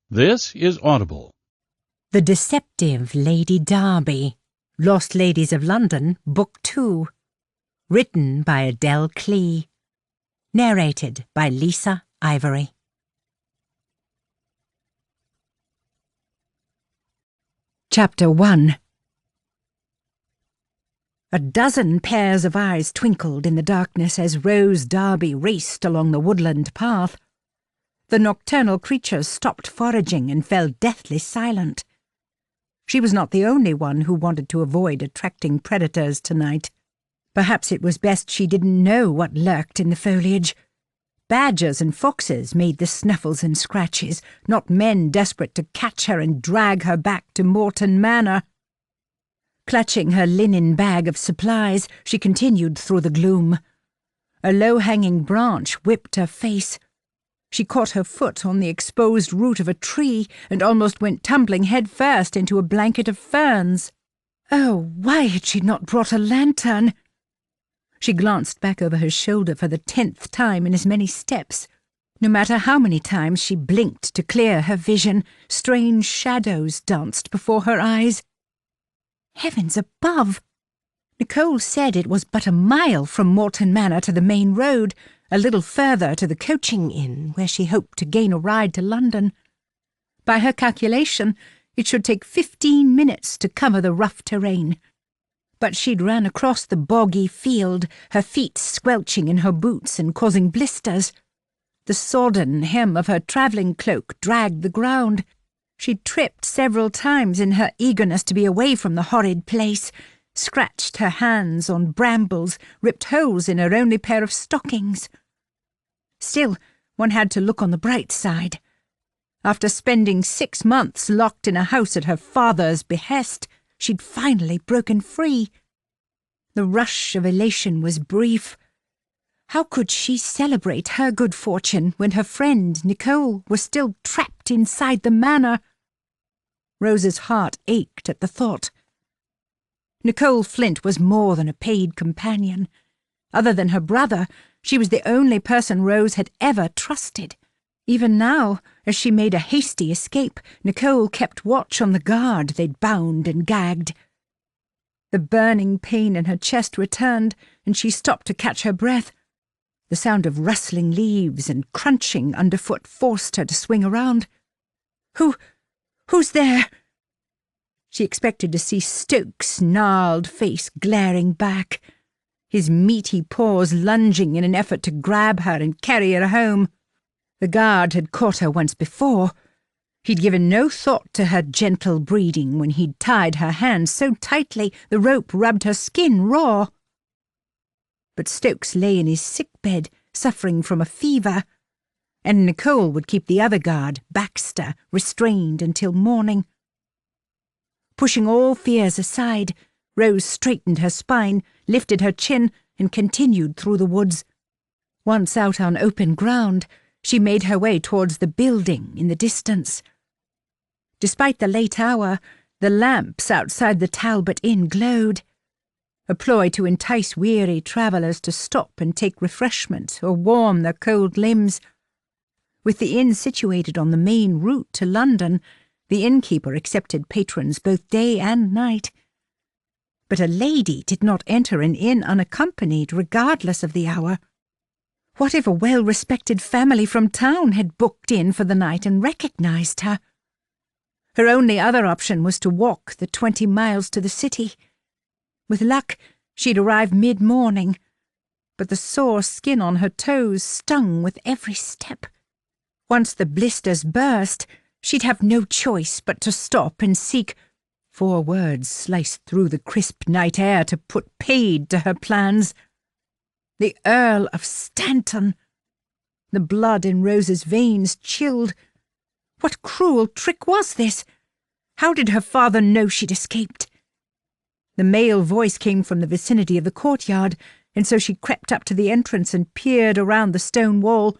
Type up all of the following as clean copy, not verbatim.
This is Audible. The Deceptive Lady Darby, Lost Ladies of London, Book 2. Written by Adele Clee. Narrated by Lisa Ivory. Chapter 1. A dozen pairs of eyes twinkled in the darkness as Rose Darby raced along the woodland path. The nocturnal creatures stopped foraging and fell deathly silent. She was not the only one who wanted to avoid attracting predators tonight. Perhaps it was best she didn't know what lurked in the foliage. Badgers and foxes made the snuffles and scratches, not men desperate to catch her and drag her back to Morton Manor. Clutching her linen bag of supplies, she continued through the gloom. A low-hanging branch whipped her face. She caught her foot on the exposed root of a tree and almost went tumbling head-first into a blanket of ferns. Oh, why had she not brought a lantern? She glanced back over her shoulder for the 10th time in as many steps. No matter how many times she blinked to clear her vision, strange shadows danced before her eyes. Heavens above! Nicole said it was but a mile from Morton Manor to the main road, a little further to the coaching inn, where she hoped to gain a ride to London. By her calculation, it should take 15 minutes to cover the rough terrain. But she'd ran across the boggy field, her feet squelching in her boots and causing blisters. The sodden hem of her travelling cloak dragged the ground. She'd tripped several times in her eagerness to be away from the horrid place, scratched her hands on brambles, ripped holes in her only pair of stockings. Still, one had to look on the bright side. After spending 6 months locked in a house at her father's behest, she'd finally broken free. The rush of elation was brief. How could she celebrate her good fortune when her friend, Nicole, was still trapped inside the manor? Rose's heart ached at the thought. Nicole Flint was more than a paid companion. Other than her brother, she was the only person Rose had ever trusted. Even now, as she made a hasty escape, Nicole kept watch on the guard they'd bound and gagged. The burning pain in her chest returned, and she stopped to catch her breath. The sound of rustling leaves and crunching underfoot forced her to swing around. Who's there? She expected to see Stokes' gnarled face glaring back, his meaty paws lunging in an effort to grab her and carry her home. The guard had caught her once before. He'd given no thought to her gentle breeding when he'd tied her hands so tightly the rope rubbed her skin raw. But Stokes lay in his sickbed, suffering from a fever, and Nicole would keep the other guard, Baxter, restrained until morning. Pushing all fears aside, Rose straightened her spine, lifted her chin, and continued through the woods. Once out on open ground, she made her way towards the building in the distance. Despite the late hour, the lamps outside the Talbot Inn glowed, a ploy to entice weary travellers to stop and take refreshment or warm their cold limbs. With the inn situated on the main route to London, the innkeeper accepted patrons both day and night. But a lady did not enter an inn unaccompanied, regardless of the hour. What if a well-respected family from town had booked in for the night and recognised her? Her only other option was to walk the 20 miles to the city. With luck, she'd arrive mid-morning, but the sore skin on her toes stung with every step. Once the blisters burst, she'd have no choice but to stop and seek— 4 words sliced through the crisp night air to put paid to her plans. The Earl of Stanton. The blood in Rose's veins chilled. What cruel trick was this? How did her father know she'd escaped? The male voice came from the vicinity of the courtyard, and so she crept up to the entrance and peered around the stone wall.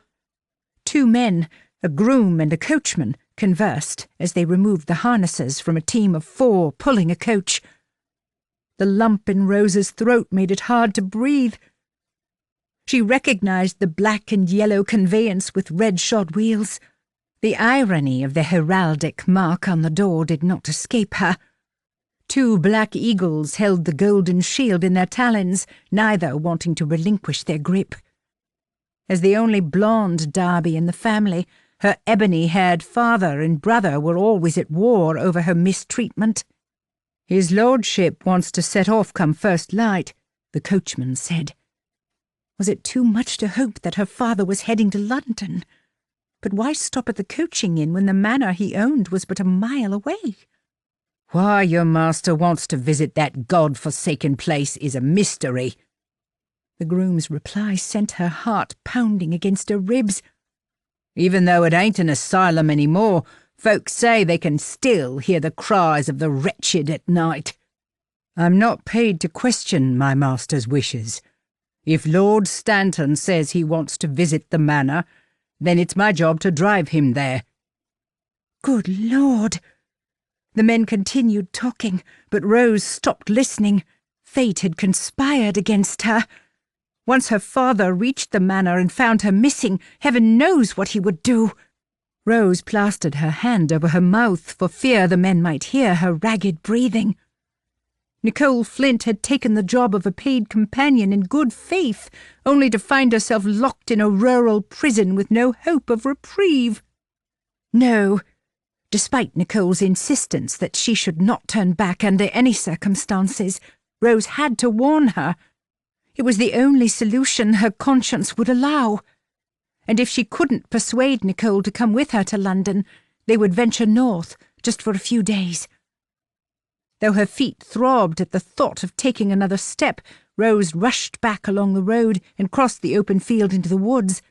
2 men, a groom and a coachman, conversed as they removed the harnesses from a team of 4 pulling a coach. The lump in Rose's throat made it hard to breathe. She recognised the black and yellow conveyance with red-shod wheels. The irony of the heraldic mark on the door did not escape her. 2 black eagles held the golden shield in their talons, neither wanting to relinquish their grip. As the only blonde Darby in the family, her ebony-haired father and brother were always at war over her mistreatment. "His lordship wants to set off come first light," the coachman said. Was it too much to hope that her father was heading to London? But why stop at the coaching inn when the manor he owned was but a mile away? "Why your master wants to visit that God-forsaken place is a mystery." The groom's reply sent her heart pounding against her ribs. "Even though it ain't an asylum any more, folks say they can still hear the cries of the wretched at night." "I'm not paid to question my master's wishes. If Lord Stanton says he wants to visit the manor, then it's my job to drive him there." Good Lord! The men continued talking, but Rose stopped listening. Fate had conspired against her. Once her father reached the manor and found her missing, heaven knows what he would do. Rose plastered her hand over her mouth for fear the men might hear her ragged breathing. Nicole Flint had taken the job of a paid companion in good faith, only to find herself locked in a rural prison with no hope of reprieve. No, despite Nicole's insistence that she should not turn back under any circumstances, Rose had to warn her. It was the only solution her conscience would allow. And if she couldn't persuade Nicole to come with her to London, they would venture north, just for a few days. Though her feet throbbed at the thought of taking another step, Rose rushed back along the road and crossed the open field into the woods.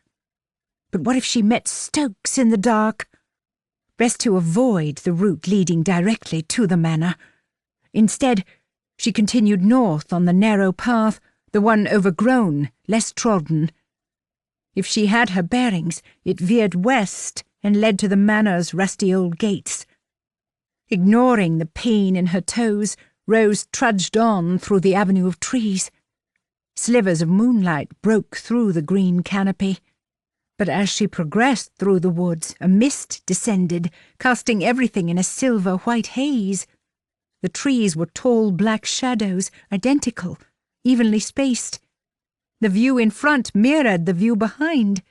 But what if she met Stokes in the dark? Best to avoid the route leading directly to the manor. Instead, she continued north on the narrow path, the one overgrown, less trodden. If she had her bearings, it veered west and led to the manor's rusty old gates. Ignoring the pain in her toes, Rose trudged on through the avenue of trees. Slivers of moonlight broke through the green canopy. But as she progressed through the woods, a mist descended, casting everything in a silver-white haze. The trees were tall black shadows, identical, evenly spaced. The view in front mirrored the view behind.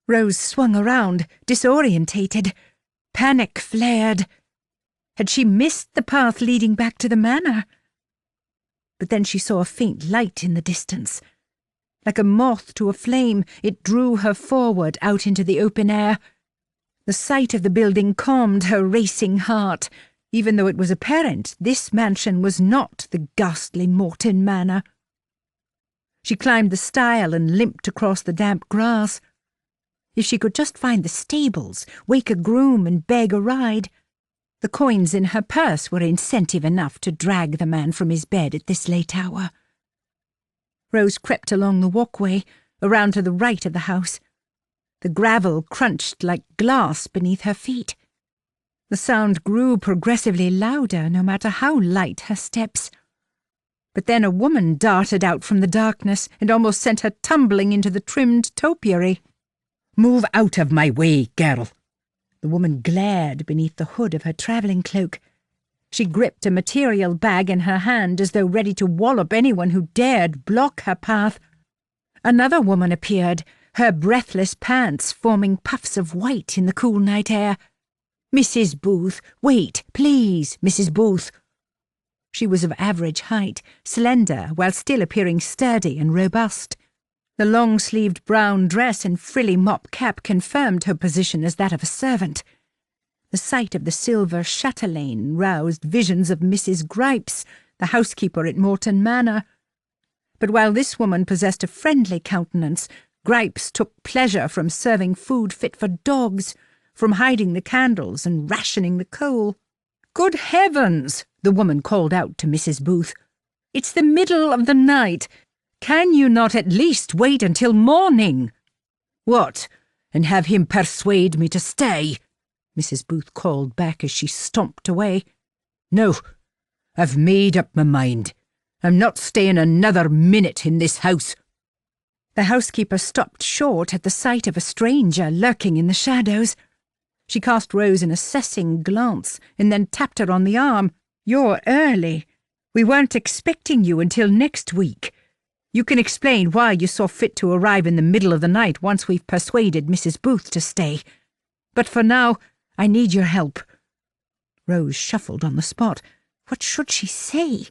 Rose swung around, disorientated. Panic flared. Had she missed the path leading back to the manor? But then she saw a faint light in the distance. Like a moth to a flame, it drew her forward out into the open air. The sight of the building calmed her racing heart, even though it was apparent this mansion was not the ghastly Morton Manor. She climbed the stile and limped across the damp grass. If she could just find the stables, wake a groom and beg a ride. The coins in her purse were incentive enough to drag the man from his bed at this late hour. Rose crept along the walkway, around to the right of the house. The gravel crunched like glass beneath her feet. The sound grew progressively louder, no matter how light her steps. But then a woman darted out from the darkness and almost sent her tumbling into the trimmed topiary. "Move out of my way, girl!" The woman glared beneath the hood of her travelling cloak. She gripped a material bag in her hand as though ready to wallop anyone who dared block her path. Another woman appeared, her breathless pants forming puffs of white in the cool night air. "Mrs. Booth, wait, please, Mrs. Booth." She was of average height, slender, while still appearing sturdy and robust. The long-sleeved brown dress and frilly mop cap confirmed her position as that of a servant. The sight of the silver chatelaine roused visions of Mrs. Gripes, the housekeeper at Morton Manor. But while this woman possessed a friendly countenance, Gripes took pleasure from serving food fit for dogs, from hiding the candles and rationing the coal. "Good heavens!" the woman called out to Mrs. Booth. "It's the middle of the night. Can you not at least wait until morning?" "What, and have him persuade me to stay?" Mrs. Booth called back as she stomped away. "No, I've made up my mind. I'm not staying another minute in this house." The housekeeper stopped short at the sight of a stranger lurking in the shadows. She cast Rose an assessing glance and then tapped her on the arm. "You're early. We weren't expecting you until next week. You can explain why you saw fit to arrive in the middle of the night once we've persuaded Mrs. Booth to stay. But for now, I need your help." Rose shuffled on the spot. What should she say?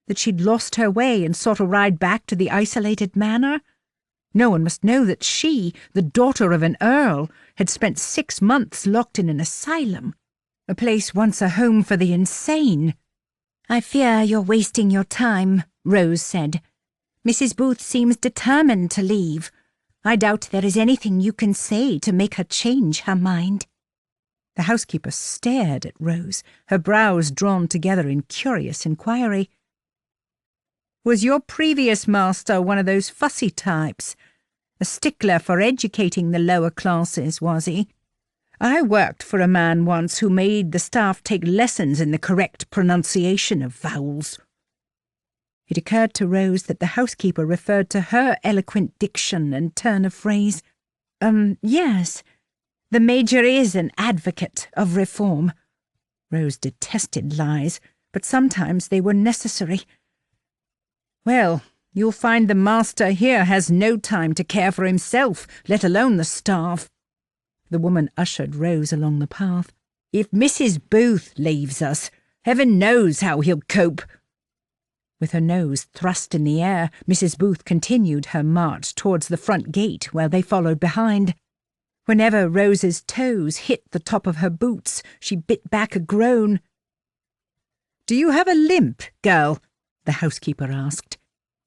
That she'd lost her way and sought a ride back to the isolated manor? No one must know that she, the daughter of an earl, had spent 6 months locked in an asylum, a place once a home for the insane. "I fear you're wasting your time," Rose said. "Mrs. Booth seems determined to leave. I doubt there is anything you can say to make her change her mind." The housekeeper stared at Rose, her brows drawn together in curious inquiry. "Was your previous master one of those fussy types? A stickler for educating the lower classes, was he? I worked for a man once who made the staff take lessons in the correct pronunciation of vowels." It occurred to Rose that the housekeeper referred to her eloquent diction and turn of phrase. Yes, the Major is an advocate of reform." Rose detested lies, but sometimes they were necessary. "Well, you'll find the master here has no time to care for himself, let alone the staff." The woman ushered Rose along the path. "If Mrs. Booth leaves us, heaven knows how he'll cope." With her nose thrust in the air, Mrs. Booth continued her march towards the front gate while they followed behind. Whenever Rose's toes hit the top of her boots, she bit back a groan. "Do you have a limp, girl?" the housekeeper asked.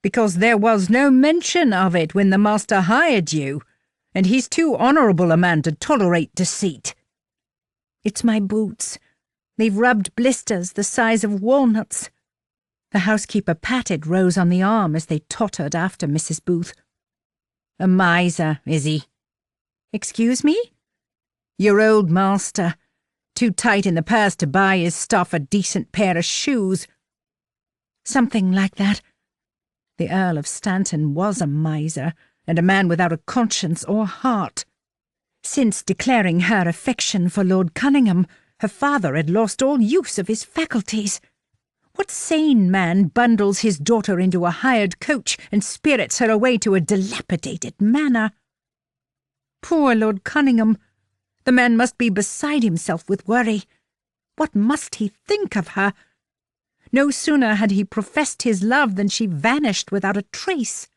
"Because there was no mention of it when the master hired you, and he's too honourable a man to tolerate deceit." "It's my boots. They've rubbed blisters the size of walnuts." The housekeeper patted Rose on the arm as they tottered after Mrs. Booth. "A miser, is he?" "Excuse me?" "Your old master. Too tight in the purse to buy his stuff a decent pair of shoes." "Something like that." The Earl of Stanton was a miser, and a man without a conscience or heart. Since declaring her affection for Lord Cunningham, her father had lost all use of his faculties. What sane man bundles his daughter into a hired coach and spirits her away to a dilapidated manor? Poor Lord Cunningham! The man must be beside himself with worry. What must he think of her? No sooner had he professed his love than she vanished without a trace.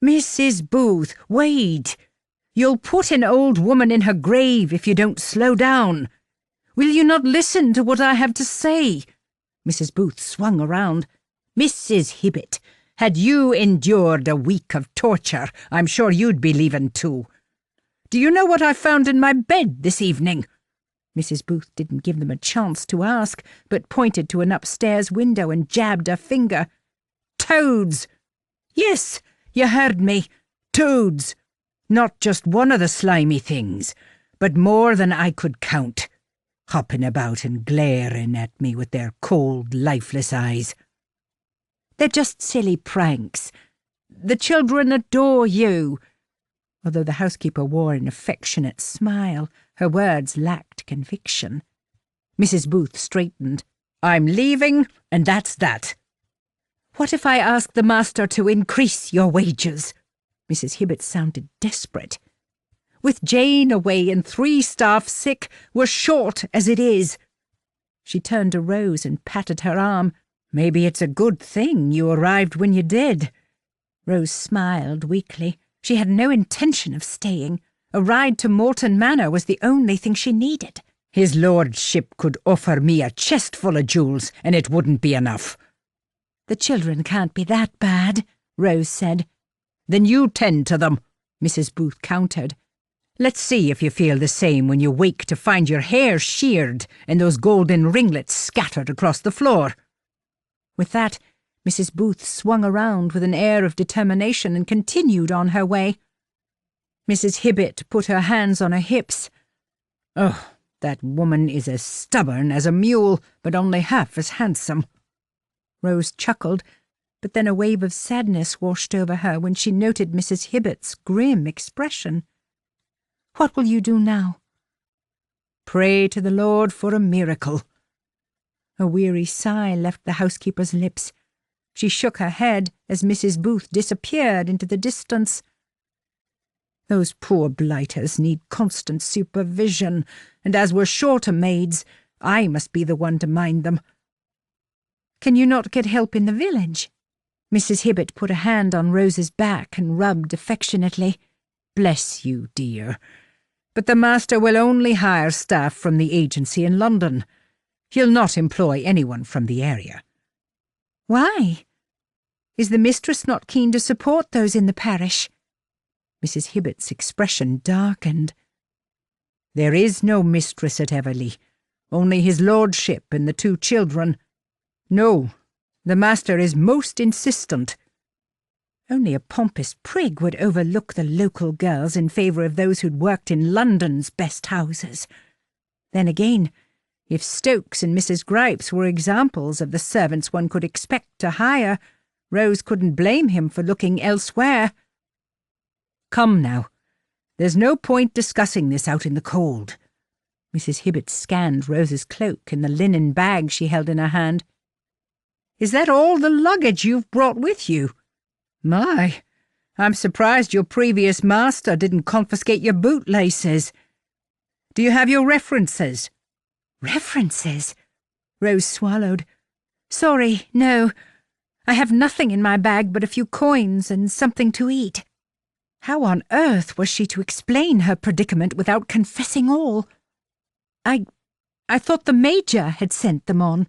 "Mrs. Booth, wait! You'll put an old woman in her grave if you don't slow down. Will you not listen to what I have to say?" Mrs. Booth swung around. "Mrs. Hibbet, had you endured a week of torture, I'm sure you'd be leaving too. Do you know what I found in my bed this evening?" Mrs. Booth didn't give them a chance to ask, but pointed to an upstairs window and jabbed her finger. "Toads! Yes, you heard me. Toads! Not just one of the slimy things, but more than I could count, hopping about and glaring at me with their cold, lifeless eyes. They're just silly pranks. The children adore you." Although the housekeeper wore an affectionate smile, her words lacked conviction. Mrs. Booth straightened. "I'm leaving, and that's that." "What if I ask the master to increase your wages?" Mrs. Hibbet sounded desperate. "With Jane away and 3 staff sick, we're short as it is." She turned to Rose and patted her arm. "Maybe it's a good thing you arrived when you did." Rose smiled weakly. She had no intention of staying. A ride to Morton Manor was the only thing she needed. "His lordship could offer me a chest full of jewels, and it wouldn't be enough." "The children can't be that bad," Rose said. "Then you tend to them," Mrs. Booth countered. "Let's see if you feel the same when you wake to find your hair sheared and those golden ringlets scattered across the floor." With that, Mrs. Booth swung around with an air of determination and continued on her way. Mrs. Hibbet put her hands on her hips. "Oh, that woman is as stubborn as a mule, but only half as handsome." Rose chuckled, but then a wave of sadness washed over her when she noted Mrs. Hibbet's grim expression. "What will you do now?" Pray to the Lord for a miracle." A weary sigh left the housekeeper's lips. She shook her head as Mrs. Booth disappeared into the distance. "Those poor blighters need constant supervision, and as we're short of maids, I must be the one to mind them." "Can you not get help in the village?" Mrs. Hibbett put a hand on Rose's back and rubbed affectionately. "Bless you, dear. But the master will only hire staff from the agency in London. He'll not employ anyone from the area." "Why? Is the mistress not keen to support those in the parish?" Mrs. Hibbett's expression darkened. "There is no mistress at Everleigh, only his lordship and the 2 children. No, the master is most insistent." Only a pompous prig would overlook the local girls in favour of those who'd worked in London's best houses. Then again, if Stokes and Mrs. Gripes were examples of the servants one could expect to hire, Rose couldn't blame him for looking elsewhere. "Come now, there's no point discussing this out in the cold." Mrs. Hibbett scanned Rose's cloak and the linen bag she held in her hand. "Is that all the luggage you've brought with you? My, I'm surprised your previous master didn't confiscate your bootlaces. Do you have your references?" "References?" Rose swallowed. "Sorry, no. I have nothing in my bag but a few coins and something to eat." How on earth was she to explain her predicament without confessing all? I thought the Major had sent them on."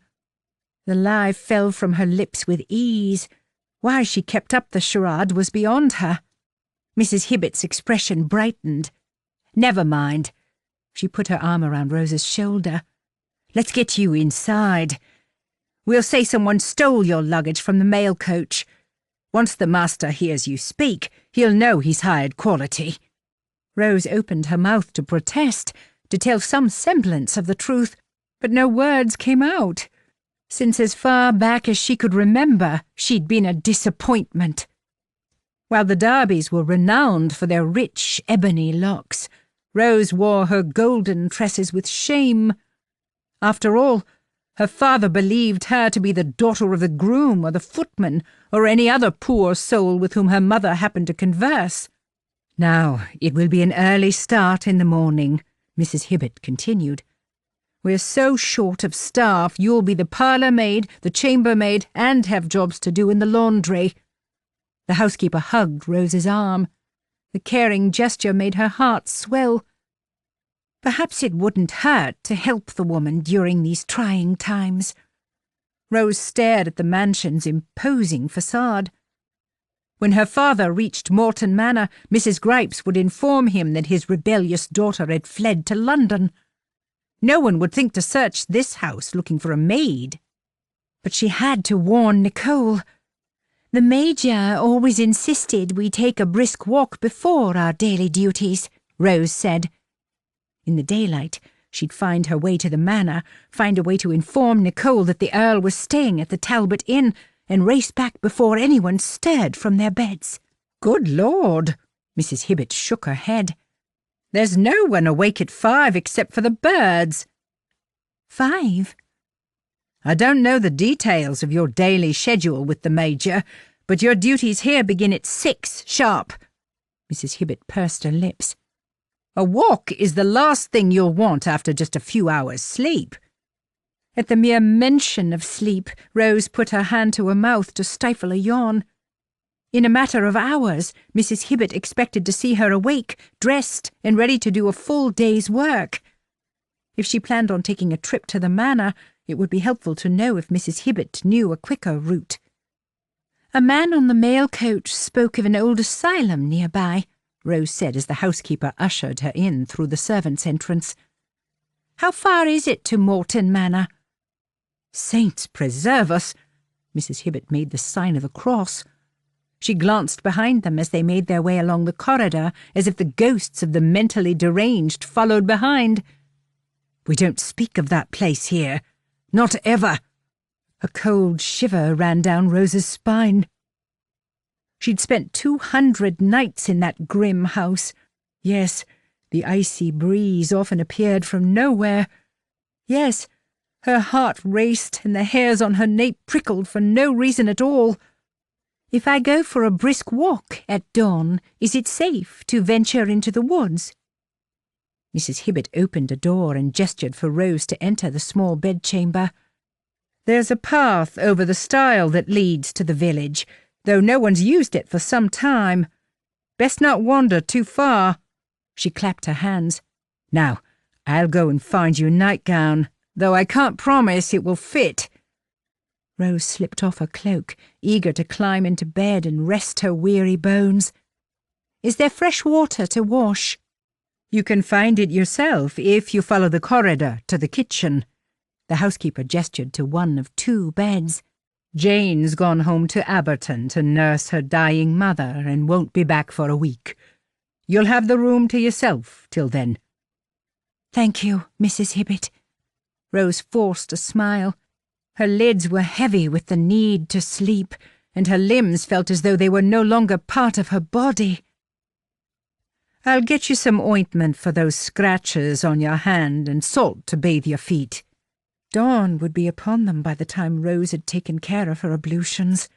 The lie fell from her lips with ease. Why she kept up the charade was beyond her. Mrs. Hibbett's expression brightened. "Never mind." She put her arm around Rose's shoulder. "Let's get you inside. We'll say someone stole your luggage from the mail coach. Once the master hears you speak, he'll know he's hired quality." Rose opened her mouth to protest, to tell some semblance of the truth, but no words came out. Since as far back as she could remember, she'd been a disappointment. While the Darbys were renowned for their rich ebony locks, Rose wore her golden tresses with shame. After all, her father believed her to be the daughter of the groom or the footman or any other poor soul with whom her mother happened to converse. "Now, it will be an early start in the morning," Mrs. Hibbett continued. "We're so short of staff, you'll be the parlour maid, the chambermaid, and have jobs to do in the laundry." The housekeeper hugged Rose's arm. The caring gesture made her heart swell. Perhaps it wouldn't hurt to help the woman during these trying times. Rose stared at the mansion's imposing facade. When her father reached Morton Manor, Mrs. Gripes would inform him that his rebellious daughter had fled to London. No one would think to search this house looking for a maid. But she had to warn Nicole. "The Major always insisted we take a brisk walk before our daily duties," Rose said. In the daylight, she'd find her way to the manor, find a way to inform Nicole that the Earl was staying at the Talbot Inn, and race back before anyone stirred from their beds. "Good Lord!" Mrs. Hibbett shook her head. "There's no one awake at 5 except for the birds." "5? "I don't know the details of your daily schedule with the Major, but your duties here begin at 6 sharp." Mrs. Hibbett pursed her lips. "A walk is the last thing you'll want after just a few hours' sleep." At the mere mention of sleep, Rose put her hand to her mouth to stifle a yawn. In a matter of hours, Mrs. Hibbett expected to see her awake, dressed, and ready to do a full day's work. If she planned on taking a trip to the manor, it would be helpful to know if Mrs. Hibbett knew a quicker route. "A man on the mail coach spoke of an old asylum nearby," Rose said as the housekeeper ushered her in through the servants' entrance. "How far is it to Morton Manor?" "Saints preserve us!" Mrs. Hibbett made the sign of the cross. She glanced behind them as they made their way along the corridor, as if the ghosts of the mentally deranged followed behind. "We don't speak of that place here. Not ever." A cold shiver ran down Rose's spine. She'd spent 200 nights in that grim house. Yes, The icy breeze often appeared from nowhere. Yes, her heart raced and the hairs on her nape prickled for no reason at all. If I go for a brisk walk at dawn, is it safe to venture into the woods? Mrs. Hibbert opened a door and gestured for Rose to enter the small bedchamber. There's a path over the stile that leads to the village, though no one's used it for some time. Best not wander too far. She clapped her hands. Now, I'll go and find you a nightgown, though I can't promise it will fit. Rose slipped off her cloak, eager to climb into bed and rest her weary bones. Is there fresh water to wash? You can find it yourself if you follow the corridor to the kitchen. The housekeeper gestured to one of 2 beds. Jane's gone home to Aberton to nurse her dying mother and won't be back for a week. You'll have the room to yourself till then. Thank you, Mrs. Hibbert. Rose forced a smile. Her lids were heavy with the need to sleep, and her limbs felt as though they were no longer part of her body. I'll get you some ointment for those scratches on your hand and salt to bathe your feet. Dawn would be upon them by the time Rose had taken care of her ablutions.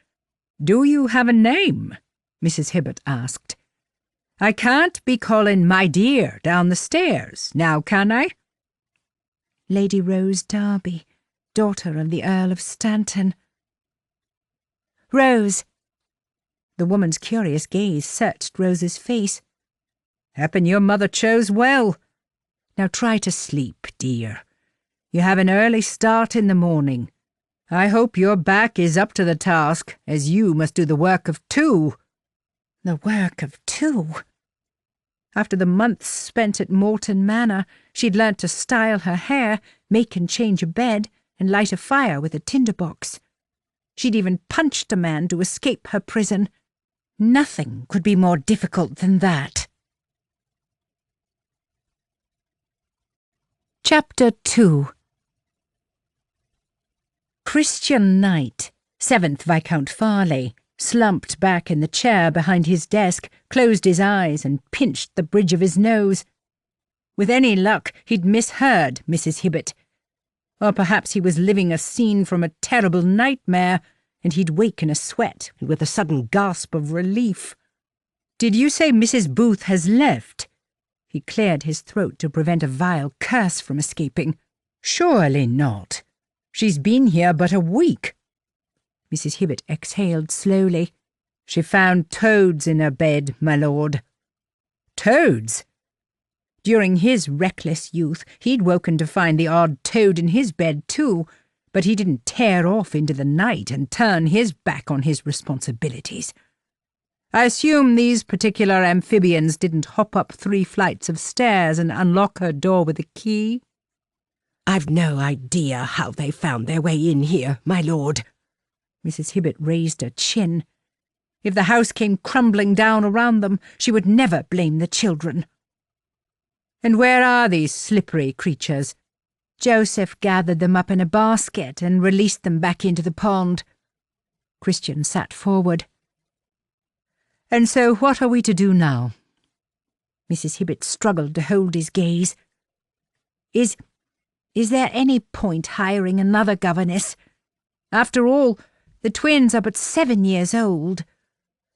Do you have a name? Mrs. Hibbert asked. I can't be calling my dear down the stairs, now can I? Lady Rose Darby, daughter of the Earl of Stanton. Rose. The woman's curious gaze searched Rose's face. Happen your mother chose well. Now try to sleep, dear. You have an early start in the morning. I hope your back is up to the task, as you must do the work of 2. The work of 2? After the months spent at Morton Manor, she'd learnt to style her hair, make and change a bed, and light a fire with a tinderbox. She'd even punched a man to escape her prison. Nothing could be more difficult than that. Chapter 2. Christian Knight, 7th Viscount Farleigh, slumped back in the chair behind his desk, closed his eyes and pinched the bridge of his nose. With any luck, he'd misheard Mrs. Hibbert. Or perhaps he was living a scene from a terrible nightmare, and he'd wake in a sweat with a sudden gasp of relief. Did you say Mrs. Booth has left? He cleared his throat to prevent a vile curse from escaping. Surely not. She's been here but a week. Mrs. Hibbert exhaled slowly. She found toads in her bed, my lord. Toads? During his reckless youth, he'd woken to find the odd toad in his bed too, but he didn't tear off into the night and turn his back on his responsibilities. I assume these particular amphibians didn't hop up 3 flights of stairs and unlock her door with a key? I've no idea how they found their way in here, my lord. Mrs. Hibbert raised her chin. If the house came crumbling down around them, she would never blame the children. And where are these slippery creatures? Joseph gathered them up in a basket and released them back into the pond. Christian sat forward. And so what are we to do now? Mrs. Hibbert struggled to hold his gaze. Is there any point hiring another governess? After all, the twins are but 7 years old.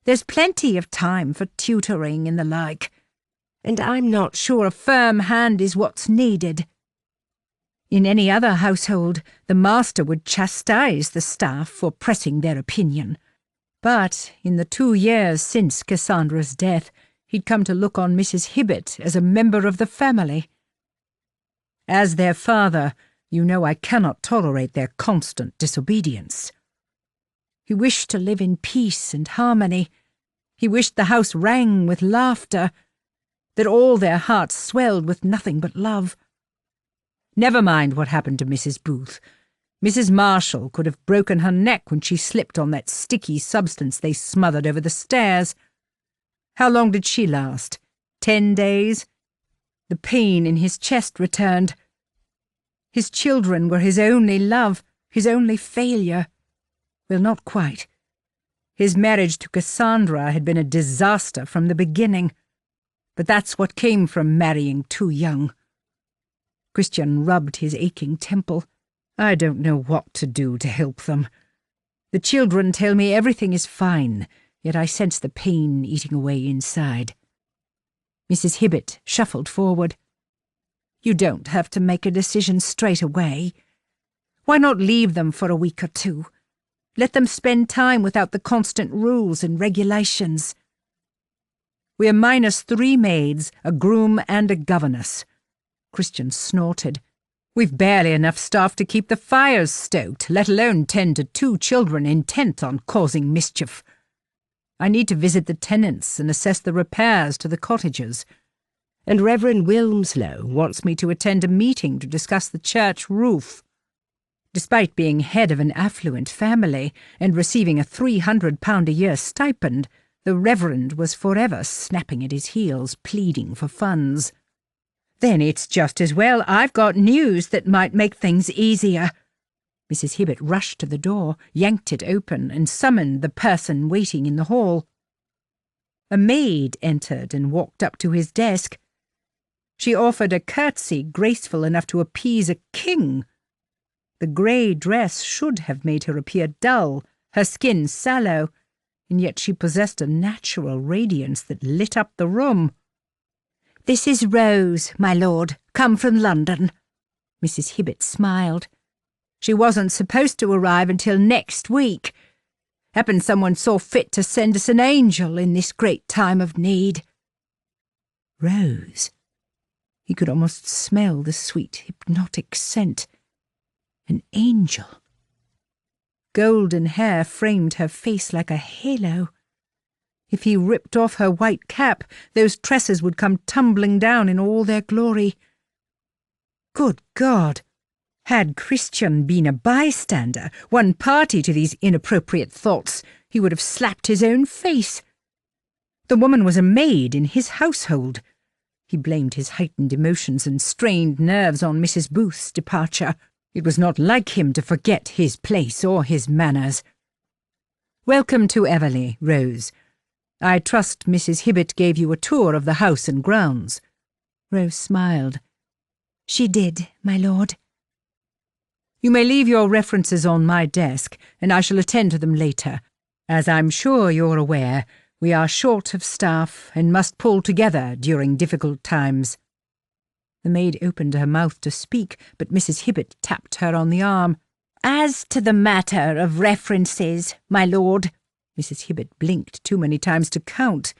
There's plenty of time for tutoring and the like, and I'm not sure a firm hand is what's needed. In any other household, the master would chastise the staff for pressing their opinion. But in the 2 years since Cassandra's death, he'd come to look on Mrs. Hibbert as a member of the family. As their father, you know I cannot tolerate their constant disobedience. He wished to live in peace and harmony. He wished the house rang with laughter, that all their hearts swelled with nothing but love. Never mind what happened to Mrs. Booth. Mrs. Marshall could have broken her neck when she slipped on that sticky substance they smothered over the stairs. How long did she last? 10 days? The pain in his chest returned. His children were his only love, his only failure. Well, not quite. His marriage to Cassandra had been a disaster from the beginning. but that's what came from marrying too young." Christian rubbed his aching temple. "I don't know what to do to help them. The children tell me everything is fine, yet I sense the pain eating away inside." Mrs. Hibbett shuffled forward. "You don't have to make a decision straight away. Why not leave them for a week or two? Let them spend time without the constant rules and regulations." "We're minus 3 maids, a groom and a governess." Christian snorted. "We've barely enough staff to keep the fires stoked, let alone tend to 2 children intent on causing mischief. I need to visit the tenants and assess the repairs to the cottages. And Reverend Wilmslow wants me to attend a meeting to discuss the church roof." Despite being head of an affluent family and receiving a £300 a year stipend, the Reverend was forever snapping at his heels, pleading for funds. "Then it's just as well I've got news that might make things easier." Mrs. Hibbett rushed to the door, yanked it open, and summoned the person waiting in the hall. A maid entered and walked up to his desk. She offered a curtsy graceful enough to appease a king. The grey dress should have made her appear dull, her skin sallow, and yet she possessed a natural radiance that lit up the room. "This is Rose, my lord, come from London." Mrs. Hibbett smiled. "She wasn't supposed to arrive until next week. Happen someone saw fit to send us an angel in this great time of need." Rose. He could almost smell the sweet, hypnotic scent. An angel. Golden hair framed her face like a halo. If he ripped off her white cap, those tresses would come tumbling down in all their glory. Good God! Had Christian been a bystander, one party to these inappropriate thoughts, he would have slapped his own face. The woman was a maid in his household. He blamed his heightened emotions and strained nerves on Mrs. Booth's departure. It was not like him to forget his place or his manners. "Welcome to Everleigh, Rose. I trust Mrs. Hibbett gave you a tour of the house and grounds." Rose smiled. "She did, my lord." "You may leave your references on my desk, and I shall attend to them later. As I'm sure you're aware, we are short of staff and must pull together during difficult times." The maid opened her mouth to speak, but Mrs. Hibbett tapped her on the arm. "As to the matter of references, my lord," Mrs. Hibbett blinked too many times to count.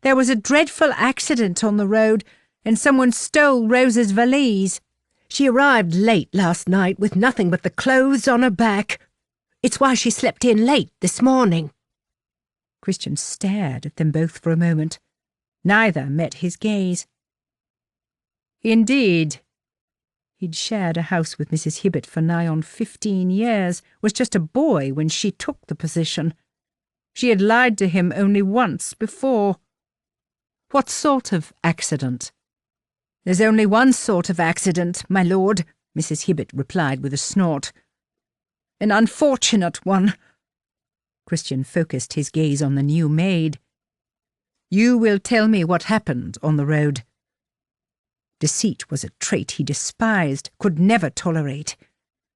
"There was a dreadful accident on the road, and someone stole Rose's valise. She arrived late last night with nothing but the clothes on her back. It's why she slept in late this morning." Christian stared at them both for a moment. Neither met his gaze. "Indeed." He'd shared a house with Mrs. Hibbett for nigh on 15 years, was just a boy when she took the position. She had lied to him only once before. "What sort of accident?" "There's only one sort of accident, my lord," Mrs. Hibbett replied with a snort. "An unfortunate one." Christian focused his gaze on the new maid. "You will tell me what happened on the road." Deceit was a trait he despised, could never tolerate.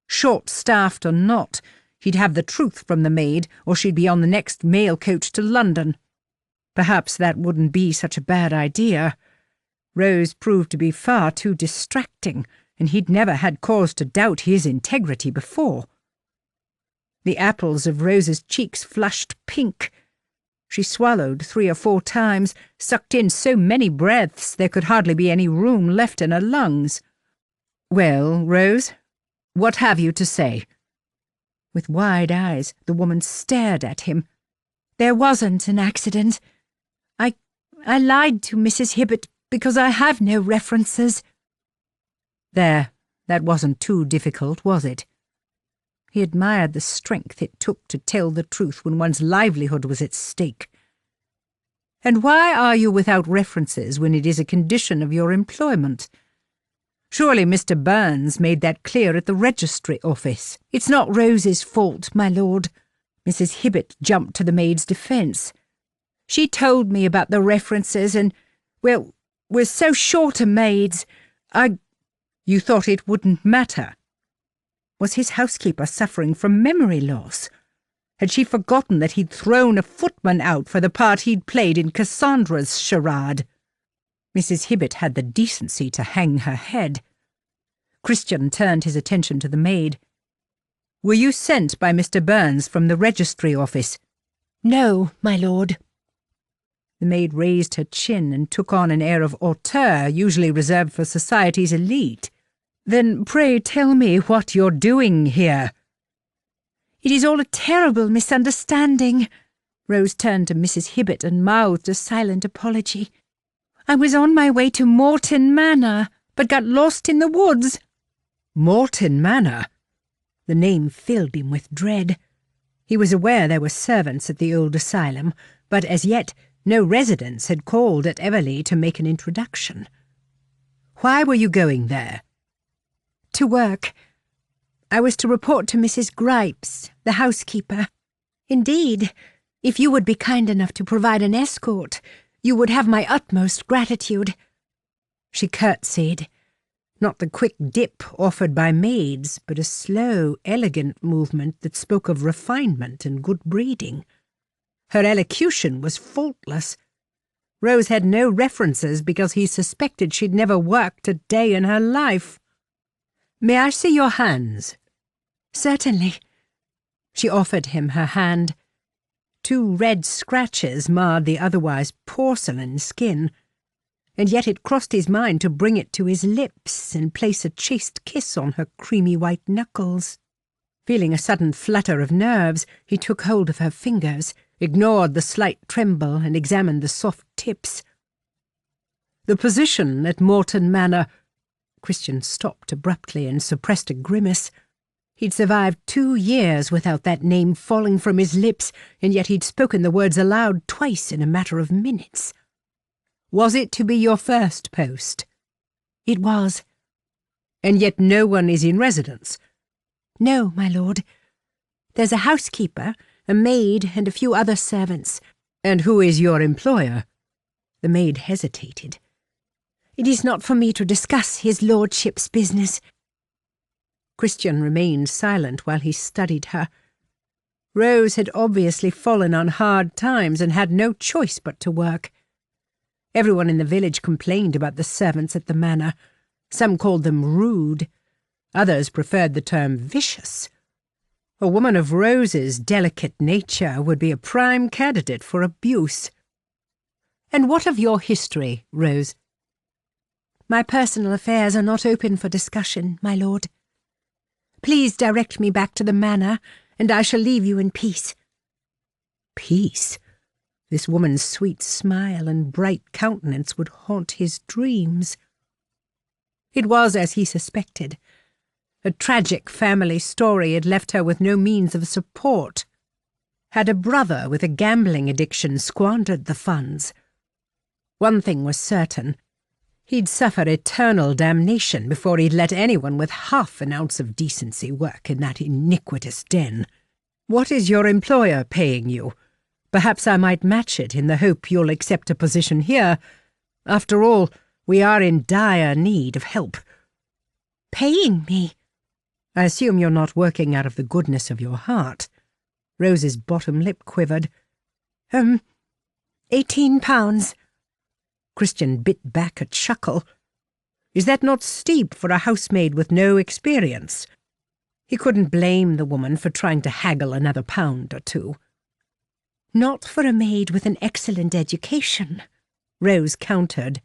Short-staffed or not, he'd have the truth from the maid, or she'd be on the next mail coach to London. Perhaps that wouldn't be such a bad idea. Rose proved to be far too distracting, and he'd never had cause to doubt his integrity before. The apples of Rose's cheeks flushed pink. She swallowed 3 or 4 times, sucked in so many breaths there could hardly be any room left in her lungs. "Well, Rose, what have you to say?" With wide eyes, the woman stared at him. "There wasn't an accident. I lied to Mrs. Hibbett because I have no references." There, that wasn't too difficult, was it? He admired the strength it took to tell the truth when one's livelihood was at stake. "And why are you without references when it is a condition of your employment? Surely Mr. Burns made that clear at the registry office." "It's not Rose's fault, my lord." Mrs. Hibbett jumped to the maid's defence. "She told me about the references and, Well, we're so short of maids. You thought it wouldn't matter? Was his housekeeper suffering from memory loss? Had she forgotten that he'd thrown a footman out for the part he'd played in Cassandra's charade? Mrs. Hibbett had the decency to hang her head. Christian turned his attention to the maid. "Were you sent by Mr. Burns from the registry office?" "No, my lord." The maid raised her chin and took on an air of hauteur usually reserved for society's elite. "Then pray tell me what you're doing here." "It is all a terrible misunderstanding." Rose turned to Mrs. Hibbett and mouthed a silent apology. "I was on my way to Morton Manor, but got lost in the woods." Morton Manor? The name filled him with dread. He was aware there were servants at the old asylum, but as yet no residents had called at Everleigh to make an introduction. "Why were you going there?" "To work. I was to report to Mrs. Gripes, the housekeeper. Indeed, if you would be kind enough to provide an escort, you would have my utmost gratitude." She curtsied. Not the quick dip offered by maids, but a slow, elegant movement that spoke of refinement and good breeding. Her elocution was faultless. Rose had no references because he suspected she'd never worked a day in her life. "May I see your hands?" "Certainly." She offered him her hand. 2 red scratches marred the otherwise porcelain skin, and yet it crossed his mind to bring it to his lips and place a chaste kiss on her creamy white knuckles. Feeling a sudden flutter of nerves, he took hold of her fingers, ignored the slight tremble, and examined the soft tips. "The position at Morton Manor—" Christian stopped abruptly and suppressed a grimace. He'd survived 2 years without that name falling from his lips, and yet he'd spoken the words aloud twice in a matter of minutes. "Was it to be your first post?" "It was." "And yet no one is in residence?" "No, my lord. There's a housekeeper, a maid, and a few other servants." "And who is your employer?" The maid hesitated. "It is not for me to discuss his lordship's business." Christian remained silent while he studied her. Rose had obviously fallen on hard times and had no choice but to work. Everyone in the village complained about the servants at the manor. Some called them rude. Others preferred the term vicious. A woman of Rose's delicate nature would be a prime candidate for abuse. "And what of your history, Rose?" "My personal affairs are not open for discussion, my lord. Please direct me back to the manor, and I shall leave you in peace." Peace? This woman's sweet smile and bright countenance would haunt his dreams. It was as he suspected. A tragic family story had left her with no means of support. Had a brother with a gambling addiction squandered the funds? One thing was certain. He'd suffer eternal damnation before he'd let anyone with half an ounce of decency work in that iniquitous den. "What is your employer paying you? Perhaps I might match it in the hope you'll accept a position here. After all, we are in dire need of help." "Paying me?" "I assume you're not working out of the goodness of your heart." Rose's bottom lip quivered. £18. Christian bit back a chuckle. Is that not steep for a housemaid with no experience? He couldn't blame the woman for trying to haggle another £1 or 2. "Not for a maid with an excellent education," Rose countered.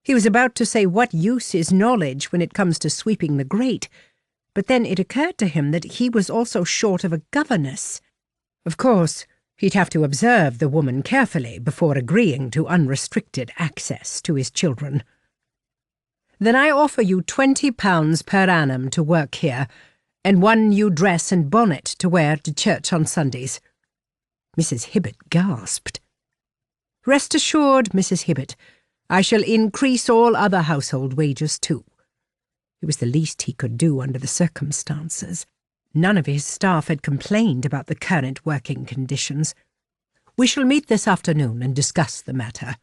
He was about to say what use is knowledge when it comes to sweeping the grate, but then it occurred to him that he was also short of a governess. Of course, he'd have to observe the woman carefully before agreeing to unrestricted access to his children. "Then I offer you £20 per annum to work here, and 1 new dress and bonnet to wear to church on Sundays." Mrs. Hibbett gasped. "Rest assured, Mrs. Hibbett, I shall increase all other household wages too." It was the least he could do under the circumstances. None of his staff had complained about the current working conditions. "We shall meet this afternoon and discuss the matter."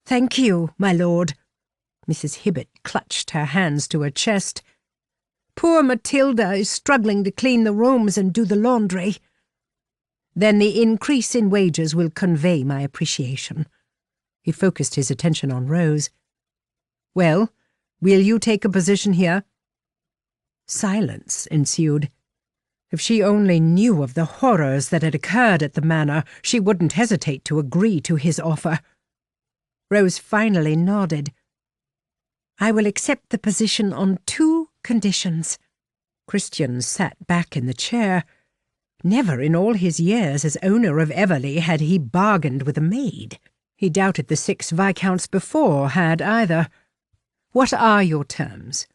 "Thank you, my lord." Mrs. Hibbert clutched her hands to her chest. "Poor Matilda is struggling to clean the rooms and do the laundry." "Then the increase in wages will convey my appreciation." He focused his attention on Rose. "Well, will you take a position here?" Silence ensued. If she only knew of the horrors that had occurred at the manor, she wouldn't hesitate to agree to his offer. Rose finally nodded. "I will accept the position on 2 conditions. Christian sat back in the chair. Never in all his years as owner of Everleigh had he bargained with a maid. He doubted the 6 viscounts before had either. "What are your terms?"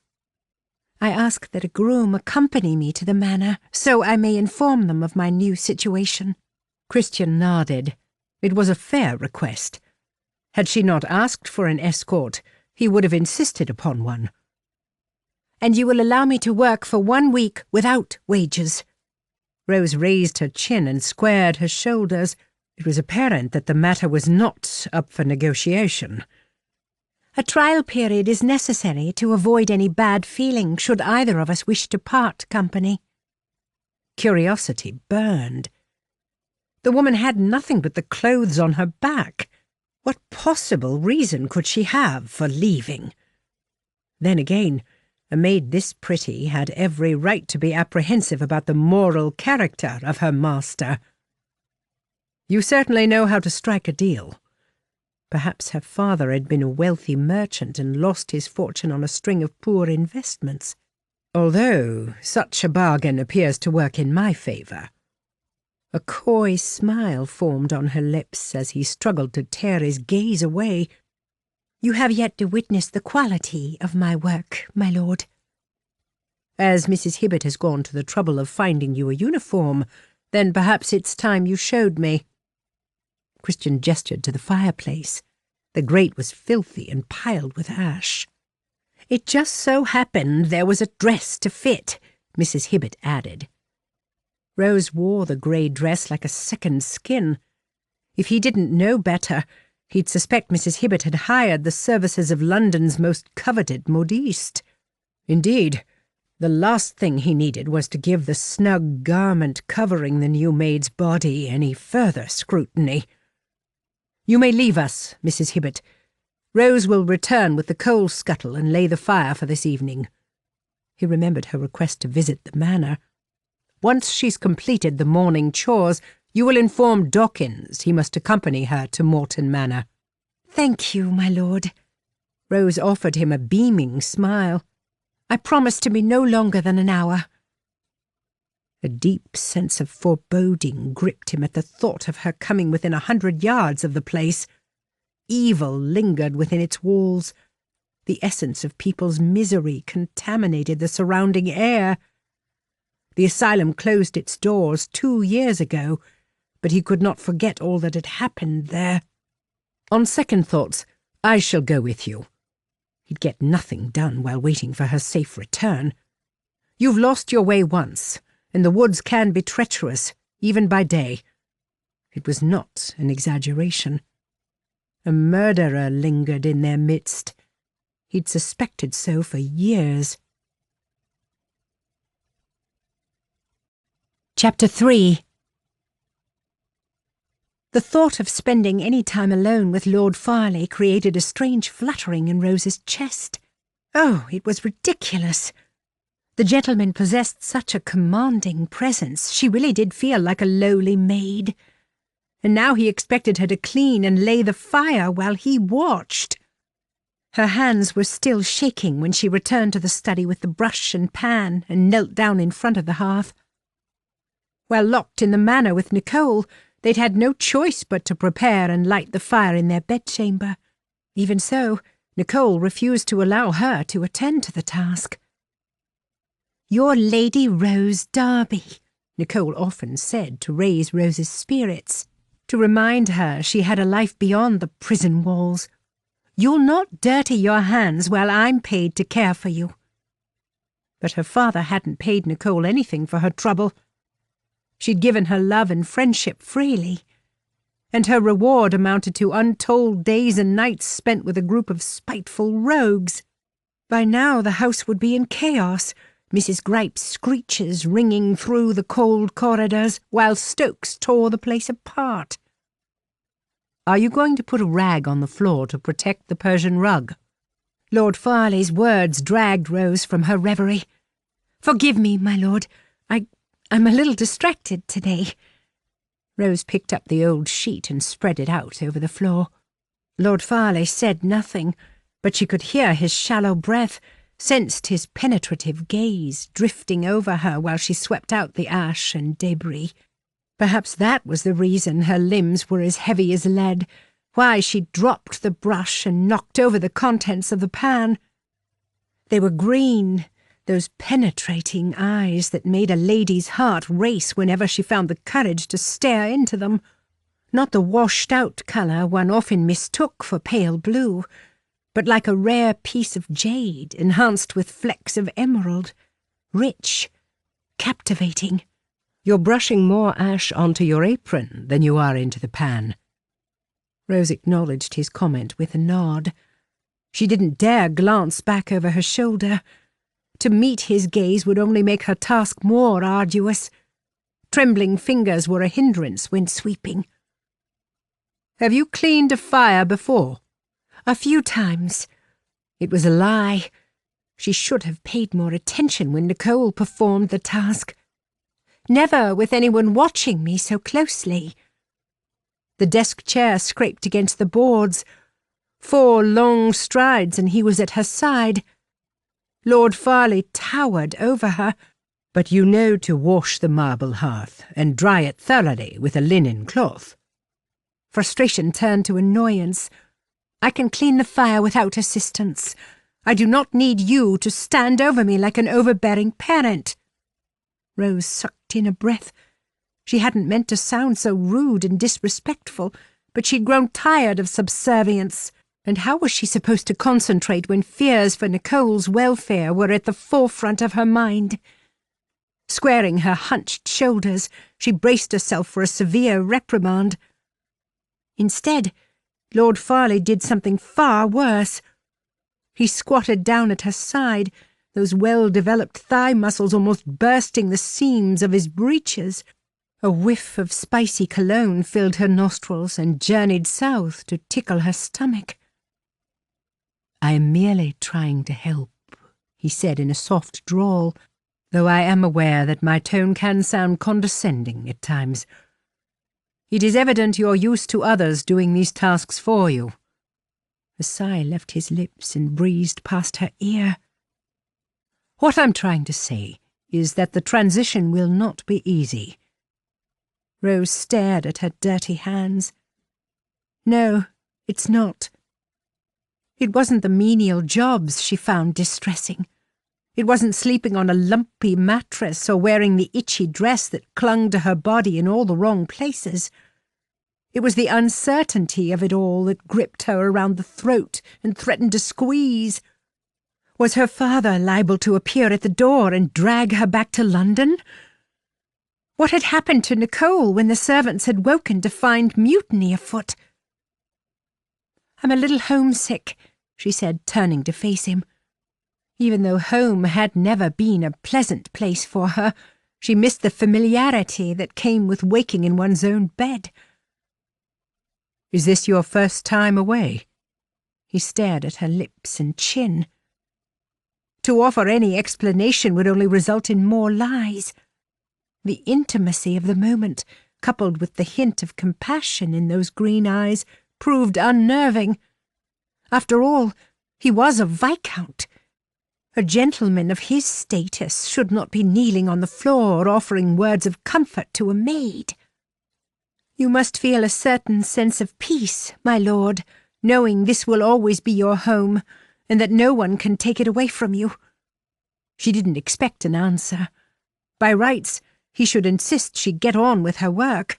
"I ask that a groom accompany me to the manor, so I may inform them of my new situation." Christian nodded. It was a fair request. Had she not asked for an escort, he would have insisted upon one. "And you will allow me to work for 1 week without wages." Rose raised her chin and squared her shoulders. It was apparent that the matter was not up for negotiation. "A trial period is necessary to avoid any bad feeling should either of us wish to part company." Curiosity burned. The woman had nothing but the clothes on her back. What possible reason could she have for leaving? Then again, a maid this pretty had every right to be apprehensive about the moral character of her master. "You certainly know how to strike a deal." Perhaps her father had been a wealthy merchant and lost his fortune on a string of poor investments. Although such a bargain appears to work in my favour. A coy smile formed on her lips as he struggled to tear his gaze away. "You have yet to witness the quality of my work, my lord." "As Mrs. Hibbert has gone to the trouble of finding you a uniform, then perhaps it's time you showed me." Christian gestured to the fireplace. The grate was filthy and piled with ash. "It just so happened there was a dress to fit," Mrs. Hibbert added. Rose wore the grey dress like a second skin. If he didn't know better, he'd suspect Mrs. Hibbert had hired the services of London's most coveted modiste. Indeed, the last thing he needed was to give the snug garment covering the new maid's body any further scrutiny. "You may leave us, Mrs. Hibbert. Rose will return with the coal scuttle and lay the fire for this evening." He remembered her request to visit the manor. "Once she's completed the morning chores, you will inform Dawkins he must accompany her to Morton Manor." "Thank you, my lord." Rose offered him a beaming smile. "I promise to be no longer than an hour." A deep sense of foreboding gripped him at the thought of her coming within 100 yards of the place. Evil lingered within its walls. The essence of people's misery contaminated the surrounding air. The asylum closed its doors 2 years ago, but he could not forget all that had happened there. "On second thoughts, I shall go with you." He'd get nothing done while waiting for her safe return. "You've lost your way once, and the woods can be treacherous, even by day." It was not an exaggeration. A murderer lingered in their midst. He'd suspected so for years. Chapter 3. The thought of spending any time alone with Lord Farleigh created a strange fluttering in Rose's chest. Oh, it was ridiculous. The gentleman possessed such a commanding presence, she really did feel like a lowly maid. And now he expected her to clean and lay the fire while he watched. Her hands were still shaking when she returned to the study with the brush and pan and knelt down in front of the hearth. While locked in the manor with Nicole, they'd had no choice but to prepare and light the fire in their bedchamber. Even so, Nicole refused to allow her to attend to the task. "You're Lady Rose Darby," Nicole often said to raise Rose's spirits, to remind her she had a life beyond the prison walls. "You'll not dirty your hands while I'm paid to care for you." But her father hadn't paid Nicole anything for her trouble. She'd given her love and friendship freely. and her reward amounted to untold days and nights spent with a group of spiteful rogues. By now the house would be in chaos, Mrs. Gripe's screeches ringing through the cold corridors, while Stokes tore the place apart. "Are you going to put a rag on the floor to protect the Persian rug?" Lord Farleigh's words dragged Rose from her reverie. "Forgive me, my lord. I'm a little distracted today." Rose picked up the old sheet and spread it out over the floor. Lord Farleigh said nothing, but she could hear his shallow breath, sensed his penetrative gaze drifting over her while she swept out the ash and debris. Perhaps that was the reason her limbs were as heavy as lead, why she dropped the brush and knocked over the contents of the pan. They were green, those penetrating eyes that made a lady's heart race whenever she found the courage to stare into them. Not the washed-out colour one often mistook for pale blue, but like a rare piece of jade enhanced with flecks of emerald, rich, captivating. "You're brushing more ash onto your apron than you are into the pan." Rose acknowledged his comment with a nod. She didn't dare glance back over her shoulder. To meet his gaze would only make her task more arduous. Trembling fingers were a hindrance when sweeping. "Have you cleaned a fire before?" "A few times." It was a lie. She should have paid more attention when Nicole performed the task. "Never with anyone watching me so closely." The desk chair scraped against the boards. 4 long strides and he was at her side. Lord Farleigh towered over her. "But you know to wash the marble hearth and dry it thoroughly with a linen cloth." Frustration turned to annoyance. "I can clean the fire without assistance. I do not need you to stand over me like an overbearing parent." Rose sucked in a breath. She hadn't meant to sound so rude and disrespectful, but she'd grown tired of subservience. And how was she supposed to concentrate when fears for Nicole's welfare were at the forefront of her mind? Squaring her hunched shoulders, she braced herself for a severe reprimand. Instead, Lord Farleigh did something far worse. He squatted down at her side, those well-developed thigh muscles almost bursting the seams of his breeches. A whiff of spicy cologne filled her nostrils and journeyed south to tickle her stomach. "I am merely trying to help," he said in a soft drawl, though I am aware that my tone can sound condescending at times. "It is evident you're used to others doing these tasks for you." A sigh left his lips and breezed past her ear. "What I'm trying to say is that the transition will not be easy." Rose stared at her dirty hands. "No, it's not." It wasn't the menial jobs she found distressing. It wasn't sleeping on a lumpy mattress or wearing the itchy dress that clung to her body in all the wrong places. It was the uncertainty of it all that gripped her around the throat and threatened to squeeze. Was her father liable to appear at the door and drag her back to London? What had happened to Nicole when the servants had woken to find mutiny afoot? "I'm a little homesick," she said, turning to face him. Even though home had never been a pleasant place for her, she missed the familiarity that came with waking in one's own bed. "Is this your first time away?" He stared at her lips and chin. To offer any explanation would only result in more lies. The intimacy of the moment, coupled with the hint of compassion in those green eyes, proved unnerving. After all, he was a viscount. A gentleman of his status should not be kneeling on the floor offering words of comfort to a maid. "You must feel a certain sense of peace, my lord, knowing this will always be your home, and that no one can take it away from you." She didn't expect an answer. By rights, he should insist she get on with her work.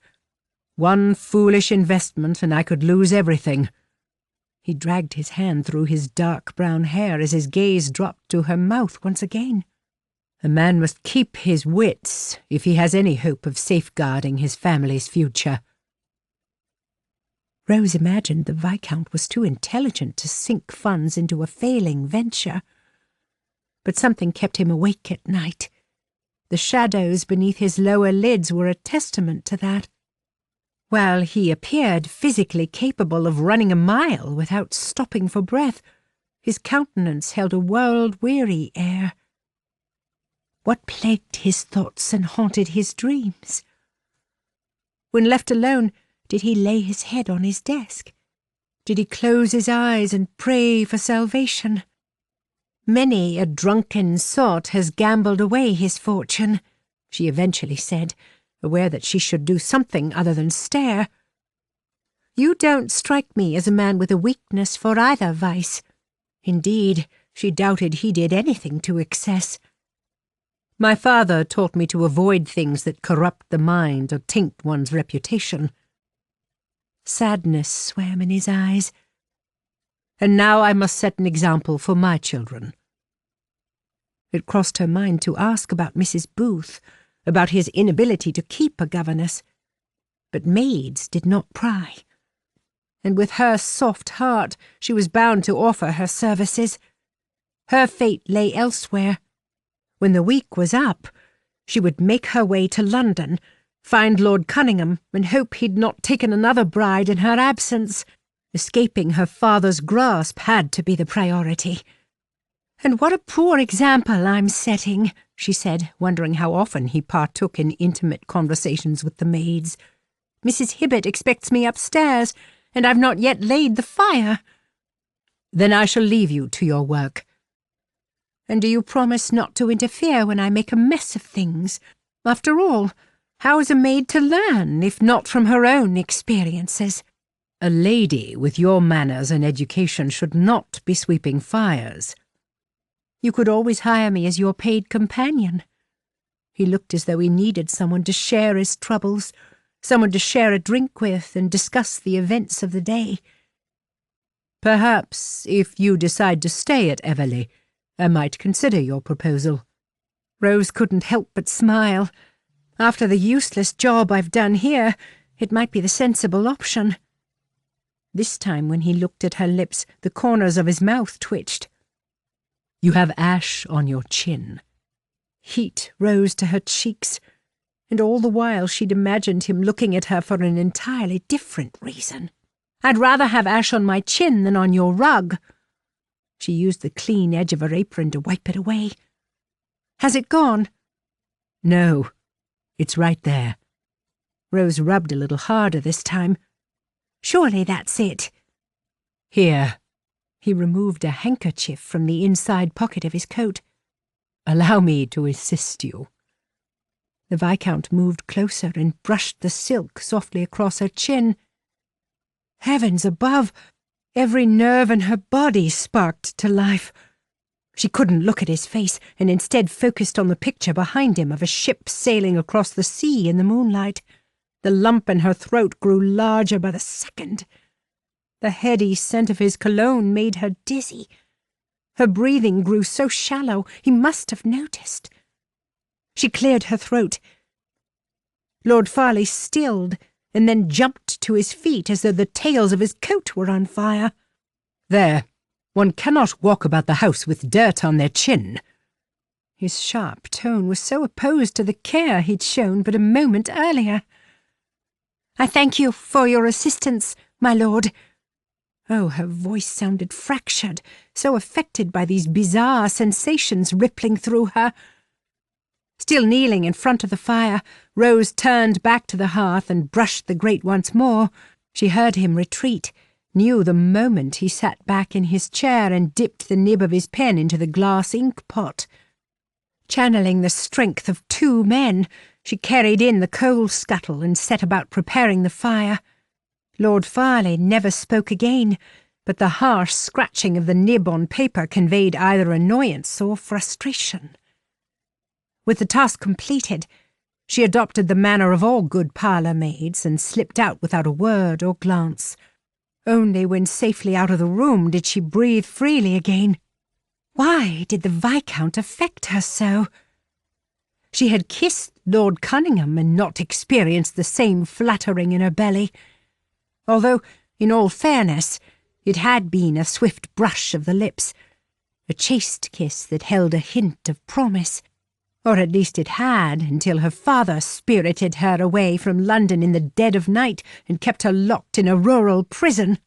"One foolish investment and I could lose everything." He dragged his hand through his dark brown hair as his gaze dropped to her mouth once again. "A man must keep his wits if he has any hope of safeguarding his family's future." Rose imagined the Viscount was too intelligent to sink funds into a failing venture. But something kept him awake at night. The shadows beneath his lower lids were a testament to that. While he appeared physically capable of running a mile without stopping for breath, his countenance held a world-weary air. What plagued his thoughts and haunted his dreams? When left alone, did he lay his head on his desk? Did he close his eyes and pray for salvation? Many a drunken sot has gambled away his fortune, she eventually said, aware that she should do something other than stare. You don't strike me as a man with a weakness for either vice. Indeed, she doubted he did anything to excess. My father taught me to avoid things that corrupt the mind or taint one's reputation. Sadness swam in his eyes. And now I must set an example for my children. It crossed her mind to ask about Mrs. Booth, about his inability to keep a governess. But maids did not pry. And with her soft heart, she was bound to offer her services. Her fate lay elsewhere. When the week was up, she would make her way to London, find Lord Cunningham, and hope he'd not taken another bride in her absence. Escaping her father's grasp had to be the priority. And what a poor example I'm setting, she said, wondering how often he partook in intimate conversations with the maids. Mrs. Hibbert expects me upstairs, and I've not yet laid the fire. Then I shall leave you to your work. And do you promise not to interfere when I make a mess of things? After all, how is a maid to learn, if not from her own experiences? A lady with your manners and education should not be sweeping fires. You could always hire me as your paid companion. He looked as though he needed someone to share his troubles, someone to share a drink with and discuss the events of the day. Perhaps, if you decide to stay at Everleigh, I might consider your proposal. Rose couldn't help but smile. After the useless job I've done here, it might be the sensible option. This time when he looked at her lips, the corners of his mouth twitched. You have ash on your chin. Heat rose to her cheeks, and all the while she'd imagined him looking at her for an entirely different reason. I'd rather have ash on my chin than on your rug. She used the clean edge of her apron to wipe it away. Has it gone? No, it's right there. Rose rubbed a little harder this time. Surely that's it. Here. He removed a handkerchief from the inside pocket of his coat. Allow me to assist you. The Viscount moved closer and brushed the silk softly across her chin. Heavens above! Every nerve in her body sparked to life. She couldn't look at his face, and instead focused on the picture behind him of a ship sailing across the sea in the moonlight. The lump in her throat grew larger by the second. The heady scent of his cologne made her dizzy. Her breathing grew so shallow he must have noticed. She cleared her throat. Lord Farleigh stilled, and then jumped to his feet as though the tails of his coat were on fire. There, one cannot walk about the house with dirt on their chin. His sharp tone was so opposed to the care he'd shown but a moment earlier. I thank you for your assistance, my lord. Oh, her voice sounded fractured, so affected by these bizarre sensations rippling through her. Still kneeling in front of the fire, Rose turned back to the hearth and brushed the grate once more. She heard him retreat, knew the moment he sat back in his chair and dipped the nib of his pen into the glass ink pot. Channeling the strength of two men, she carried in the coal scuttle and set about preparing the fire. Lord Farleigh never spoke again, but the harsh scratching of the nib on paper conveyed either annoyance or frustration. With the task completed, she adopted the manner of all good parlour maids and slipped out without a word or glance. Only when safely out of the room did she breathe freely again. Why did the Viscount affect her so? She had kissed Lord Cunningham and not experienced the same fluttering in her belly. Although In all fairness, it had been a swift brush of the lips, a chaste kiss that held a hint of promise. Or at least it had, until her father spirited her away from London in the dead of night and kept her locked in a rural prison.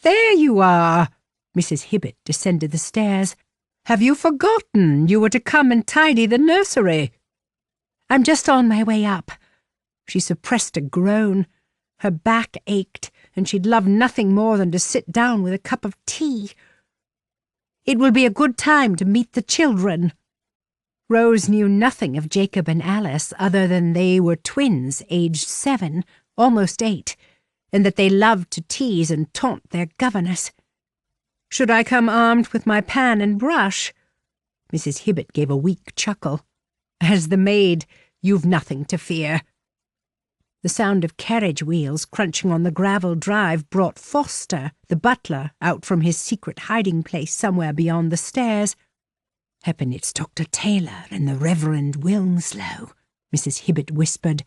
"There you are!" Mrs. Hibbet descended the stairs. "Have you forgotten you were to come and tidy the nursery?" "I'm just on my way up." She suppressed a groan. Her back ached, and she'd love nothing more than to sit down with a cup of tea. "It will be a good time to meet the children." Rose knew nothing of Jacob and Alice other than they were twins, aged 7, almost 8, and that they loved to tease and taunt their governess. "Should I come armed with my pan and brush?" Mrs. Hibbet gave a weak chuckle. "As the maid, you've nothing to fear." The sound of carriage wheels crunching on the gravel drive brought Foster, the butler, out from his secret hiding-place somewhere beyond the stairs. "Happen it's Dr. Taylor and the Reverend Wilmslow," Mrs. Hibbet whispered.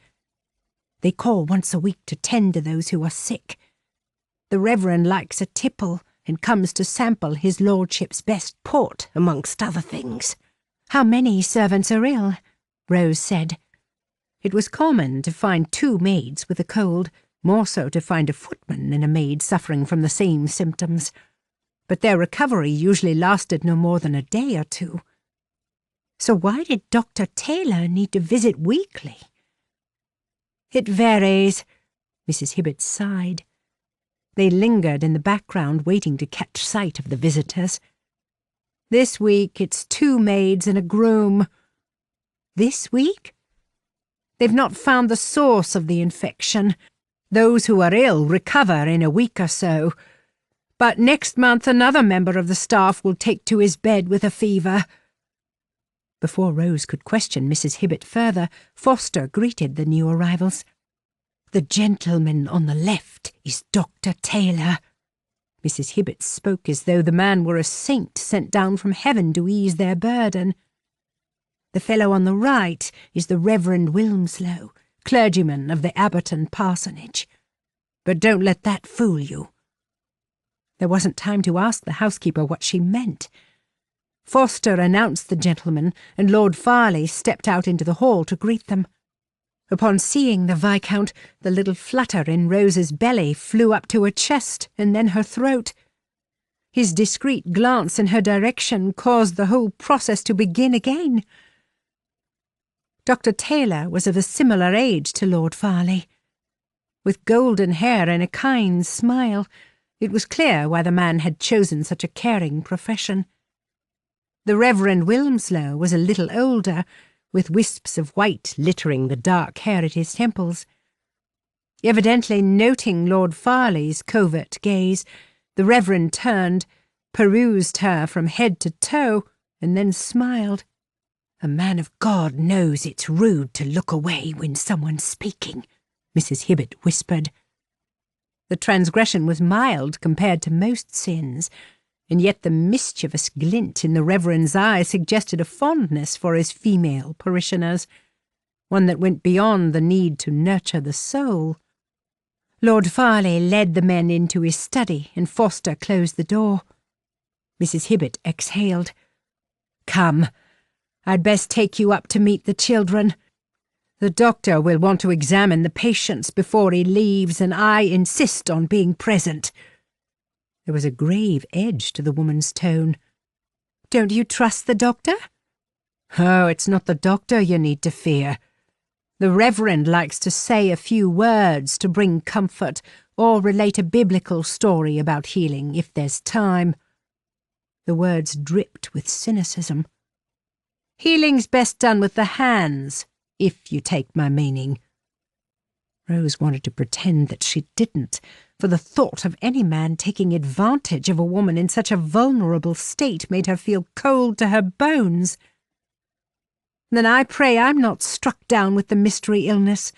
"They call once a week to tend to those who are sick. The Reverend likes a tipple and comes to sample his lordship's best port, amongst other things." "How many servants are ill?" Rose said. It was common to find 2 maids with a cold, more so to find a footman and a maid suffering from the same symptoms. But their recovery usually lasted no more than a day or 2. So why did Dr. Taylor need to visit weekly? "It varies," Mrs. Hibbet sighed. They lingered in the background, waiting to catch sight of the visitors. "This week it's 2 maids and a groom." "This week?" "They've not found the source of the infection. Those who are ill recover in a week or so. But next month another member of the staff will take to his bed with a fever." Before Rose could question Mrs. Hibbet further, Foster greeted the new arrivals. "The gentleman on the left is Dr. Taylor." Mrs. Hibbet spoke as though the man were a saint sent down from heaven to ease their burden. "The fellow on the right is the Reverend Wilmslow, clergyman of the Abberton parsonage. But don't let that fool you." There wasn't time to ask the housekeeper what she meant. Foster announced the gentleman, and Lord Farleigh stepped out into the hall to greet them. Upon seeing the Viscount, the little flutter in Rose's belly flew up to her chest and then her throat. His discreet glance in her direction caused the whole process to begin again. Dr. Taylor was of a similar age to Lord Farleigh. With golden hair and a kind smile, it was clear why the man had chosen such a caring profession. The Reverend Wilmslow was a little older, with wisps of white littering the dark hair at his temples. Evidently noting Lord Farleigh's covert gaze, the Reverend turned, perused her from head to toe, and then smiled. "A man of God knows it's rude to look away when someone's speaking," Mrs. Hibbet whispered. The transgression was mild compared to most sins, and yet the mischievous glint in the Reverend's eye suggested a fondness for his female parishioners, one that went beyond the need to nurture the soul. Lord Farleigh led the men into his study, and Foster closed the door. Mrs. Hibbet exhaled. "Come, I'd best take you up to meet the children. The doctor will want to examine the patients before he leaves, and I insist on being present." There was a grave edge to the woman's tone. "Don't you trust the doctor?" "Oh, it's not the doctor you need to fear. The Reverend likes to say a few words to bring comfort or relate a biblical story about healing if there's time." The words dripped with cynicism. "Healing's best done with the hands, if you take my meaning." Rose wanted to pretend that she didn't, for the thought of any man taking advantage of a woman in such a vulnerable state made her feel cold to her bones. "Then I pray I'm not struck down with the mystery illness.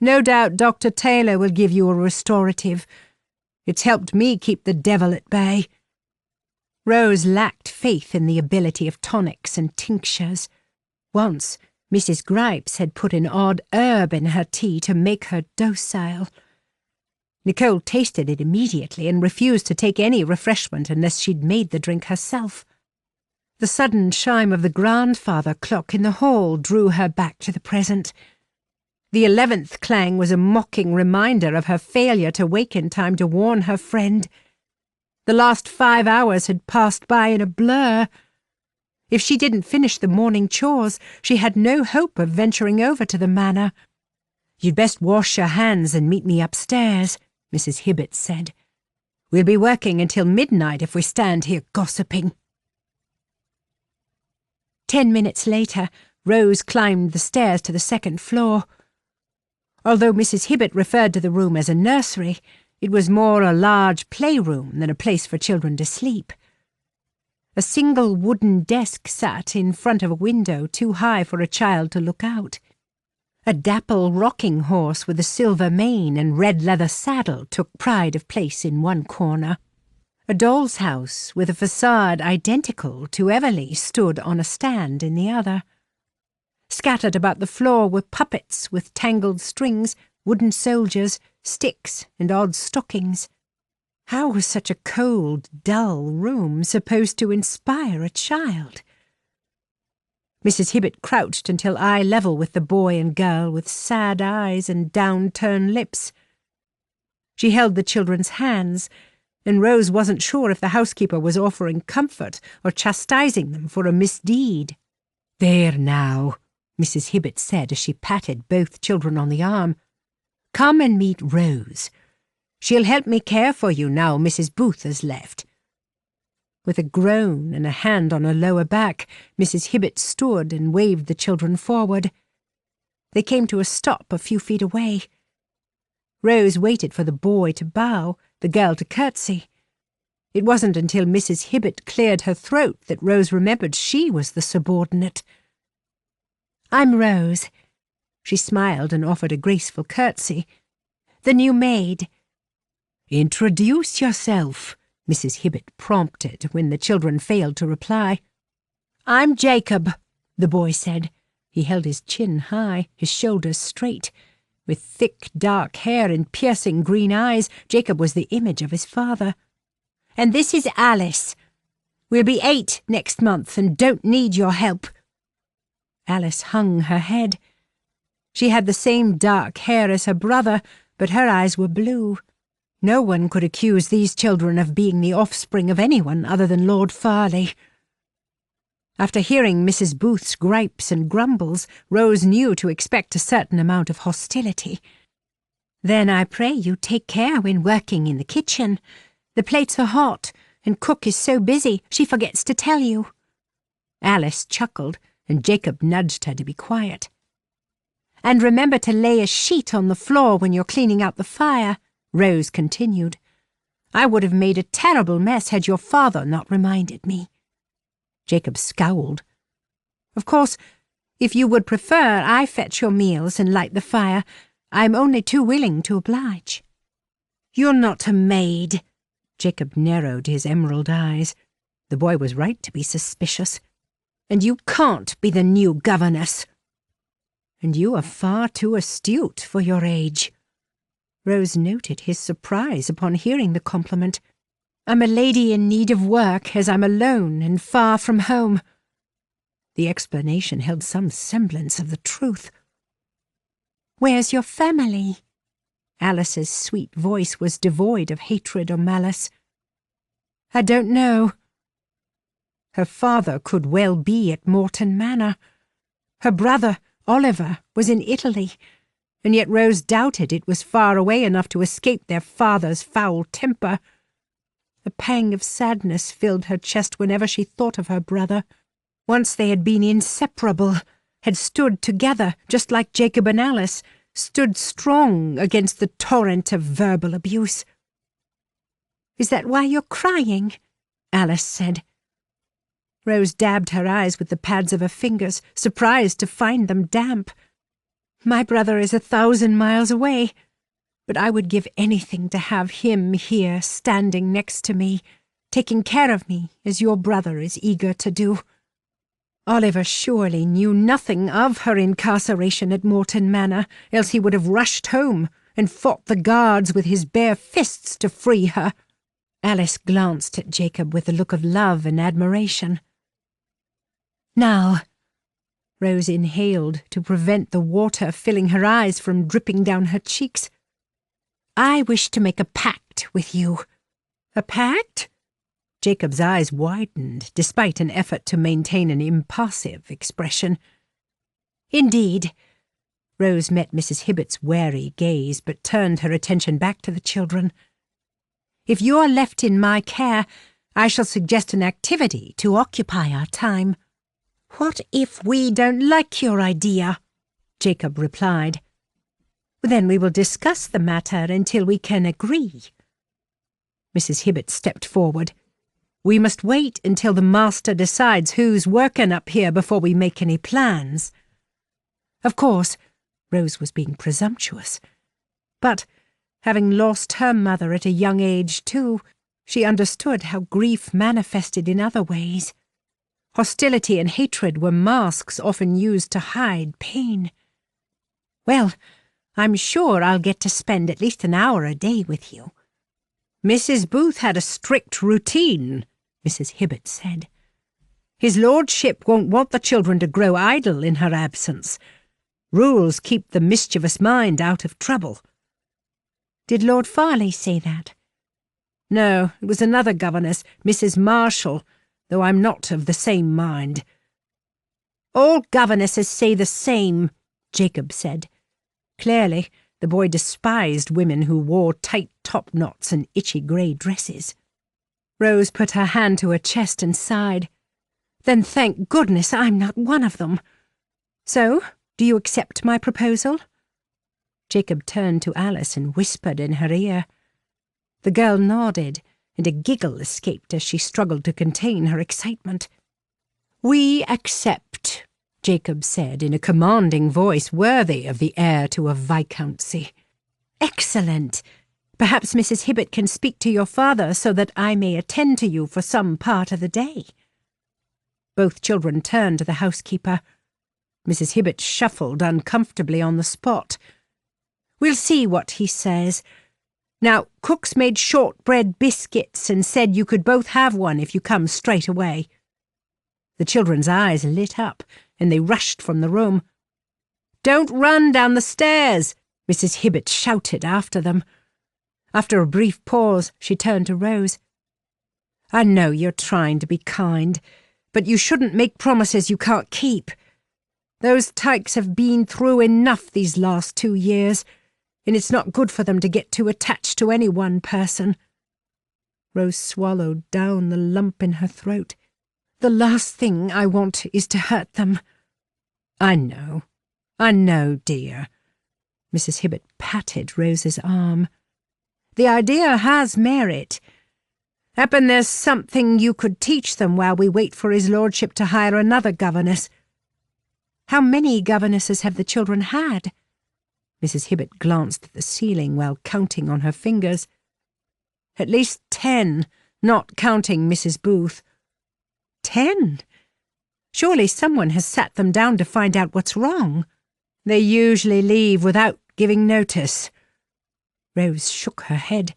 No doubt Dr. Taylor will give you a restorative. It's helped me keep the devil at bay." Rose lacked faith in the ability of tonics and tinctures. Once, Mrs. Gripes had put an odd herb in her tea to make her docile. Nicole tasted it immediately and refused to take any refreshment unless she'd made the drink herself. The sudden chime of the grandfather clock in the hall drew her back to the present. The 11th clang was a mocking reminder of her failure to wake in time to warn her friend. The last 5 hours had passed by in a blur. If she didn't finish the morning chores, she had no hope of venturing over to the manor. "You'd best wash your hands and meet me upstairs," Mrs. Hibbett said. "We'll be working until midnight if we stand here gossiping." 10 minutes later, Rose climbed the stairs to the second floor. Although Mrs. Hibbett referred to the room as a nursery, it was more a large playroom than a place for children to sleep. A single wooden desk sat in front of a window too high for a child to look out. A dapple rocking horse with a silver mane and red leather saddle took pride of place in one corner. A doll's house with a facade identical to Everleigh stood on a stand in the other. Scattered about the floor were puppets with tangled strings, wooden soldiers, sticks, and odd stockings. How was such a cold, dull room supposed to inspire a child? Mrs. Hibbett crouched until eye level with the boy and girl with sad eyes and down-turned lips. She held the children's hands, and Rose wasn't sure if the housekeeper was offering comfort or chastising them for a misdeed. "There now," Mrs. Hibbett said as she patted both children on the arm. "Come and meet Rose. She'll help me care for you now Mrs. Booth has left." With a groan and a hand on her lower back, Mrs. Hibbett stood and waved the children forward. They came to a stop a few feet away. Rose waited for the boy to bow, the girl to curtsy. It wasn't until Mrs. Hibbett cleared her throat that Rose remembered she was the subordinate. "I'm Rose." She smiled and offered a graceful curtsy. "The new maid." "Introduce yourself," Mrs. Hibbett prompted when the children failed to reply. "I'm Jacob," the boy said. He held his chin high, his shoulders straight. With thick, dark hair and piercing green eyes, Jacob was the image of his father. "And this is Alice. We'll be 8 next month and don't need your help." Alice hung her head. She had the same dark hair as her brother, but her eyes were blue. No one could accuse these children of being the offspring of anyone other than Lord Farleigh. After hearing Mrs. Booth's gripes and grumbles, Rose knew to expect a certain amount of hostility. "Then I pray you take care when working in the kitchen. The plates are hot, and cook is so busy she forgets to tell you." Alice chuckled, and Jacob nudged her to be quiet. "And remember to lay a sheet on the floor when you're cleaning out the fire," Rose continued. "I would have made a terrible mess had your father not reminded me." Jacob scowled. "Of course, if you would prefer I fetch your meals and light the fire, I'm only too willing to oblige." "You're not a maid." Jacob narrowed his emerald eyes. The boy was right to be suspicious. "And you can't be the new governess." "And you are far too astute for your age." Rose noted his surprise upon hearing the compliment. "I'm a lady in need of work, as I'm alone and far from home." The explanation held some semblance of the truth. "Where's your family?" Alice's sweet voice was devoid of hatred or malice. "I don't know." Her father could well be at Morton Manor. Her brother, Oliver, was in Italy, and yet Rose doubted it was far away enough to escape their father's foul temper. A pang of sadness filled her chest whenever she thought of her brother. Once they had been inseparable, had stood together, just like Jacob and Alice, stood strong against the torrent of verbal abuse. "Is that why you're crying?" Alice said. Rose dabbed her eyes with the pads of her fingers, surprised to find them damp. "My brother is 1,000 miles away, but I would give anything to have him here standing next to me, taking care of me as your brother is eager to do." Oliver surely knew nothing of her incarceration at Morton Manor, else he would have rushed home and fought the guards with his bare fists to free her. Alice glanced at Jacob with a look of love and admiration. Now, Rose inhaled to prevent the water filling her eyes from dripping down her cheeks. I wish to make a pact with you. A pact? Jacob's eyes widened, despite an effort to maintain an impassive expression. Indeed. Rose met Mrs. Hibbert's wary gaze, but turned her attention back to the children. If you are left in my care, I shall suggest an activity to occupy our time. What if we don't like your idea? Jacob replied. Then we will discuss the matter until we can agree. Mrs. Hibbert stepped forward. We must wait until the master decides who's working up here before we make any plans. Of course, Rose was being presumptuous. But, having lost her mother at a young age too, she understood how grief manifested in other ways. Hostility and hatred were masks often used to hide pain. Well, I'm sure I'll get to spend at least an hour a day with you. Mrs. Booth had a strict routine, Mrs. Hibbert said. His lordship won't want the children to grow idle in her absence. Rules keep the mischievous mind out of trouble. Did Lord Farleigh say that? No, it was another governess, Mrs. Marshall, though I'm not of the same mind. All governesses say the same, Jacob said. Clearly, the boy despised women who wore tight top-knots and itchy grey dresses. Rose put her hand to her chest and sighed. Then thank goodness I'm not one of them. So, do you accept my proposal? Jacob turned to Alice and whispered in her ear. The girl nodded, and a giggle escaped as she struggled to contain her excitement. We accept, Jacob said in a commanding voice worthy of the heir to a viscountcy. Excellent. Perhaps Mrs. Hibbert can speak to your father so that I may attend to you for some part of the day. Both children turned to the housekeeper. Mrs. Hibbert shuffled uncomfortably on the spot. We'll see what he says. Now, Cook's made shortbread biscuits and said you could both have one if you come straight away. The children's eyes lit up, and they rushed from the room. Don't run down the stairs, Mrs. Hibbert shouted after them. After a brief pause, she turned to Rose. I know you're trying to be kind, but you shouldn't make promises you can't keep. Those tykes have been through enough these last 2 years, and it's not good for them to get too attached to any one person. Rose swallowed down the lump in her throat. The last thing I want is to hurt them. I know, dear. Mrs. Hibbert patted Rose's arm. The idea has merit. Happen there's something you could teach them while we wait for his lordship to hire another governess. How many governesses have the children had? Mrs. Hibbert glanced at the ceiling while counting on her fingers. At least 10, not counting Mrs. Booth. 10? Surely someone has sat them down to find out what's wrong. They usually leave without giving notice. Rose shook her head.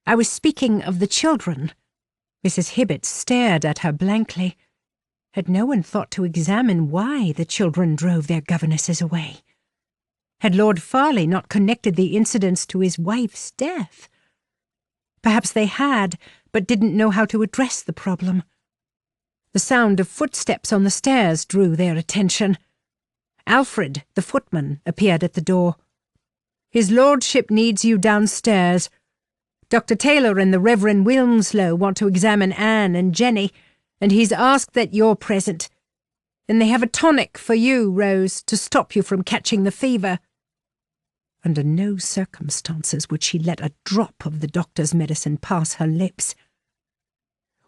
I was speaking of the children. Mrs. Hibbert stared at her blankly. Had no one thought to examine why the children drove their governesses away? Had Lord Farleigh not connected the incidents to his wife's death? Perhaps they had, but didn't know how to address the problem. The sound of footsteps on the stairs drew their attention. Alfred, the footman, appeared at the door. His lordship needs you downstairs. Dr. Taylor and the Reverend Wilmslow want to examine Anne and Jenny, and he's asked that you're present. And they have a tonic for you, Rose, to stop you from catching the fever. Under no circumstances would she let a drop of the doctor's medicine pass her lips.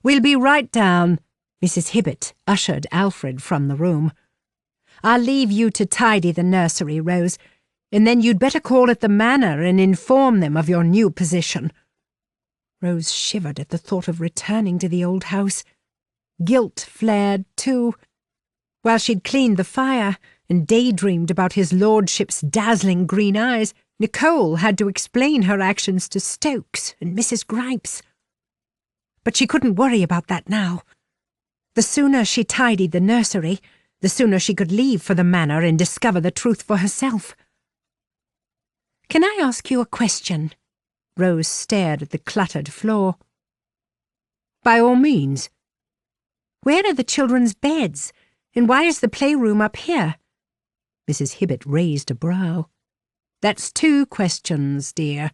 We'll be right down. Mrs. Hibbert ushered Alfred from the room. I'll leave you to tidy the nursery, Rose, and then you'd better call at the manor and inform them of your new position. Rose shivered at the thought of returning to the old house. Guilt flared, too. While she'd cleaned the fire and daydreamed about his lordship's dazzling green eyes, Nicole had to explain her actions to Stokes and Mrs. Gripes. But she couldn't worry about that now. The sooner she tidied the nursery, the sooner she could leave for the manor and discover the truth for herself. "Can I ask you a question?" Rose stared at the cluttered floor. "By all means." "Where are the children's beds? And why is the playroom up here?" Mrs. Hibbett raised a brow. "That's 2 questions, dear."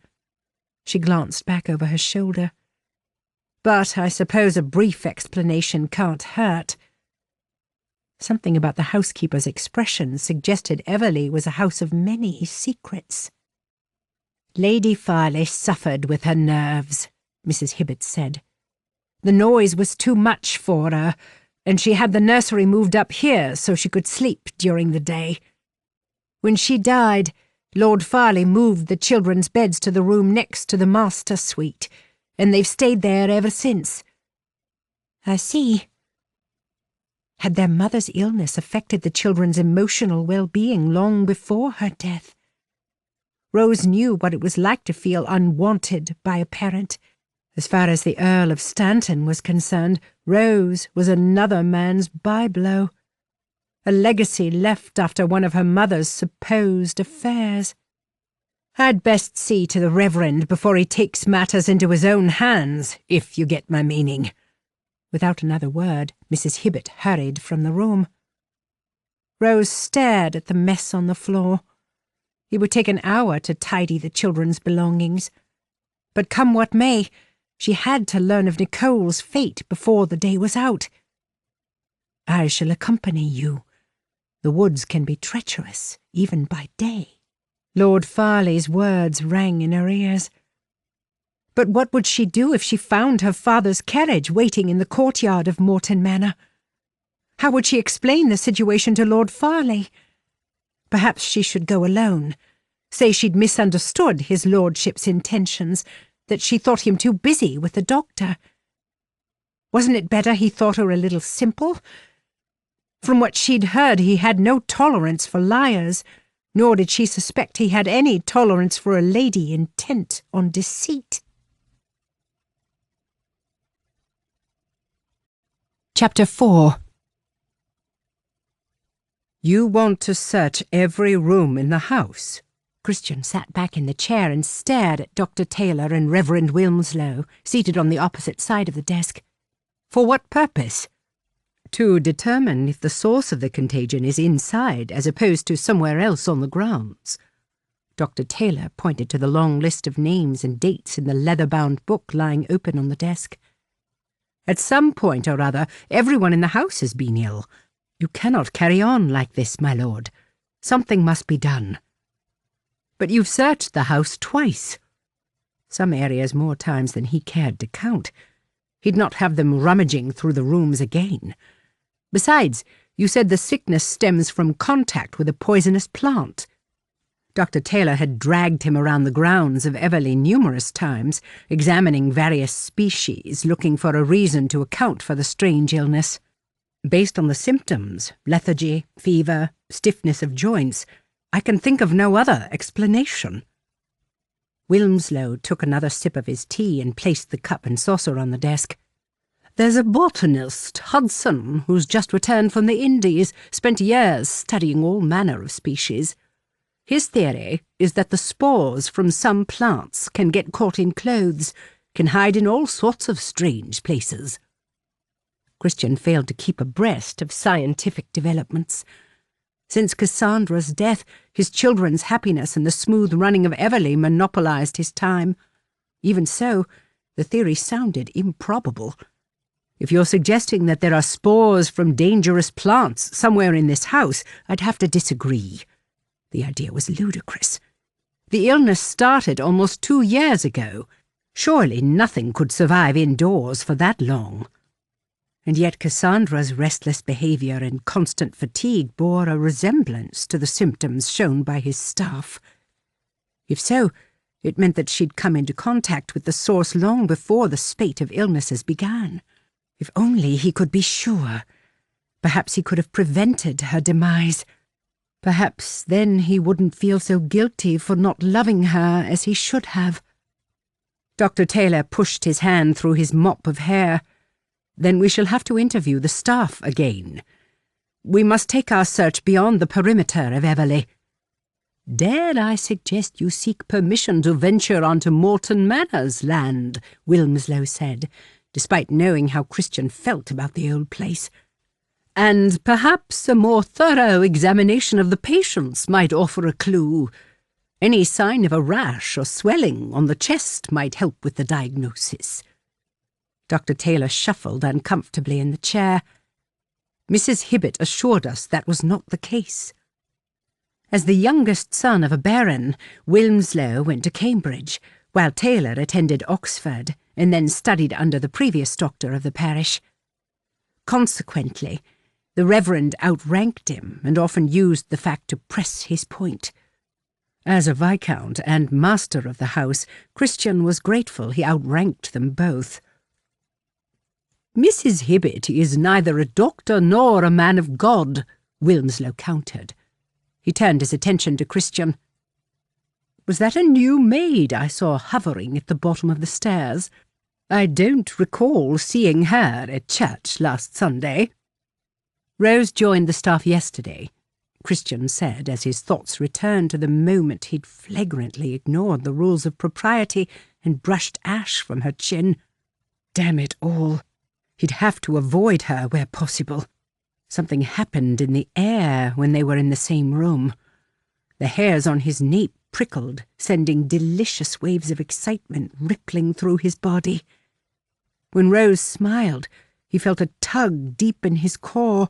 She glanced back over her shoulder. "But I suppose a brief explanation can't hurt." Something about the housekeeper's expression suggested Everleigh was a house of many secrets. "Lady Farleigh suffered with her nerves," Mrs. Hibbett said. "The noise was too much for her, and she had the nursery moved up here so she could sleep during the day. When she died, Lord Farleigh moved the children's beds to the room next to the master suite, and they've stayed there ever since." "I see." Had their mother's illness affected the children's emotional well-being long before her death? Rose knew what it was like to feel unwanted by a parent. As far as the Earl of Stanton was concerned, Rose was another man's byblow. A legacy left after one of her mother's supposed affairs. "I'd best see to the Reverend before he takes matters into his own hands, if you get my meaning." Without another word, Mrs. Hibbett hurried from the room. Rose stared at the mess on the floor. It would take an hour to tidy the children's belongings. But come what may, she had to learn of Nicole's fate before the day was out. "I shall accompany you. The woods can be treacherous, even by day." Lord Farleigh's words rang in her ears. But what would she do if she found her father's carriage waiting in the courtyard of Morton Manor? How would she explain the situation to Lord Farleigh? Perhaps she should go alone. Say she'd misunderstood his lordship's intentions, that she thought him too busy with the doctor. Wasn't it better he thought her a little simple? From what she'd heard, he had no tolerance for liars, nor did she suspect he had any tolerance for a lady intent on deceit. Chapter 4. "You want to search every room in the house?" Christian sat back in the chair and stared at Dr. Taylor and Reverend Wilmslow, seated on the opposite side of the desk. "For what purpose?" "To determine if the source of the contagion is inside as opposed to somewhere else on the grounds." Dr. Taylor pointed to the long list of names and dates in the leather-bound book lying open on the desk. "At some point or other, everyone in the house has been ill. You cannot carry on like this, my lord. Something must be done." "But you've searched the house twice." Some areas more times than he cared to count. He'd not have them rummaging through the rooms again. Besides, you said the sickness stems from contact with a poisonous plant. Dr. Taylor had dragged him around the grounds of Everleigh numerous times, examining various species, looking for a reason to account for the strange illness. Based on the symptoms, lethargy, fever, stiffness of joints, I can think of no other explanation. Wilmslow took another sip of his tea and placed the cup and saucer on the desk. "There's a botanist, Hudson, who's just returned from the Indies, spent years studying all manner of species. His theory is that the spores from some plants can get caught in clothes, can hide in all sorts of strange places." Christian failed to keep abreast of scientific developments. Since Cassandra's death, his children's happiness and the smooth running of Everleigh monopolized his time. Even so, the theory sounded improbable. "If you're suggesting that there are spores from dangerous plants somewhere in this house, I'd have to disagree." The idea was ludicrous. "The illness started almost 2 years ago. Surely nothing could survive indoors for that long." And yet Cassandra's restless behaviour and constant fatigue bore a resemblance to the symptoms shown by his staff. If so, it meant that she'd come into contact with the source long before the spate of illnesses began. If only he could be sure. Perhaps he could have prevented her demise. Perhaps then he wouldn't feel so guilty for not loving her as he should have. Dr. Taylor pushed his hand through his mop of hair. Then we shall have to interview the staff again. We must take our search beyond the perimeter of Everleigh. Dare I suggest you seek permission to venture onto Morton Manor's land, Wilmslow said, despite knowing how Christian felt about the old place. And perhaps a more thorough examination of the patients might offer a clue. Any sign of a rash or swelling on the chest might help with the diagnosis. Dr. Taylor shuffled uncomfortably in the chair. Mrs. Hibbett assured us that was not the case. As the youngest son of a baron, Wilmslow went to Cambridge, while Taylor attended Oxford and then studied under the previous doctor of the parish. Consequently, the Reverend outranked him and often used the fact to press his point. As a viscount and master of the house, Christian was grateful he outranked them both. Mrs. Hibbett is neither a doctor nor a man of God, Wilmslow countered. He turned his attention to Christian. Was that a new maid I saw hovering at the bottom of the stairs? I don't recall seeing her at church last Sunday. Rose joined the staff yesterday, Christian said as his thoughts returned to the moment he'd flagrantly ignored the rules of propriety and brushed ash from her chin. Damn it all. He'd have to avoid her where possible. Something happened in the air when they were in the same room. The hairs on his nape prickled, sending delicious waves of excitement rippling through his body. When Rose smiled, he felt a tug deep in his core,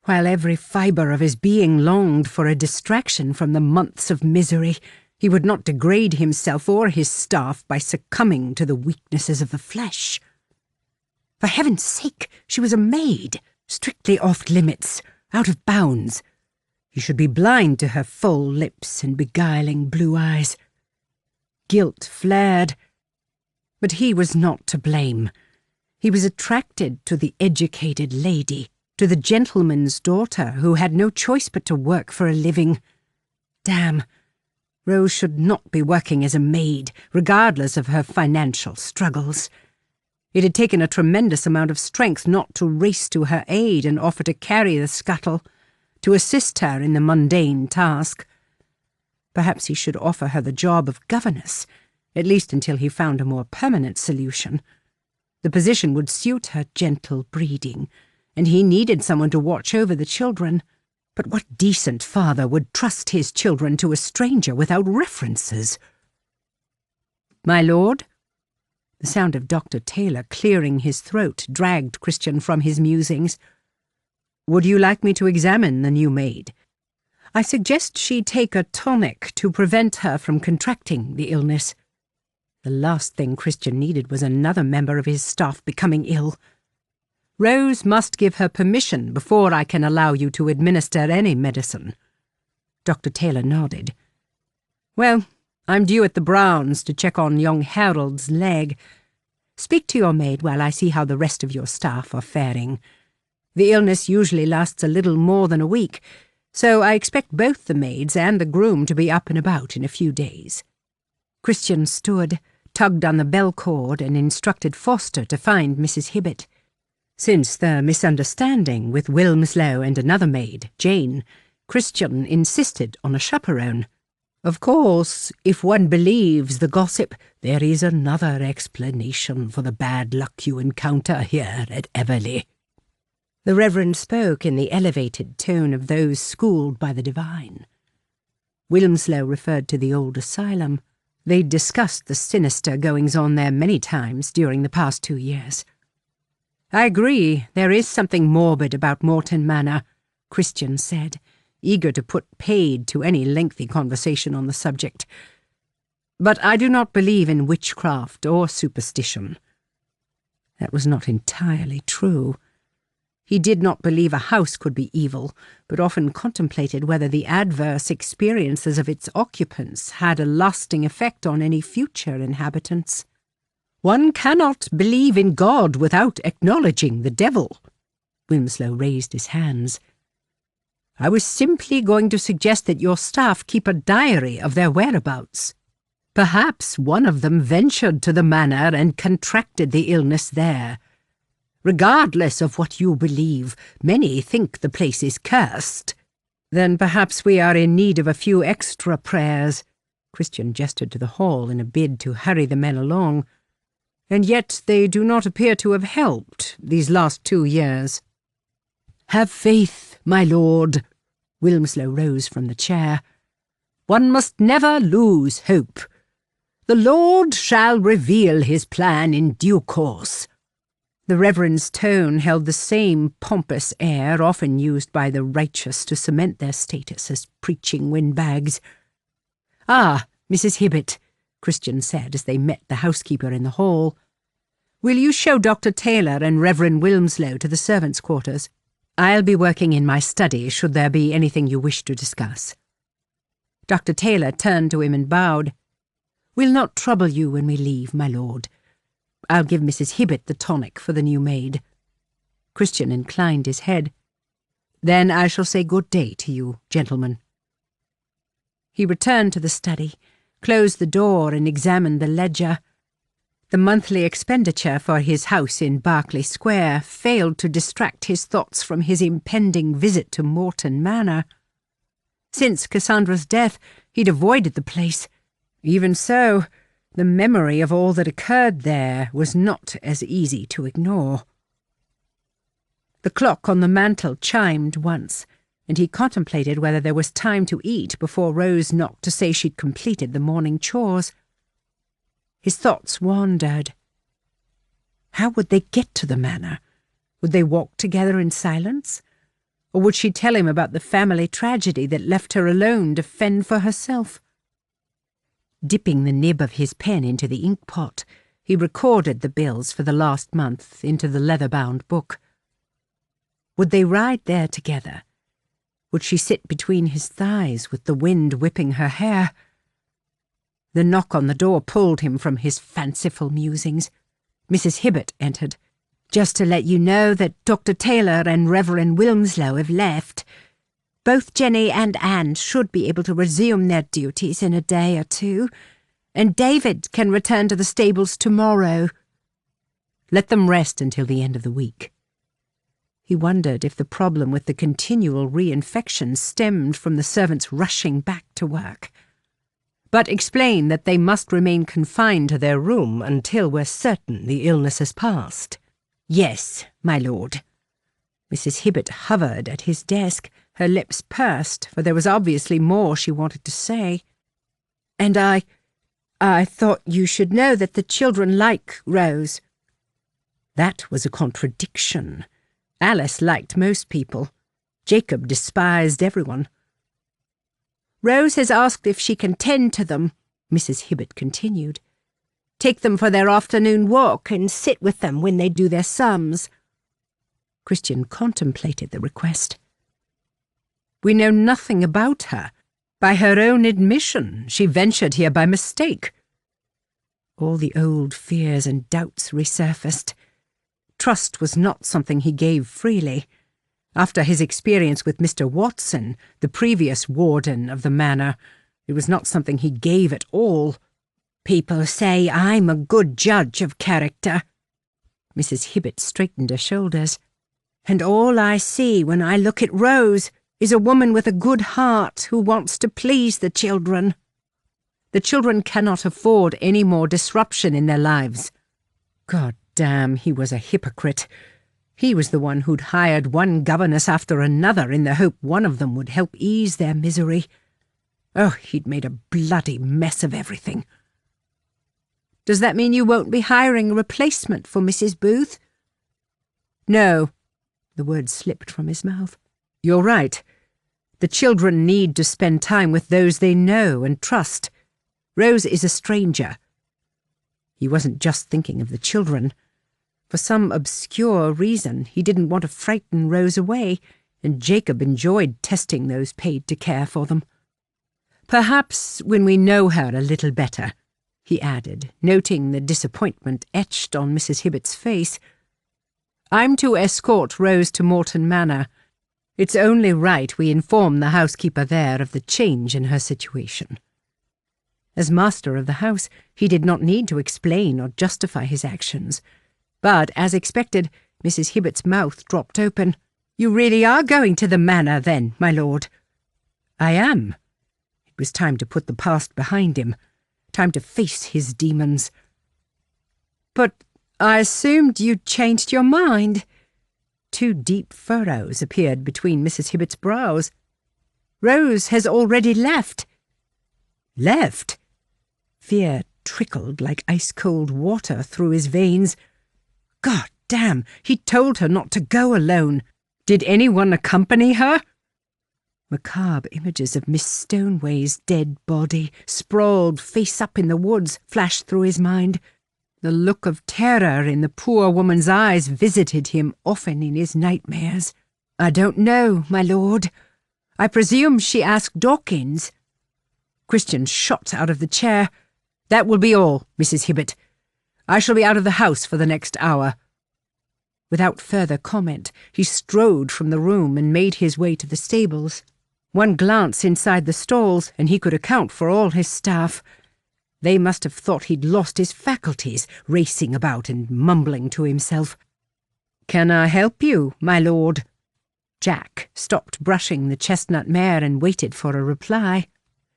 while every fibre of his being longed for a distraction from the months of misery. He would not degrade himself or his staff by succumbing to the weaknesses of the flesh. For heaven's sake, she was a maid, strictly off limits, out of bounds. He should be blind to her full lips and beguiling blue eyes. Guilt flared, but he was not to blame. He was attracted to the educated lady, to the gentleman's daughter who had no choice but to work for a living. Damn, Rose should not be working as a maid, regardless of her financial struggles. It had taken a tremendous amount of strength not to race to her aid and offer to carry the scuttle, to assist her in the mundane task. Perhaps he should offer her the job of governess, at least until he found a more permanent solution. The position would suit her gentle breeding, and he needed someone to watch over the children. But what decent father would trust his children to a stranger without references? My lord? The sound of Dr. Taylor clearing his throat dragged Christian from his musings. Would you like me to examine the new maid? I suggest she take a tonic to prevent her from contracting the illness. The last thing Christian needed was another member of his staff becoming ill. Rose must give her permission before I can allow you to administer any medicine. Dr. Taylor nodded. Well, I'm due at the Browns to check on young Harold's leg. Speak to your maid while I see how the rest of your staff are faring. The illness usually lasts a little more than a week, so I expect both the maids and the groom to be up and about in a few days. Christian stood, tugged on the bell cord, and instructed Foster to find Mrs. Hibbett. Since the misunderstanding with Wilmslow and another maid, Jane, Christian insisted on a chaperone. Of course, if one believes the gossip, there is another explanation for the bad luck you encounter here at Everleigh. The Reverend spoke in the elevated tone of those schooled by the divine. Wilmslow referred to the old asylum. They'd discussed the sinister goings-on there many times during the past 2 years. I agree, there is something morbid about Morton Manor, Christian said, eager to put paid to any lengthy conversation on the subject. But I do not believe in witchcraft or superstition. That was not entirely true. He did not believe a house could be evil, but often contemplated whether the adverse experiences of its occupants had a lasting effect on any future inhabitants. One cannot believe in God without acknowledging the devil. Wilmslow raised his hands. I was simply going to suggest that your staff keep a diary of their whereabouts. Perhaps one of them ventured to the manor and contracted the illness there. Regardless of what you believe, many think the place is cursed. Then perhaps we are in need of a few extra prayers. Christian gestured to the hall in a bid to hurry the men along. And yet they do not appear to have helped these last 2 years. Have faith, my lord. Wilmslow rose from the chair. One must never lose hope. The Lord shall reveal his plan in due course. The Reverend's tone held the same pompous air often used by the righteous to cement their status as preaching windbags. "Ah, Mrs. Hibbett," Christian said as they met the housekeeper in the hall. "Will you show Dr. Taylor and Reverend Wilmslow to the servants' quarters? I'll be working in my study should there be anything you wish to discuss." Dr. Taylor turned to him and bowed. "We'll not trouble you when we leave, my lord. I'll give Mrs. Hibbett the tonic for the new maid." Christian inclined his head. "Then I shall say good day to you, gentlemen." He returned to the study, closed the door and examined the ledger. The monthly expenditure for his house in Berkeley Square failed to distract his thoughts from his impending visit to Morton Manor. Since Cassandra's death, he'd avoided the place. Even so, the memory of all that occurred there was not as easy to ignore. The clock on the mantel chimed once, and he contemplated whether there was time to eat before Rose knocked to say she'd completed the morning chores. His thoughts wandered. How would they get to the manor? Would they walk together in silence? Or would she tell him about the family tragedy that left her alone to fend for herself? Dipping the nib of his pen into the ink-pot, he recorded the bills for the last month into the leather-bound book. Would they ride there together? Would she sit between his thighs with the wind whipping her hair? The knock on the door pulled him from his fanciful musings. Mrs. Hibbett entered. "Just to let you know that Dr. Taylor and Reverend Wilmslow have left. Both Jenny and Anne should be able to resume their duties in a day or two, and David can return to the stables tomorrow." Let them rest until the end of the week. He wondered if the problem with the continual reinfection stemmed from the servants rushing back to work. But explained that they must remain confined to their room until we're certain the illness has passed. "Yes, my lord." Mrs. Hibbett hovered at his desk, her lips pursed, for there was obviously more she wanted to say. "And I thought you should know that the children like Rose." That was a contradiction. Alice liked most people. Jacob despised everyone. "Rose has asked if she can tend to them," Mrs. Hibbett continued. "Take them for their afternoon walk and sit with them when they do their sums." Christian contemplated the request. "We know nothing about her. By her own admission, she ventured here by mistake." All the old fears and doubts resurfaced. Trust was not something he gave freely. After his experience with Mr. Watson, the previous warden of the manor, it was not something he gave at all. "People say I'm a good judge of character." Mrs. Hibbett straightened her shoulders. "And all I see when I look at Rose is a woman with a good heart who wants to please the children. The children cannot afford any more disruption in their lives." God damn, he was a hypocrite. He was the one who'd hired one governess after another in the hope one of them would help ease their misery. Oh, he'd made a bloody mess of everything. "Does that mean you won't be hiring a replacement for Mrs. Booth?" "No." The words slipped from his mouth. "You're right. The children need to spend time with those they know and trust. Rose is a stranger." He wasn't just thinking of the children. For some obscure reason, he didn't want to frighten Rose away, and Jacob enjoyed testing those paid to care for them. "Perhaps when we know her a little better," he added, noting the disappointment etched on Mrs. Hibbett's face. "I'm to escort Rose to Morton Manor. It's only right we inform the housekeeper there of the change in her situation. As master of the house, he did not need to explain or justify his actions. But, as expected, Mrs. Hibbert's mouth dropped open. "You really are going to the manor, then, my lord?" "I am." It was time to put the past behind him, time to face his demons. "But I assumed you'd changed your mind." Two deep furrows appeared between Mrs. Hibbert's brows. "Rose has already left." "Left?" Fear trickled like ice-cold water through his veins. God damn, he told her not to go alone. Did anyone accompany her? Macabre images of Miss Stoneway's dead body, sprawled face up in the woods, flashed through his mind. The look of terror in the poor woman's eyes visited him often in his nightmares. "I don't know, my lord. I presume she asked Dawkins." Christian shot out of the chair. "That will be all, Mrs. Hibbert. I shall be out of the house for the next hour." Without further comment, he strode from the room and made his way to the stables. One glance inside the stalls, and he could account for all his staff. They must have thought he'd lost his faculties, racing about and mumbling to himself. "Can I help you, my lord?" Jack stopped brushing the chestnut mare and waited for a reply.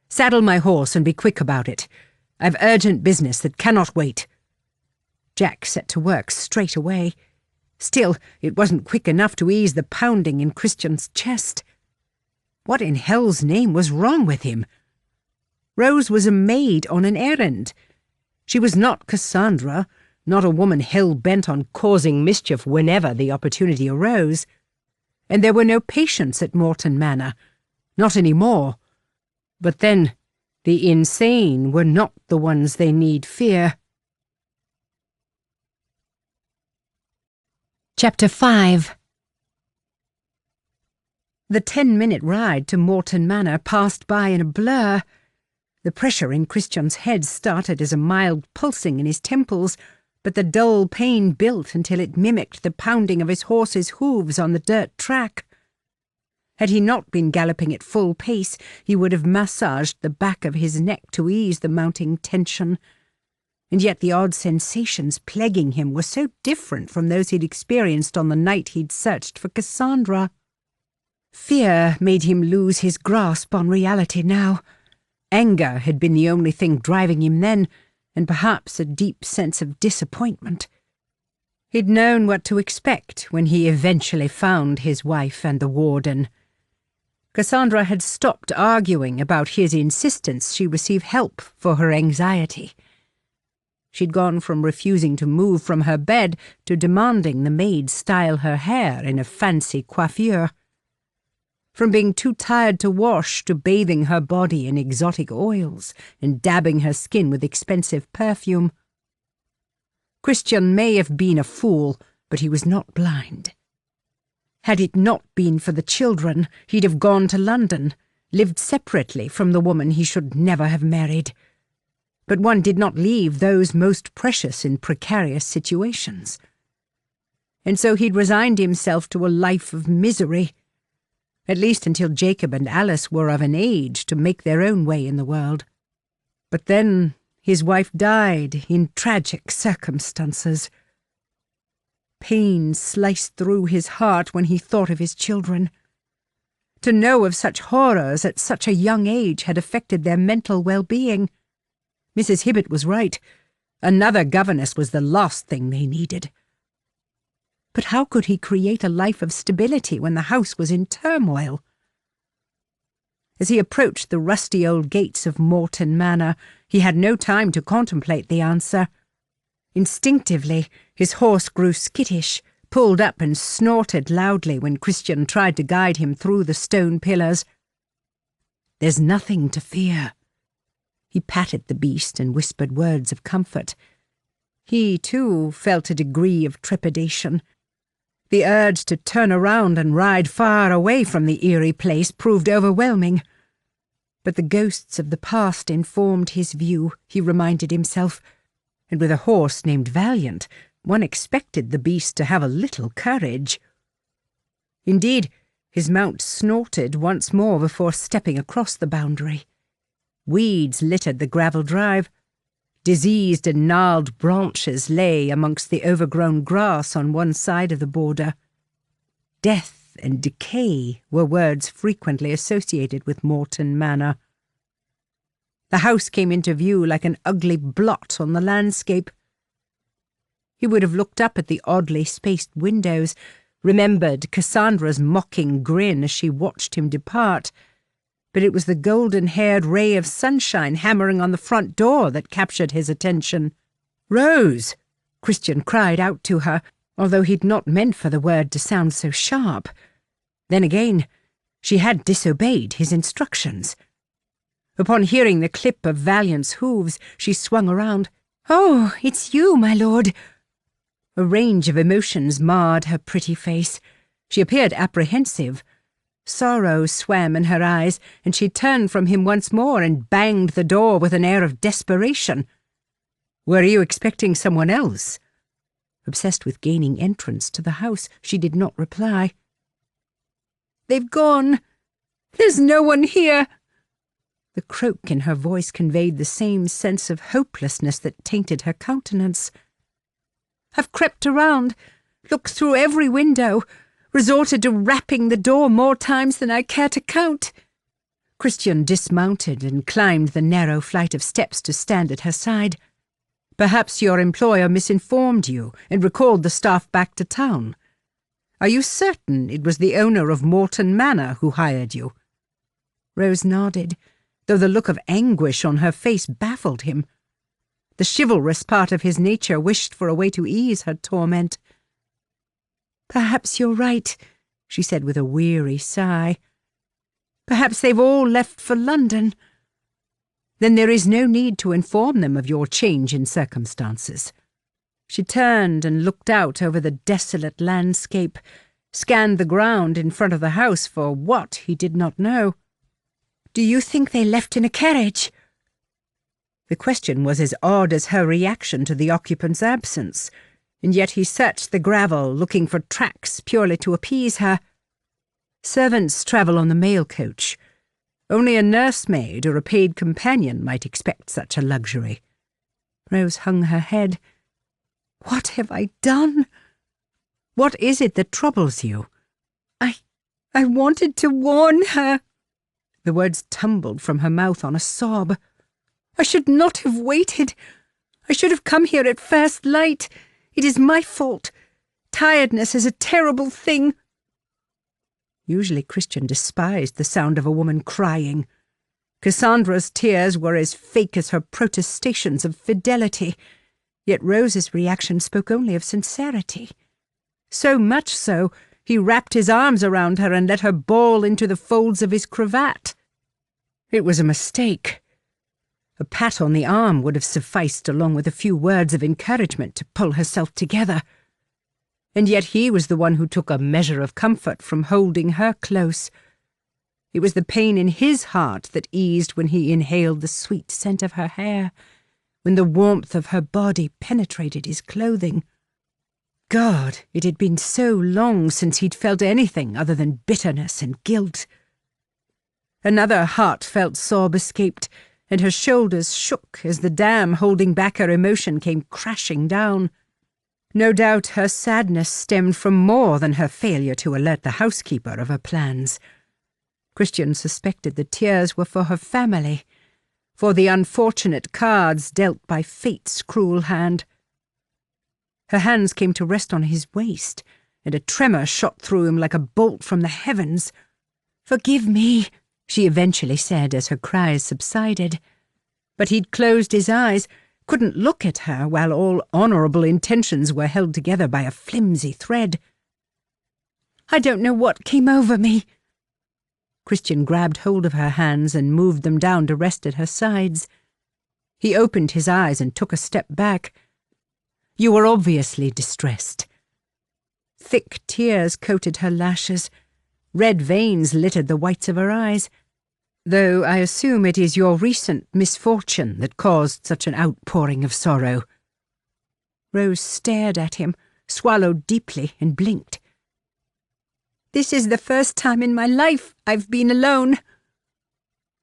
"Saddle my horse and be quick about it. I've urgent business that cannot wait." Jack set to work straight away. Still, it wasn't quick enough to ease the pounding in Christian's chest. What in hell's name was wrong with him? Rose was a maid on an errand. She was not Cassandra, not a woman hell-bent on causing mischief whenever the opportunity arose. And there were no patients at Morton Manor. Not any more. But then, the insane were not the ones they need fear. Chapter 5. The 10-minute ride to Morton Manor passed by in a blur. The pressure in Christian's head started as a mild pulsing in his temples, but the dull pain built until it mimicked the pounding of his horse's hooves on the dirt track. Had he not been galloping at full pace, he would have massaged the back of his neck to ease the mounting tension. And yet the odd sensations plaguing him were so different from those he'd experienced on the night he'd searched for Cassandra. Fear made him lose his grasp on reality now. Anger had been the only thing driving him then, and perhaps a deep sense of disappointment. He'd known what to expect when he eventually found his wife and the warden. Cassandra had stopped arguing about his insistence she receive help for her anxiety. She'd gone from refusing to move from her bed to demanding the maid style her hair in a fancy coiffure. From being too tired to wash to bathing her body in exotic oils and dabbing her skin with expensive perfume. Christian may have been a fool, but he was not blind. Had it not been for the children, he'd have gone to London, lived separately from the woman he should never have married. But one did not leave those most precious in precarious situations. And so he'd resigned himself to a life of misery, at least until Jacob and Alice were of an age to make their own way in the world. But then his wife died in tragic circumstances. Pain sliced through his heart when he thought of his children. To know of such horrors at such a young age had affected their mental well-being. Mrs. Hibbert was right. Another governess was the last thing they needed. But how could he create a life of stability when the house was in turmoil? As he approached the rusty old gates of Morton Manor, he had no time to contemplate the answer. Instinctively, his horse grew skittish, pulled up and snorted loudly when Christian tried to guide him through the stone pillars. "There's nothing to fear." He patted the beast and whispered words of comfort. He, too, felt a degree of trepidation. The urge to turn around and ride far away from the eerie place proved overwhelming. But the ghosts of the past informed his view, he reminded himself, and with a horse named Valiant, one expected the beast to have a little courage. Indeed, His mount snorted once more before stepping across the boundary. Weeds littered the gravel drive. Diseased and gnarled branches lay amongst the overgrown grass on one side of the border. Death and decay were words frequently associated with Morton Manor. The house came into view like an ugly blot on the landscape. He would have looked up at the oddly spaced windows, remembered Cassandra's mocking grin as she watched him depart, but it was the golden-haired ray of sunshine hammering on the front door that captured his attention. "Rose!" Christian cried out to her, although he'd not meant for the word to sound so sharp. Then again, she had disobeyed his instructions. Upon hearing the clip of Valiant's hooves, she swung around. "Oh, it's you, my lord." A range of emotions marred her pretty face. She appeared apprehensive. Sorrow swam in her eyes, and she turned from him once more and banged the door with an air of desperation. "Were you expecting someone else?" Obsessed with gaining entrance to the house, she did not reply. "They've gone. There's no one here." The croak in her voice conveyed the same sense of hopelessness that tainted her countenance. "I've crept around, looked through every window, resorted to rapping the door more times than I care to count." Christian dismounted and climbed the narrow flight of steps to stand at her side. "Perhaps your employer misinformed you and recalled the staff back to town. Are you certain it was the owner of Morton Manor who hired you?" Rose nodded, though the look of anguish on her face baffled him. The chivalrous part of his nature wished for a way to ease her torment. "Perhaps you're right," she said with a weary sigh. "Perhaps they've all left for London." "Then there is no need to inform them of your change in circumstances." She turned and looked out over the desolate landscape, scanned the ground in front of the house for what he did not know. "Do you think they left in a carriage?" The question was as odd as her reaction to the occupant's absence, and yet he searched the gravel looking for tracks purely to appease her. Servants travel on the mail coach. Only a nursemaid or a paid companion might expect such a luxury. Rose hung her head. "What have I done?" "What is it that troubles you?" I wanted to warn her." The words tumbled from her mouth on a sob. "I should not have waited. I should have come here at first light. It is my fault. Tiredness is a terrible thing." Usually Christian despised the sound of a woman crying. Cassandra's tears were as fake as her protestations of fidelity, yet Rose's reaction spoke only of sincerity. So much so, he wrapped his arms around her and let her bawl into the folds of his cravat. It was a mistake. A pat on the arm would have sufficed, along with a few words of encouragement, to pull herself together. And yet he was the one who took a measure of comfort from holding her close. It was the pain in his heart that eased when he inhaled the sweet scent of her hair, when the warmth of her body penetrated his clothing. God, it had been so long since he'd felt anything other than bitterness and guilt. Another heartfelt sob escaped, and her shoulders shook as the dam holding back her emotion came crashing down. No doubt her sadness stemmed from more than her failure to alert the housekeeper of her plans. Christian suspected the tears were for her family, for the unfortunate cards dealt by fate's cruel hand. Her hands came to rest on his waist, and a tremor shot through him like a bolt from the heavens. "Forgive me," she eventually said as her cries subsided. But he'd closed his eyes, couldn't look at her while all honourable intentions were held together by a flimsy thread. "I don't know what came over me." Christian grabbed hold of her hands and moved them down to rest at her sides. He opened his eyes and took a step back. "You were obviously distressed." Thick tears coated her lashes. Red veins littered the whites of her eyes. "Though I assume it is your recent misfortune that caused such an outpouring of sorrow." Rose stared at him, swallowed deeply, and blinked. This is the first time in my life I've been alone."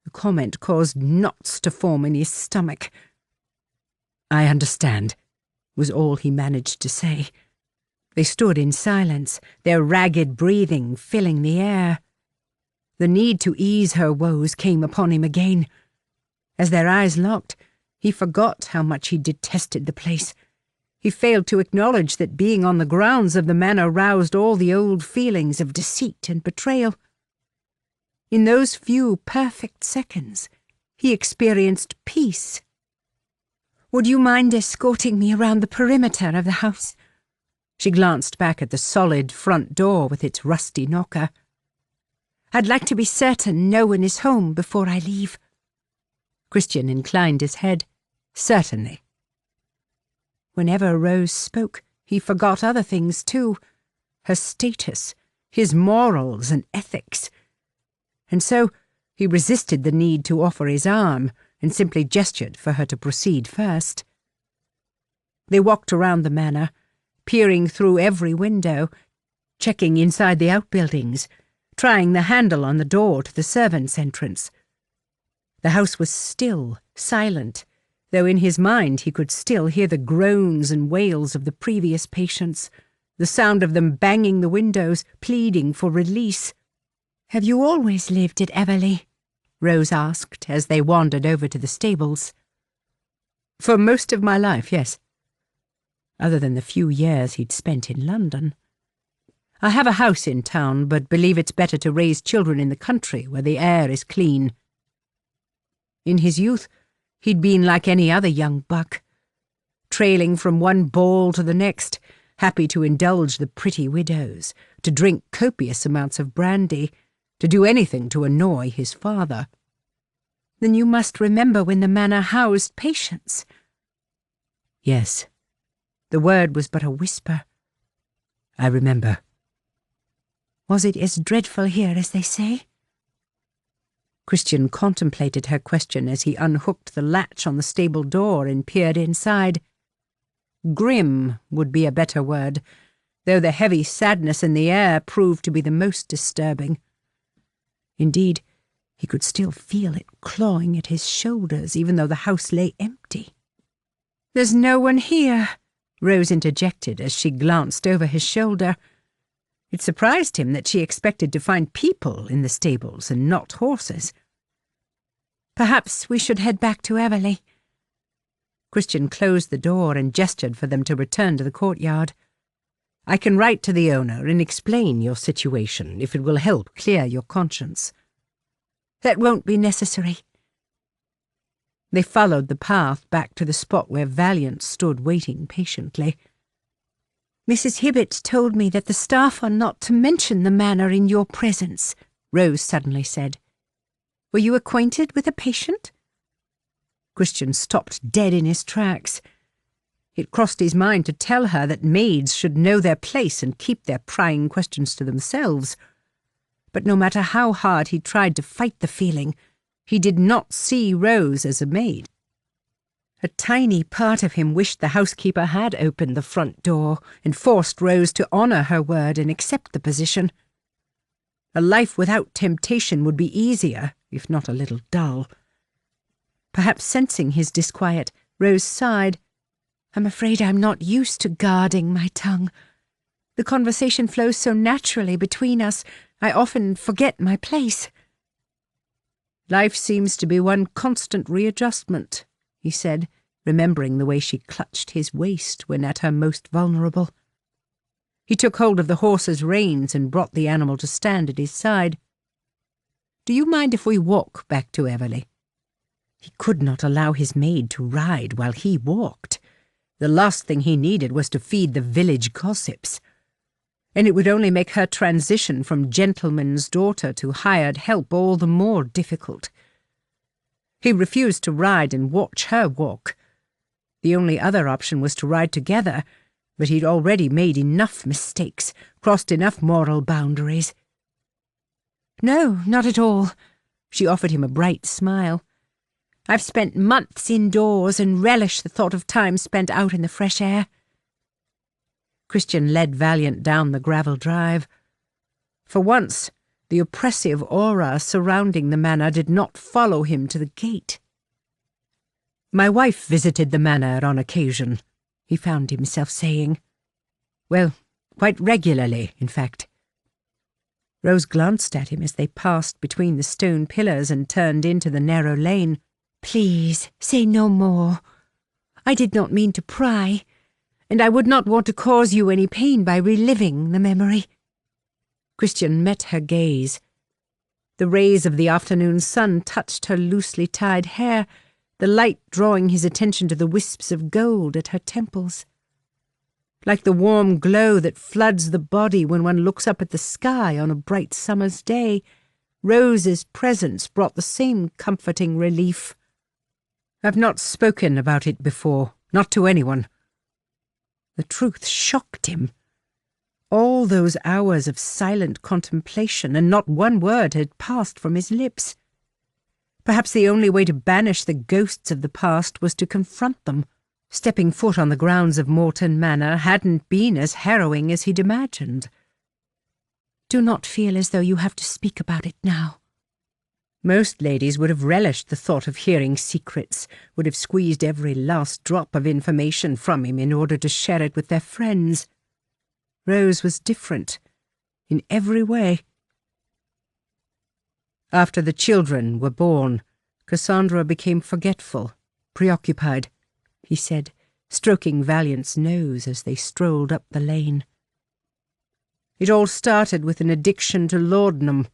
The comment caused knots to form in his stomach. "I understand," was all he managed to say. They stood in silence, their ragged breathing filling the air. The need to ease her woes came upon him again. As their eyes locked, he forgot how much he detested the place. He failed to acknowledge that being on the grounds of the manor roused all the old feelings of deceit and betrayal. In those few perfect seconds, he experienced peace. "Would you mind escorting me around the perimeter of the house?" She glanced back at the solid front door with its rusty knocker. "I'd like to be certain no one is home before I leave." Christian inclined his head. "Certainly." Whenever Rose spoke, he forgot other things too. Her status, his morals and ethics. And so he resisted the need to offer his arm and simply gestured for her to proceed first. They walked around the manor, peering through every window, checking inside the outbuildings, trying the handle on the door to the servants' entrance. The house was still, silent, though in his mind he could still hear the groans and wails of the previous patients, the sound of them banging the windows, pleading for release. "Have you always lived at Everleigh?" Rose asked as they wandered over to the stables. "For most of my life, yes. Other than the few years he'd spent in London. I have a house in town, but believe it's better to raise children in the country where the air is clean." In his youth, he'd been like any other young buck, trailing from one ball to the next, happy to indulge the pretty widows, to drink copious amounts of brandy, to do anything to annoy his father. "Then you must remember when the manor housed patients." "Yes." The word was but a whisper. "I remember." "Was it as dreadful here as they say?" Christian contemplated her question as he unhooked the latch on the stable door and peered inside. Grim would be a better word, though the heavy sadness in the air proved to be the most disturbing. Indeed, he could still feel it clawing at his shoulders, even though the house lay empty. "There's no one here," Rose interjected as she glanced over his shoulder. It surprised him that she expected to find people in the stables and not horses. "Perhaps we should head back to Everleigh." Christian closed the door and gestured for them to return to the courtyard. "I can write to the owner and explain your situation if it will help clear your conscience." "That won't be necessary." They followed the path back to the spot where Valiant stood waiting patiently. "Mrs. Hibbett told me that the staff are not to mention the manor in your presence," Rose suddenly said. "Were you acquainted with a patient?" Christian stopped dead in his tracks. It crossed his mind to tell her that maids should know their place and keep their prying questions to themselves. But no matter how hard he tried to fight the feeling, he did not see Rose as a maid. A tiny part of him wished the housekeeper had opened the front door and forced Rose to honour her word and accept the position. A life without temptation would be easier, if not a little dull. Perhaps sensing his disquiet, Rose sighed. "I'm afraid I'm not used to guarding my tongue. The conversation flows so naturally between us, I often forget my place." "Life seems to be one constant readjustment," he said, remembering the way she clutched his waist when at her most vulnerable. He took hold of the horse's reins and brought the animal to stand at his side. "Do you mind if we walk back to Everleigh?" He could not allow his maid to ride while he walked. The last thing he needed was to feed the village gossips. And it would only make her transition from gentleman's daughter to hired help all the more difficult. He refused to ride and watch her walk. The only other option was to ride together, but he'd already made enough mistakes, crossed enough moral boundaries. "No, not at all." She offered him a bright smile. "I've spent months indoors and relish the thought of time spent out in the fresh air." Christian led Valiant down the gravel drive. For once, the oppressive aura surrounding the manor did not follow him to the gate. "My wife visited the manor on occasion," he found himself saying. "Well, quite regularly, in fact." Rose glanced at him as they passed between the stone pillars and turned into the narrow lane. "Please, say no more. I did not mean to pry, and I would not want to cause you any pain by reliving the memory." Christian met her gaze. The rays of the afternoon sun touched her loosely tied hair, the light drawing his attention to the wisps of gold at her temples. Like the warm glow that floods the body when one looks up at the sky on a bright summer's day, Rose's presence brought the same comforting relief. "I've not spoken about it before, not to anyone." The truth shocked him. All those hours of silent contemplation, and not one word had passed from his lips. Perhaps the only way to banish the ghosts of the past was to confront them. Stepping foot on the grounds of Morton Manor hadn't been as harrowing as he'd imagined. "Do not feel as though you have to speak about it now." Most ladies would have relished the thought of hearing secrets, would have squeezed every last drop of information from him in order to share it with their friends. Rose was different, in every way. After the children were born, Cassandra became forgetful, preoccupied, he said, stroking Valiant's nose as they strolled up the lane. It all started with an addiction to laudanum.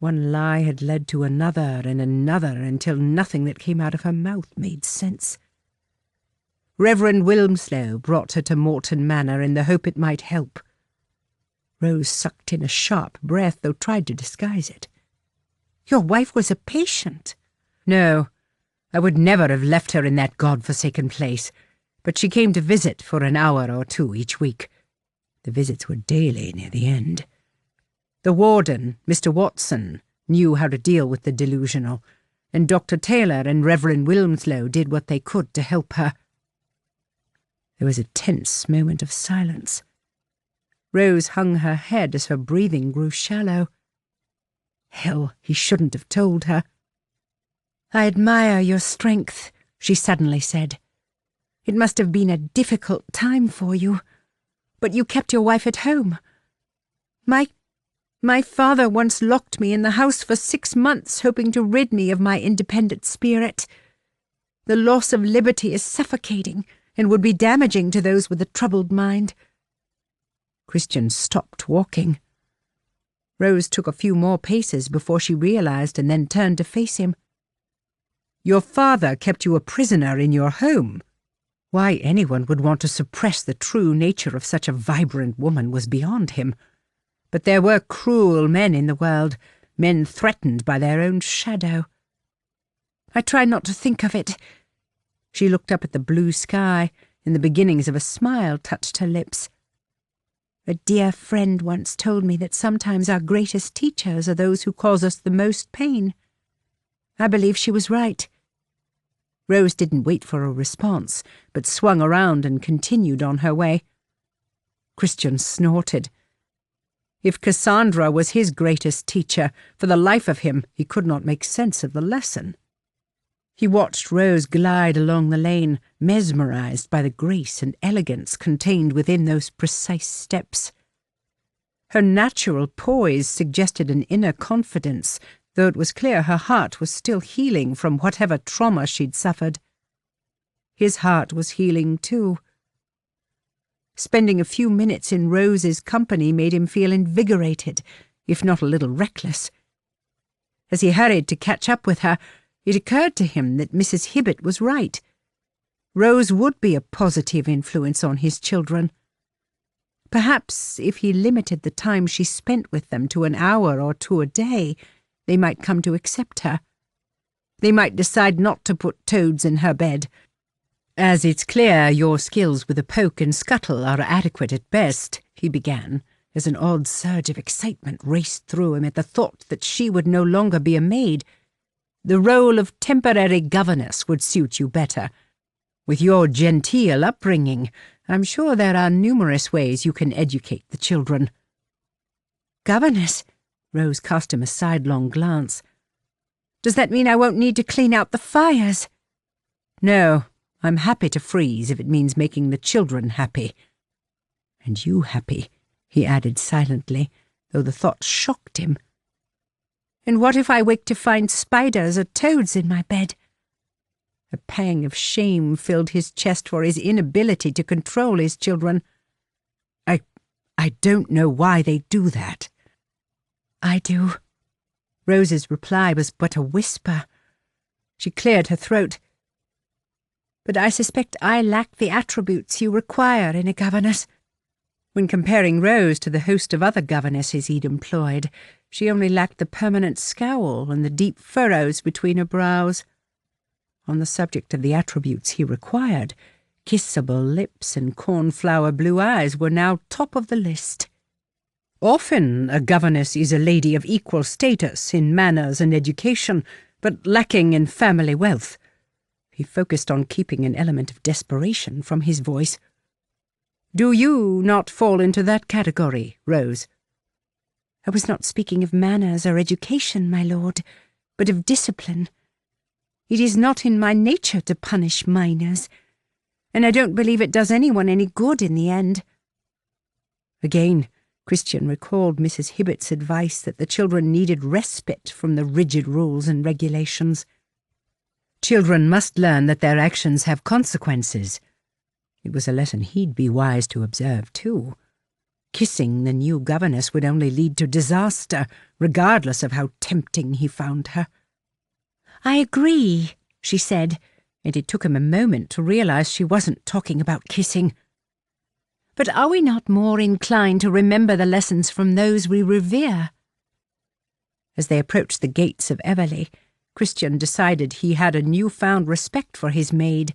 One lie had led to another and another until nothing that came out of her mouth made sense. Reverend Wilmslow brought her to Morton Manor in the hope it might help. Rose sucked in a sharp breath, though tried to disguise it. "Your wife was a patient." "No, I would never have left her in that God-forsaken place, but she came to visit for an hour or two each week. The visits were daily near the end. The warden, Mr. Watson, knew how to deal with the delusional, and Dr. Taylor and Reverend Wilmslow did what they could to help her." There was a tense moment of silence. Rose hung her head as her breathing grew shallow. Hell, he shouldn't have told her. "I admire your strength," she suddenly said. "It must have been a difficult time for you, but you kept your wife at home. My father once locked me in the house for 6 months, hoping to rid me of my independent spirit. The loss of liberty is suffocating and would be damaging to those with a troubled mind." Christian stopped walking. Rose took a few more paces before she realized and then turned to face him. "Your father kept you a prisoner in your home. Why anyone would want to suppress the true nature of such a vibrant woman was beyond him. But there were cruel men in the world, men threatened by their own shadow." "I try not to think of it." She looked up at the blue sky, and the beginnings of a smile touched her lips. "A dear friend once told me that sometimes our greatest teachers are those who cause us the most pain. I believe she was right." Rose didn't wait for a response, but swung around and continued on her way. Christian snorted. If Cassandra was his greatest teacher, for the life of him he could not make sense of the lesson. He watched Rose glide along the lane, mesmerized by the grace and elegance contained within those precise steps. Her natural poise suggested an inner confidence, though it was clear her heart was still healing from whatever trauma she'd suffered. His heart was healing too. Spending a few minutes in Rose's company made him feel invigorated, if not a little reckless. As he hurried to catch up with her, it occurred to him that Mrs. Hibbett was right. Rose would be a positive influence on his children. Perhaps if he limited the time she spent with them to an hour or two a day, they might come to accept her. They might decide not to put toads in her bed. "As it's clear your skills with a poke and scuttle are adequate at best," he began, as an odd surge of excitement raced through him at the thought that she would no longer be a maid. "The role of temporary governess would suit you better. With your genteel upbringing, I'm sure there are numerous ways you can educate the children." Governess, Rose cast him a sidelong glance. Does that mean I won't need to clean out the fires? No, I'm happy to freeze if it means making the children happy. And you happy, he added silently, though the thought shocked him. And what if I wake to find spiders or toads in my bed? A pang of shame filled his chest for his inability to control his children. I don't know why they do that. I do. Rose's reply was but a whisper. She cleared her throat. But I suspect I lack the attributes you require in a governess. When comparing Rose to the host of other governesses he'd employed, she only lacked the permanent scowl and the deep furrows between her brows. On the subject of the attributes he required, kissable lips and cornflower blue eyes were now top of the list. Often a governess is a lady of equal status in manners and education, but lacking in family wealth. He focused on keeping an element of desperation from his voice. Do you not fall into that category, Rose? I was not speaking of manners or education, my lord, but of discipline. It is not in my nature to punish minors, and I don't believe it does anyone any good in the end. Again, Christian recalled Mrs. Hibbett's advice that the children needed respite from the rigid rules and regulations. Children must learn that their actions have consequences. It was a lesson he'd be wise to observe, too. Kissing the new governess would only lead to disaster, regardless of how tempting he found her. I agree, she said, and it took him a moment to realize she wasn't talking about kissing. But are we not more inclined to remember the lessons from those we revere? As they approached the gates of Everleigh, Christian decided he had a newfound respect for his maid,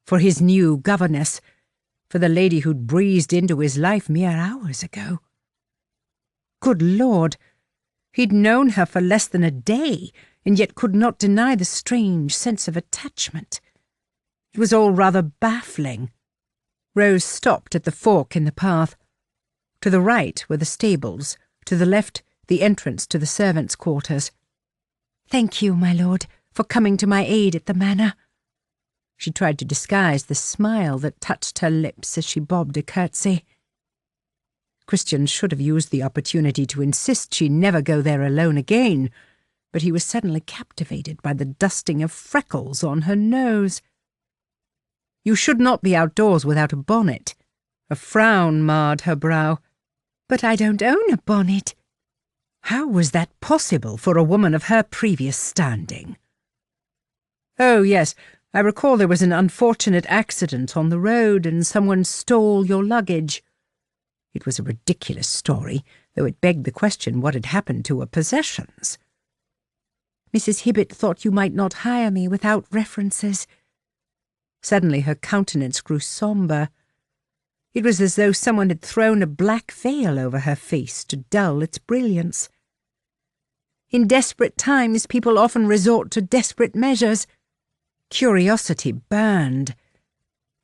for his new governess, for the lady who'd breezed into his life mere hours ago. Good Lord! He'd known her for less than a day, and yet could not deny the strange sense of attachment. It was all rather baffling. Rose stopped at the fork in the path. To the right were the stables, to the left the entrance to the servants' quarters. Thank you, my lord, for coming to my aid at the manor. She tried to disguise the smile that touched her lips as she bobbed a curtsy. Christian should have used the opportunity to insist she never go there alone again, but he was suddenly captivated by the dusting of freckles on her nose. You should not be outdoors without a bonnet. A frown marred her brow. But I don't own a bonnet. How was that possible for a woman of her previous standing? Oh, yes, I recall there was an unfortunate accident on the road and someone stole your luggage. It was a ridiculous story, though it begged the question what had happened to her possessions. Mrs. Hibbett thought you might not hire me without references. Suddenly her countenance grew sombre. It was as though someone had thrown a black veil over her face to dull its brilliance. In desperate times, people often resort to desperate measures. Curiosity burned.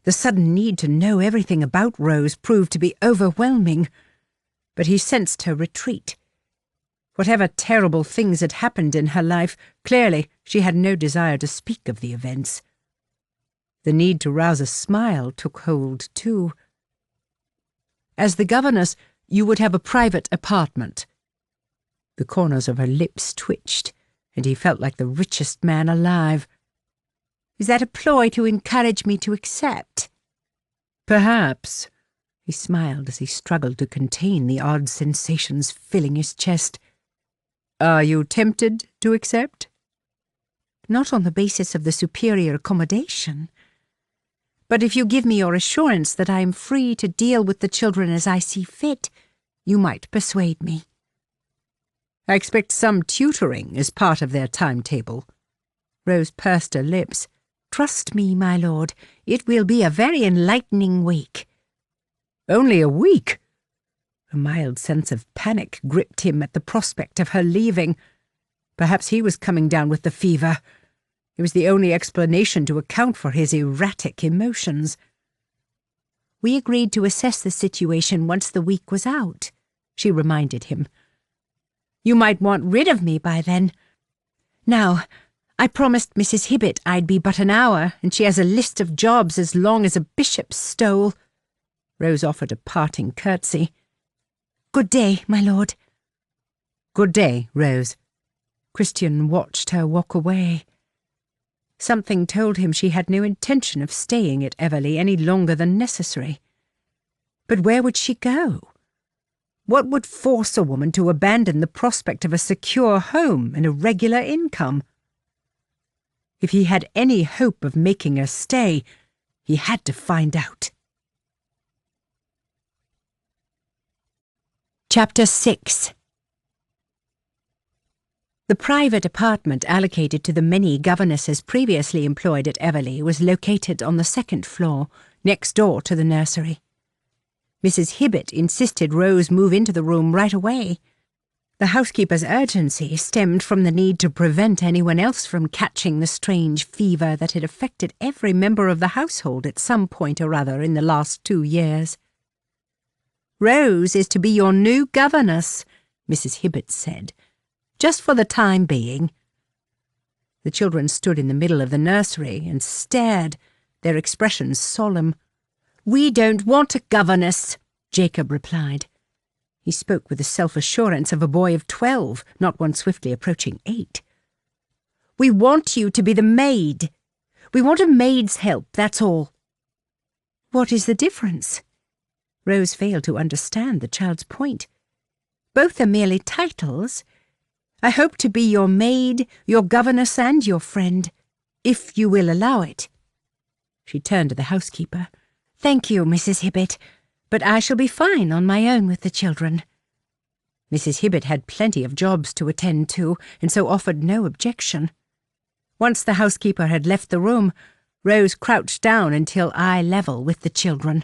The sudden need to know everything about Rose proved to be overwhelming, but he sensed her retreat. Whatever terrible things had happened in her life, clearly she had no desire to speak of the events. The need to rouse a smile took hold, too. As the governess, you would have a private apartment. The corners of her lips twitched, and he felt like the richest man alive. Is that a ploy to encourage me to accept? Perhaps. He smiled as he struggled to contain the odd sensations filling his chest. Are you tempted to accept? Not on the basis of the superior accommodation. But if you give me your assurance that I am free to deal with the children as I see fit, you might persuade me. I expect some tutoring is part of their timetable. Rose pursed her lips. Trust me, my lord, it will be a very enlightening week. Only a week? A mild sense of panic gripped him at the prospect of her leaving. Perhaps he was coming down with the fever. It was the only explanation to account for his erratic emotions. We agreed to assess the situation once the week was out, she reminded him. You might want rid of me by then. Now, I promised Mrs. Hibbett I'd be but an hour, and she has a list of jobs as long as a bishop's stole." Rose offered a parting curtsy. "Good day, my lord." "Good day, Rose." Christian watched her walk away. Something told him she had no intention of staying at Everleigh any longer than necessary. But where would she go? What would force a woman to abandon the prospect of a secure home and a regular income? If he had any hope of making her stay, he had to find out. Chapter 6. The private apartment allocated to the many governesses previously employed at Everleigh was located on the second floor, next door to the nursery. Mrs. Hibbett insisted Rose move into the room right away. The housekeeper's urgency stemmed from the need to prevent anyone else from catching the strange fever that had affected every member of the household at some point or other in the last 2 years. "Rose is to be your new governess," Mrs. Hibbett said, "just for the time being." The children stood in the middle of the nursery and stared, their expressions solemn. "We don't want a governess," Jacob replied. He spoke with the self-assurance of a boy of 12, not one swiftly approaching 8. "We want you to be the maid. We want a maid's help, that's all." "What is the difference?" Rose failed to understand the child's point. "Both are merely titles. I hope to be your maid, your governess, and your friend, if you will allow it." She turned to the housekeeper. "Thank you, Mrs. Hibbett, but I shall be fine on my own with the children." Mrs. Hibbett had plenty of jobs to attend to, and so offered no objection. Once the housekeeper had left the room, Rose crouched down until eye level with the children.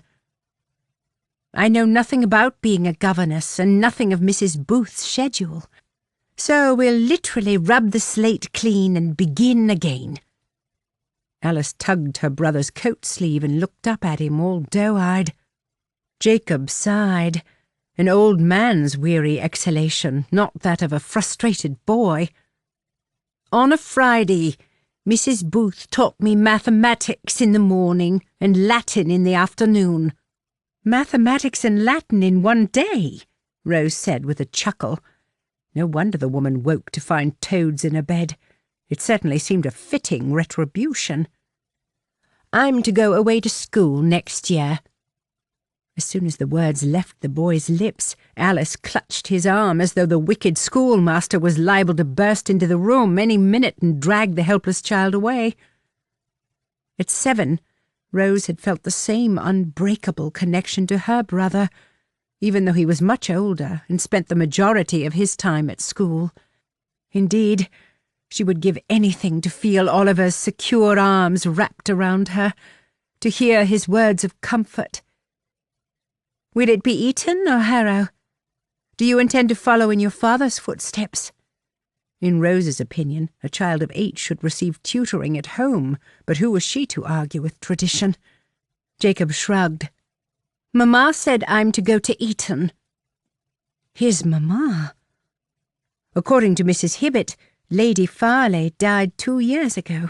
"I know nothing about being a governess and nothing of Mrs. Booth's schedule, so we'll literally rub the slate clean and begin again." Alice tugged her brother's coat sleeve and looked up at him all doe-eyed. Jacob sighed, an old man's weary exhalation, not that of a frustrated boy. "On a Friday, Mrs. Booth taught me mathematics in the morning and Latin in the afternoon." "Mathematics and Latin in one day," Rose said with a chuckle. No wonder the woman woke to find toads in her bed. It certainly seemed a fitting retribution. "I'm to go away to school next year." As soon as the words left the boy's lips, Alice clutched his arm as though the wicked schoolmaster was liable to burst into the room any minute and drag the helpless child away. At 7, Rose had felt the same unbreakable connection to her brother, even though he was much older and spent the majority of his time at school. Indeed, she would give anything to feel Oliver's secure arms wrapped around her, to hear his words of comfort. "Will it be Eton or Harrow? Do you intend to follow in your father's footsteps?" In Rose's opinion, a child of 8 should receive tutoring at home, but who was she to argue with tradition? Jacob shrugged. "Mamma said I'm to go to Eton." His mamma? According to Mrs. Hibbett, Lady Farleigh died 2 years ago.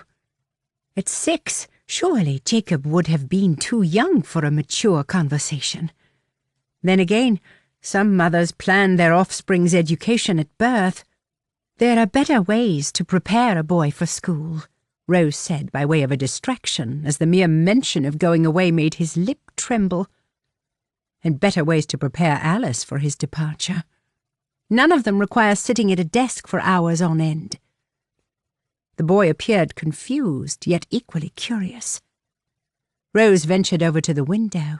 At 6, surely Jacob would have been too young for a mature conversation. Then again, some mothers plan their offspring's education at birth. "There are better ways to prepare a boy for school," Rose said by way of a distraction, as the mere mention of going away made his lip tremble. And better ways to prepare Alice for his departure. None of them require sitting at a desk for hours on end. The boy appeared confused, yet equally curious. Rose ventured over to the window.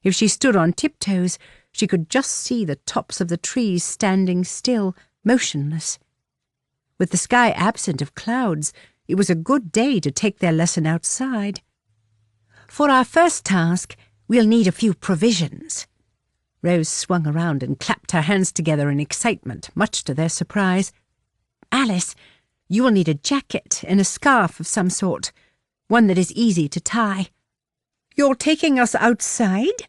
If she stood on tiptoes, she could just see the tops of the trees standing still, motionless. With the sky absent of clouds, it was a good day to take their lesson outside. "For our first task, we'll need a few provisions." Rose swung around and clapped her hands together in excitement, much to their surprise. "Alice, you will need a jacket and a scarf of some sort, one that is easy to tie." "You're taking us outside?"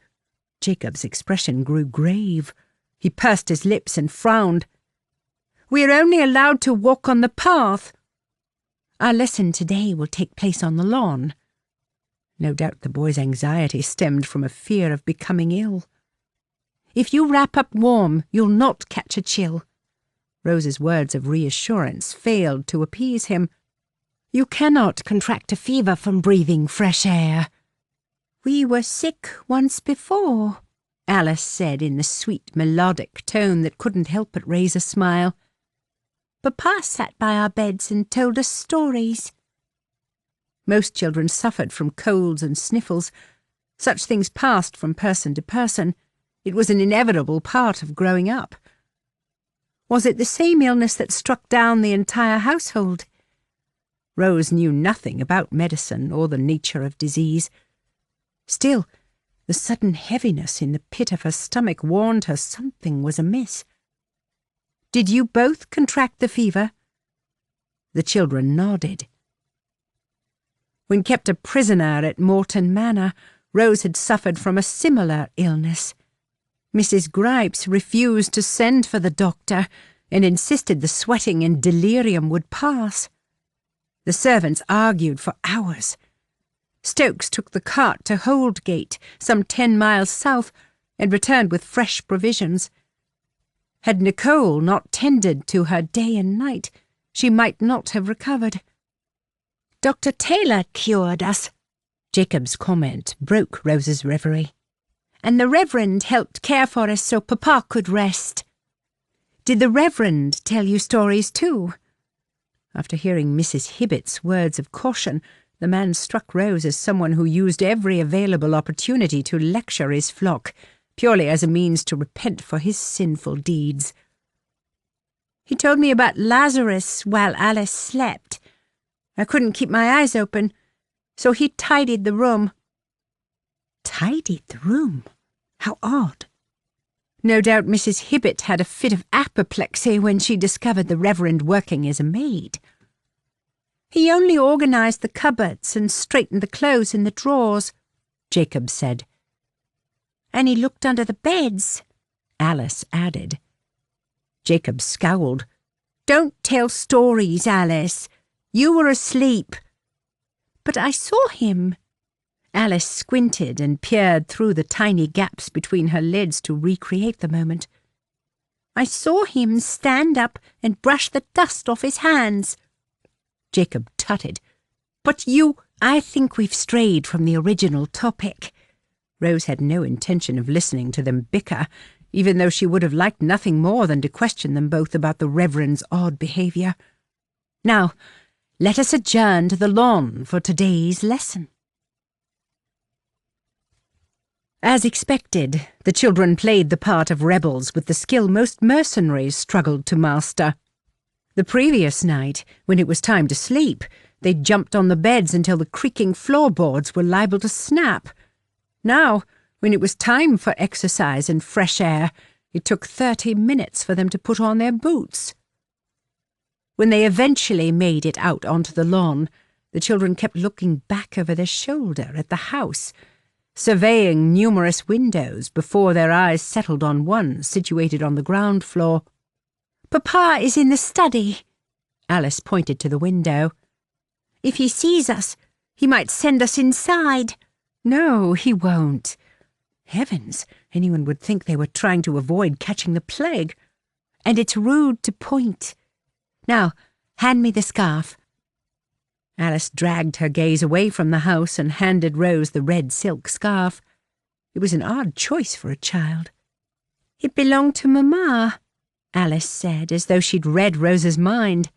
Jacob's expression grew grave. He pursed his lips and frowned. We are only allowed to walk on the path. Our lesson today will take place on the lawn. No doubt the boy's anxiety stemmed from a fear of becoming ill. If you wrap up warm, you'll not catch a chill. Rose's words of reassurance failed to appease him. You cannot contract a fever from breathing fresh air. We were sick once before, Alice said in the sweet, melodic tone that couldn't help but raise a smile. Papa sat by our beds and told us stories. Most children suffered from colds and sniffles. Such things passed from person to person. It was an inevitable part of growing up. Was it the same illness that struck down the entire household? Rose knew nothing about medicine or the nature of disease. Still, the sudden heaviness in the pit of her stomach warned her something was amiss. Did you both contract the fever? The children nodded. When kept a prisoner at Morton Manor, Rose had suffered from a similar illness. Mrs. Gripes refused to send for the doctor and insisted the sweating and delirium would pass. The servants argued for hours. Stokes took the cart to Holdgate, some 10 miles south, and returned with fresh provisions. Had Nicole not tended to her day and night, she might not have recovered. Dr. Taylor cured us. Jacob's comment broke Rose's reverie. And the Reverend helped care for us so Papa could rest. Did the Reverend tell you stories too? After hearing Mrs. Hibbett's words of caution, the man struck Rose as someone who used every available opportunity to lecture his flock, purely as a means to repent for his sinful deeds. He told me about Lazarus while Alice slept. I couldn't keep my eyes open, so he tidied the room. Tidied the room? How odd. No doubt Mrs. Hibbett had a fit of apoplexy when she discovered the Reverend working as a maid. He only organised the cupboards and straightened the clothes in the drawers, Jacob said. And he looked under the beds, Alice added. Jacob scowled. Don't tell stories, Alice. You were asleep. But I saw him. Alice squinted and peered through the tiny gaps between her lids to recreate the moment. I saw him stand up and brush the dust off his hands. Jacob tutted. But you... I think we've strayed from the original topic. Rose had no intention of listening to them bicker, even though she would have liked nothing more than to question them both about the Reverend's odd behaviour. Now, let us adjourn to the lawn for today's lesson. As expected, the children played the part of rebels with the skill most mercenaries struggled to master. The previous night, when it was time to sleep, they jumped on the beds until the creaking floorboards were liable to snap. Now, when it was time for exercise and fresh air, it took 30 minutes for them to put on their boots. When they eventually made it out onto the lawn, the children kept looking back over their shoulder at the house, surveying numerous windows before their eyes settled on one situated on the ground floor. Papa is in the study. Alice pointed to the window. If he sees us, he might send us inside. No, he won't. Heavens, anyone would think they were trying to avoid catching the plague. And it's rude to point. Now, hand me the scarf. Alice dragged her gaze away from the house and handed Rose the red silk scarf. It was an odd choice for a child. It belonged to Mamma, Alice said, as though she'd read Rose's mind.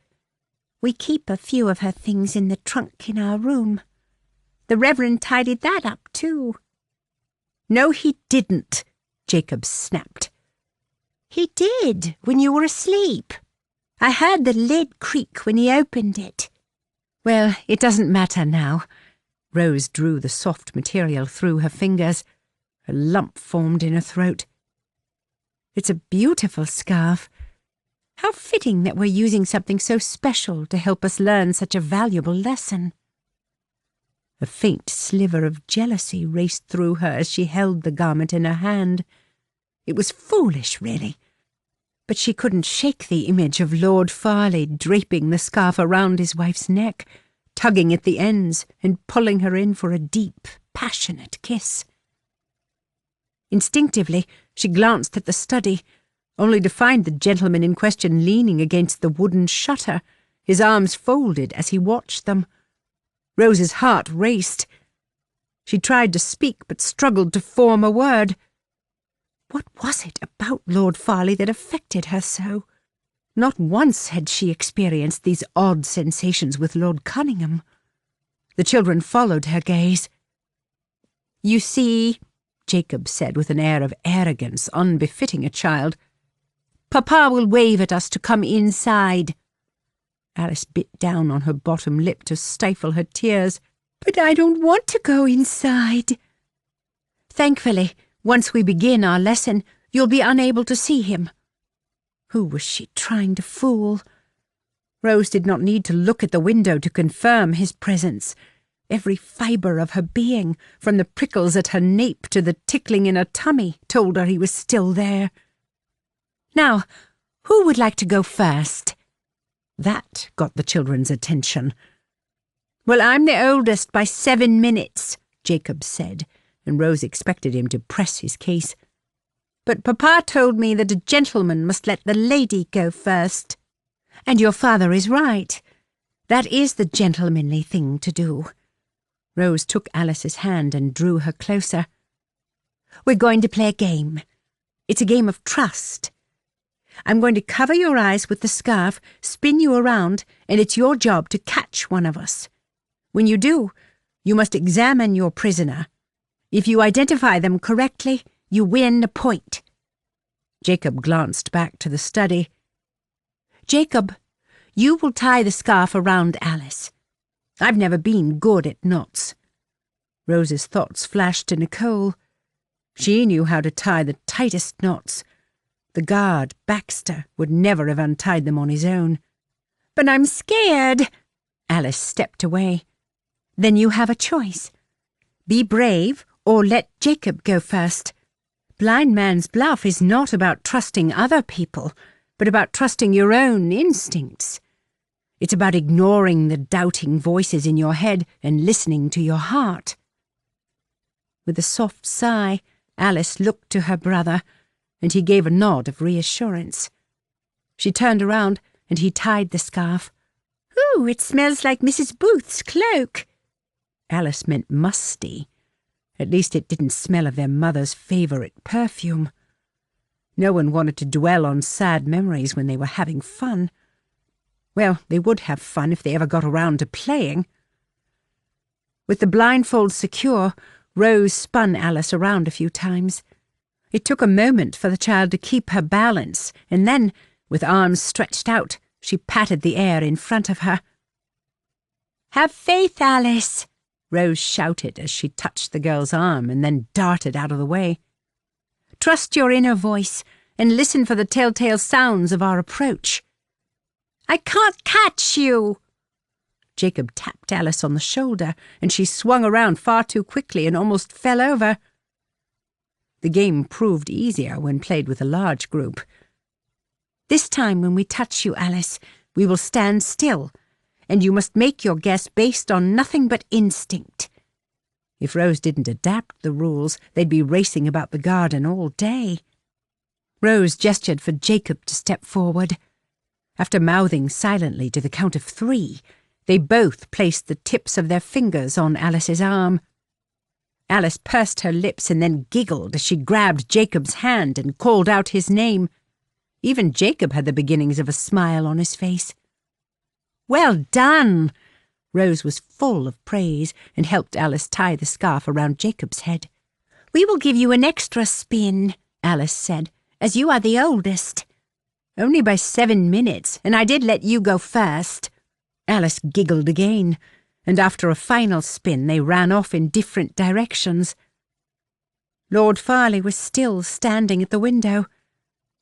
We keep a few of her things in the trunk in our room. The Reverend tidied that up, too. No, he didn't, Jacob snapped. He did, when you were asleep. I heard the lid creak when he opened it. Well, it doesn't matter now. Rose drew the soft material through her fingers. A lump formed in her throat. It's a beautiful scarf. How fitting that we're using something so special to help us learn such a valuable lesson. A faint sliver of jealousy raced through her as she held the garment in her hand. It was foolish, really. but she couldn't shake the image of Lord Farleigh draping the scarf around his wife's neck, tugging at the ends and pulling her in for a deep, passionate kiss. Instinctively, she glanced at the study, only to find the gentleman in question leaning against the wooden shutter, his arms folded as he watched them. Rose's heart raced. She tried to speak, but struggled to form a word. What was it about Lord Farleigh that affected her so? Not once had she experienced these odd sensations with Lord Cunningham. The children followed her gaze. "You see," Jacob said with an air of arrogance unbefitting a child, "Papa will wave at us to come inside." Alice bit down on her bottom lip to stifle her tears. "But I don't want to go inside." "Thankfully, once we begin our lesson, you'll be unable to see him." Who was she trying to fool? Rose did not need to look at the window to confirm his presence. Every fibre of her being, from the prickles at her nape to the tickling in her tummy, told her he was still there. "Now, who would like to go first?" That got the children's attention. "Well, I'm the oldest by 7 minutes," Jacob said, and Rose expected him to press his case. "But Papa told me that a gentleman must let the lady go first." "And your father is right. That is the gentlemanly thing to do." Rose took Alice's hand and drew her closer. "We're going to play a game. It's a game of trust. I'm going to cover your eyes with the scarf, spin you around, and it's your job to catch one of us. When you do, you must examine your prisoner. If you identify them correctly, you win a point." Jacob glanced back to the study. "Jacob, you will tie the scarf around Alice. I've never been good at knots." Rose's thoughts flashed to Nicole. She knew how to tie the tightest knots. The guard, Baxter, would never have untied them on his own. "But I'm scared." Alice stepped away. "Then you have a choice. Be brave or let Jacob go first. Blind man's bluff is not about trusting other people, but about trusting your own instincts. It's about ignoring the doubting voices in your head and listening to your heart." With a soft sigh, Alice looked to her brother, and he gave a nod of reassurance. She turned around, and he tied the scarf. "Ooh, it smells like Mrs. Booth's cloak." Alice meant musty. At least it didn't smell of their mother's favourite perfume. No one wanted to dwell on sad memories when they were having fun. Well, they would have fun if they ever got around to playing. With the blindfold secure, Rose spun Alice around a few times. It took a moment for the child to keep her balance, and then, with arms stretched out, she patted the air in front of her. "Have faith, Alice," Rose shouted as she touched the girl's arm and then darted out of the way. "Trust your inner voice and listen for the telltale sounds of our approach." "I can't catch you." Jacob tapped Alice on the shoulder, and she swung around far too quickly and almost fell over. The game proved easier when played with a large group. "This time when we touch you, Alice, we will stand still, and you must make your guess based on nothing but instinct." If Rose didn't adapt the rules, they'd be racing about the garden all day. Rose gestured for Jacob to step forward. After mouthing silently to the count of 3, they both placed the tips of their fingers on Alice's arm. Alice pursed her lips and then giggled as she grabbed Jacob's hand and called out his name. Even Jacob had the beginnings of a smile on his face. "Well done!" Rose was full of praise and helped Alice tie the scarf around Jacob's head. "We will give you an extra spin," Alice said, "as you are the oldest." "Only by 7 minutes, and I did let you go first." Alice giggled again, and after a final spin they ran off in different directions. Lord Farleigh was still standing at the window.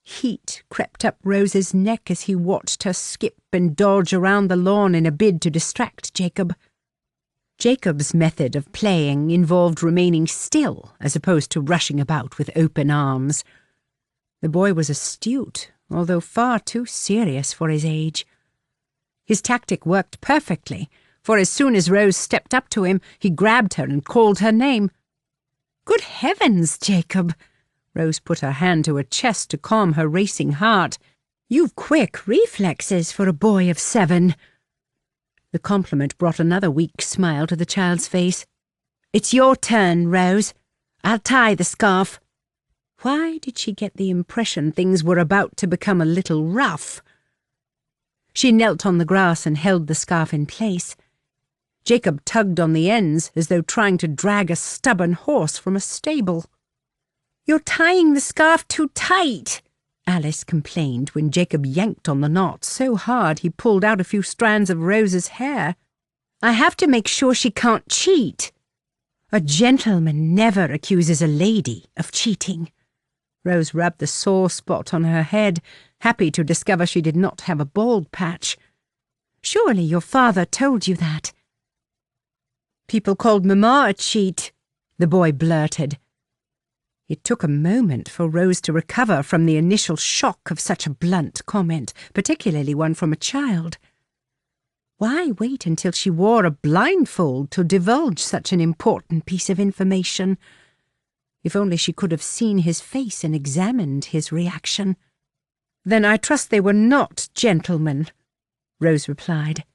Heat crept up Rose's neck as he watched her skip and dodge around the lawn in a bid to distract Jacob. Jacob's method of playing involved remaining still as opposed to rushing about with open arms. The boy was astute, although far too serious for his age. His tactic worked perfectly, for as soon as Rose stepped up to him, he grabbed her and called her name. "Good heavens, Jacob!" Rose put her hand to her chest to calm her racing heart. "You've quick reflexes for a boy of 7. The compliment brought another weak smile to the child's face. "It's your turn, Rose. I'll tie the scarf." Why did she get the impression things were about to become a little rough? She knelt on the grass and held the scarf in place. Jacob tugged on the ends as though trying to drag a stubborn horse from a stable. "You're tying the scarf too tight," Alice complained when Jacob yanked on the knot so hard he pulled out a few strands of Rose's hair. "I have to make sure she can't cheat." "A gentleman never accuses a lady of cheating." Rose rubbed the sore spot on her head, happy to discover she did not have a bald patch. "Surely your father told you that." "People called Mamma a cheat," the boy blurted. It took a moment for Rose to recover from the initial shock of such a blunt comment, particularly one from a child. Why wait until she wore a blindfold to divulge such an important piece of information? If only she could have seen his face and examined his reaction. "Then I trust they were not gentlemen," Rose replied.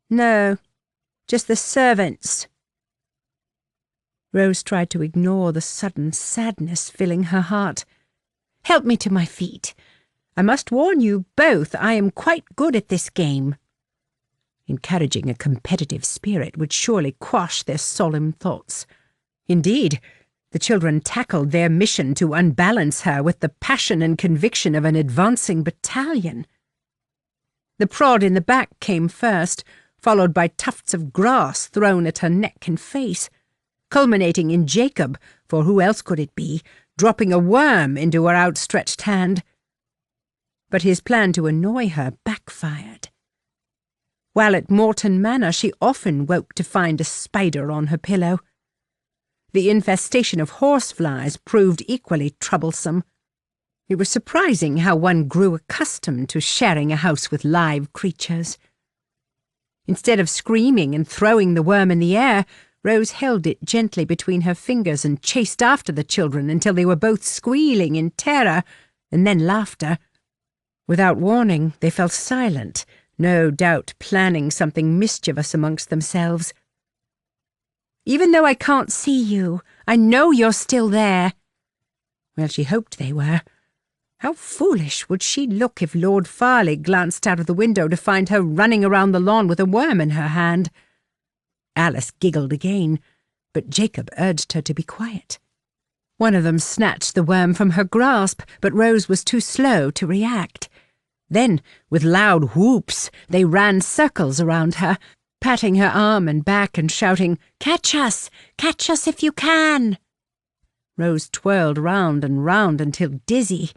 "No, just the servants." Rose tried to ignore the sudden sadness filling her heart. "Help me to my feet. I must warn you both I am quite good at this game." Encouraging a competitive spirit would surely quash their solemn thoughts. Indeed, the children tackled their mission to unbalance her with the passion and conviction of an advancing battalion. The prod in the back came first, followed by tufts of grass thrown at her neck and face, culminating in Jacob, for who else could it be, dropping a worm into her outstretched hand. But his plan to annoy her backfired. While at Morton Manor, she often woke to find a spider on her pillow. The infestation of horseflies proved equally troublesome. It was surprising how one grew accustomed to sharing a house with live creatures. Instead of screaming and throwing the worm in the air, Rose held it gently between her fingers and chased after the children until they were both squealing in terror and then laughter. Without warning, they fell silent, no doubt planning something mischievous amongst themselves. "Even though I can't see you, I know you're still there." Well, she hoped they were. How foolish would she look if Lord Farleigh glanced out of the window to find her running around the lawn with a worm in her hand? Alice giggled again, but Jacob urged her to be quiet. One of them snatched the worm from her grasp, but Rose was too slow to react. Then, with loud whoops, they ran circles around her, patting her arm and back and shouting, Catch us if you can!" Rose twirled round and round until dizzy.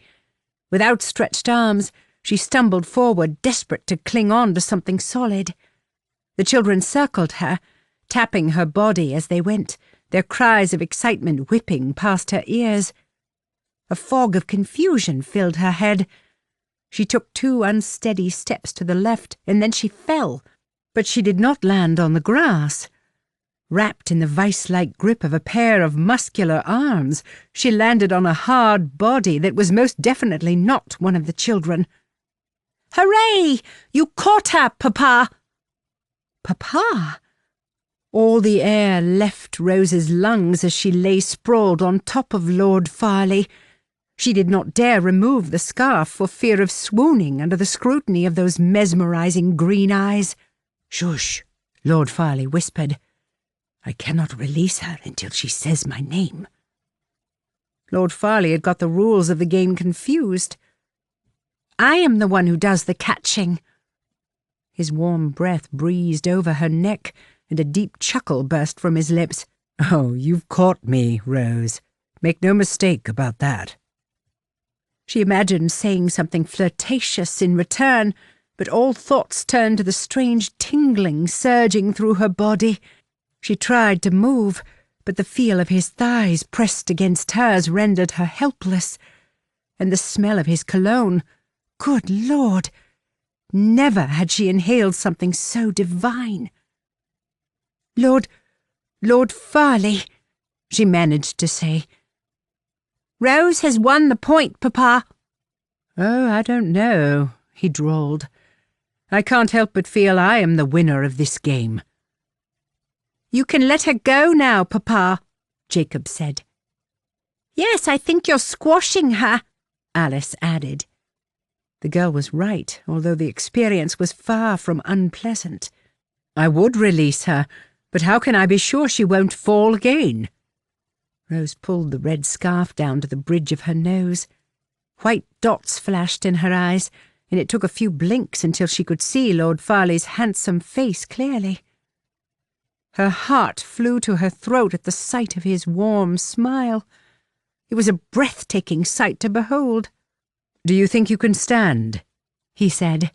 With outstretched arms, she stumbled forward, desperate to cling on to something solid. The children circled her, tapping her body as they went, their cries of excitement whipping past her ears. A fog of confusion filled her head. She took 2 unsteady steps to the left, and then she fell, but she did not land on the grass. Wrapped in the vice-like grip of a pair of muscular arms, she landed on a hard body that was most definitely not one of the children. "Hooray! You caught her, Papa!" Papa? All the air left Rose's lungs as she lay sprawled on top of Lord Farleigh. She did not dare remove the scarf for fear of swooning under the scrutiny of those mesmerizing green eyes. "Shush," Lord Farleigh whispered. "I cannot release her until she says my name." Lord Farleigh had got the rules of the game confused. "I am the one who does the catching." His warm breath breezed over her neck, and a deep chuckle burst from his lips. "Oh, you've caught me, Rose. Make no mistake about that." She imagined saying something flirtatious in return, but all thoughts turned to the strange tingling surging through her body. She tried to move, but the feel of his thighs pressed against hers rendered her helpless. and the smell of his cologne. Good Lord! Never had she inhaled something so divine. Lord Farleigh, she managed to say. Rose has won the point, Papa. Oh, I don't know, he drawled. I can't help but feel I am the winner of this game. You can let her go now, Papa, Jacob said. Yes, I think you're squashing her, Alice added. The girl was right, although the experience was far from unpleasant. I would release her, but how can I be sure she won't fall again? Rose pulled the red scarf down to the bridge of her nose. White dots flashed in her eyes, and it took a few blinks until she could see Lord Farleigh's handsome face clearly. Her heart flew to her throat at the sight of his warm smile. It was a breathtaking sight to behold. "Do you think you can stand?" he said.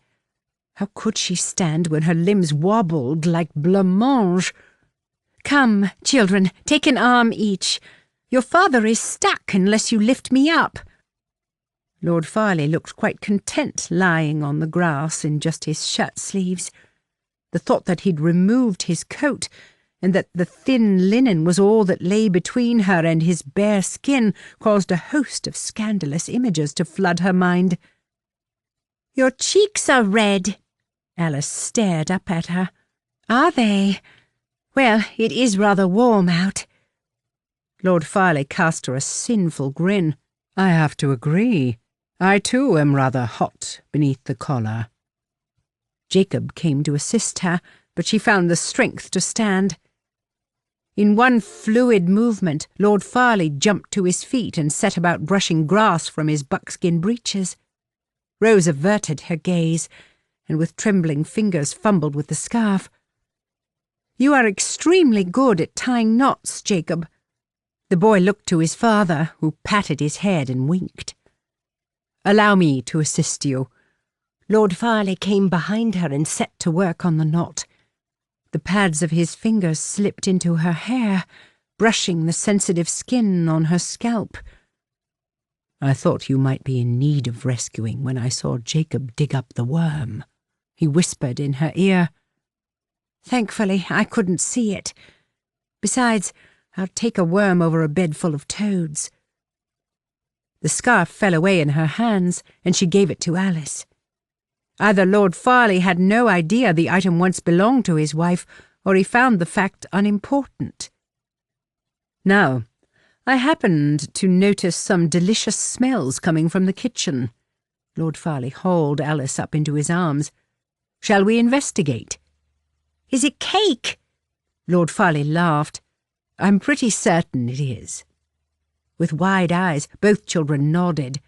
How could she stand when her limbs wobbled like blancmange? Come, children, take an arm each. Your father is stuck unless you lift me up. Lord Farleigh looked quite content lying on the grass in just his shirt sleeves. The thought that he'd removed his coat and that the thin linen was all that lay between her and his bare skin caused a host of scandalous images to flood her mind. Your cheeks are red. Alice stared up at her. Are they? Well, it is rather warm out. Lord Farleigh cast her a sinful grin. I have to agree. I too am rather hot beneath the collar. Jacob came to assist her, but she found the strength to stand. In one fluid movement, Lord Farleigh jumped to his feet and set about brushing grass from his buckskin breeches. Rose averted her gaze, and with trembling fingers fumbled with the scarf. You are extremely good at tying knots, Jacob. The boy looked to his father, who patted his head and winked. Allow me to assist you. Lord Farleigh came behind her and set to work on the knot. The pads of his fingers slipped into her hair, brushing the sensitive skin on her scalp. I thought you might be in need of rescuing when I saw Jacob dig up the worm, he whispered in her ear. Thankfully, I couldn't see it. Besides, I'll take a worm over a bed full of toads. The scarf fell away in her hands, and she gave it to Alice. Either Lord Farleigh had no idea the item once belonged to his wife, or he found the fact unimportant. Now, I happened to notice some delicious smells coming from the kitchen. Lord Farleigh hauled Alice up into his arms. Shall we investigate? Is it cake? Lord Farleigh laughed. I'm pretty certain it is. With wide eyes, both children nodded.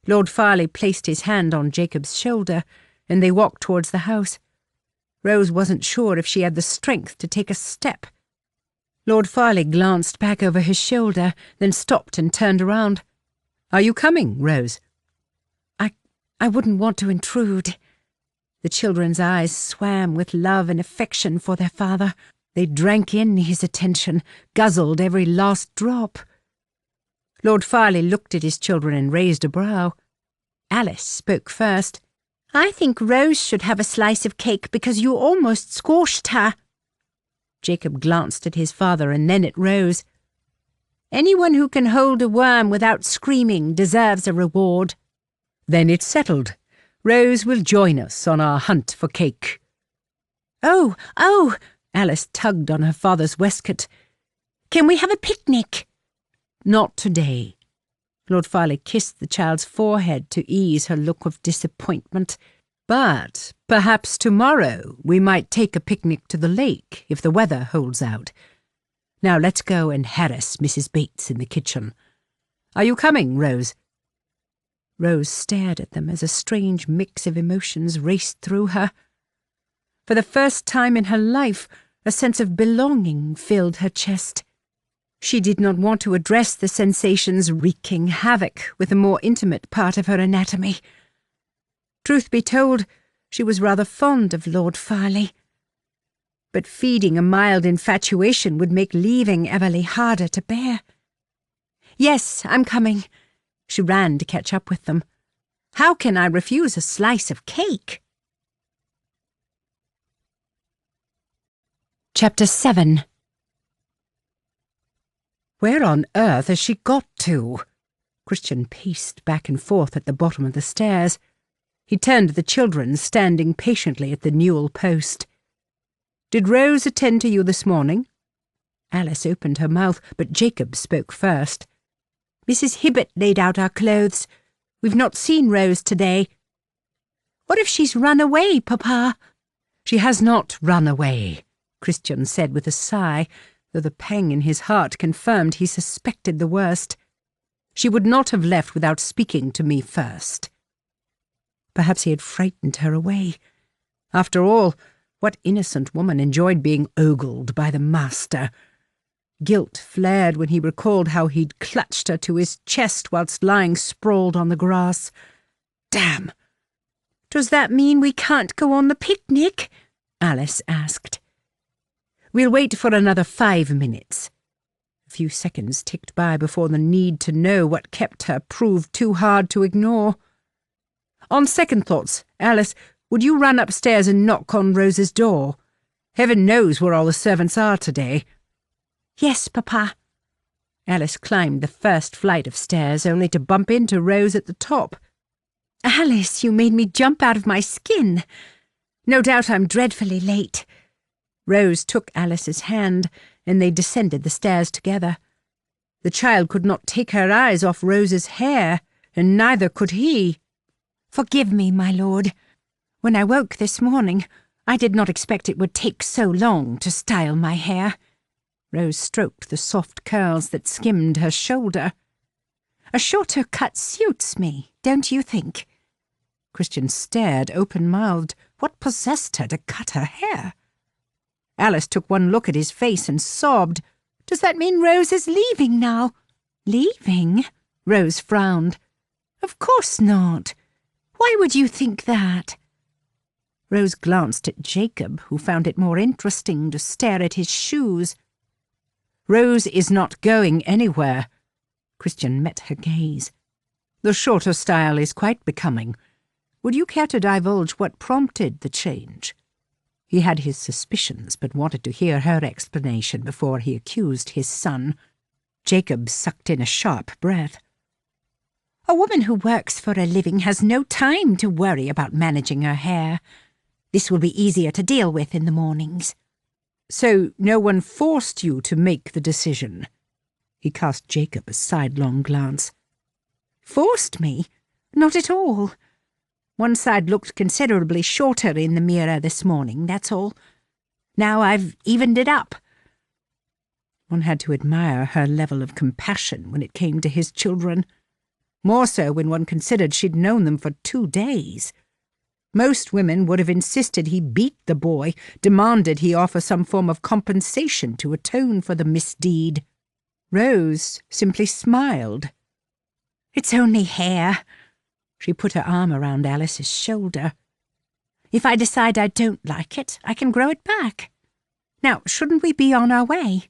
Lord Farleigh placed his hand on Jacob's shoulder, and they walked towards the house. Rose wasn't sure if she had the strength to take a step. Lord Farleigh glanced back over his shoulder, then stopped and turned around. Are you coming, Rose? I wouldn't want to intrude. The children's eyes swam with love and affection for their father. They drank in his attention, guzzled every last drop. Lord Farleigh looked at his children and raised a brow. Alice spoke first. I think Rose should have a slice of cake because you almost squashed her. Jacob glanced at his father and then at Rose. Anyone who can hold a worm without screaming deserves a reward. Then it's settled. Rose will join us on our hunt for cake. Oh! Alice tugged on her father's waistcoat. Can we have a picnic? Not today. Lord Farleigh kissed the child's forehead to ease her look of disappointment. But perhaps tomorrow we might take a picnic to the lake if the weather holds out. Now let's go and harass Mrs. Bates in the kitchen. Are you coming, Rose? Rose stared at them as a strange mix of emotions raced through her. For the first time in her life, a sense of belonging filled her chest. She did not want to address the sensations wreaking havoc with a more intimate part of her anatomy. Truth be told, she was rather fond of Lord Farleigh. But feeding a mild infatuation would make leaving Everleigh harder to bear. Yes, I'm coming. She ran to catch up with them. How can I refuse a slice of cake? Chapter 7. Where on earth has she got to? Christian paced back and forth at the bottom of the stairs. He turned to the children standing patiently at the newel post. Did Rose attend to you this morning? Alice opened her mouth, but Jacob spoke first. Mrs. Hibbert laid out our clothes. We've not seen Rose today. What if she's run away, Papa? She has not run away, Christian said with a sigh, though the pang in his heart confirmed he suspected the worst. She would not have left without speaking to me first. Perhaps he had frightened her away. After all, what innocent woman enjoyed being ogled by the master? Guilt flared when he recalled how he'd clutched her to his chest whilst lying sprawled on the grass. Damn! Does that mean we can't go on the picnic? Alice asked. We'll wait for another 5 minutes. A few seconds ticked by before the need to know what kept her proved too hard to ignore. On second thoughts, Alice, would you run upstairs and knock on Rose's door? Heaven knows where all the servants are today. Yes, Papa. Alice climbed the first flight of stairs, only to bump into Rose at the top. Alice, you made me jump out of my skin. No doubt I'm dreadfully late. Rose took Alice's hand, and they descended the stairs together. The child could not take her eyes off Rose's hair, and neither could he. Forgive me, my lord. When I woke this morning, I did not expect it would take so long to style my hair. Rose stroked the soft curls that skimmed her shoulder. A shorter cut suits me, don't you think? Christian stared open-mouthed. What possessed her to cut her hair? Alice took one look at his face and sobbed. Does that mean Rose is leaving now? Leaving? Rose frowned. Of course not. Why would you think that? Rose glanced at Jacob, who found it more interesting to stare at his shoes. Rose is not going anywhere. Christian met her gaze. The shorter style is quite becoming. Would you care to divulge what prompted the change? He had his suspicions, but wanted to hear her explanation before he accused his son. Jacob sucked in a sharp breath. A woman who works for a living has no time to worry about managing her hair. This will be easier to deal with in the mornings. So no one forced you to make the decision? He cast Jacob a sidelong glance. Forced me? Not at all. One side looked considerably shorter in the mirror this morning, that's all. Now I've evened it up. One had to admire her level of compassion when it came to his children. More so when one considered she'd known them for 2 days. Most women would have insisted he beat the boy, demanded he offer some form of compensation to atone for the misdeed. Rose simply smiled. It's only hair. She put her arm around Alice's shoulder. If I decide I don't like it, I can grow it back. Now, shouldn't we be on our way?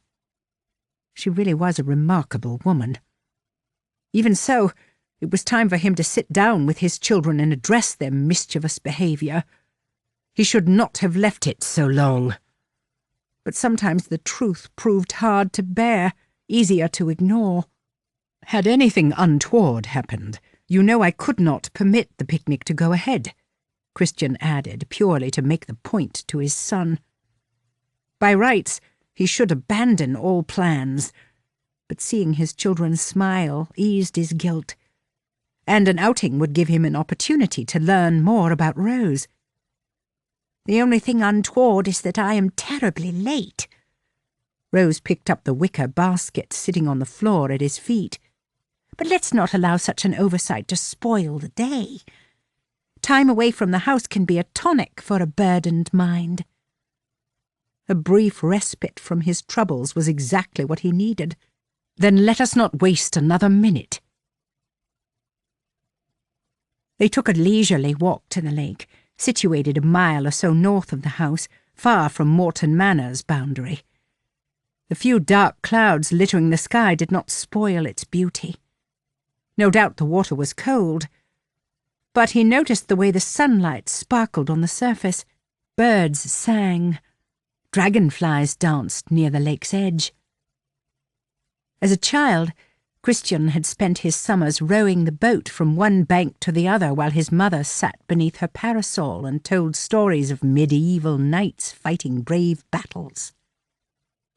She really was a remarkable woman. Even so, it was time for him to sit down with his children and address their mischievous behaviour. He should not have left it so long. But sometimes the truth proved hard to bear, easier to ignore. Had anything untoward happened, you know I could not permit the picnic to go ahead, Christian added, purely to make the point to his son. By rights, he should abandon all plans, but seeing his children smile eased his guilt, and an outing would give him an opportunity to learn more about Rose. The only thing untoward is that I am terribly late. Rose picked up the wicker basket sitting on the floor at his feet. But let's not allow such an oversight to spoil the day. Time away from the house can be a tonic for a burdened mind. A brief respite from his troubles was exactly what he needed. Then let us not waste another minute. They took a leisurely walk to the lake, situated a mile or so north of the house, far from Morton Manor's boundary. The few dark clouds littering the sky did not spoil its beauty. No doubt the water was cold, but he noticed the way the sunlight sparkled on the surface. Birds sang. Dragonflies danced near the lake's edge. As a child, Christian had spent his summers rowing the boat from one bank to the other while his mother sat beneath her parasol and told stories of medieval knights fighting brave battles.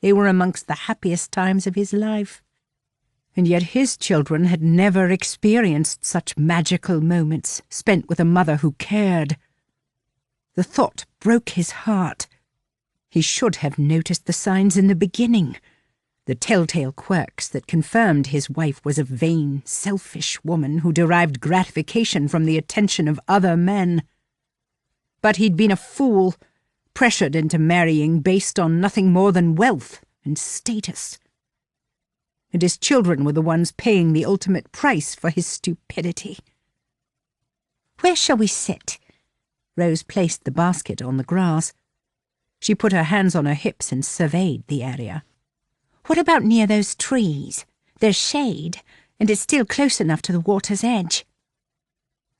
They were amongst the happiest times of his life, and yet his children had never experienced such magical moments spent with a mother who cared. The thought broke his heart. He should have noticed the signs in the beginning, the telltale quirks that confirmed his wife was a vain, selfish woman who derived gratification from the attention of other men. But he'd been a fool, pressured into marrying based on nothing more than wealth and status. And his children were the ones paying the ultimate price for his stupidity. "Where shall we sit?" Rose placed the basket on the grass. She put her hands on her hips and surveyed the area. "What about near those trees? There's shade, and it's still close enough to the water's edge."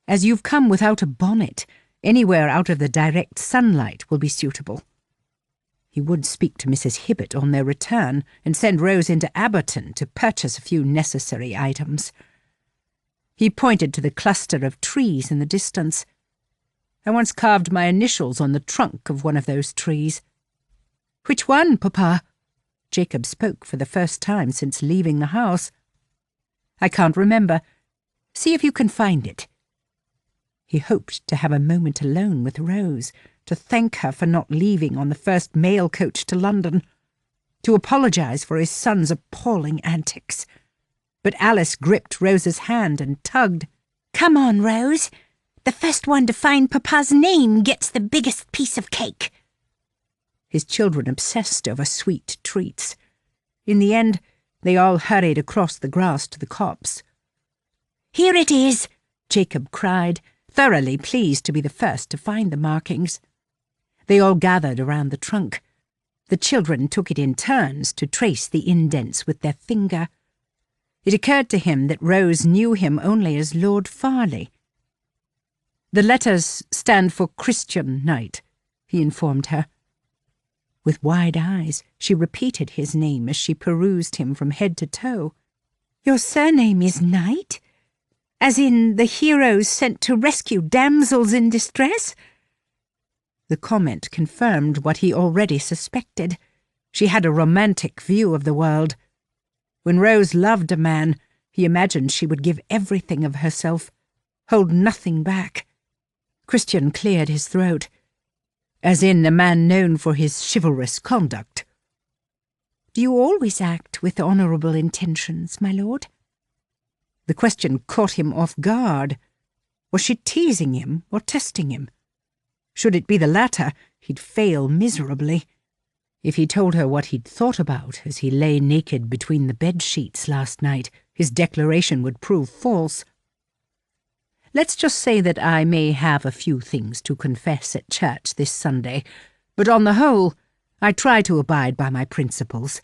"As you've come without a bonnet, anywhere out of the direct sunlight will be suitable." He would speak to Mrs. Hibbert on their return and send Rose into Abberton to purchase a few necessary items. He pointed to the cluster of trees in the distance. "I once carved my initials on the trunk of one of those trees." "Which one, Papa?" Jacob spoke for the first time since leaving the house. "I can't remember. See if you can find it." He hoped to have a moment alone with Rose, to thank her for not leaving on the first mail coach to London, to apologise for his son's appalling antics. But Alice gripped Rose's hand and tugged. "Come on, Rose. The first one to find Papa's name gets the biggest piece of cake." His children obsessed over sweet treats. In the end, they all hurried across the grass to the copse. "Here it is," Jacob cried, thoroughly pleased to be the first to find the markings. They all gathered around the trunk. The children took it in turns to trace the indents with their finger. It occurred to him that Rose knew him only as Lord Farleigh. "The letters stand for Christian Knight," he informed her. With wide eyes, she repeated his name as she perused him from head to toe. "Your surname is Knight? As in the heroes sent to rescue damsels in distress?" The comment confirmed what he already suspected. She had a romantic view of the world. When Rose loved a man, he imagined she would give everything of herself, hold nothing back. Christian cleared his throat. "As in a man known for his chivalrous conduct." "Do you always act with honourable intentions, my lord?" The question caught him off guard. Was she teasing him or testing him? Should it be the latter, he'd fail miserably. If he told her what he'd thought about as he lay naked between the bed-sheets last night, his declaration would prove false. "Let's just say that I may have a few things to confess at church this Sunday, but on the whole, I try to abide by my principles."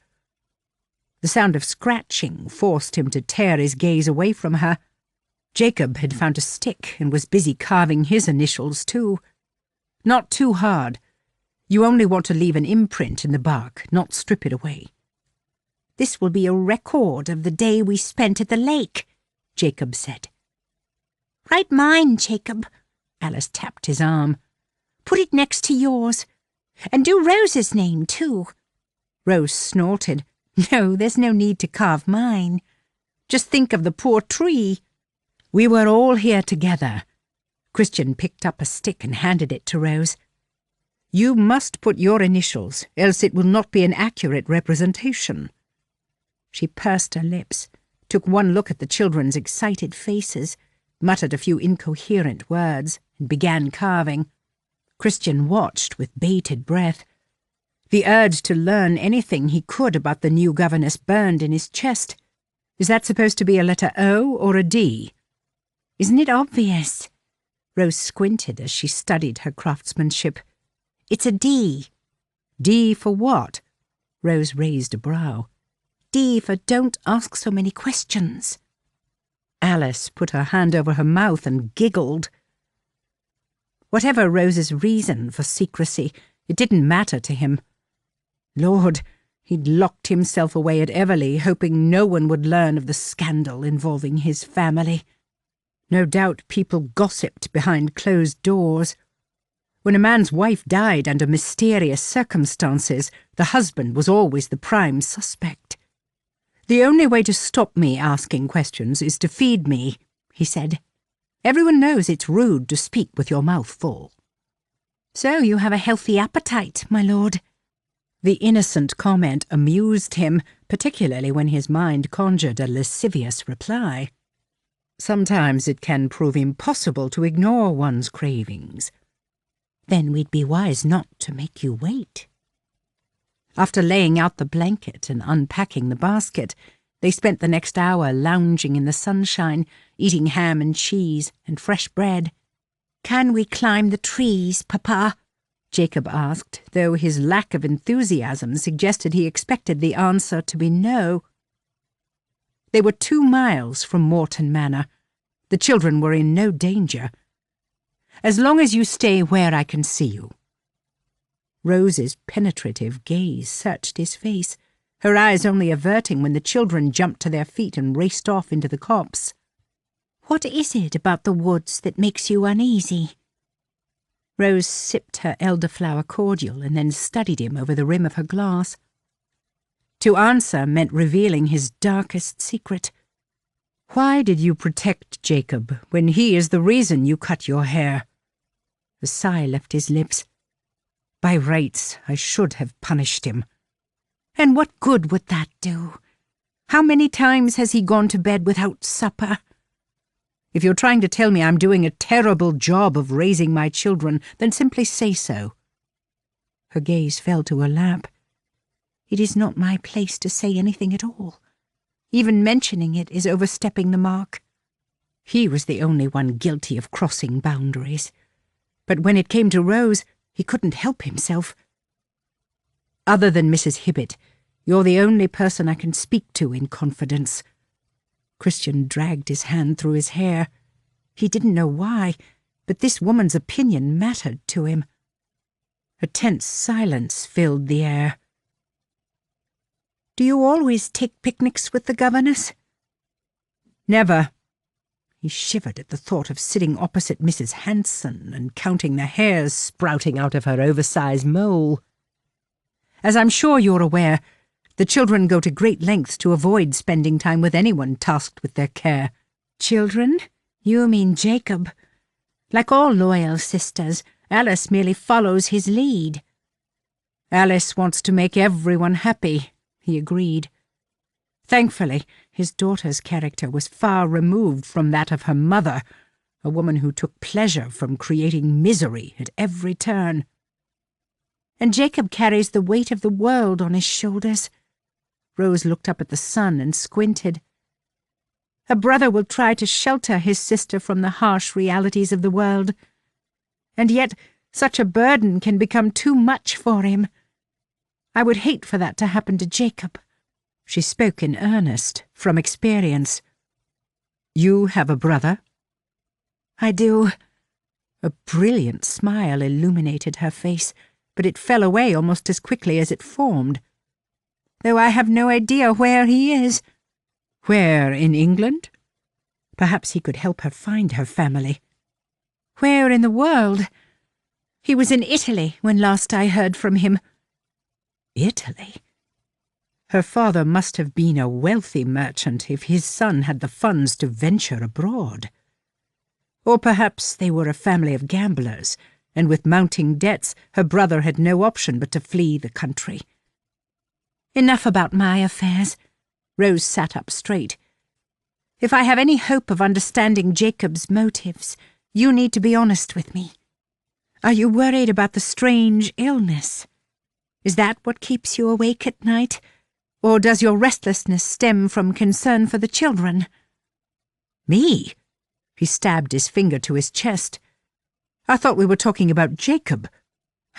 The sound of scratching forced him to tear his gaze away from her. Jacob had found a stick and was busy carving his initials too. "Not too hard. You only want to leave an imprint in the bark, not strip it away." "This will be a record of the day we spent at the lake," Jacob said. "Write mine, Jacob." Alice tapped his arm. "Put it next to yours. And do Rose's name, too." Rose snorted. "No, there's no need to carve mine. Just think of the poor tree." "We were all here together." Christian picked up a stick and handed it to Rose. "You must put your initials, else it will not be an accurate representation." She pursed her lips, took one look at the children's excited faces, muttered a few incoherent words, and began carving. Christian watched with bated breath. The urge to learn anything he could about the new governess burned in his chest. Is that supposed to be a letter O or a D? "Isn't it obvious?" Rose squinted as she studied her craftsmanship. "It's a D." "D for what?" Rose raised a brow. "D for don't ask so many questions." Alice put her hand over her mouth and giggled. Whatever Rose's reason for secrecy, it didn't matter to him. Lord, he'd locked himself away at Everleigh, hoping no one would learn of the scandal involving his family. No doubt people gossiped behind closed doors. When a man's wife died under mysterious circumstances, the husband was always the prime suspect. "The only way to stop me asking questions is to feed me," he said. "Everyone knows it's rude to speak with your mouth full." "So you have a healthy appetite, my lord." The innocent comment amused him, particularly when his mind conjured a lascivious reply. Sometimes it can prove impossible to ignore one's cravings. "Then we'd be wise not to make you wait." After laying out the blanket and unpacking the basket, they spent the next hour lounging in the sunshine, eating ham and cheese and fresh bread. "Can we climb the trees, Papa?" Jacob asked, though his lack of enthusiasm suggested he expected the answer to be no. They were 2 miles from Morton Manor. The children were in no danger. "As long as you stay where I can see you." Rose's penetrative gaze searched his face, her eyes only averting when the children jumped to their feet and raced off into the copse. "What is it about the woods that makes you uneasy?" Rose sipped her elderflower cordial and then studied him over the rim of her glass. To answer meant revealing his darkest secret. "Why did you protect Jacob when he is the reason you cut your hair?" A sigh left his lips. "By rights, I should have punished him." "And what good would that do? How many times has he gone to bed without supper?" "If you're trying to tell me I'm doing a terrible job of raising my children, then simply say so." Her gaze fell to her lap. "It is not my place to say anything at all. Even mentioning it is overstepping the mark." He was the only one guilty of crossing boundaries. But when it came to Rose, he couldn't help himself. "Other than Mrs. Hibbett, you're the only person I can speak to in confidence." Christian dragged his hand through his hair. He didn't know why, but this woman's opinion mattered to him. A tense silence filled the air. "Do you always take picnics with the governess?" "Never." He shivered at the thought of sitting opposite Mrs. Hanson and counting the hairs sprouting out of her oversized mole. "As I'm sure you're aware, the children go to great lengths to avoid spending time with anyone tasked with their care." "Children? You mean Jacob. Like all loyal sisters, Alice merely follows his lead." "Alice wants to make everyone happy," he agreed. Thankfully, his daughter's character was far removed from that of her mother, a woman who took pleasure from creating misery at every turn. "And Jacob carries the weight of the world on his shoulders." Rose looked up at the sun and squinted. "A brother will try to shelter his sister from the harsh realities of the world. And yet such a burden can become too much for him. I would hate for that to happen to Jacob." She spoke in earnest, from experience. "You have a brother?" "I do." A brilliant smile illuminated her face, but it fell away almost as quickly as it formed. "Though I have no idea where he is." "Where, in England?" Perhaps he could help her find her family. "Where in the world? He was in Italy when last I heard from him." Italy? Her father must have been a wealthy merchant if his son had the funds to venture abroad. Or perhaps they were a family of gamblers, and with mounting debts, her brother had no option but to flee the country. "Enough about my affairs." Rose sat up straight. "If I have any hope of understanding Jacob's motives, you need to be honest with me. Are you worried about the strange illness? Is that what keeps you awake at night? Or does your restlessness stem from concern for the children?" "Me?" He stabbed his finger to his chest. "I thought we were talking about Jacob.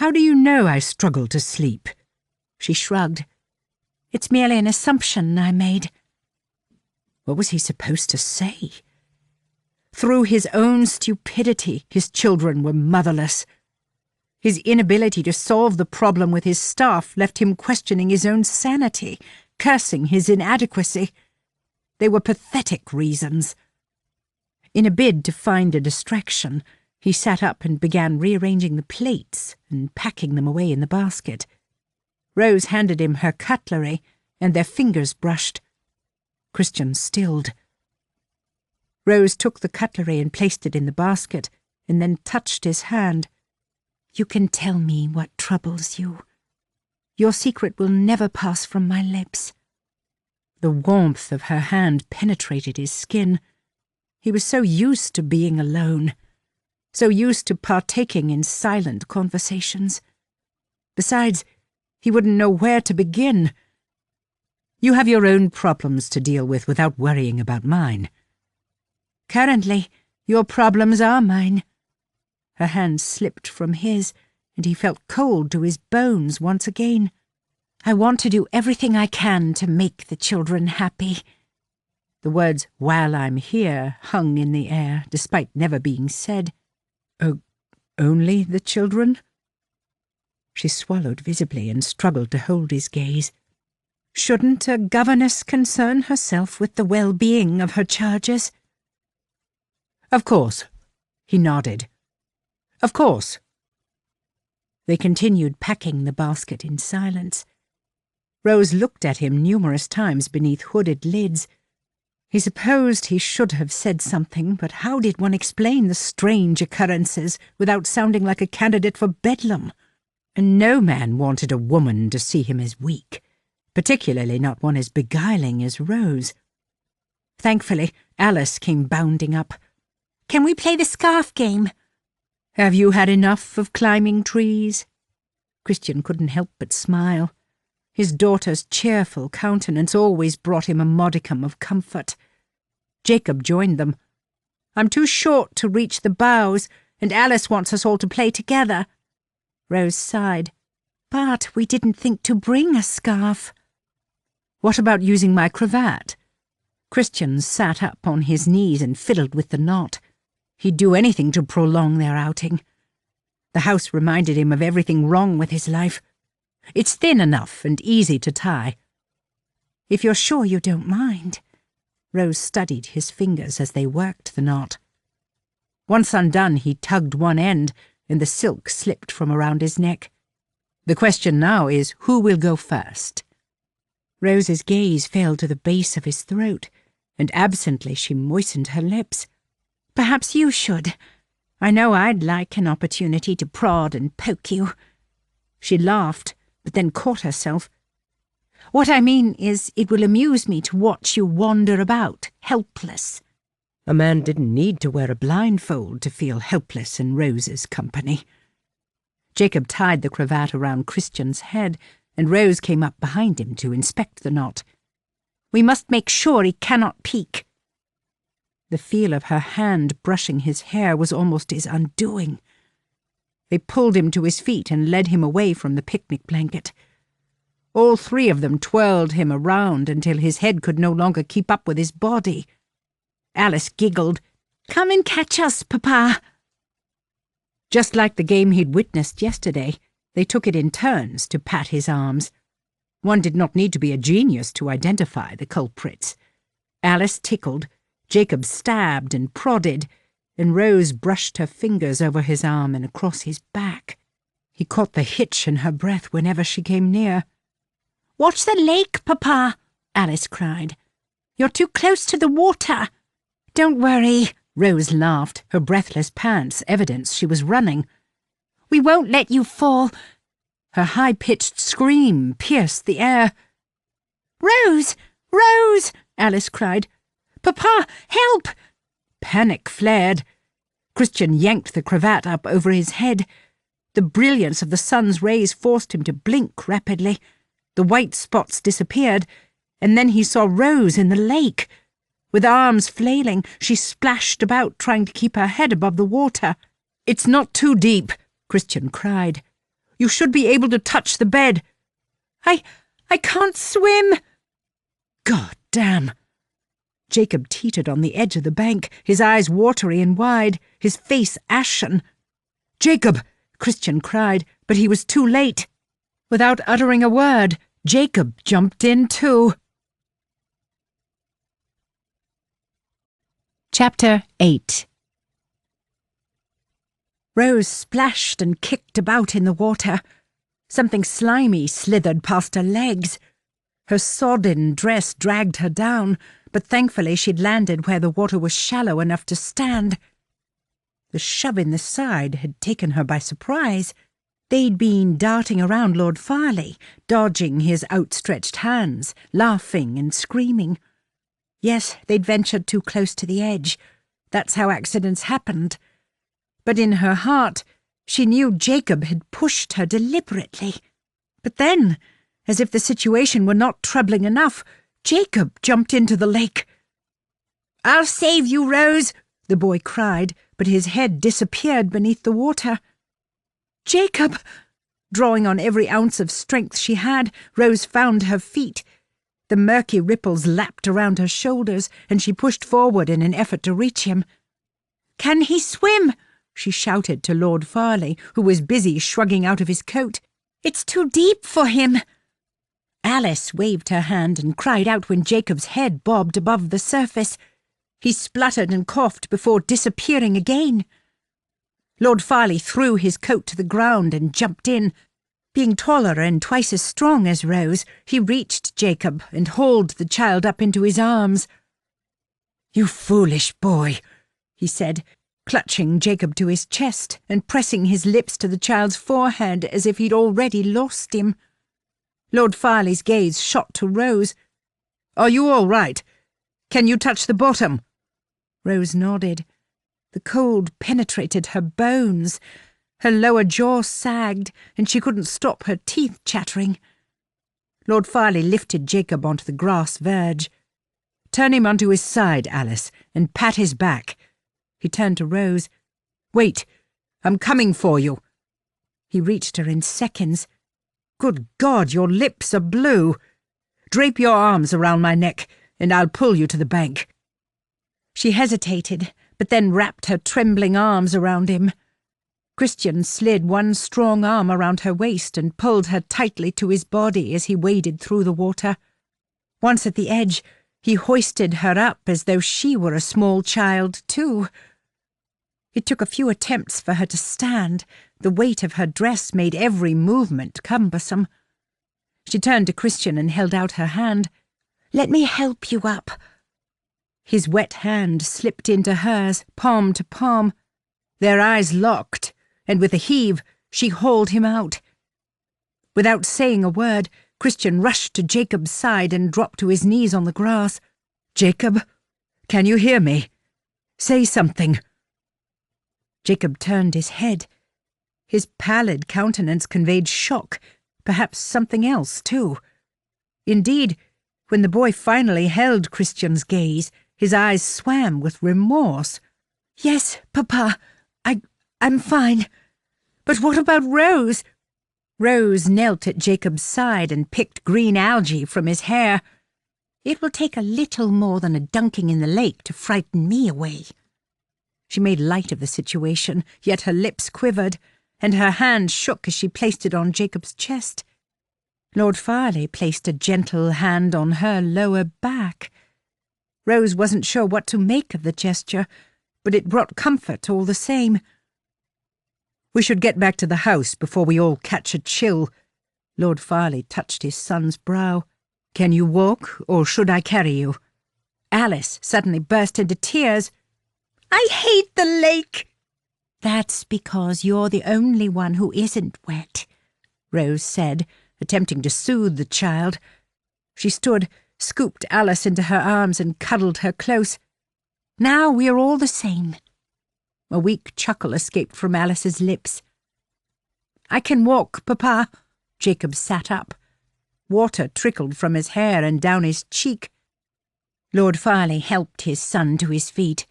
How do you know I struggle to sleep?" She shrugged. "It's merely an assumption I made." What was he supposed to say? Through his own stupidity, his children were motherless. His inability to solve the problem with his staff left him questioning his own sanity, cursing his inadequacy. They were pathetic reasons. In a bid to find a distraction, he sat up and began rearranging the plates and packing them away in the basket. Rose handed him her cutlery, and their fingers brushed. Christian stilled. Rose took the cutlery and placed it in the basket, and then touched his hand. "You can tell me what troubles you. Your secret will never pass from my lips." The warmth of her hand penetrated his skin. He was so used to being alone, so used to partaking in silent conversations. Besides, he wouldn't know where to begin. "You have your own problems to deal with without worrying about mine." "Currently, your problems are mine." Her hand slipped from his, and he felt cold to his bones once again. "I want to do everything I can to make the children happy." The words, "while I'm here," hung in the air, despite never being said. "Oh, only the children?" She swallowed visibly and struggled to hold his gaze. "Shouldn't a governess concern herself with the well-being of her charges?" "Of course," he nodded. "Of course." They continued packing the basket in silence. Rose looked at him numerous times beneath hooded lids. He supposed he should have said something, but how did one explain the strange occurrences without sounding like a candidate for bedlam? And no man wanted a woman to see him as weak, particularly not one as beguiling as Rose. Thankfully, Alice came bounding up. "Can we play the scarf game?" "Have you had enough of climbing trees?" Christian couldn't help but smile. His daughter's cheerful countenance always brought him a modicum of comfort. Jacob joined them. "I'm too short to reach the boughs, and Alice wants us all to play together." Rose sighed. "But we didn't think to bring a scarf." "What about using my cravat?" Christian sat up on his knees and fiddled with the knot. He'd do anything to prolong their outing. The house reminded him of everything wrong with his life. It's thin enough and easy to tie. "If you're sure you don't mind." Rose studied his fingers as they worked the knot. Once undone, he tugged one end, and the silk slipped from around his neck. "The question now is, who will go first?" Rose's gaze fell to the base of his throat, and absently she moistened her lips. "Perhaps you should. I know I'd like an opportunity to prod and poke you." She laughed, but then caught herself. "What I mean is, it will amuse me to watch you wander about, helpless." A man didn't need to wear a blindfold to feel helpless in Rose's company. Jacob tied the cravat around Christian's head, and Rose came up behind him to inspect the knot. "We must make sure he cannot peek." The feel of her hand brushing his hair was almost his undoing. They pulled him to his feet and led him away from the picnic blanket. All three of them twirled him around until his head could no longer keep up with his body. Alice giggled. "Come and catch us, Papa." Just like the game he'd witnessed yesterday, they took it in turns to pat his arms. One did not need to be a genius to identify the culprits. Alice tickled, Jacob stabbed and prodded, and Rose brushed her fingers over his arm and across his back. He caught the hitch in her breath whenever she came near. "Watch the lake, Papa," Alice cried. "You're too close to the water." "Don't worry," Rose laughed, her breathless pants evidence she was running. "We won't let you fall." Her high-pitched scream pierced the air. "Rose! Rose!" Alice cried. "Papa, help!" Panic flared. Christian yanked the cravat up over his head. The brilliance of the sun's rays forced him to blink rapidly. The white spots disappeared, and then he saw Rose in the lake. With arms flailing, she splashed about, trying to keep her head above the water. "It's not too deep," Christian cried. "You should be able to touch the bed." I can't swim." "God damn." Jacob teetered on the edge of the bank, his eyes watery and wide, his face ashen. "Jacob!" Christian cried, but he was too late. Without uttering a word, Jacob jumped in too. Chapter 8. Rose splashed and kicked about in the water. Something slimy slithered past her legs. Her sodden dress dragged her down, but thankfully she'd landed where the water was shallow enough to stand. The shove in the side had taken her by surprise. They'd been darting around Lord Farleigh, dodging his outstretched hands, laughing and screaming. Yes, they'd ventured too close to the edge. That's how accidents happened. But in her heart, she knew Jacob had pushed her deliberately. But then, as if the situation were not troubling enough, Jacob jumped into the lake. "I'll save you, Rose," the boy cried, but his head disappeared beneath the water. "Jacob!" Drawing on every ounce of strength she had, Rose found her feet. The murky ripples lapped around her shoulders, and she pushed forward in an effort to reach him. "Can he swim?" she shouted to Lord Farleigh, who was busy shrugging out of his coat. "It's too deep for him." Alice waved her hand and cried out when Jacob's head bobbed above the surface. He spluttered and coughed before disappearing again. Lord Farleigh threw his coat to the ground and jumped in. Being taller and twice as strong as Rose, he reached Jacob and hauled the child up into his arms. "You foolish boy," he said, clutching Jacob to his chest and pressing his lips to the child's forehead as if he'd already lost him. Lord Farleigh's gaze shot to Rose. "Are you all right? Can you touch the bottom?" Rose nodded. The cold penetrated her bones. Her lower jaw sagged, and she couldn't stop her teeth chattering. Lord Farleigh lifted Jacob onto the grass verge. "Turn him onto his side, Alice, and pat his back." He turned to Rose. "Wait, I'm coming for you." He reached her in seconds. "Good God, your lips are blue. Drape your arms around my neck, and I'll pull you to the bank." She hesitated, but then wrapped her trembling arms around him. Christian slid one strong arm around her waist and pulled her tightly to his body as he waded through the water. Once at the edge, he hoisted her up as though she were a small child too. It took a few attempts for her to stand. The weight of her dress made every movement cumbersome. She turned to Christian and held out her hand. "Let me help you up." His wet hand slipped into hers, palm to palm. Their eyes locked, and with a heave, she hauled him out. Without saying a word, Christian rushed to Jacob's side and dropped to his knees on the grass. "Jacob, can you hear me? Say something." Jacob turned his head. His pallid countenance conveyed shock, perhaps something else too. Indeed, when the boy finally held Christian's gaze, his eyes swam with remorse. "Yes, Papa, I'm fine. But what about Rose?" Rose knelt at Jacob's side and picked green algae from his hair. "It will take a little more than a dunking in the lake to frighten me away." She made light of the situation, yet her lips quivered, and her hand shook as she placed it on Jacob's chest. Lord Farleigh placed a gentle hand on her lower back. Rose wasn't sure what to make of the gesture, but it brought comfort all the same. "We should get back to the house before we all catch a chill." Lord Farleigh touched his son's brow. "Can you walk, or should I carry you?" Alice suddenly burst into tears. "I hate the lake." "That's because you're the only one who isn't wet," Rose said, attempting to soothe the child. She stood, scooped Alice into her arms and cuddled her close. "Now we're all the same." A weak chuckle escaped from Alice's lips. "I can walk, Papa." Jacob sat up. Water trickled from his hair and down his cheek. Lord Farleigh helped his son to his feet.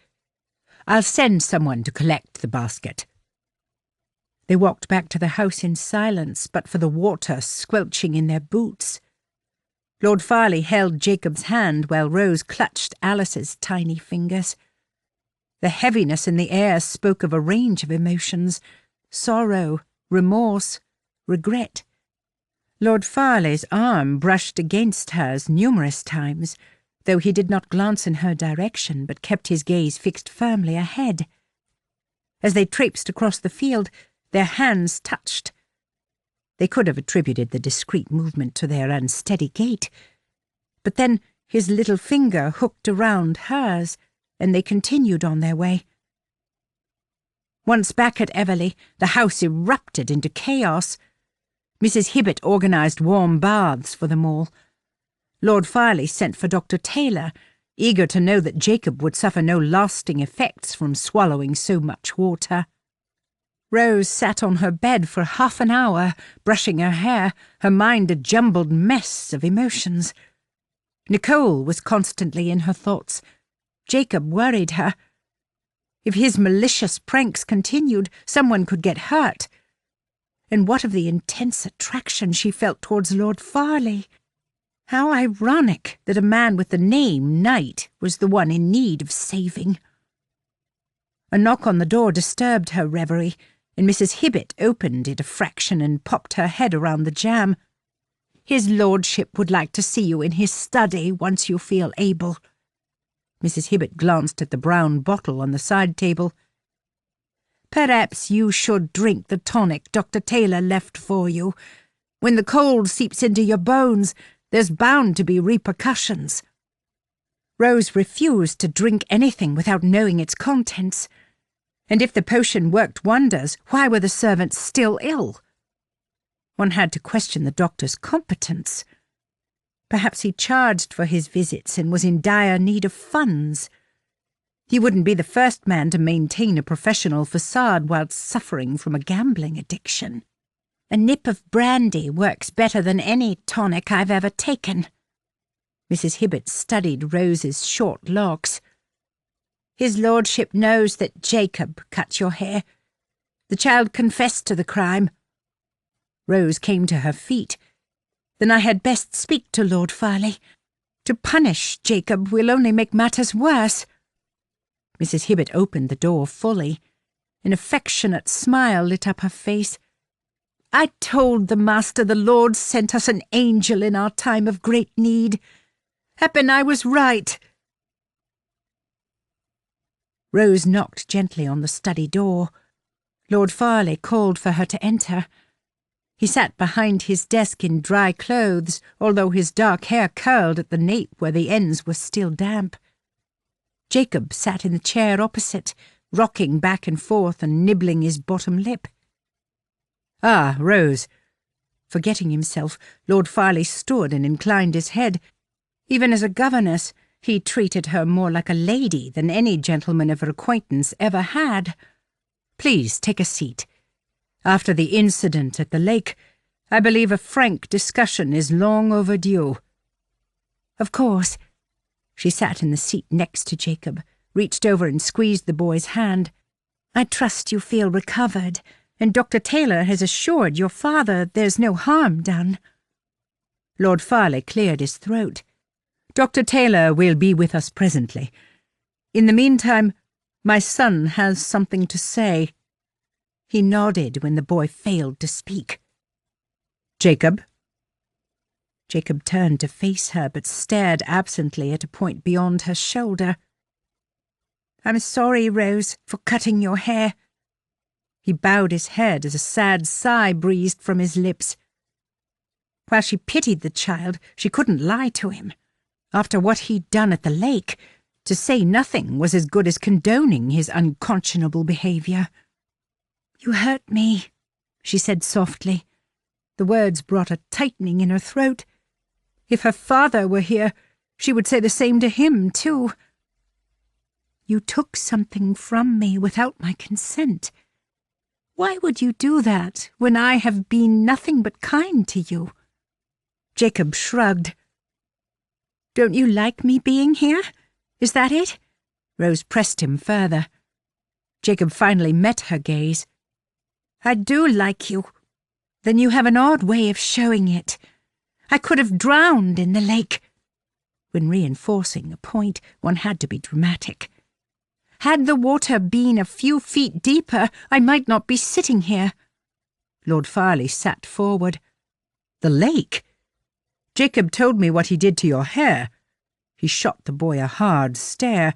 "I'll send someone to collect the basket." They walked back to the house in silence, but for the water squelching in their boots. Lord Farleigh held Jacob's hand while Rose clutched Alice's tiny fingers. The heaviness in the air spoke of a range of emotions: sorrow, remorse, regret. Lord Farleigh's arm brushed against hers numerous times, though he did not glance in her direction but kept his gaze fixed firmly ahead. As they traipsed across the field, their hands touched. They could have attributed the discreet movement to their unsteady gait, but then his little finger hooked around hers, and they continued on their way. Once back at Everleigh, the house erupted into chaos. Mrs. Hibbett organised warm baths for them all. Lord Farleigh sent for Dr. Taylor, eager to know that Jacob would suffer no lasting effects from swallowing so much water. Rose sat on her bed for half an hour, brushing her hair, her mind a jumbled mess of emotions. Nicole was constantly in her thoughts. Jacob worried her. If his malicious pranks continued, someone could get hurt. And what of the intense attraction she felt towards Lord Farleigh? How ironic that a man with the name Knight was the one in need of saving. A knock on the door disturbed her reverie, and Mrs. Hibbett opened it a fraction and popped her head around the jamb. "His lordship would like to see you in his study once you feel able." Mrs. Hibbett glanced at the brown bottle on the side table. "Perhaps you should drink the tonic Dr. Taylor left for you. When the cold seeps into your bones, there's bound to be repercussions." Rose refused to drink anything without knowing its contents. And if the potion worked wonders, why were the servants still ill? One had to question the doctor's competence. Perhaps he charged for his visits and was in dire need of funds. He wouldn't be the first man to maintain a professional facade whilst suffering from a gambling addiction. "A nip of brandy works better than any tonic I've ever taken." Mrs. Hibbett studied Rose's short locks. "His lordship knows that Jacob cut your hair. The child confessed to the crime." Rose came to her feet. "Then I had best speak to Lord Farleigh. To punish Jacob will only make matters worse." Mrs. Hibbett opened the door fully. An affectionate smile lit up her face. "I told the master the Lord sent us an angel in our time of great need. Happen I was right." Rose knocked gently on the study door. Lord Farleigh called for her to enter. He sat behind his desk in dry clothes, although his dark hair curled at the nape where the ends were still damp. Jacob sat in the chair opposite, rocking back and forth and nibbling his bottom lip. "Ah, Rose." Forgetting himself, Lord Farleigh stood and inclined his head. Even as a governess, he treated her more like a lady than any gentleman of her acquaintance ever had. "Please take a seat. After the incident at the lake, I believe a frank discussion is long overdue." "Of course." She sat in the seat next to Jacob, reached over and squeezed the boy's hand. "I trust you feel recovered, and Dr. Taylor has assured your father there's no harm done." Lord Farleigh cleared his throat. "Dr. Taylor will be with us presently. In the meantime, my son has something to say." He nodded when the boy failed to speak. "Jacob?" Jacob turned to face her but stared absently at a point beyond her shoulder. "I'm sorry, Rose, for cutting your hair." He bowed his head as a sad sigh breathed from his lips. While she pitied the child, she couldn't lie to him. After what he'd done at the lake, to say nothing was as good as condoning his unconscionable behaviour. "You hurt me," she said softly. The words brought a tightening in her throat. If her father were here, she would say the same to him, too. "You took something from me without my consent. Why would you do that when I have been nothing but kind to you?" Jacob shrugged. "Don't you like me being here? Is that it?" Rose pressed him further. Jacob finally met her gaze. "I do like you." "Then you have an odd way of showing it. I could have drowned in the lake. When reinforcing a point, one had to be dramatic. Had the water been a few feet deeper, I might not be sitting here. Lord Farleigh sat forward. The lake? Jacob told me what he did to your hair. He shot the boy a hard stare.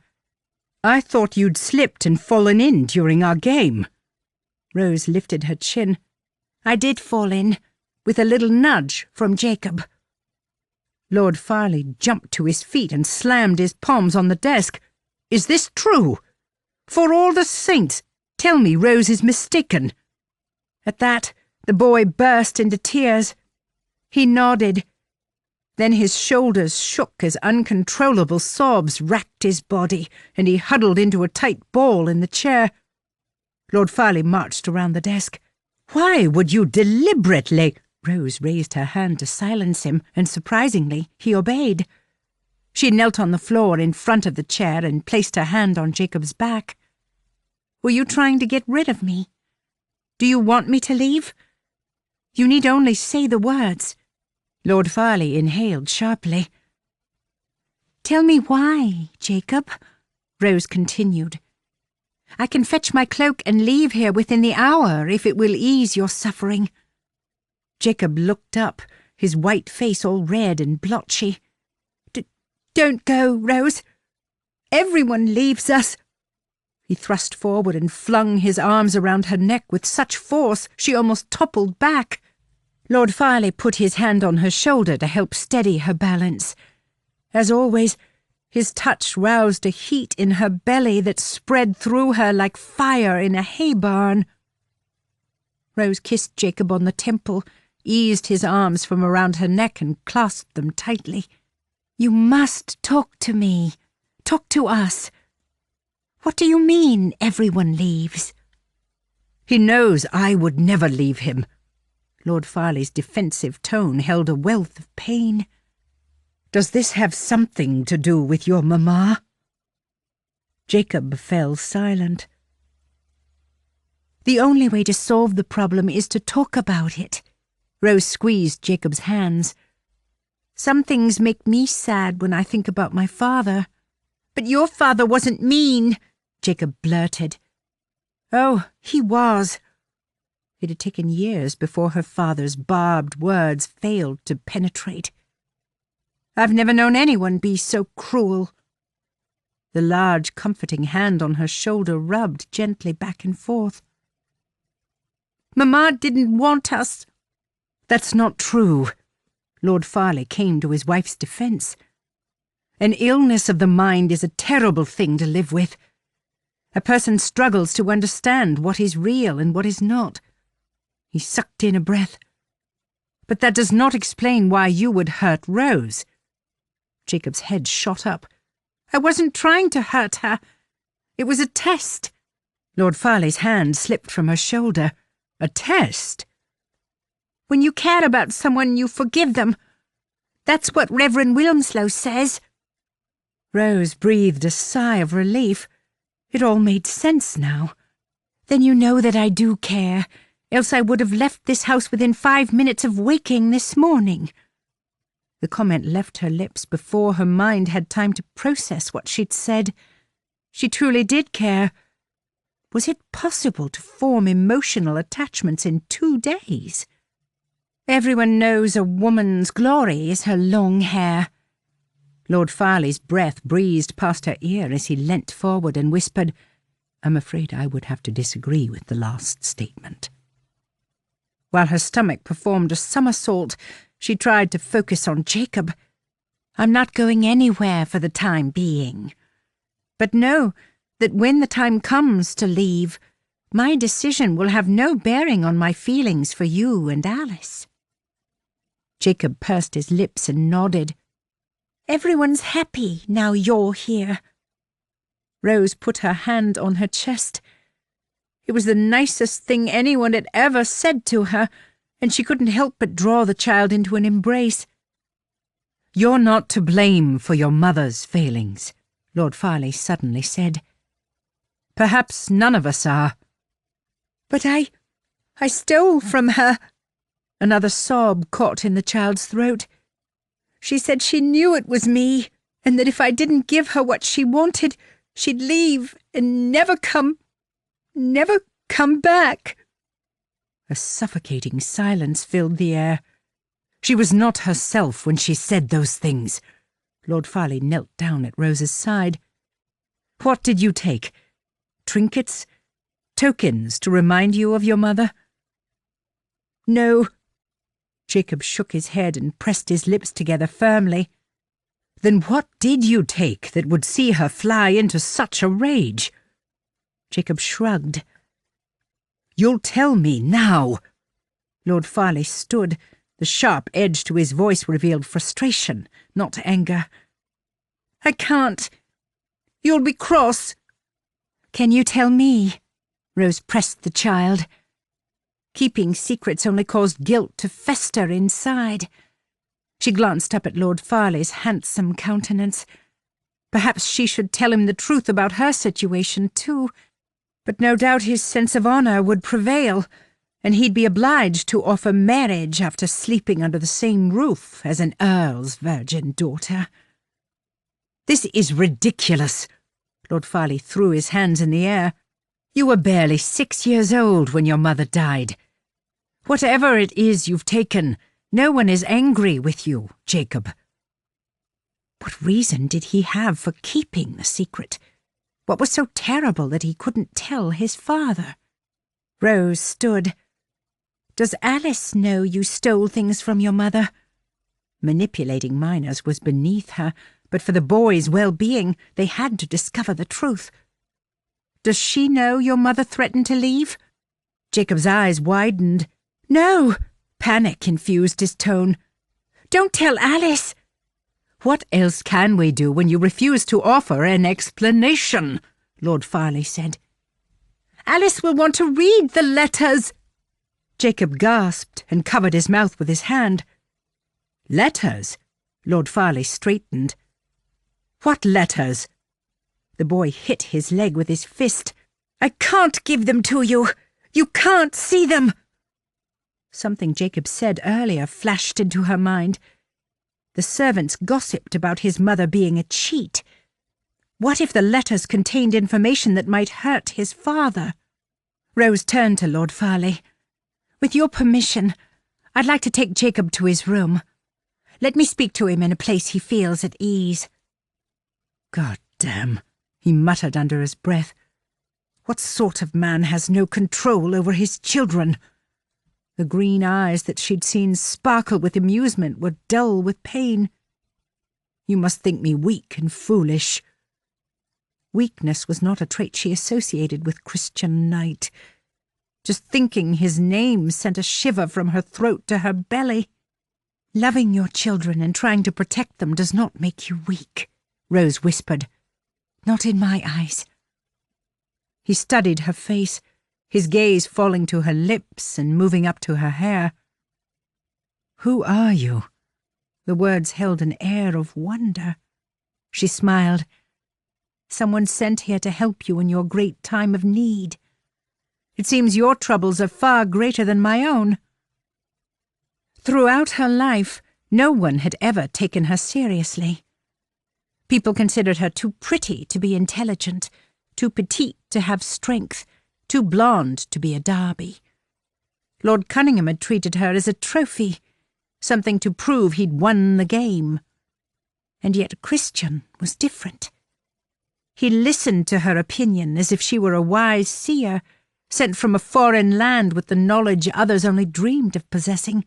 I thought you'd slipped and fallen in during our game. Rose lifted her chin. I did fall in, with a little nudge from Jacob. Lord Farleigh jumped to his feet and slammed his palms on the desk. Is this true? For all the saints, tell me Rose is mistaken. At that, the boy burst into tears. He nodded. Then his shoulders shook as uncontrollable sobs racked his body, and he huddled into a tight ball in the chair. Lord Farleigh marched around the desk. Why would you deliberately? Rose raised her hand to silence him, and surprisingly, he obeyed. She knelt on the floor in front of the chair and placed her hand on Jacob's back. Were you trying to get rid of me? Do you want me to leave? You need only say the words. Lord Farleigh inhaled sharply. Tell me why, Jacob, Rose continued. I can fetch my cloak and leave here within the hour if it will ease your suffering. Jacob looked up, his white face all red and blotchy. Don't go, Rose. Everyone leaves us. He thrust forward and flung his arms around her neck with such force she almost toppled back. Lord Farleigh put his hand on her shoulder to help steady her balance. As always, his touch roused a heat in her belly that spread through her like fire in a hay barn. Rose kissed Jacob on the temple, eased his arms from around her neck and clasped them tightly. You must talk to me. Talk to us. What do you mean everyone leaves? He knows I would never leave him. Lord Farleigh's defensive tone held a wealth of pain. Does this have something to do with your mamma? Jacob fell silent. The only way to solve the problem is to talk about it. Rose squeezed Jacob's hands. Some things make me sad when I think about my father. But your father wasn't mean, Jacob blurted. Oh, he was. It had taken years before her father's barbed words failed to penetrate. I've never known anyone be so cruel. The large, comforting hand on her shoulder rubbed gently back and forth. Mamma didn't want us. That's not true. Lord Farleigh came to his wife's defence. An illness of the mind is a terrible thing to live with. A person struggles to understand what is real and what is not. He sucked in a breath. But that does not explain why you would hurt Rose. Jacob's head shot up. I wasn't trying to hurt her. It was a test. Lord Farleigh's hand slipped from her shoulder. A test? When you care about someone, you forgive them. That's what Reverend Wilmslow says. Rose breathed a sigh of relief. It all made sense now. Then you know that I do care, else I would have left this house within 5 minutes of waking this morning. The comment left her lips before her mind had time to process what she'd said. She truly did care. Was it possible to form emotional attachments in 2 days? Everyone knows a woman's glory is her long hair. Lord Farleigh's breath breezed past her ear as he leant forward and whispered, I'm afraid I would have to disagree with the last statement. While her stomach performed a somersault, she tried to focus on Jacob. I'm not going anywhere for the time being. But know that when the time comes to leave, my decision will have no bearing on my feelings for you and Alice. Jacob pursed his lips and nodded. Everyone's happy now you're here. Rose put her hand on her chest. It was the nicest thing anyone had ever said to her, and she couldn't help but draw the child into an embrace. You're not to blame for your mother's failings, Lord Farleigh suddenly said. Perhaps none of us are. But I stole from her. Another sob caught in the child's throat. She said she knew it was me, and that if I didn't give her what she wanted, she'd leave and never come back." A suffocating silence filled the air. She was not herself when she said those things. Lord Farleigh knelt down at Rose's side. "What did you take? Trinkets? Tokens to remind you of your mother?" "No." Jacob shook his head and pressed his lips together firmly. "Then what did you take that would see her fly into such a rage?" Jacob shrugged. "You'll tell me now." Lord Farleigh stood. The sharp edge to his voice revealed frustration, not anger. "I can't. You'll be cross." "Can you tell me?" Rose pressed the child. Keeping secrets only caused guilt to fester inside. She glanced up at Lord Farleigh's handsome countenance. Perhaps she should tell him the truth about her situation too, but no doubt his sense of honour would prevail, and he'd be obliged to offer marriage after sleeping under the same roof as an earl's virgin daughter. "This is ridiculous." Lord Farleigh threw his hands in the air. "You were barely 6 years old when your mother died. Whatever it is you've taken, no one is angry with you, Jacob." What reason did he have for keeping the secret? What was so terrible that he couldn't tell his father? Rose stood. "Does Alice know you stole things from your mother?" Manipulating minors was beneath her, but for the boy's well-being, they had to discover the truth. "Does she know your mother threatened to leave?" Jacob's eyes widened. "No!" Panic infused his tone. "Don't tell Alice!" "What else can we do when you refuse to offer an explanation?" Lord Farleigh said. "Alice will want to read the letters." Jacob gasped and covered his mouth with his hand. "Letters?" Lord Farleigh straightened. "What letters?" The boy hit his leg with his fist. "I can't give them to you. You can't see them." Something Jacob said earlier flashed into her mind. The servants gossiped about his mother being a cheat. What if the letters contained information that might hurt his father? Rose turned to Lord Farleigh. "With your permission, I'd like to take Jacob to his room. Let me speak to him in a place he feels at ease." "God damn," he muttered under his breath. "What sort of man has no control over his children?" The green eyes that she'd seen sparkle with amusement were dull with pain. "You must think me weak and foolish." Weakness was not a trait she associated with Christian Knight. Just thinking his name sent a shiver from her throat to her belly. "Loving your children and trying to protect them does not make you weak," Rose whispered. "Not in my eyes." He studied her face, his gaze falling to her lips and moving up to her hair. "Who are you?" The words held an air of wonder. She smiled. "Someone sent here to help you in your great time of need. It seems your troubles are far greater than my own." Throughout her life, no one had ever taken her seriously. People considered her too pretty to be intelligent, too petite to have strength, too blonde to be a Darby. Lord Cunningham had treated her as a trophy, something to prove he'd won the game. And yet Christian was different. He listened to her opinion as if she were a wise seer, sent from a foreign land with the knowledge others only dreamed of possessing.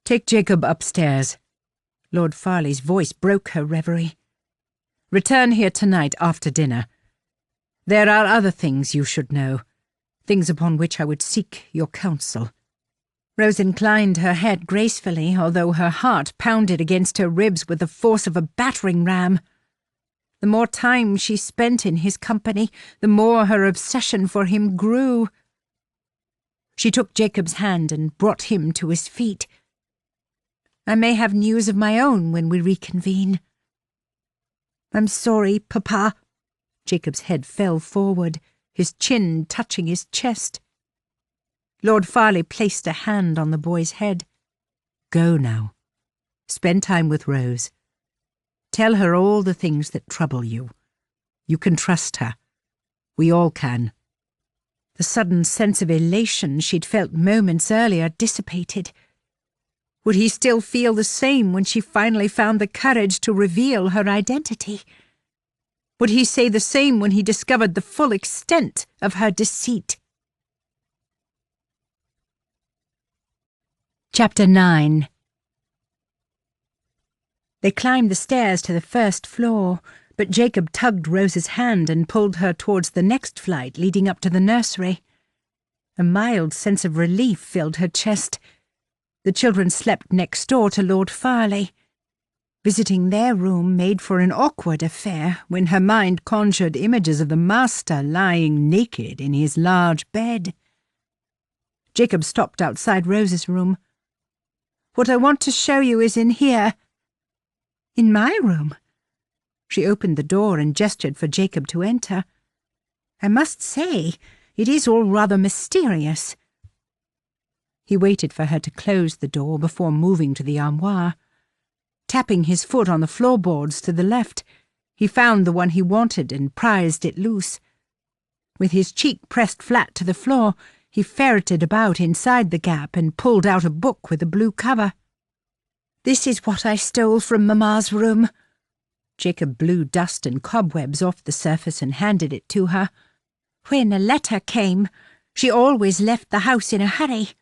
"Take Jacob upstairs." Lord Farleigh's voice broke her reverie. "Return here tonight after dinner. There are other things you should know, things upon which I would seek your counsel." Rose inclined her head gracefully, although her heart pounded against her ribs with the force of a battering ram. The more time she spent in his company, the more her obsession for him grew. She took Jacob's hand and brought him to his feet. "I may have news of my own when we reconvene." "I'm sorry, Papa." Jacob's head fell forward, his chin touching his chest. Lord Farleigh placed a hand on the boy's head. "Go now." Spend time with Rose. Tell her all the things that trouble you. You can trust her. We all can." The sudden sense of elation she'd felt moments earlier dissipated. Would he still feel the same when she finally found the courage to reveal her identity? Would he say the same when he discovered the full extent of her deceit? Chapter 9. They climbed the stairs to the first floor, but Jacob tugged Rose's hand and pulled her towards the next flight leading up to the nursery. A mild sense of relief filled her chest. The children slept next door to Lord Farleigh. Visiting their room made for an awkward affair when her mind conjured images of the master lying naked in his large bed. Jacob stopped outside Rose's room. "What I want to show you is in here." "In my room?" She opened the door and gestured for Jacob to enter. "I must say, it is all rather mysterious." He waited for her to close the door before moving to the armoire. Tapping his foot on the floorboards to the left, he found the one he wanted and prized it loose. With his cheek pressed flat to the floor, he ferreted about inside the gap and pulled out a book with a blue cover. "This is what I stole from Mamma's room." Jacob blew dust and cobwebs off the surface and handed it to her. "When a letter came, she always left the house in a hurry."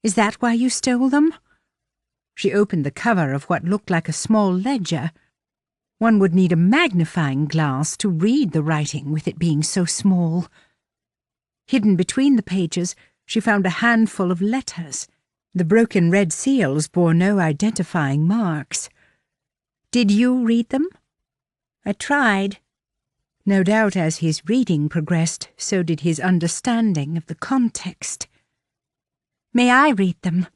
"Is that why you stole them?" She opened the cover of what looked like a small ledger. One would need a magnifying glass to read the writing with it being so small. Hidden between the pages, she found a handful of letters. The broken red seals bore no identifying marks. "Did you read them?" "I tried." No doubt as his reading progressed, so did his understanding of the context. "May I read them?"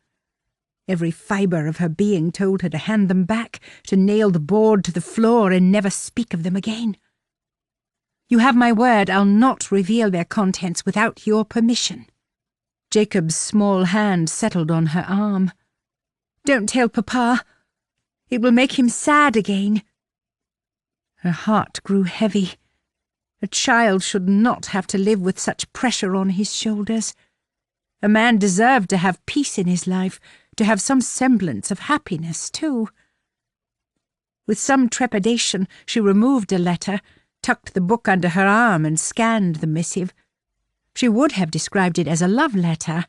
Every fibre of her being told her to hand them back, to nail the board to the floor and never speak of them again. "You have my word I'll not reveal their contents without your permission." Jacob's small hand settled on her arm. "Don't tell Papa. It will make him sad again." Her heart grew heavy. A child should not have to live with such pressure on his shoulders. A man deserved to have peace in his life, to have some semblance of happiness, too. With some trepidation, she removed a letter, tucked the book under her arm and scanned the missive. She would have described it as a love letter,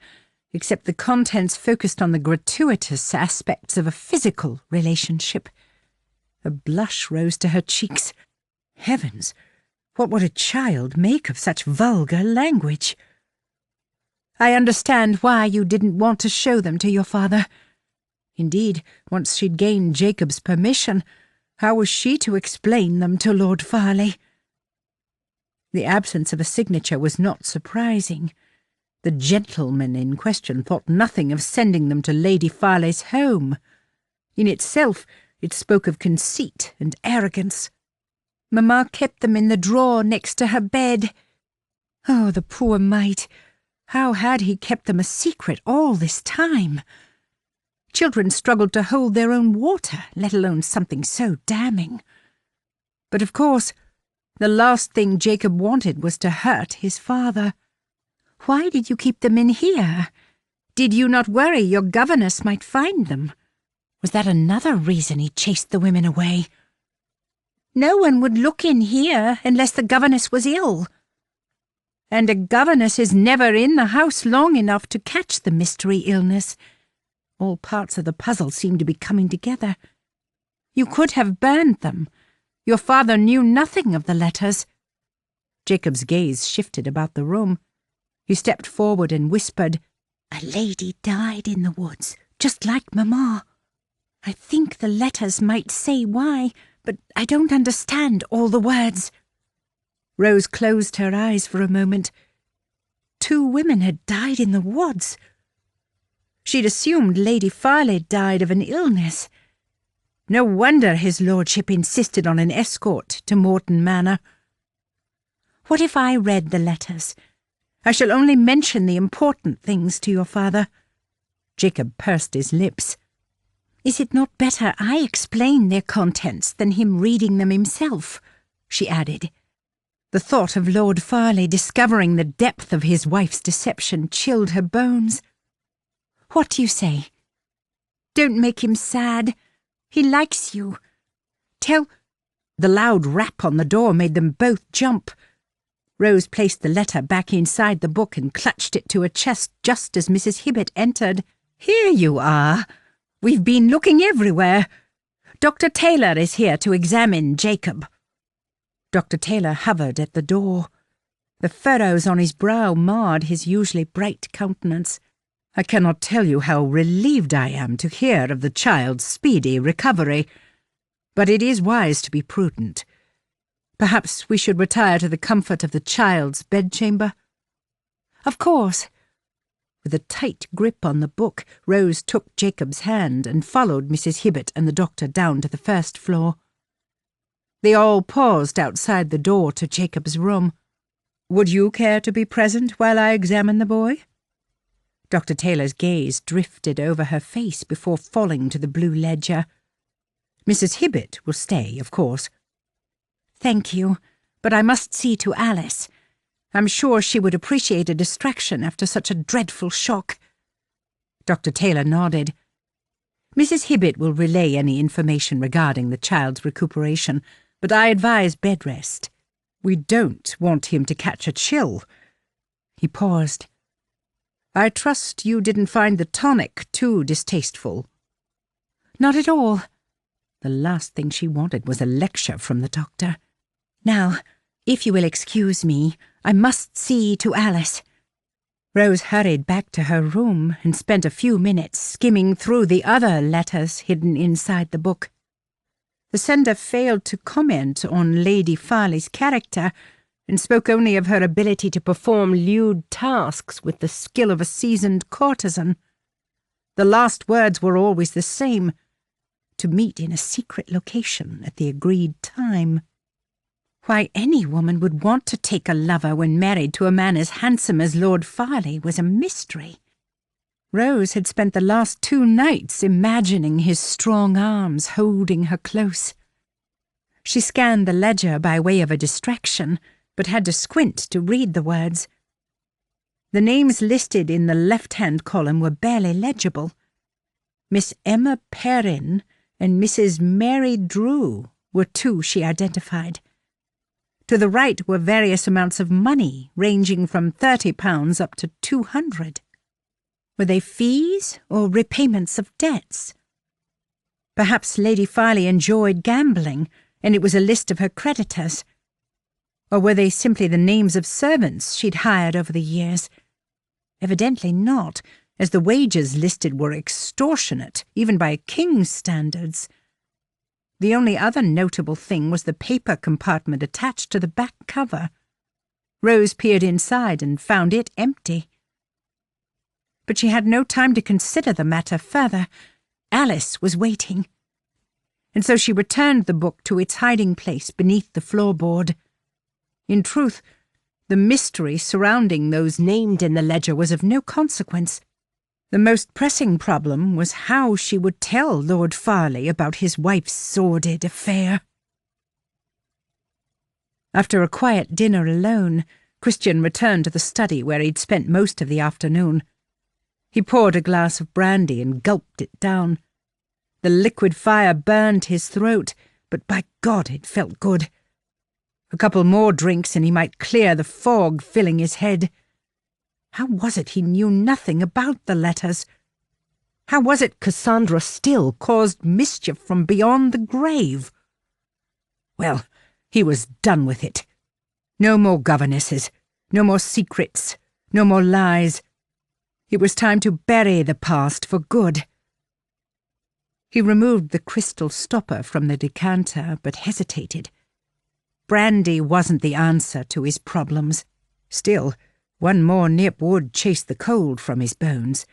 except the contents focused on the gratuitous aspects of a physical relationship. A blush rose to her cheeks. Heavens, what would a child make of such vulgar language? "I understand why you didn't want to show them to your father." Indeed, once she'd gained Jacob's permission, how was she to explain them to Lord Farleigh? The absence of a signature was not surprising. The gentleman in question thought nothing of sending them to Lady Farleigh's home. In itself, it spoke of conceit and arrogance. "Mamma kept them in the drawer next to her bed." Oh, the poor mite! How had he kept them a secret all this time? Children struggled to hold their own water, let alone something so damning. But of course, the last thing Jacob wanted was to hurt his father. "Why did you keep them in here? Did you not worry your governess might find them? Was that another reason he chased the women away?" "No one would look in here unless the governess was ill." "And a governess is never in the house long enough to catch the mystery illness." All parts of the puzzle seemed to be coming together. "You could have burned them. Your father knew nothing of the letters." Jacob's gaze shifted about the room. He stepped forward and whispered, "A lady died in the woods, just like Mamma. I think the letters might say why, but I don't understand all the words." Rose closed her eyes for a moment. 2 women had died in the woods. She'd assumed Lady Farleigh died of an illness. No wonder his lordship insisted on an escort to Morton Manor. "What if I read the letters? I shall only mention the important things to your father." Jacob pursed his lips. Is it not better I explain their contents than him reading them himself? She added. The thought of Lord Farleigh discovering the depth of his wife's deception chilled her bones. What do you say? Don't make him sad. He likes you. Tell... The loud rap on the door made them both jump. Rose placed the letter back inside the book and clutched it to her chest just as Mrs. Hibbett entered. Here you are. We've been looking everywhere. Dr. Taylor is here to examine Jacob. Dr. Taylor hovered at the door. The furrows on his brow marred his usually bright countenance. I cannot tell you how relieved I am to hear of the child's speedy recovery, but it is wise to be prudent. Perhaps we should retire to the comfort of the child's bedchamber? Of course. With a tight grip on the book, Rose took Jacob's hand and followed Mrs. Hibbett and the doctor down to the first floor. They all paused outside the door to Jacob's room. Would you care to be present while I examine the boy? Dr. Taylor's gaze drifted over her face before falling to the blue ledger. Mrs. Hibbett will stay, of course. Thank you, but I must see to Alice. I'm sure she would appreciate a distraction after such a dreadful shock. Dr. Taylor nodded. Mrs. Hibbett will relay any information regarding the child's recuperation, but I advise bed rest. We don't want him to catch a chill. He paused. I trust you didn't find the tonic too distasteful. Not at all. The last thing she wanted was a lecture from the doctor. Now, if you will excuse me, I must see to Alice. Rose hurried back to her room and spent a few minutes skimming through the other letters hidden inside the book. The sender failed to comment on Lady Farleigh's character and spoke only of her ability to perform lewd tasks with the skill of a seasoned courtesan. The last words were always the same: to meet in a secret location at the agreed time. Why any woman would want to take a lover when married to a man as handsome as Lord Farleigh was a mystery. Rose had spent the last 2 nights imagining his strong arms holding her close. She scanned the ledger by way of a distraction, but had to squint to read the words. The names listed in the left-hand column were barely legible. Miss Emma Perrin and Mrs. Mary Drew were 2 she identified. To the right were various amounts of money, ranging from £30 up to £200. Were they fees or repayments of debts? Perhaps Lady Farleigh enjoyed gambling, and it was a list of her creditors. Or were they simply the names of servants she'd hired over the years? Evidently not, as the wages listed were extortionate, even by a king's standards. The only other notable thing was the paper compartment attached to the back cover. Rose peered inside and found it empty. But she had no time to consider the matter further. Alice was waiting. And so she returned the book to its hiding place beneath the floorboard. In truth, the mystery surrounding those named in the ledger was of no consequence. The most pressing problem was how she would tell Lord Farleigh about his wife's sordid affair. After a quiet dinner alone, Christian returned to the study where he'd spent most of the afternoon. He poured a glass of brandy and gulped it down. The liquid fire burned his throat, but by God it felt good. A couple more drinks and he might clear the fog filling his head. How was it he knew nothing about the letters? How was it Cassandra still caused mischief from beyond the grave? Well, he was done with it. No more governesses, no more secrets, no more lies. It was time to bury the past for good. He removed the crystal stopper from the decanter, but hesitated. Brandy wasn't the answer to his problems. Still, one more nip would chase the cold from his bones.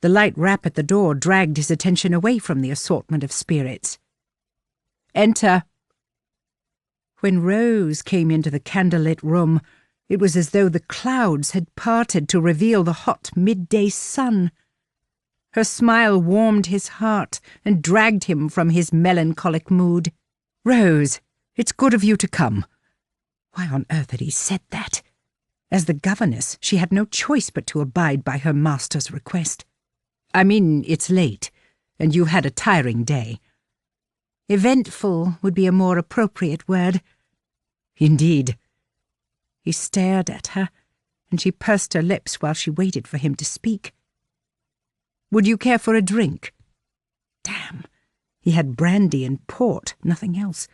The light rap at the door dragged his attention away from the assortment of spirits. "Enter." When Rose came into the candlelit room, it was as though the clouds had parted to reveal the hot midday sun. Her smile warmed his heart and dragged him from his melancholic mood. "Rose, it's good of you to come." Why on earth had he said that? As the governess, she had no choice but to abide by her master's request. "I mean, it's late, and you had a tiring day." "Eventful would be a more appropriate word." "Indeed." He stared at her, and she pursed her lips while she waited for him to speak. "Would you care for a drink?" Damn, he had brandy and port, nothing else.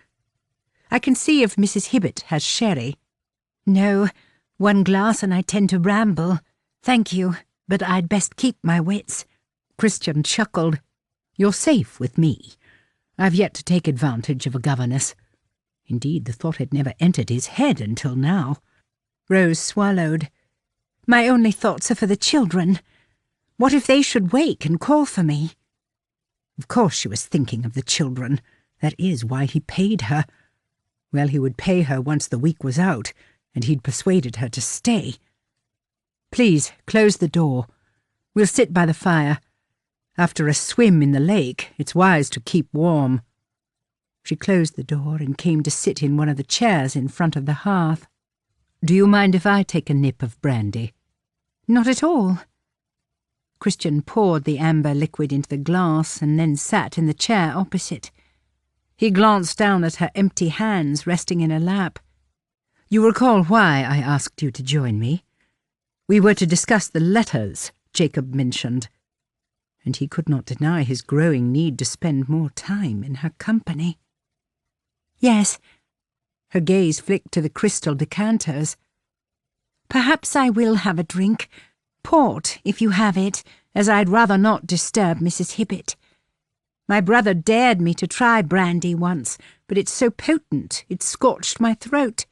"I can see if Mrs. Hibbett has sherry." "No, one glass and I tend to ramble. Thank you, but I'd best keep my wits." Christian chuckled. "You're safe with me. I've yet to take advantage of a governess." Indeed, the thought had never entered his head until now. Rose swallowed. "My only thoughts are for the children. What if they should wake and call for me?" Of course she was thinking of the children. That is why he paid her. Well, he would pay her once the week was out, and he'd persuaded her to stay. "Please, close the door. We'll sit by the fire. After a swim in the lake, it's wise to keep warm." She closed the door and came to sit in one of the chairs in front of the hearth. "Do you mind if I take a nip of brandy?" "Not at all." Christian poured the amber liquid into the glass and then sat in the chair opposite. He glanced down at her empty hands resting in her lap. "You recall why I asked you to join me? We were to discuss the letters Jacob mentioned." And he could not deny his growing need to spend more time in her company. "Yes." Her gaze flicked to the crystal decanters. "Perhaps I will have a drink. Port, if you have it, as I'd rather not disturb Mrs. Hibbett. My brother dared me to try brandy once, but it's so potent it scorched my throat.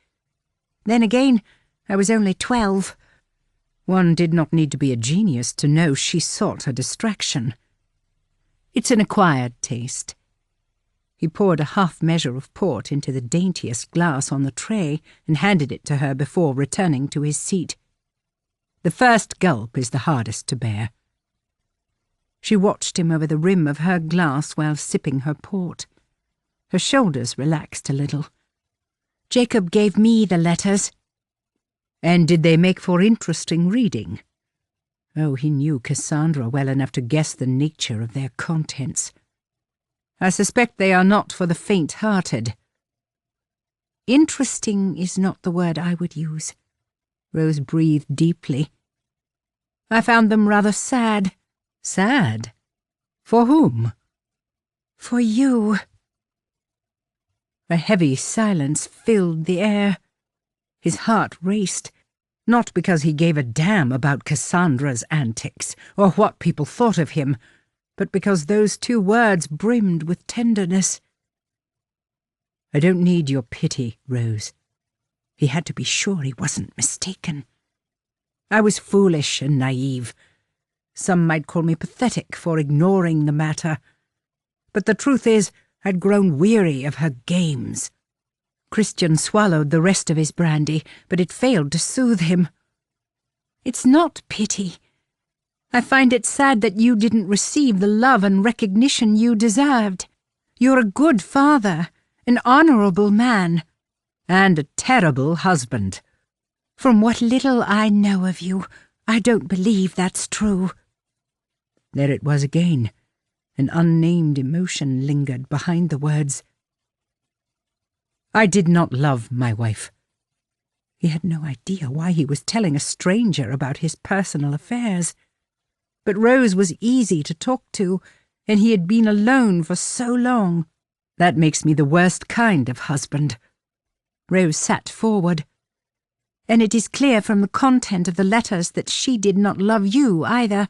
Then again, I was only 12. One did not need to be a genius to know she sought a distraction. It's an acquired taste." He poured a half measure of port into the daintiest glass on the tray and handed it to her before returning to his seat. "The first gulp is the hardest to bear." She watched him over the rim of her glass while sipping her port. Her shoulders relaxed a little. "Jacob gave me the letters." "And did they make for interesting reading?" Oh, he knew Cassandra well enough to guess the nature of their contents. "I suspect they are not for the faint-hearted." "Interesting is not the word I would use." Rose breathed deeply. "I found them rather sad." "Sad? For whom?" "For you." A heavy silence filled the air. His heart raced, not because he gave a damn about Cassandra's antics or what people thought of him, but because those two words brimmed with tenderness. "I don't need your pity, Rose." He had to be sure he wasn't mistaken. "I was foolish and naive. Some might call me pathetic for ignoring the matter. But the truth is, I'd grown weary of her games." Christian swallowed the rest of his brandy, but it failed to soothe him. "It's not pity. I find it sad that you didn't receive the love and recognition you deserved. You're a good father, an honourable man." "And a terrible husband." "From what little I know of you, I don't believe that's true." There it was again. An unnamed emotion lingered behind the words. "I did not love my wife." He had no idea why he was telling a stranger about his personal affairs. But Rose was easy to talk to, and he had been alone for so long. "That makes me the worst kind of husband." Rose sat forward. "And it is clear from the content of the letters that she did not love you either.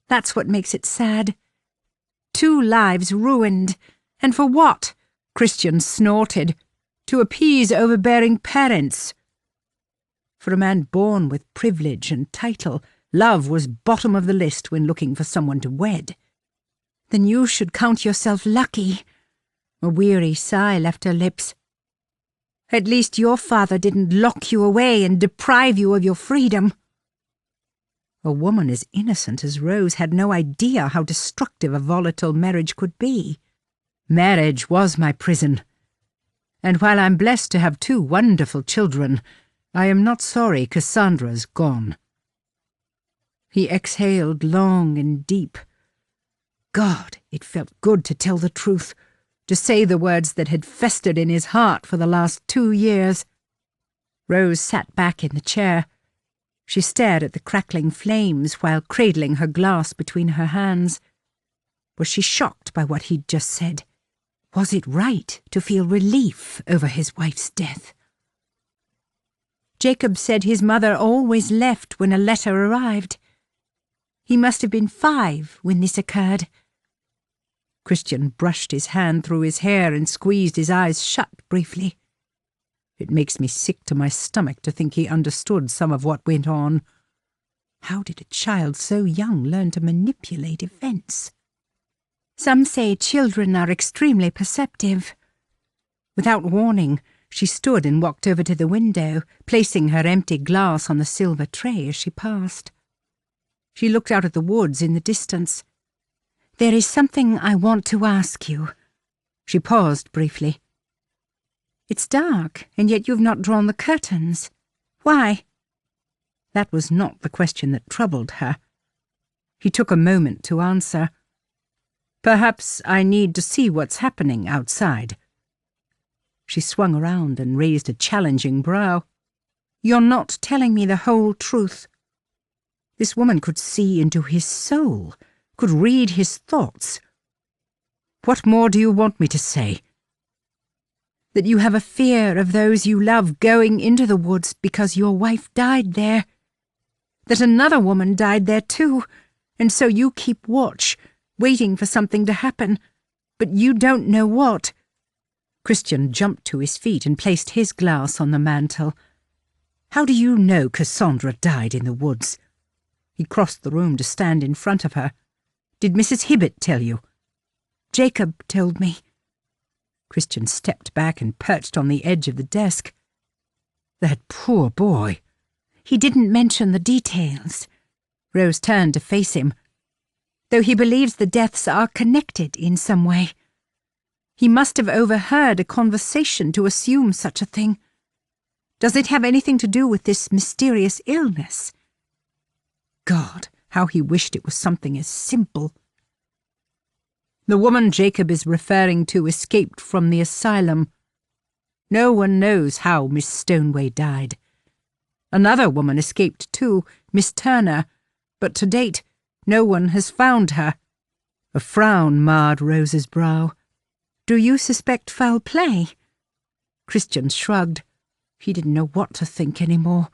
That's what makes it sad. 2 lives ruined. And for what?" Christian snorted. "To appease overbearing parents." For a man born with privilege and title, love was bottom of the list when looking for someone to wed. "Then you should count yourself lucky." A weary sigh left her lips. "At least your father didn't lock you away and deprive you of your freedom." A woman as innocent as Rose had no idea how destructive a volatile marriage could be. Marriage was my prison, and while I'm blessed to have 2 wonderful children, I am not sorry Cassandra's gone. He exhaled long and deep. God, it felt good to tell the truth, to say the words that had festered in his heart for the last 2 years. Rose sat back in the chair. She stared at the crackling flames while cradling her glass between her hands. Was she shocked by what he'd just said? Was it right to feel relief over his wife's death? Jacob said his mother always left when a letter arrived. He must have been 5 when this occurred. Christian brushed his hand through his hair and squeezed his eyes shut briefly. It makes me sick to my stomach to think he understood some of what went on. How did a child so young learn to manipulate events? Some say children are extremely perceptive. Without warning, she stood and walked over to the window, placing her empty glass on the silver tray as she passed. She looked out at the woods in the distance. "There is something I want to ask you." She paused briefly. "It's dark, and yet you've not drawn the curtains. Why?" That was not the question that troubled her. He took a moment to answer. "Perhaps I need to see what's happening outside." She swung around and raised a challenging brow. "You're not telling me the whole truth." This woman could see into his soul, could read his thoughts. "What more do you want me to say?" "That you have a fear of those you love going into the woods because your wife died there. That another woman died there too, and so you keep watch, waiting for something to happen, but you don't know what." Christian jumped to his feet and placed his glass on the mantel. "How do you know Cassandra died in the woods?" He crossed the room to stand in front of her. "Did Mrs. Hibbett tell you?" "Jacob told me." Christian stepped back and perched on the edge of the desk. "That poor boy." "He didn't mention the details." Rose turned to face him. "Though he believes the deaths are connected in some way. He must have overheard a conversation to assume such a thing. Does it have anything to do with this mysterious illness?" God, how he wished it was something as simple. "The woman Jacob is referring to escaped from the asylum. No one knows how Miss Stoneway died. Another woman escaped too, Miss Turner, but to date no one has found her." A frown marred Rose's brow. "Do you suspect foul play?" Christian shrugged. He didn't know what to think anymore.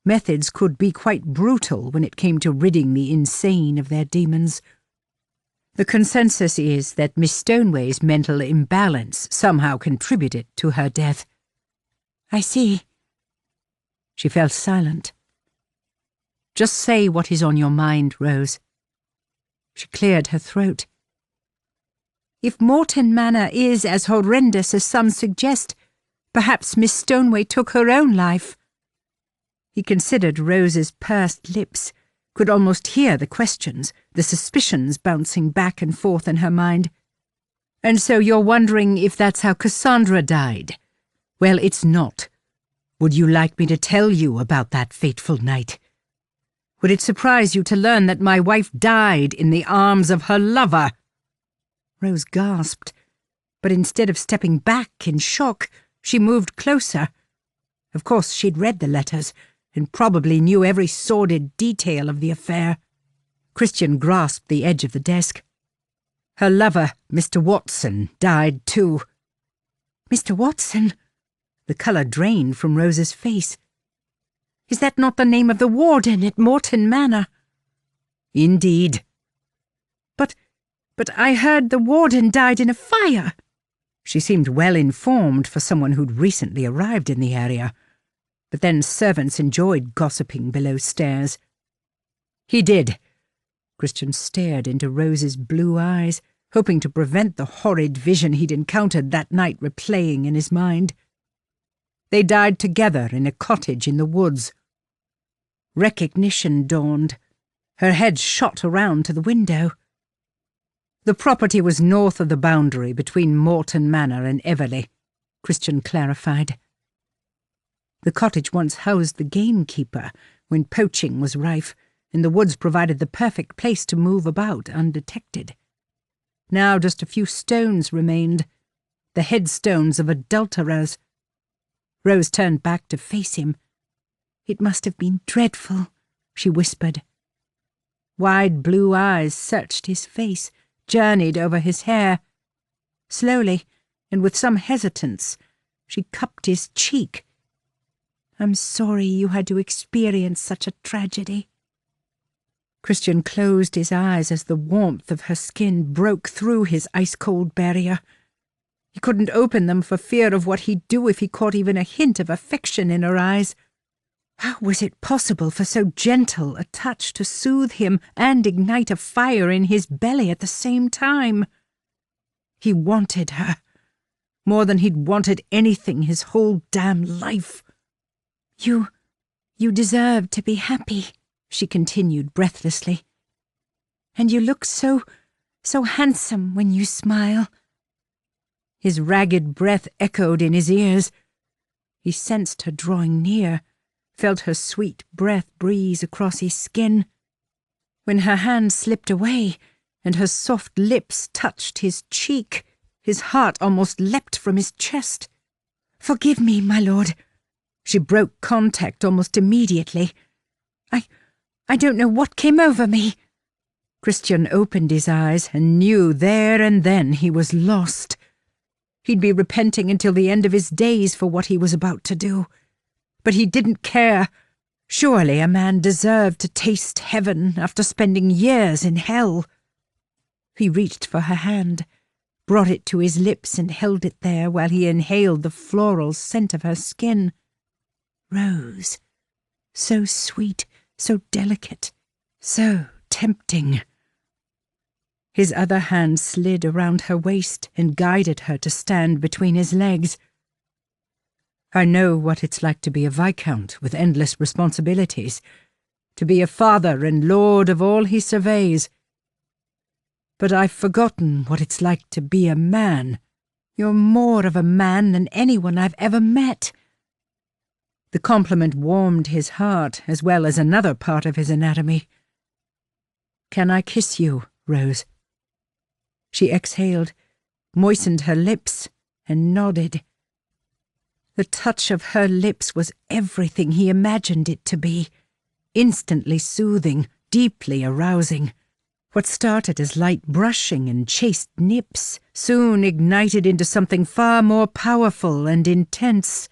Methods could be quite brutal when it came to ridding the insane of their demons. The consensus is that Miss Stoneway's mental imbalance somehow contributed to her death. "I see." She fell silent. "Just say what is on your mind, Rose." She cleared her throat. "If Morton Manor is as horrendous as some suggest, perhaps Miss Stoneway took her own life." He considered Rose's pursed lips, could almost hear the questions, the suspicions bouncing back and forth in her mind. "And so you're wondering if that's how Cassandra died? Well, it's not. Would you like me to tell you about that fateful night? Would it surprise you to learn that my wife died in the arms of her lover?" Rose gasped, but instead of stepping back in shock, she moved closer. Of course, she'd read the letters, and probably knew every sordid detail of the affair. Christian grasped the edge of the desk. "Her lover, Mr. Watson, died too." "Mr. Watson?" The colour drained from Rose's face. "Is that not the name of the warden at Morton Manor?" "Indeed." But I heard the warden died in a fire." She seemed well informed for someone who'd recently arrived in the area. But then servants enjoyed gossiping below stairs. "He did." Christian stared into Rose's blue eyes, hoping to prevent the horrid vision he'd encountered that night replaying in his mind. "They died together in a cottage in the woods." Recognition dawned. Her head shot around to the window. The property was north of the boundary between Morton Manor and Everleigh, Christian clarified. The cottage once housed the gamekeeper when poaching was rife, and the woods provided the perfect place to move about undetected. Now just a few stones remained, the headstones of adulterers. Rose turned back to face him. "It must have been dreadful," she whispered. Wide blue eyes searched his face, journeyed over his hair. Slowly, and with some hesitance, she cupped his cheek. "I'm sorry you had to experience such a tragedy." Christian closed his eyes as the warmth of her skin broke through his ice-cold barrier. He couldn't open them for fear of what he'd do if he caught even a hint of affection in her eyes. How was it possible for so gentle a touch to soothe him and ignite a fire in his belly at the same time? He wanted her, more than he'd wanted anything his whole damn life. You deserve to be happy," she continued breathlessly. "And you look so handsome when you smile." His ragged breath echoed in his ears. He sensed her drawing near, felt her sweet breath breeze across his skin. When her hand slipped away and her soft lips touched his cheek, his heart almost leapt from his chest. "Forgive me, my lord." She broke contact almost immediately. I don't know what came over me." Christian opened his eyes and knew there and then he was lost. He'd be repenting until the end of his days for what he was about to do. But he didn't care. Surely a man deserved to taste heaven after spending years in hell. He reached for her hand, brought it to his lips and held it there while he inhaled the floral scent of her skin. Rose. So sweet, so delicate, so tempting. His other hand slid around her waist and guided her to stand between his legs. "I know what it's like to be a viscount with endless responsibilities, to be a father and lord of all he surveys. But I've forgotten what it's like to be a man. You're more of a man than anyone I've ever met." The compliment warmed his heart as well as another part of his anatomy. "Can I kiss you, Rose?" She exhaled, moistened her lips, and nodded. The touch of her lips was everything he imagined it to be, instantly soothing, deeply arousing. What started as light brushing and chaste nips soon ignited into something far more powerful and intense.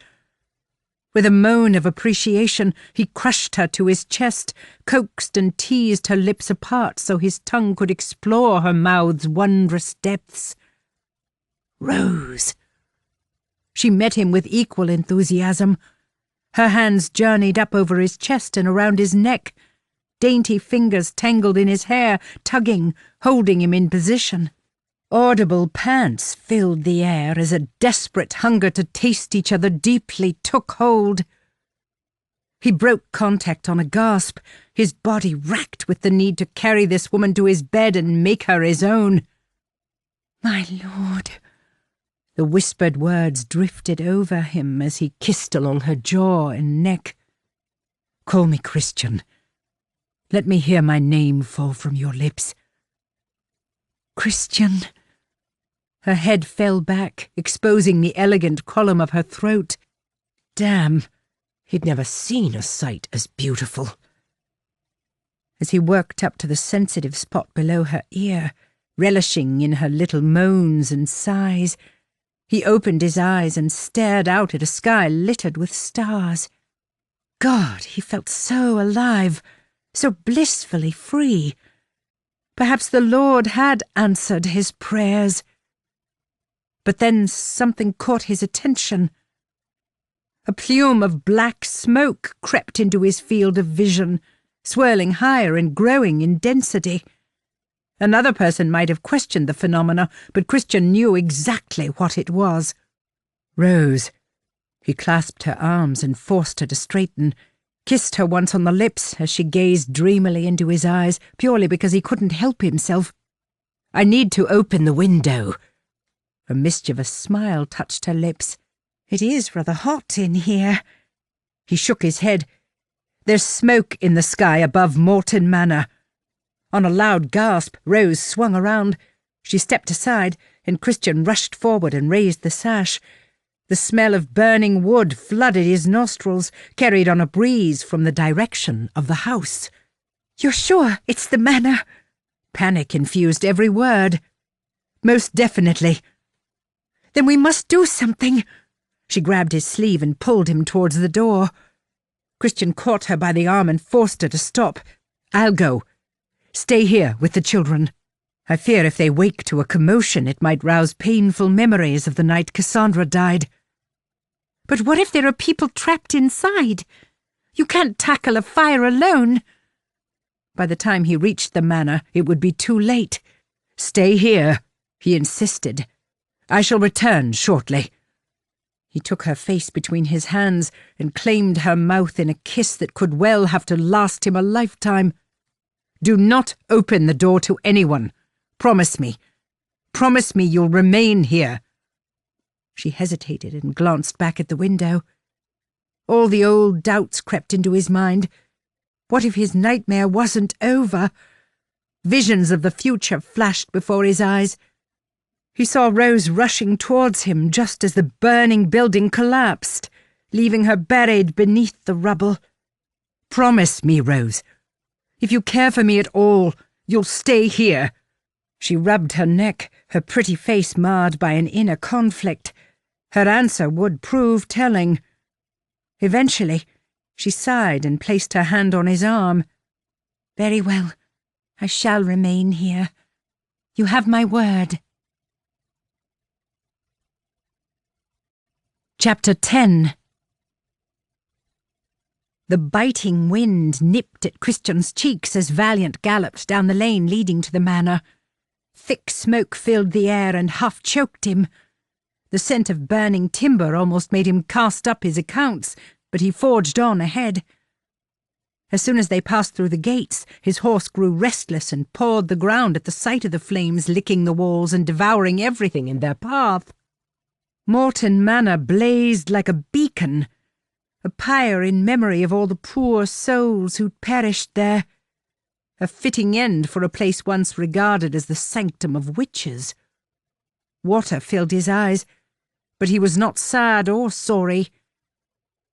With a moan of appreciation, he crushed her to his chest, coaxed and teased her lips apart so his tongue could explore her mouth's wondrous depths. "Rose!" She met him with equal enthusiasm. Her hands journeyed up over his chest and around his neck. Dainty fingers tangled in his hair, tugging, holding him in position. Audible pants filled the air as a desperate hunger to taste each other deeply took hold. He broke contact on a gasp, his body racked with the need to carry this woman to his bed and make her his own. "My lord." The whispered words drifted over him as he kissed along her jaw and neck. "Call me Christian. Let me hear my name fall from your lips." "Christian." Her head fell back, exposing the elegant column of her throat. Damn, he'd never seen a sight as beautiful. As he worked up to the sensitive spot below her ear, relishing in her little moans and sighs, he opened his eyes and stared out at a sky littered with stars. God, he felt so alive, so blissfully free. Perhaps the Lord had answered his prayers. But then something caught his attention. A plume of black smoke crept into his field of vision, swirling higher and growing in density. Another person might have questioned the phenomena, but Christian knew exactly what it was. "Rose." He clasped her arms and forced her to straighten. kissed her once on the lips as she gazed dreamily into his eyes, purely because he couldn't help himself. "I need to open the window." A mischievous smile touched her lips. "It is rather hot in here." He shook his head. "There's smoke in the sky above Morton Manor." On a loud gasp, Rose swung around. She stepped aside, and Christian rushed forward and raised the sash. The smell of burning wood flooded his nostrils, carried on a breeze from the direction of the house. "You're sure it's the manor?" Panic infused every word. "Most definitely." "Then we must do something." She grabbed his sleeve and pulled him towards the door. Christian caught her by the arm and forced her to stop. "I'll go. Stay here with the children. I fear if they wake to a commotion, it might rouse painful memories of the night Cassandra died." "But what if there are people trapped inside? You can't tackle a fire alone." By the time he reached the manor, it would be too late. "Stay here," he insisted. "I shall return shortly." He took her face between his hands and claimed her mouth in a kiss that could well have to last him a lifetime. "Do not open the door to anyone. Promise me. Promise me you'll remain here." She hesitated and glanced back at the window. All the old doubts crept into his mind. What if his nightmare wasn't over? Visions of the future flashed before his eyes. He saw Rose rushing towards him just as the burning building collapsed, leaving her buried beneath the rubble. "Promise me, Rose. If you care for me at all, you'll stay here." She rubbed her neck, her pretty face marred by an inner conflict. Her answer would prove telling. Eventually, she sighed and placed her hand on his arm. "Very well. I shall remain here. You have my word." Chapter 10. The biting wind nipped at Christian's cheeks as Valiant galloped down the lane leading to the manor. Thick smoke filled the air and half-choked him. The scent of burning timber almost made him cast up his accounts, but he forged on ahead. As soon as they passed through the gates, his horse grew restless and pawed the ground at the sight of the flames licking the walls and devouring everything in their path. Morton Manor blazed like a beacon, a pyre in memory of all the poor souls who'd perished there. A fitting end for a place once regarded as the sanctum of witches. Water filled his eyes, but he was not sad or sorry.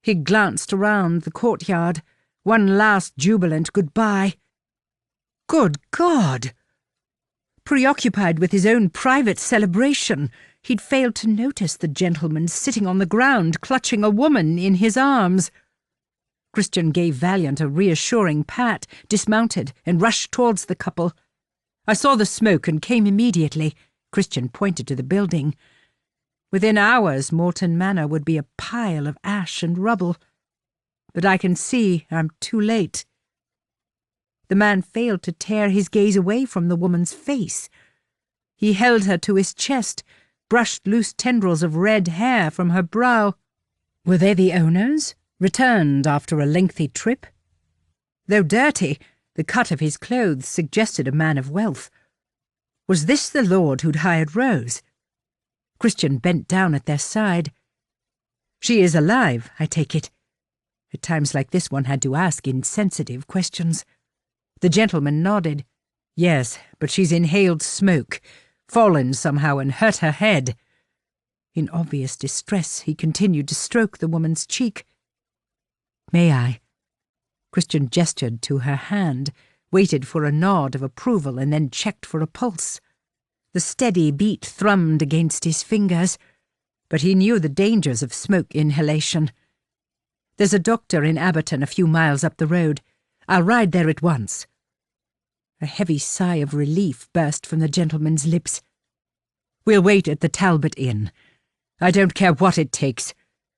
He glanced around the courtyard, one last jubilant goodbye. Good God! Preoccupied with his own private celebration, he'd failed to notice the gentleman sitting on the ground, clutching a woman in his arms. Christian gave Valiant a reassuring pat, dismounted, and rushed towards the couple. "I saw the smoke and came immediately." Christian pointed to the building. Within hours, Morton Manor would be a pile of ash and rubble. But I can see I'm too late. The man failed to tear his gaze away from the woman's face. He held her to his chest, brushed loose tendrils of red hair from her brow. Were they the owners, returned after a lengthy trip? Though dirty, the cut of his clothes suggested a man of wealth. Was this the lord who'd hired Rose? Christian bent down at their side. "She is alive, I take it." At times like this one had to ask insensitive questions. The gentleman nodded. "Yes, but she's inhaled smoke, fallen somehow and hurt her head." In obvious distress, he continued to stroke the woman's cheek. "May I?" Christian gestured to her hand, waited for a nod of approval and then checked for a pulse. The steady beat thrummed against his fingers, but he knew the dangers of smoke inhalation. "There's a doctor in Abberton a few miles up the road. I'll ride there at once." A heavy sigh of relief burst from the gentleman's lips. "We'll wait at the Talbot Inn. I don't care what it takes.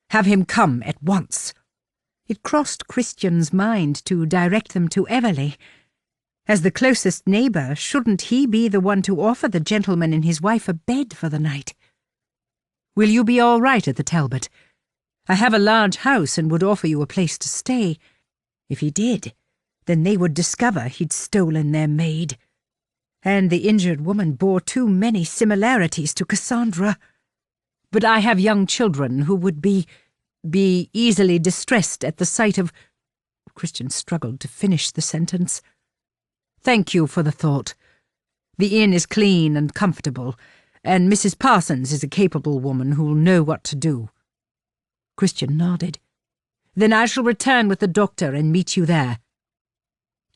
Have him come at once." It crossed Christian's mind to direct them to Everleigh. As the closest neighbour, shouldn't he be the one to offer the gentleman and his wife a bed for the night? "Will you be all right at the Talbot? I have a large house and would offer you a place to stay." If he did, then they would discover he'd stolen their maid. And the injured woman bore too many similarities to Cassandra. But I have young children who would be easily distressed at the sight of... Christian struggled to finish the sentence. Thank you for the thought. The inn is clean and comfortable, and Mrs. Parsons is a capable woman who'll know what to do. Christian nodded. Then I shall return with the doctor and meet you there.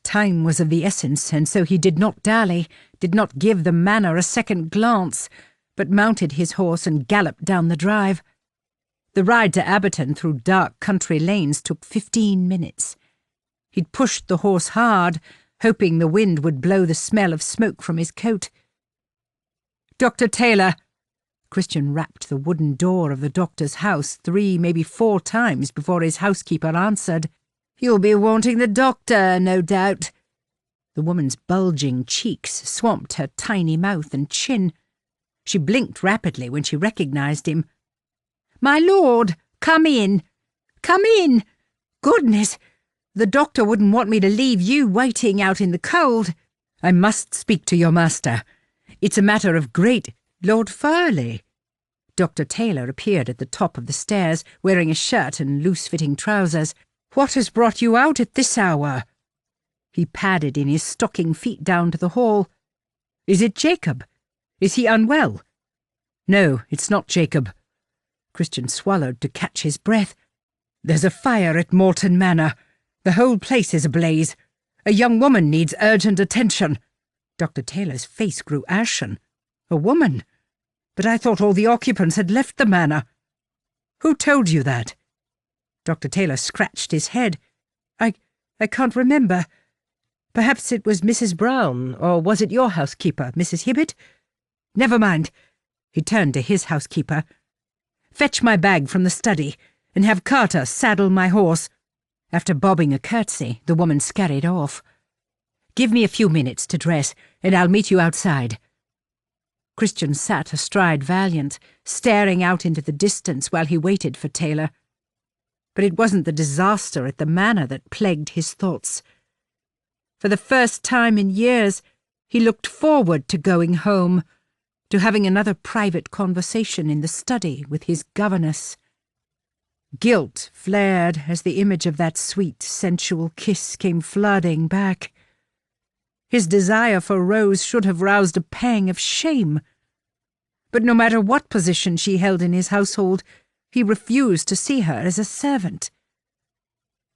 Time was of the essence, and so he did not dally, did not give the manor a second glance, but mounted his horse and galloped down the drive. The ride to Abberton through dark country lanes took 15 minutes. He'd pushed the horse hard, hoping the wind would blow the smell of smoke from his coat. "Dr. Taylor!" Christian rapped the wooden door of the doctor's house 3, maybe 4 times before his housekeeper answered. "You'll be wanting the doctor, no doubt." The woman's bulging cheeks swamped her tiny mouth and chin. She blinked rapidly when she recognised him. "My lord, come in! Come in! Goodness! The doctor wouldn't want me to leave you waiting out in the cold." "I must speak to your master. It's a matter of great—" "Lord Farleigh." Dr. Taylor appeared at the top of the stairs, wearing a shirt and loose-fitting trousers. "What has brought you out at this hour?" He padded in his stocking feet down to the hall. "Is it Jacob? Is he unwell?" "No, it's not Jacob." Christian swallowed to catch his breath. "There's a fire at Morton Manor. The whole place is ablaze. A young woman needs urgent attention." Dr. Taylor's face grew ashen. "A woman? But I thought all the occupants had left the manor." "Who told you that?" Dr. Taylor scratched his head. I can't remember. Perhaps it was Mrs. Brown, or was it your housekeeper, Mrs. Hibbett? Never mind." He turned to his housekeeper. "Fetch my bag from the study, and have Carter saddle my horse." After bobbing a curtsy, the woman scurried off. "Give me a few minutes to dress, and I'll meet you outside." Christian sat astride Valiant, staring out into the distance while he waited for Taylor. But it wasn't the disaster at the manor that plagued his thoughts. For the first time in years, he looked forward to going home, to having another private conversation in the study with his governess. Guilt flared as the image of that sweet, sensual kiss came flooding back. His desire for Rose should have roused a pang of shame. But no matter what position she held in his household, he refused to see her as a servant.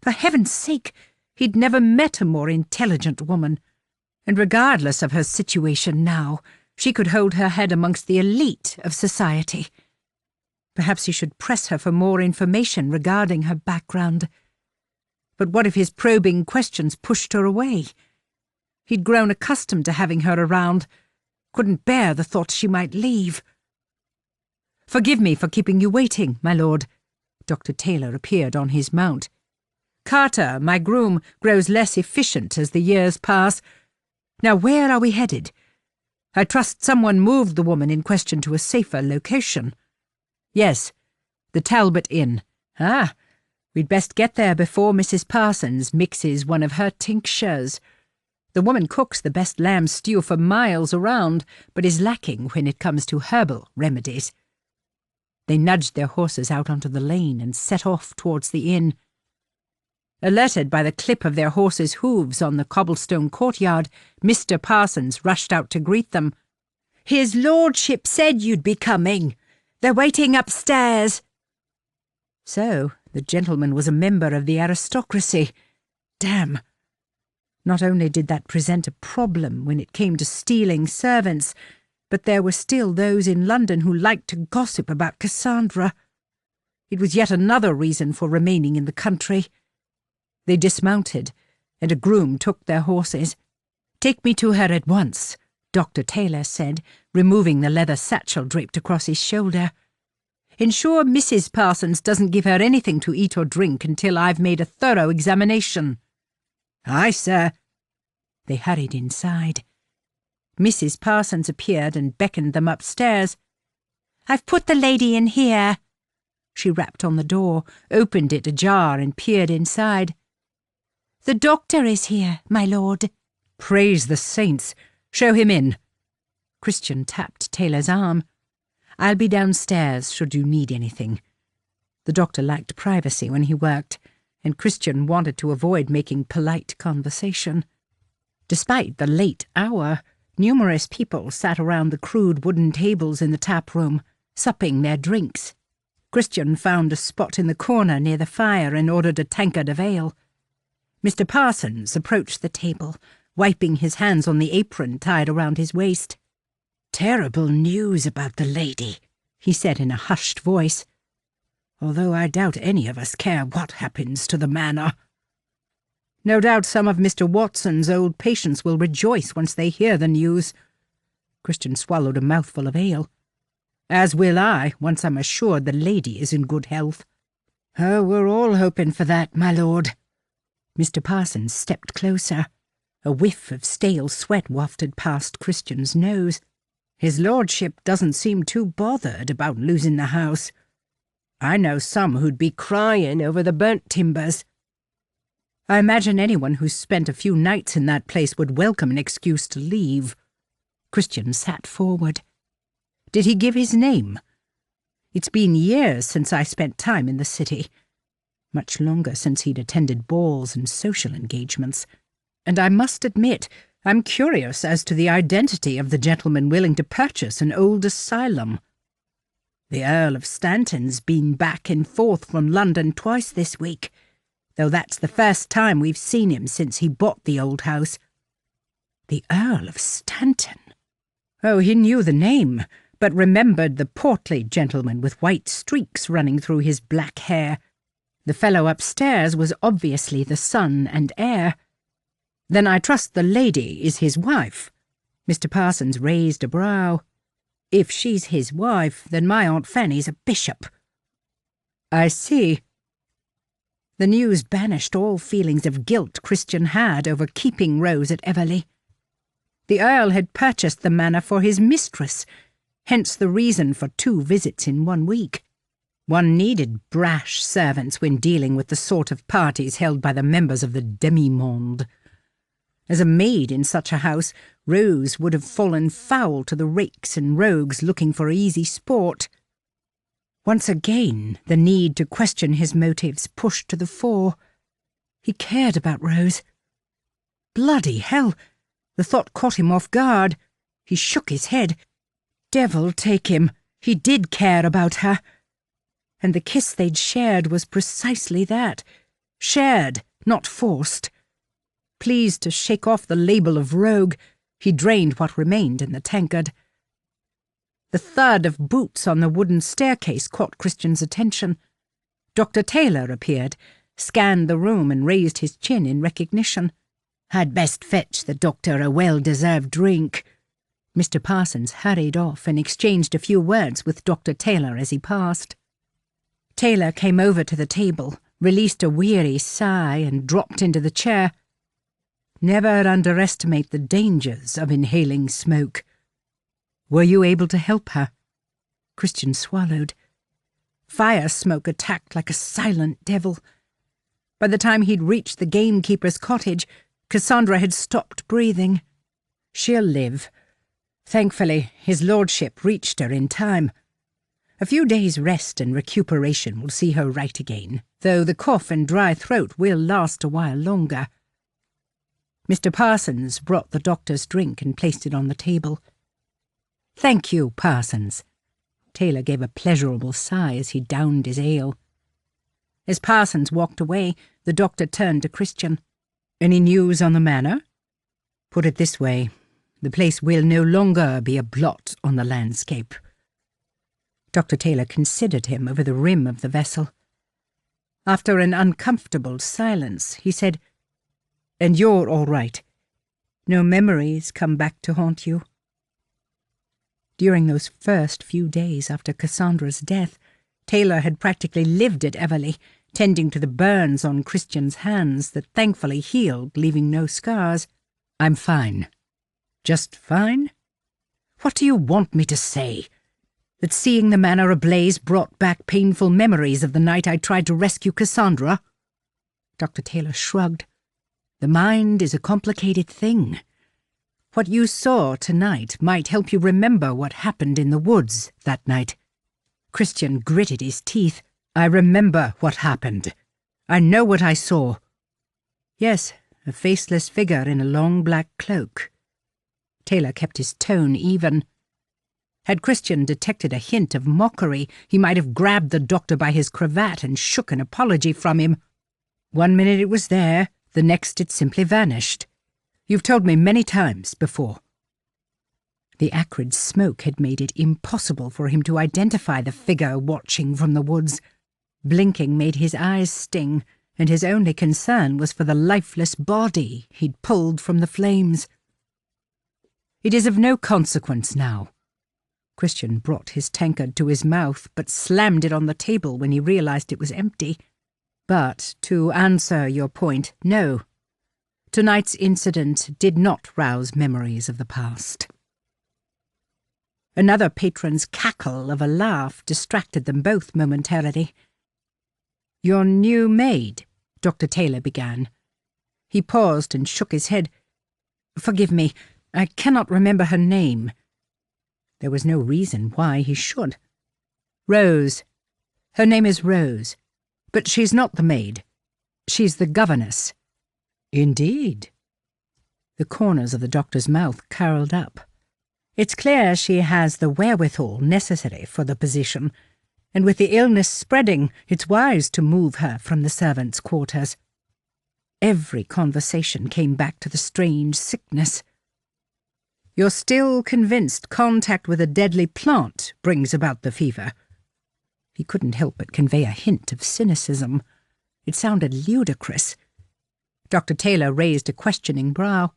For heaven's sake, he'd never met a more intelligent woman, and regardless of her situation now, she could hold her head amongst the elite of society. Perhaps he should press her for more information regarding her background. But what if his probing questions pushed her away? He'd grown accustomed to having her around, couldn't bear the thought she might leave. "Forgive me for keeping you waiting, my lord." Dr. Taylor appeared on his mount. "Carter, my groom, grows less efficient as the years pass. Now where are we headed? I trust someone moved the woman in question to a safer location." "Yes, the Talbot Inn." "Ah, we'd best get there before Mrs. Parsons mixes one of her tinctures. The woman cooks the best lamb stew for miles around, but is lacking when it comes to herbal remedies." They nudged their horses out onto the lane and set off towards the inn. Alerted by the clip of their horses' hooves on the cobblestone courtyard, Mr. Parsons rushed out to greet them. "His lordship said you'd be coming. They're waiting upstairs." So, the gentleman was a member of the aristocracy. Damn. Not only did that present a problem when it came to stealing servants, but there were still those in London who liked to gossip about Cassandra. It was yet another reason for remaining in the country. They dismounted, and a groom took their horses. "Take me to her at once," Dr. Taylor said, removing the leather satchel draped across his shoulder. "Ensure Mrs. Parsons doesn't give her anything to eat or drink until I've made a thorough examination." "Aye, sir." They hurried inside. Mrs. Parsons appeared and beckoned them upstairs. "I've put the lady in here." She rapped on the door, opened it ajar and peered inside. The doctor is here, my lord. Praise the saints. Show him in. Christian tapped Taylor's arm. I'll be downstairs should you need anything. The doctor lacked privacy when he worked, and Christian wanted to avoid making polite conversation. Despite the late hour, numerous people sat around the crude wooden tables in the tap room, supping their drinks. Christian found a spot in the corner near the fire and ordered a tankard of ale. Mr. Parsons approached the table, wiping his hands on the apron tied around his waist. "Terrible news about the lady," he said in a hushed voice, "although I doubt any of us care what happens to the manor." "No doubt some of Mr. Watson's old patients will rejoice once they hear the news." Christian swallowed a mouthful of ale. "As will I, once I'm assured the lady is in good health." "Oh, we're all hoping for that, my lord." Mr. Parsons stepped closer. A whiff of stale sweat wafted past Christian's nose. "His lordship doesn't seem too bothered about losing the house. I know some who'd be crying over the burnt timbers." "I imagine anyone who's spent a few nights in that place would welcome an excuse to leave." Christian sat forward. "Did he give his name? It's been years since I spent time in the city. Much longer since he'd attended balls and social engagements. And I must admit, I'm curious as to the identity of the gentleman willing to purchase an old asylum. The Earl of Stanton's been back and forth from London twice this week, though that's the first time we've seen him since he bought the old house." The Earl of Stanton? Oh, he knew the name, but remembered the portly gentleman with white streaks running through his black hair. The fellow upstairs was obviously the son and heir. "Then I trust the lady is his wife." Mr. Parsons raised a brow. "If she's his wife, then my Aunt Fanny's a bishop." "I see." The news banished all feelings of guilt Christian had over keeping Rose at Everleigh. The Earl had purchased the manor for his mistress, hence the reason for 2 visits in 1 week. One needed brash servants when dealing with the sort of parties held by the members of the demi-monde. As a maid in such a house, Rose would have fallen foul to the rakes and rogues looking for easy sport. Once again, the need to question his motives pushed to the fore. He cared about Rose. Bloody hell! The thought caught him off guard. He shook his head. Devil take him, he did care about her. And the kiss they'd shared was precisely that. Shared, not forced. Pleased to shake off the label of rogue, he drained what remained in the tankard. The thud of boots on the wooden staircase caught Christian's attention. Dr. Taylor appeared, scanned the room and raised his chin in recognition. "I'd best fetch the doctor a well-deserved drink." Mr. Parsons hurried off and exchanged a few words with Dr. Taylor as he passed. Taylor came over to the table, released a weary sigh and dropped into the chair. Never underestimate the dangers of inhaling smoke. "Were you able to help her?" Christian swallowed. Fire smoke attacked like a silent devil. By the time he'd reached the gamekeeper's cottage, Cassandra had stopped breathing. "She'll live." Thankfully, his lordship reached her in time. A few days' rest and recuperation will see her right again, though the cough and dry throat will last a while longer. Mr. Parsons brought the doctor's drink and placed it on the table. "Thank you, Parsons." Taylor gave a pleasurable sigh as he downed his ale. As Parsons walked away, the doctor turned to Christian. "Any news on the manor?" "Put it this way, the place will no longer be a blot on the landscape." Dr. Taylor considered him over the rim of the vessel. After an uncomfortable silence, he said, "And you're all right? No memories come back to haunt you?" During those first few days after Cassandra's death, Taylor had practically lived at Everleigh, tending to the burns on Christian's hands that thankfully healed, leaving no scars. "I'm fine." "Just fine? What do you want me to say? That seeing the manor ablaze brought back painful memories of the night I tried to rescue Cassandra?" Dr. Taylor shrugged. The mind is a complicated thing. What you saw tonight might help you remember what happened in the woods that night. Christian gritted his teeth. I remember what happened. I know what I saw. Yes, a faceless figure in a long black cloak. Taylor kept his tone even. Had Christian detected a hint of mockery, he might have grabbed the doctor by his cravat and shook an apology from him. 1 minute it was there, the next it simply vanished. You've told me many times before. The acrid smoke had made it impossible for him to identify the figure watching from the woods. Blinking made his eyes sting, and his only concern was for the lifeless body he'd pulled from the flames. It is of no consequence now. Christian brought his tankard to his mouth, but slammed it on the table when he realized it was empty. But, to answer your point, no. Tonight's incident did not rouse memories of the past. Another patron's cackle of a laugh distracted them both momentarily. Your new maid, Dr. Taylor began. He paused and shook his head. Forgive me, I cannot remember her name. There was no reason why he should. Rose. Her name is Rose. But she's not the maid. She's the governess. Indeed. The corners of the doctor's mouth curled up. It's clear she has the wherewithal necessary for the position, and with the illness spreading, it's wise to move her from the servants' quarters. Every conversation came back to the strange sickness. You're still convinced contact with a deadly plant brings about the fever? He couldn't help but convey a hint of cynicism. It sounded ludicrous. Dr. Taylor raised a questioning brow.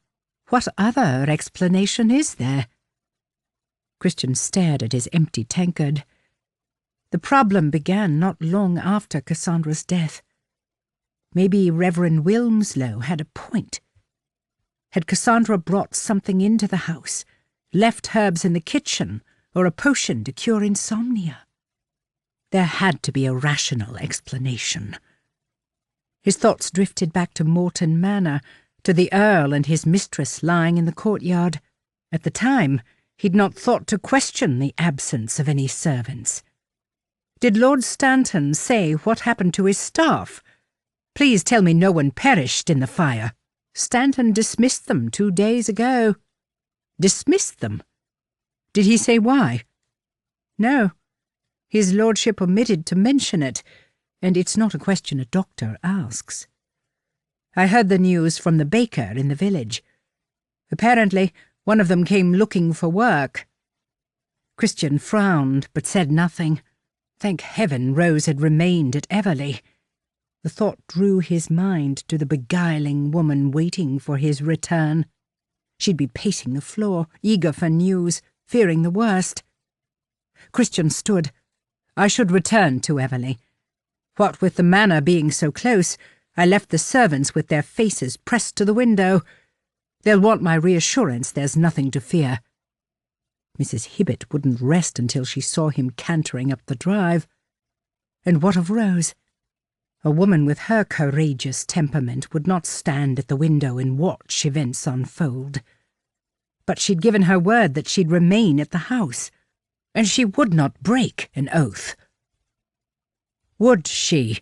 What other explanation is there? Christian stared at his empty tankard. The problem began not long after Cassandra's death. Maybe Reverend Wilmslow had a point. Had Cassandra brought something into the house, left herbs in the kitchen, or a potion to cure insomnia? There had to be a rational explanation. His thoughts drifted back to Morton Manor, to the Earl and his mistress lying in the courtyard. At the time, he'd not thought to question the absence of any servants. Did Lord Stanton say what happened to his staff? Please tell me no one perished in the fire. Stanton dismissed them 2 days ago. Dismissed them? Did he say why? No. His lordship omitted to mention it, and it's not a question a doctor asks. I heard the news from the baker in the village. Apparently, one of them came looking for work. Christian frowned, but said nothing. Thank heaven Rose had remained at Everleigh. The thought drew his mind to the beguiling woman waiting for his return. She'd be pacing the floor, eager for news, fearing the worst. Christian stood. I should return to Everleigh. What with the manor being so close, I left the servants with their faces pressed to the window. They'll want my reassurance there's nothing to fear. Mrs. Hibbett wouldn't rest until she saw him cantering up the drive. And what of Rose? A woman with her courageous temperament would not stand at the window and watch events unfold. But she'd given her word that she'd remain at the house, and she would not break an oath. Would she?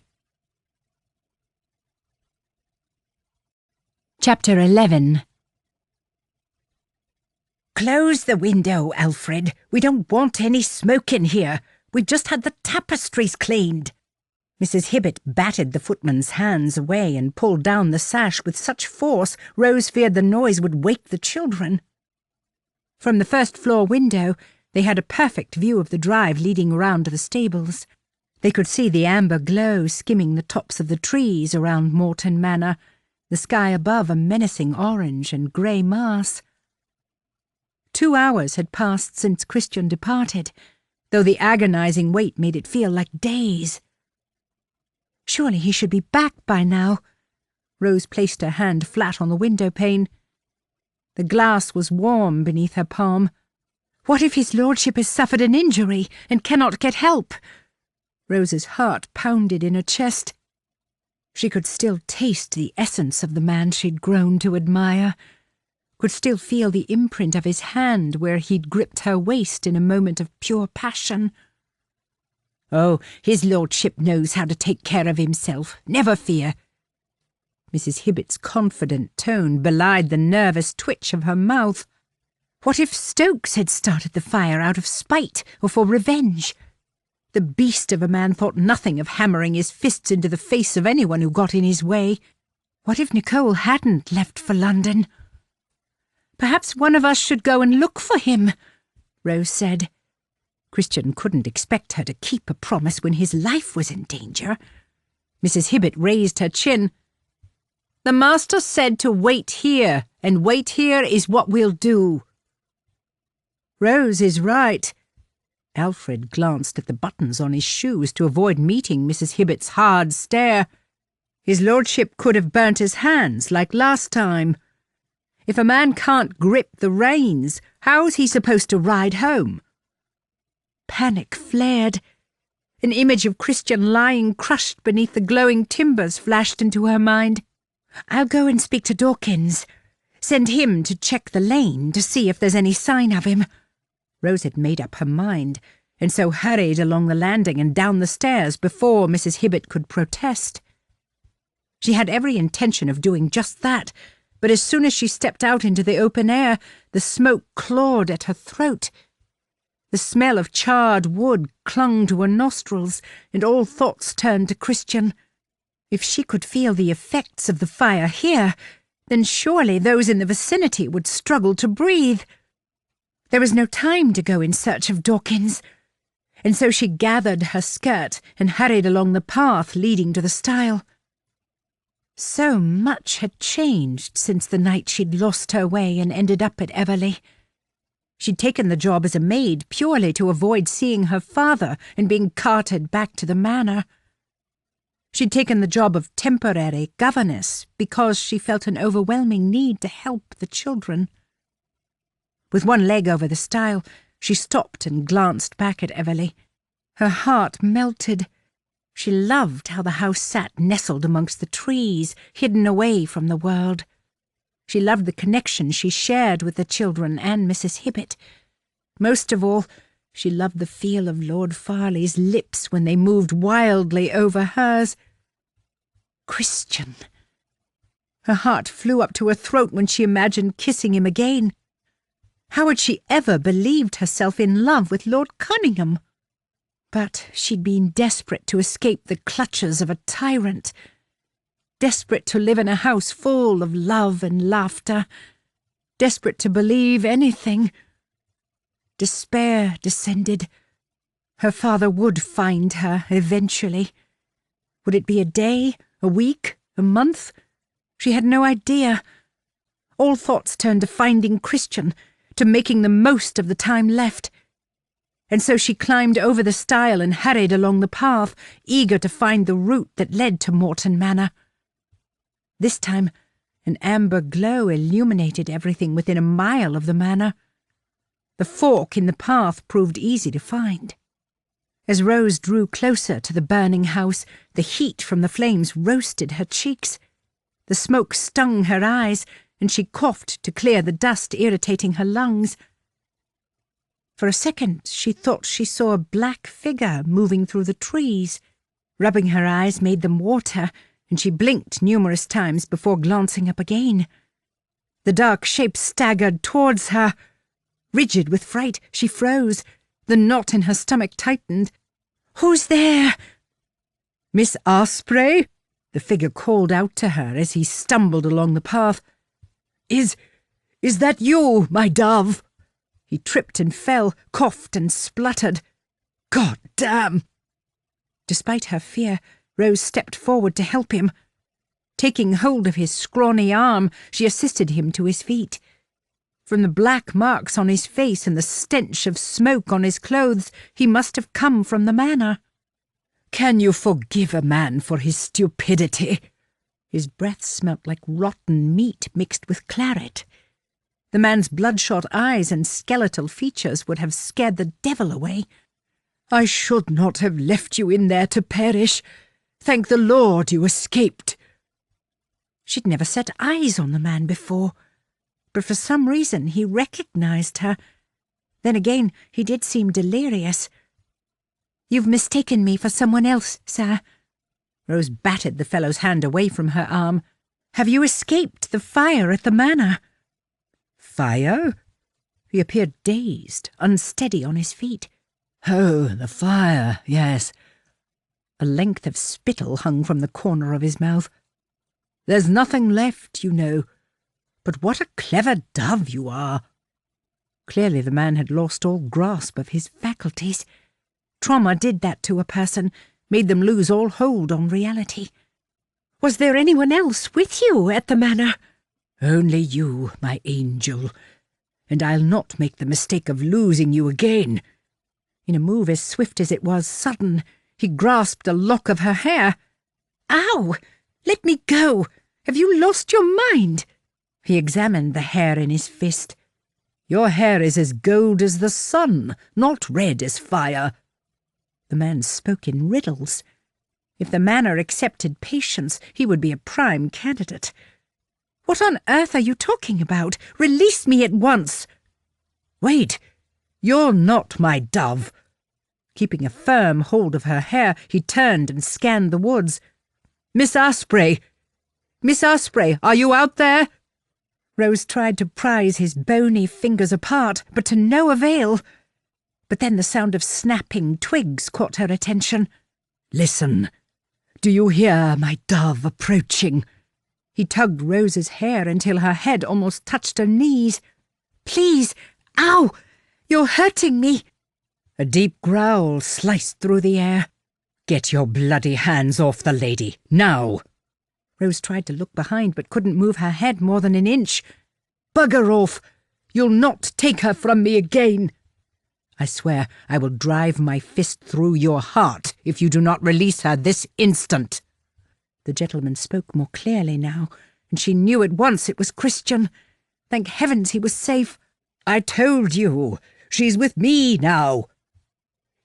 Chapter 11. Close the window, Alfred. We don't want any smoke in here. We've just had the tapestries cleaned. Mrs. Hibbett batted the footman's hands away and pulled down the sash with such force Rose feared the noise would wake the children. From the first-floor window, they had a perfect view of the drive leading round to the stables. They could see the amber glow skimming the tops of the trees around Morton Manor, the sky above a menacing orange and grey mass. 2 hours had passed since Christian departed, though the agonizing wait made it feel like days. Surely he should be back by now. Rose placed her hand flat on the window-pane. The glass was warm beneath her palm. What if his lordship has suffered an injury and cannot get help? Rose's heart pounded in her chest. She could still taste the essence of the man she'd grown to admire, could still feel the imprint of his hand where he'd gripped her waist in a moment of pure passion. "Oh, his lordship knows how to take care of himself, never fear." Mrs. Hibbett's confident tone belied the nervous twitch of her mouth. What if Stokes had started the fire out of spite or for revenge? The beast of a man thought nothing of hammering his fists into the face of anyone who got in his way. What if Nicole hadn't left for London? "Perhaps one of us should go and look for him," Rose said. Christian couldn't expect her to keep a promise when his life was in danger. Mrs. Hibbett raised her chin. "The master said to wait here, and wait here is what we'll do." "Rose is right." Alfred glanced at the buttons on his shoes to avoid meeting Mrs. Hibbett's hard stare. "His lordship could have burnt his hands like last time. If a man can't grip the reins, how's he supposed to ride home?" Panic flared. An image of Christian lying crushed beneath the glowing timbers flashed into her mind. "I'll go and speak to Dawkins. Send him to check the lane to see if there's any sign of him." Rose had made up her mind, and so hurried along the landing and down the stairs before Mrs. Hibbett could protest. She had every intention of doing just that, but as soon as she stepped out into the open air, the smoke clawed at her throat. The smell of charred wood clung to her nostrils, and all thoughts turned to Christian. If she could feel the effects of the fire here, then surely those in the vicinity would struggle to breathe. There was no time to go in search of Dawkins, and so she gathered her skirt and hurried along the path leading to the stile. So much had changed since the night she'd lost her way and ended up at Everleigh. She'd taken the job as a maid purely to avoid seeing her father and being carted back to the manor. She'd taken the job of temporary governess because she felt an overwhelming need to help the children. With one leg over the stile, she stopped and glanced back at Everleigh. Her heart melted. She loved how the house sat nestled amongst the trees, hidden away from the world. She loved the connection she shared with the children and Mrs. Hibbett. Most of all, she loved the feel of Lord Farleigh's lips when they moved wildly over hers. Christian! Her heart flew up to her throat when she imagined kissing him again. How had she ever believed herself in love with Lord Cunningham? But she'd been desperate to escape the clutches of a tyrant, desperate to live in a house full of love and laughter, desperate to believe anything. Despair descended. Her father would find her eventually. Would it be a day, a week, a month? She had no idea. All thoughts turned to finding Christian, to making the most of the time left. And so she climbed over the stile and hurried along the path, eager to find the route that led to Morton Manor. This time, an amber glow illuminated everything within a mile of the manor. The fork in the path proved easy to find. As Rose drew closer to the burning house, the heat from the flames roasted her cheeks. The smoke stung her eyes, and she coughed to clear the dust irritating her lungs. For a second, she thought she saw a black figure moving through the trees. Rubbing her eyes made them water, and she blinked numerous times before glancing up again. The dark shape staggered towards her. Rigid with fright, she froze. The knot in her stomach tightened. "Who's there?" "Miss Osprey?" the figure called out to her as he stumbled along the path. Is that you, my dove?" He tripped and fell, coughed and spluttered. "God damn!" Despite her fear, Rose stepped forward to help him. Taking hold of his scrawny arm, she assisted him to his feet. From the black marks on his face and the stench of smoke on his clothes, he must have come from the manor. "Can you forgive a man for his stupidity?" His breath smelt like rotten meat mixed with claret. The man's bloodshot eyes and skeletal features would have scared the devil away. "I should not have left you in there to perish. Thank the Lord you escaped." She'd never set eyes on the man before, but for some reason he recognised her. Then again, he did seem delirious. "You've mistaken me for someone else, sir." Rose batted the fellow's hand away from her arm. "Have you escaped the fire at the manor?" "Fire?" He appeared dazed, unsteady on his feet. "Oh, the fire, yes." A length of spittle hung from the corner of his mouth. "There's nothing left, you know. But what a clever dove you are." Clearly the man had lost all grasp of his faculties. Trauma did that to a person, made them lose all hold on reality. "Was there anyone else with you at the manor?" "Only you, my angel. And I'll not make the mistake of losing you again." In a move as swift as it was sudden, he grasped a lock of her hair. "Ow! Let me go! Have you lost your mind?" He examined the hair in his fist. "Your hair is as gold as the sun, not red as fire." The man spoke in riddles. If the manor accepted patients, he would be a prime candidate. "What on earth are you talking about? Release me at once!" "Wait! You're not my dove." Keeping a firm hold of her hair, he turned and scanned the woods. "Miss Asprey! Miss Asprey, are you out there?" Rose tried to prise his bony fingers apart, but to no avail. But then the sound of snapping twigs caught her attention. "Listen. Do you hear my dove approaching?" He tugged Rose's hair until her head almost touched her knees. "Please! Ow! You're hurting me!" A deep growl sliced through the air. "Get your bloody hands off the lady, now!" Rose tried to look behind but couldn't move her head more than an inch. "Bugger off! You'll not take her from me again!" "I swear I will drive my fist through your heart if you do not release her this instant." The gentleman spoke more clearly now, and she knew at once it was Christian. Thank heavens he was safe. "I told you! She's with me now!"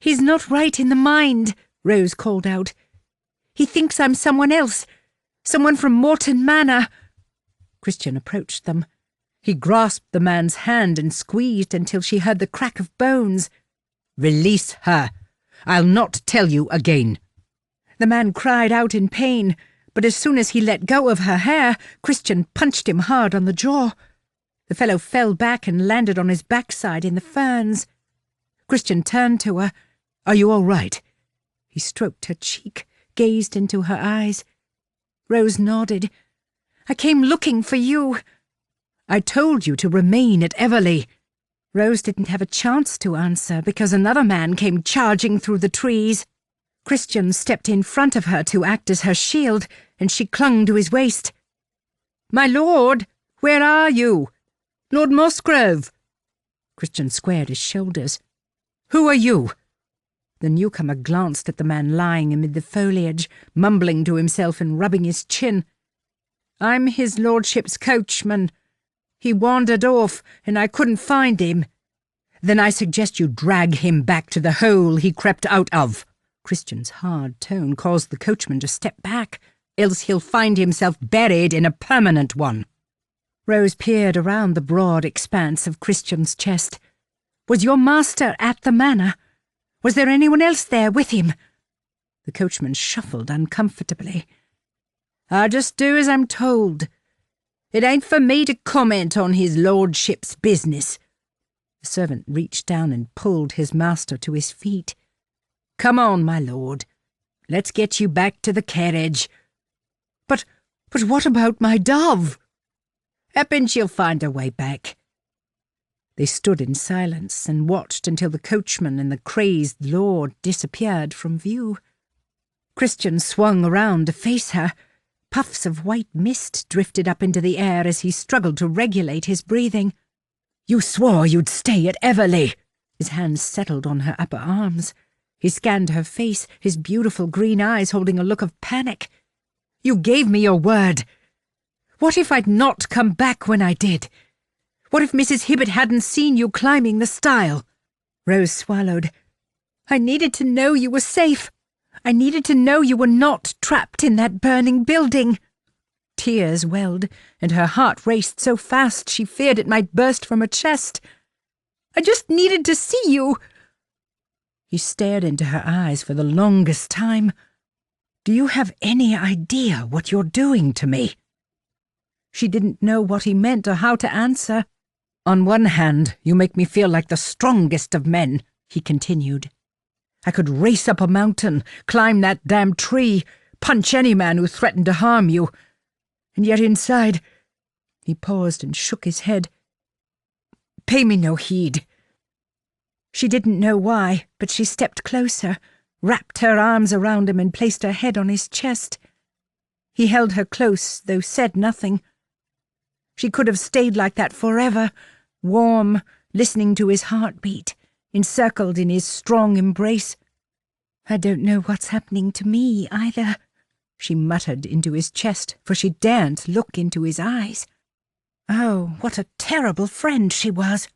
"He's not right in the mind," Rose called out. "He thinks I'm someone else. Someone from Morton Manor." Christian approached them. He grasped the man's hand and squeezed until she heard the crack of bones. "Release her! I'll not tell you again." The man cried out in pain, but as soon as he let go of her hair, Christian punched him hard on the jaw. The fellow fell back and landed on his backside in the ferns. Christian turned to her. "Are you all right?" He stroked her cheek, gazed into her eyes. Rose nodded. "I came looking for you." "I told you to remain at Everleigh." Rose didn't have a chance to answer because another man came charging through the trees. Christian stepped in front of her to act as her shield, and she clung to his waist. "My lord, where are you? Lord Musgrave!" Christian squared his shoulders. "Who are you?" The newcomer glanced at the man lying amid the foliage, mumbling to himself and rubbing his chin. "I'm his lordship's coachman. He wandered off, and I couldn't find him." "Then I suggest you drag him back to the hole he crept out of." Christian's hard tone caused the coachman to step back. "Else he'll find himself buried in a permanent one." Rose peered around the broad expanse of Christian's chest. "Was your master at the manor? Was there anyone else there with him?" The coachman shuffled uncomfortably. "I just do as I'm told. It ain't for me to comment on his lordship's business." The servant reached down and pulled his master to his feet. "Come on, my lord. Let's get you back to the carriage." But what about my dove?" "Happen she'll find her way back." They stood in silence and watched until the coachman and the crazed lord disappeared from view. Christian swung around to face her. Puffs of white mist drifted up into the air as he struggled to regulate his breathing. "You swore you'd stay at Everleigh." His hands settled on her upper arms. He scanned her face, his beautiful green eyes holding a look of panic. "You gave me your word. What if I'd not come back when I did? What if Mrs. Hibbert hadn't seen you climbing the stile?" Rose swallowed. "I needed to know you were safe." I needed to know you were not trapped in that burning building." Tears welled, and her heart raced so fast she feared it might burst from her chest. "I just needed to see you." He stared into her eyes for the longest time. "Do you have any idea what you're doing to me?" She didn't know what he meant or how to answer. "On one hand, you make me feel like the strongest of men," he continued. "I could race up a mountain, climb that damn tree, punch any man who threatened to harm you. And yet inside—" He paused and shook his head. "Pay me no heed." She didn't know why, but she stepped closer, wrapped her arms around him and placed her head on his chest. He held her close, though said nothing. She could have stayed like that forever, warm, listening to his heartbeat, encircled in his strong embrace. "I don't know what's happening to me, either," she muttered into his chest, for she daren't look into his eyes. Oh, what a terrible friend she was!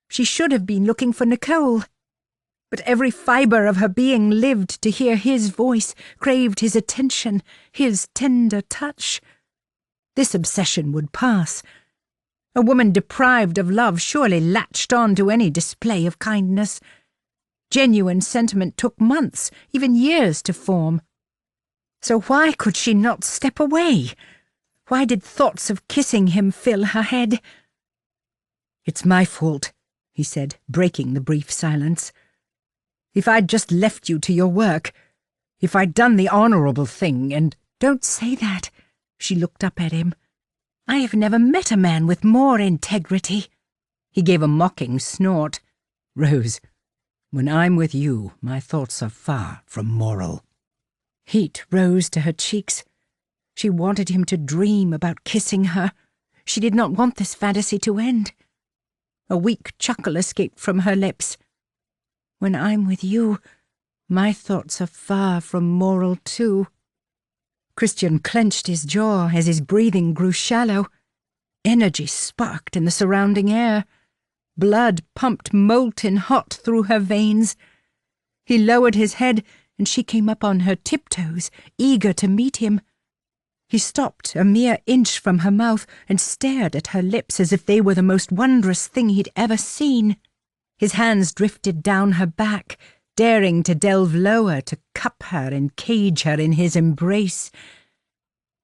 She should have been looking for Nicole. But every fibre of her being lived to hear his voice, craved his attention, his tender touch. This obsession would pass. A woman deprived of love surely latched on to any display of kindness. Genuine sentiment took months, even years to form. So why could she not step away? Why did thoughts of kissing him fill her head? "It's my fault," he said, breaking the brief silence. "If I'd just left you to your work, if I'd done the honourable thing and—" "Don't say that." She looked up at him. "I have never met a man with more integrity." He gave a mocking snort. "Rose, when I'm with you, my thoughts are far from moral." Heat rose to her cheeks. She wanted him to dream about kissing her. She did not want this fantasy to end. A weak chuckle escaped from her lips. "When I'm with you, my thoughts are far from moral too." Christian clenched his jaw as his breathing grew shallow. Energy sparked in the surrounding air. Blood pumped molten hot through her veins. He lowered his head, and she came up on her tiptoes, eager to meet him. He stopped a mere inch from her mouth and stared at her lips as if they were the most wondrous thing he'd ever seen. His hands drifted down her back, daring to delve lower to cup her and cage her in his embrace.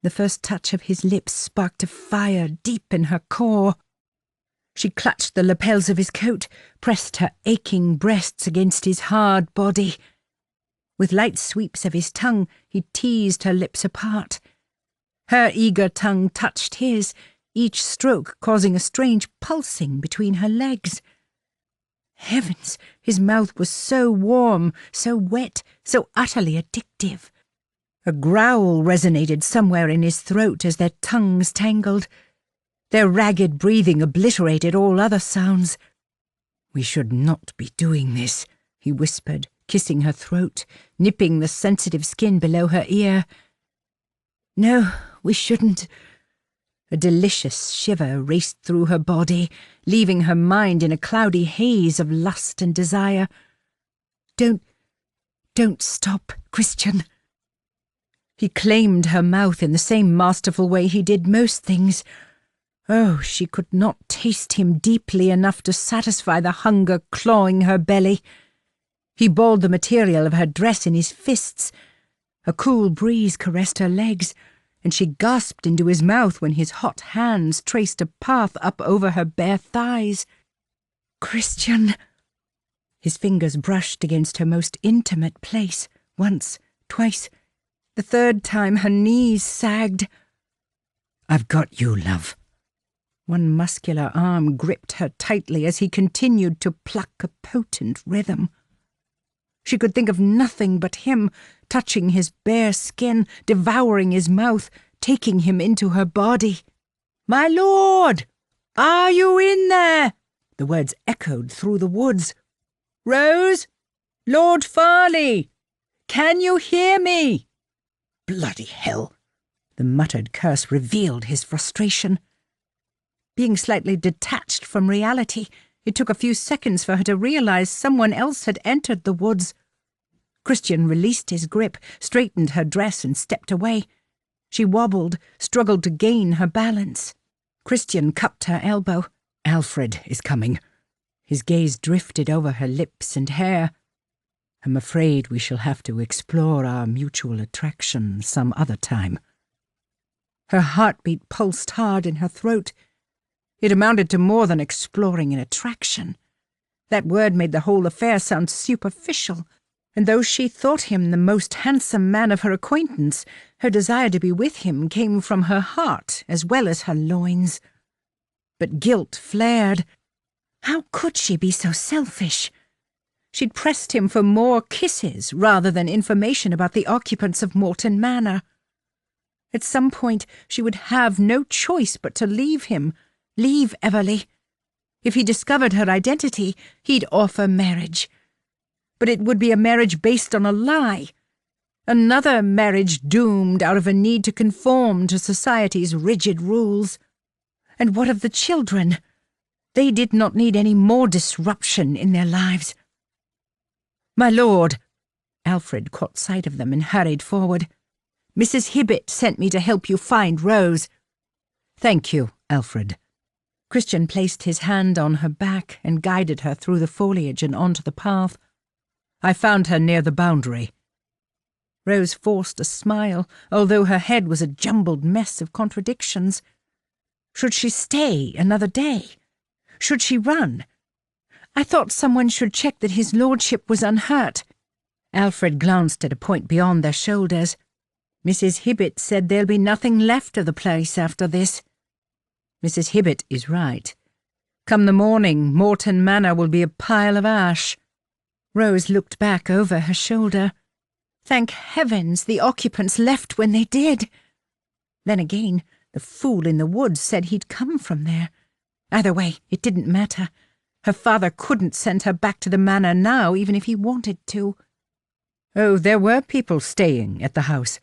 The first touch of his lips sparked a fire deep in her core. She clutched the lapels of his coat, pressed her aching breasts against his hard body. With light sweeps of his tongue, he teased her lips apart. Her eager tongue touched his, each stroke causing a strange pulsing between her legs. Heavens, his mouth was so warm, so wet, so utterly addictive. A growl resonated somewhere in his throat as their tongues tangled. Their ragged breathing obliterated all other sounds. "We should not be doing this," he whispered, kissing her throat, nipping the sensitive skin below her ear. "No, we shouldn't." A delicious shiver raced through her body, leaving her mind in a cloudy haze of lust and desire. Don't stop, Christian." He claimed her mouth in the same masterful way he did most things. Oh, she could not taste him deeply enough to satisfy the hunger clawing her belly. He balled the material of her dress in his fists. A cool breeze caressed her legs, and she gasped into his mouth when his hot hands traced a path up over her bare thighs. "Christian!" His fingers brushed against her most intimate place, once, twice. The third time her knees sagged. "I've got you, love." One muscular arm gripped her tightly as he continued to pluck a potent rhythm. She could think of nothing but him, touching his bare skin, devouring his mouth, taking him into her body. "My lord! Are you in there?" The words echoed through the woods. "Rose? Lord Farleigh? Can you hear me?" Bloody hell! The muttered curse revealed his frustration. Being slightly detached from reality, it took a few seconds for her to realize someone else had entered the woods. Christian released his grip, straightened her dress and stepped away. She wobbled, struggled to gain her balance. Christian cupped her elbow. "Alfred is coming." His gaze drifted over her lips and hair. "I'm afraid we shall have to explore our mutual attraction some other time." Her heartbeat pulsed hard in her throat. It amounted to more than exploring an attraction. That word made the whole affair sound superficial, and though she thought him the most handsome man of her acquaintance, her desire to be with him came from her heart as well as her loins. But guilt flared. How could she be so selfish? She'd pressed him for more kisses rather than information about the occupants of Morton Manor. At some point she would have no choice but to leave him, leave Everleigh. If he discovered her identity, he'd offer marriage. But it would be a marriage based on a lie. Another marriage doomed out of a need to conform to society's rigid rules. And what of the children? They did not need any more disruption in their lives. "My lord!" Alfred caught sight of them and hurried forward. "Mrs. Hibbett sent me to help you find Rose." "Thank you, Alfred." Christian placed his hand on her back and guided her through the foliage and onto the path. "I found her near the boundary." Rose forced a smile, although her head was a jumbled mess of contradictions. Should she stay another day? Should she run? "I thought someone should check that his lordship was unhurt." Alfred glanced at a point beyond their shoulders. "Mrs. Hibbett said there'll be nothing left of the place after this." "Mrs. Hibbett is right. Come the morning, Morton Manor will be a pile of ash." Rose looked back over her shoulder. Thank heavens the occupants left when they did. Then again, the fool in the woods said he'd come from there. Either way, it didn't matter. Her father couldn't send her back to the manor now, even if he wanted to. Oh, there were people staying at the house.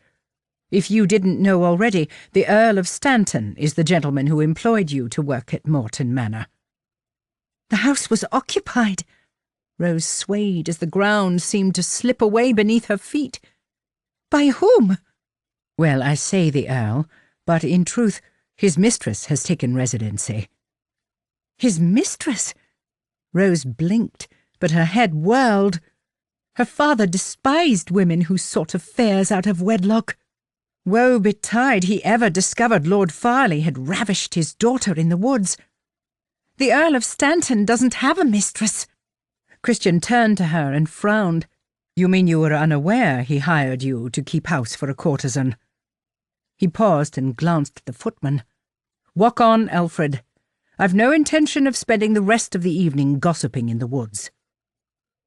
If you didn't know already, the Earl of Stanton is the gentleman who employed you to work at Morton Manor. The house was occupied. Rose swayed as the ground seemed to slip away beneath her feet. By whom? Well, I say the Earl, but in truth, his mistress has taken residency. His mistress? Rose blinked, but her head whirled. Her father despised women who sought affairs out of wedlock. Woe betide he ever discovered Lord Farleigh had ravished his daughter in the woods. The Earl of Stanton doesn't have a mistress. Christian turned to her and frowned. You mean you were unaware he hired you to keep house for a courtesan? He paused and glanced at the footman. Walk on, Alfred. I've no intention of spending the rest of the evening gossiping in the woods.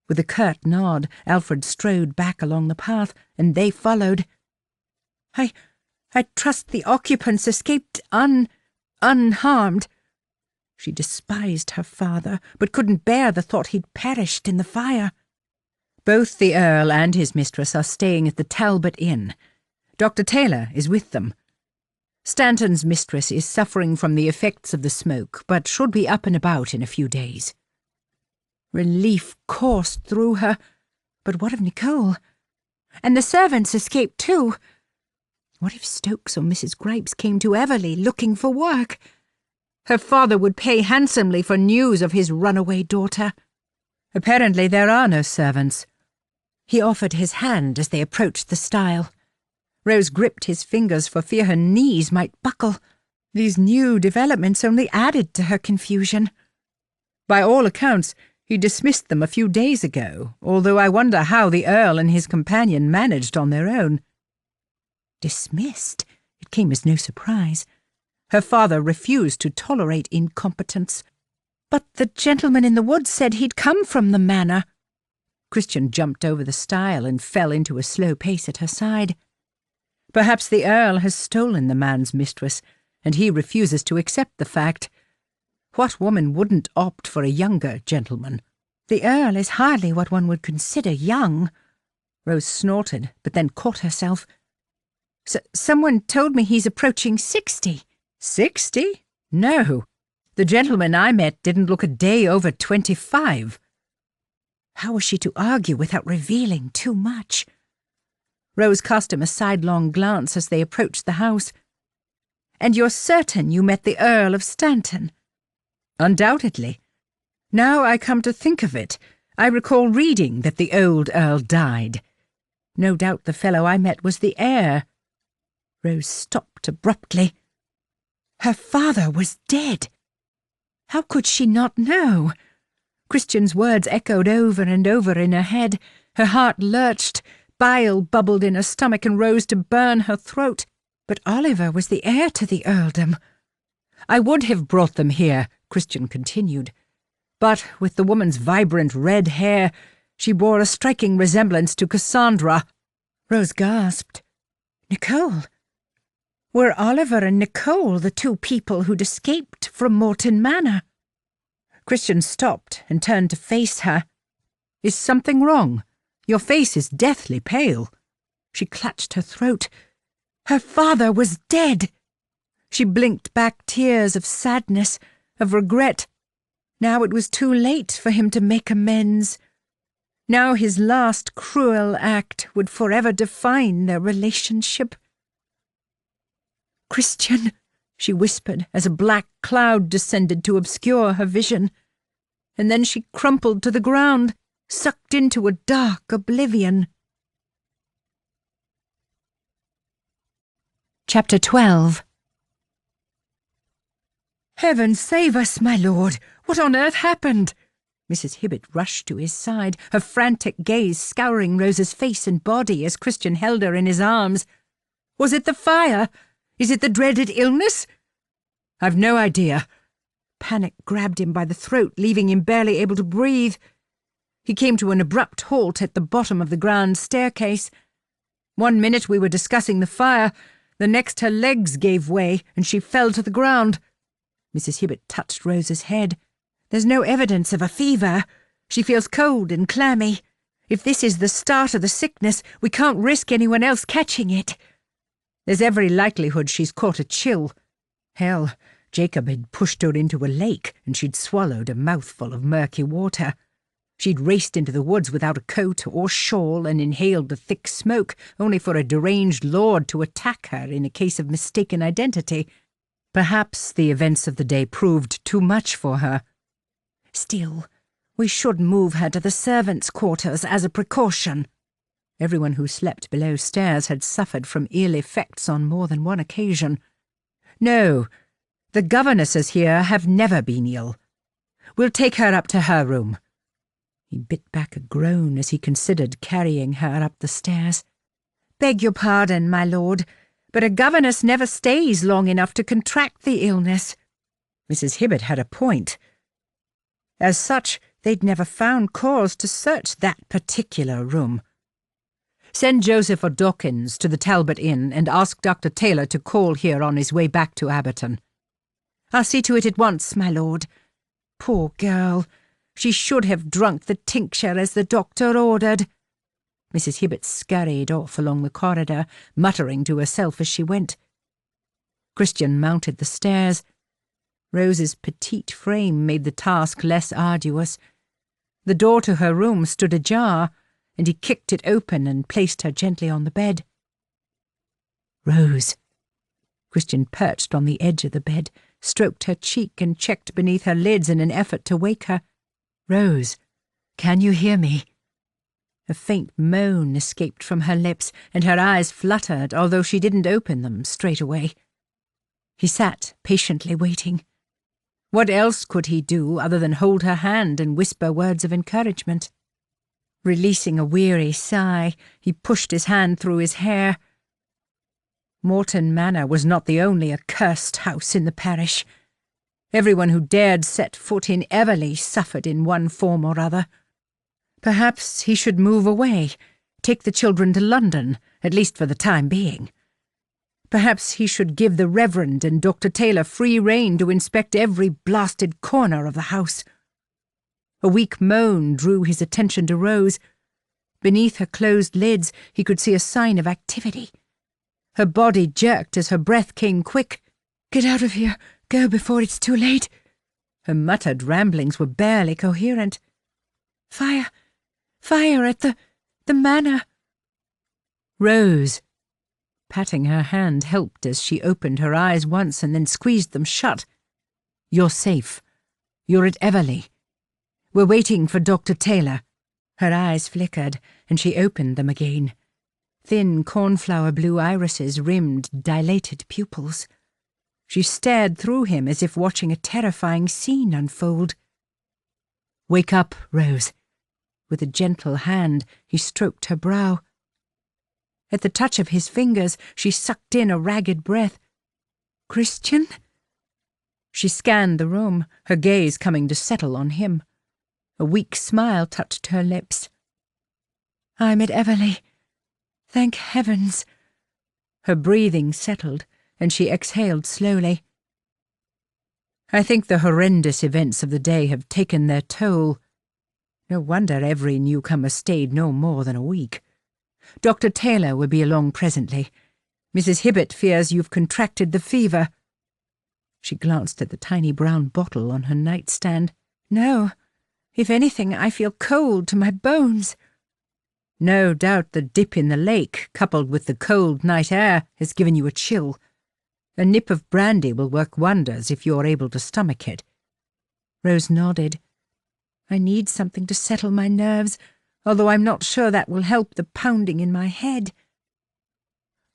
With a curt nod, Alfred strode back along the path, and they followed. I trust the occupants escaped unharmed. She despised her father, but couldn't bear the thought he'd perished in the fire. Both the Earl and his mistress are staying at the Talbot Inn. Dr. Taylor is with them. Stanton's mistress is suffering from the effects of the smoke, but should be up and about in a few days. Relief coursed through her. But what of Nicole? And the servants escaped too. What if Stokes or Mrs. Gripes came to Everleigh looking for work? Her father would pay handsomely for news of his runaway daughter. Apparently there are no servants. He offered his hand as they approached the stile. Rose gripped his fingers for fear her knees might buckle. These new developments only added to her confusion. By all accounts, he dismissed them a few days ago, although I wonder how the Earl and his companion managed on their own. Dismissed? It came as no surprise. Her father refused to tolerate incompetence. But the gentleman in the woods said he'd come from the manor. Christian jumped over the stile and fell into a slow pace at her side. Perhaps the Earl has stolen the man's mistress, and he refuses to accept the fact. What woman wouldn't opt for a younger gentleman? The Earl is hardly what one would consider young. Rose snorted, but then caught herself. Someone told me he's approaching 60. 60? No. The gentleman I met didn't look a day over 25. How was she to argue without revealing too much? Rose cast him a sidelong glance as they approached the house. "And you're certain you met the Earl of Stanton?" "Undoubtedly. Now I come to think of it, I recall reading that the old Earl died. No doubt the fellow I met was the heir." Rose stopped abruptly. Her father was dead. How could she not know? Christian's words echoed over and over in her head. Her heart lurched, bile bubbled in her stomach and rose to burn her throat. But Oliver was the heir to the earldom. "I would have brought them here," Christian continued. "But with the woman's vibrant red hair, she bore a striking resemblance to Cassandra." Rose gasped. Nicole? Were Oliver and Nicole the two people who'd escaped from Morton Manor? Christian stopped and turned to face her. "Is something wrong? Your face is deathly pale." She clutched her throat. Her father was dead. She blinked back tears of sadness, of regret. Now it was too late for him to make amends. Now his last cruel act would forever define their relationship. "Christian," she whispered as a black cloud descended to obscure her vision. And then she crumpled to the ground, sucked into a dark oblivion. Chapter 12. "Heaven save us, my lord! What on earth happened?" Mrs. Hibbett rushed to his side, her frantic gaze scouring Rose's face and body as Christian held her in his arms. "Was it the fire? Is it the dreaded illness?" "I've no idea." Panic grabbed him by the throat, leaving him barely able to breathe. He came to an abrupt halt at the bottom of the grand staircase. One minute we were discussing the fire, the next her legs gave way and she fell to the ground. Mrs. Hibbett touched Rose's head. "There's no evidence of a fever. She feels cold and clammy. If this is the start of the sickness, we can't risk anyone else catching it." "There's every likelihood she's caught a chill. Hell, Jacob had pushed her into a lake and she'd swallowed a mouthful of murky water. She'd raced into the woods without a coat or shawl and inhaled the thick smoke, only for a deranged lord to attack her in a case of mistaken identity. Perhaps the events of the day proved too much for her. Still, we should move her to the servants' quarters as a precaution." Everyone who slept below stairs had suffered from ill effects on more than one occasion. "No, the governesses here have never been ill. We'll take her up to her room." He bit back a groan as he considered carrying her up the stairs. "Beg your pardon, my lord, but a governess never stays long enough to contract the illness." Mrs. Hibbett had a point. As such, they'd never found cause to search that particular room. "Send Joseph or Dawkins to the Talbot Inn and ask Dr. Taylor to call here on his way back to Aberton." "I'll see to it at once, my lord." Poor girl. She should have drunk the tincture as the doctor ordered. Mrs. Hibbett scurried off along the corridor, muttering to herself as she went. Christian mounted the stairs. Rose's petite frame made the task less arduous. The door to her room stood ajar, and he kicked it open and placed her gently on the bed. "Rose." Christian perched on the edge of the bed, stroked her cheek and checked beneath her lids in an effort to wake her. "Rose, can you hear me?" A faint moan escaped from her lips, and her eyes fluttered, although she didn't open them straight away. He sat patiently waiting. What else could he do other than hold her hand and whisper words of encouragement? Releasing a weary sigh, he pushed his hand through his hair. Morton Manor was not the only accursed house in the parish. Everyone who dared set foot in Everleigh suffered in one form or other. Perhaps he should move away, take the children to London, at least for the time being. Perhaps he should give the Reverend and Dr. Taylor free rein to inspect every blasted corner of the house. A weak moan drew his attention to Rose. Beneath her closed lids, he could see a sign of activity. Her body jerked as her breath came quick. "Get out of here! Go before it's too late!" Her muttered ramblings were barely coherent. "Fire! Fire at the manor. Rose. Patting her hand helped as she opened her eyes once and then squeezed them shut. You're safe. You're at Everleigh. We're waiting for Dr. Taylor. Her eyes flickered, and she opened them again. Thin cornflower blue irises rimmed dilated pupils. She stared through him as if watching a terrifying scene unfold. Wake up, Rose. With a gentle hand, he stroked her brow. At the touch of his fingers, she sucked in a ragged breath. Christian? She scanned the room, her gaze coming to settle on him. A weak smile touched her lips. I'm at Everleigh. Thank heavens. Her breathing settled, and she exhaled slowly. I think the horrendous events of the day have taken their toll. No wonder every newcomer stayed no more than a week. Dr. Taylor will be along presently. Mrs. Hibbett fears you've contracted the fever. She glanced at the tiny brown bottle on her nightstand. No. If anything, I feel cold to my bones. No doubt the dip in the lake, coupled with the cold night air, has given you a chill. A nip of brandy will work wonders if you're able to stomach it. Rose nodded. I need something to settle my nerves, although I'm not sure that will help the pounding in my head.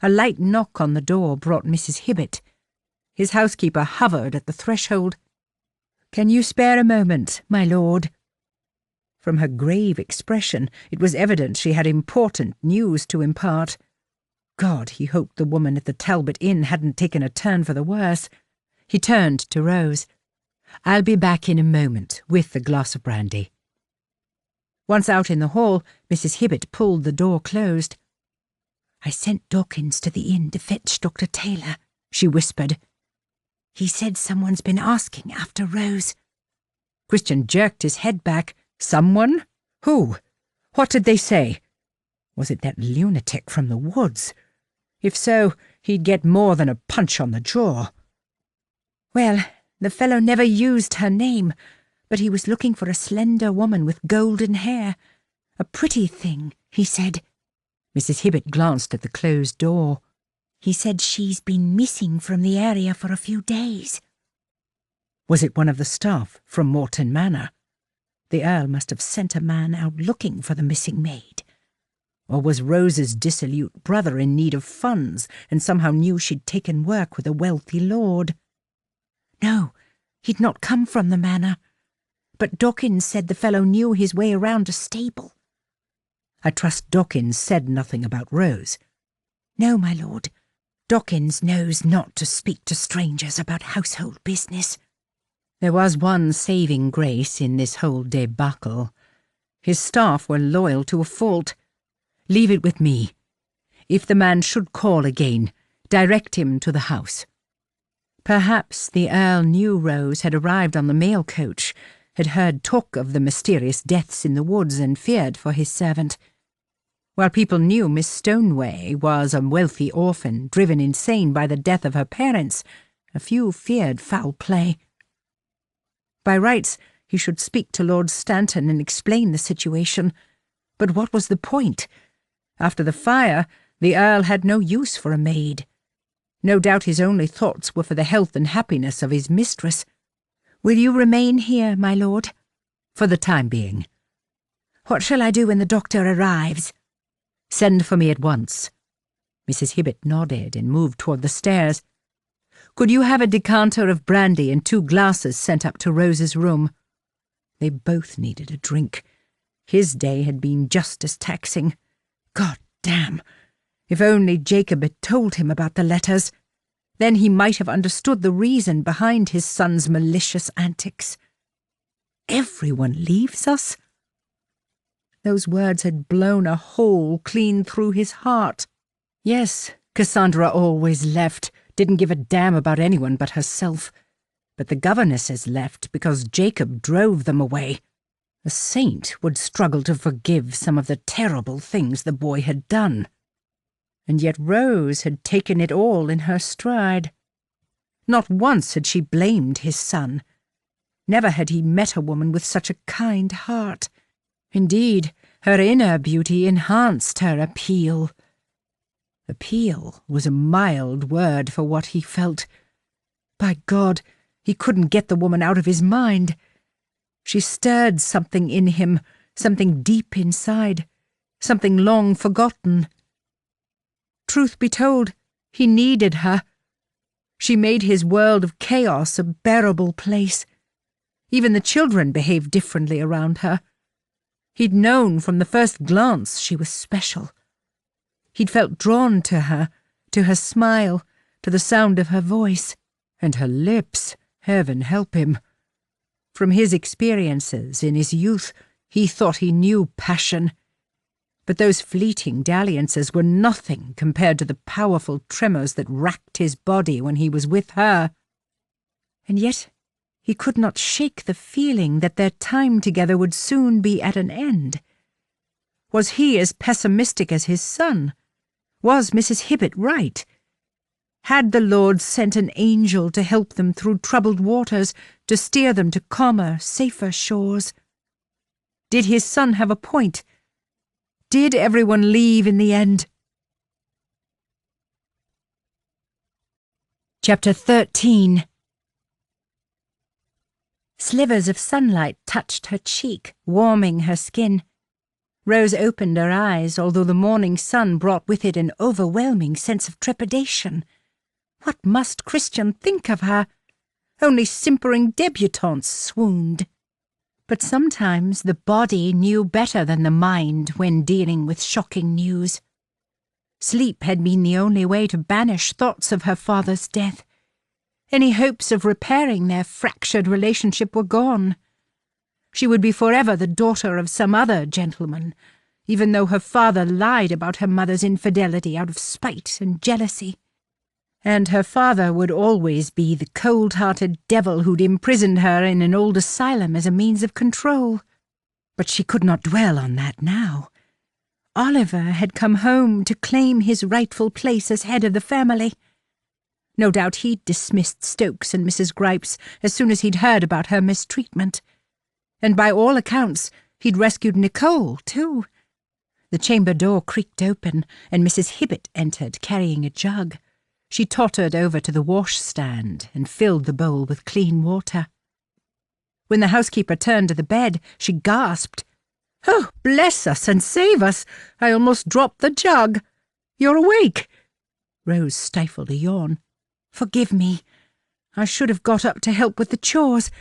A light knock on the door brought Mrs. Hibbett. His housekeeper hovered at the threshold. Can you spare a moment, my lord? From her grave expression, it was evident she had important news to impart. God, he hoped the woman at the Talbot Inn hadn't taken a turn for the worse. He turned to Rose. I'll be back in a moment with the glass of brandy. Once out in the hall, Mrs. Hibbett pulled the door closed. I sent Dawkins to the inn to fetch Dr. Taylor, she whispered. He said someone's been asking after Rose. Christian jerked his head back. Someone? Who? What did they say? Was it that lunatic from the woods? If so, he'd get more than a punch on the jaw. Well, the fellow never used her name, but he was looking for a slender woman with golden hair. A pretty thing, he said. Mrs. Hibbett glanced at the closed door. He said she's been missing from the area for a few days. Was it one of the staff from Morton Manor? The Earl must have sent a man out looking for the missing maid. Or was Rose's dissolute brother in need of funds and somehow knew she'd taken work with a wealthy lord? No, he'd not come from the manor. But Dawkins said the fellow knew his way around a stable. I trust Dawkins said nothing about Rose. No, my lord. Dawkins knows not to speak to strangers about household business. There was one saving grace in this whole debacle. His staff were loyal to a fault. Leave it with me. If the man should call again, direct him to the house. Perhaps the Earl knew Rose had arrived on the mail coach, had heard talk of the mysterious deaths in the woods and feared for his servant. While people knew Miss Stoneway was a wealthy orphan driven insane by the death of her parents, a few feared foul play. By rights, he should speak to Lord Stanton and explain the situation. But what was the point? After the fire, the Earl had no use for a maid. No doubt his only thoughts were for the health and happiness of his mistress. Will you remain here, my lord? For the time being. What shall I do when the doctor arrives? Send for me at once. Mrs. Hibbett nodded and moved toward the stairs. Could you have a decanter of brandy and 2 glasses sent up to Rose's room? They both needed a drink. His day had been just as taxing. God damn! If only Jacob had told him about the letters. Then he might have understood the reason behind his son's malicious antics. Everyone leaves us? Those words had blown a hole clean through his heart. Yes, Cassandra always left, didn't give a damn about anyone but herself. But the governesses left because Jacob drove them away. A saint would struggle to forgive some of the terrible things the boy had done. And yet Rose had taken it all in her stride. Not once had she blamed his son. Never had he met a woman with such a kind heart. Indeed, Her inner beauty enhanced her appeal. Appeal was a mild word for what he felt. By God, he couldn't get the woman out of his mind. She stirred something in him, something deep inside, something long forgotten. Truth be told, he needed her. She made his world of chaos a bearable place. Even the children behaved differently around her. He'd known from the first glance she was special. He'd felt drawn to her smile, to the sound of her voice, and her lips, heaven help him. From his experiences in his youth, he thought he knew passion. But those fleeting dalliances were nothing compared to the powerful tremors that racked his body when he was with her. And yet he could not shake the feeling that their time together would soon be at an end. Was he as pessimistic as his son? Was Mrs. Hibbett right? Had the Lord sent an angel to help them through troubled waters, to steer them to calmer, safer shores? Did his son have a point? Did everyone leave in the end? Chapter 13. Slivers of sunlight touched her cheek, warming her skin. Rose opened her eyes, although the morning sun brought with it an overwhelming sense of trepidation. What must Christian think of her? Only simpering debutantes swooned. But sometimes the body knew better than the mind when dealing with shocking news. Sleep had been the only way to banish thoughts of her father's death. Any hopes of repairing their fractured relationship were gone. She would be forever the daughter of some other gentleman, even though her father lied about her mother's infidelity out of spite and jealousy. And her father would always be the cold-hearted devil who'd imprisoned her in an old asylum as a means of control. But she could not dwell on that now. Oliver had come home to claim his rightful place as head of the family. No doubt he'd dismissed Stokes and Mrs. Gripes as soon as he'd heard about her mistreatment. And by all accounts, he'd rescued Nicole, too. The chamber door creaked open, and Mrs. Hibbett entered, carrying a jug. She tottered over to the washstand and filled the bowl with clean water. When the housekeeper turned to the bed, she gasped. "Oh, bless us and save us! I almost dropped the jug. You're awake!" Rose stifled a yawn. "Forgive me. I should have got up to help with the chores.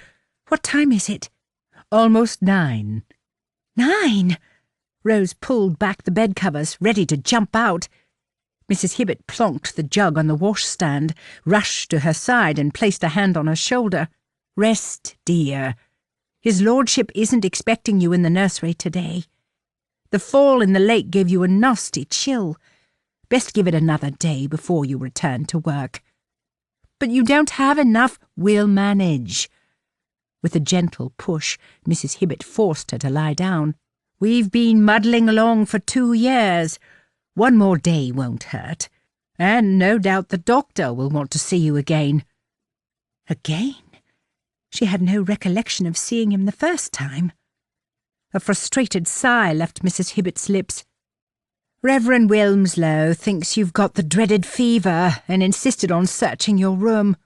What time is it?" "Almost 9. 9? Rose pulled back the bedcovers, ready to jump out. Mrs. Hibbett plonked the jug on the washstand, rushed to her side and placed a hand on her shoulder. "Rest, dear. His lordship isn't expecting you in the nursery today. The fall in the lake gave you a nasty chill. Best give it another day before you return to work." "But you don't have enough." "We'll manage." With a gentle push, Mrs. Hibbett forced her to lie down. "We've been muddling along for 2 years. One more day won't hurt. And no doubt the doctor will want to see you again." Again? She had no recollection of seeing him the first time. A frustrated sigh left Mrs. Hibbett's lips. "Reverend Wilmslow thinks you've got the dreaded fever and insisted on searching your room.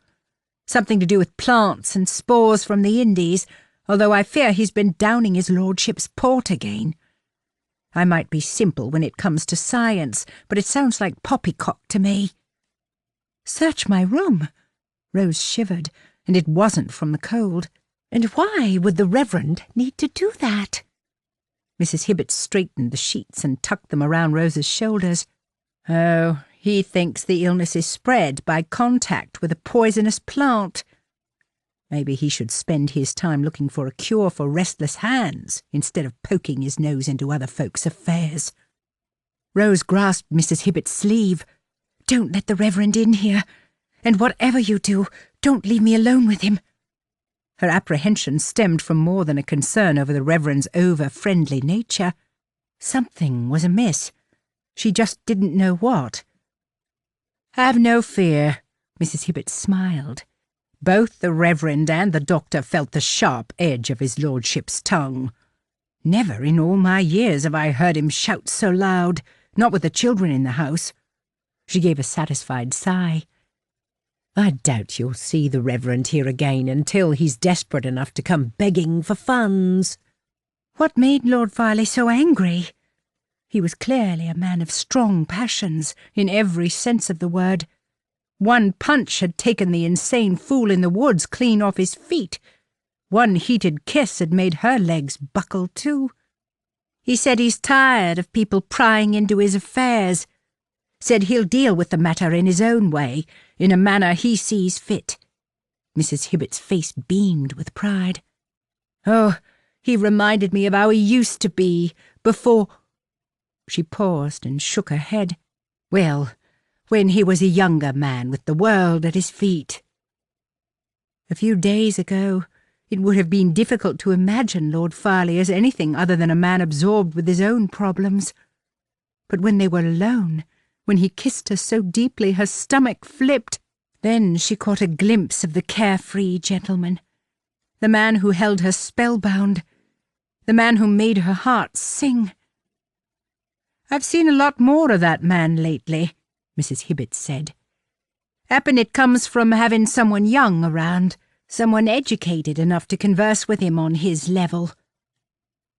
Something to do with plants and spores from the Indies, although I fear he's been downing his lordship's port again. I might be simple when it comes to science, but it sounds like poppycock to me." "Search my room?" Rose shivered, and it wasn't from the cold. "And why would the Reverend need to do that?" Mrs. Hibbett straightened the sheets and tucked them around Rose's shoulders. "Oh, he thinks the illness is spread by contact with a poisonous plant. Maybe he should spend his time looking for a cure for restless hands instead of poking his nose into other folks' affairs." Rose grasped Mrs. Hibbett's sleeve. "Don't let the Reverend in here. And whatever you do, don't leave me alone with him." Her apprehension stemmed from more than a concern over the Reverend's over-friendly nature. Something was amiss. She just didn't know what. "Have no fear," Mrs. Hibbett smiled. Both the Reverend and the doctor felt the sharp edge of his lordship's tongue. Never in all my years have I heard him shout so loud, not with the children in the house." She gave a satisfied sigh. "I doubt you'll see the Reverend here again until he's desperate enough to come begging for funds." What made Lord Farleigh so angry? He was clearly a man of strong passions, in every sense of the word. One punch had taken the insane fool in the woods clean off his feet. One heated kiss had made her legs buckle too. He said he's tired of people prying into his affairs. Said he'll deal with the matter in his own way, in a manner he sees fit. Mrs. Hibbett's face beamed with pride. "Oh, he reminded me of how he used to be, before—" She paused and shook her head. "Well, when he was a younger man with the world at his feet." A few days ago, it would have been difficult to imagine Lord Farleigh as anything other than a man absorbed with his own problems. But when they were alone, when he kissed her so deeply her stomach flipped, then she caught a glimpse of the carefree gentleman, the man who held her spellbound, the man who made her heart sing. "I've seen a lot more of that man lately," Mrs. Hibbett said. "Happen it comes from having someone young around, someone educated enough to converse with him on his level."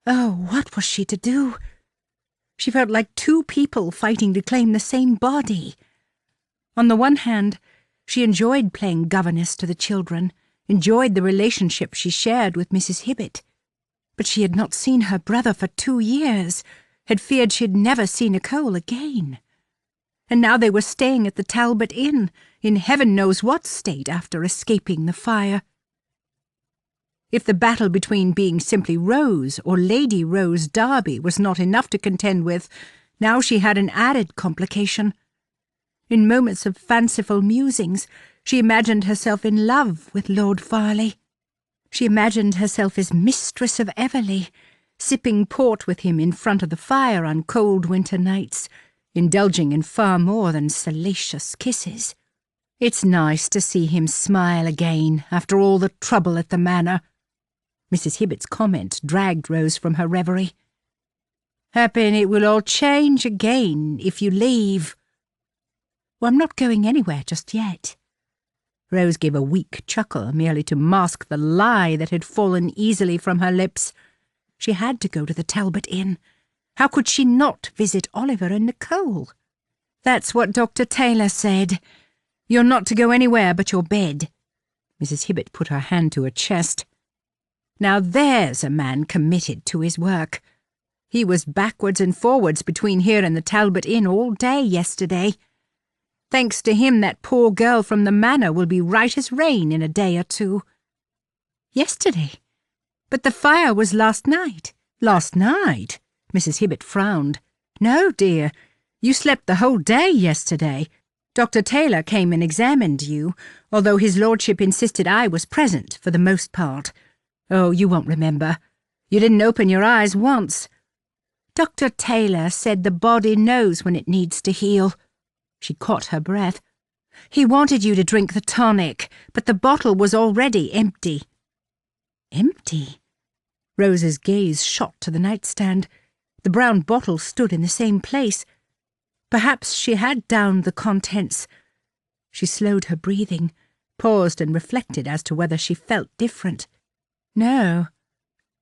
Oh, what was she to do? She felt like two people fighting to claim the same body. On the one hand, she enjoyed playing governess to the children, enjoyed the relationship she shared with Mrs. Hibbett. But she had not seen her brother for 2 years, had feared she'd never see Nicole again. And now they were staying at the Talbot Inn, in heaven knows what state after escaping the fire. If the battle between being simply Rose or Lady Rose Darby was not enough to contend with, now she had an added complication. In moments of fanciful musings, she imagined herself in love with Lord Farleigh. She imagined herself as mistress of Everleigh, sipping port with him in front of the fire on cold winter nights, indulging in far more than salacious kisses. "It's nice to see him smile again after all the trouble at the manor." Mrs. Hibbett's comment dragged Rose from her reverie. "Happen it will all change again if you leave." "Well, I'm not going anywhere just yet." Rose gave a weak chuckle merely to mask the lie that had fallen easily from her lips. She had to go to the Talbot Inn. How could she not visit Oliver and Nicole? "That's what Dr. Taylor said. You're not to go anywhere but your bed." Mrs. Hibbett put her hand to her chest. "Now there's a man committed to his work. He was backwards and forwards between here and the Talbot Inn all day yesterday. Thanks to him, that poor girl from the manor will be right as rain in a day or two." "Yesterday? But the fire was last night." "Last night?" Mrs. Hibbett frowned. "No, dear. You slept the whole day yesterday. Dr. Taylor came and examined you, although his lordship insisted I was present for the most part. Oh, you won't remember. You didn't open your eyes once. Dr. Taylor said the body knows when it needs to heal." She caught her breath. "He wanted you to drink the tonic, but the bottle was already empty." "Empty?" Rose's gaze shot to the nightstand. The brown bottle stood in the same place. Perhaps she had downed the contents. She slowed her breathing, paused and reflected as to whether she felt different. No.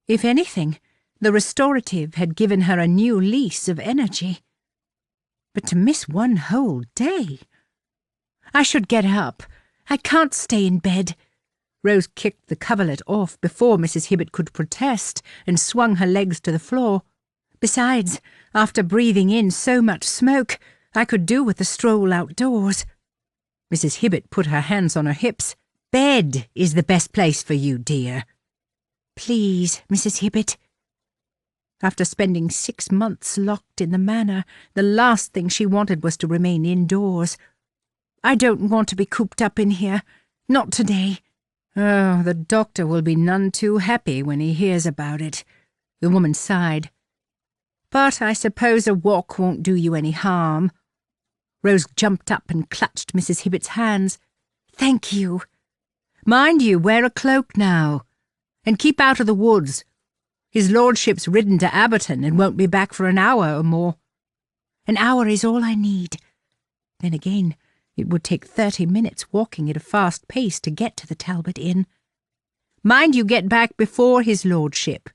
If anything, the restorative had given her a new lease of energy. But to miss one whole day! "I should get up. I can't stay in bed." Rose kicked the coverlet off before Mrs. Hibbett could protest and swung her legs to the floor. "Besides, after breathing in so much smoke, I could do with a stroll outdoors." Mrs. Hibbett put her hands on her hips. "Bed is the best place for you, dear." "Please, Mrs. Hibbett." After spending 6 months locked in the manor, the last thing she wanted was to remain indoors. "I don't want to be cooped up in here. Not today." "Oh, the doctor will be none too happy when he hears about it." The woman sighed. "But I suppose a walk won't do you any harm." Rose jumped up and clutched Mrs. Hibbett's hands. "Thank you." "Mind you wear a cloak now. And keep out of the woods. His lordship's ridden to Abberton and won't be back for an hour or more. An hour is all I need. Then again, it would take 30 minutes walking at a fast pace to get to the Talbot Inn. Mind you get back before his lordship,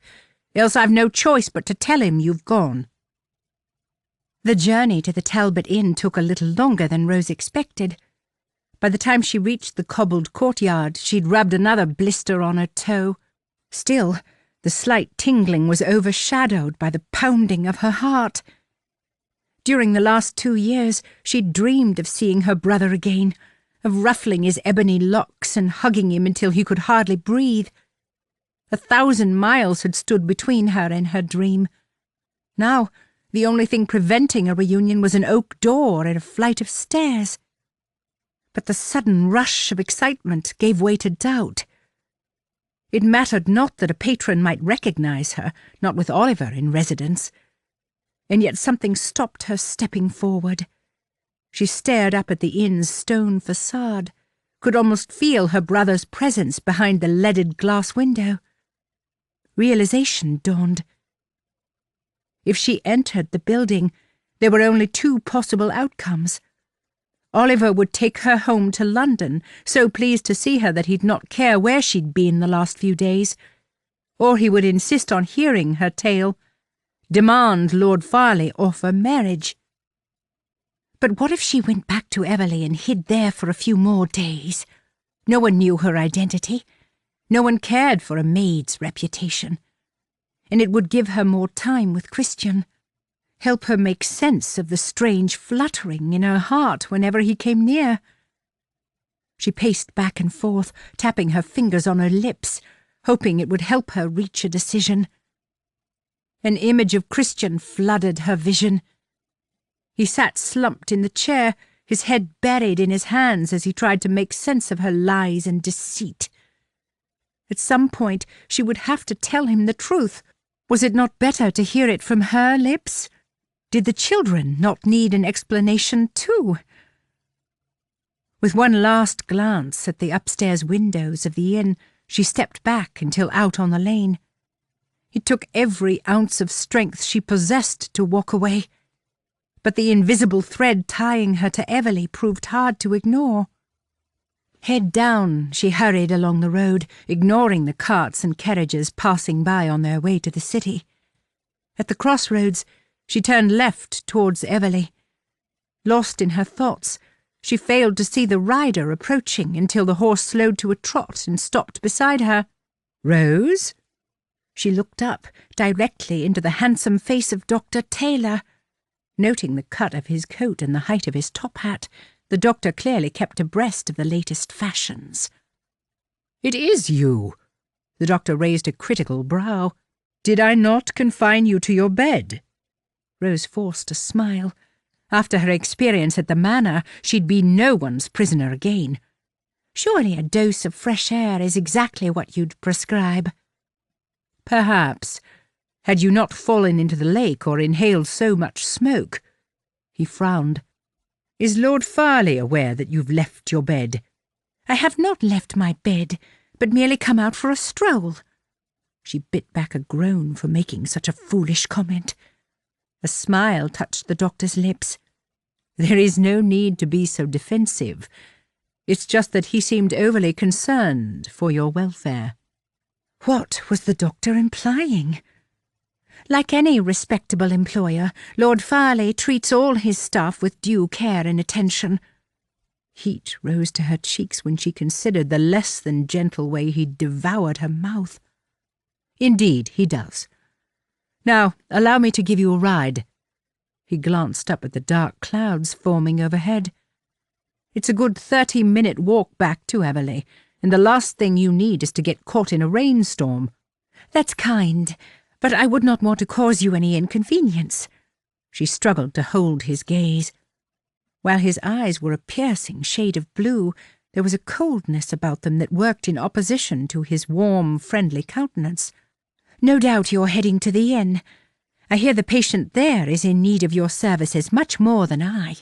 else I've no choice but to tell him you've gone." The journey to the Talbot Inn took a little longer than Rose expected. By the time she reached the cobbled courtyard, she'd rubbed another blister on her toe. Still, the slight tingling was overshadowed by the pounding of her heart. During the last 2 years, she'd dreamed of seeing her brother again, of ruffling his ebony locks and hugging him until he could hardly breathe. 1,000 miles had stood between her and her dream. Now, the only thing preventing a reunion was an oak door and a flight of stairs. But the sudden rush of excitement gave way to doubt. It mattered not that a patron might recognise her, not with Oliver in residence. And yet something stopped her stepping forward. She stared up at the inn's stone facade, could almost feel her brother's presence behind the leaded glass window. Realization dawned. If she entered the building, there were only 2 possible outcomes. Oliver would take her home to London, so pleased to see her that he'd not care where she'd been the last few days. Or he would insist on hearing her tale, demand Lord Farleigh offer marriage. But what if she went back to Everleigh and hid there for a few more days? No one knew her identity. No one cared for a maid's reputation. And it would give her more time with Christian, help her make sense of the strange fluttering in her heart whenever he came near. She paced back and forth, tapping her fingers on her lips, hoping it would help her reach a decision. An image of Christian flooded her vision. He sat slumped in the chair, his head buried in his hands as he tried to make sense of her lies and deceit. At some point, she would have to tell him the truth. Was it not better to hear it from her lips? Did the children not need an explanation too? With one last glance at the upstairs windows of the inn, she stepped back until out on the lane. It took every ounce of strength she possessed to walk away, but the invisible thread tying her to Everleigh proved hard to ignore. Head down, she hurried along the road, ignoring the carts and carriages passing by on their way to the city. At the crossroads, she turned left towards Everleigh. Lost in her thoughts, she failed to see the rider approaching until the horse slowed to a trot and stopped beside her. "Rose?" She looked up, directly into the handsome face of Dr. Taylor. Noting the cut of his coat and the height of his top hat, the doctor clearly kept abreast of the latest fashions. "It is you." The doctor raised a critical brow. "Did I not confine you to your bed?" Rose forced a smile. After her experience at the manor, she'd be no one's prisoner again. Surely a dose of fresh air is exactly what you'd prescribe. "Perhaps, had you not fallen into the lake or inhaled so much smoke." He frowned. "Is Lord Farleigh aware that you've left your bed?" "I have not left my bed, but merely come out for a stroll." She bit back a groan for making such a foolish comment. A smile touched the doctor's lips. "There is no need to be so defensive. It's just that he seemed overly concerned for your welfare." What was the doctor implying? Like any respectable employer, Lord Farleigh treats all his staff with due care and attention. Heat rose to her cheeks when she considered the less than gentle way he'd devoured her mouth. "Indeed, he does. Now, allow me to give you a ride." He glanced up at the dark clouds forming overhead. "It's a good 30-minute walk back to Everleigh, and the last thing you need is to get caught in a rainstorm." "That's kind, but I would not want to cause you any inconvenience." She struggled to hold his gaze. While his eyes were a piercing shade of blue, there was a coldness about them that worked in opposition to his warm, friendly countenance. "No doubt you're heading to the inn. I hear the patient there is in need of your services much more than I."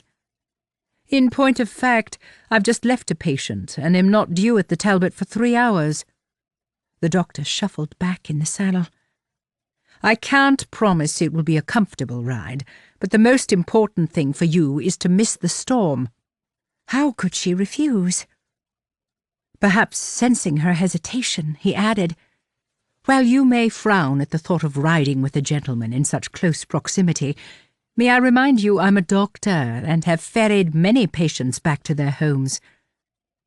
"In point of fact, I've just left a patient and am not due at the Talbot for 3 hours." The doctor shuffled back in the saddle. I can't promise it will be a comfortable ride, but the most important thing for you is to miss the storm." How could she refuse? Perhaps sensing her hesitation, he added, "While you may frown at the thought of riding with a gentleman in such close proximity, may I remind you I'm a doctor and have ferried many patients back to their homes.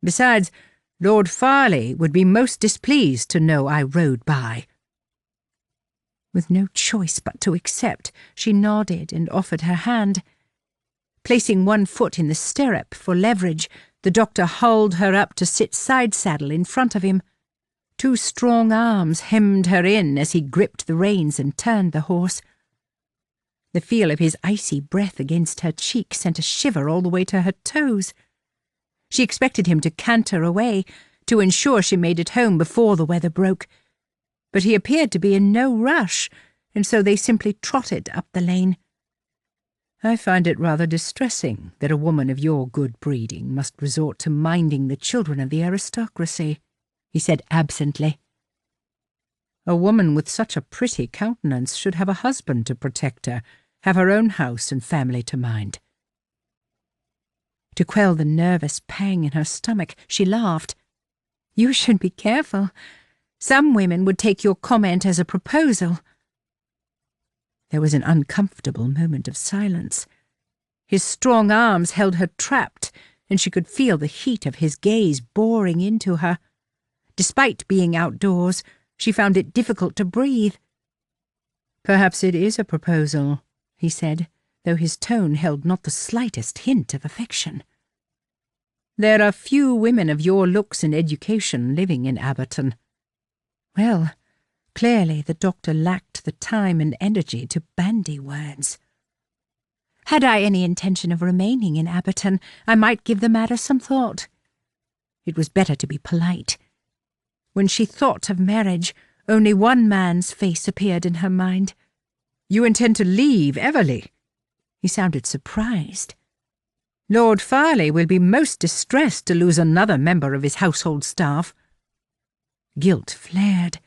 Besides, Lord Farleigh would be most displeased to know I rode by." With no choice but to accept, she nodded and offered her hand. Placing one foot in the stirrup for leverage, the doctor hauled her up to sit side-saddle in front of him. 2 strong arms hemmed her in as he gripped the reins and turned the horse. The feel of his icy breath against her cheek sent a shiver all the way to her toes. She expected him to canter away, to ensure she made it home before the weather broke, but he appeared to be in no rush, and so they simply trotted up the lane. "I find it rather distressing that a woman of your good breeding must resort to minding the children of the aristocracy," he said absently. "A woman with such a pretty countenance should have a husband to protect her, have her own house and family to mind." To quell the nervous pang in her stomach, she laughed. "You should be careful. Some women would take your comment as a proposal." There was an uncomfortable moment of silence. His strong arms held her trapped, and she could feel the heat of his gaze boring into her. Despite being outdoors, she found it difficult to breathe. "Perhaps it is a proposal," he said, though his tone held not the slightest hint of affection. "There are few women of your looks and education living in Aberton." Well, clearly the doctor lacked the time and energy to bandy words. Had I any intention of remaining in Aberton, I might give the matter some thought. It was better to be polite. When she thought of marriage, only one man's face appeared in her mind. "You intend to leave Everleigh?" He sounded surprised. "Lord Farleigh will be most distressed to lose another member of his household staff." Guilt flared,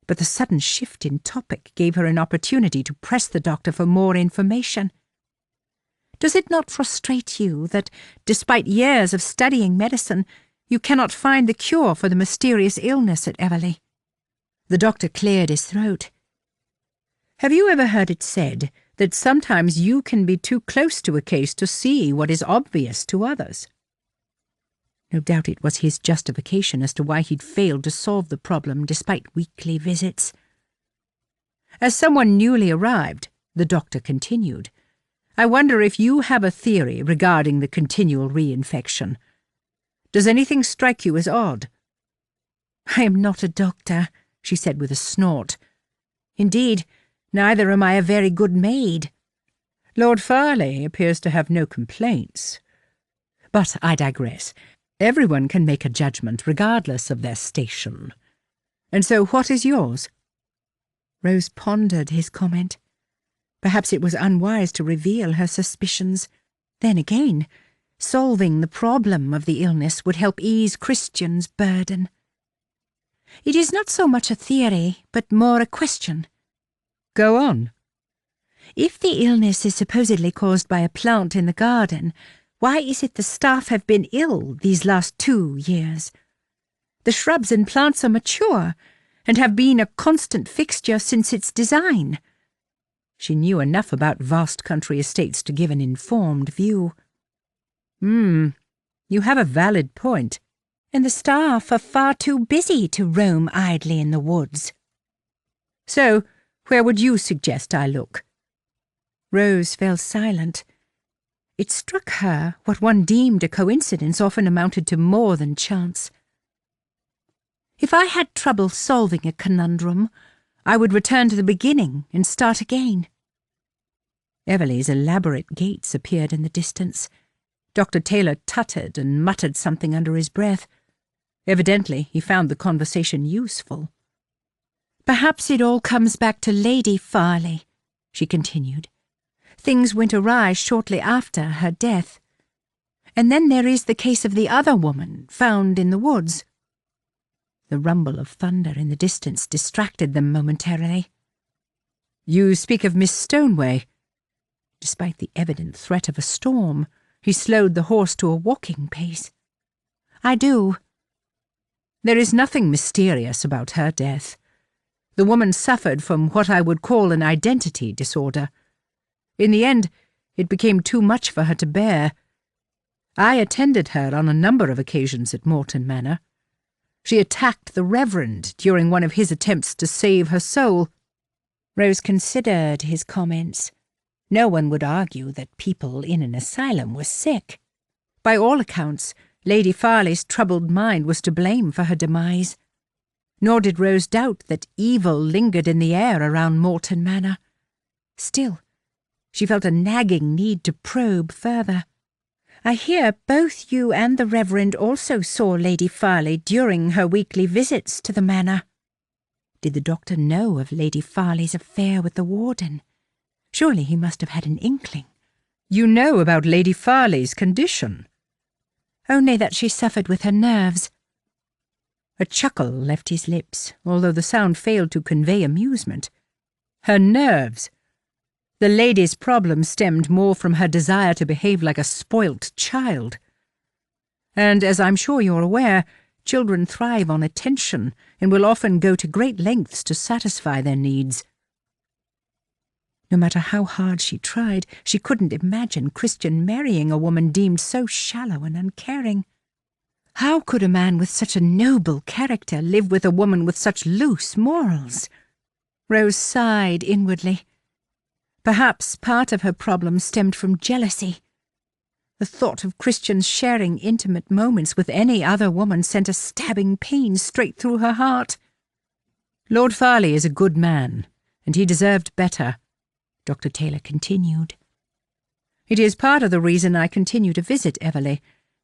but the sudden shift in topic gave her an opportunity to press the doctor for more information. "Does it not frustrate you that, despite years of studying medicine, you cannot find the cure for the mysterious illness at Everleigh?" The doctor cleared his throat. "Have you ever heard it said that sometimes you can be too close to a case to see what is obvious to others?" No doubt it was his justification as to why he'd failed to solve the problem despite weekly visits. "As someone newly arrived," the doctor continued, "I wonder if you have a theory regarding the continual reinfection. Does anything strike you as odd?" "I am not a doctor," she said with a snort. "Indeed, neither am I a very good maid. Lord Farleigh appears to have no complaints. But I digress. Everyone can make a judgment regardless of their station. And so what is yours?" Rose pondered his comment. Perhaps it was unwise to reveal her suspicions. Then again, solving the problem of the illness would help ease Christian's burden. "It is not so much a theory, but more a question." "Go on." "If the illness is supposedly caused by a plant in the garden, why is it the staff have been ill these last 2 years? The shrubs and plants are mature, and have been a constant fixture since its design." She knew enough about vast country estates to give an informed view. You have a valid point." "And the staff are far too busy to roam idly in the woods." "So, where would you suggest I look?" Rose fell silent. It struck her what one deemed a coincidence often amounted to more than chance. "If I had trouble solving a conundrum, I would return to the beginning and start again." Everleigh's elaborate gates appeared in the distance. Dr. Taylor tutted and muttered something under his breath. Evidently he found the conversation useful. "Perhaps it all comes back to Lady Farleigh," she continued. "Things went awry shortly after her death. And then there is the case of the other woman found in the woods." The rumble of thunder in the distance distracted them momentarily. You speak of Miss Stoneway. Despite the evident threat of a storm, he slowed the horse to a walking pace. I do. There is nothing mysterious about her death. The woman suffered from what I would call an identity disorder. In the end, it became too much for her to bear. I attended her on a number of occasions at Morton Manor. She attacked the Reverend during one of his attempts to save her soul. Rose considered his comments. No one would argue that people in an asylum were sick. By all accounts, Lady Farleigh's troubled mind was to blame for her demise. Nor did Rose doubt that evil lingered in the air around Morton Manor. Still, she felt a nagging need to probe further. I hear both you and the Reverend also saw Lady Farleigh during her weekly visits to the manor. Did the doctor know of Lady Farleigh's affair with the warden? Surely he must have had an inkling. You know about Lady Farleigh's condition? Only that she suffered with her nerves. A chuckle left his lips, although the sound failed to convey amusement. Her nerves. The lady's problem stemmed more from her desire to behave like a spoilt child. And, as I'm sure you're aware, children thrive on attention and will often go to great lengths to satisfy their needs. No matter how hard she tried, she couldn't imagine Christian marrying a woman deemed so shallow and uncaring. How could a man with such a noble character live with a woman with such loose morals? Rose sighed inwardly. Perhaps part of her problem stemmed from jealousy. The thought of Christian's sharing intimate moments with any other woman sent a stabbing pain straight through her heart. Lord Farleigh is a good man, and he deserved better, Dr. Taylor continued. It is part of the reason I continue to visit Everleigh,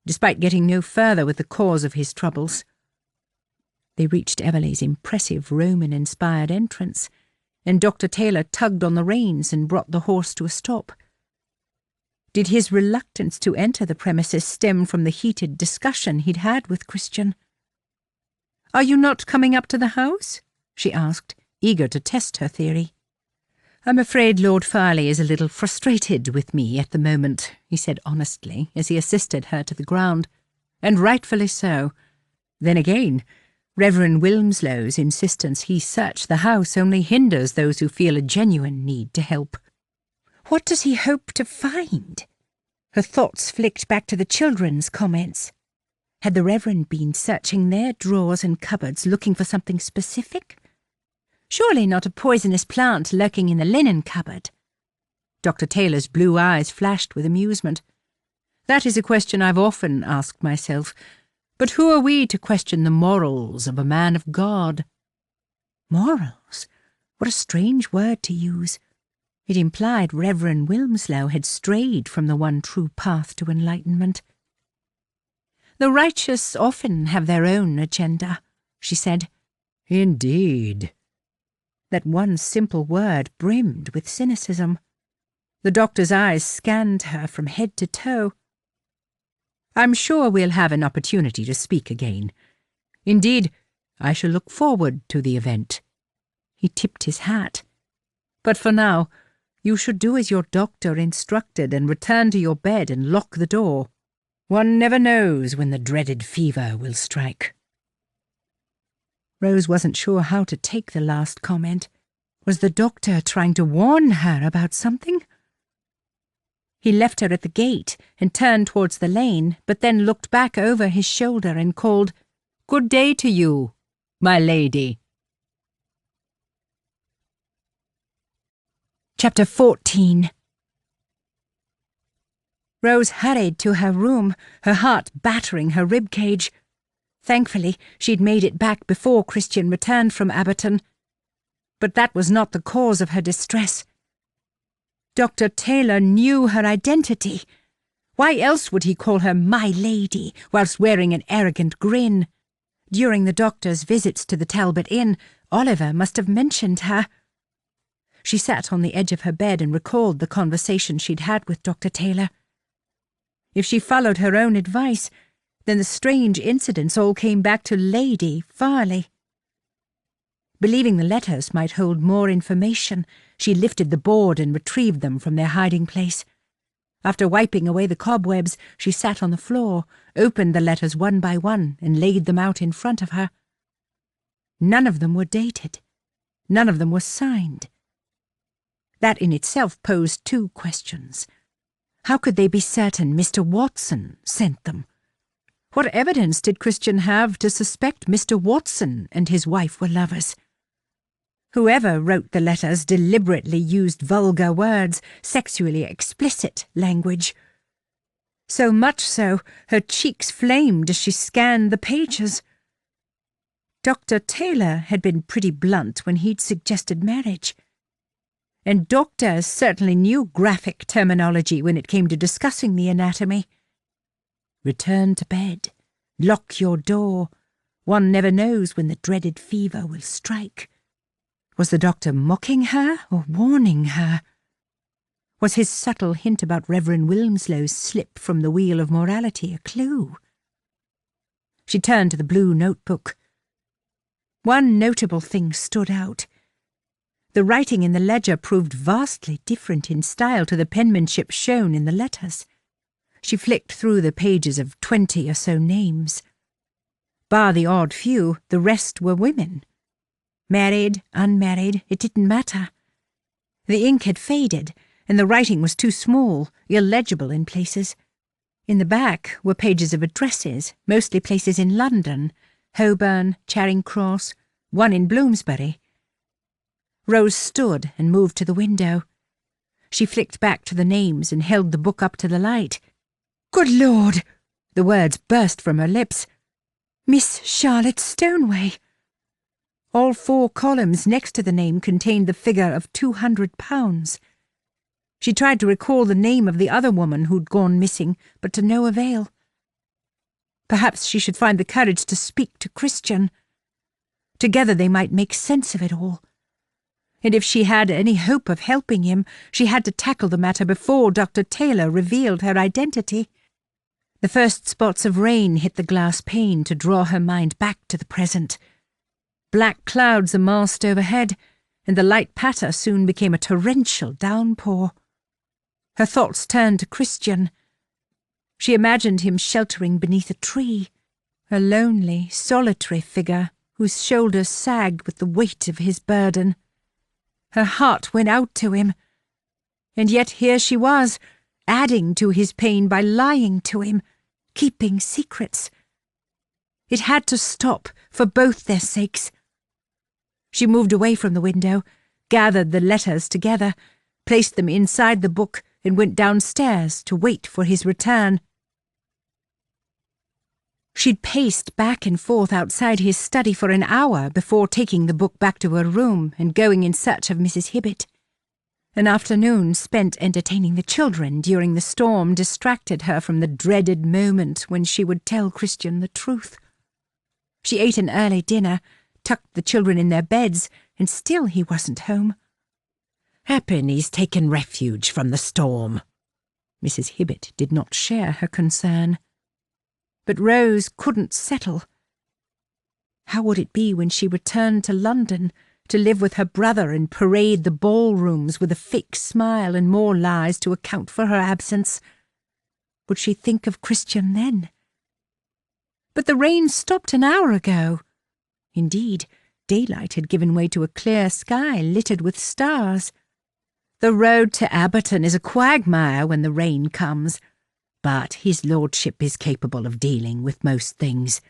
despite getting no further with the cause of his troubles. They reached Everleigh's impressive Roman-inspired entrance, and Dr. Taylor tugged on the reins and brought the horse to a stop. Did his reluctance to enter the premises stem from the heated discussion he'd had with Christian? "Are you not coming up to the house?" she asked, eager to test her theory. "I'm afraid Lord Farleigh is a little frustrated with me at the moment," he said honestly as he assisted her to the ground, "and rightfully so. Then again, Reverend Wilmslow's insistence he search the house only hinders those who feel a genuine need to help." What does he hope to find? Her thoughts flicked back to the children's comments. Had the Reverend been searching their drawers and cupboards looking for something specific? Surely not a poisonous plant lurking in the linen cupboard. Dr. Taylor's blue eyes flashed with amusement. "That is a question I've often asked myself. But who are we to question the morals of a man of God?" Morals? What a strange word to use. It implied Reverend Wilmslow had strayed from the one true path to enlightenment. "The righteous often have their own agenda," she said. "Indeed." That one simple word brimmed with cynicism. The doctor's eyes scanned her from head to toe. "I'm sure we'll have an opportunity to speak again. Indeed, I shall look forward to the event." He tipped his hat. "But for now, you should do as your doctor instructed and return to your bed and lock the door. One never knows when the dreaded fever will strike." Rose wasn't sure how to take the last comment. Was the doctor trying to warn her about something? He left her at the gate and turned towards the lane, but then looked back over his shoulder and called, "Good day to you, my lady." Chapter 14. Rose hurried to her room, her heart battering her ribcage. Thankfully, she'd made it back before Christian returned from Abberton. But that was not the cause of her distress. Dr. Taylor knew her identity. Why else would he call her my lady whilst wearing an arrogant grin? During the doctor's visits to the Talbot Inn, Oliver must have mentioned her. She sat on the edge of her bed and recalled the conversation she'd had with Dr. Taylor. If she followed her own advice, then the strange incidents all came back to Lady Farleigh. Believing the letters might hold more information, She lifted the board and retrieved them from their hiding place. After wiping away the cobwebs, she sat on the floor, opened the letters one by one, and laid them out in front of her. None of them were dated. None of them were signed. That in itself posed two questions. How could they be certain Mr. Watson sent them? What evidence did Christian have to suspect Mr. Watson and his wife were lovers? Whoever wrote the letters deliberately used vulgar words, sexually explicit language. So much so, her cheeks flamed as she scanned the pages. Dr. Taylor had been pretty blunt when he'd suggested marriage. And doctors certainly knew graphic terminology when it came to discussing the anatomy. Return to bed. Lock your door. One never knows when the dreaded fever will strike. Was the doctor mocking her or warning her? Was his subtle hint about Reverend Wilmslow's slip from the wheel of morality a clue? She turned to the blue notebook. One notable thing stood out. The writing in the ledger proved vastly different in style to the penmanship shown in the letters. She flicked through the pages of 20 or so names. Bar the odd few, the rest were women. Married, unmarried, it didn't matter. The ink had faded, and the writing was too small, illegible in places. In the back were pages of addresses, mostly places in London, Holborn, Charing Cross, one in Bloomsbury. Rose stood and moved to the window. She flicked back to the names and held the book up to the light. "Good Lord!" The words burst from her lips. "Miss Charlotte Stoneway." All 4 columns next to the name contained the figure of £200. She tried to recall the name of the other woman who'd gone missing, but to no avail. Perhaps she should find the courage to speak to Christian. Together they might make sense of it all. And if she had any hope of helping him, she had to tackle the matter before Dr. Taylor revealed her identity. The first spots of rain hit the glass pane to draw her mind back to the present. Black clouds amassed overhead, and the light patter soon became a torrential downpour. Her thoughts turned to Christian. She imagined him sheltering beneath a tree, a lonely, solitary figure whose shoulders sagged with the weight of his burden. Her heart went out to him. And yet here she was, adding to his pain by lying to him, keeping secrets. It had to stop for both their sakes. She moved away from the window, gathered the letters together, placed them inside the book, and went downstairs to wait for his return. She'd paced back and forth outside his study for an hour before taking the book back to her room and going in search of Mrs. Hibbett. An afternoon spent entertaining the children during the storm distracted her from the dreaded moment when she would tell Christian the truth. She ate an early dinner, tucked the children in their beds, and still he wasn't home. Ha'penny's taken refuge from the storm. Mrs. Hibbett did not share her concern. But Rose couldn't settle. How would it be when she returned to London to live with her brother and parade the ballrooms with a fake smile and more lies to account for her absence? Would she think of Christian then? But the rain stopped an hour ago. Indeed, daylight had given way to a clear sky littered with stars. The road to Abberton is a quagmire when the rain comes, but his lordship is capable of dealing with most things,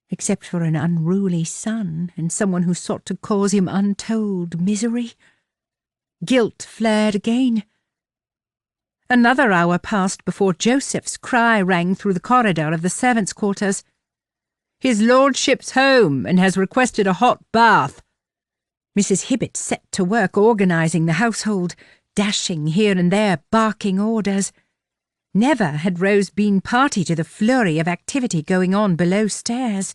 except for an unruly son and someone who sought to cause him untold misery. Guilt flared again. Another hour passed before Joseph's cry rang through the corridor of the servants' quarters. "His lordship's home and has requested a hot bath." Mrs. Hibbett set to work organising the household, dashing here and there, barking orders. Never had Rose been party to the flurry of activity going on below stairs.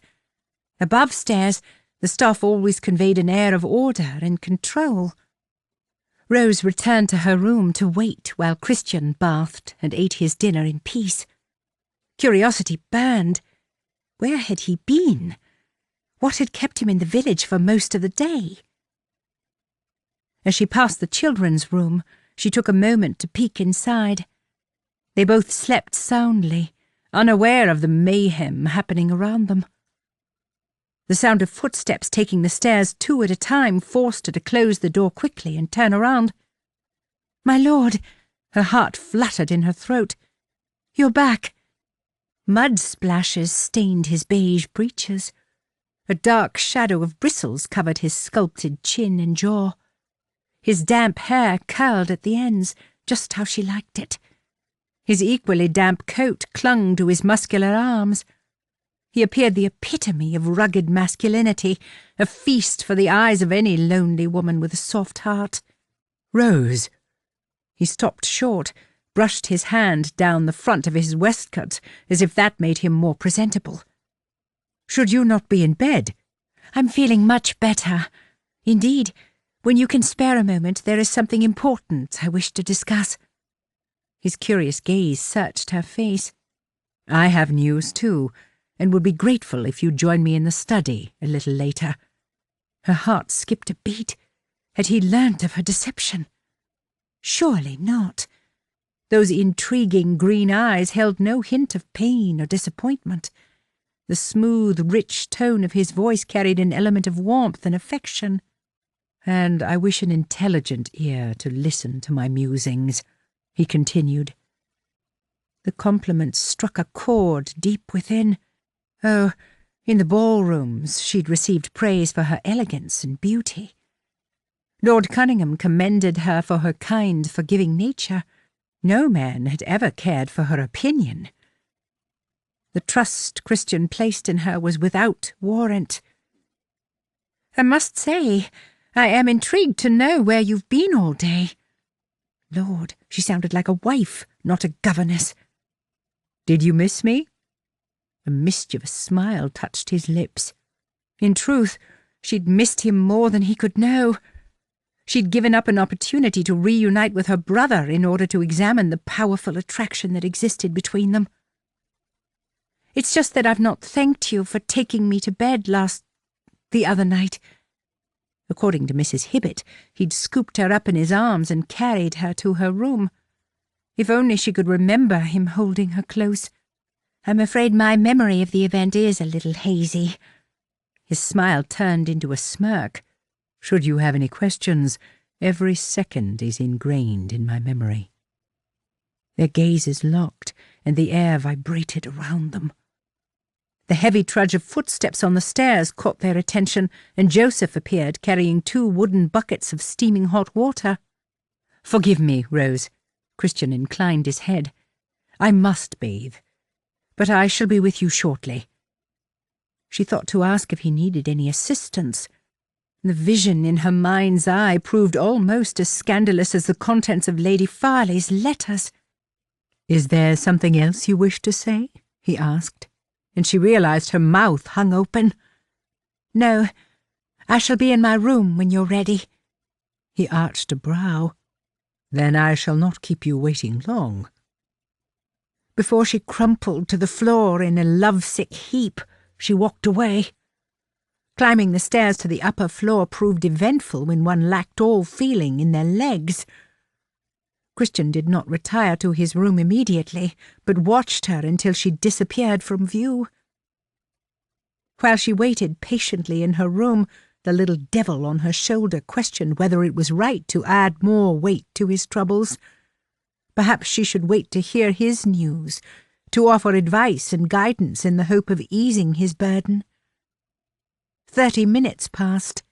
Above stairs, the staff always conveyed an air of order and control. Rose returned to her room to wait while Christian bathed and ate his dinner in peace. Curiosity burned. Where had he been? What had kept him in the village for most of the day? As she passed the children's room, she took a moment to peek inside. They both slept soundly, unaware of the mayhem happening around them. The sound of footsteps taking the stairs 2 at a time forced her to close the door quickly and turn around. "My lord," her heart fluttered in her throat. "You're back." Mud splashes stained his beige breeches. A dark shadow of bristles covered his sculpted chin and jaw. His damp hair curled at the ends, just how she liked it. His equally damp coat clung to his muscular arms. He appeared the epitome of rugged masculinity, a feast for the eyes of any lonely woman with a soft heart. "Rose." He stopped short, brushed his hand down the front of his waistcoat, as if that made him more presentable. "Should you not be in bed?" "I'm feeling much better. Indeed, when you can spare a moment, there is something important I wish to discuss." His curious gaze searched her face. "I have news too, and would be grateful if you'd join me in the study a little later." Her heart skipped a beat. Had he learnt of her deception? Surely not. Those intriguing green eyes held no hint of pain or disappointment. The smooth, rich tone of his voice carried an element of warmth and affection. "And I wish an intelligent ear to listen to my musings," he continued. The compliment struck a chord deep within. Oh, in the ballrooms she'd received praise for her elegance and beauty. Lord Cunningham commended her for her kind, forgiving nature. No man had ever cared for her opinion. The trust Christian placed in her was without warrant. "I must say, I am intrigued to know where you've been all day." Lord, she sounded like a wife, not a governess. "Did you miss me?" A mischievous smile touched his lips. In truth, she'd missed him more than he could know. She'd given up an opportunity to reunite with her brother in order to examine the powerful attraction that existed between them. "It's just that I've not thanked you for taking me to bed the other night." According to Mrs. Hibbett, he'd scooped her up in his arms and carried her to her room. If only she could remember him holding her close. "I'm afraid my memory of the event is a little hazy." His smile turned into a smirk. "Should you have any questions, every second is ingrained in my memory." Their gazes locked, and the air vibrated around them. The heavy trudge of footsteps on the stairs caught their attention, and Joseph appeared carrying 2 wooden buckets of steaming hot water. "Forgive me, Rose." Christian inclined his head. "I must bathe, but I shall be with you shortly." She thought to ask if he needed any assistance. The vision in her mind's eye proved almost as scandalous as the contents of Lady Farleigh's letters. "Is there something else you wish to say?" he asked, and she realized her mouth hung open. "No, I shall be in my room when you're ready." He arched a brow. "Then I shall not keep you waiting long." Before she crumpled to the floor in a lovesick heap, she walked away. Climbing the stairs to the upper floor proved eventful when one lacked all feeling in their legs. Christian did not retire to his room immediately, but watched her until she disappeared from view. While she waited patiently in her room, the little devil on her shoulder questioned whether it was right to add more weight to his troubles. Perhaps she should wait to hear his news, to offer advice and guidance in the hope of easing his burden. 30 minutes passed.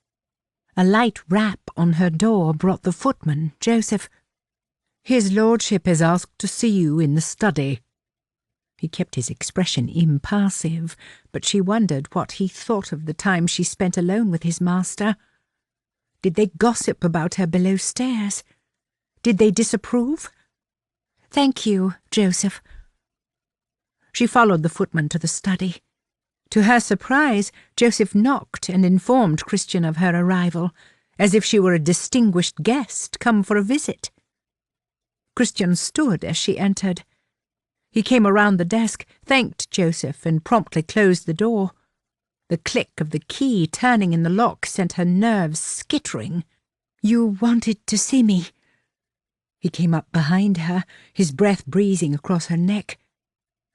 A light rap on her door brought the footman, Joseph. "His lordship has asked to see you in the study." He kept his expression impassive, but she wondered what he thought of the time she spent alone with his master. Did they gossip about her below stairs? Did they disapprove? "Thank you, Joseph." She followed the footman to the study. To her surprise, Joseph knocked and informed Christian of her arrival, as if she were a distinguished guest come for a visit. Christian stood as she entered. He came around the desk, thanked Joseph, and promptly closed the door. The click of the key turning in the lock sent her nerves skittering. You wanted to see me." He came up behind her, his breath breezing across her neck.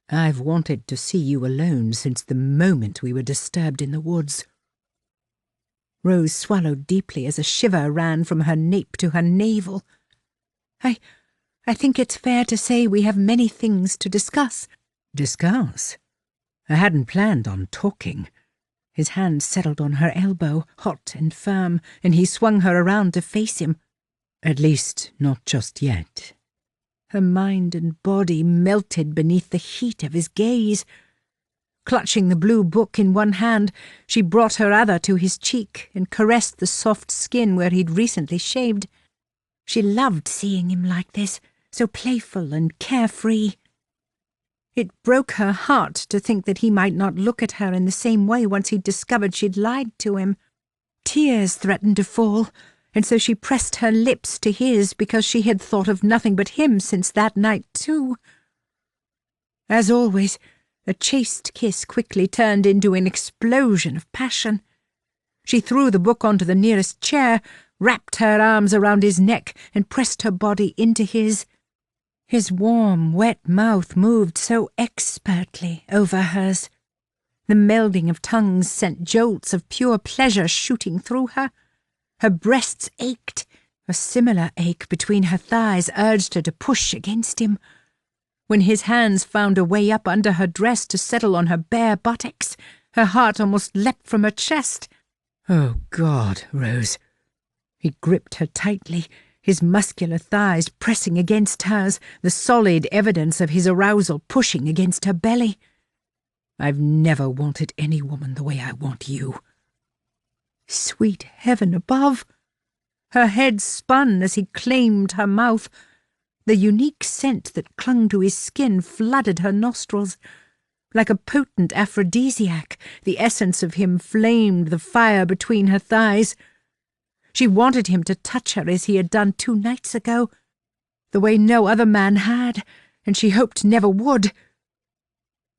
"I've wanted to see you alone since the moment we were disturbed in the woods." Rose swallowed deeply as a shiver ran from her nape to her navel. I think it's fair to say we have many things to discuss." "Discuss? I hadn't planned on talking." His hand settled on her elbow, hot and firm, and he swung her around to face him. "At least, not just yet." Her mind and body melted beneath the heat of his gaze. Clutching the blue book in one hand, she brought her other to his cheek and caressed the soft skin where he'd recently shaved. She loved seeing him like this, so playful and carefree. It broke her heart to think that he might not look at her in the same way once he'd discovered she'd lied to him. Tears threatened to fall, and so she pressed her lips to his because she had thought of nothing but him since that night too. As always, a chaste kiss quickly turned into an explosion of passion. She threw the book onto the nearest chair, wrapped her arms around his neck, and pressed her body into his. His warm, wet mouth moved so expertly over hers. The melding of tongues sent jolts of pure pleasure shooting through her. Her breasts ached. A similar ache between her thighs urged her to push against him. When his hands found a way up under her dress to settle on her bare buttocks, her heart almost leapt from her chest. "Oh, God, Rose." He gripped her tightly, his muscular thighs pressing against hers, the solid evidence of his arousal pushing against her belly. "I've never wanted any woman the way I want you." Sweet heaven above! Her head spun as he claimed her mouth. The unique scent that clung to his skin flooded her nostrils. Like a potent aphrodisiac, the essence of him flamed the fire between her thighs. She wanted him to touch her as he had done 2 nights ago, the way no other man had, and she hoped never would.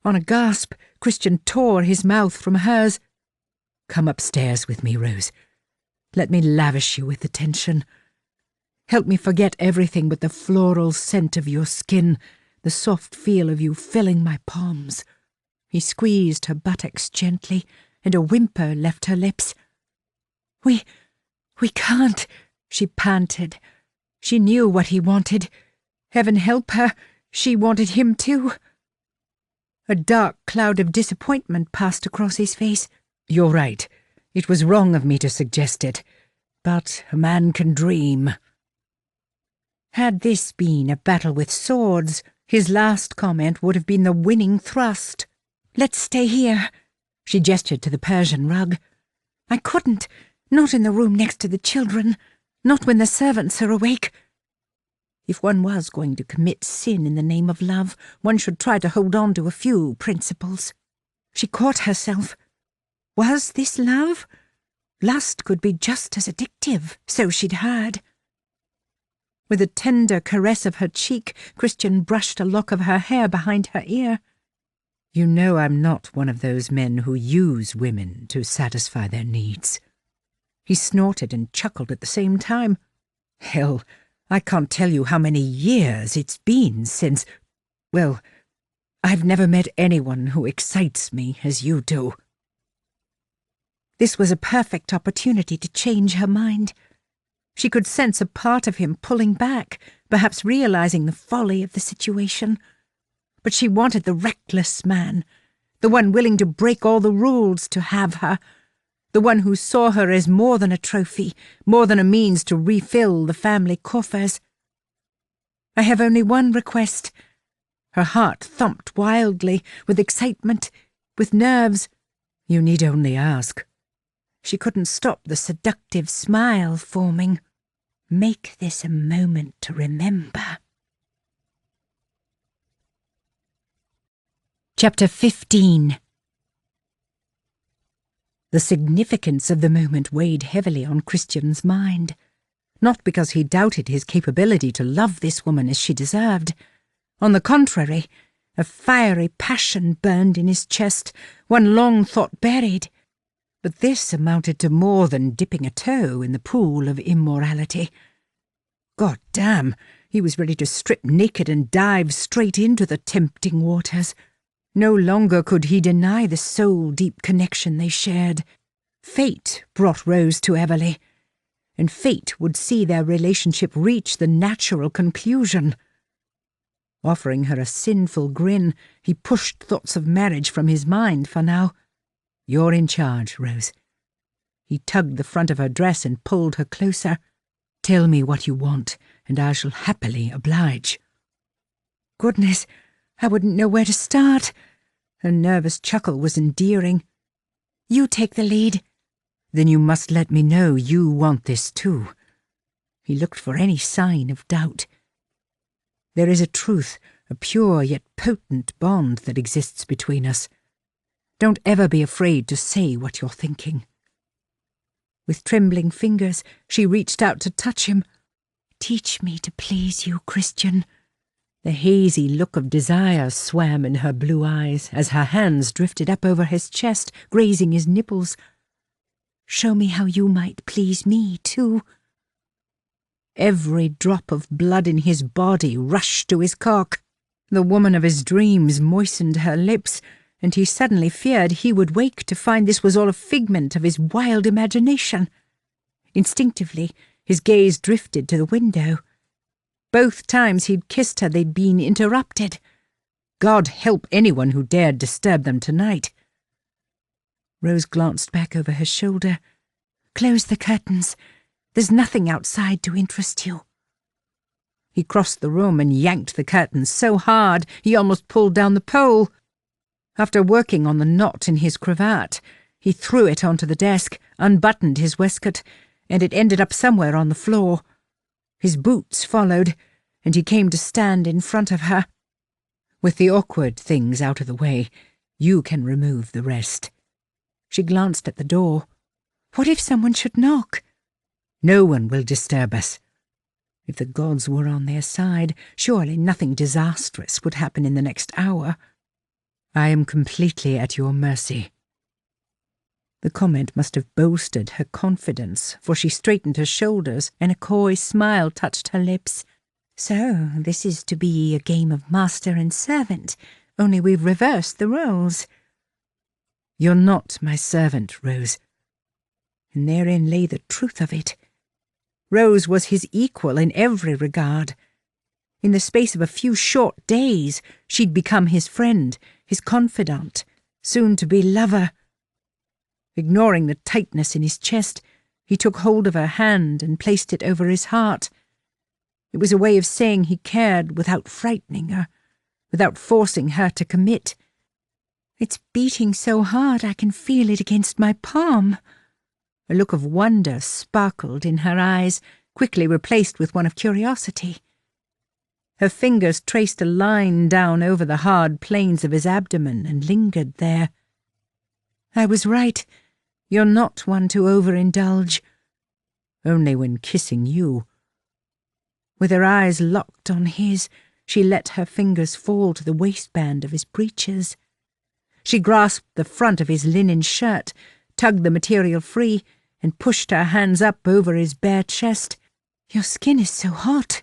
On a gasp, Christian tore his mouth from hers. "Come upstairs with me, Rose. Let me lavish you with attention. Help me forget everything but the floral scent of your skin, the soft feel of you filling my palms." He squeezed her buttocks gently, and a whimper left her lips. We can't," she panted. She knew what he wanted. Heaven help her, she wanted him too. A dark cloud of disappointment passed across his face. "You're right. It was wrong of me to suggest it. But a man can dream." Had this been a battle with swords, his last comment would have been the winning thrust. "Let's stay here." She gestured to the Persian rug. "I couldn't. Not in the room next to the children. Not when the servants are awake. If one was going to commit sin in the name of love, one should try to hold on to a few principles." She caught herself. Was this love? Lust could be just as addictive, so she'd heard. With a tender caress of her cheek, Christian brushed a lock of her hair behind her ear. "You know I'm not one of those men who use women to satisfy their needs." He snorted and chuckled at the same time. "Hell, I can't tell you how many years it's been since... Well, I've never met anyone who excites me as you do." This was a perfect opportunity to change her mind. She could sense a part of him pulling back, perhaps realizing the folly of the situation. But she wanted the reckless man, the one willing to break all the rules to have her, the one who saw her as more than a trophy, more than a means to refill the family coffers. "I have only one request." Her heart thumped wildly, with excitement, with nerves. "You need only ask." She couldn't stop the seductive smile forming. "Make this a moment to remember." Chapter 15. The significance of the moment weighed heavily on Christian's mind. Not because he doubted his capability to love this woman as she deserved. On the contrary, a fiery passion burned in his chest, one long thought buried. But this amounted to more than dipping a toe in the pool of immorality. God damn, he was ready to strip naked and dive straight into the tempting waters. No longer could he deny the soul-deep connection they shared. Fate brought Rose to Everleigh, and fate would see their relationship reach the natural conclusion. Offering her a sinful grin, he pushed thoughts of marriage from his mind for now. "You're in charge, Rose." He tugged the front of her dress and pulled her closer. "Tell me what you want, and I shall happily oblige." Goodness, I wouldn't know where to start. Her nervous chuckle was endearing. You take the lead. Then you must let me know you want this too. He looked for any sign of doubt. There is a truth, a pure yet potent bond that exists between us. Don't ever be afraid to say what you're thinking. With trembling fingers, she reached out to touch him. "Teach me to please you, Christian." The hazy look of desire swam in her blue eyes as her hands drifted up over his chest, grazing his nipples. "Show me how you might please me, too." Every drop of blood in his body rushed to his cock. The woman of his dreams moistened her lips, and he suddenly feared he would wake to find this was all a figment of his wild imagination. Instinctively, his gaze drifted to the window. Both times he'd kissed her, they'd been interrupted. God help anyone who dared disturb them tonight. Rose glanced back over her shoulder. "Close the curtains. There's nothing outside to interest you." He crossed the room and yanked the curtains so hard he almost pulled down the pole. After working on the knot in his cravat, he threw it onto the desk, unbuttoned his waistcoat, and it ended up somewhere on the floor. His boots followed, and he came to stand in front of her. "With the awkward things out of the way, you can remove the rest." She glanced at the door. "What if someone should knock?" "No one will disturb us." If the gods were on their side, surely nothing disastrous would happen in the next hour. "I am completely at your mercy." The comment must have bolstered her confidence, for she straightened her shoulders and a coy smile touched her lips. "So, this is to be a game of master and servant, only we've reversed the roles." "You're not my servant, Rose." And therein lay the truth of it. Rose was his equal in every regard. In the space of a few short days, she'd become his friend, his confidant, soon-to-be lover. Ignoring the tightness in his chest, he took hold of her hand and placed it over his heart. It was a way of saying he cared without frightening her, without forcing her to commit. "It's beating so hard I can feel it against my palm." A look of wonder sparkled in her eyes, quickly replaced with one of curiosity. Her fingers traced a line down over the hard planes of his abdomen and lingered there. "I was right. You're not one to overindulge." "Only when kissing you." With her eyes locked on his, she let her fingers fall to the waistband of his breeches. She grasped the front of his linen shirt, tugged the material free, and pushed her hands up over his bare chest. "Your skin is so hot."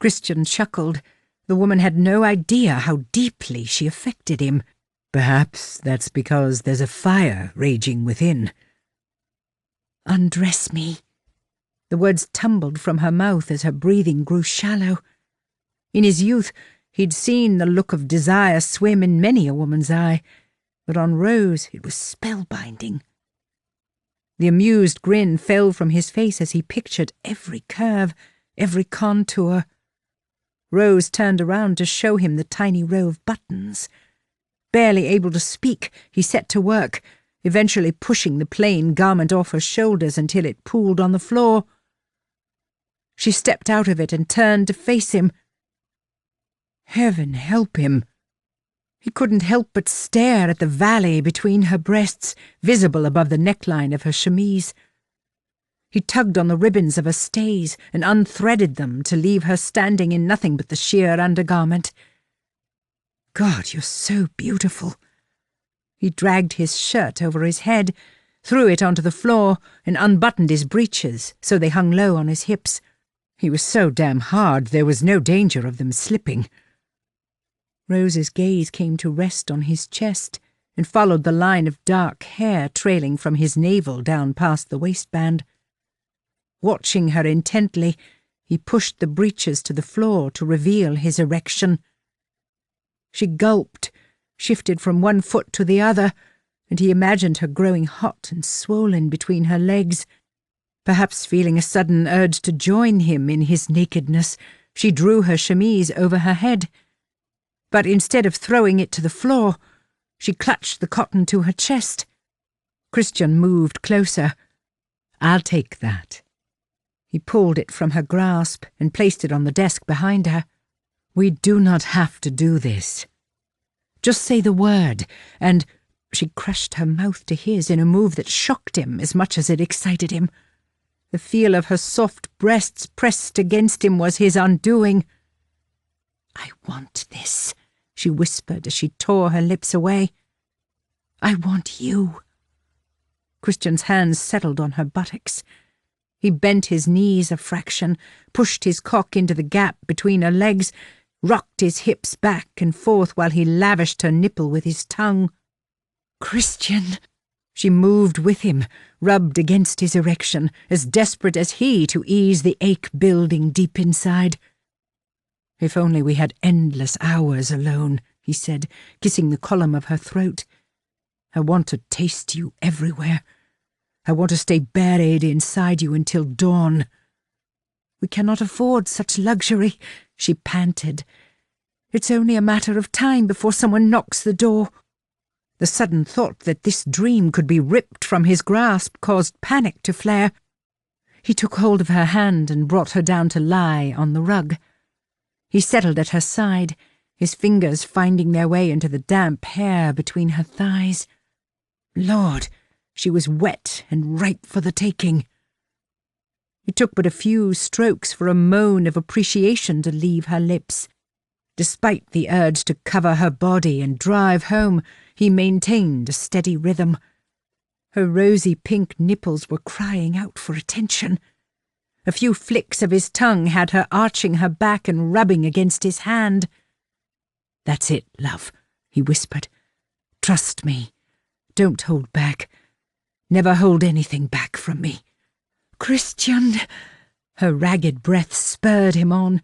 Christian chuckled. The woman had no idea how deeply she affected him. "Perhaps that's because there's a fire raging within." "Undress me." The words tumbled from her mouth as her breathing grew shallow. In his youth, he'd seen the look of desire swim in many a woman's eye, but on Rose it was spellbinding. The amused grin fell from his face as he pictured every curve, every contour. Rose turned around to show him the tiny row of buttons. Barely able to speak, he set to work, eventually pushing the plain garment off her shoulders until it pooled on the floor. She stepped out of it and turned to face him. Heaven help him! He couldn't help but stare at the valley between her breasts, visible above the neckline of her chemise. He tugged on the ribbons of her stays and unthreaded them to leave her standing in nothing but the sheer undergarment. God, you're so beautiful. He dragged his shirt over his head, threw it onto the floor, and unbuttoned his breeches so they hung low on his hips. He was so damn hard there was no danger of them slipping. Rose's gaze came to rest on his chest and followed the line of dark hair trailing from his navel down past the waistband. Watching her intently, he pushed the breeches to the floor to reveal his erection. She gulped, shifted from one foot to the other, and he imagined her growing hot and swollen between her legs. Perhaps feeling a sudden urge to join him in his nakedness, she drew her chemise over her head. But instead of throwing it to the floor, she clutched the cotton to her chest. Christian moved closer. "I'll take that." He pulled it from her grasp and placed it on the desk behind her. "We do not have to do this. Just say the word, and—" She crushed her mouth to his in a move that shocked him as much as it excited him. The feel of her soft breasts pressed against him was his undoing. "I want this," she whispered as she tore her lips away. "I want you." Christian's hands settled on her buttocks. He bent his knees a fraction, pushed his cock into the gap between her legs, rocked his hips back and forth while he lavished her nipple with his tongue. "Christian!" She moved with him, rubbed against his erection, as desperate as he to ease the ache building deep inside. "If only we had endless hours alone," he said, kissing the column of her throat. "I want to taste you everywhere. I want to stay buried inside you until dawn." "We cannot afford such luxury," she panted. "It's only a matter of time before someone knocks the door." The sudden thought that this dream could be ripped from his grasp caused panic to flare. He took hold of her hand and brought her down to lie on the rug. He settled at her side, his fingers finding their way into the damp hair between her thighs. Lord, she was wet and ripe for the taking. It took but a few strokes for a moan of appreciation to leave her lips. Despite the urge to cover her body and drive home, he maintained a steady rhythm. Her rosy pink nipples were crying out for attention. A few flicks of his tongue had her arching her back and rubbing against his hand. "That's it, love," he whispered. "Trust me. Don't hold back. Never hold anything back from me." "Christian!" Her ragged breath spurred him on.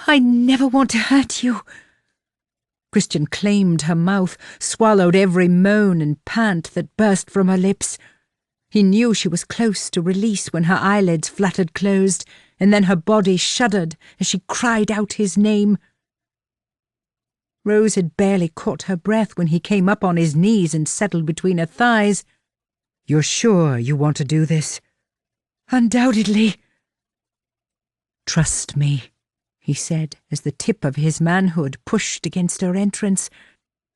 I never want to hurt you." Christian claimed her mouth, swallowed every moan and pant that burst from her lips. He knew she was close to release when her eyelids fluttered closed, and then her body shuddered as she cried out his name. Rose had barely caught her breath when he came up on his knees and settled between her thighs. "You're sure you want to do this?" "Undoubtedly." "Trust me," he said, as the tip of his manhood pushed against her entrance.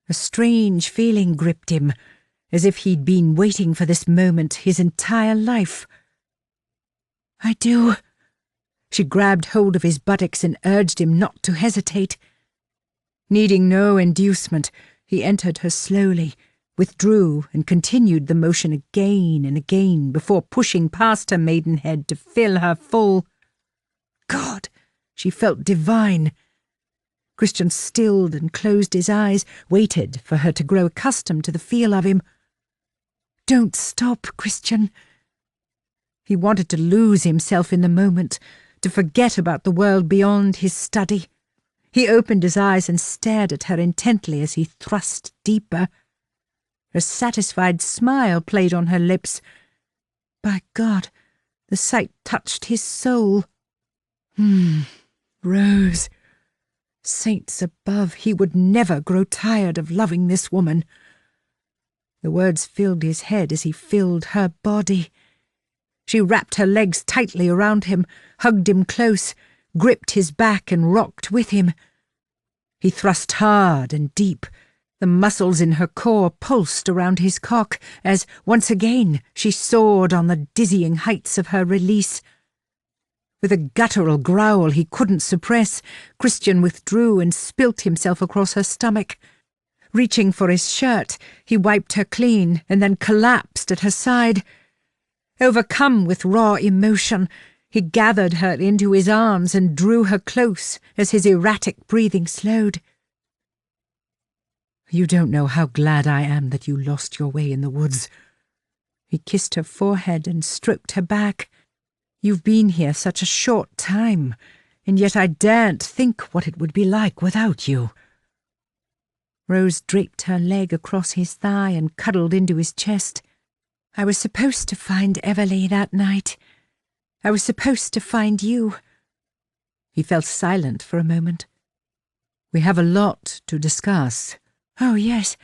A strange feeling gripped him, as if he'd been waiting for this moment his entire life. "I do." She grabbed hold of his buttocks and urged him not to hesitate. Needing no inducement, he entered her slowly, withdrew and continued the motion again and again before pushing past her maidenhead to fill her full. God! She felt divine. Christian stilled and closed his eyes, waited for her to grow accustomed to the feel of him. "Don't stop, Christian." He wanted to lose himself in the moment, to forget about the world beyond his study. He opened his eyes and stared at her intently as he thrust deeper. A satisfied smile played on her lips. By God, the sight touched his soul. Rose. Saints above, he would never grow tired of loving this woman. The words filled his head as he filled her body. She wrapped her legs tightly around him, hugged him close, gripped his back and rocked with him. He thrust hard and deep. The muscles in her core pulsed around his cock as, once again, she soared on the dizzying heights of her release. With a guttural growl he couldn't suppress, Christian withdrew and spilt himself across her stomach. Reaching for his shirt, he wiped her clean and then collapsed at her side. Overcome with raw emotion, he gathered her into his arms and drew her close as his erratic breathing slowed. "You don't know how glad I am that you lost your way in the woods." He kissed her forehead and stroked her back. "You've been here such a short time, and yet I daren't think what it would be like without you." Rose draped her leg across his thigh and cuddled into his chest. "I was supposed to find Everleigh that night. I was supposed to find you." He fell silent for a moment. "We have a lot to discuss." "Oh, yes.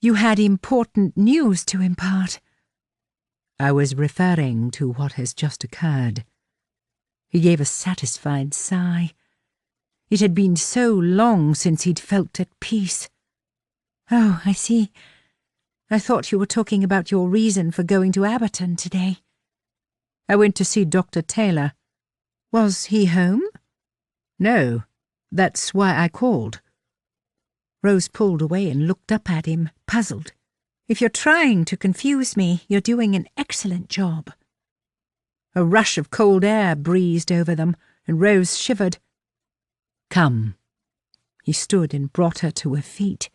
You had important news to impart." "I was referring to what has just occurred." He gave a satisfied sigh. It had been so long since he'd felt at peace. "Oh, I see. I thought you were talking about your reason for going to Aberton today." "I went to see Dr. Taylor." "Was he home?" "No. That's why I called." Rose pulled away and looked up at him, puzzled. "If you're trying to confuse me, you're doing an excellent job." A rush of cold air breezed over them, and Rose shivered. "Come." He stood and brought her to her feet.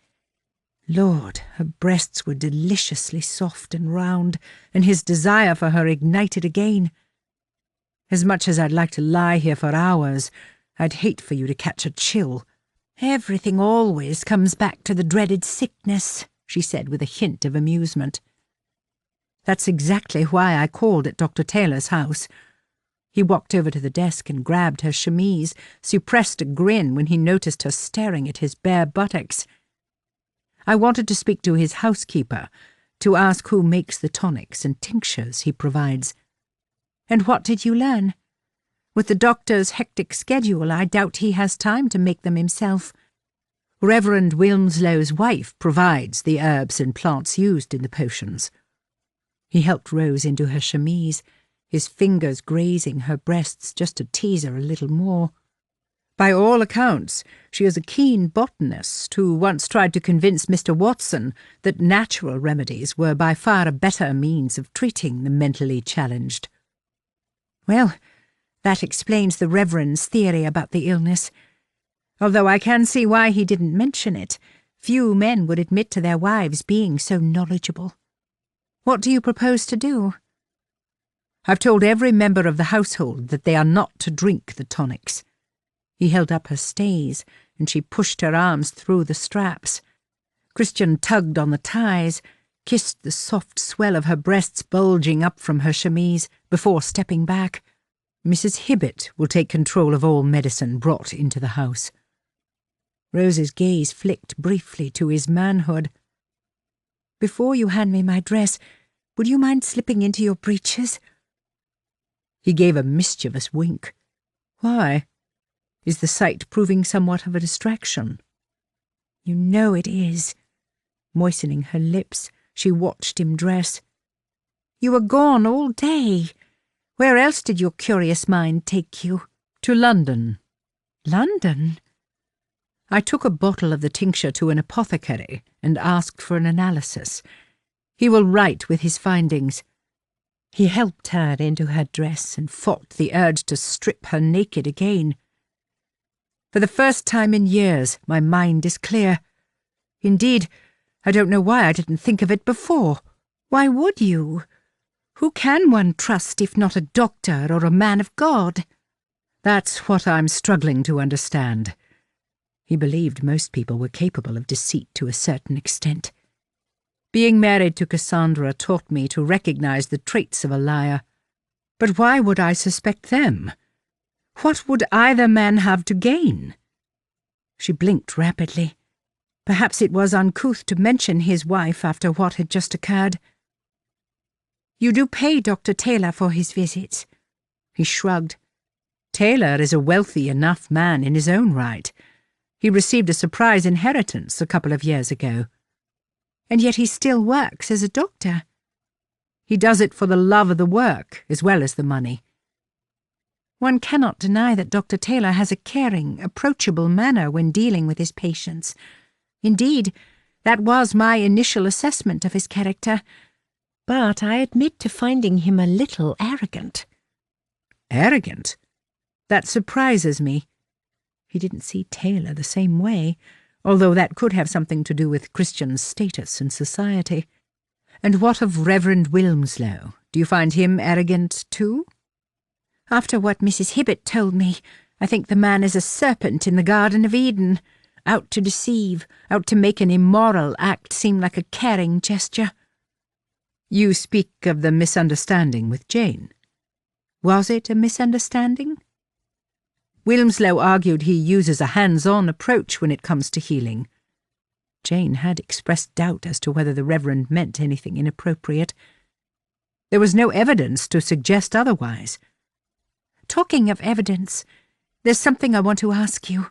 Lord, her breasts were deliciously soft and round, and his desire for her ignited again. "As much as I'd like to lie here for hours, I'd hate for you to catch a chill." "Everything always comes back to the dreaded sickness," she said with a hint of amusement. "That's exactly why I called at Dr. Taylor's house." He walked over to the desk and grabbed her chemise, suppressed a grin when he noticed her staring at his bare buttocks. "I wanted to speak to his housekeeper, to ask who makes the tonics and tinctures he provides." "And what did you learn? With the doctor's hectic schedule, I doubt he has time to make them himself." "Reverend Wilmslow's wife provides the herbs and plants used in the potions." He helped Rose into her chemise, his fingers grazing her breasts just to tease her a little more. "By all accounts, she is a keen botanist who once tried to convince Mr. Watson that natural remedies were by far a better means of treating the mentally challenged." "Well, that explains the Reverend's theory about the illness. Although I can see why he didn't mention it. Few men would admit to their wives being so knowledgeable. What do you propose to do?" "I've told every member of the household that they are not to drink the tonics." He held up her stays, and she pushed her arms through the straps. Christian tugged on the ties, kissed the soft swell of her breasts bulging up from her chemise, before stepping back. "Mrs. Hibbett will take control of all medicine brought into the house." Rose's gaze flicked briefly to his manhood. "Before you hand me my dress, would you mind slipping into your breeches?" He gave a mischievous wink. "Why? Is the sight proving somewhat of a distraction?" "You know it is." Moistening her lips, she watched him dress. "You were gone all day. Where else did your curious mind take you?" "To London." "London?" "I took a bottle of the tincture to an apothecary and asked for an analysis. He will write with his findings." He helped her into her dress and fought the urge to strip her naked again. "For the first time in years, my mind is clear. Indeed, I don't know why I didn't think of it before." "Why would you? Who can one trust if not a doctor or a man of God?" "That's what I'm struggling to understand." He believed most people were capable of deceit to a certain extent. "Being married to Cassandra taught me to recognize the traits of a liar. But why would I suspect them? What would either man have to gain?" She blinked rapidly. Perhaps it was uncouth to mention his wife after what had just occurred. "You do pay Dr. Taylor for his visits?" He shrugged. "Taylor is a wealthy enough man in his own right. He received a surprise inheritance a couple of years ago." "And yet he still works as a doctor." "He does it for the love of the work as well as the money." "One cannot deny that Dr. Taylor has a caring, approachable manner when dealing with his patients. Indeed, That was my initial assessment of his character, but I admit to finding him a little arrogant. Arrogant? That surprises me. He didn't see Taylor the same way, although that could have something to do with Christian's status in society. And what of Reverend Wilmslow? Do you find him arrogant too? After what Mrs. Hibbett told me, I think the man is a serpent in the Garden of Eden, out to deceive, out to make an immoral act seem like a caring gesture. You speak of the misunderstanding with Jane. Was it a misunderstanding? Wilmslow argued he uses a hands-on approach when it comes to healing. Jane had expressed doubt as to whether the Reverend meant anything inappropriate. There was no evidence to suggest otherwise. Talking of evidence, there's something I want to ask you.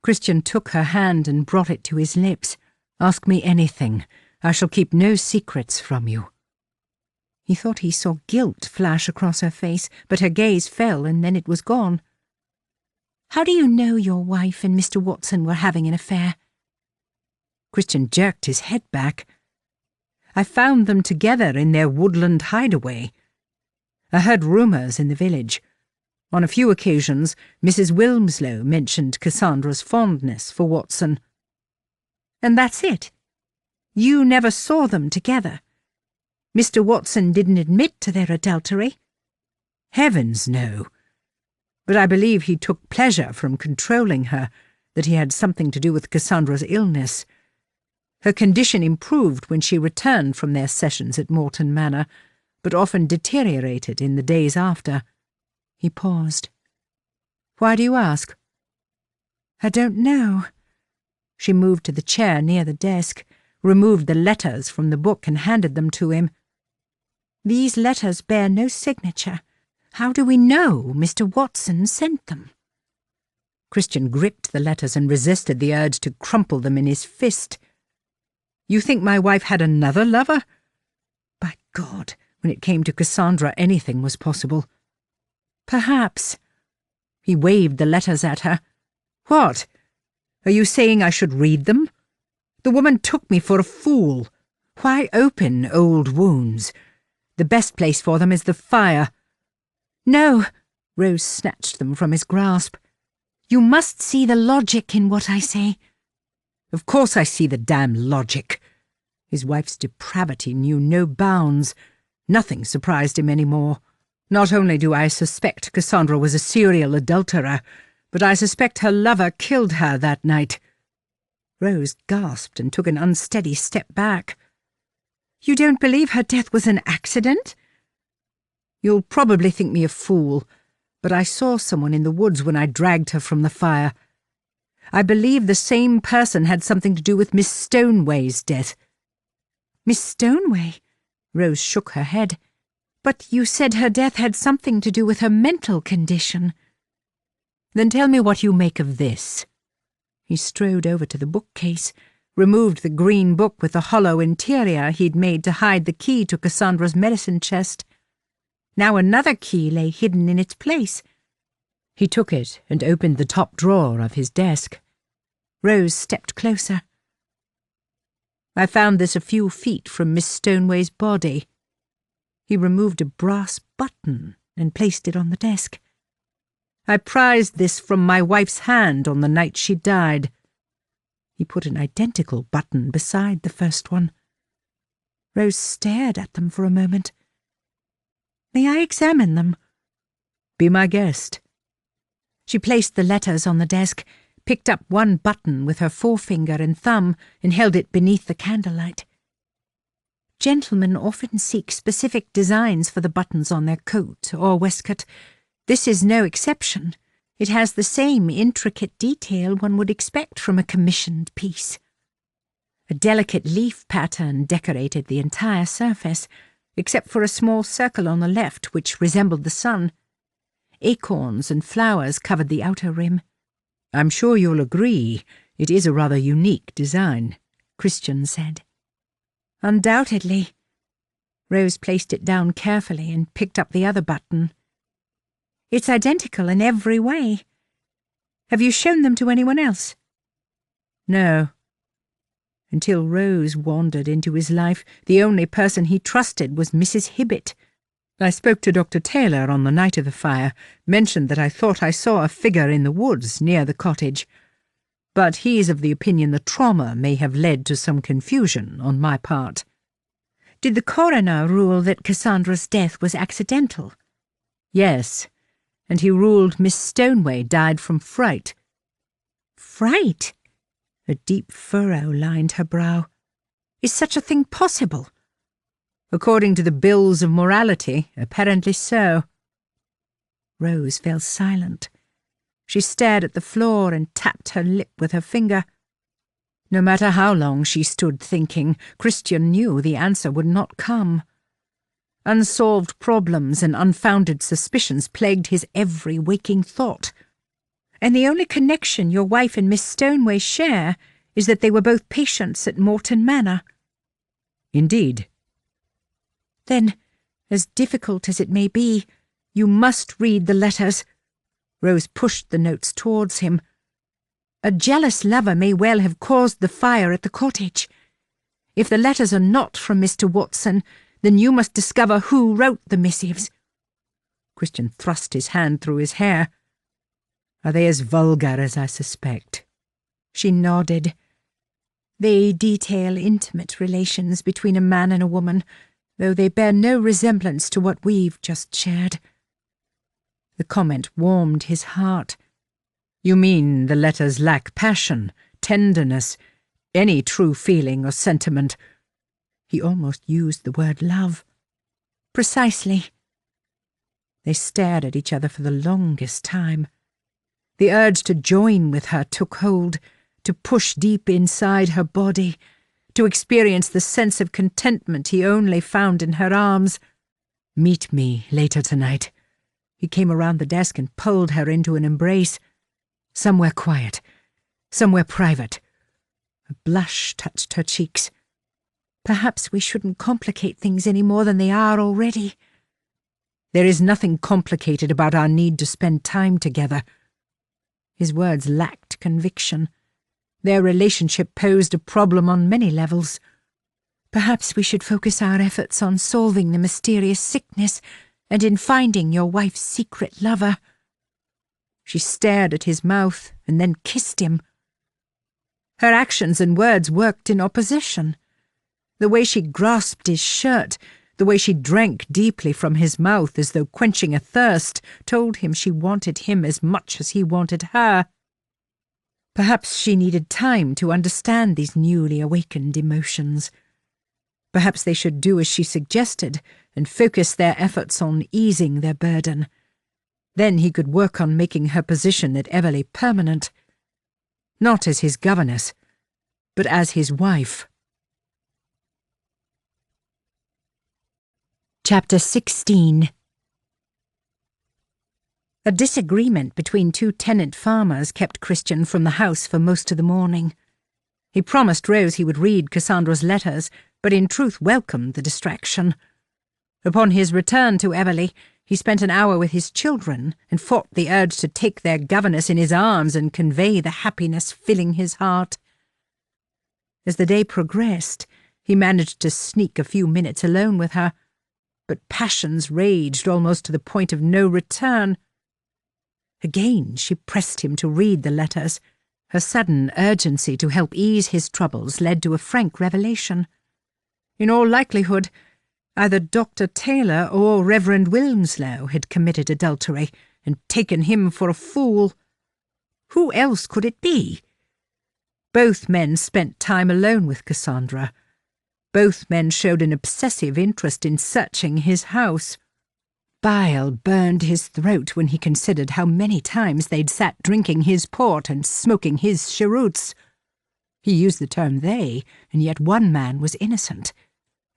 Christian took her hand and brought it to his lips. Ask me anything. I shall keep no secrets from you. He thought he saw guilt flash across her face, but her gaze fell and then it was gone. How do you know your wife and Mr. Watson were having an affair? Christian jerked his head back. I found them together in their woodland hideaway. I heard rumours in the village. On a few occasions, Mrs. Wilmslow mentioned Cassandra's fondness for Watson. And that's it? You never saw them together? Mr. Watson didn't admit to their adultery? Heavens, no. But I believe he took pleasure from controlling her, that he had something to do with Cassandra's illness. Her condition improved when she returned from their sessions at Morton Manor, but often deteriorated in the days after. He paused. Why do you ask? I don't know. She moved to the chair near the desk, removed the letters from the book and handed them to him. These letters bear no signature. How do we know Mr. Watson sent them? Christian gripped the letters and resisted the urge to crumple them in his fist. You think my wife had another lover? By God, when it came to Cassandra, anything was possible. Perhaps. He waved the letters at her. What? Are you saying I should read them? The woman took me for a fool. Why open old wounds? The best place for them is the fire. No, Rose snatched them from his grasp. You must see the logic in what I say. Of course I see the damn logic. His wife's depravity knew no bounds. Nothing surprised him any more. Not only do I suspect Cassandra was a serial adulterer, but I suspect her lover killed her that night. Rose gasped and took an unsteady step back. You don't believe her death was an accident? You'll probably think me a fool, but I saw someone in the woods when I dragged her from the fire. I believe the same person had something to do with Miss Stoneway's death. Miss Stoneway? Rose shook her head. But you said her death had something to do with her mental condition. Then tell me what you make of this. He strode over to the bookcase, removed the green book with the hollow interior he'd made to hide the key to Cassandra's medicine chest. Now another key lay hidden in its place. He took it and opened the top drawer of his desk. Rose stepped closer. I found this a few feet from Miss Stoneway's body. He removed a brass button and placed it on the desk. I prized this from my wife's hand on the night she died. He put an identical button beside the first one. Rose stared at them for a moment. May I examine them? Be my guest. She placed the letters on the desk, picked up one button with her forefinger and thumb, and held it beneath the candlelight. Gentlemen often seek specific designs for the buttons on their coat or waistcoat. This is no exception. It has the same intricate detail one would expect from a commissioned piece. A delicate leaf pattern decorated the entire surface, except for a small circle on the left which resembled the sun. Acorns and flowers covered the outer rim. I'm sure you'll agree it is a rather unique design, Christian said. Undoubtedly. Rose placed it down carefully and picked up the other button. It's identical in every way. Have you shown them to anyone else? No. Until Rose wandered into his life, the only person he trusted was Mrs. Hibbett. I spoke to Dr. Taylor on the night of the fire, mentioned that I thought I saw a figure in the woods near the cottage. But he's of the opinion the trauma may have led to some confusion on my part. Did the coroner rule that Cassandra's death was accidental? Yes, and he ruled Miss Stoneway died from fright. Fright? A deep furrow lined her brow. Is such a thing possible? According to the bills of morality, apparently so. Rose fell silent. She stared at the floor and tapped her lip with her finger. No matter how long she stood thinking, Christian knew the answer would not come. Unsolved problems and unfounded suspicions plagued his every waking thought. And the only connection your wife and Miss Stoneway share is that they were both patients at Morton Manor. Indeed. Then, as difficult as it may be, you must read the letters. Rose pushed the notes towards him. A jealous lover may well have caused the fire at the cottage. If the letters are not from Mr. Watson, then you must discover who wrote the missives. Christian thrust his hand through his hair. Are they as vulgar as I suspect? She nodded. They detail intimate relations between a man and a woman, though they bear no resemblance to what we've just shared. The comment warmed his heart. You mean the letters lack passion, tenderness, any true feeling or sentiment? He almost used the word love. Precisely. They stared at each other for the longest time. The urge to join with her took hold, to push deep inside her body, to experience the sense of contentment he only found in her arms. Meet me later tonight. He came around the desk and pulled her into an embrace. Somewhere quiet, somewhere private. A blush touched her cheeks. Perhaps we shouldn't complicate things any more than they are already. There is nothing complicated about our need to spend time together. His words lacked conviction. Their relationship posed a problem on many levels. Perhaps we should focus our efforts on solving the mysterious sickness and in finding your wife's secret lover. She stared at his mouth and then kissed him. Her actions and words worked in opposition. The way she grasped his shirt, the way she drank deeply from his mouth as though quenching a thirst, told him she wanted him as much as he wanted her. Perhaps she needed time to understand these newly awakened emotions. Perhaps they should do as she suggested and focus their efforts on easing their burden. Then he could work on making her position at Everleigh permanent. Not as his governess, but as his wife. Chapter 16. A disagreement between two tenant farmers kept Christian from the house for most of the morning. He promised Rose he would read Cassandra's letters, but in truth welcomed the distraction. Upon his return to Everleigh, he spent an hour with his children and fought the urge to take their governess in his arms and convey the happiness filling his heart. As the day progressed, he managed to sneak a few minutes alone with her, but passions raged almost to the point of no return. Again she pressed him to read the letters. Her sudden urgency to help ease his troubles led to a frank revelation. In all likelihood, either Dr. Taylor or Reverend Wilmslow had committed adultery and taken him for a fool. Who else could it be? Both men spent time alone with Cassandra. Both men showed an obsessive interest in searching his house. Bile burned his throat when he considered how many times they'd sat drinking his port and smoking his cheroots. He used the term they, and yet one man was innocent.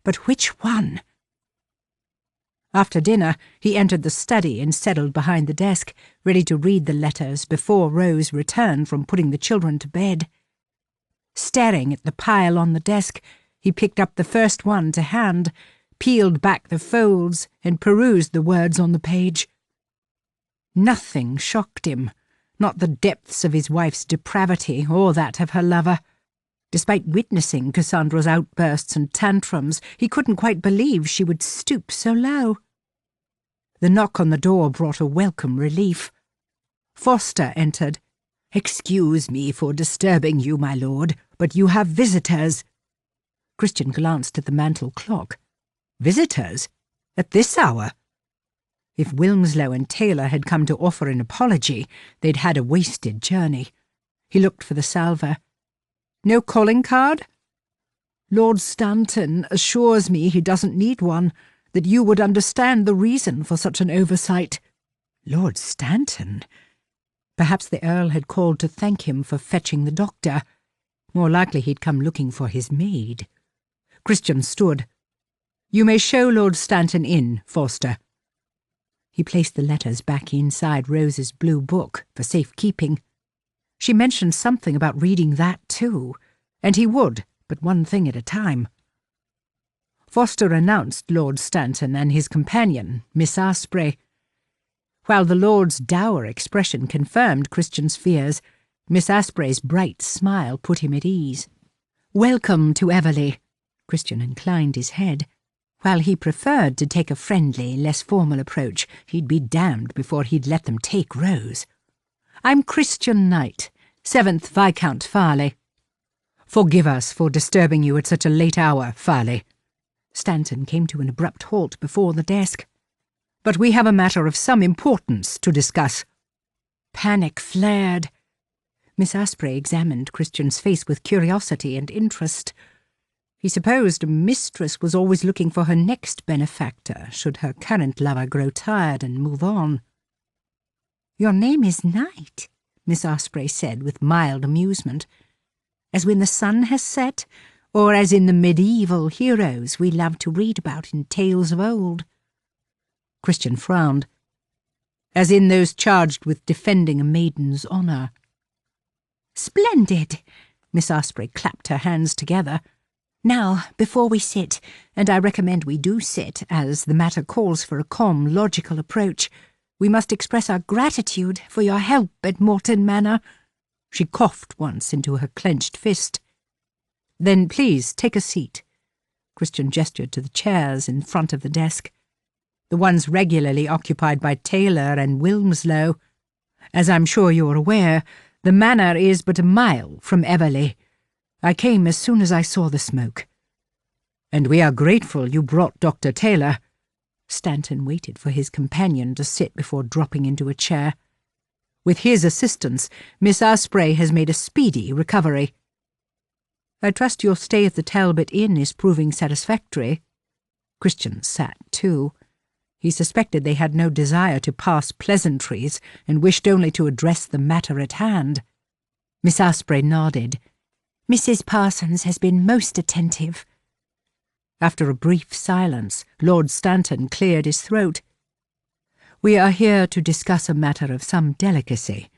But which one? After dinner, he entered the study and settled behind the desk, ready to read the letters before Rose returned from putting the children to bed. Staring at the pile on the desk, he picked up the first one to hand, peeled back the folds, and perused the words on the page. Nothing shocked him, not the depths of his wife's depravity or that of her lover. Despite witnessing Cassandra's outbursts and tantrums, he couldn't quite believe she would stoop so low. The knock on the door brought a welcome relief. Foster entered. "Excuse me for disturbing you, my lord, but you have visitors." Christian glanced at the mantel clock. Visitors? At this hour? If Wilmslow and Taylor had come to offer an apology, they'd had a wasted journey. He looked for the salver. "No calling card?" "Lord Stanton assures me he doesn't need one, that you would understand the reason for such an oversight." Lord Stanton? Perhaps the Earl had called to thank him for fetching the doctor. More likely he'd come looking for his maid. Christian stood. "You may show Lord Stanton in, Foster." He placed the letters back inside Rose's blue book for safekeeping. She mentioned something about reading that too, and he would, but one thing at a time. Foster announced Lord Stanton and his companion, Miss Asprey. While the Lord's dour expression confirmed Christian's fears, Miss Asprey's bright smile put him at ease. "Welcome to Everleigh." Christian inclined his head. While he preferred to take a friendly, less formal approach, he'd be damned before he'd let them take Rose. "I'm Christian Knight, 7th Viscount Farleigh." "Forgive us for disturbing you at such a late hour, Farleigh." Stanton came to an abrupt halt before the desk. "But we have a matter of some importance to discuss." Panic flared. Miss Asprey examined Christian's face with curiosity and interest. He supposed a mistress was always looking for her next benefactor, should her current lover grow tired and move on. "Your name is Knight," Miss Asprey said with mild amusement. "As when the sun has set, or as in the medieval heroes we love to read about in tales of old?" Christian frowned. "As in those charged with defending a maiden's honour." "Splendid!" Miss Asprey clapped her hands together. "Now, before we sit, and I recommend we do sit, as the matter calls for a calm, logical approach, we must express our gratitude for your help at Morton Manor." She coughed once into her clenched fist. "Then please take a seat." Christian gestured to the chairs in front of the desk, the ones regularly occupied by Taylor and Wilmslow. "As I'm sure you're aware, the manor is but a mile from Everleigh. I came as soon as I saw the smoke." "And we are grateful you brought Dr. Taylor." Stanton waited for his companion to sit before dropping into a chair. "With his assistance, Miss Asprey has made a speedy recovery." "I trust your stay at the Talbot Inn is proving satisfactory." Christian sat too. He suspected they had no desire to pass pleasantries and wished only to address the matter at hand. Miss Asprey nodded. "Mrs. Parsons has been most attentive." After a brief silence, Lord Stanton cleared his throat. "We are here to discuss a matter of some delicacy.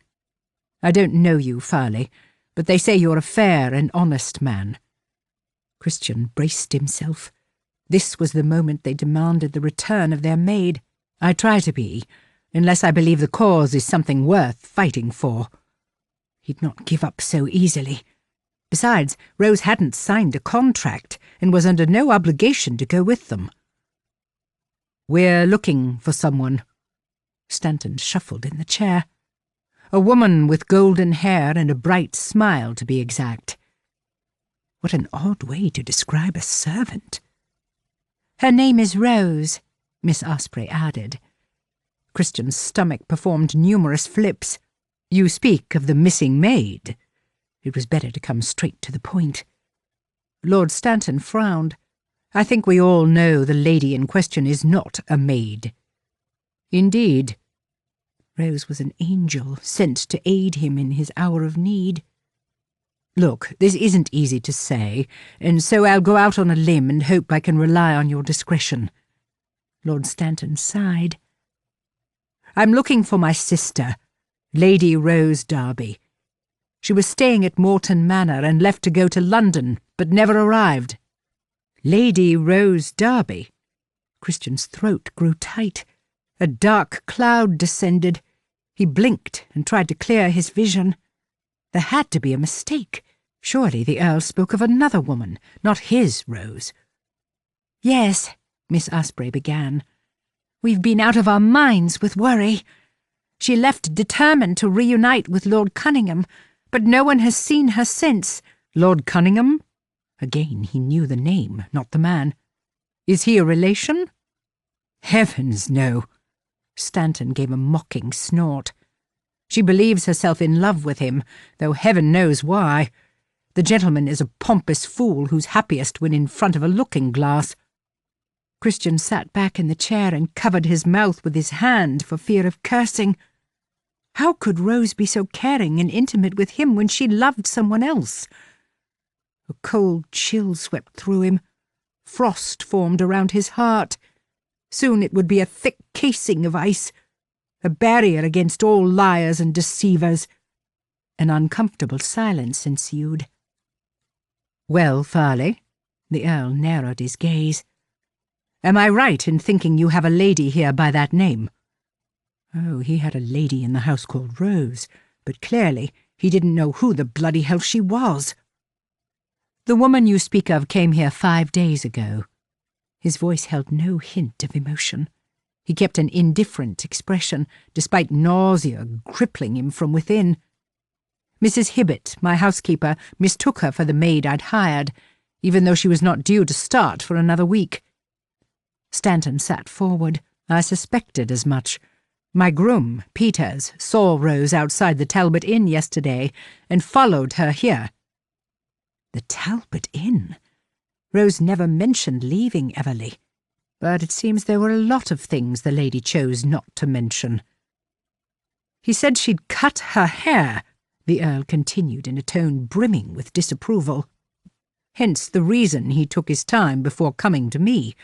I don't know you, Farleigh, but they say you're a fair and honest man." Christian braced himself. This was the moment they demanded the return of their maid. "I try to be, unless I believe the cause is something worth fighting for." He'd not give up so easily. Besides, Rose hadn't signed a contract and was under no obligation to go with them. "We're looking for someone." Stanton shuffled in the chair. "A woman with golden hair and a bright smile, to be exact." What an odd way to describe a servant. "Her name is Rose," Miss Asprey added. Christian's stomach performed numerous flips. "You speak of the missing maid." It was better to come straight to the point. Lord Stanton frowned. "I think we all know the lady in question is not a maid." "Indeed." Rose was an angel sent to aid him in his hour of need. "Look, this isn't easy to say, and so I'll go out on a limb and hope I can rely on your discretion." Lord Stanton sighed. "I'm looking for my sister, Lady Rose Darby. She was staying at Morton Manor and left to go to London, but never arrived." "Lady Rose Darby?" Christian's throat grew tight. A dark cloud descended. He blinked and tried to clear his vision. There had to be a mistake. Surely the Earl spoke of another woman, not his Rose. Yes, Miss Asprey began. We've been out of our minds with worry. She left determined to reunite with Lord Cunningham, but no one has seen her since. Lord Cunningham? Again he knew the name, not the man. Is he a relation? Heavens, no. Stanton gave a mocking snort. She believes herself in love with him, though heaven knows why. The gentleman is a pompous fool who's happiest when in front of a looking-glass. Christian sat back in the chair and covered his mouth with his hand for fear of cursing. How could Rose be so caring and intimate with him when she loved someone else? A cold chill swept through him. Frost formed around his heart. Soon it would be a thick casing of ice, a barrier against all liars and deceivers. An uncomfortable silence ensued. Well, Farleigh, the Earl narrowed his gaze. Am I right in thinking you have a lady here by that name? Oh, he had a lady in the house called Rose, but clearly he didn't know who the bloody hell she was. The woman you speak of came here 5 days ago. His voice held no hint of emotion. He kept an indifferent expression, despite nausea crippling him from within. Mrs. Hibbett, my housekeeper, mistook her for the maid I'd hired, even though she was not due to start for another week. Stanton sat forward. I suspected as much. My groom, Peters, saw Rose outside the Talbot Inn yesterday and followed her here. The Talbot Inn? Rose never mentioned leaving Everleigh, but it seems there were a lot of things the lady chose not to mention. He said she'd cut her hair, the Earl continued in a tone brimming with disapproval. Hence the reason he took his time before coming to me.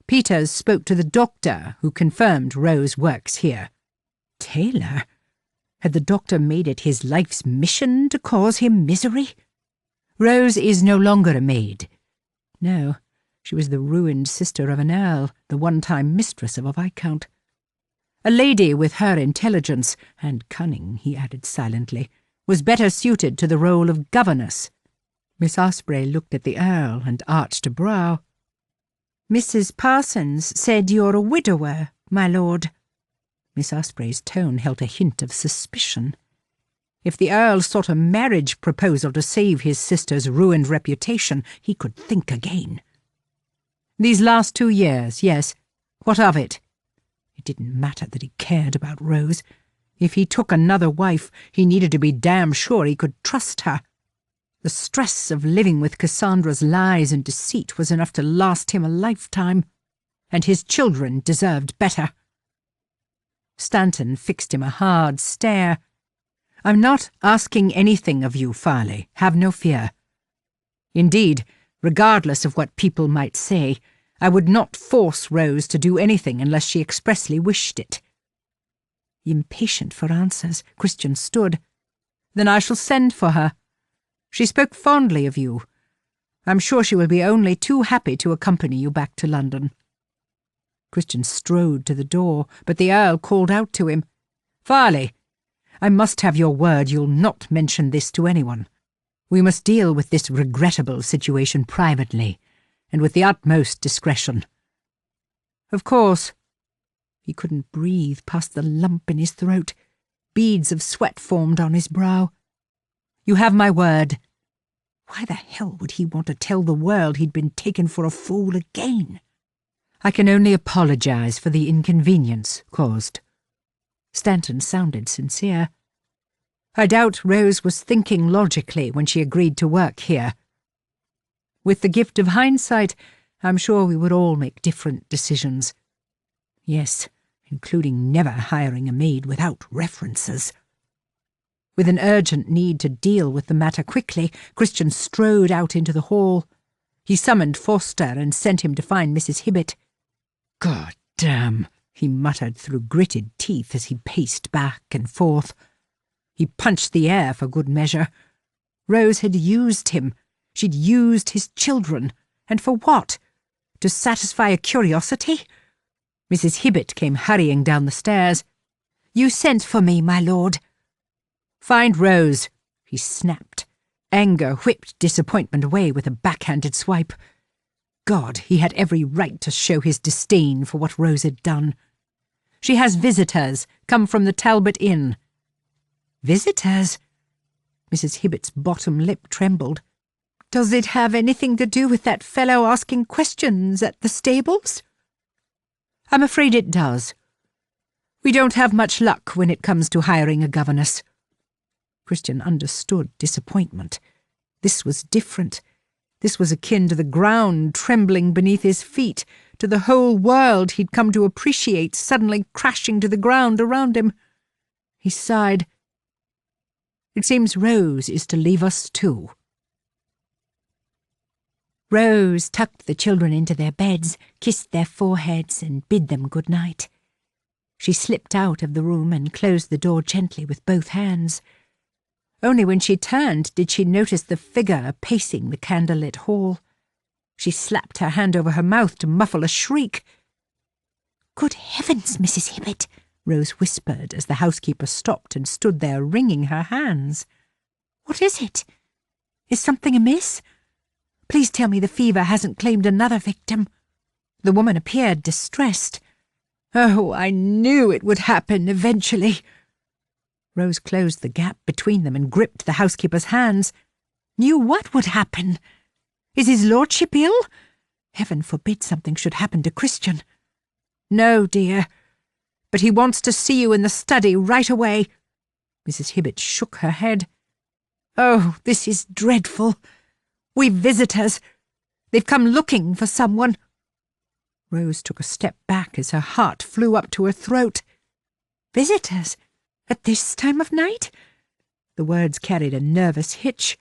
Peters spoke to the doctor, who confirmed Rose works here. Taylor? Had the doctor made it his life's mission to cause him misery? Rose is no longer a maid. No, she was the ruined sister of an earl, the one-time mistress of a viscount. A lady with her intelligence, and cunning, he added silently, was better suited to the role of governess. Miss Asprey looked at the Earl and arched a brow. Mrs. Parsons said you're a widower, my lord. Miss Asprey's tone held a hint of suspicion. If the Earl sought a marriage proposal to save his sister's ruined reputation, he could think again. These last 2 years, yes. What of it? It didn't matter that he cared about Rose. If he took another wife, he needed to be damn sure he could trust her. The stress of living with Cassandra's lies and deceit was enough to last him a lifetime, and his children deserved better. Stanton fixed him a hard stare. I'm not asking anything of you, Farleigh. Have no fear. Indeed, regardless of what people might say, I would not force Rose to do anything unless she expressly wished it. Impatient for answers, Christian stood. Then I shall send for her. She spoke fondly of you. I'm sure she will be only too happy to accompany you back to London. Christian strode to the door, but the Earl called out to him. Farleigh, I must have your word you'll not mention this to anyone. We must deal with this regrettable situation privately, and with the utmost discretion. Of course. He couldn't breathe past the lump in his throat. Beads of sweat formed on his brow. You have my word. Why the hell would he want to tell the world he'd been taken for a fool again? I can only apologize for the inconvenience caused. Stanton sounded sincere. I doubt Rose was thinking logically when she agreed to work here. With the gift of hindsight, I'm sure we would all make different decisions. Yes, including never hiring a maid without references. With an urgent need to deal with the matter quickly, Christian strode out into the hall. He summoned Foster and sent him to find Mrs. Hibbett. God damn, he muttered through gritted teeth as he paced back and forth. He punched the air for good measure. Rose had used him. She'd used his children. And for what? To satisfy a curiosity? Mrs. Hibbett came hurrying down the stairs. You sent for me, my lord. Find Rose, he snapped. Anger whipped disappointment away with a backhanded swipe. God, he had every right to show his disdain for what Rose had done. "She has visitors, come from the Talbot Inn." "Visitors?" Mrs. Hibbett's bottom lip trembled. "Does it have anything to do with that fellow asking questions at the stables?" "I'm afraid it does. We don't have much luck when it comes to hiring a governess." Christian understood disappointment. This was different. This was akin to the ground trembling beneath his feet, to the whole world he'd come to appreciate suddenly crashing to the ground around him. He sighed. "It seems Rose is to leave us too." Rose tucked the children into their beds, kissed their foreheads, and bid them good night. She slipped out of the room and closed the door gently with both hands. Only when she turned did she notice the figure pacing the candlelit hall. She slapped her hand over her mouth to muffle a shriek. "Good heavens, Mrs. Hibbett," Rose whispered as the housekeeper stopped and stood there wringing her hands. "What is it? Is something amiss? Please tell me the fever hasn't claimed another victim." The woman appeared distressed. "Oh, I knew it would happen eventually." Rose closed the gap between them and gripped the housekeeper's hands. "Knew what would happen? Is his lordship ill? Heaven forbid something should happen to Christian." "No, dear, but he wants to see you in the study right away." Mrs. Hibbett shook her head. "Oh, this is dreadful. We've visitors. They've come looking for someone." Rose took a step back as her heart flew up to her throat. "Visitors? At this time of night?" The words carried a nervous hitch.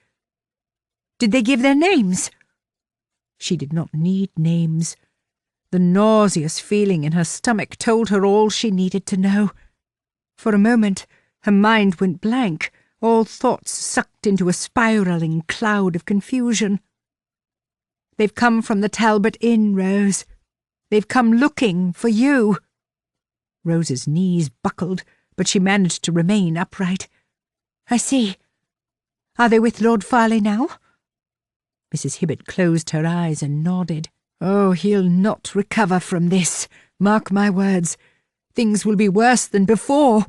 "Did they give their names?" She did not need names. The nauseous feeling in her stomach told her all she needed to know. For a moment, her mind went blank, all thoughts sucked into a spiralling cloud of confusion. "They've come from the Talbot Inn, Rose. They've come looking for you." Rose's knees buckled, but she managed to remain upright. "I see. Are they with Lord Farleigh now?" Mrs. Hibbett closed her eyes and nodded. "Oh, he'll not recover from this. Mark my words. Things will be worse than before."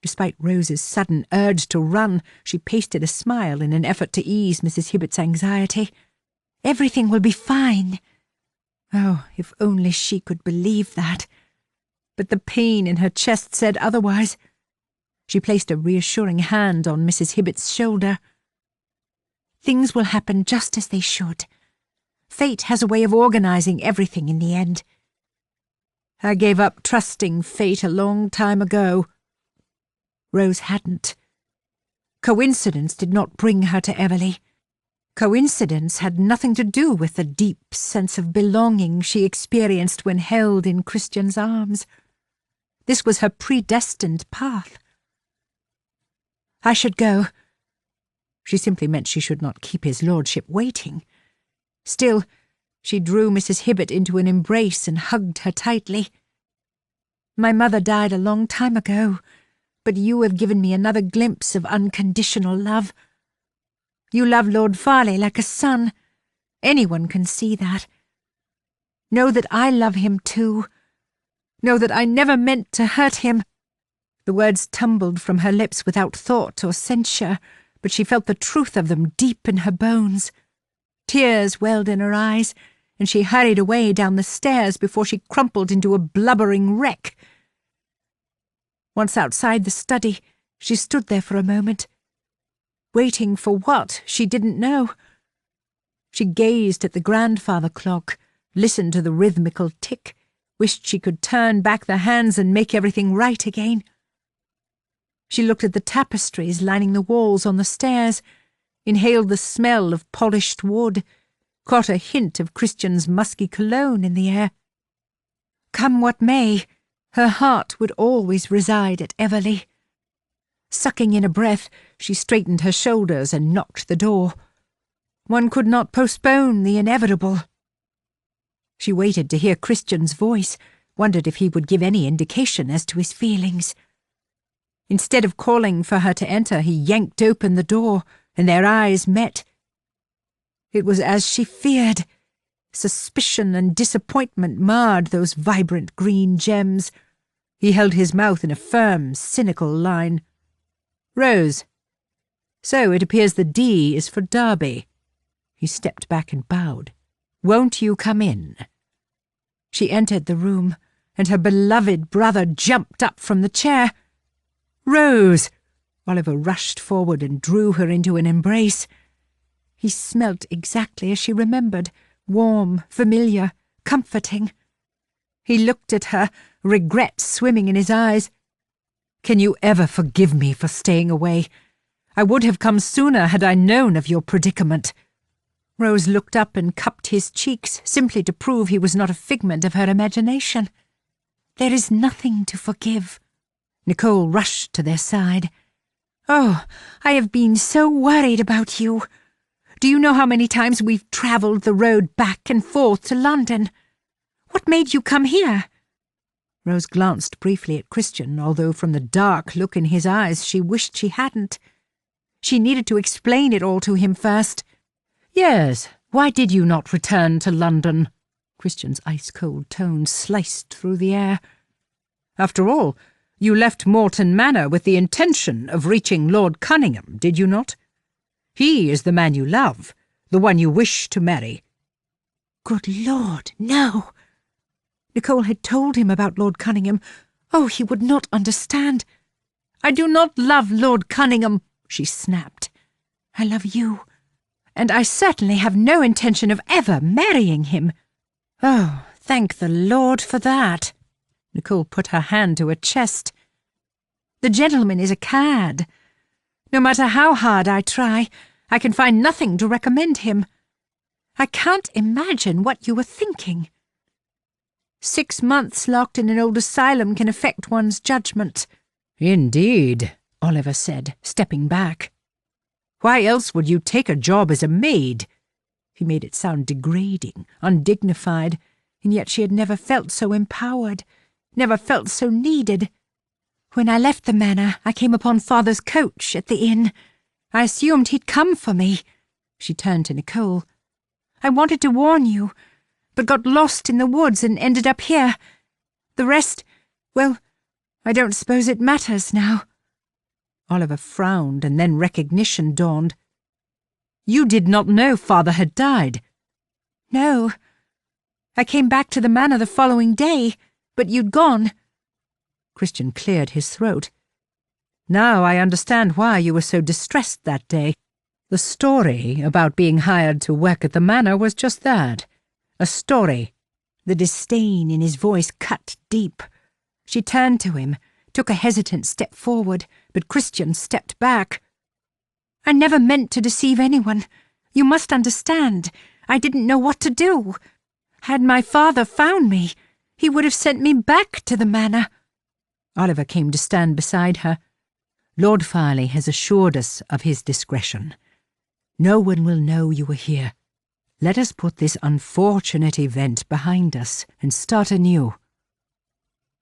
Despite Rose's sudden urge to run, she pasted a smile in an effort to ease Mrs. Hibbett's anxiety. "Everything will be fine." Oh, if only she could believe that. But the pain in her chest said otherwise. She placed a reassuring hand on Mrs. Hibbett's shoulder. "Things will happen just as they should. Fate has a way of organising everything in the end." "I gave up trusting fate a long time ago." Rose hadn't. Coincidence did not bring her to Everleigh. Coincidence had nothing to do with the deep sense of belonging she experienced when held in Christian's arms. This was her predestined path. "I should go." She simply meant she should not keep his lordship waiting. Still, she drew Mrs. Hibbett into an embrace and hugged her tightly. "My mother died a long time ago, but you have given me another glimpse of unconditional love. You love Lord Farleigh like a son. Anyone can see that. Know that I love him too. Know that I never meant to hurt him." The words tumbled from her lips without thought or censure, but she felt the truth of them deep in her bones. Tears welled in her eyes, and she hurried away down the stairs before she crumpled into a blubbering wreck. Once outside the study, she stood there for a moment. Waiting for what, she didn't know. She gazed at the grandfather clock, listened to the rhythmical tick, wished she could turn back the hands and make everything right again. She looked at the tapestries lining the walls on the stairs, inhaled the smell of polished wood, caught a hint of Christian's musky cologne in the air. Come what may, her heart would always reside at Everleigh. Sucking in a breath, she straightened her shoulders and knocked the door. One could not postpone the inevitable. She waited to hear Christian's voice, wondered if he would give any indication as to his feelings. Instead of calling for her to enter, he yanked open the door, and their eyes met. It was as she feared. Suspicion and disappointment marred those vibrant green gems. He held his mouth in a firm, cynical line. "Rose, so it appears the D is for Darby." He stepped back and bowed. "Won't you come in?" She entered the room, and her beloved brother jumped up from the chair. "Rose!" Oliver rushed forward and drew her into an embrace. He smelt exactly as she remembered, warm, familiar, comforting. He looked at her, regret swimming in his eyes. "Can you ever forgive me for staying away? I would have come sooner had I known of your predicament." Rose looked up and cupped his cheeks, simply to prove he was not a figment of her imagination. "There is nothing to forgive." Nicole rushed to their side. "Oh, I have been so worried about you. Do you know how many times we've travelled the road back and forth to London? What made you come here?" Rose glanced briefly at Christian, although from the dark look in his eyes she wished she hadn't. She needed to explain it all to him first. "Yes, why did you not return to London?" Christian's ice-cold tone sliced through the air. "After all, you left Morton Manor with the intention of reaching Lord Cunningham, did you not? He is the man you love, the one you wish to marry." Good Lord, no! Nicole had told him about Lord Cunningham. Oh, he would not understand. "I do not love Lord Cunningham," she snapped. "I love you, and I certainly have no intention of ever marrying him." "Oh, thank the Lord for that." Nicole put her hand to her chest. "The gentleman is a cad. No matter how hard I try, I can find nothing to recommend him. I can't imagine what you were thinking. 6 months locked in an old asylum can affect one's judgment." "Indeed," Oliver said, stepping back. "Why else would you take a job as a maid?" He made it sound degrading, undignified, and yet she had never felt so empowered, never felt so needed. "When I left the manor, I came upon Father's coach at the inn. I assumed he'd come for me." She turned to Nicole. "I wanted to warn you, but got lost in the woods and ended up here. The rest, well, I don't suppose it matters now." Oliver frowned, and then recognition dawned. "You did not know Father had died?" "No. I came back to the manor the following day, but you'd gone." Christian cleared his throat. "Now I understand why you were so distressed that day. The story about being hired to work at the manor was just that. A story." The disdain in his voice cut deep. She turned to him, took a hesitant step forward, but Christian stepped back. "I never meant to deceive anyone. You must understand. I didn't know what to do. Had my father found me, he would have sent me back to the manor." Oliver came to stand beside her. "Lord Farleigh has assured us of his discretion. No one will know you were here. Let us put this unfortunate event behind us and start anew."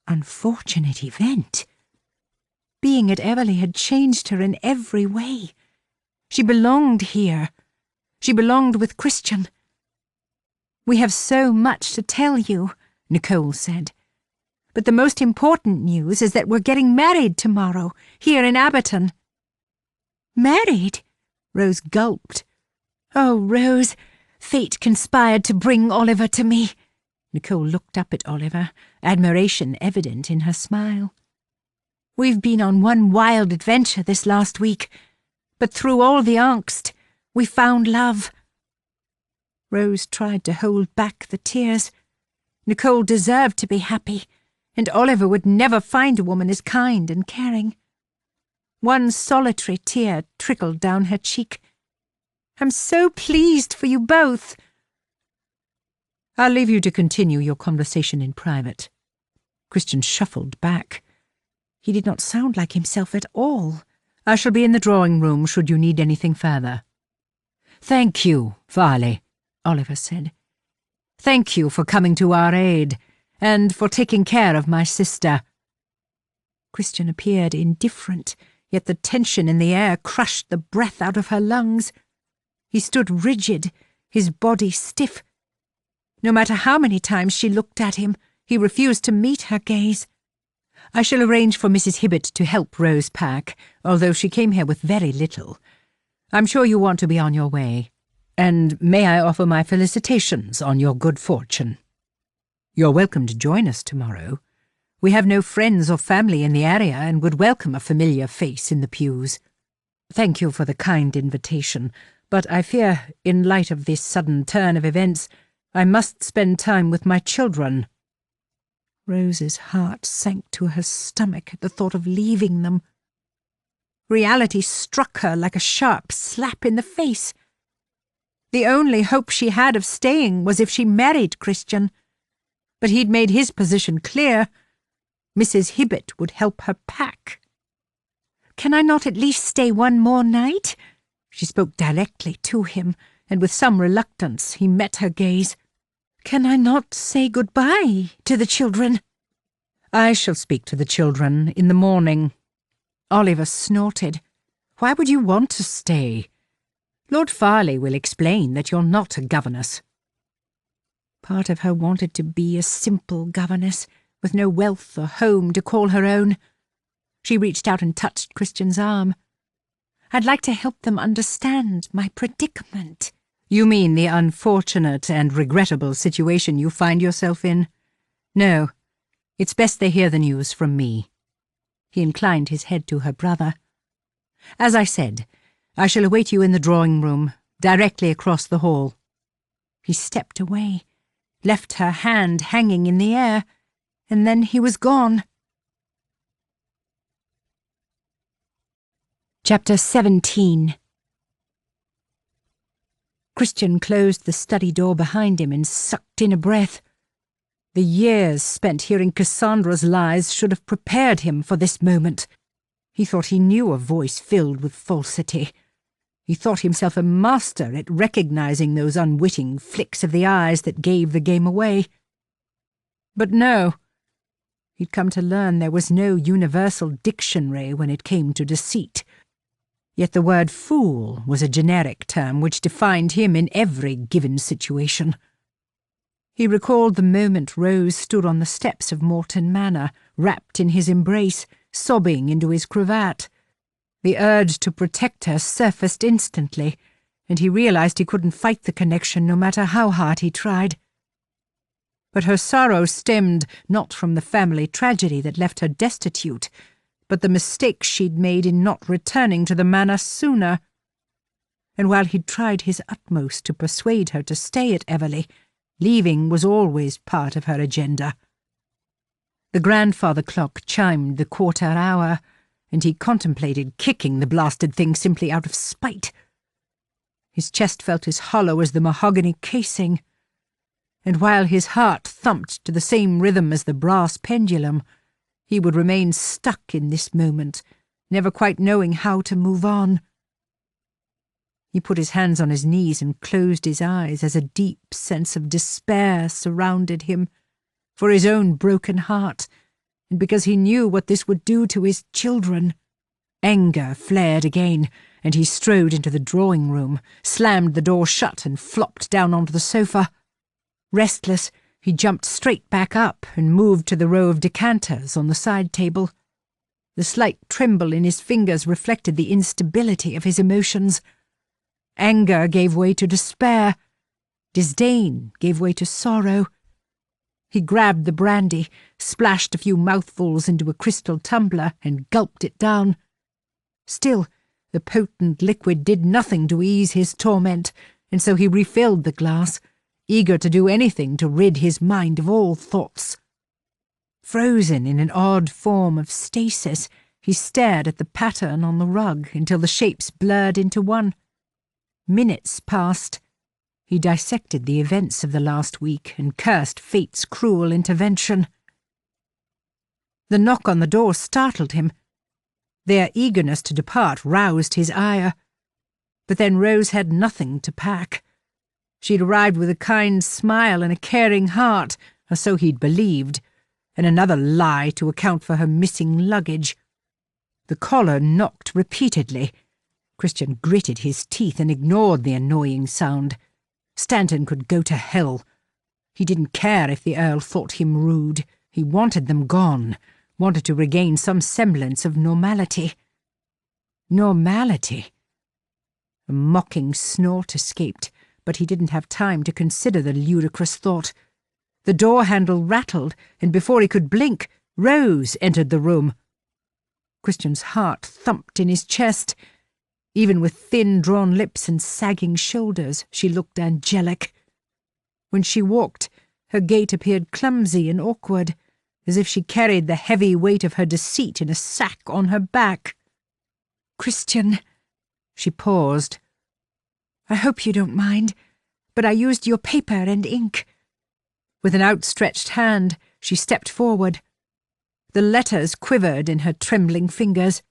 Unfortunate event? Being at Everleigh had changed her in every way. She belonged here. She belonged with Christian. "We have so much to tell you," Nicole said. "But the most important news is that we're getting married tomorrow, here in Abberton." "Married?" Rose gulped. "Oh, Rose, fate conspired to bring Oliver to me." Nicole looked up at Oliver, admiration evident in her smile. "We've been on one wild adventure this last week, but through all the angst, we found love." Rose tried to hold back the tears. Nicole deserved to be happy, and Oliver would never find a woman as kind and caring. One solitary tear trickled down her cheek. "I'm so pleased for you both." "I'll leave you to continue your conversation in private." Christian shuffled back. He did not sound like himself at all. "I shall be in the drawing-room should you need anything further." "Thank you, Farleigh," Oliver said. "Thank you for coming to our aid, and for taking care of my sister." Christian appeared indifferent, yet the tension in the air crushed the breath out of her lungs. He stood rigid, his body stiff. No matter how many times she looked at him, he refused to meet her gaze. I shall arrange for Mrs. Hibbert to help Rose pack, although she came here with very little. I'm sure you want to be on your way. And may I offer my felicitations on your good fortune? You're welcome to join us tomorrow. We have no friends or family in the area and would welcome a familiar face in the pews. Thank you for the kind invitation, but I fear, in light of this sudden turn of events, I must spend time with my children. Rose's heart sank to her stomach at the thought of leaving them. Reality struck her like a sharp slap in the face. The only hope she had of staying was if she married Christian. But he'd made his position clear. Mrs. Hibbert would help her pack. "Can I not at least stay one more night?" She spoke directly to him, and with some reluctance he met her gaze. "Can I not say goodbye to the children?" "I shall speak to the children in the morning." Oliver snorted. "Why would you want to stay? Lord Farleigh will explain that you're not a governess." Part of her wanted to be a simple governess, with no wealth or home to call her own. She reached out and touched Christian's arm. "I'd like to help them understand my predicament." "You mean the unfortunate and regrettable situation you find yourself in? No, it's best they hear the news from me." He inclined his head to her brother. "As I said, I shall await you in the drawing-room, directly across the hall." He stepped away, left her hand hanging in the air, and then he was gone. Chapter 17. Christian closed the study door behind him and sucked in a breath. The years spent hearing Cassandra's lies should have prepared him for this moment. He thought he knew a voice filled with falsity. He thought himself a master at recognizing those unwitting flicks of the eyes that gave the game away. But no. He'd come to learn there was no universal dictionary when it came to deceit. Yet the word fool was a generic term which defined him in every given situation. He recalled the moment Rose stood on the steps of Morton Manor, wrapped in his embrace, sobbing into his cravat. The urge to protect her surfaced instantly, and he realized he couldn't fight the connection no matter how hard he tried. But her sorrow stemmed not from the family tragedy that left her destitute, but the mistake she'd made in not returning to the manor sooner. And while he'd tried his utmost to persuade her to stay at Everleigh, leaving was always part of her agenda. The grandfather clock chimed the quarter hour, and he contemplated kicking the blasted thing simply out of spite. His chest felt as hollow as the mahogany casing, and while his heart thumped to the same rhythm as the brass pendulum, he would remain stuck in this moment, never quite knowing how to move on. He put his hands on his knees and closed his eyes as a deep sense of despair surrounded him, for his own broken heart, and because he knew what this would do to his children. Anger flared again, and he strode into the drawing-room, slammed the door shut and flopped down onto the sofa. Restless, he jumped straight back up and moved to the row of decanters on the side table. The slight tremble in his fingers reflected the instability of his emotions. Anger gave way to despair. Disdain gave way to sorrow. He grabbed the brandy, splashed a few mouthfuls into a crystal tumbler, and gulped it down. Still, the potent liquid did nothing to ease his torment, and so he refilled the glass, eager to do anything to rid his mind of all thoughts. Frozen in an odd form of stasis, he stared at the pattern on the rug until the shapes blurred into one. Minutes passed. He dissected the events of the last week and cursed fate's cruel intervention. The knock on the door startled him. Their eagerness to depart roused his ire. But then Rose had nothing to pack. She'd arrived with a kind smile and a caring heart, or so he'd believed, and another lie to account for her missing luggage. The collar knocked repeatedly. Christian gritted his teeth and ignored the annoying sound. Stanton could go to hell. He didn't care if the Earl thought him rude. He wanted them gone, wanted to regain some semblance of normality. Normality? A mocking snort escaped, but he didn't have time to consider the ludicrous thought. The door handle rattled, and before he could blink, Rose entered the room. Christian's heart thumped in his chest. Even with thin, drawn lips and sagging shoulders, she looked angelic. When she walked, her gait appeared clumsy and awkward, as if she carried the heavy weight of her deceit in a sack on her back. "Christian," she paused. "I hope you don't mind, but I used your paper and ink." With an outstretched hand, she stepped forward. The letters quivered in her trembling fingers.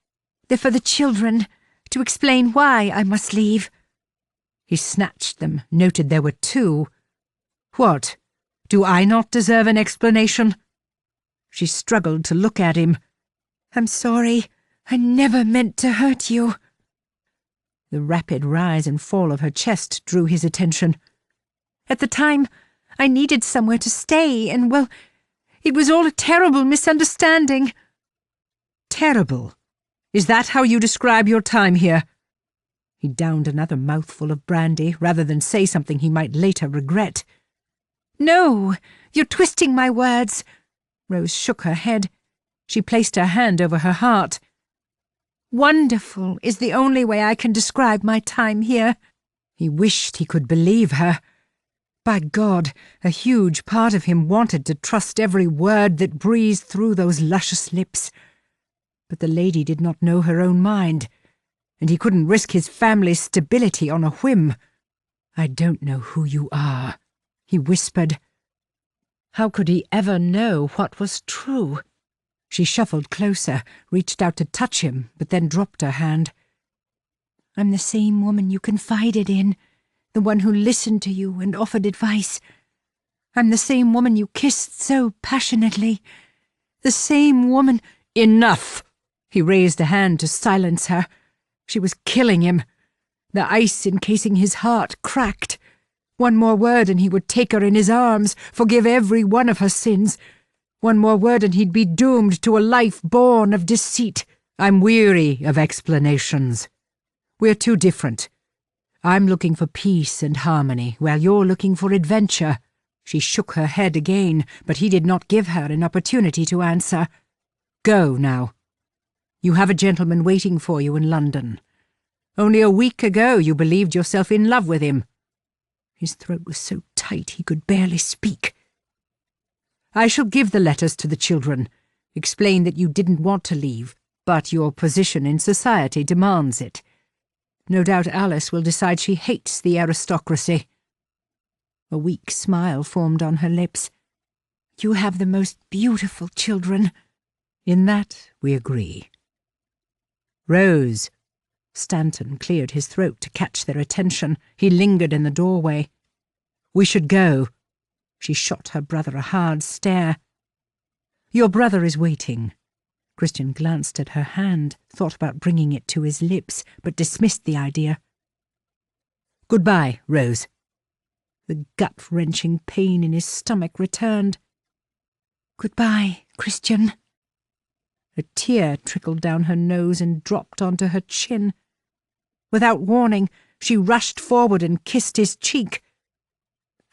"They're for the children, to explain why I must leave." He snatched them, noted there were 2. "What? Do I not deserve an explanation?" She struggled to look at him. "I'm sorry. I never meant to hurt you." The rapid rise and fall of her chest drew his attention. "At the time, I needed somewhere to stay, and, well, it was all a terrible misunderstanding." "Terrible? Is that how you describe your time here?" He downed another mouthful of brandy, rather than say something he might later regret. "No, you're twisting my words." Rose shook her head. She placed her hand over her heart. "Wonderful is the only way I can describe my time here." He wished he could believe her. By God, a huge part of him wanted to trust every word that breathed through those luscious lips. But the lady did not know her own mind, and he couldn't risk his family's stability on a whim. "I don't know who you are," he whispered. How could he ever know what was true? She shuffled closer, reached out to touch him, but then dropped her hand. "I'm the same woman you confided in, the one who listened to you and offered advice. I'm the same woman you kissed so passionately. The same woman—" "Enough!" He raised a hand to silence her. She was killing him. The ice encasing his heart cracked. One more word and he would take her in his arms, forgive every one of her sins. One more word and he'd be doomed to a life born of deceit. "I'm weary of explanations. We're too different. I'm looking for peace and harmony, while you're looking for adventure." She shook her head again, but he did not give her an opportunity to answer. "Go now. You have a gentleman waiting for you in London. Only a week ago you believed yourself in love with him." His throat was so tight he could barely speak. "I shall give the letters to the children, explain that you didn't want to leave, but your position in society demands it. No doubt Alice will decide she hates the aristocracy." A weak smile formed on her lips. "You have the most beautiful children." "In that we agree." "Rose." Stanton cleared his throat to catch their attention. He lingered in the doorway. "We should go." She shot her brother a hard stare. "Your brother is waiting." Christian glanced at her hand, thought about bringing it to his lips, but dismissed the idea. "Goodbye, Rose." The gut-wrenching pain in his stomach returned. "Goodbye, Christian." A tear trickled down her nose and dropped onto her chin. Without warning, she rushed forward and kissed his cheek.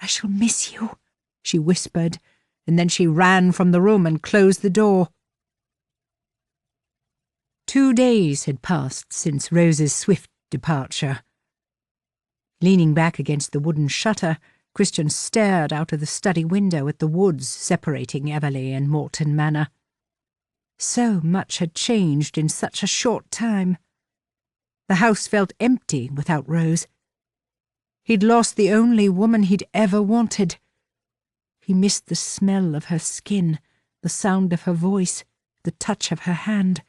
"I shall miss you," she whispered, and then she ran from the room and closed the door. 2 days had passed since Rose's swift departure. Leaning back against the wooden shutter, Christian stared out of the study window at the woods separating Everleigh and Morton Manor. So much had changed in such a short time. The house felt empty without Rose. He'd lost the only woman he'd ever wanted. He missed the smell of her skin, the sound of her voice, the touch of her hand.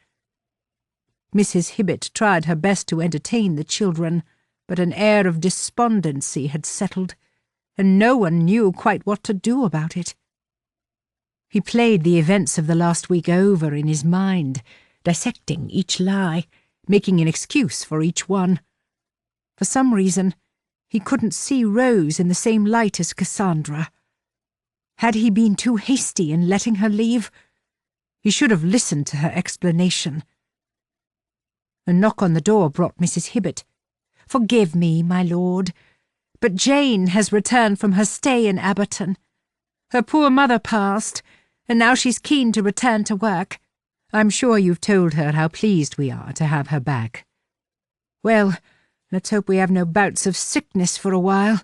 Mrs. Hibbett tried her best to entertain the children, but an air of despondency had settled, and no one knew quite what to do about it. He played the events of the last week over in his mind, dissecting each lie, making an excuse for each one. For some reason, he couldn't see Rose in the same light as Cassandra. Had he been too hasty in letting her leave? He should have listened to her explanation. A knock on the door brought Mrs. Hibbett. "Forgive me, my lord, but Jane has returned from her stay in Abberton. Her poor mother passed, and now she's keen to return to work. I'm sure you've told her how pleased we are to have her back. Well, let's hope we have no bouts of sickness for a while.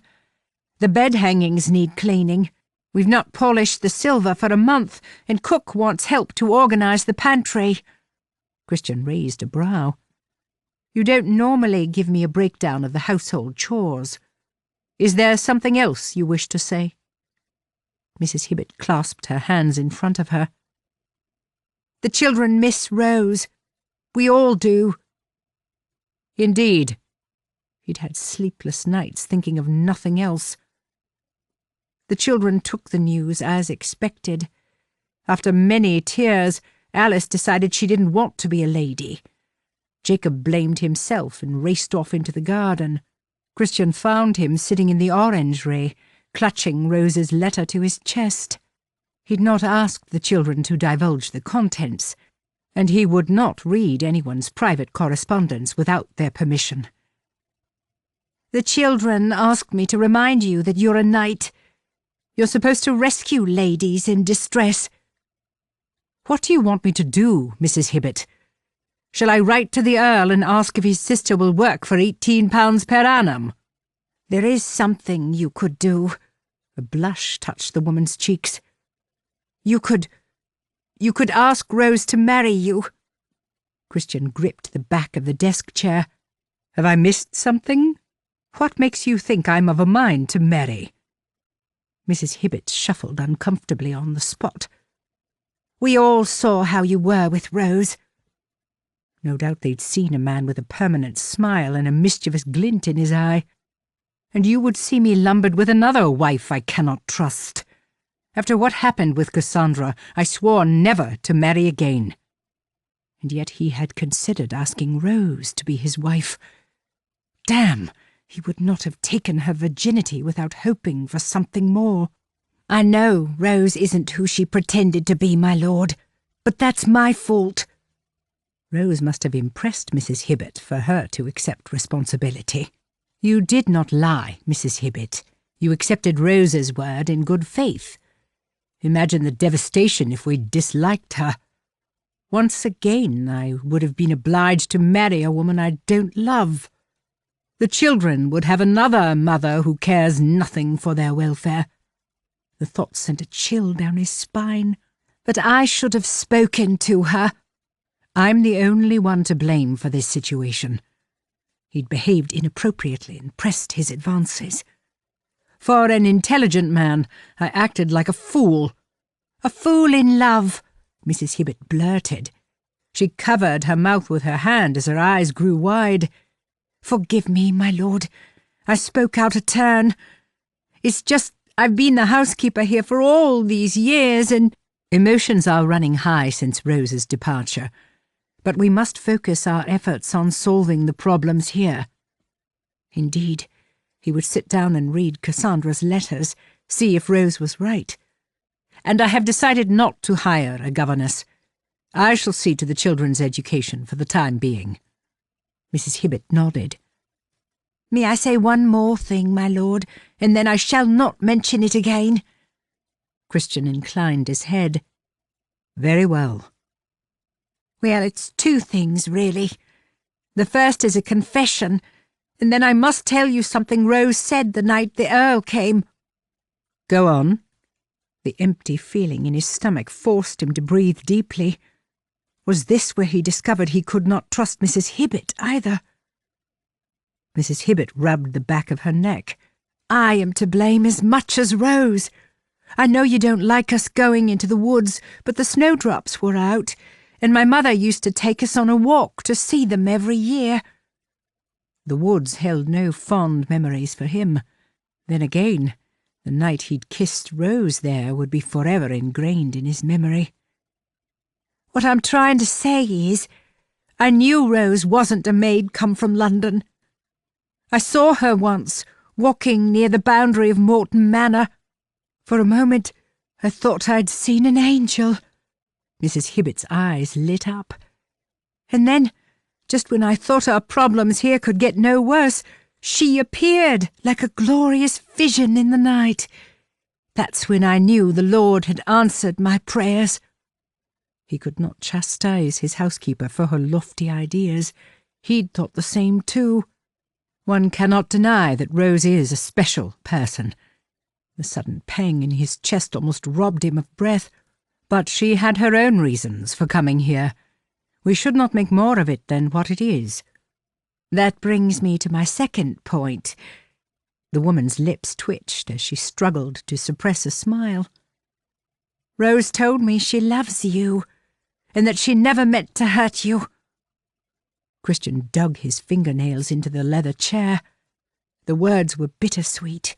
The bed hangings need cleaning. We've not polished the silver for a month, and cook wants help to organise the pantry." Christian raised a brow. "You don't normally give me a breakdown of the household chores. Is there something else you wish to say?" Mrs. Hibbett clasped her hands in front of her. "The children miss Rose. We all do." Indeed. He'd had sleepless nights thinking of nothing else. The children took the news as expected. After many tears, Alice decided she didn't want to be a lady. Jacob blamed himself and raced off into the garden. Christian found him sitting in the orangery, clutching Rose's letter to his chest. He'd not asked the children to divulge the contents, and he would not read anyone's private correspondence without their permission. "The children asked me to remind you that you're a knight. You're supposed to rescue ladies in distress." "What do you want me to do, Mrs. Hibbett? Shall I write to the Earl and ask if his sister will work for £18 per annum?" "There is something you could do." A blush touched the woman's cheeks. You could ask Rose to marry you." Christian gripped the back of the desk chair. "Have I missed something? What makes you think I'm of a mind to marry?" Mrs. Hibbett shuffled uncomfortably on the spot. "We all saw how you were with Rose." No doubt they'd seen a man with a permanent smile and a mischievous glint in his eye. "And you would see me lumbered with another wife I cannot trust. After what happened with Cassandra, I swore never to marry again." And yet he had considered asking Rose to be his wife. Damn! He would not have taken her virginity without hoping for something more. "I know Rose isn't who she pretended to be, my lord, but that's my fault." Rose must have impressed Mrs. Hibbett for her to accept responsibility. "You did not lie, Mrs. Hibbett. You accepted Rose's word in good faith. Imagine the devastation if we'd disliked her. Once again, I would have been obliged to marry a woman I don't love. The children would have another mother who cares nothing for their welfare." The thought sent a chill down his spine. "But I should have spoken to her." "I'm the only one to blame for this situation." He'd behaved inappropriately and pressed his advances. "For an intelligent man, I acted like a fool." "A fool in love," Mrs. Hibbett blurted. She covered her mouth with her hand as her eyes grew wide. "Forgive me, my lord. I spoke out of turn. It's just I've been the housekeeper here for all these years and—" "Emotions are running high since Rose's departure, but we must focus our efforts on solving the problems here." Indeed, he would sit down and read Cassandra's letters, see if Rose was right. "And I have decided not to hire a governess. I shall see to the children's education for the time being." Mrs. Hibbett nodded. "May I say one more thing, my lord, and then I shall not mention it again?" Christian inclined his head. "Very well." "Well, it's two things, really. The first is a confession, and then I must tell you something Rose said the night the Earl came." "Go on." The empty feeling in his stomach forced him to breathe deeply. Was this where he discovered he could not trust Mrs. Hibbett either? Mrs. Hibbett rubbed the back of her neck. "I am to blame as much as Rose. I know you don't like us going into the woods, but the snowdrops were out, and my mother used to take us on a walk to see them every year." The woods held no fond memories for him. Then again, the night he'd kissed Rose there would be forever ingrained in his memory. What I'm trying to say is, I knew Rose wasn't a maid come from London. I saw her once, walking near the boundary of Morton Manor. For a moment, I thought I'd seen an angel." Mrs. Hibbett's eyes lit up. "And then, just when I thought our problems here could get no worse, she appeared like a glorious vision in the night. That's when I knew the Lord had answered my prayers." He could not chastise his housekeeper for her lofty ideas. He'd thought the same too. One cannot deny that Rose is a special person. The sudden pang in his chest almost robbed him of breath. But she had her own reasons for coming here. We should not make more of it than what it is. "That brings me to my second point." The woman's lips twitched as she struggled to suppress a smile. "Rose told me she loves you, and that she never meant to hurt you." Christian dug his fingernails into the leather chair. The words were bittersweet.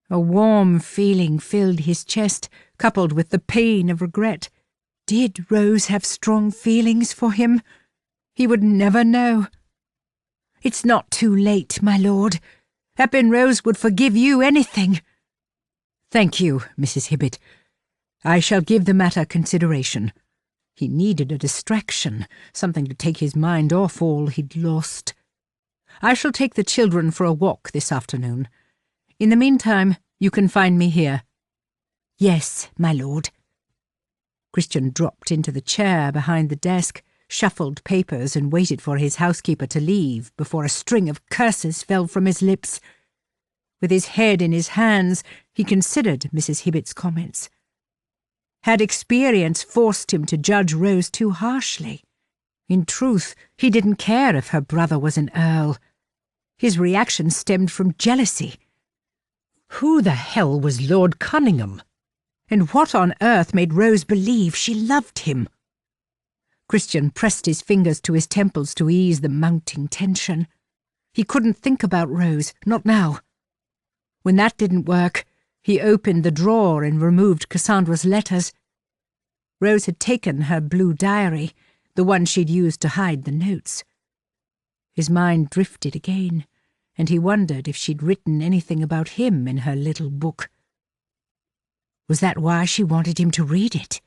A warm feeling filled his chest, coupled with the pain of regret. Did Rose have strong feelings for him? He would never know. "It's not too late, my lord. Eppin Rose would forgive you anything." "Thank you, Mrs. Hibbett. I shall give the matter consideration." He needed a distraction, something to take his mind off all he'd lost. "I shall take the children for a walk this afternoon. In the meantime, you can find me here." "Yes, my lord." Christian dropped into the chair behind the desk, shuffled papers and waited for his housekeeper to leave before a string of curses fell from his lips. With his head in his hands, he considered Mrs. Hibbett's comments. Had experience forced him to judge Rose too harshly? In truth, he didn't care if her brother was an earl. His reaction stemmed from jealousy. Who the hell was Lord Cunningham? And what on earth made Rose believe she loved him? Christian pressed his fingers to his temples to ease the mounting tension. He couldn't think about Rose, not now. When that didn't work, he opened the drawer and removed Cassandra's letters. Rose had taken her blue diary, the one she'd used to hide the notes. His mind drifted again, and he wondered if she'd written anything about him in her little book. Was that why she wanted him to read it?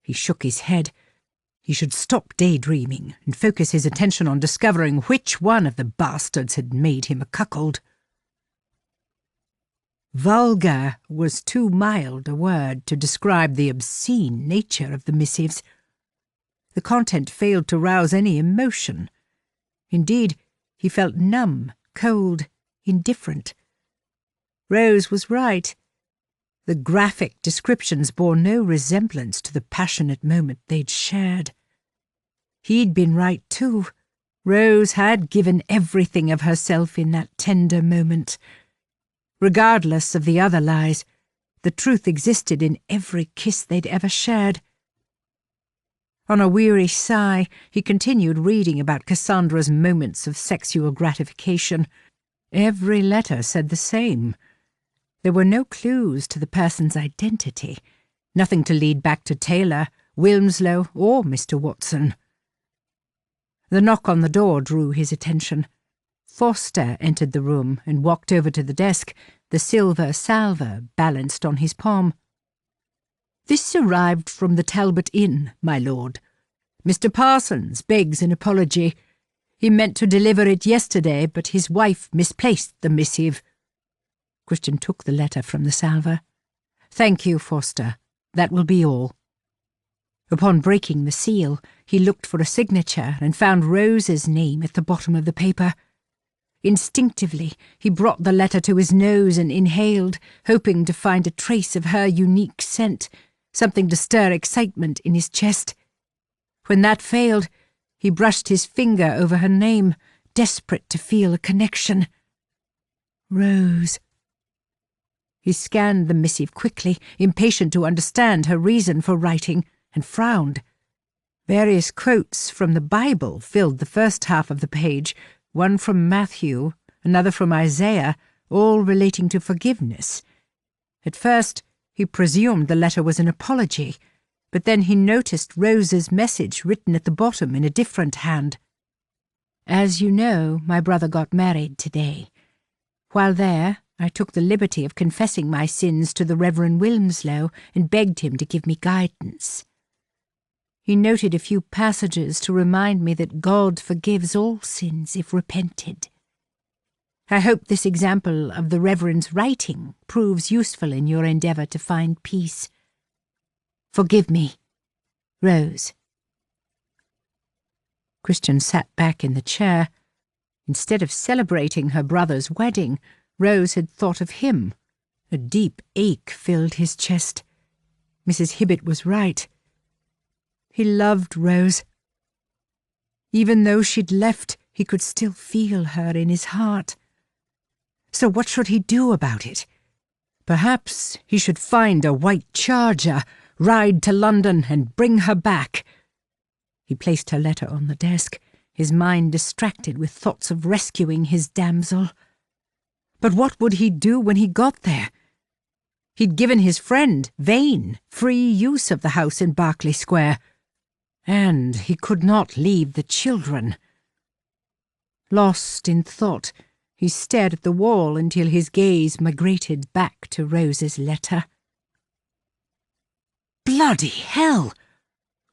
He shook his head. He should stop daydreaming and focus his attention on discovering which one of the bastards had made him a cuckold. Vulgar was too mild a word to describe the obscene nature of the missives. The content failed to rouse any emotion. Indeed, he felt numb, cold, indifferent. Rose was right. The graphic descriptions bore no resemblance to the passionate moment they'd shared. He'd been right too. Rose had given everything of herself in that tender moment. Regardless of the other lies, the truth existed in every kiss they'd ever shared. On a weary sigh, he continued reading about Cassandra's moments of sexual gratification. Every letter said the same. There were no clues to the person's identity, nothing to lead back to Taylor, Wilmslow, or Mr. Watson. The knock on the door drew his attention. Forster entered the room and walked over to the desk, the silver salver balanced on his palm. "This arrived from the Talbot Inn, my lord. Mr. Parsons begs an apology. He meant to deliver it yesterday, but his wife misplaced the missive." Christian took the letter from the salver. "Thank you, Forster. That will be all." Upon breaking the seal, he looked for a signature and found Rose's name at the bottom of the paper. Instinctively, he brought the letter to his nose and inhaled, hoping to find a trace of her unique scent, something to stir excitement in his chest. When that failed, he brushed his finger over her name, desperate to feel a connection. Rose. He scanned the missive quickly, impatient to understand her reason for writing, and frowned. Various quotes from the Bible filled the first half of the page, one from Matthew, another from Isaiah, all relating to forgiveness. At first, he presumed the letter was an apology, But then he noticed Rose's message written at the bottom in a different hand. "As you know, my brother got married today. While there, I took the liberty of confessing my sins to the Reverend Wilmslow and begged him to give me guidance. He noted a few passages to remind me that God forgives all sins if repented. I hope this example of the Reverend's writing proves useful in your endeavour to find peace. Forgive me, Rose." Christian sat back in the chair. Instead of celebrating her brother's wedding, Rose had thought of him. A deep ache filled his chest. Mrs. Hibbett was right. He loved Rose. Even though she'd left, he could still feel her in his heart. So what should he do about it? Perhaps he should find a white charger, ride to London and bring her back. He placed her letter on the desk, his mind distracted with thoughts of rescuing his damsel. But what would he do when he got there? He'd given his friend, Vane, free use of the house in Berkeley Square, and he could not leave the children. Lost in thought, he stared at the wall until his gaze migrated back to Rose's letter. Bloody hell!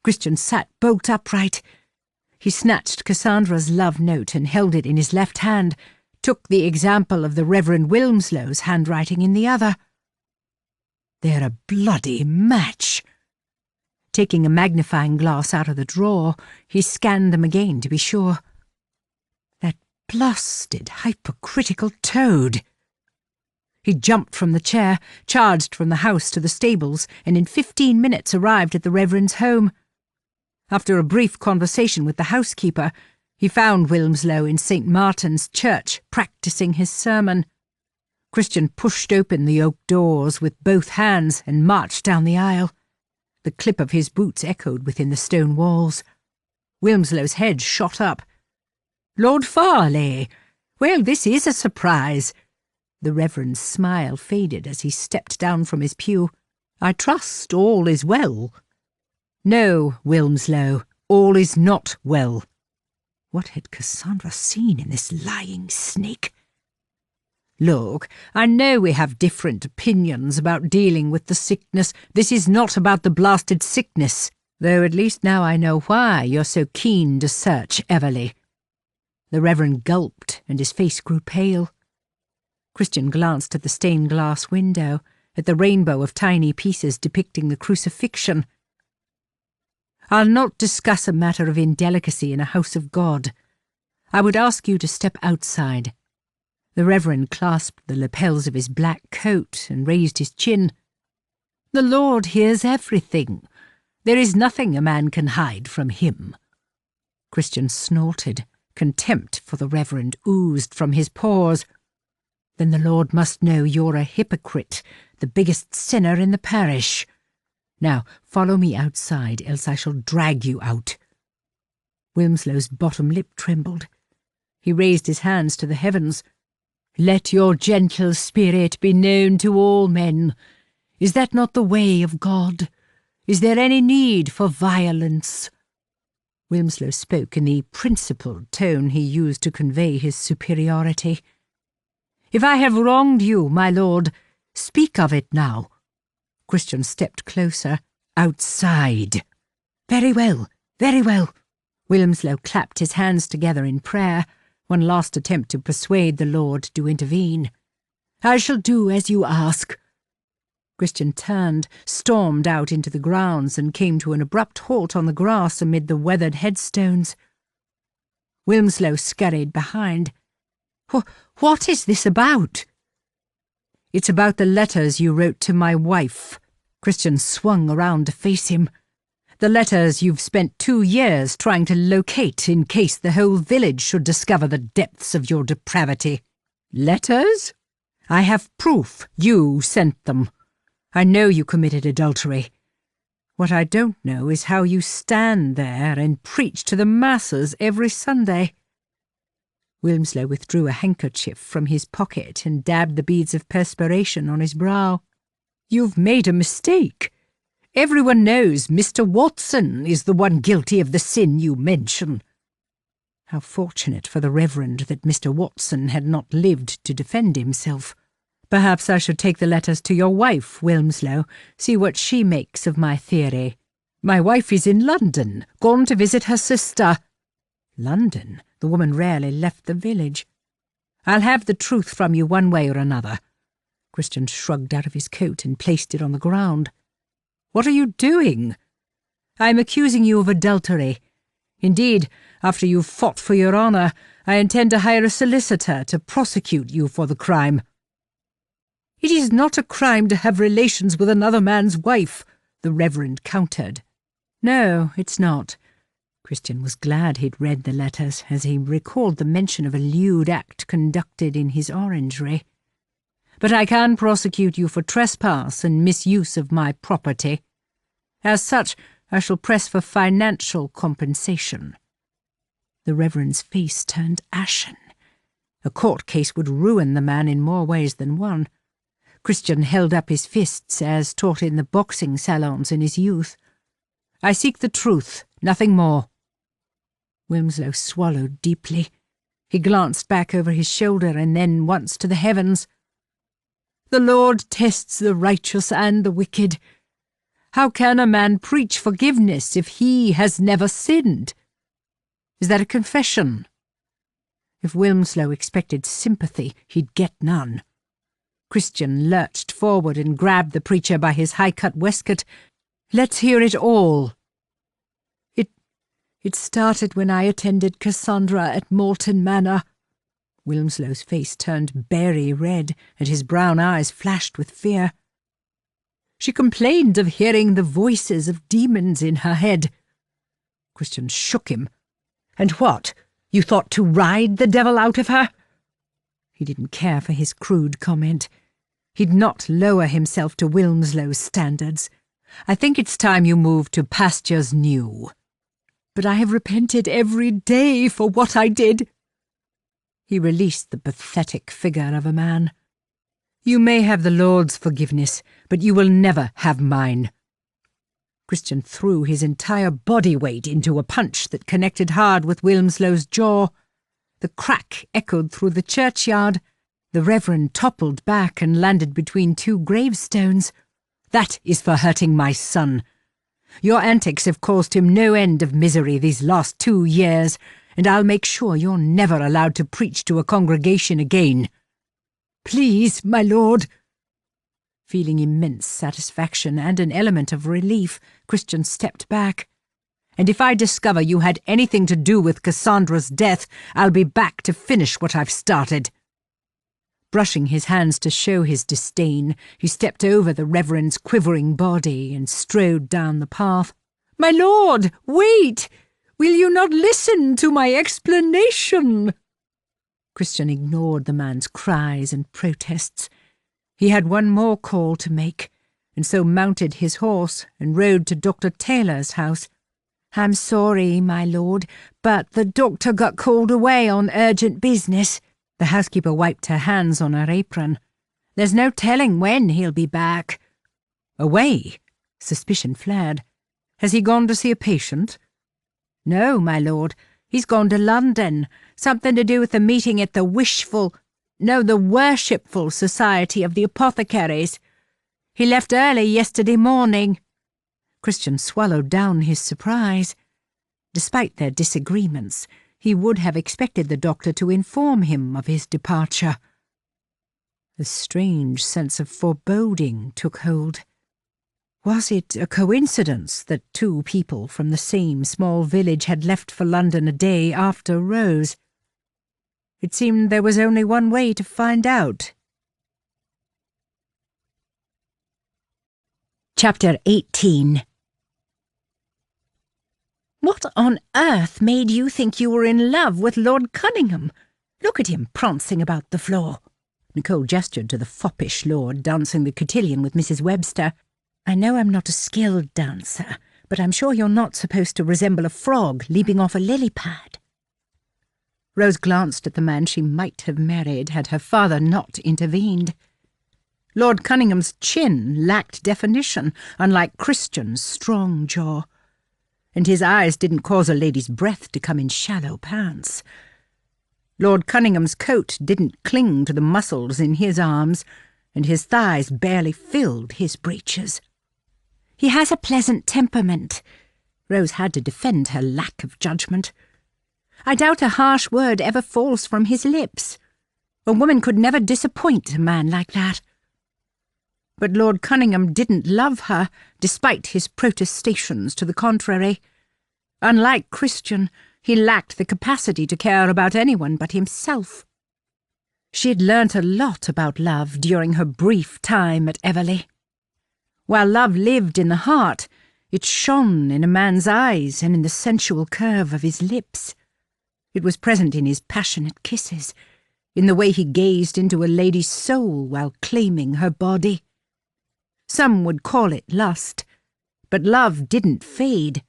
Christian sat bolt upright. He snatched Cassandra's love note and held it in his left hand, took the example of the Reverend Wilmslow's handwriting in the other. They're a bloody match. Taking a magnifying glass out of the drawer, he scanned them again to be sure. That blasted, hypocritical toad! He jumped from the chair, charged from the house to the stables, and in 15 minutes arrived at the Reverend's home. After a brief conversation with the housekeeper, he found Wilmslow in St. Martin's Church, practising his sermon. Christian pushed open the oak doors with both hands and marched down the aisle. The clip of his boots echoed within the stone walls. Wilmslow's head shot up. "Lord Farleigh! Well, this is a surprise." The Reverend's smile faded as he stepped down from his pew. "I trust all is well." "No, Wilmslow, all is not well." What had Cassandra seen in this lying snake? "Look, I know we have different opinions about dealing with the sickness. This is not about the blasted sickness, though at least now I know why you're so keen to search Everleigh." The Reverend gulped and his face grew pale. Christian glanced at the stained glass window, at the rainbow of tiny pieces depicting the crucifixion. "I'll not discuss a matter of indelicacy in a house of God. I would ask you to step outside." The Reverend clasped the lapels of his black coat and raised his chin. "The Lord hears everything. There is nothing a man can hide from him." Christian snorted. Contempt for the Reverend oozed from his pores. "Then the Lord must know you're a hypocrite, the biggest sinner in the parish. Now, follow me outside, else I shall drag you out." Wilmslow's bottom lip trembled. He raised his hands to the heavens. "Let your gentle spirit be known to all men. Is that not the way of God? Is there any need for violence?" Wilmslow spoke in the principled tone he used to convey his superiority. "If I have wronged you, my lord, speak of it now." Christian stepped closer. "Outside." "Very well, very well." Wilmslow clapped his hands together in prayer, one last attempt to persuade the Lord to intervene. "I shall do as you ask." Christian turned, stormed out into the grounds, and came to an abrupt halt on the grass amid the weathered headstones. Wilmslow scurried behind. What is this about?" "It's about the letters you wrote to my wife." Christian swung around to face him. "The letters you've spent 2 years trying to locate in case the whole village should discover the depths of your depravity." "Letters? I have proof you sent them. I know you committed adultery. What I don't know is how you stand there and preach to the masses every Sunday." Wilmslow withdrew a handkerchief from his pocket and dabbed the beads of perspiration on his brow. "You've made a mistake. Everyone knows Mr. Watson is the one guilty of the sin you mention." How fortunate for the Reverend that Mr. Watson had not lived to defend himself. Perhaps I should take the letters to your wife, Wilmslow, see what she makes of my theory. My wife is in London, gone to visit her sister. London? The woman rarely left the village. I'll have the truth from you one way or another. Christian shrugged out of his coat and placed it on the ground. What are you doing? I'm accusing you of adultery. Indeed, after you've fought for your honour, I intend to hire a solicitor to prosecute you for the crime. It is not a crime to have relations with another man's wife, the Reverend countered. No, it's not. Christian was glad he'd read the letters, as he recalled the mention of a lewd act conducted in his orangery. But I can prosecute you for trespass and misuse of my property. As such, I shall press for financial compensation. The Reverend's face turned ashen. A court case would ruin the man in more ways than one. Christian held up his fists as taught in the boxing salons in his youth. I seek the truth, nothing more. Wilmslow swallowed deeply. He glanced back over his shoulder and then once to the heavens. The Lord tests the righteous and the wicked. How can a man preach forgiveness if he has never sinned? Is that a confession? If Wilmslow expected sympathy, he'd get none. Christian lurched forward and grabbed the preacher by his high-cut waistcoat. Let's hear it all. It started when I attended Cassandra at Malton Manor. Wilmslow's face turned berry red, and his brown eyes flashed with fear. She complained of hearing the voices of demons in her head. Christian shook him. And what? You thought to ride the devil out of her? He didn't care for his crude comment. He'd not lower himself to Wilmslow's standards. I think it's time you moved to pastures new. But I have repented every day for what I did. He released the pathetic figure of a man. You may have the Lord's forgiveness, but you will never have mine. Christian threw his entire body weight into a punch that connected hard with Wilmslow's jaw. The crack echoed through the churchyard. The Reverend toppled back and landed between two gravestones. That is for hurting my son. Your antics have caused him no end of misery these last 2 years, and I'll make sure you're never allowed to preach to a congregation again. Please, my lord. Feeling immense satisfaction and an element of relief, Christian stepped back. And if I discover you had anything to do with Cassandra's death, I'll be back to finish what I've started. Brushing his hands to show his disdain, he stepped over the Reverend's quivering body and strode down the path. My lord, wait! Will you not listen to my explanation? Christian ignored the man's cries and protests. He had one more call to make, and so mounted his horse and rode to Dr. Taylor's house. I'm sorry, my lord, but the doctor got called away on urgent business. The housekeeper wiped her hands on her apron. There's no telling when he'll be back. Away? Suspicion flared. Has he gone to see a patient? No, my lord. He's gone to London. Something to do with the meeting at the Worshipful Society of the Apothecaries. He left early yesterday morning. Christian swallowed down his surprise. Despite their disagreements, he would have expected the doctor to inform him of his departure. A strange sense of foreboding took hold. Was it a coincidence that 2 people from the same small village had left for London a day after Rose? It seemed there was only one way to find out. Chapter 18. What on earth made you think you were in love with Lord Cunningham? Look at him prancing about the floor. Nicole gestured to the foppish lord dancing the cotillion with Mrs. Webster. I know I'm not a skilled dancer, but I'm sure you're not supposed to resemble a frog leaping off a lily pad. Rose glanced at the man she might have married had her father not intervened. Lord Cunningham's chin lacked definition, unlike Christian's strong jaw, and his eyes didn't cause a lady's breath to come in shallow pants. Lord Cunningham's coat didn't cling to the muscles in his arms, and his thighs barely filled his breeches. He has a pleasant temperament. Rose had to defend her lack of judgment. I doubt a harsh word ever falls from his lips. A woman could never disappoint a man like that. But Lord Cunningham didn't love her, despite his protestations to the contrary. Unlike Christian, he lacked the capacity to care about anyone but himself. She had learnt a lot about love during her brief time at Everleigh. While love lived in the heart, it shone in a man's eyes and in the sensual curve of his lips. It was present in his passionate kisses, in the way he gazed into a lady's soul while claiming her body. Some would call it lust, but love didn't fade.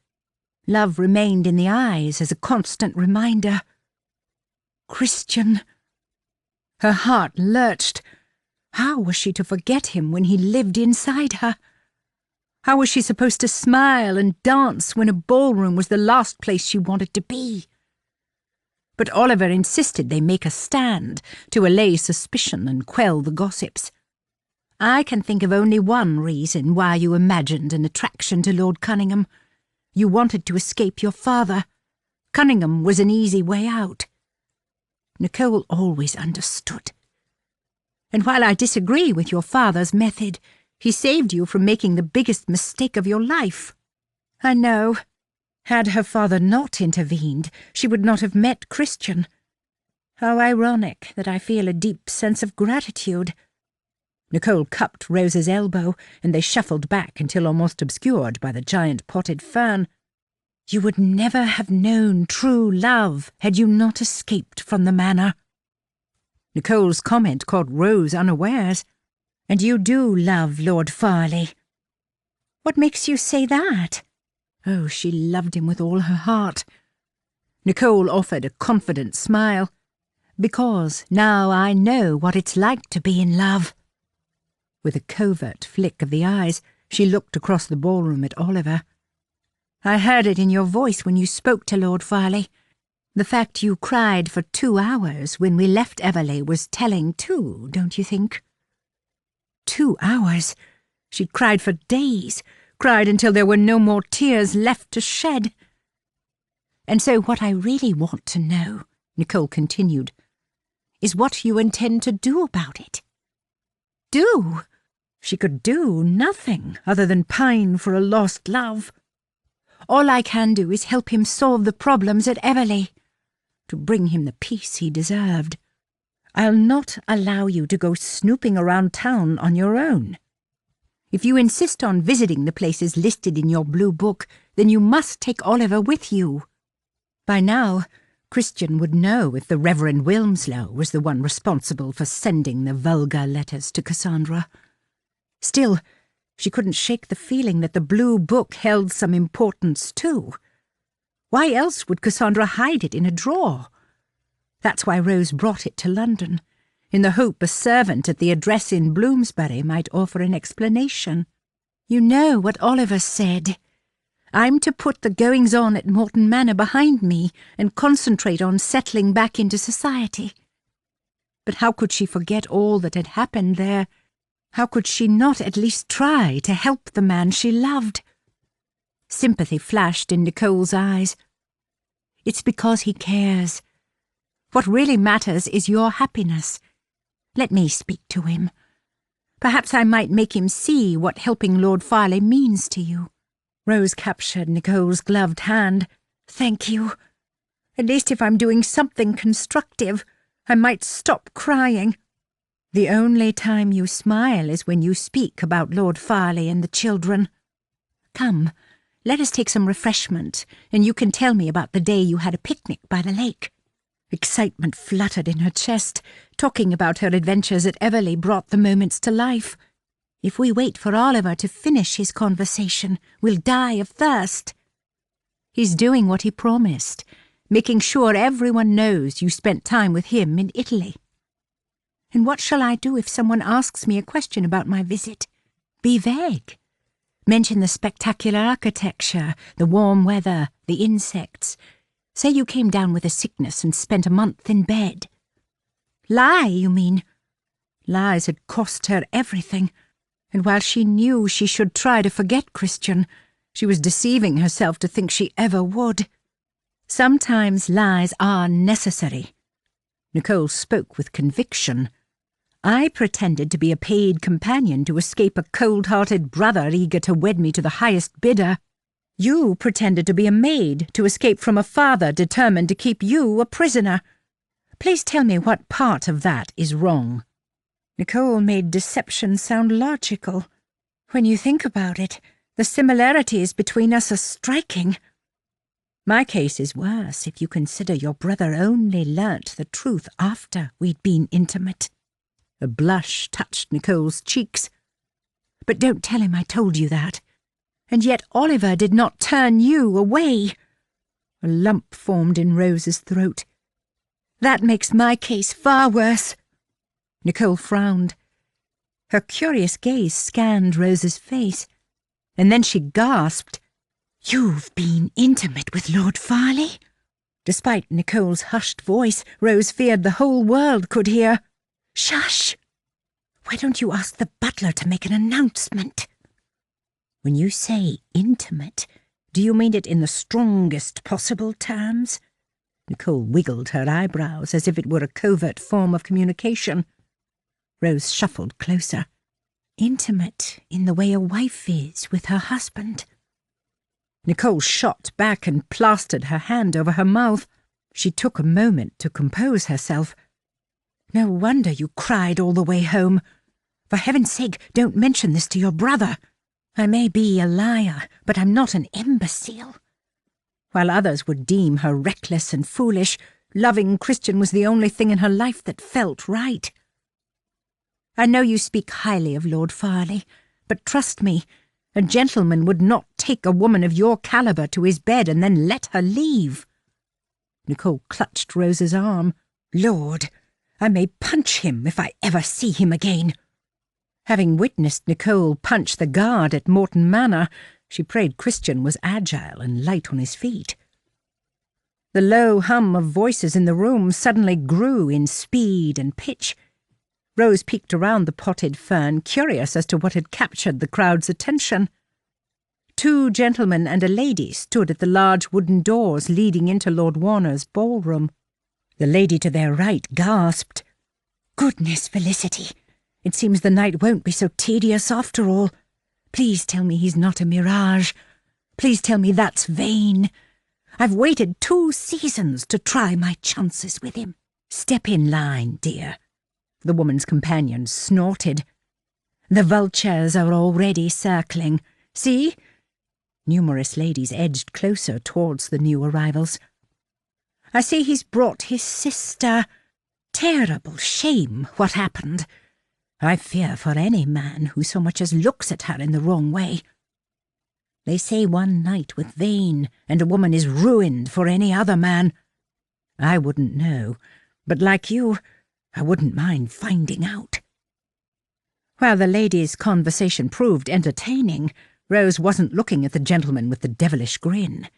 Love remained in the eyes as a constant reminder. Christian. Her heart lurched. How was she to forget him when he lived inside her? How was she supposed to smile and dance when a ballroom was the last place she wanted to be? But Oliver insisted they make a stand to allay suspicion and quell the gossips. I can think of only one reason why you imagined an attraction to Lord Cunningham. You wanted to escape your father. Cunningham was an easy way out. Nicole always understood. And while I disagree with your father's method, he saved you from making the biggest mistake of your life. I know. Had her father not intervened, she would not have met Christian. How ironic that I feel a deep sense of gratitude. Nicole cupped Rose's elbow, and they shuffled back until almost obscured by the giant potted fern. You would never have known true love had you not escaped from the manor. Nicole's comment caught Rose unawares. And you do love Lord Farleigh. What makes you say that? Oh, she loved him with all her heart. Nicole offered a confident smile. Because now I know what it's like to be in love. With a covert flick of the eyes, she looked across the ballroom at Oliver. I heard it in your voice when you spoke to Lord Farleigh. The fact you cried for 2 hours when we left Everleigh was telling too, don't you think? 2 hours. She cried for days, cried until there were no more tears left to shed. And so what I really want to know, Nicole continued, is what you intend to do about it. Do? She could do nothing other than pine for a lost love. All I can do is help him solve the problems at Everleigh, to bring him the peace he deserved. I'll not allow you to go snooping around town on your own. If you insist on visiting the places listed in your blue book, then you must take Oliver with you. By now, Christian would know if the Reverend Wilmslow was the one responsible for sending the vulgar letters to Cassandra. Still, she couldn't shake the feeling that the blue book held some importance too. Why else would Cassandra hide it in a drawer? That's why Rose brought it to London, in the hope a servant at the address in Bloomsbury might offer an explanation. You know what Oliver said. I'm to put the goings-on at Morton Manor behind me and concentrate on settling back into society. But how could she forget all that had happened there? How could she not at least try to help the man she loved? Sympathy flashed in Nicole's eyes. It's because he cares. What really matters is your happiness. Let me speak to him. Perhaps I might make him see what helping Lord Farleigh means to you. Rose captured Nicole's gloved hand. Thank you. At least if I'm doing something constructive, I might stop crying. The only time you smile is when you speak about Lord Farleigh and the children. Come, let us take some refreshment, and you can tell me about the day you had a picnic by the lake. Excitement fluttered in her chest. Talking about her adventures at Everleigh brought the moments to life. If we wait for Oliver to finish his conversation, we'll die of thirst. He's doing what he promised, making sure everyone knows you spent time with him in Italy. And what shall I do if someone asks me a question about my visit? Be vague. Mention the spectacular architecture, the warm weather, the insects. Say you came down with a sickness and spent a month in bed. Lie, you mean? Lies had cost her everything, and while she knew she should try to forget Christian, she was deceiving herself to think she ever would. Sometimes lies are necessary. Nicole spoke with conviction. I pretended to be a paid companion to escape a cold-hearted brother eager to wed me to the highest bidder. You pretended to be a maid to escape from a father determined to keep you a prisoner. Please tell me what part of that is wrong. Nicole made deception sound logical. When you think about it, the similarities between us are striking. My case is worse if you consider your brother only learnt the truth after we'd been intimate. A blush touched Nicole's cheeks. But don't tell him I told you that. And yet Oliver did not turn you away. A lump formed in Rose's throat. That makes my case far worse. Nicole frowned. Her curious gaze scanned Rose's face, and then she gasped. You've been intimate with Lord Farleigh? Despite Nicole's hushed voice, Rose feared the whole world could hear. Shush! Why don't you ask the butler to make an announcement? When you say intimate, do you mean it in the strongest possible terms? Nicole wiggled her eyebrows as if it were a covert form of communication. Rose shuffled closer. Intimate in the way a wife is with her husband. Nicole shot back and plastered her hand over her mouth. She took a moment to compose herself. No wonder you cried all the way home. For heaven's sake, don't mention this to your brother. I may be a liar, but I'm not an imbecile. While others would deem her reckless and foolish, loving Christian was the only thing in her life that felt right. I know you speak highly of Lord Farleigh, but trust me, a gentleman would not take a woman of your calibre to his bed and then let her leave. Nicole clutched Rose's arm. Lord, I may punch him if I ever see him again. Having witnessed Nicole punch the guard at Morton Manor, she prayed Christian was agile and light on his feet. The low hum of voices in the room suddenly grew in speed and pitch. Rose peeked around the potted fern, curious as to what had captured the crowd's attention. 2 gentlemen and a lady stood at the large wooden doors leading into Lord Warner's ballroom. The lady to their right gasped. Goodness, Felicity! It seems the night won't be so tedious after all. Please tell me he's not a mirage. Please tell me that's vain. I've waited 2 seasons to try my chances with him. Step in line, dear. The woman's companion snorted. The vultures are already circling. See? Numerous ladies edged closer towards the new arrivals. I see he's brought his sister. Terrible shame what happened. I fear for any man who so much as looks at her in the wrong way. They say one night with Vane, and a woman is ruined for any other man. I wouldn't know, but like you, I wouldn't mind finding out. While the ladies' conversation proved entertaining, Rose wasn't looking at the gentleman with the devilish grin.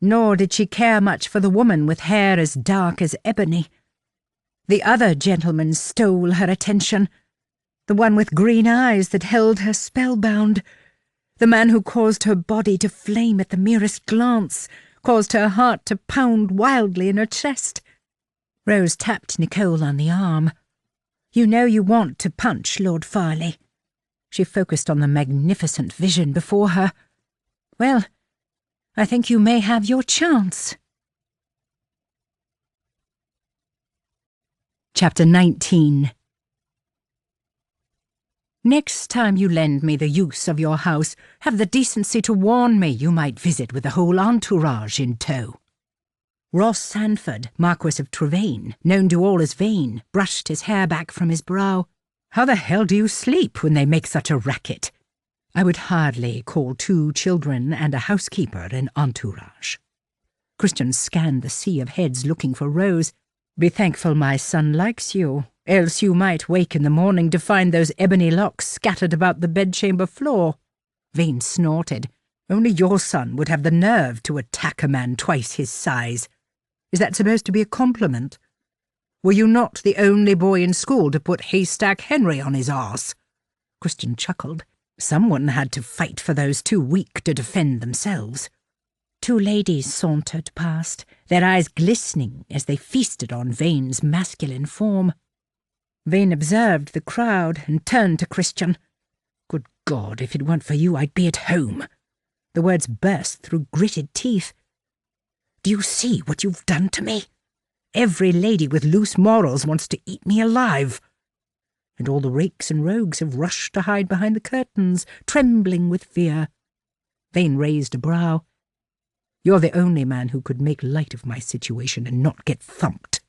Nor did she care much for the woman with hair as dark as ebony. The other gentleman stole her attention. The one with green eyes that held her spellbound. The man who caused her body to flame at the merest glance, caused her heart to pound wildly in her chest. Rose tapped Nicole on the arm. You know you want to punch Lord Farleigh. She focused on the magnificent vision before her. Well, I think you may have your chance. Chapter 19. Next time you lend me the use of your house, have the decency to warn me you might visit with the whole entourage in tow. Ross Sanford, Marquis of Trevane, known to all as Vane, brushed his hair back from his brow. How the hell do you sleep when they make such a racket? I would hardly call 2 children and a housekeeper an entourage. Christian scanned the sea of heads looking for Rose. Be thankful my son likes you. Else you might wake in the morning to find those ebony locks scattered about the bedchamber floor. Vane snorted. Only your son would have the nerve to attack a man twice his size. Is that supposed to be a compliment? Were you not the only boy in school to put Haystack Henry on his arse? Christian chuckled. Someone had to fight for those too weak to defend themselves. Two ladies sauntered past, their eyes glistening as they feasted on Vane's masculine form. Vane observed the crowd and turned to Christian. Good God, if it weren't for you, I'd be at home. The words burst through gritted teeth. Do you see what you've done to me? Every lady with loose morals wants to eat me alive. And all the rakes and rogues have rushed to hide behind the curtains, trembling with fear. Vane raised a brow. You're the only man who could make light of my situation and not get thumped.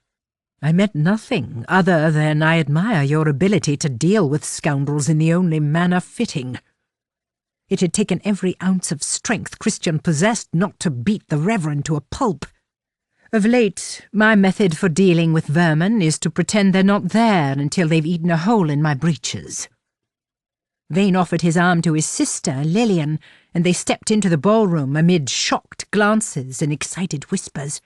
I meant nothing other than I admire your ability to deal with scoundrels in the only manner fitting. It had taken every ounce of strength Christian possessed not to beat the Reverend to a pulp. Of late, my method for dealing with vermin is to pretend they're not there until they've eaten a hole in my breeches. Vane offered his arm to his sister, Lillian, and they stepped into the ballroom amid shocked glances and excited whispers.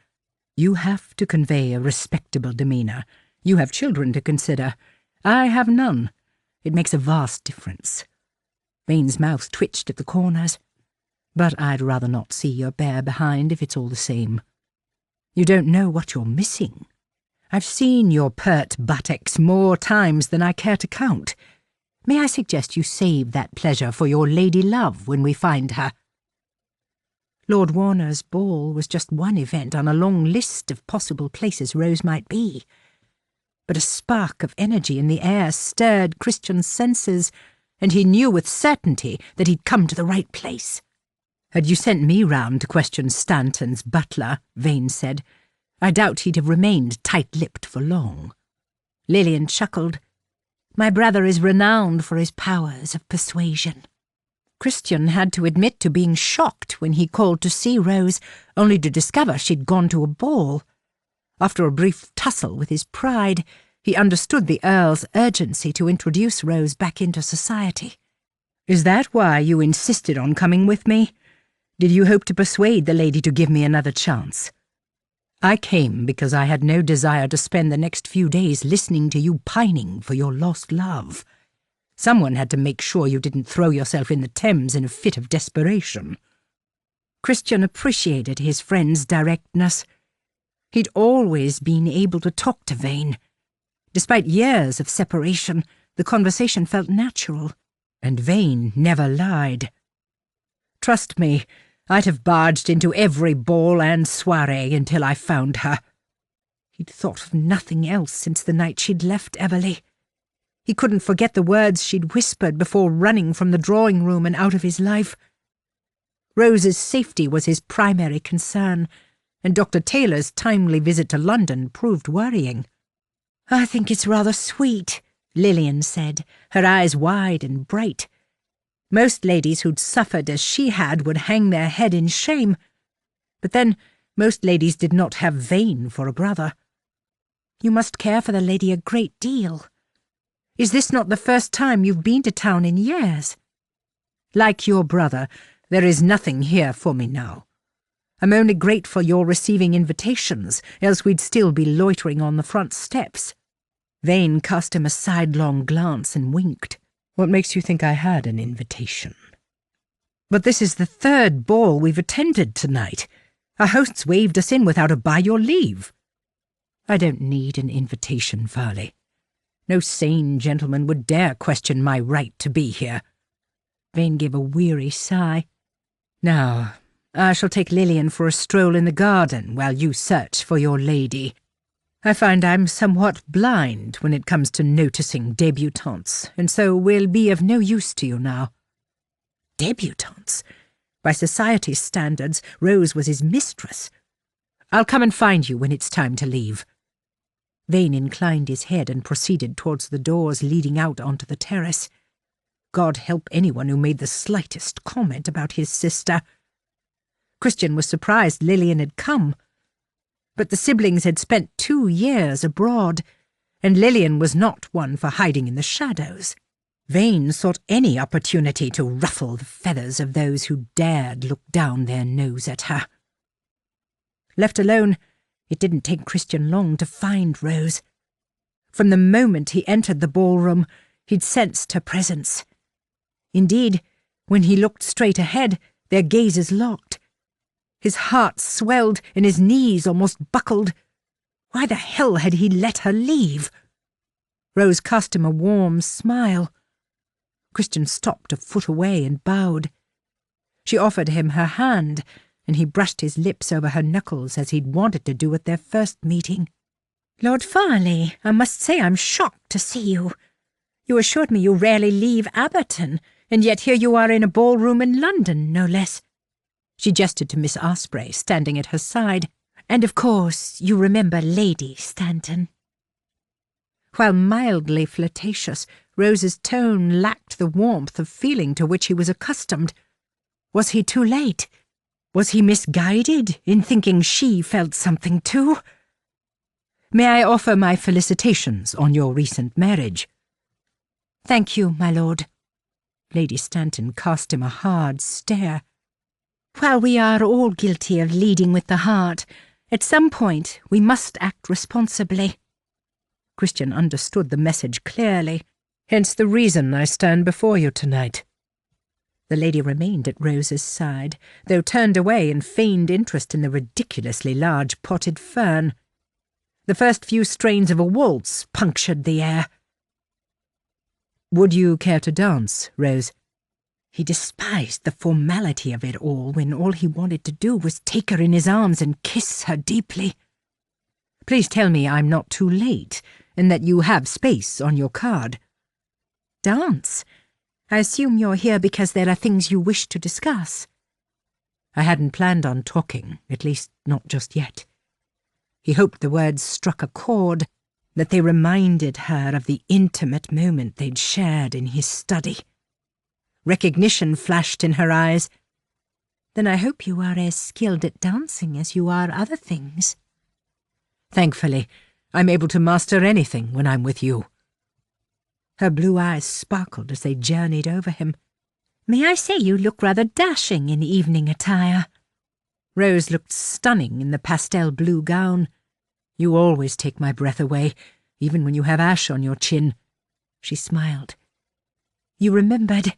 You have to convey a respectable demeanour. You have children to consider. I have none. It makes a vast difference. Vane's mouth twitched at the corners. But I'd rather not see your bare behind if it's all the same. You don't know what you're missing. I've seen your pert buttocks more times than I care to count. May I suggest you save that pleasure for your lady love when we find her? Lord Warner's ball was just one event on a long list of possible places Rose might be. But a spark of energy in the air stirred Christian's senses, and he knew with certainty that he'd come to the right place. Had you sent me round to question Stanton's butler, Vane said, I doubt he'd have remained tight-lipped for long. Lillian chuckled. My brother is renowned for his powers of persuasion. Christian had to admit to being shocked when he called to see Rose, only to discover she'd gone to a ball. After a brief tussle with his pride, he understood the Earl's urgency to introduce Rose back into society. Is that why you insisted on coming with me? Did you hope to persuade the lady to give me another chance? I came because I had no desire to spend the next few days listening to you pining for your lost love. Someone had to make sure you didn't throw yourself in the Thames in a fit of desperation. Christian appreciated his friend's directness. He'd always been able to talk to Vane. Despite years of separation, the conversation felt natural, and Vane never lied. Trust me, I'd have barged into every ball and soiree until I found her. He'd thought of nothing else since the night she'd left Everleigh. He couldn't forget the words she'd whispered before running from the drawing-room and out of his life. Rose's safety was his primary concern, and Dr. Taylor's timely visit to London proved worrying. I think it's rather sweet, Lillian said, her eyes wide and bright. Most ladies who'd suffered as she had would hang their head in shame. But then, most ladies did not have Vane for a brother. You must care for the lady a great deal. Is this not the first time you've been to town in years? Like your brother, there is nothing here for me now. I'm only grateful you're receiving invitations, else we'd still be loitering on the front steps. Vane cast him a sidelong glance and winked. What makes you think I had an invitation? But this is the third ball we've attended tonight. Our hosts waved us in without a by your leave. I don't need an invitation, Farleigh. No sane gentleman would dare question my right to be here. Vane gave a weary sigh. Now, I shall take Lillian for a stroll in the garden while you search for your lady. I find I'm somewhat blind when it comes to noticing débutantes, and so will be of no use to you now. Débutantes? By society's standards, Rose was his mistress. I'll come and find you when it's time to leave. Vane inclined his head and proceeded towards the doors leading out onto the terrace. God help anyone who made the slightest comment about his sister. Christian was surprised Lillian had come. But the siblings had spent 2 years abroad, And Lillian was not one for hiding in the shadows. Vane sought any opportunity to ruffle the feathers of those who dared look down their nose at her. Left alone, it didn't take Christian long to find Rose. From the moment he entered the ballroom, he'd sensed her presence. Indeed, when he looked straight ahead, their gazes locked. His heart swelled and his knees almost buckled. Why the hell had he let her leave? Rose cast him a warm smile. Christian stopped a foot away and bowed. She offered him her hand, and he brushed his lips over her knuckles as he'd wanted to do at their first meeting. Lord Farleigh, I must say I'm shocked to see you. You assured me you rarely leave Abberton, and yet here you are in a ballroom in London, no less. She gestured to Miss Asprey, standing at her side. And of course you remember Lady Stanton. While mildly flirtatious, Rose's tone lacked the warmth of feeling to which he was accustomed. Was he too late? Was he misguided in thinking she felt something too? May I offer my felicitations on your recent marriage? Thank you, my lord. Lady Stanton cast him a hard stare. While we are all guilty of leading with the heart, at some point we must act responsibly. Christian understood the message clearly, hence the reason I stand before you tonight. The lady remained at Rose's side, though turned away in feigned interest in the ridiculously large potted fern. The first few strains of a waltz punctured the air. Would you care to dance, Rose? He despised the formality of it all when all he wanted to do was take her in his arms and kiss her deeply. Please tell me I'm not too late, and that you have space on your card. Dance? I assume you're here because there are things you wish to discuss. I hadn't planned on talking, at least not just yet. He hoped the words struck a chord, that they reminded her of the intimate moment they'd shared in his study. Recognition flashed in her eyes. Then I hope you are as skilled at dancing as you are other things. Thankfully, I'm able to master anything when I'm with you. Her blue eyes sparkled as they journeyed over him. May I say you look rather dashing in evening attire? Rose looked stunning in the pastel blue gown. You always take my breath away, even when you have ash on your chin. She smiled. You remembered.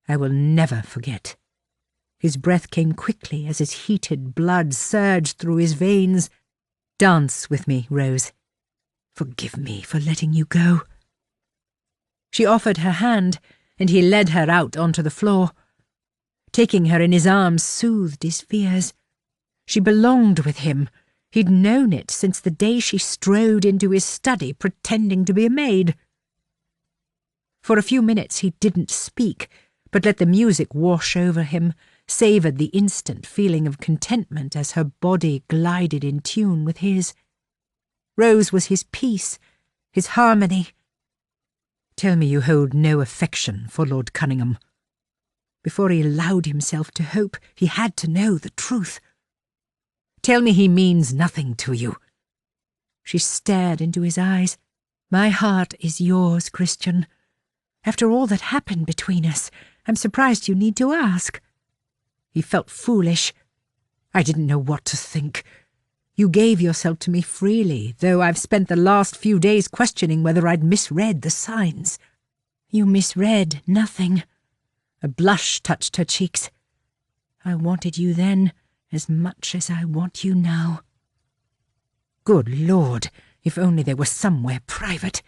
I will never forget. His breath came quickly as his heated blood surged through his veins. Dance with me, Rose. Forgive me for letting you go. She offered her hand, and he led her out onto the floor. Taking her in his arms soothed his fears. She belonged with him. He'd known it since the day she strode into his study pretending to be a maid. For a few minutes he didn't speak, but let the music wash over him, savoured the instant feeling of contentment as her body glided in tune with his. Rose was his peace, his harmony. Tell me you hold no affection for Lord Cunningham. Before he allowed himself to hope, he had to know the truth. Tell me he means nothing to you. She stared into his eyes. My heart is yours, Christian. After all that happened between us, I'm surprised you need to ask. He felt foolish. I didn't know what to think. You gave yourself to me freely, though I've spent the last few days questioning whether I'd misread the signs. You misread nothing. A blush touched her cheeks. I wanted you then as much as I want you now. Good Lord, if only there were somewhere private.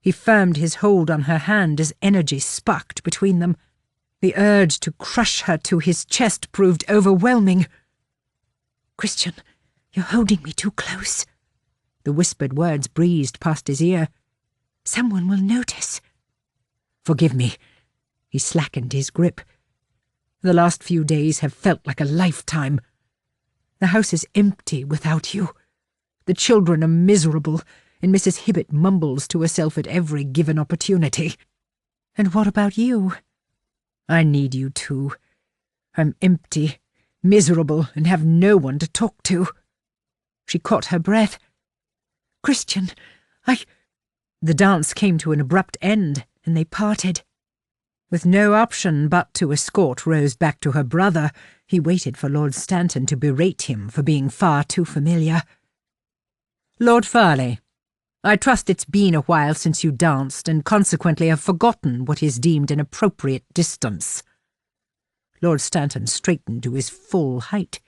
He firmed his hold on her hand as energy sparked between them. The urge to crush her to his chest proved overwhelming. Christian, you're holding me too close. The whispered words breezed past his ear. Someone will notice. Forgive me. He slackened his grip. The last few days have felt like a lifetime. The house is empty without you. The children are miserable, and Mrs. Hibbett mumbles to herself at every given opportunity. And what about you? I need you too. I'm empty, miserable, and have no one to talk to. She caught her breath. Christian, The dance came to an abrupt end, and they parted. With no option but to escort Rose back to her brother, he waited for Lord Stanton to berate him for being far too familiar. "Lord Farleigh, I trust it's been a while since you danced, and consequently have forgotten what is deemed an appropriate distance." Lord Stanton straightened to his full height.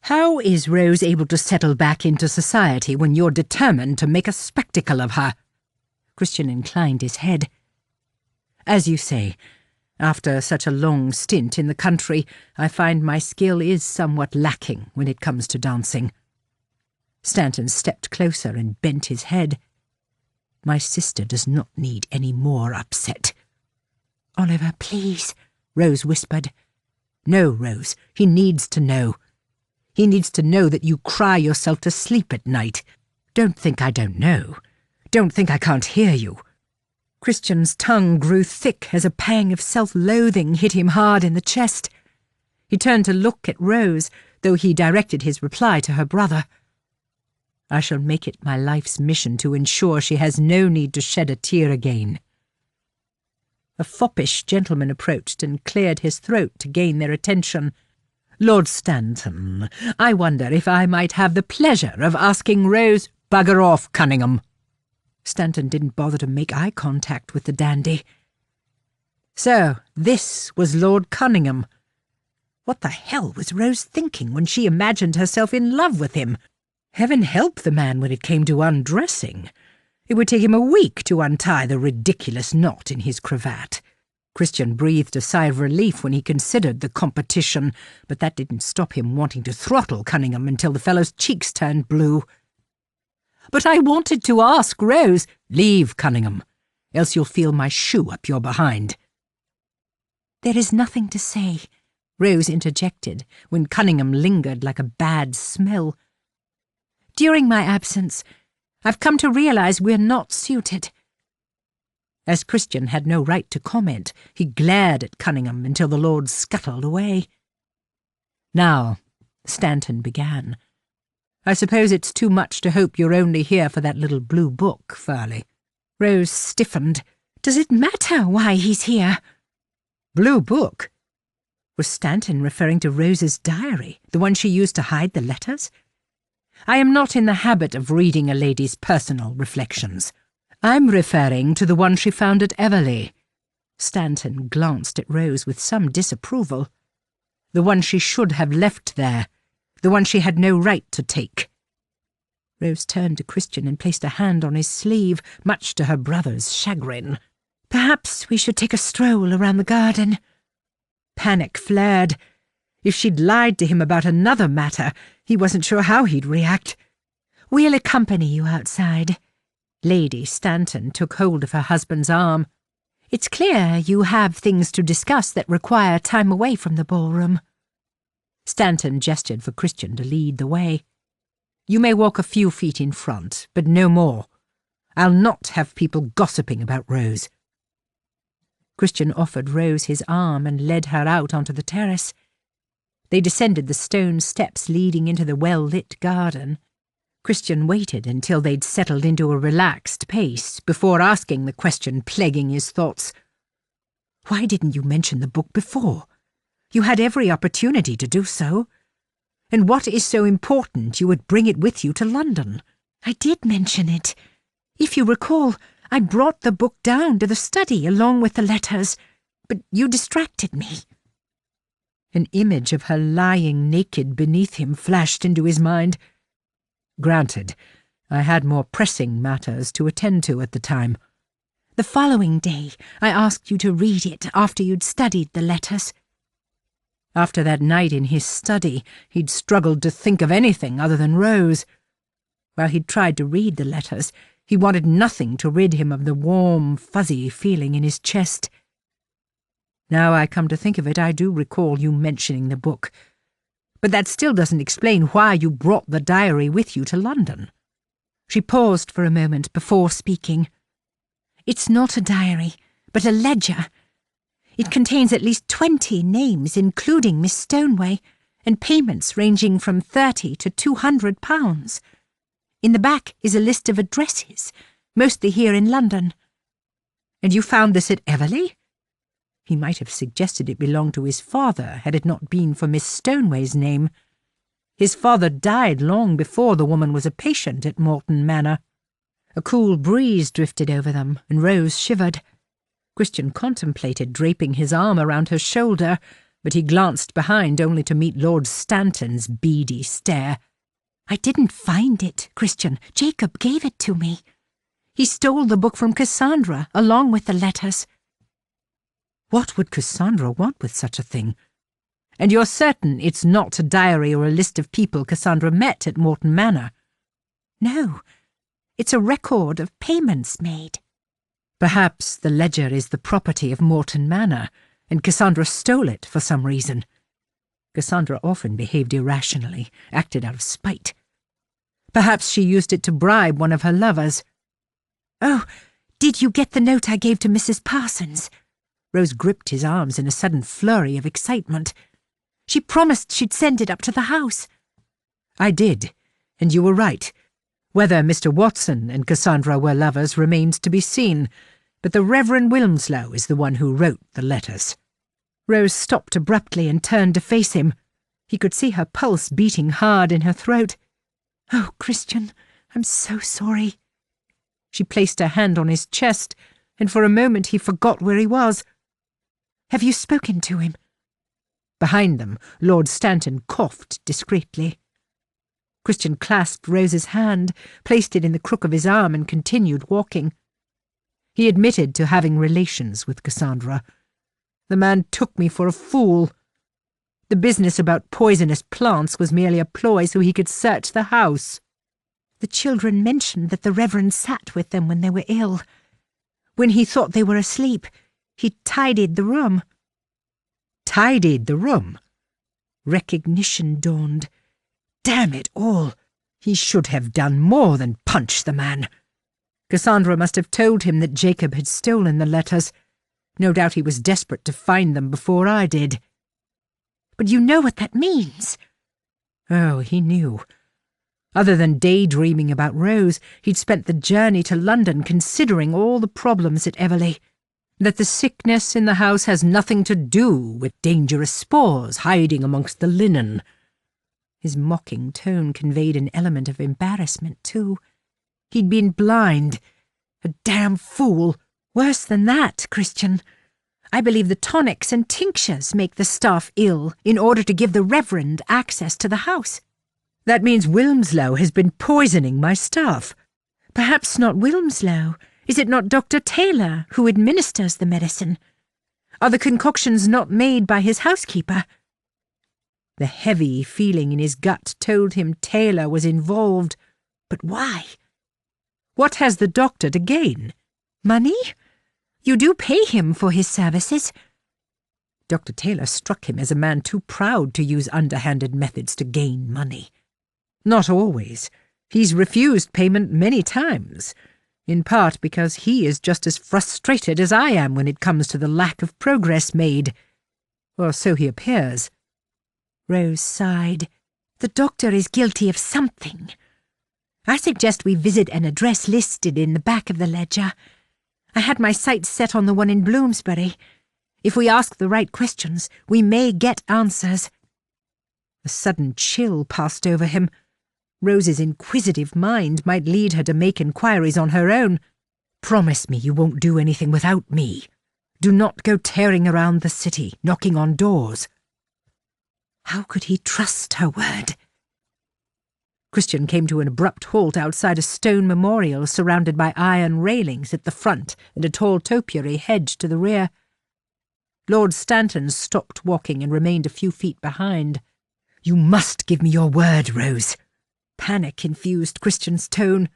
"How is Rose able to settle back into society when you're determined to make a spectacle of her?" Christian inclined his head. "As you say, after such a long stint in the country, I find my skill is somewhat lacking when it comes to dancing." Stanton stepped closer and bent his head. "My sister does not need any more upset." "Oliver, please," Rose whispered. "No, Rose, he needs to know. He needs to know that you cry yourself to sleep at night. Don't think I don't know. Don't think I can't hear you." Christian's tongue grew thick as a pang of self-loathing hit him hard in the chest. He turned to look at Rose, though he directed his reply to her brother. "I shall make it my life's mission to ensure she has no need to shed a tear again." A foppish gentleman approached and cleared his throat to gain their attention. "Lord Stanton, I wonder if I might have the pleasure of asking Rose—" "Bugger off, Cunningham." Stanton didn't bother to make eye contact with the dandy. So, this was Lord Cunningham. What the hell was Rose thinking when she imagined herself in love with him? Heaven help the man when it came to undressing. It would take him a week to untie the ridiculous knot in his cravat. Christian breathed a sigh of relief when he considered the competition, but that didn't stop him wanting to throttle Cunningham until the fellow's cheeks turned blue. "But I wanted to ask Rose—" "Leave, Cunningham, else you'll feel my shoe up your behind." "There is nothing to say," Rose interjected when Cunningham lingered like a bad smell. "During my absence, I've come to realize we're not suited." As Christian had no right to comment, he glared at Cunningham until the lord scuttled away. "Now," Stanton began, "I suppose it's too much to hope you're only here for that little blue book, Farleigh." Rose stiffened. "Does it matter why he's here?" "Blue book?" Was Stanton referring to Rose's diary, the one she used to hide the letters? "I am not in the habit of reading a lady's personal reflections. I'm referring to the one she found at Everleigh." Stanton glanced at Rose with some disapproval. "The one she should have left there. The one she had no right to take." Rose turned to Christian and placed a hand on his sleeve, much to her brother's chagrin. "Perhaps we should take a stroll around the garden." Panic flared. If she'd lied to him about another matter, he wasn't sure how he'd react. "We'll accompany you outside." Lady Stanton took hold of her husband's arm. "It's clear you have things to discuss that require time away from the ballroom." Stanton gestured for Christian to lead the way. "You may walk a few feet in front, but no more. I'll not have people gossiping about Rose." Christian offered Rose his arm and led her out onto the terrace. They descended the stone steps leading into the well-lit garden. Christian waited until they'd settled into a relaxed pace before asking the question plaguing his thoughts. "Why didn't you mention the book before? You had every opportunity to do so. And what is so important you would bring it with you to London?" "I did mention it. If you recall, I brought the book down to the study along with the letters, but you distracted me." An image of her lying naked beneath him flashed into his mind. "Granted, I had more pressing matters to attend to at the time." "The following day, I asked you to read it after you'd studied the letters." After that night in his study, he'd struggled to think of anything other than Rose. While he'd tried to read the letters, he wanted nothing to rid him of the warm, fuzzy feeling in his chest. Now I come to think of it, I do recall you mentioning the book. But that still doesn't explain why you brought the diary with you to London." She paused for a moment before speaking. "It's not a diary, but a ledger. It contains at least 20 names, including Miss Stoneway, and payments ranging from £30 to £200. In the back is a list of addresses, mostly here in London." "And you found this at Everleigh?" He might have suggested it belonged to his father had it not been for Miss Stoneway's name. His father died long before the woman was a patient at Morton Manor. A cool breeze drifted over them, and Rose shivered. Christian contemplated draping his arm around her shoulder, but he glanced behind only to meet Lord Stanton's beady stare. "I didn't find it, Christian. Jacob gave it to me. He stole the book from Cassandra, along with the letters." What would Cassandra want with such a thing? And you're certain it's not a diary or a list of people Cassandra met at Morton Manor? "No, it's a record of payments made." "Perhaps the ledger is the property of Morton Manor, and Cassandra stole it for some reason." Cassandra often behaved irrationally, acted out of spite. Perhaps she used it to bribe one of her lovers. "Oh, did you get the note I gave to Mrs. Parsons?" Rose gripped his arms in a sudden flurry of excitement. "She promised she'd send it up to the house." "I did, and you were right. Whether Mr. Watson and Cassandra were lovers remains to be seen, but the Reverend Wilmslow is the one who wrote the letters." Rose stopped abruptly and turned to face him. He could see her pulse beating hard in her throat. "Oh, Christian, I'm so sorry." She placed her hand on his chest, and for a moment he forgot where he was. "Have you spoken to him?" Behind them, Lord Stanton coughed discreetly. Christian clasped Rose's hand, placed it in the crook of his arm, and continued walking. He admitted to having relations with Cassandra. The man took me for a fool. The business about poisonous plants was merely a ploy so he could search the house. "The children mentioned that the Reverend sat with them when they were ill. When he thought they were asleep, he tidied the room." Tidied the room? Recognition dawned. Damn it all! He should have done more than punch the man. Cassandra must have told him that Jacob had stolen the letters. No doubt he was desperate to find them before I did. "But you know what that means." Oh, he knew. Other than daydreaming about Rose, he'd spent the journey to London considering all the problems at Everleigh. That the sickness in the house has nothing to do with dangerous spores hiding amongst the linen. His mocking tone conveyed an element of embarrassment, too. He'd been blind. A damn fool. "Worse than that, Christian. I believe the tonics and tinctures make the staff ill in order to give the Reverend access to the house." "That means Wilmslow has been poisoning my staff." "Perhaps not Wilmslow. Is it not Dr. Taylor who administers the medicine? Are the concoctions not made by his housekeeper?" The heavy feeling in his gut told him Taylor was involved. But why? What has the doctor to gain? "Money? You do pay him for his services." Dr. Taylor struck him as a man too proud to use underhanded methods to gain money. Not always. He's refused payment many times, in part because he is just as frustrated as I am when it comes to the lack of progress made. Or so he appears. Rose sighed. "The doctor is guilty of something. I suggest we visit an address listed in the back of the ledger. I had my sights set on the one in Bloomsbury. If we ask the right questions, we may get answers." A sudden chill passed over him. Rose's inquisitive mind might lead her to make inquiries on her own. "Promise me you won't do anything without me. Do not go tearing around the city, knocking on doors." How could he trust her word? Christian came to an abrupt halt outside a stone memorial surrounded by iron railings at the front and a tall topiary hedge to the rear. Lord Stanton stopped walking and remained a few feet behind. "You must give me your word, Rose." Panic infused Christian's tone.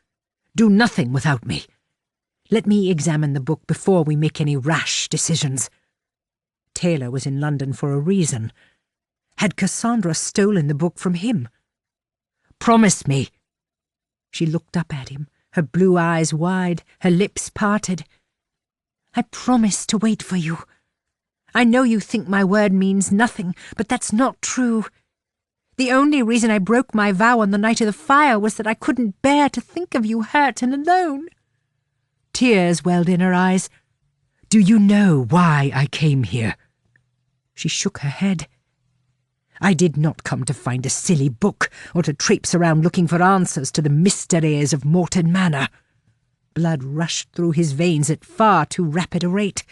"Do nothing without me. Let me examine the book before we make any rash decisions." Taylor was in London for a reason. Had Cassandra stolen the book from him? "Promise me." She looked up at him, her blue eyes wide, her lips parted. "I promise to wait for you. I know you think my word means nothing, but that's not true. The only reason I broke my vow on the night of the fire was that I couldn't bear to think of you hurt and alone." Tears welled in her eyes. "Do you know why I came here?" She shook her head. "I did not come to find a silly book or to traipse around looking for answers to the mysteries of Morton Manor." Blood rushed through his veins at far too rapid a rate.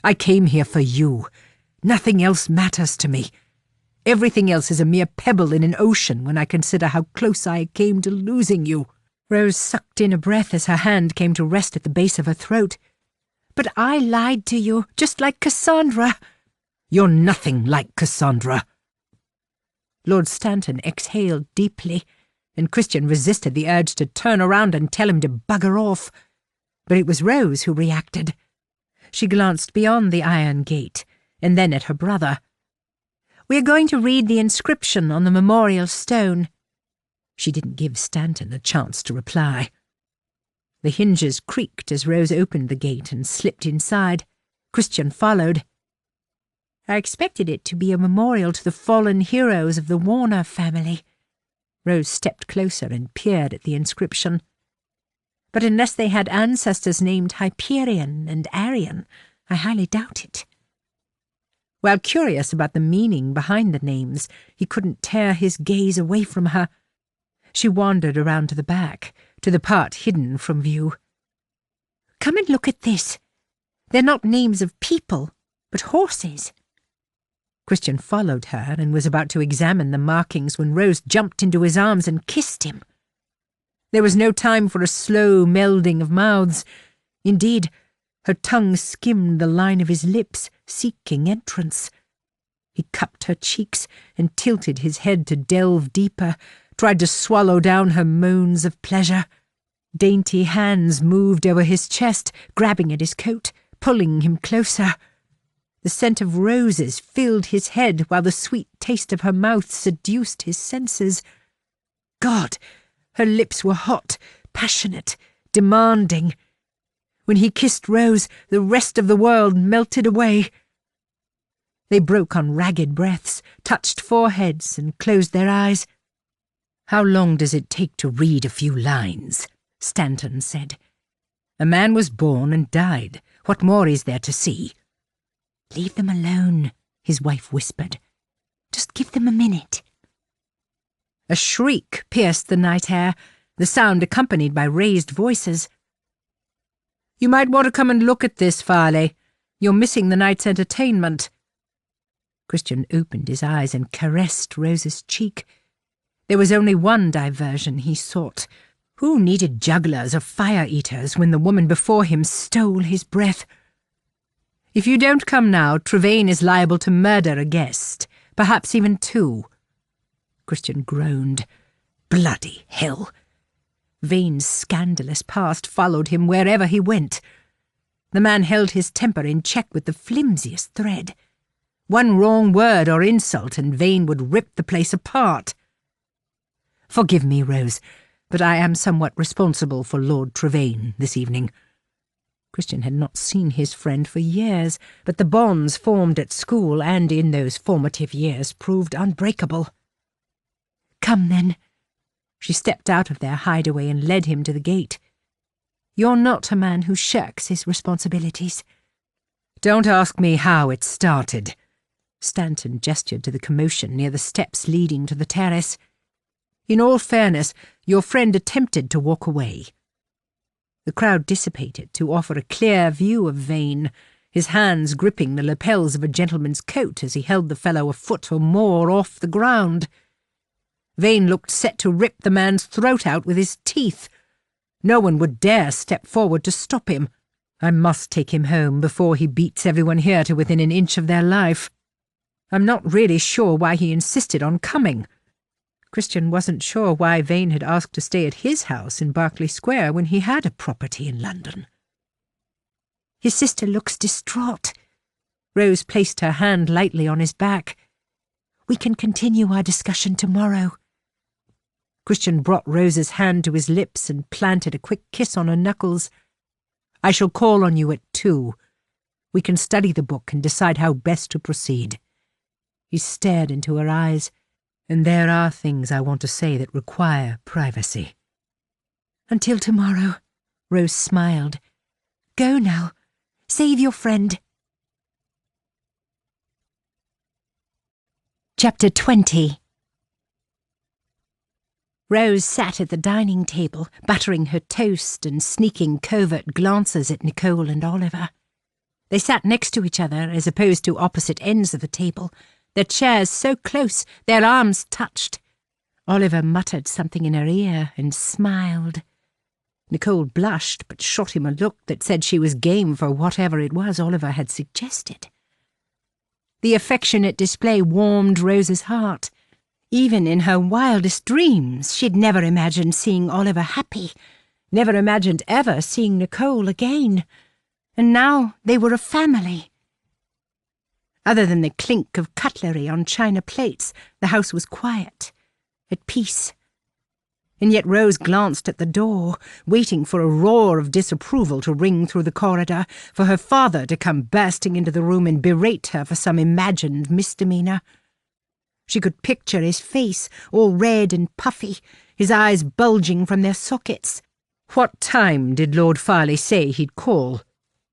"I came here for you. Nothing else matters to me. Everything else is a mere pebble in an ocean when I consider how close I came to losing you." Rose sucked in a breath as her hand came to rest at the base of her throat. "But I lied to you, just like Cassandra." "You're nothing like Cassandra." Lord Stanton exhaled deeply, and Christian resisted the urge to turn around and tell him to bugger off. But it was Rose who reacted. She glanced beyond the iron gate, and then at her brother. "We are going to read the inscription on the memorial stone." She didn't give Stanton a chance to reply. The hinges creaked as Rose opened the gate and slipped inside. Christian followed. "I expected it to be a memorial to the fallen heroes of the Warner family." Rose stepped closer and peered at the inscription. "But unless they had ancestors named Hyperion and Arian, I highly doubt it." While curious about the meaning behind the names, he couldn't tear his gaze away from her. She wandered around to the back, to the part hidden from view. "Come and look at this. They're not names of people, but horses." Christian followed her and was about to examine the markings when Rose jumped into his arms and kissed him. There was no time for a slow melding of mouths. Indeed, her tongue skimmed the line of his lips, seeking entrance. He cupped her cheeks and tilted his head to delve deeper, tried to swallow down her moans of pleasure. Dainty hands moved over his chest, grabbing at his coat, pulling him closer. The scent of roses filled his head while the sweet taste of her mouth seduced his senses. God, her lips were hot, passionate, demanding. When he kissed Rose, the rest of the world melted away. They broke on ragged breaths, touched foreheads, and closed their eyes. "How long does it take to read a few lines?" Stanton said. "A man was born and died. What more is there to see?" "Leave them alone," his wife whispered. "Just give them a minute." A shriek pierced the night air, the sound accompanied by raised voices. "You might want to come and look at this, Farleigh. You're missing the night's entertainment." Christian opened his eyes and caressed Rose's cheek. There was only one diversion he sought. Who needed jugglers or fire-eaters when the woman before him stole his breath? "If you don't come now, Trevane is liable to murder a guest, perhaps even two." Christian groaned. Bloody hell! Vane's scandalous past followed him wherever he went. The man held his temper in check with the flimsiest thread. One wrong word or insult and Vane would rip the place apart. "Forgive me, Rose, but I am somewhat responsible for Lord Trevane this evening." Christian had not seen his friend for years, but the bonds formed at school and in those formative years proved unbreakable. "Come, then." She stepped out of their hideaway and led him to the gate. "You're not a man who shirks his responsibilities." "Don't ask me how it started." Stanton gestured to the commotion near the steps leading to the terrace. "In all fairness, your friend attempted to walk away." The crowd dissipated to offer a clear view of Vane, his hands gripping the lapels of a gentleman's coat as he held the fellow a foot or more off the ground. Vane looked set to rip the man's throat out with his teeth. No one would dare step forward to stop him. I must take him home before he beats everyone here to within an inch of their life. I'm not really sure why he insisted on coming. Christian wasn't sure why Vane had asked to stay at his house in Berkeley Square when he had a property in London. His sister looks distraught. Rose placed her hand lightly on his back. We can continue our discussion tomorrow. Christian brought Rose's hand to his lips and planted a quick kiss on her knuckles. I shall call on you at 2. We can study the book and decide how best to proceed. He stared into her eyes. And there are things I want to say that require privacy. Until tomorrow, Rose smiled. Go now. Save your friend. Chapter 20. Rose sat at the dining table, buttering her toast and sneaking covert glances at Nicole and Oliver. They sat next to each other as opposed to opposite ends of the table, their chairs so close their arms touched. Oliver muttered something in her ear and smiled. Nicole blushed but shot him a look that said she was game for whatever it was Oliver had suggested. The affectionate display warmed Rose's heart. Even in her wildest dreams, she'd never imagined seeing Oliver happy, never imagined ever seeing Nicole again. And now they were a family. Other than the clink of cutlery on china plates, the house was quiet, at peace. And yet Rose glanced at the door, waiting for a roar of disapproval to ring through the corridor, for her father to come bursting into the room and berate her for some imagined misdemeanour. She could picture his face, all red and puffy, his eyes bulging from their sockets. What time did Lord Farleigh say he'd call?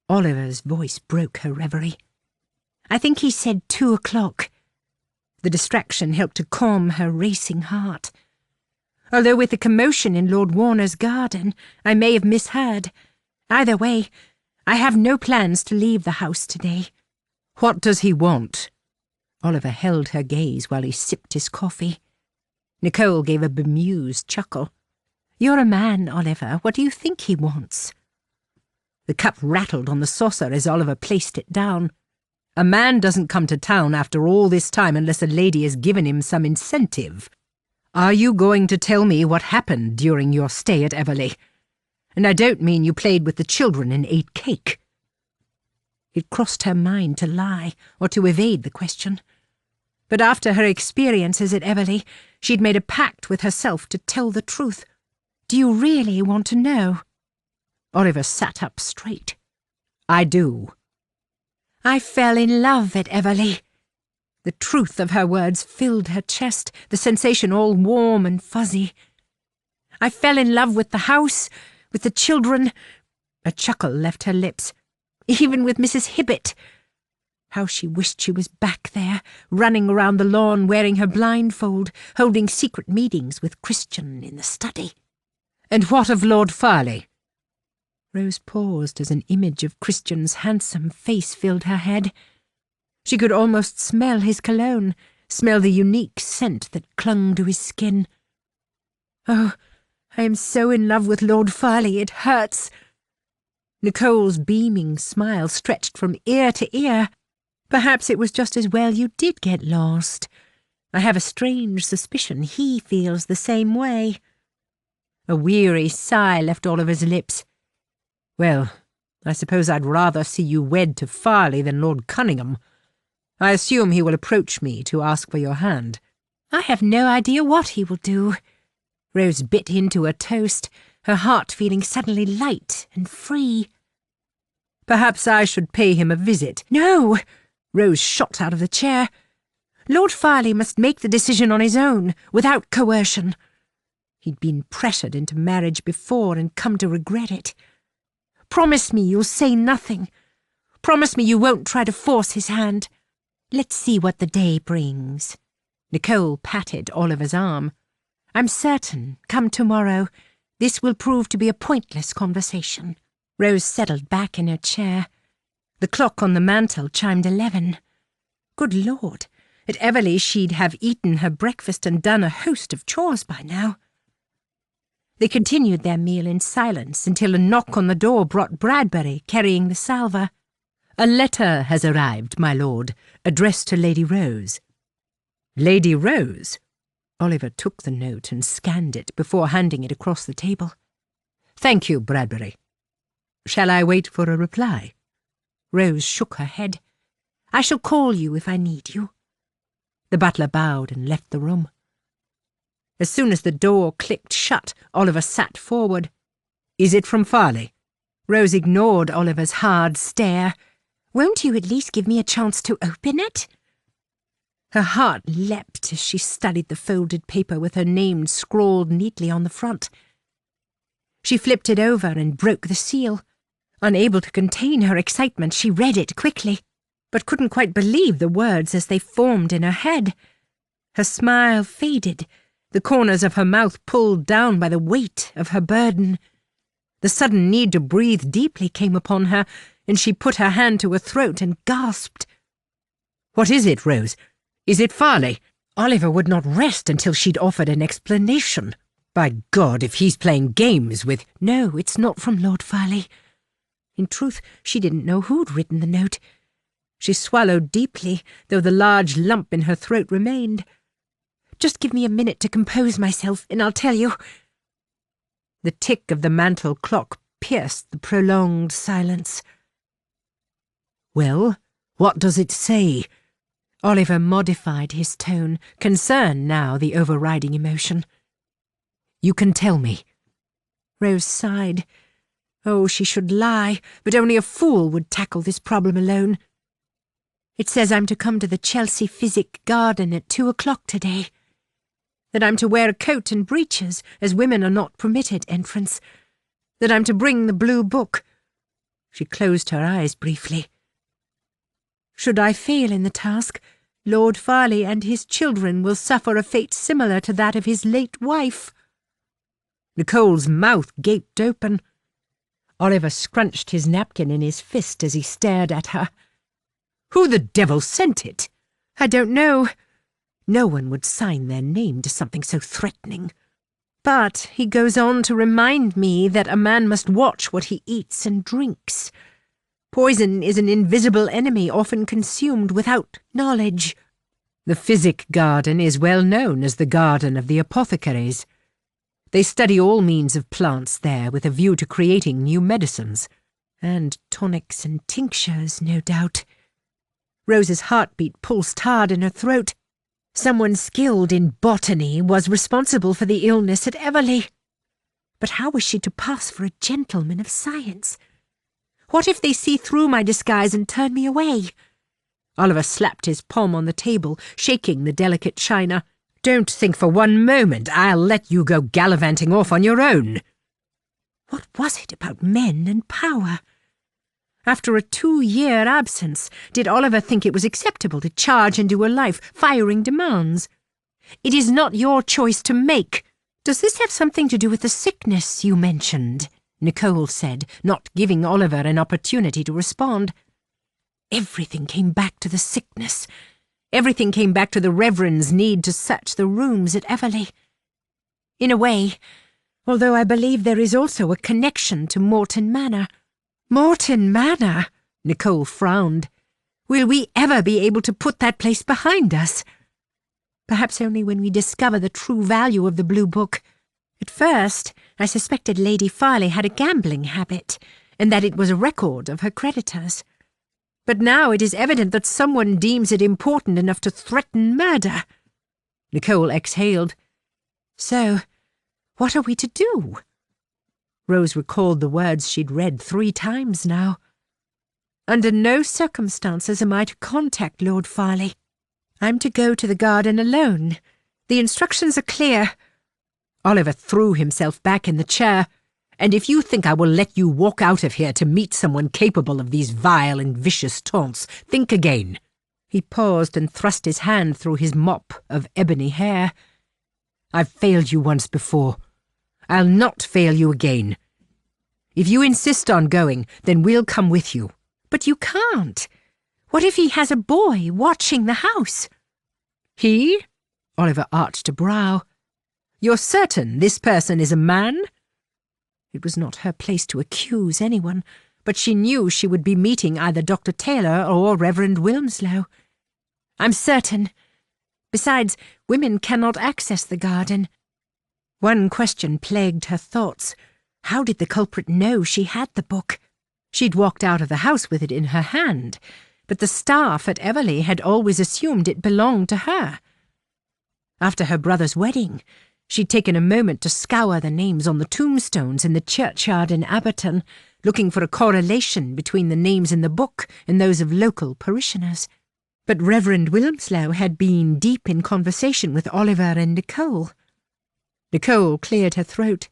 Oliver's voice broke her reverie. I think he said 2 o'clock. The distraction helped to calm her racing heart. Although with the commotion in Lord Warner's garden, I may have misheard. Either way, I have no plans to leave the house today. What does he want? Oliver held her gaze while he sipped his coffee. Nicole gave a bemused chuckle. You're a man, Oliver. What do you think he wants? The cup rattled on the saucer as Oliver placed it down. A man doesn't come to town after all this time unless a lady has given him some incentive. Are you going to tell me what happened during your stay at Everleigh? And I don't mean you played with the children and ate cake. It crossed her mind to lie or to evade the question. But after her experiences at Everleigh, she'd made a pact with herself to tell the truth. Do you really want to know? Oliver sat up straight. I do. I fell in love at Everleigh. The truth of her words filled her chest, the sensation all warm and fuzzy. I fell in love with the house, with the children. A chuckle left her lips. Even with Mrs. Hibbett. How she wished she was back there, running around the lawn wearing her blindfold, holding secret meetings with Christian in the study. And what of Lord Farleigh? Rose paused as an image of Christian's handsome face filled her head. She could almost smell his cologne, smell the unique scent that clung to his skin. Oh, I am so in love with Lord Farleigh, it hurts. Nicole's beaming smile stretched from ear to ear. Perhaps it was just as well you did get lost. I have a strange suspicion he feels the same way. A weary sigh left Oliver's lips. Well, I suppose I'd rather see you wed to Farleigh than Lord Cunningham. I assume he will approach me to ask for your hand. I have no idea what he will do. Rose bit into her toast, her heart feeling suddenly light and free. Perhaps I should pay him a visit. No! Rose shot out of the chair. Lord Farleigh must make the decision on his own, without coercion. He'd been pressured into marriage before and come to regret it. Promise me you'll say nothing. Promise me you won't try to force his hand. Let's see what the day brings. Nicole patted Oliver's arm. I'm certain, come tomorrow, this will prove to be a pointless conversation. Rose settled back in her chair. The clock on the mantel chimed 11. Good Lord, at Everleigh she'd have eaten her breakfast and done a host of chores by now. They continued their meal in silence until a knock on the door brought Bradbury carrying the salver. A letter has arrived, my lord, addressed to Lady Rose. Lady Rose? Oliver took the note and scanned it before handing it across the table. Thank you, Bradbury. Shall I wait for a reply? Rose shook her head. I shall call you if I need you. The butler bowed and left the room. As soon as the door clicked shut, Oliver sat forward. Is it from Farleigh? Rose ignored Oliver's hard stare. Won't you at least give me a chance to open it? Her heart leapt as she studied the folded paper with her name scrawled neatly on the front. She flipped it over and broke the seal. Unable to contain her excitement, she read it quickly, but couldn't quite believe the words as they formed in her head. Her smile faded, the corners of her mouth pulled down by the weight of her burden. The sudden need to breathe deeply came upon her, and she put her hand to her throat and gasped. "What is it, Rose? Is it Farleigh?" Oliver would not rest until she'd offered an explanation. "By God, if he's playing games with—" "No, it's not from Lord Farleigh." In truth, she didn't know who'd written the note. She swallowed deeply, though the large lump in her throat remained. "Just give me a minute to compose myself, and I'll tell you." The tick of the mantel clock pierced the prolonged silence. "Well, what does it say?" Oliver modified his tone, concern now the overriding emotion. "You can tell me." Rose sighed. Oh, she should lie, but only a fool would tackle this problem alone. "It says I'm to come to the Chelsea Physic Garden at 2 o'clock today. That I'm to wear a coat and breeches, as women are not permitted entrance. That I'm to bring the blue book." She closed her eyes briefly. "Should I fail in the task, Lord Farleigh and his children will suffer a fate similar to that of his late wife." Nicole's mouth gaped open. Oliver scrunched his napkin in his fist as he stared at her. "Who the devil sent it?" "I don't know. No one would sign their name to something so threatening. But he goes on to remind me that a man must watch what he eats and drinks. Poison is an invisible enemy often consumed without knowledge." "The Physic Garden is well known as the Garden of the Apothecaries. They study all means of plants there with a view to creating new medicines." "And tonics and tinctures, no doubt." Rose's heartbeat pulsed hard in her throat. Someone skilled in botany was responsible for the illness at Everleigh. But how was she to pass for a gentleman of science? What if they see through my disguise and turn me away? Oliver slapped his palm on the table, shaking the delicate china. "Don't think for one moment I'll let you go gallivanting off on your own." What was it about men and power? After a 2-year absence, did Oliver think it was acceptable to charge into her life, firing demands? "It is not your choice to make. Does this have something to do with the sickness you mentioned?" Nicole said, not giving Oliver an opportunity to respond. Everything came back to the sickness. Everything came back to the Reverend's need to search the rooms at Everleigh. In a way, although I believe there is also a connection to Morton Manor. Morton Manor? Nicole frowned. Will we ever be able to put that place behind us? Perhaps only when we discover the true value of the Blue Book. At first, I suspected Lady Farleigh had a gambling habit, and that it was a record of her creditors. But now it is evident that someone deems it important enough to threaten murder. Nicole exhaled. So, what are we to do? Rose recalled the words she'd read 3 times now. Under no circumstances am I to contact Lord Farleigh. I'm to go to the garden alone. The instructions are clear. Oliver threw himself back in the chair. "And if you think I will let you walk out of here to meet someone capable of these vile and vicious taunts, think again." He paused and thrust his hand through his mop of ebony hair. "I've failed you once before. I'll not fail you again. If you insist on going, then we'll come with you." But you can't. What if he has a boy watching the house? He? Oliver arched a brow. "You're certain this person is a man?" It was not her place to accuse anyone, but she knew she would be meeting either Dr. Taylor or Reverend Wilmslow. "I'm certain. Besides, women cannot access the garden." One question plagued her thoughts. How did the culprit know she had the book? She'd walked out of the house with it in her hand, but the staff at Everleigh had always assumed it belonged to her. After her brother's wedding, she'd taken a moment to scour the names on the tombstones in the churchyard in Abberton, looking for a correlation between the names in the book and those of local parishioners. But Reverend Wilmslow had been deep in conversation with Oliver and Nicole. Nicole cleared her throat.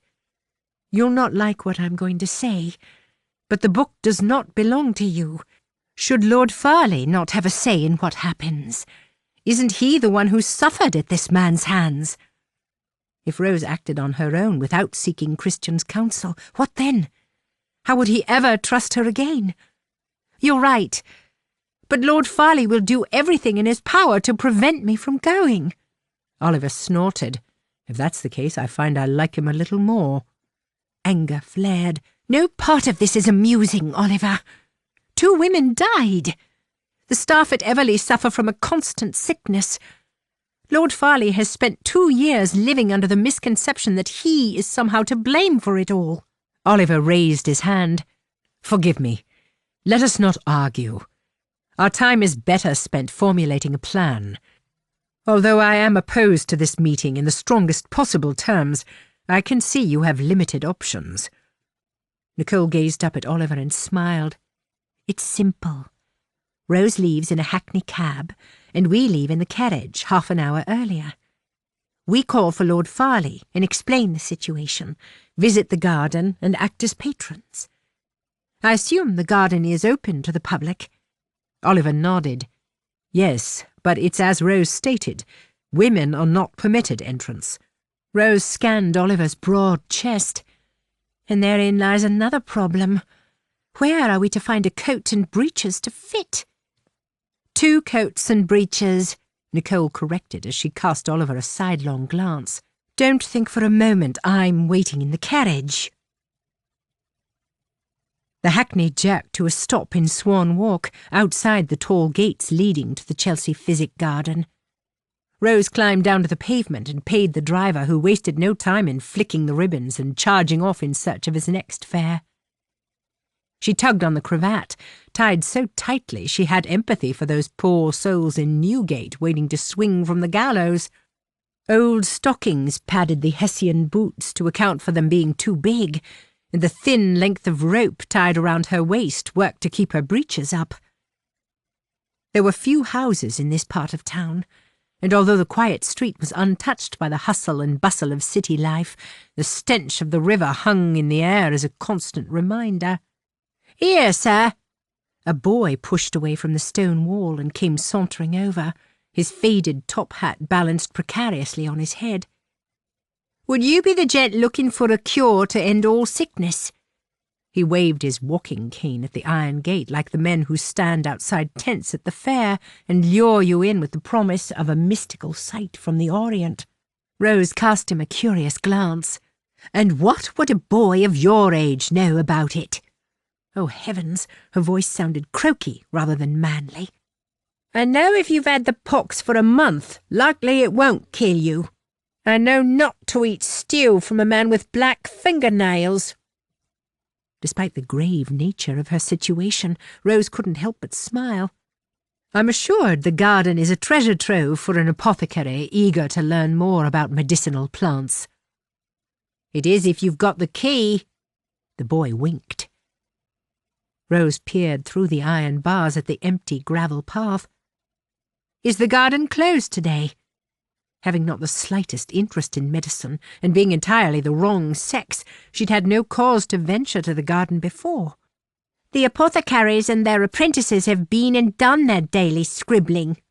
"You'll not like what I'm going to say, but the book does not belong to you. Should Lord Farleigh not have a say in what happens? Isn't he the one who suffered at this man's hands? If Rose acted on her own without seeking Christian's counsel, what then? How would he ever trust her again? You're right, but Lord Farleigh will do everything in his power to prevent me from going." Oliver snorted. "If that's the case, I find I like him a little more." Anger flared. "No part of this is amusing, Oliver. 2 women died. The staff at Everleigh suffer from a constant sickness. Lord Farleigh has spent 2 years living under the misconception that he is somehow to blame for it all." Oliver raised his hand. "Forgive me. Let us not argue. Our time is better spent formulating a plan. Although I am opposed to this meeting in the strongest possible terms, I can see you have limited options." Nicole gazed up at Oliver and smiled. "It's simple. Rose leaves in a hackney cab, and we leave in the carriage half an hour earlier. We call for Lord Farleigh and explain the situation, visit the garden and act as patrons. I assume the garden is open to the public." Oliver nodded. "Yes, but it's as Rose stated. Women are not permitted entrance." Rose scanned Oliver's broad chest. "And therein lies another problem. Where are we to find a coat and breeches to fit?" "2 coats and breeches," Nicole corrected as she cast Oliver a sidelong glance. "Don't think for a moment I'm waiting in the carriage." The hackney jerked to a stop in Swan Walk, outside the tall gates leading to the Chelsea Physic Garden. Rose climbed down to the pavement and paid the driver, who wasted no time in flicking the ribbons and charging off in search of his next fare. She tugged on the cravat, tied so tightly she had empathy for those poor souls in Newgate waiting to swing from the gallows. Old stockings padded the Hessian boots to account for them being too big, and the thin length of rope tied around her waist worked to keep her breeches up. There were few houses in this part of town, and although the quiet street was untouched by the hustle and bustle of city life, the stench of the river hung in the air as a constant reminder. "Here, sir." A boy pushed away from the stone wall and came sauntering over, his faded top hat balanced precariously on his head. "Would you be the gent looking for a cure to end all sickness?" He waved his walking cane at the iron gate like the men who stand outside tents at the fair and lure you in with the promise of a mystical sight from the Orient. Rose cast him a curious glance. "And what would a boy of your age know about it?" Oh, heavens, her voice sounded croaky rather than manly. "I know if you've had the pox for a month, likely it won't kill you. I know not to eat stew from a man with black fingernails." Despite the grave nature of her situation, Rose couldn't help but smile. "I'm assured the garden is a treasure trove for an apothecary eager to learn more about medicinal plants." "It is if you've got the key." The boy winked. Rose peered through the iron bars at the empty gravel path. "Is the garden closed today?" Having not the slightest interest in medicine, and being entirely the wrong sex, she'd had no cause to venture to the garden before. "The apothecaries and their apprentices have been and done their daily scribbling."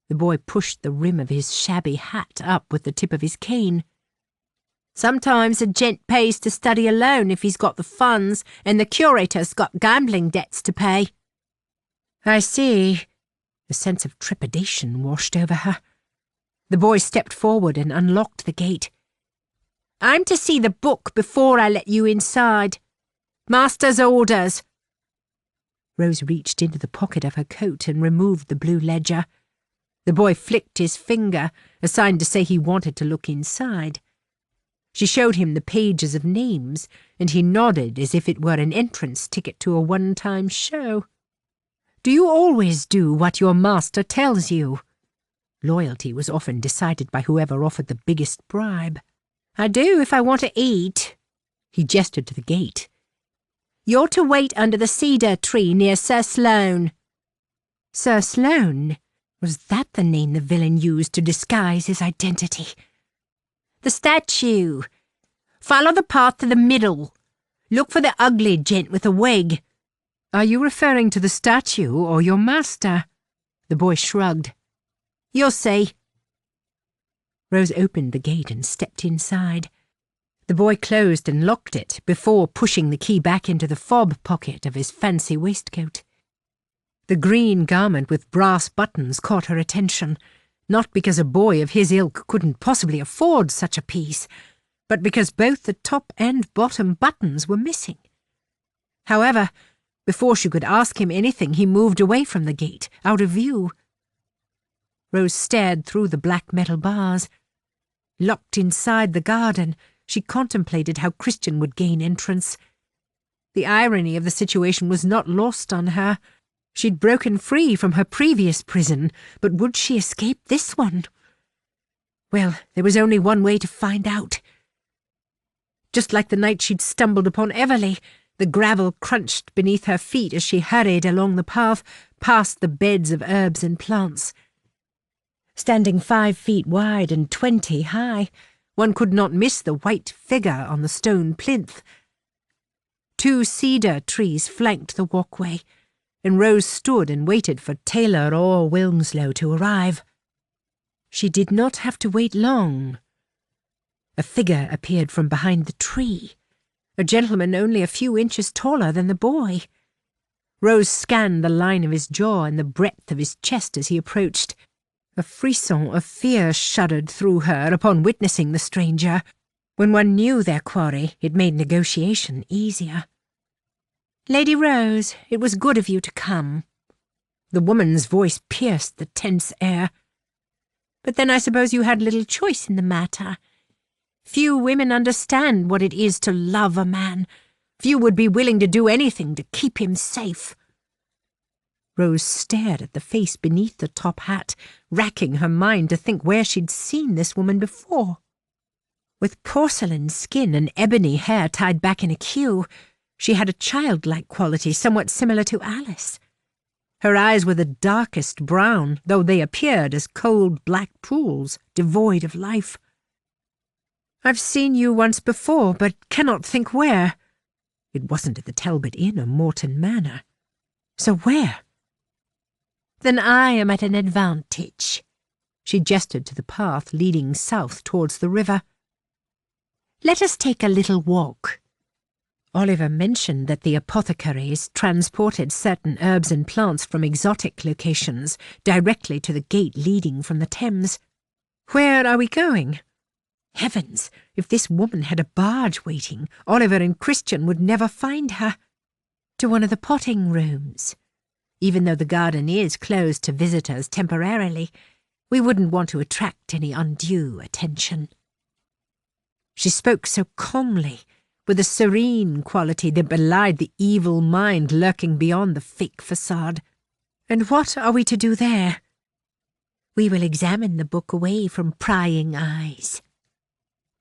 The boy pushed the rim of his shabby hat up with the tip of his cane. "Sometimes a gent pays to study alone if he's got the funds, and the curator's got gambling debts to pay." "I see." A sense of trepidation washed over her. The boy stepped forward and unlocked the gate. "I'm to see the book before I let you inside. Master's orders." Rose reached into the pocket of her coat and removed the blue ledger. The boy flicked his finger, a sign to say he wanted to look inside. She showed him the pages of names, and he nodded as if it were an entrance ticket to a one-time show. "Do you always do what your master tells you?" Loyalty was often decided by whoever offered the biggest bribe. "I do if I want to eat." He gestured to the gate. "You're to wait under the cedar tree near Sir Sloane." Sir Sloane? Was that the name the villain used to disguise his identity? The statue. Follow the path to the middle. Look for the ugly gent with the wig. Are you referring to the statue or your master? The boy shrugged. You'll see. Rose opened the gate and stepped inside. The boy closed and locked it before pushing the key back into the fob pocket of his fancy waistcoat. The green garment with brass buttons caught her attention, not because a boy of his ilk couldn't possibly afford such a piece, but because both the top and bottom buttons were missing. However, before she could ask him anything, he moved away from the gate, out of view. Rose stared through the black metal bars. Locked inside the garden, she contemplated how Christian would gain entrance. The irony of the situation was not lost on her. She'd broken free from her previous prison, but would she escape this one? Well, there was only one way to find out. Just like the night she'd stumbled upon Everleigh, the gravel crunched beneath her feet as she hurried along the path past the beds of herbs and plants. Standing 5 feet wide and 20 high, one could not miss the white figure on the stone plinth. 2 cedar trees flanked the walkway, and Rose stood and waited for Taylor or Wilmslow to arrive. She did not have to wait long. A figure appeared from behind the tree, a gentleman only a few inches taller than the boy. Rose scanned the line of his jaw and the breadth of his chest as he approached. A frisson of fear shuddered through her upon witnessing the stranger. When one knew their quarry, it made negotiation easier. Lady Rose, it was good of you to come. The woman's voice pierced the tense air. But then I suppose you had little choice in the matter. Few women understand what it is to love a man. Few would be willing to do anything to keep him safe. Rose stared at the face beneath the top hat, racking her mind to think where she'd seen this woman before. With porcelain skin and ebony hair tied back in a queue, she had a childlike quality somewhat similar to Alice. Her eyes were the darkest brown, though they appeared as cold black pools, devoid of life. I've seen you once before, but cannot think where. It wasn't at the Talbot Inn or Morton Manor. So where? Then I am at an advantage. She gestured to the path leading south towards the river. Let us take a little walk. Oliver mentioned that the apothecaries transported certain herbs and plants from exotic locations directly to the gate leading from the Thames. Where are we going? Heavens, if this woman had a barge waiting, Oliver and Christian would never find her. To one of the potting rooms. Even though the garden is closed to visitors temporarily, we wouldn't want to attract any undue attention. She spoke so calmly, with a serene quality that belied the evil mind lurking beyond the fake facade. And what are we to do there? We will examine the book away from prying eyes.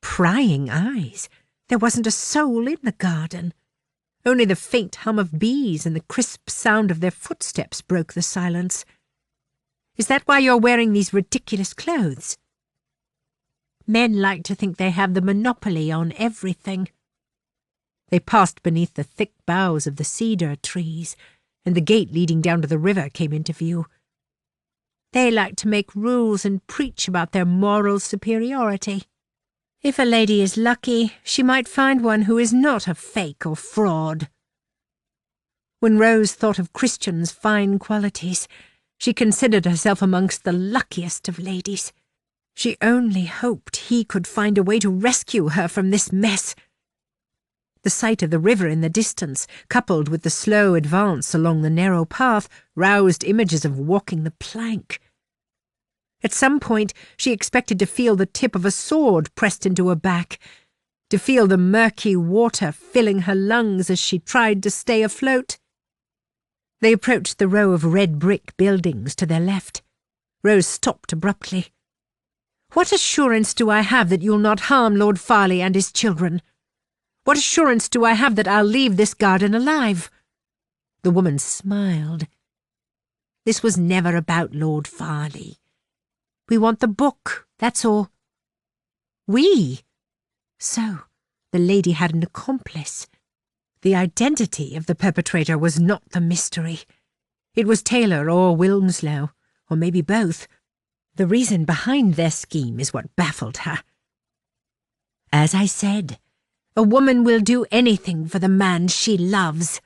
Prying eyes? There wasn't a soul in the garden. Only the faint hum of bees and the crisp sound of their footsteps broke the silence. Is that why you're wearing these ridiculous clothes? Men like to think they have the monopoly on everything. They passed beneath the thick boughs of the cedar trees, and the gate leading down to the river came into view. They like to make rules and preach about their moral superiority. If a lady is lucky, she might find one who is not a fake or fraud. When Rose thought of Christian's fine qualities, she considered herself amongst the luckiest of ladies. She only hoped he could find a way to rescue her from this mess. The sight of the river in the distance, coupled with the slow advance along the narrow path, roused images of walking the plank. At some point, she expected to feel the tip of a sword pressed into her back, to feel the murky water filling her lungs as she tried to stay afloat. They approached the row of red brick buildings to their left. Rose stopped abruptly. What assurance do I have that you'll not harm Lord Farleigh and his children? What assurance do I have that I'll leave this garden alive? The woman smiled. This was never about Lord Farleigh. We want the book, that's all. We? So, the lady had an accomplice. The identity of the perpetrator was not the mystery. It was Taylor or Wilmslow, or maybe both. The reason behind their scheme is what baffled her. As I said, a woman will do anything for the man she loves.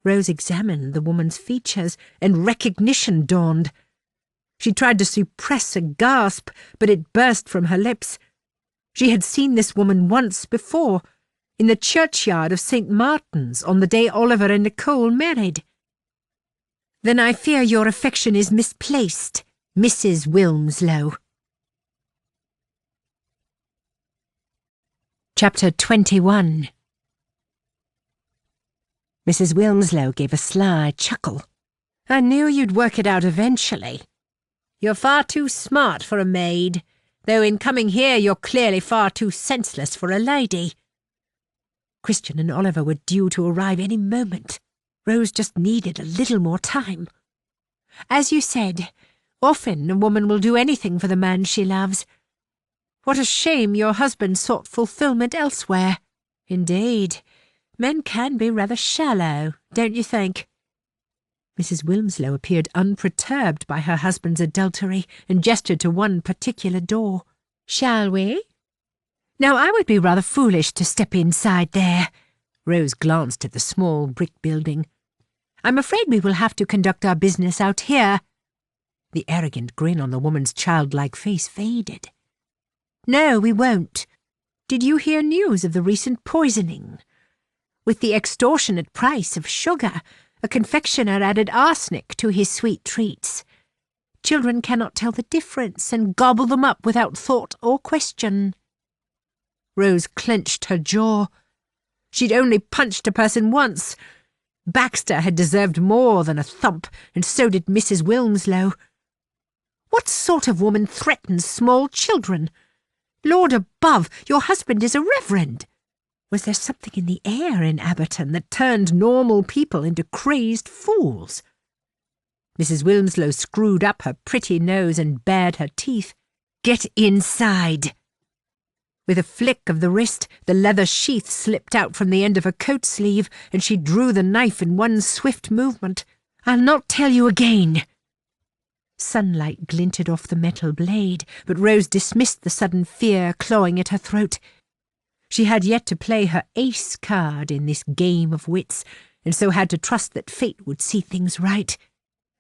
Rose examined the woman's features, and recognition dawned. She tried to suppress a gasp, but it burst from her lips. She had seen this woman once before, in the churchyard of St. Martin's on the day Oliver and Nicole married. Then I fear your affection is misplaced, Mrs. Wilmslow. Chapter 21. Mrs. Wilmslow gave a sly chuckle. I knew you'd work it out eventually. You're far too smart for a maid, though in coming here you're clearly far too senseless for a lady. Christian and Oliver were due to arrive any moment. Rose just needed a little more time. As you said, often a woman will do anything for the man she loves. What a shame your husband sought fulfilment elsewhere. Indeed, men can be rather shallow, don't you think? Mrs. Wilmslow appeared unperturbed by her husband's adultery and gestured to one particular door. Shall we? Now, I would be rather foolish to step inside there. Rose glanced at the small brick building. I'm afraid we will have to conduct our business out here. The arrogant grin on the woman's childlike face faded. No, we won't. Did you hear news of the recent poisoning? With the extortionate price of sugar, a confectioner added arsenic to his sweet treats. Children cannot tell the difference and gobble them up without thought or question. Rose clenched her jaw. She'd only punched a person once. Baxter had deserved more than a thump, and so did Mrs. Wilmslow. What sort of woman threatens small children? Lord above, your husband is a reverend. Was there something in the air in Abberton that turned normal people into crazed fools? Mrs. Wilmslow screwed up her pretty nose and bared her teeth. Get inside. With a flick of the wrist, the leather sheath slipped out from the end of her coat sleeve, and she drew the knife in one swift movement. I'll not tell you again. Sunlight glinted off the metal blade, but Rose dismissed the sudden fear clawing at her throat. She had yet to play her ace card in this game of wits, and so had to trust that fate would see things right.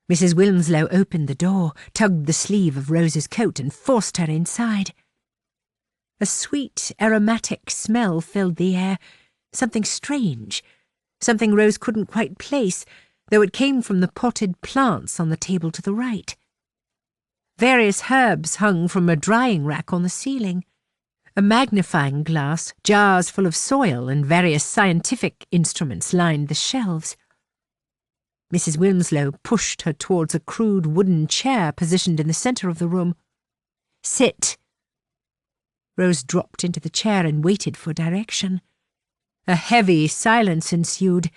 Mrs. Wilmslow opened the door, tugged the sleeve of Rose's coat, and forced her inside. A sweet, aromatic smell filled the air, something strange, something Rose couldn't quite place, though it came from the potted plants on the table to the right. Various herbs hung from a drying rack on the ceiling. A magnifying glass, jars full of soil, and various scientific instruments lined the shelves. Mrs. Wilmslow pushed her towards a crude wooden chair positioned in the centre of the room. Sit. Rose dropped into the chair and waited for direction. A heavy silence ensued.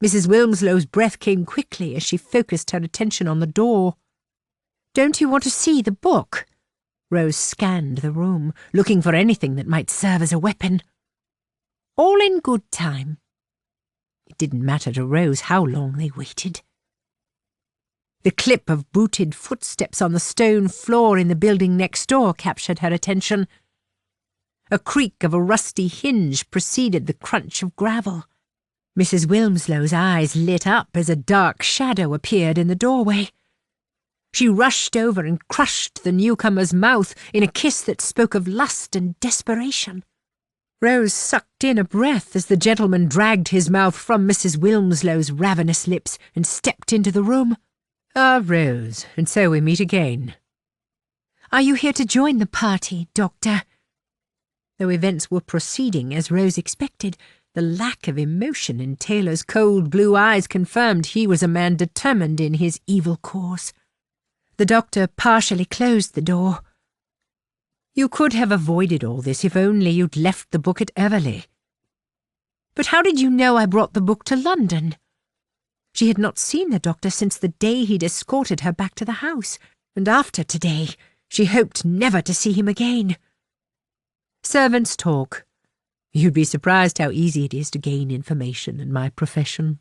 Mrs. Wilmslow's breath came quickly as she focused her attention on the door. Don't you want to see the book? Rose scanned the room, looking for anything that might serve as a weapon. All in good time. It didn't matter to Rose how long they waited. The clip of booted footsteps on the stone floor in the building next door captured her attention. A creak of a rusty hinge preceded the crunch of gravel. Mrs. Wilmslow's eyes lit up as a dark shadow appeared in the doorway. She rushed over and crushed the newcomer's mouth in a kiss that spoke of lust and desperation. Rose sucked in a breath as the gentleman dragged his mouth from Mrs. Wilmslow's ravenous lips and stepped into the room. Ah, Rose, and so we meet again. Are you here to join the party, Doctor? Though events were proceeding as Rose expected, the lack of emotion in Taylor's cold blue eyes confirmed he was a man determined in his evil course. The doctor partially closed the door. You could have avoided all this if only you'd left the book at Everleigh. But how did you know I brought the book to London? She had not seen the doctor since the day he'd escorted her back to the house, and after today she hoped never to see him again. Servants talk. You'd be surprised how easy it is to gain information in my profession.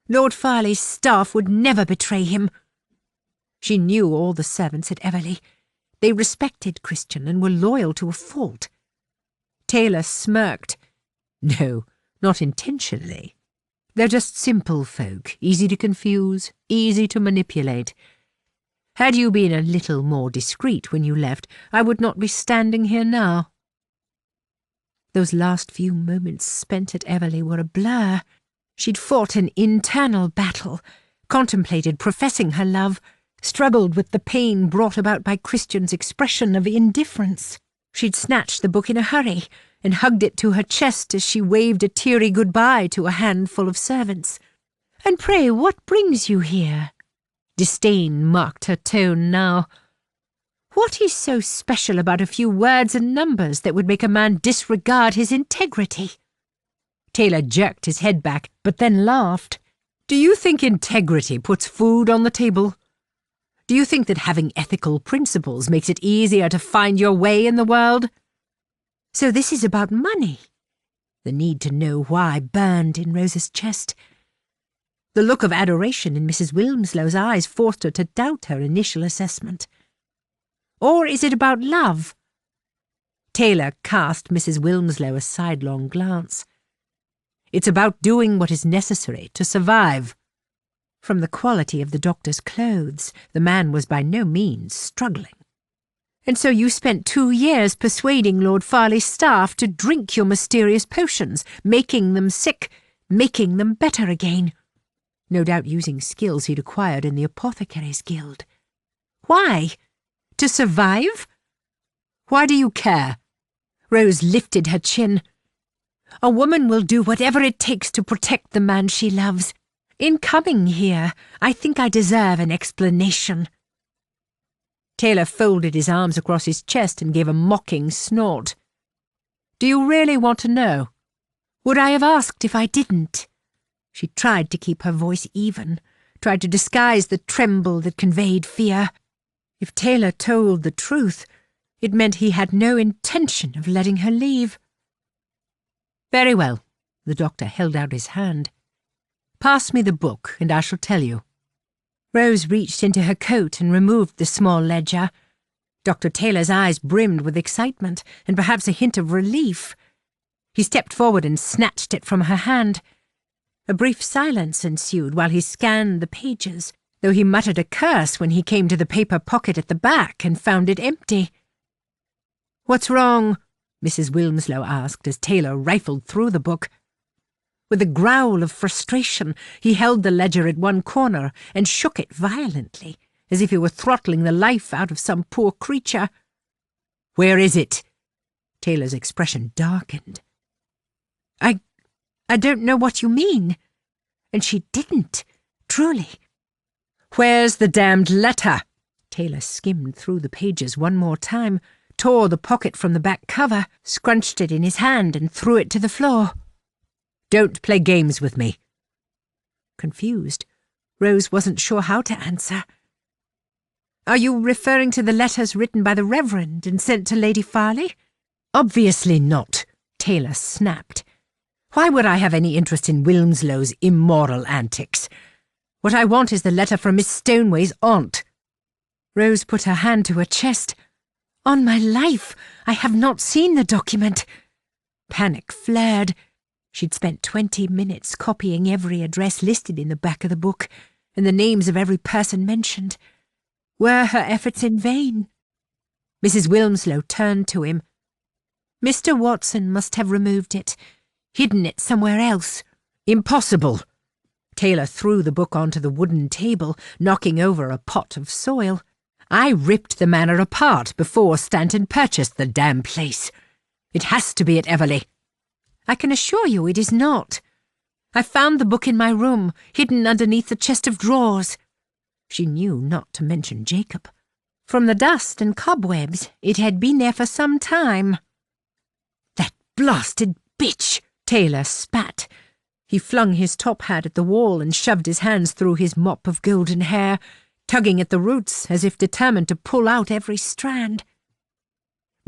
Lord Farleigh's staff would never betray him. She knew all the servants at Everleigh. They respected Christian and were loyal to a fault. Taylor smirked. No, not intentionally. They're just simple folk, easy to confuse, easy to manipulate. Had you been a little more discreet when you left, I would not be standing here now. Those last few moments spent at Everleigh were a blur. She'd fought an internal battle, contemplated professing her love, struggled with the pain brought about by Christian's expression of indifference. She'd snatched the book in a hurry and hugged it to her chest as she waved a teary goodbye to a handful of servants. "And pray, what brings you here?" Disdain marked her tone now. What is so special about a few words and numbers that would make a man disregard his integrity? Taylor jerked his head back, but then laughed. Do you think integrity puts food on the table? Do you think that having ethical principles makes it easier to find your way in the world? So this is about money. The need to know why burned in Rose's chest. The look of adoration in Mrs. Wilmslow's eyes forced her to doubt her initial assessment. Or is it about love? Taylor cast Mrs. Wilmslow a sidelong glance. It's about doing what is necessary to survive. From the quality of the doctor's clothes, the man was by no means struggling. And so you spent 2 years persuading Lord Farleigh's staff to drink your mysterious potions, making them sick, making them better again. No doubt using skills he'd acquired in the Apothecaries' Guild. Why? To survive? Why do you care? Rose lifted her chin. A woman will do whatever it takes to protect the man she loves. In coming here, I think I deserve an explanation. Taylor folded his arms across his chest and gave a mocking snort. Do you really want to know? Would I have asked if I didn't? She tried to keep her voice even, tried to disguise the tremble that conveyed fear. If Taylor told the truth, it meant he had no intention of letting her leave. Very well, the doctor held out his hand. Pass me the book, and I shall tell you. Rose reached into her coat and removed the small ledger. Dr. Taylor's eyes brimmed with excitement and perhaps a hint of relief. He stepped forward and snatched it from her hand. A brief silence ensued while he scanned the pages, though he muttered a curse when he came to the paper pocket at the back and found it empty. "What's wrong?" Mrs. Wilmslow asked as Taylor rifled through the book. With a growl of frustration, he held the ledger at one corner and shook it violently, as if he were throttling the life out of some poor creature. "Where is it?" Taylor's expression darkened. I don't know what you mean. And she didn't, truly. "Where's the damned letter?" Taylor skimmed through the pages one more time, tore the pocket from the back cover, scrunched it in his hand and threw it to the floor. "Don't play games with me." Confused, Rose wasn't sure how to answer. Are you referring to the letters written by the Reverend and sent to Lady Farleigh? Obviously not, Taylor snapped. Why would I have any interest in Wilmslow's immoral antics? What I want is the letter from Miss Stoneway's aunt. Rose put her hand to her chest. On my life, I have not seen the document. Panic flared. She'd spent 20 minutes copying every address listed in the back of the book, and the names of every person mentioned. Were her efforts in vain? Mrs. Wilmslow turned to him. Mr. Watson must have removed it, hidden it somewhere else. Impossible. Taylor threw the book onto the wooden table, knocking over a pot of soil. I ripped the manor apart before Stanton purchased the damn place. It has to be at Everleigh. I can assure you it is not. I found the book in my room, hidden underneath the chest of drawers. She knew not to mention Jacob. From the dust and cobwebs, it had been there for some time. That blasted bitch! Taylor spat. He flung his top hat at the wall and shoved his hands through his mop of golden hair, tugging at the roots as if determined to pull out every strand.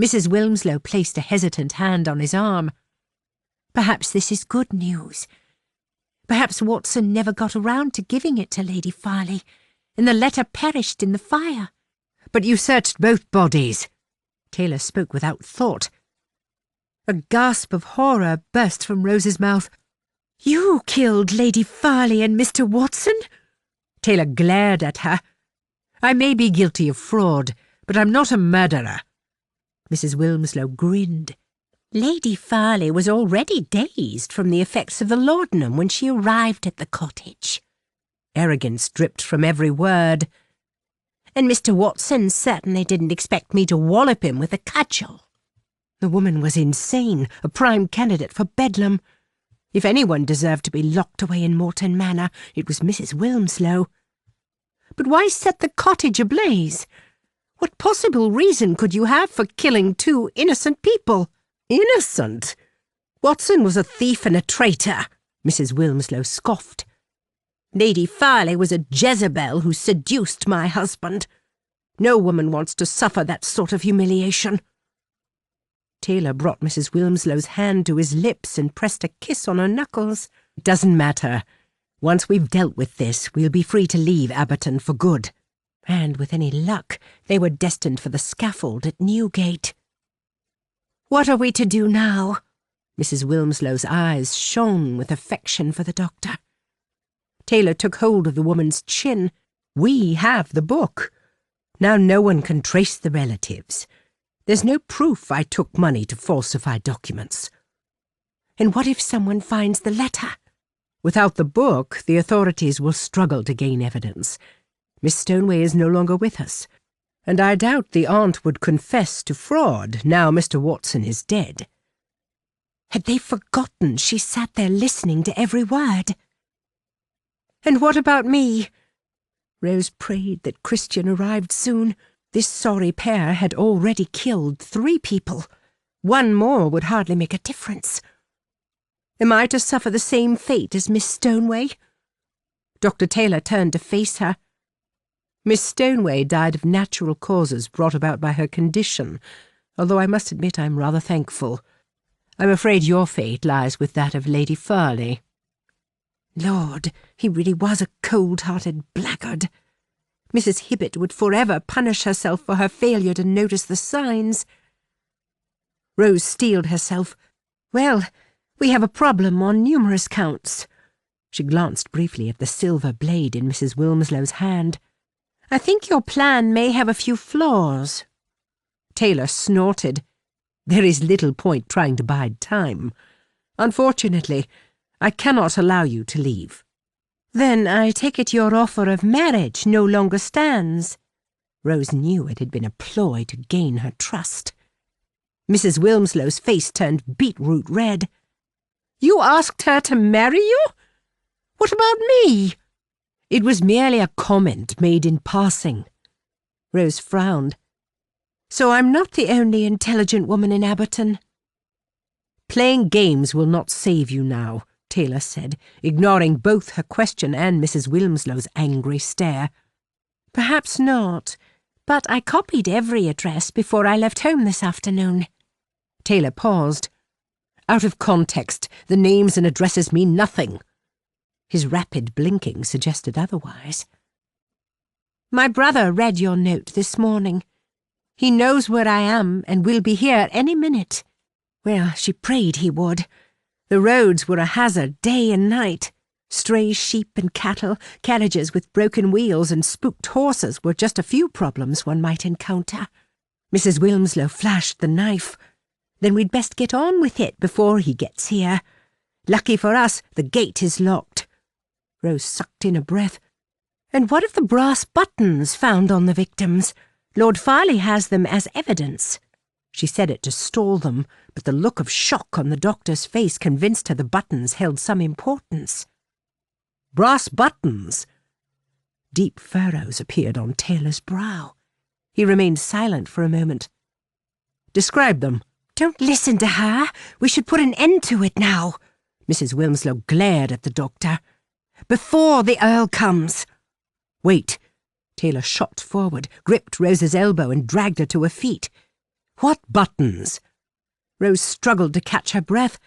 Mrs. Wilmslow placed a hesitant hand on his arm. Perhaps this is good news. Perhaps Watson never got around to giving it to Lady Farleigh, and the letter perished in the fire. But you searched both bodies. Taylor spoke without thought. A gasp of horror burst from Rose's mouth. You killed Lady Farleigh and Mr. Watson? Taylor glared at her. I may be guilty of fraud, but I'm not a murderer. Mrs. Wilmslow grinned. Lady Farleigh was already dazed from the effects of the laudanum when she arrived at the cottage. Arrogance dripped from every word. And Mr. Watson certainly didn't expect me to wallop him with a cudgel. The woman was insane, a prime candidate for bedlam. If anyone deserved to be locked away in Morton Manor, it was Mrs. Wilmslow. But why set the cottage ablaze? What possible reason could you have for killing two innocent people? Innocent? Watson was a thief and a traitor, Mrs. Wilmslow scoffed. Lady Farleigh was a Jezebel who seduced my husband. No woman wants to suffer that sort of humiliation. Taylor brought Mrs. Wilmslow's hand to his lips and pressed a kiss on her knuckles. It doesn't matter. Once we've dealt with this, we'll be free to leave Abberton for good. And with any luck, they were destined for the scaffold at Newgate. What are we to do now? Mrs. Wilmslow's eyes shone with affection for the doctor. Taylor took hold of the woman's chin. We have the book. Now no one can trace the relatives. There's no proof I took money to falsify documents. And what if someone finds the letter? Without the book, the authorities will struggle to gain evidence. Miss Stoneway is no longer with us, and I doubt the aunt would confess to fraud now Mr. Watson is dead. Had they forgotten she sat there listening to every word? And what about me? Rose prayed that Christian arrived soon. This sorry pair had already killed 3 people. 1 more would hardly make a difference. Am I to suffer the same fate as Miss Stoneway? Dr. Taylor turned to face her. Miss Stoneway died of natural causes brought about by her condition, although I must admit I'm rather thankful. I'm afraid your fate lies with that of Lady Farleigh. Lord, he really was a cold-hearted blackguard. Mrs. Hibbert would forever punish herself for her failure to notice the signs. Rose steeled herself. Well, we have a problem on numerous counts. She glanced briefly at the silver blade in Mrs. Wilmslow's hand. I think your plan may have a few flaws. Taylor snorted. There is little point trying to bide time. Unfortunately, I cannot allow you to leave. Then I take it your offer of marriage no longer stands. Rose knew it had been a ploy to gain her trust. Mrs. Wilmslow's face turned beetroot red. You asked her to marry you? What about me? It was merely a comment made in passing. Rose frowned. So I'm not the only intelligent woman in Abberton. Playing games will not save you now, Taylor said, ignoring both her question and Mrs. Wilmslow's angry stare. Perhaps not, but I copied every address before I left home this afternoon. Taylor paused. Out of context, the names and addresses mean nothing. His rapid blinking suggested otherwise. My brother read your note this morning. He knows where I am and will be here any minute. Well, she prayed he would. The roads were a hazard day and night. Stray sheep and cattle, carriages with broken wheels and spooked horses were just a few problems one might encounter. Mrs. Wilmslow flashed the knife. Then we'd best get on with it before he gets here. Lucky for us, the gate is locked. Rose sucked in a breath. And what of the brass buttons found on the victims? Lord Farleigh has them as evidence. She said it to stall them, but the look of shock on the doctor's face convinced her the buttons held some importance. Brass buttons? Deep furrows appeared on Taylor's brow. He remained silent for a moment. Describe them. Don't listen to her. We should put an end to it now. Mrs. Wilmslow glared at the doctor. "Before the Earl comes." "Wait." Taylor shot forward, gripped Rose's elbow and dragged her to her feet. "What buttons?" Rose struggled to catch her breath.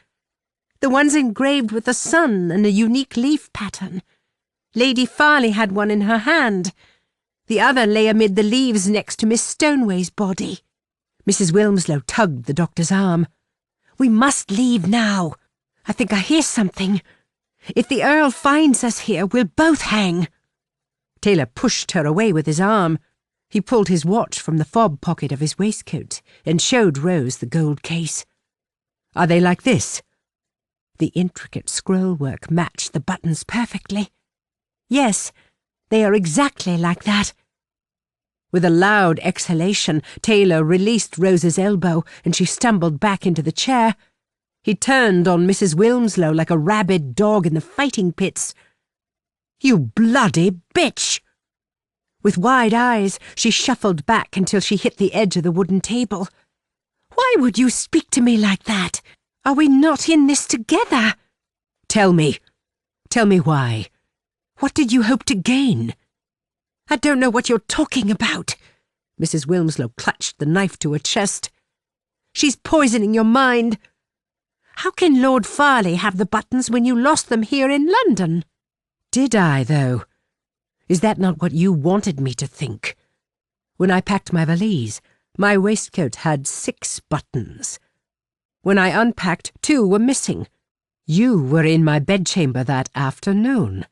"The ones engraved with the sun and a unique leaf pattern. Lady Farleigh had one in her hand. The other lay amid the leaves next to Miss Stoneway's body." Mrs. Wilmslow tugged the doctor's arm. "We must leave now. I think I hear something. If the Earl finds us here, we'll both hang." Taylor pushed her away with his arm. He pulled his watch from the fob pocket of his waistcoat and showed Rose the gold case. "Are they like this?" The intricate scrollwork matched the buttons perfectly. "Yes, they are exactly like that." With a loud exhalation, Taylor released Rose's elbow and she stumbled back into the chair. He turned on Mrs. Wilmslow like a rabid dog in the fighting pits. "You bloody bitch!" With wide eyes, she shuffled back until she hit the edge of the wooden table. "Why would you speak to me like that? Are we not in this together?" Tell me why. What did you hope to gain?" "I don't know what you're talking about." Mrs. Wilmslow clutched the knife to her chest. "She's poisoning your mind. How can Lord Farleigh have the buttons when you lost them here in London?" "Did I, though? Is that not what you wanted me to think? When I packed my valise, my waistcoat had 6 buttons. When I unpacked, 2 were missing. You were in my bedchamber that afternoon.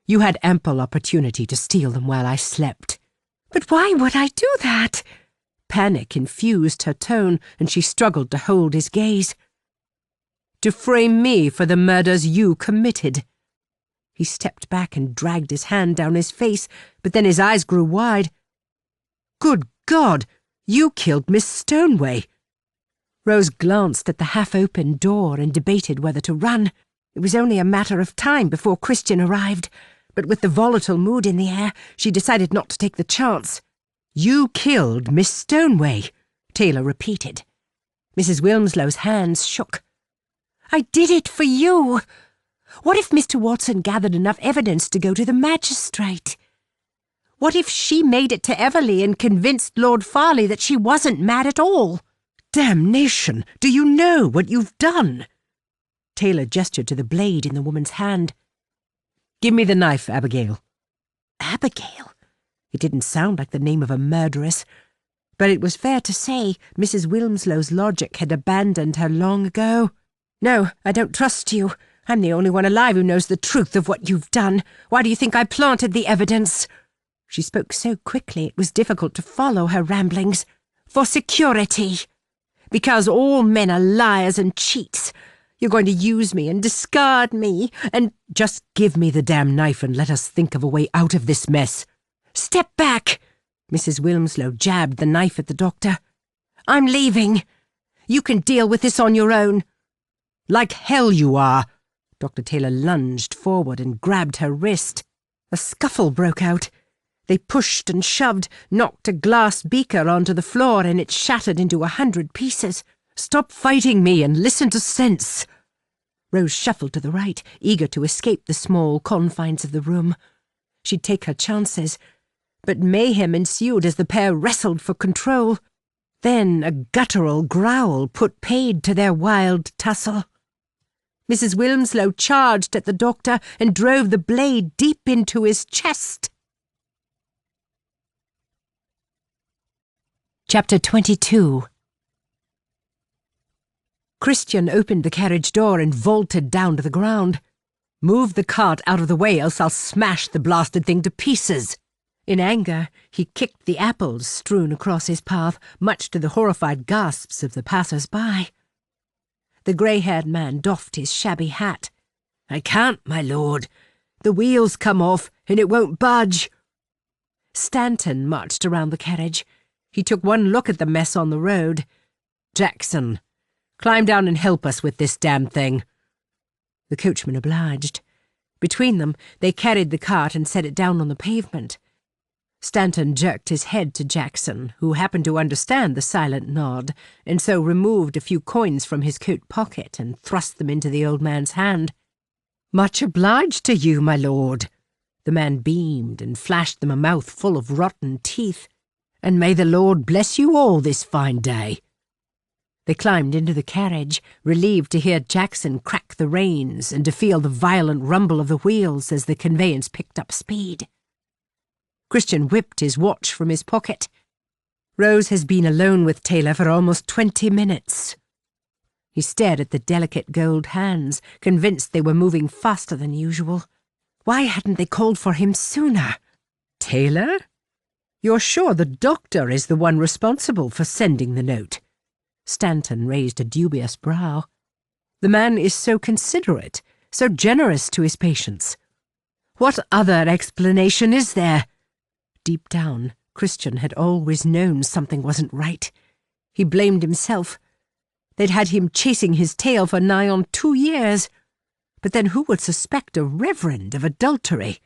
You had ample opportunity to steal them while I slept." "But why would I do that?" Panic infused her tone, and she struggled to hold his gaze. "To frame me for the murders you committed." He stepped back and dragged his hand down his face, but then his eyes grew wide. "Good God! You killed Miss Stoneway!" Rose glanced at the half-open door and debated whether to run. It was only a matter of time before Christian arrived, but with the volatile mood in the air, she decided not to take the chance. "You killed Miss Stoneway," Taylor repeated. Mrs. Wilmslow's hands shook. "I did it for you. What if Mr. Watson gathered enough evidence to go to the magistrate? What if she made it to Everleigh and convinced Lord Farleigh that she wasn't mad at all?" "Damnation! Do you know what you've done?" Taylor gestured to the blade in the woman's hand. "Give me the knife, Abigail." Abigail? It didn't sound like the name of a murderess, but it was fair to say Mrs. Wilmslow's logic had abandoned her long ago. "No, I don't trust you. I'm the only one alive who knows the truth of what you've done. Why do you think I planted the evidence?" She spoke so quickly it was difficult to follow her ramblings. "For security. Because all men are liars and cheats. You're going to use me and discard me and—" "Just give me the damn knife and let us think of a way out of this mess." "Step back!" Mrs. Wilmslow jabbed the knife at the doctor. "I'm leaving. You can deal with this on your own." "Like hell you are!" Dr. Taylor lunged forward and grabbed her wrist. A scuffle broke out. They pushed and shoved, knocked a glass beaker onto the floor, and it shattered into 100 pieces. "Stop fighting me and listen to sense." Rose shuffled to the right, eager to escape the small confines of the room. She'd take her chances, but mayhem ensued as the pair wrestled for control. Then a guttural growl put paid to their wild tussle. Mrs. Wilmslow charged at the doctor and drove the blade deep into his chest. Chapter 22. Christian opened the carriage door and vaulted down to the ground. "Move the cart out of the way, else I'll smash the blasted thing to pieces." In anger, he kicked the apples strewn across his path, much to the horrified gasps of the passers-by. The grey-haired man doffed his shabby hat. "I can't, my lord. The wheels come off, and it won't budge." Stanton marched around the carriage. He took one look at the mess on the road. "Jackson, climb down and help us with this damn thing." The coachman obliged. Between them, they carried the cart and set it down on the pavement. Stanton jerked his head to Jackson, who happened to understand the silent nod, and so removed a few coins from his coat pocket and thrust them into the old man's hand. "Much obliged to you, my lord." The man beamed and flashed them a mouthful of rotten teeth. "And may the Lord bless you all this fine day." They climbed into the carriage, relieved to hear Jackson crack the reins and to feel the violent rumble of the wheels as the conveyance picked up speed. Christian whipped his watch from his pocket. Rose has been alone with Taylor for almost 20 minutes. He stared at the delicate gold hands, convinced they were moving faster than usual. Why hadn't they called for him sooner? "Taylor? You're sure the doctor is the one responsible for sending the note?" Stanton raised a dubious brow. "The man is so considerate, so generous to his patients. What other explanation is there?" Deep down, Christian had always known something wasn't right. He blamed himself. They'd had him chasing his tail for nigh on 2 years. But then who would suspect a reverend of adultery?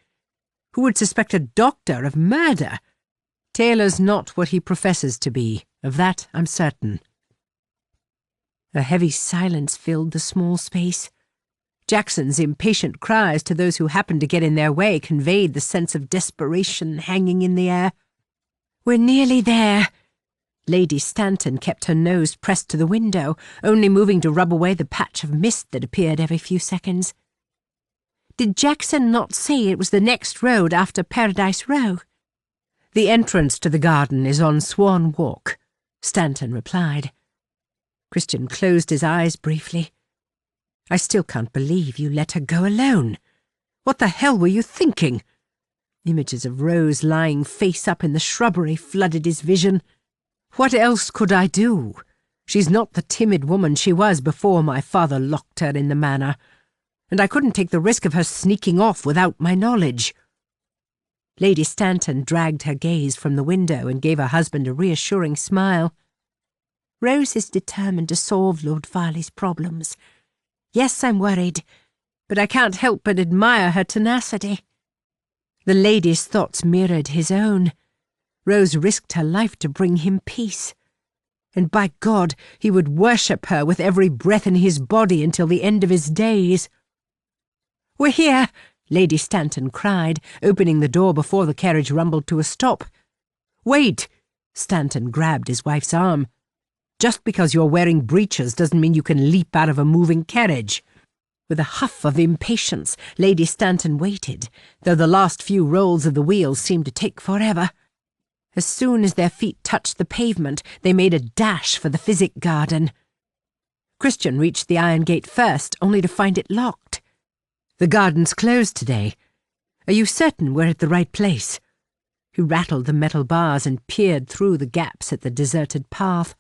Who would suspect a doctor of murder? Taylor's not what he professes to be, of that I'm certain. A heavy silence filled the small space. Jackson's impatient cries to those who happened to get in their way conveyed the sense of desperation hanging in the air. "We're nearly there." Lady Stanton kept her nose pressed to the window, only moving to rub away the patch of mist that appeared every few seconds. "Did Jackson not say it was the next road after Paradise Row?" "The entrance to the garden is on Swan Walk," Stanton replied. Christian closed his eyes briefly. "I still can't believe you let her go alone. What the hell were you thinking?" Images of Rose lying face up in the shrubbery flooded his vision. "What else could I do? She's not the timid woman she was before my father locked her in the manor, and I couldn't take the risk of her sneaking off without my knowledge." Lady Stanton dragged her gaze from the window and gave her husband a reassuring smile. "Rose is determined to solve Lord Farleigh's problems. Yes, I'm worried, but I can't help but admire her tenacity." The lady's thoughts mirrored his own. Rose risked her life to bring him peace. And by God, he would worship her with every breath in his body until the end of his days. "We're here!" Lady Stanton cried, opening the door before the carriage rumbled to a stop. "Wait!" Stanton grabbed his wife's arm. "Just because you're wearing breeches doesn't mean you can leap out of a moving carriage." With a huff of impatience, Lady Stanton waited, though the last few rolls of the wheels seemed to take forever. As soon as their feet touched the pavement, they made a dash for the physic garden. Christian reached the iron gate first, only to find it locked. "The garden's closed today. Are you certain we're at the right place?" He rattled the metal bars and peered through the gaps at the deserted path.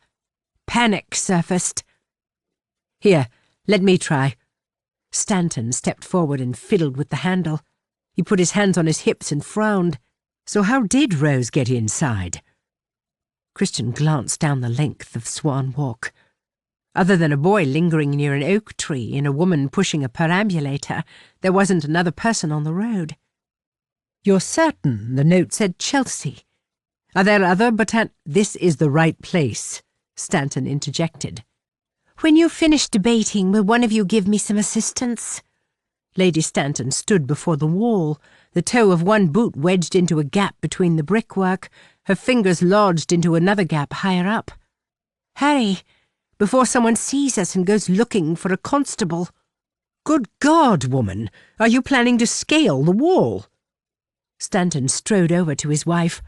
Panic surfaced. "Here, let me try." Stanton stepped forward and fiddled with the handle. He put his hands on his hips and frowned. "So how did Rose get inside?" Christian glanced down the length of Swan Walk. Other than a boy lingering near an oak tree and a woman pushing a perambulator, there wasn't another person on the road. "You're certain the note said Chelsea? Are there other This is the right place," Stanton interjected. "When you've finished debating, will one of you give me some assistance?" Lady Stanton stood before the wall, the toe of one boot wedged into a gap between the brickwork, her fingers lodged into another gap higher up. "Hurry, before someone sees us and goes looking for a constable." "Good God, woman! Are you planning to scale the wall?" Stanton strode over to his wife.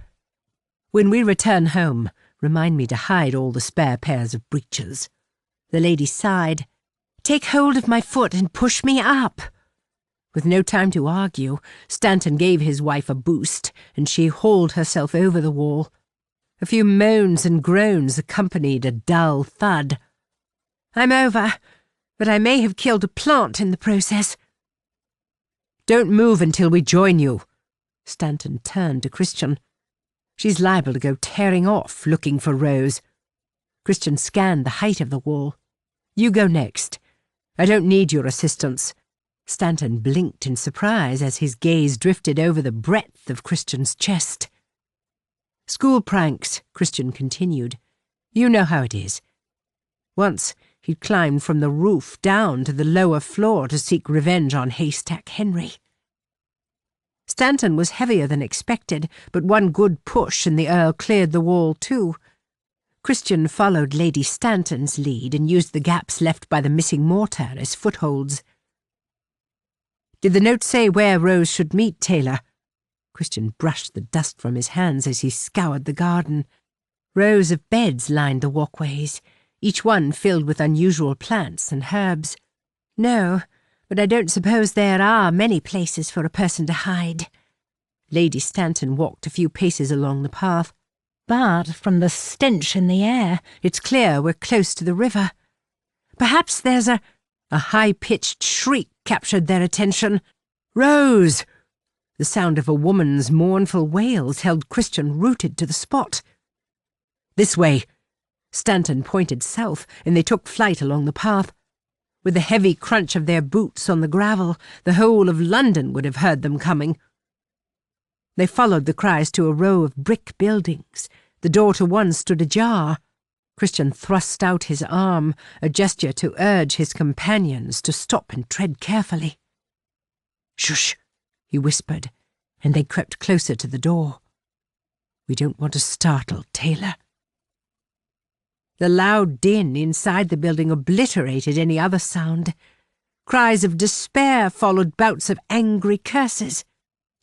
"When we return home, remind me to hide all the spare pairs of breeches." The lady sighed. "Take hold of my foot and push me up." With no time to argue, Stanton gave his wife a boost, and she hauled herself over the wall. A few moans and groans accompanied a dull thud. "I'm over, but I may have killed a plant in the process." "Don't move until we join you." Stanton turned to Christian. "She's liable to go tearing off looking for Rose." Christian scanned the height of the wall. "You go next. I don't need your assistance." Stanton blinked in surprise as his gaze drifted over the breadth of Christian's chest. School pranks, Christian continued. You know how it is. Once he'd climbed from the roof down to the lower floor to seek revenge on Haystack Henry. Stanton was heavier than expected, but one good push and the Earl cleared the wall too. Christian followed Lady Stanton's lead and used the gaps left by the missing mortar as footholds. Did the note say where Rose should meet Taylor? Christian brushed the dust from his hands as he scoured the garden. Rows of beds lined the walkways, each one filled with unusual plants and herbs. No, but I don't suppose there are many places for a person to hide. Lady Stanton walked a few paces along the path. But from the stench in the air, it's clear we're close to the river. Perhaps there's a high-pitched shriek captured their attention. Rose! The sound of a woman's mournful wails held Christian rooted to the spot. This way! Stanton pointed south, and they took flight along the path. With the heavy crunch of their boots on the gravel, the whole of London would have heard them coming. They followed the cries to a row of brick buildings. The door to one stood ajar. Christian thrust out his arm, a gesture to urge his companions to stop and tread carefully. Shush, he whispered, and they crept closer to the door. We don't want to startle Taylor. The loud din inside the building obliterated any other sound. Cries of despair followed bouts of angry curses.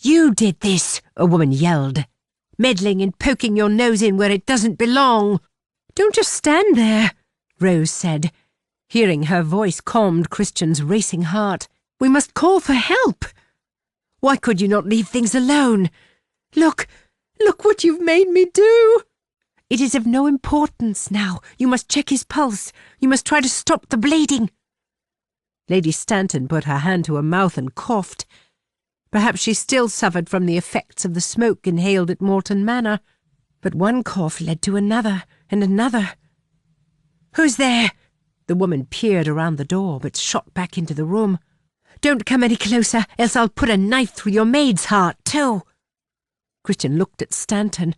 You did this, a woman yelled. Meddling and poking your nose in where it doesn't belong. Don't just stand there, Rose said. Hearing her voice calmed Christian's racing heart. We must call for help. Why could you not leave things alone? Look what you've made me do. It is of no importance now. You must check his pulse. You must try to stop the bleeding. Lady Stanton put her hand to her mouth and coughed. Perhaps she still suffered from the effects of the smoke inhaled at Morton Manor. But one cough led to another and another. Who's there? The woman peered around the door, but shot back into the room. Don't come any closer, else I'll put a knife through your maid's heart, too. Christian looked at Stanton.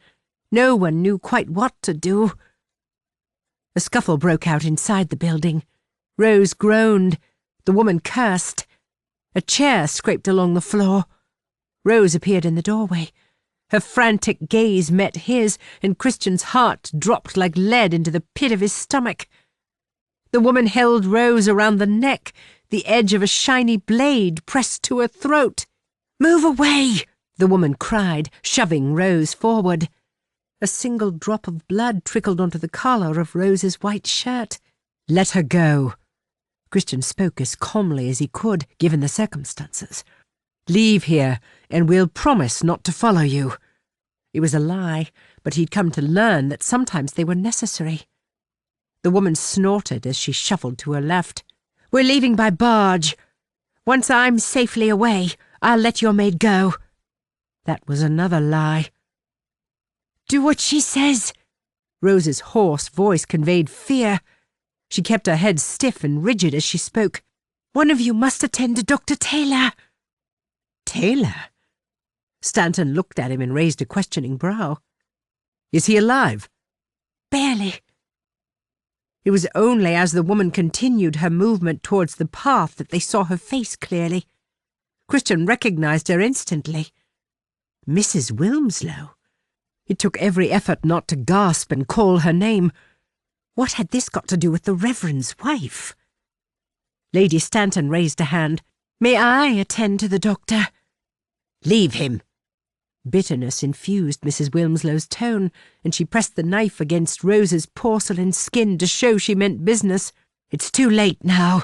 No one knew quite what to do. A scuffle broke out inside the building. Rose groaned. The woman cursed. A chair scraped along the floor. Rose appeared in the doorway. Her frantic gaze met his, and Christian's heart dropped like lead into the pit of his stomach. The woman held Rose around the neck, the edge of a shiny blade pressed to her throat. Move away, the woman cried, shoving Rose forward. A single drop of blood trickled onto the collar of Rose's white shirt. Let her go. Christian spoke as calmly as he could, given the circumstances. Leave here, and we'll promise not to follow you. It was a lie, but he'd come to learn that sometimes they were necessary. The woman snorted as she shuffled to her left. We're leaving by barge. Once I'm safely away, I'll let your maid go. That was another lie. Do what she says. Rose's hoarse voice conveyed fear. She kept her head stiff and rigid as she spoke. One of you must attend to Dr. Taylor. Taylor? Stanton looked at him and raised a questioning brow. Is he alive? Barely. It was only as the woman continued her movement towards the path that they saw her face clearly. Christian recognized her instantly. Mrs. Wilmslow. It took every effort not to gasp and call her name. What had this got to do with the Reverend's wife? Lady Stanton raised a hand. May I attend to the doctor? Leave him. Bitterness infused Mrs. Wilmslow's tone, and she pressed the knife against Rose's porcelain skin to show she meant business. It's too late now.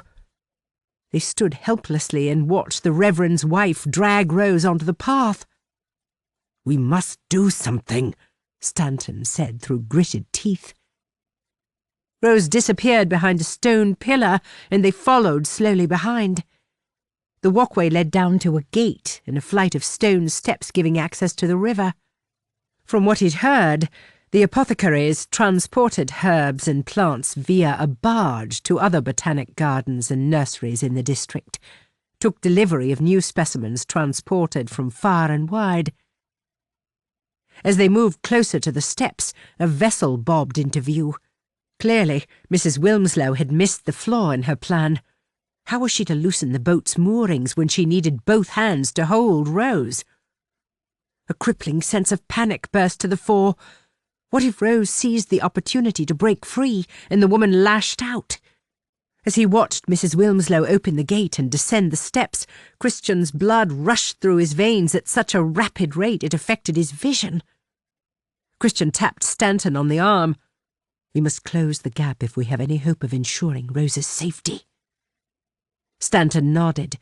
They stood helplessly and watched the Reverend's wife drag Rose onto the path. We must do something, Stanton said through gritted teeth. Rose disappeared behind a stone pillar, and they followed slowly behind. The walkway led down to a gate and a flight of stone steps giving access to the river. From what he'd heard, the apothecaries transported herbs and plants via a barge to other botanic gardens and nurseries in the district, took delivery of new specimens transported from far and wide. As they moved closer to the steps, a vessel bobbed into view. Clearly, Mrs. Wilmslow had missed the flaw in her plan. How was she to loosen the boat's moorings when she needed both hands to hold Rose? A crippling sense of panic burst to the fore. What if Rose seized the opportunity to break free and the woman lashed out? As he watched Mrs. Wilmslow open the gate and descend the steps, Christian's blood rushed through his veins at such a rapid rate it affected his vision. Christian tapped Stanton on the arm. "We must close the gap if we have any hope of ensuring Rose's safety." Stanton nodded,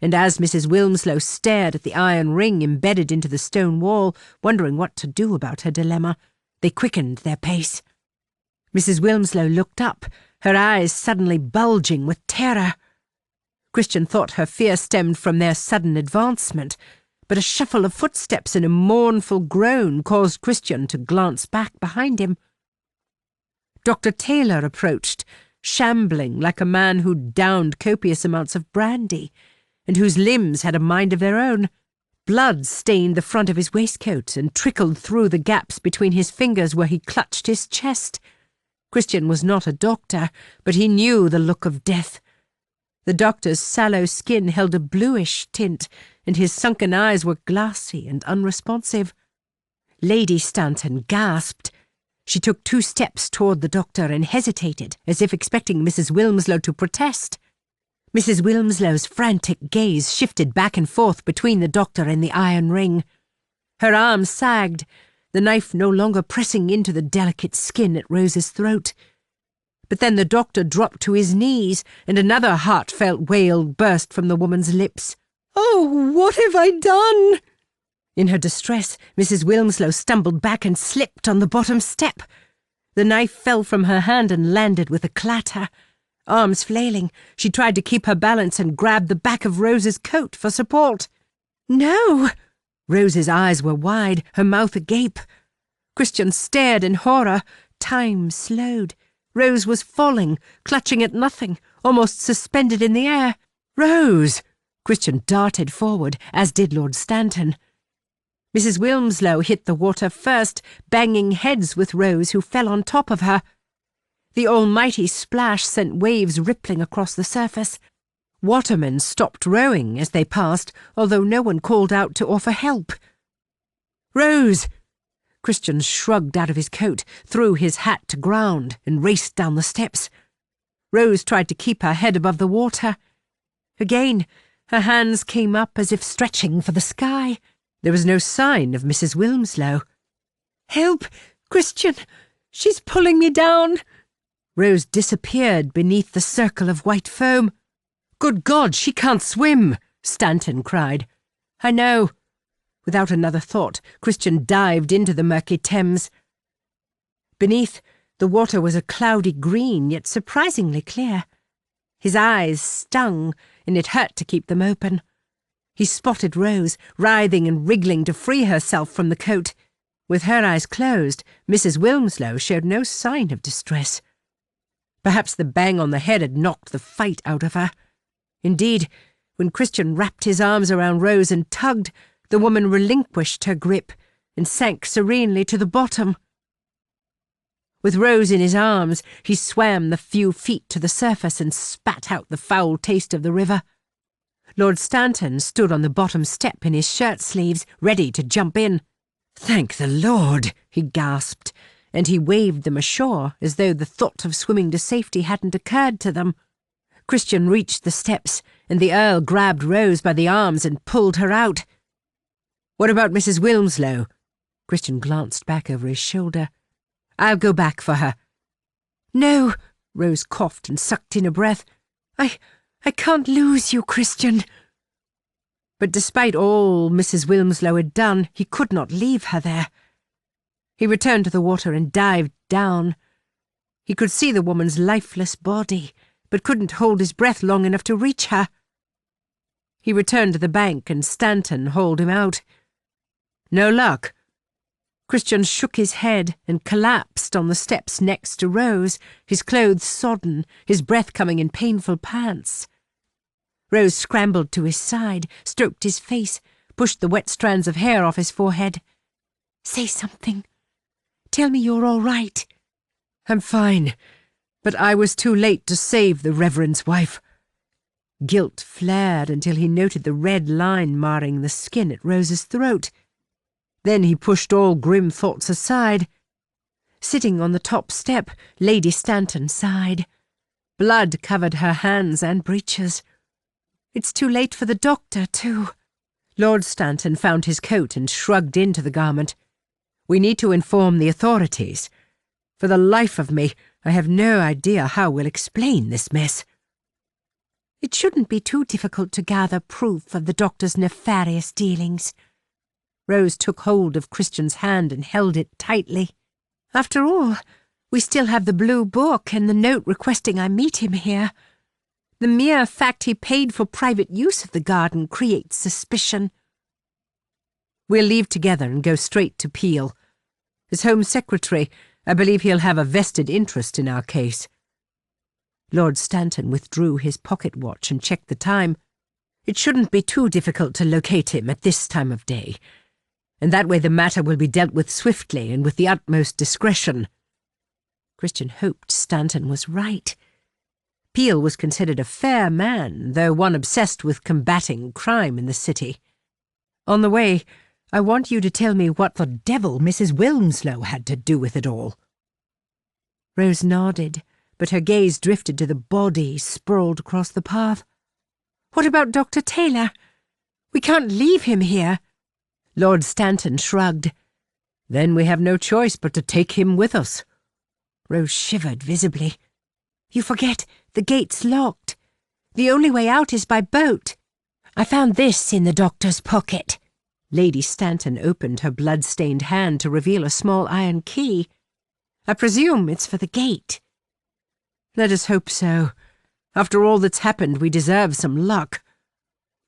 and as Mrs. Wilmslow stared at the iron ring embedded into the stone wall, wondering what to do about her dilemma, they quickened their pace. Mrs. Wilmslow looked up, her eyes suddenly bulging with terror. Christian thought her fear stemmed from their sudden advancement, but a shuffle of footsteps and a mournful groan caused Christian to glance back behind him. Dr. Taylor approached, shambling like a man who'd downed copious amounts of brandy, and whose limbs had a mind of their own. Blood stained the front of his waistcoat and trickled through the gaps between his fingers where he clutched his chest. Christian was not a doctor, but he knew the look of death. The doctor's sallow skin held a bluish tint, and his sunken eyes were glassy and unresponsive. Lady Stanton gasped. She took 2 steps toward the doctor and hesitated, as if expecting Mrs. Wilmslow to protest. Mrs. Wilmslow's frantic gaze shifted back and forth between the doctor and the iron ring. Her arm sagged, the knife no longer pressing into the delicate skin at Rose's throat. But then the doctor dropped to his knees, and another heartfelt wail burst from the woman's lips. "Oh, what have I done?" In her distress, Mrs. Wilmslow stumbled back and slipped on the bottom step. The knife fell from her hand and landed with a clatter. Arms flailing, she tried to keep her balance and grabbed the back of Rose's coat for support. "No!" Rose's eyes were wide, her mouth agape. Christian stared in horror. Time slowed. Rose was falling, clutching at nothing, almost suspended in the air. "Rose!" Christian darted forward, as did Lord Stanton. Mrs. Wilmslow hit the water first, banging heads with Rose, who fell on top of her. The almighty splash sent waves rippling across the surface. Watermen stopped rowing as they passed, although no one called out to offer help. "Rose!" Christian shrugged out of his coat, threw his hat to ground, and raced down the steps. Rose tried to keep her head above the water. Again, her hands came up as if stretching for the sky. There was no sign of Mrs. Wilmslow. "Help, Christian! She's pulling me down!" Rose disappeared beneath the circle of white foam. "Good God, she can't swim!" Stanton cried. "I know." Without another thought, Christian dived into the murky Thames. Beneath, the water was a cloudy green, yet surprisingly clear. His eyes stung, and it hurt to keep them open. He spotted Rose, writhing and wriggling to free herself from the coat. With her eyes closed, Mrs. Wilmslow showed no sign of distress. Perhaps the bang on the head had knocked the fight out of her. Indeed, when Christian wrapped his arms around Rose and tugged, the woman relinquished her grip and sank serenely to the bottom. With Rose in his arms, he swam the few feet to the surface and spat out the foul taste of the river. Lord Stanton stood on the bottom step in his shirt sleeves, ready to jump in. "Thank the Lord," he gasped, and he waved them ashore as though the thought of swimming to safety hadn't occurred to them. Christian reached the steps, and the Earl grabbed Rose by the arms and pulled her out. "What about Mrs. Wilmslow?" Christian glanced back over his shoulder. "I'll go back for her." "No," Rose coughed and sucked in a breath. I can't lose you, Christian." But despite all Mrs. Wilmslow had done, he could not leave her there. He returned to the water and dived down. He could see the woman's lifeless body, but couldn't hold his breath long enough to reach her. He returned to the bank and Stanton hauled him out. "No luck?" Christian shook his head and collapsed on the steps next to Rose, his clothes sodden, his breath coming in painful pants. Rose scrambled to his side, stroked his face, pushed the wet strands of hair off his forehead. Say something. Tell me you're all right. I'm fine, but I was too late to save the Reverend's wife. Guilt flared until he noted the red line marring the skin at Rose's throat. Then he pushed all grim thoughts aside. Sitting on the top step, Lady Stanton sighed. Blood covered her hands and breeches. It's too late for the doctor, too. Lord Stanton found his coat and shrugged into the garment. We need to inform the authorities. For the life of me, I have no idea how we'll explain this mess. It shouldn't be too difficult to gather proof of the doctor's nefarious dealings. Rose took hold of Christian's hand and held it tightly. After all, we still have the blue book and the note requesting I meet him here. The mere fact he paid for private use of the garden creates suspicion. We'll leave together and go straight to Peel. As Home Secretary, I believe he'll have a vested interest in our case. Lord Stanton withdrew his pocket watch and checked the time. It shouldn't be too difficult to locate him at this time of day, and that way the matter will be dealt with swiftly and with the utmost discretion. Christian hoped Stanton was right. Peel was considered a fair man, though one obsessed with combating crime in the city. On the way, I want you to tell me what the devil Mrs. Wilmslow had to do with it all. Rose nodded, but her gaze drifted to the body sprawled across the path. What about Dr. Taylor? We can't leave him here. Lord Stanton shrugged. Then we have no choice but to take him with us. Rose shivered visibly. You forget, the gate's locked. The only way out is by boat. I found this in the doctor's pocket. Lady Stanton opened her blood-stained hand to reveal a small iron key. I presume it's for the gate. Let us hope so. After all that's happened, we deserve some luck.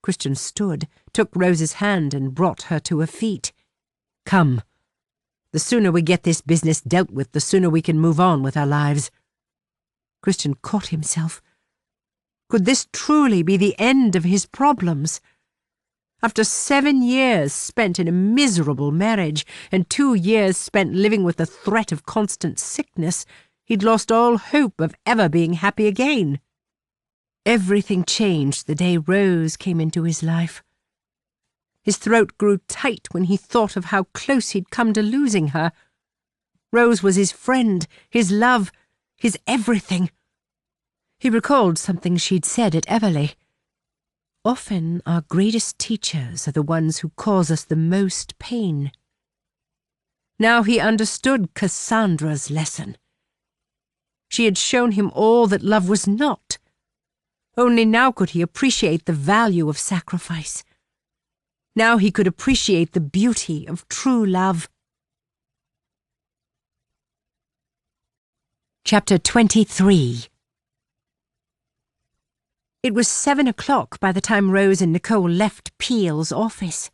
Christian stood, took Rose's hand and brought her to her feet. Come. The sooner we get this business dealt with, the sooner we can move on with our lives. Christian caught himself. Could this truly be the end of his problems? After 7 years spent in a miserable marriage and 2 years spent living with the threat of constant sickness, he'd lost all hope of ever being happy again. Everything changed the day Rose came into his life. His throat grew tight when he thought of how close he'd come to losing her. Rose was his friend, his love, his everything. He recalled something she'd said at Everleigh. Often our greatest teachers are the ones who cause us the most pain. Now he understood Cassandra's lesson. She had shown him all that love was not. Only now could he appreciate the value of sacrifice. Now he could appreciate the beauty of true love. Chapter 23. It was 7 o'clock by the time Rose and Nicole left Peel's office.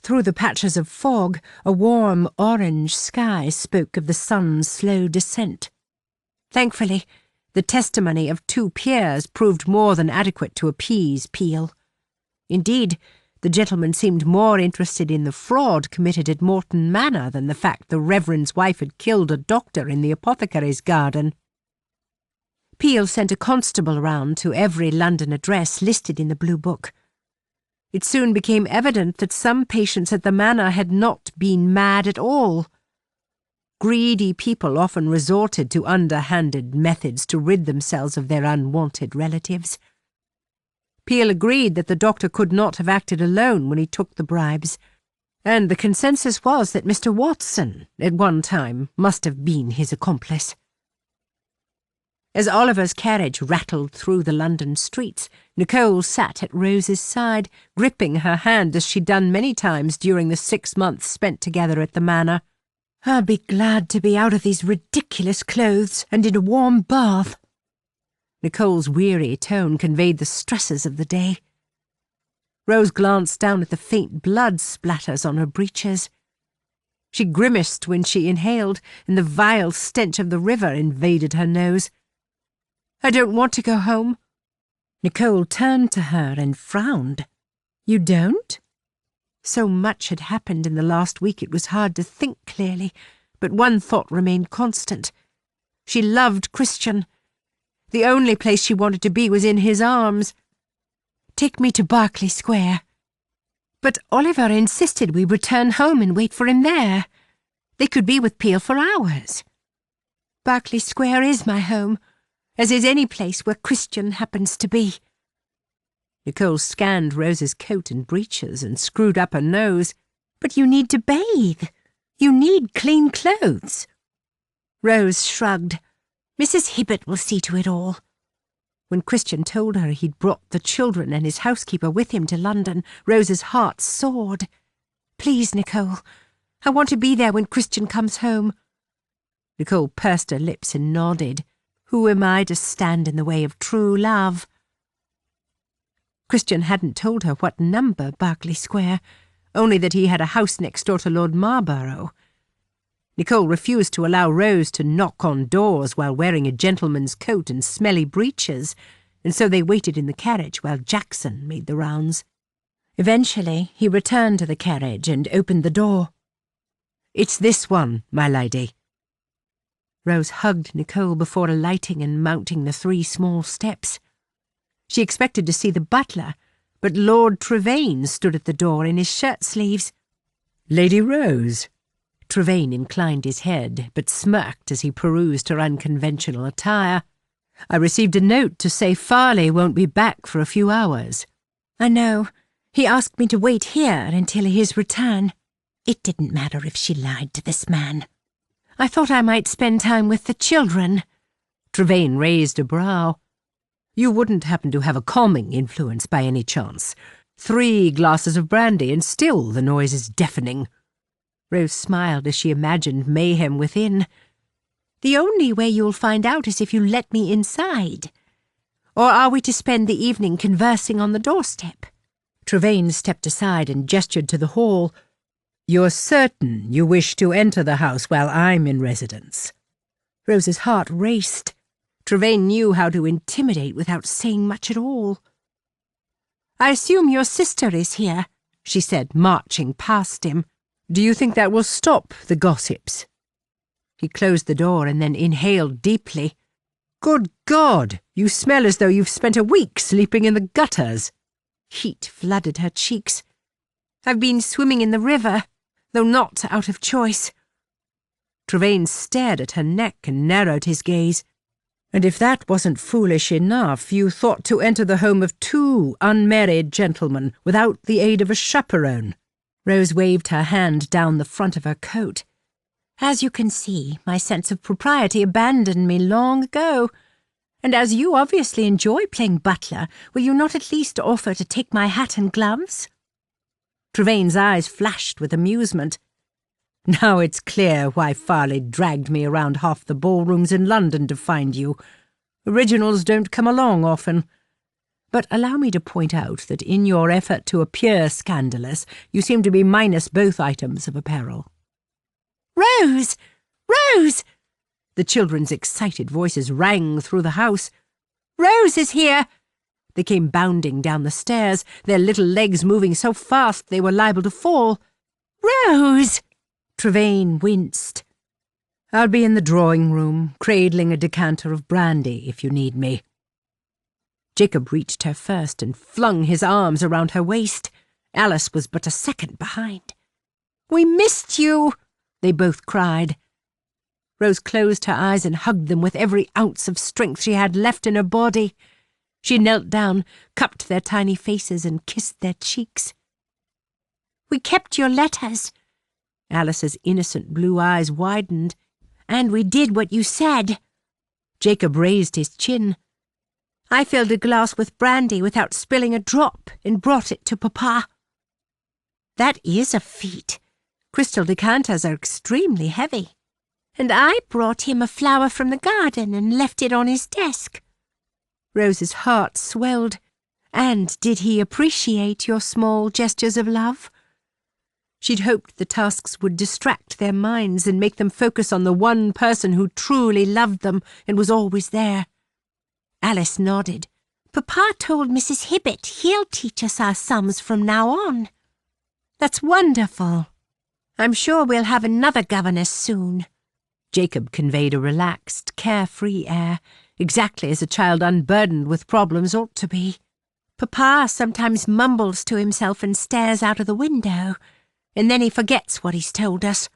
Through the patches of fog, a warm orange sky spoke of the sun's slow descent. Thankfully, the testimony of 2 peers proved more than adequate to appease Peel. Indeed, the gentleman seemed more interested in the fraud committed at Morton Manor than the fact the Reverend's wife had killed a doctor in the apothecary's garden. Peel sent a constable round to every London address listed in the Blue Book. It soon became evident that some patients at the manor had not been mad at all. Greedy people often resorted to underhanded methods to rid themselves of their unwanted relatives. Peel agreed that the doctor could not have acted alone when he took the bribes, and the consensus was that Mr. Watson, at one time, must have been his accomplice. As Oliver's carriage rattled through the London streets, Nicole sat at Rose's side, gripping her hand as she'd done many times during the 6 months spent together at the manor. I'll be glad to be out of these ridiculous clothes and in a warm bath. Nicole's weary tone conveyed the stresses of the day. Rose glanced down at the faint blood splatters on her breeches. She grimaced when she inhaled, and the vile stench of the river invaded her nose. I don't want to go home. Nicole turned to her and frowned. You don't? So much had happened in the last week it was hard to think clearly, but one thought remained constant. She loved Christian. The only place she wanted to be was in his arms. "Take me to Berkeley Square." But Oliver insisted we return home and wait for him there. They could be with Peel for hours. Berkeley Square is my home, as is any place where Christian happens to be. Nicole scanned Rose's coat and breeches and screwed up her nose. "But you need to bathe. You need clean clothes." Rose shrugged. "Mrs. Hibbert will see to it all." When Christian told her he'd brought the children and his housekeeper with him to London, Rose's heart soared. "Please, Nicole, I want to be there when Christian comes home." Nicole pursed her lips and nodded. Who am I to stand in the way of true love? Christian hadn't told her what number Berkeley Square, only that he had a house next door to Lord Marlborough. Nicole refused to allow Rose to knock on doors while wearing a gentleman's coat and smelly breeches, and so they waited in the carriage while Jackson made the rounds. Eventually, he returned to the carriage and opened the door. "It's this one, my lady." Rose hugged Nicole before alighting and mounting the 3 small steps. She expected to see the butler, but Lord Trevane stood at the door in his shirt-sleeves. "Lady Rose." Trevane inclined his head, but smirked as he perused her unconventional attire. "I received a note to say Farleigh won't be back for a few hours." "I know. He asked me to wait here until his return." It didn't matter if she lied to this man. "I thought I might spend time with the children." Trevane raised a brow. "You wouldn't happen to have a calming influence by any chance? 3 glasses of brandy and still the noise is deafening." Rose smiled as she imagined mayhem within. "The only way you'll find out is if you let me inside. Or are we to spend the evening conversing on the doorstep?" Trevane stepped aside and gestured to the hall. "You're certain you wish to enter the house while I'm in residence?" Rose's heart raced. Trevane knew how to intimidate without saying much at all. "I assume your sister is here," she said, marching past him. "Do you think that will stop the gossips?" He closed the door and then inhaled deeply. "Good God! You smell as though you've spent a week sleeping in the gutters." Heat flooded her cheeks. "I've been swimming in the river, though not out of choice." Trevane stared at her neck and narrowed his gaze. "And if that wasn't foolish enough, you thought to enter the home of 2 unmarried gentlemen without the aid of a chaperone." Rose waved her hand down the front of her coat. "As you can see, my sense of propriety abandoned me long ago. And as you obviously enjoy playing butler, will you not at least offer to take my hat and gloves?" Trevane's eyes flashed with amusement. "Now it's clear why Farleigh dragged me around half the ballrooms in London to find you. Originals don't come along often. But allow me to point out that in your effort to appear scandalous, you seem to be minus both items of apparel." "Rose! Rose!" The children's excited voices rang through the house. "Rose is here!" They came bounding down the stairs, their little legs moving so fast they were liable to fall. "Rose!" Trevane winced. "I'll be in the drawing-room, cradling a decanter of brandy if you need me." Jacob reached her first and flung his arms around her waist. Alice was but a second behind. "We missed you!" they both cried. Rose closed her eyes and hugged them with every ounce of strength she had left in her body. She knelt down, cupped their tiny faces and kissed their cheeks. "We kept your letters." Alice's innocent blue eyes widened. "And we did what you said." Jacob raised his chin. "I filled a glass with brandy without spilling a drop and brought it to Papa." "That is a feat. Crystal decanters are extremely heavy." "And I brought him a flower from the garden and left it on his desk." Rose's heart swelled. "And did he appreciate your small gestures of love?" She'd hoped the tasks would distract their minds and make them focus on the one person who truly loved them and was always there. Alice nodded. "Papa told Mrs. Hibbert he'll teach us our sums from now on." That's wonderful. I'm sure we'll have another governess soon. Jacob conveyed a relaxed, carefree air, exactly as a child unburdened with problems ought to be. Papa sometimes mumbles to himself and stares out of the window, and then he forgets what he's told us.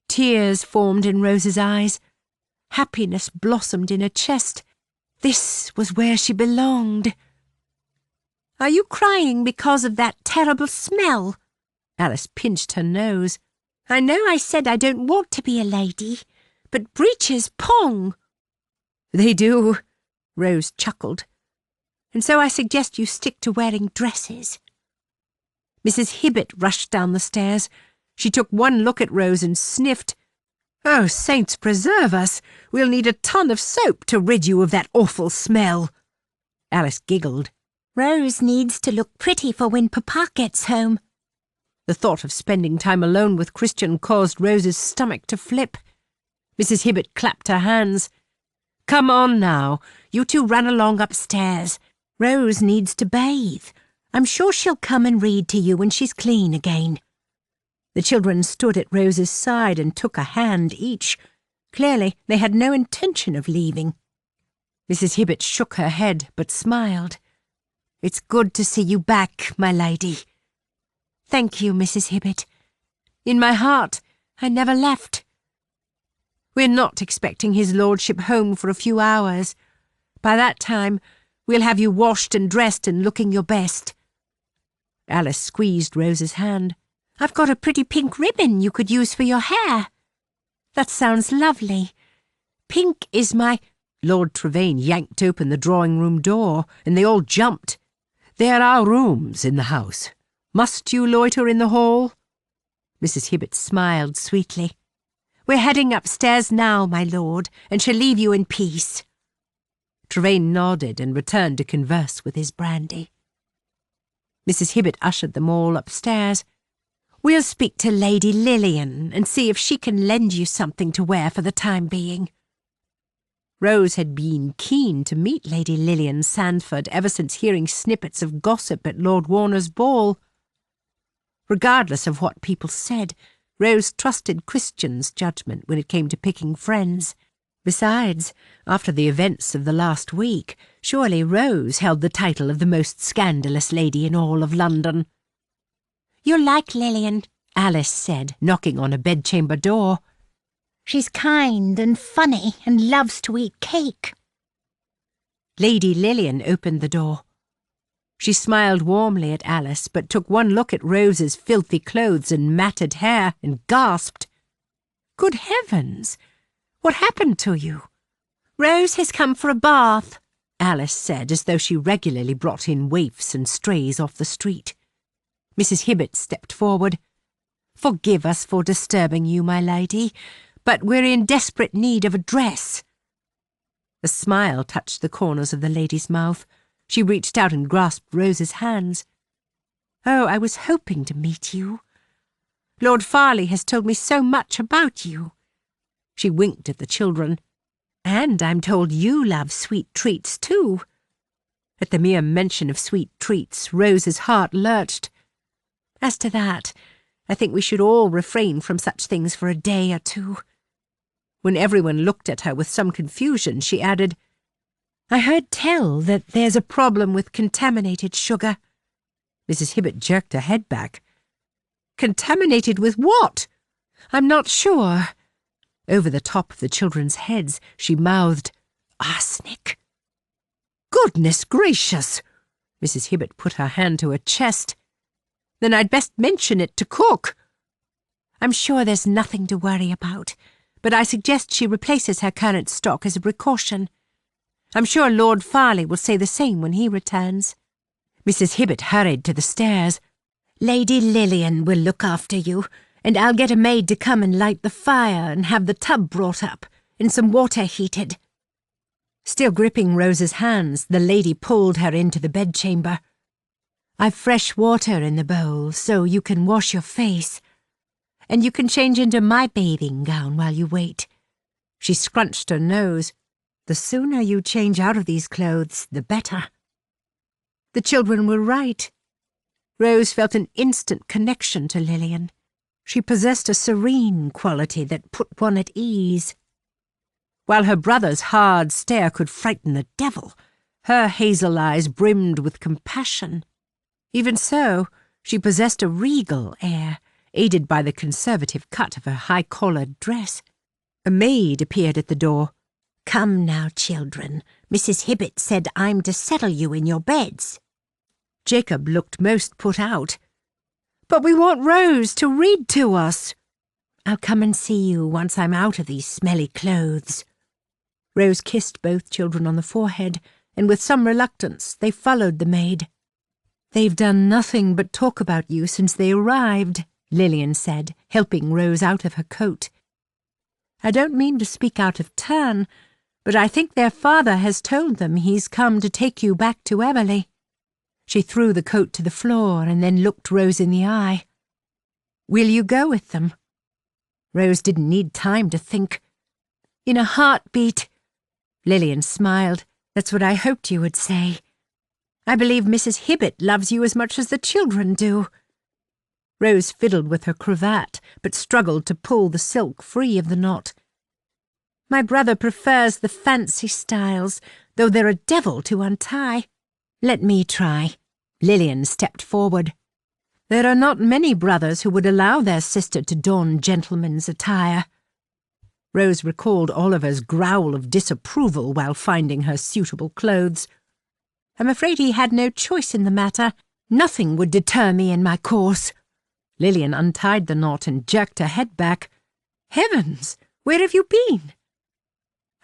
Tears formed in Rose's eyes. Happiness blossomed in her chest. This was where she belonged. Are you crying because of that terrible smell? Alice pinched her nose. I know I said I don't want to be a lady, but breeches pong. They do, Rose chuckled. And so I suggest you stick to wearing dresses. Mrs. Hibbett rushed down the stairs. She took one look at Rose and sniffed. Oh, saints preserve us! We'll need a ton of soap to rid you of that awful smell. Alice giggled. Rose needs to look pretty for when Papa gets home. The thought of spending time alone with Christian caused Rose's stomach to flip. Mrs. Hibbett clapped her hands. Come on now, you two run along upstairs. Rose needs to bathe. I'm sure she'll come and read to you when she's clean again. The children stood at Rose's side and took a hand each. Clearly, they had no intention of leaving. Mrs. Hibbett shook her head, but smiled. It's good to see you back, my lady. Thank you, Mrs. Hibbett. In my heart, I never left. We're not expecting his lordship home for a few hours. By that time, we'll have you washed and dressed and looking your best. Alice squeezed Rose's hand. I've got a pretty pink ribbon you could use for your hair. That sounds lovely. Pink is my... Lord Trevane yanked open the drawing-room door, and they all jumped. There are rooms in the house. Must you loiter in the hall? Mrs. Hibbett smiled sweetly. We're heading upstairs now, my lord, and shall leave you in peace. Trevane nodded and returned to converse with his brandy. Mrs. Hibbett ushered them all upstairs. We'll speak to Lady Lillian and see if she can lend you something to wear for the time being. Rose had been keen to meet Lady Lillian Sandford ever since hearing snippets of gossip at Lord Warner's ball. Regardless of what people said, Rose trusted Christian's judgment when it came to picking friends. Besides, after the events of the last week, surely Rose held the title of the most scandalous lady in all of London. You're like Lillian, Alice said, knocking on a bedchamber door. She's kind and funny and loves to eat cake. Lady Lillian opened the door. She smiled warmly at Alice, but took one look at Rose's filthy clothes and matted hair and gasped. Good heavens! What happened to you? Rose has come for a bath, Alice said, as though she regularly brought in waifs and strays off the street. Mrs. Hibbett stepped forward. Forgive us for disturbing you, my lady, but we're in desperate need of a dress. A smile touched the corners of the lady's mouth. She reached out and grasped Rose's hands. Oh, I was hoping to meet you. Lord Farleigh has told me so much about you. She winked at the children. And I'm told you love sweet treats too. At the mere mention of sweet treats, Rose's heart lurched. As to that, I think we should all refrain from such things for a day or two. When everyone looked at her with some confusion, she added, I heard tell that there's a problem with contaminated sugar. Mrs. Hibbett jerked her head back. Contaminated with what? I'm not sure. Over the top of the children's heads, she mouthed, Arsenic. Goodness gracious! Mrs. Hibbett put her hand to her chest. Then I'd best mention it to cook. I'm sure there's nothing to worry about, but I suggest she replaces her current stock as a precaution. I'm sure Lord Farleigh will say the same when he returns. Mrs. Hibbett hurried to the stairs. Lady Lillian will look after you, and I'll get a maid to come and light the fire and have the tub brought up and some water heated. Still gripping Rose's hands, the lady pulled her into the bedchamber. I've fresh water in the bowl, so you can wash your face. And you can change into my bathing gown while you wait. She scrunched her nose. The sooner you change out of these clothes, the better. The children were right. Rose felt an instant connection to Lillian. She possessed a serene quality that put one at ease. While her brother's hard stare could frighten the devil, her hazel eyes brimmed with compassion. Even so, she possessed a regal air, aided by the conservative cut of her high-collared dress. A maid appeared at the door. "Come now, children. Mrs. Hibbett said I'm to settle you in your beds." Jacob looked most put out. "But we want Rose to read to us." "I'll come and see you once I'm out of these smelly clothes." Rose kissed both children on the forehead, and with some reluctance they followed the maid. "They've done nothing but talk about you since they arrived," Lillian said, helping Rose out of her coat. "I don't mean to speak out of turn, but I think their father has told them he's come to take you back to Everleigh." She threw the coat to the floor and then looked Rose in the eye. "Will you go with them?" Rose didn't need time to think. "In a heartbeat." Lillian smiled. "That's what I hoped you would say. I believe Mrs. Hibbett loves you as much as the children do." Rose fiddled with her cravat, but struggled to pull the silk free of the knot. "My brother prefers the fancy styles, though they're a devil to untie." "Let me try." Lillian stepped forward. "There are not many brothers who would allow their sister to don gentleman's attire." Rose recalled Oliver's growl of disapproval while finding her suitable clothes. "I'm afraid he had no choice in the matter. Nothing would deter me in my course." Lillian untied the knot and jerked her head back. "Heavens, where have you been?"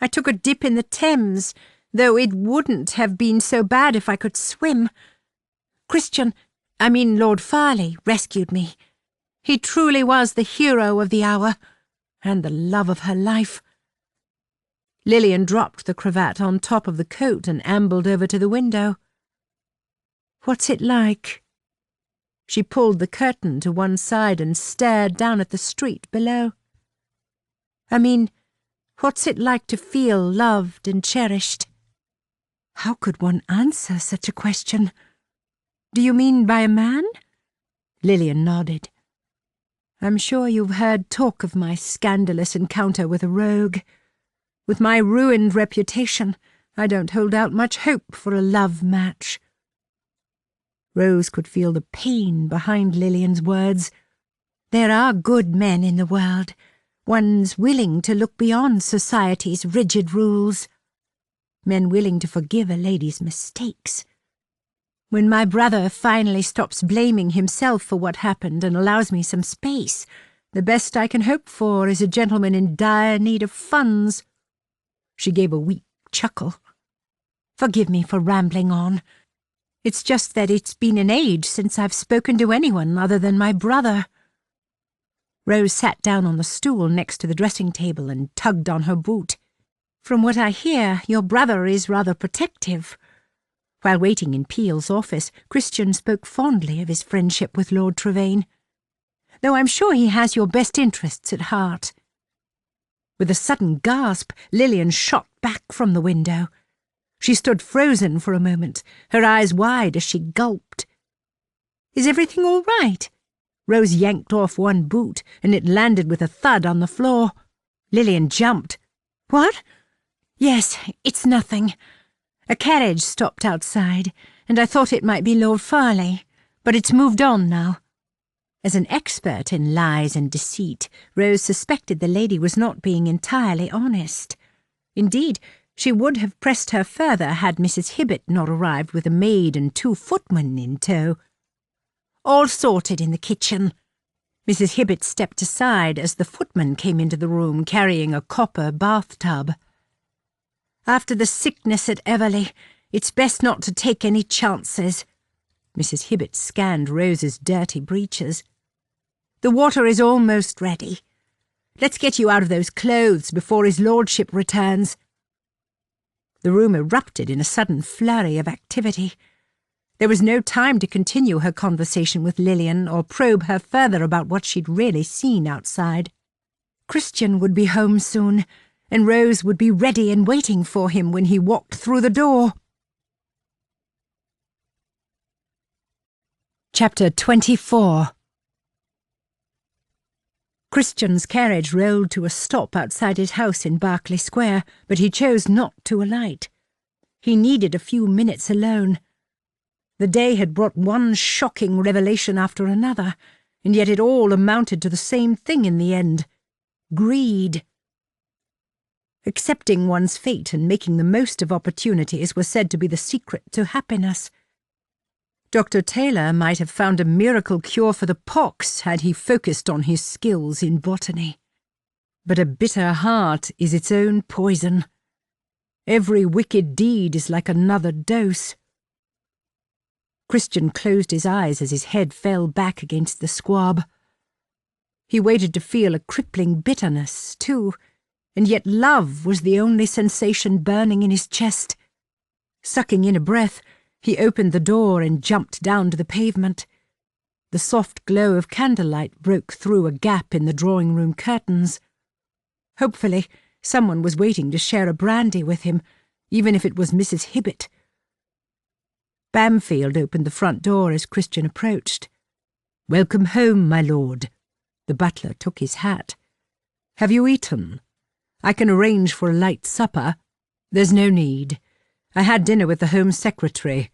"I took a dip in the Thames, though it wouldn't have been so bad if I could swim. Lord Farleigh rescued me. He truly was the hero of the hour, and the love of her life." Lillian dropped the cravat on top of the coat and ambled over to the window. "What's it like?" She pulled the curtain to one side and stared down at the street below. What's it like to feel loved and cherished?" How could one answer such a question? "Do you mean by a man?" Lillian nodded. "I'm sure you've heard talk of my scandalous encounter with a rogue. With my ruined reputation, I don't hold out much hope for a love match." Rose could feel the pain behind Lillian's words. There are good men in the world, ones willing to look beyond society's rigid rules. Men willing to forgive a lady's mistakes. When my brother finally stops blaming himself for what happened and allows me some space, the best I can hope for is a gentleman in dire need of funds." She gave a weak chuckle. "Forgive me for rambling on. It's just that it's been an age since I've spoken to anyone other than my brother." Rose sat down on the stool next to the dressing table and tugged on her boot. "From what I hear, your brother is rather protective." While waiting in Peel's office, Christian spoke fondly of his friendship with Lord Trevane. "Though I'm sure he has your best interests at heart." With a sudden gasp, Lillian shot back from the window. She stood frozen for a moment, her eyes wide as she gulped. "Is everything all right?" Rose yanked off one boot, and it landed with a thud on the floor. Lillian jumped. "What?" "Yes, it's nothing. A carriage stopped outside, and I thought it might be Lord Farleigh, but it's moved on now." As an expert in lies and deceit, Rose suspected the lady was not being entirely honest. Indeed, she would have pressed her further had Mrs. Hibbett not arrived with a maid and 2 footmen in tow. "All sorted in the kitchen." Mrs. Hibbett stepped aside as the footman came into the room carrying a copper bathtub. "After the sickness at Everleigh, it's best not to take any chances." Mrs. Hibbett scanned Rose's dirty breeches. "The water is almost ready. Let's get you out of those clothes before his lordship returns." The room erupted in a sudden flurry of activity. There was no time to continue her conversation with Lillian or probe her further about what she'd really seen outside. Christian would be home soon, and Rose would be ready and waiting for him when he walked through the door. Chapter 24. Christian's carriage rolled to a stop outside his house in Berkeley Square, but he chose not to alight. He needed a few minutes alone. The day had brought one shocking revelation after another, and yet it all amounted to the same thing in the end: greed. Accepting one's fate and making the most of opportunities was said to be the secret to happiness. Dr. Taylor might have found a miracle cure for the pox had he focused on his skills in botany. But a bitter heart is its own poison. Every wicked deed is like another dose. Christian closed his eyes as his head fell back against the squab. He waited to feel a crippling bitterness, too, and yet love was the only sensation burning in his chest. Sucking in a breath, he opened the door and jumped down to the pavement. The soft glow of candlelight broke through a gap in the drawing-room curtains. Hopefully, someone was waiting to share a brandy with him, even if it was Mrs. Hibbett. Bamfield opened the front door as Christian approached. "Welcome home, my lord." The butler took his hat. "Have you eaten? I can arrange for a light supper." "There's no need. I had dinner with the Home Secretary."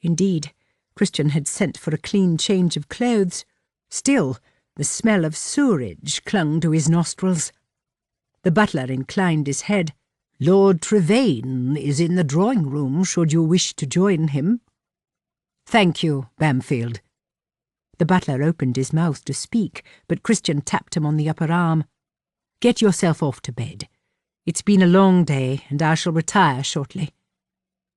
Indeed, Christian had sent for a clean change of clothes. Still, the smell of sewerage clung to his nostrils. The butler inclined his head. "Lord Trevane is in the drawing-room, should you wish to join him." "Thank you, Bamfield." The butler opened his mouth to speak, but Christian tapped him on the upper arm. "Get yourself off to bed. It's been a long day, and I shall retire shortly."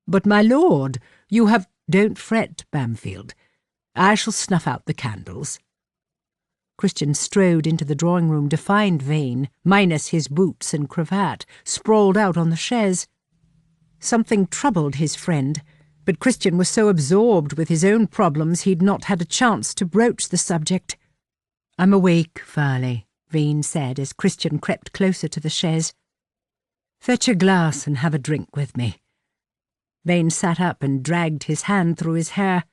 "But, my lord, you have—" "Don't fret, Bamfield. I shall snuff out the candles." Christian strode into the drawing-room to find Vane, minus his boots and cravat, sprawled out on the chaise. Something troubled his friend, but Christian was so absorbed with his own problems he'd not had a chance to broach the subject. "I'm awake, Farleigh," Vane said as Christian crept closer to the chaise. "Fetch a glass and have a drink with me." Vane sat up and dragged his hand through his hair.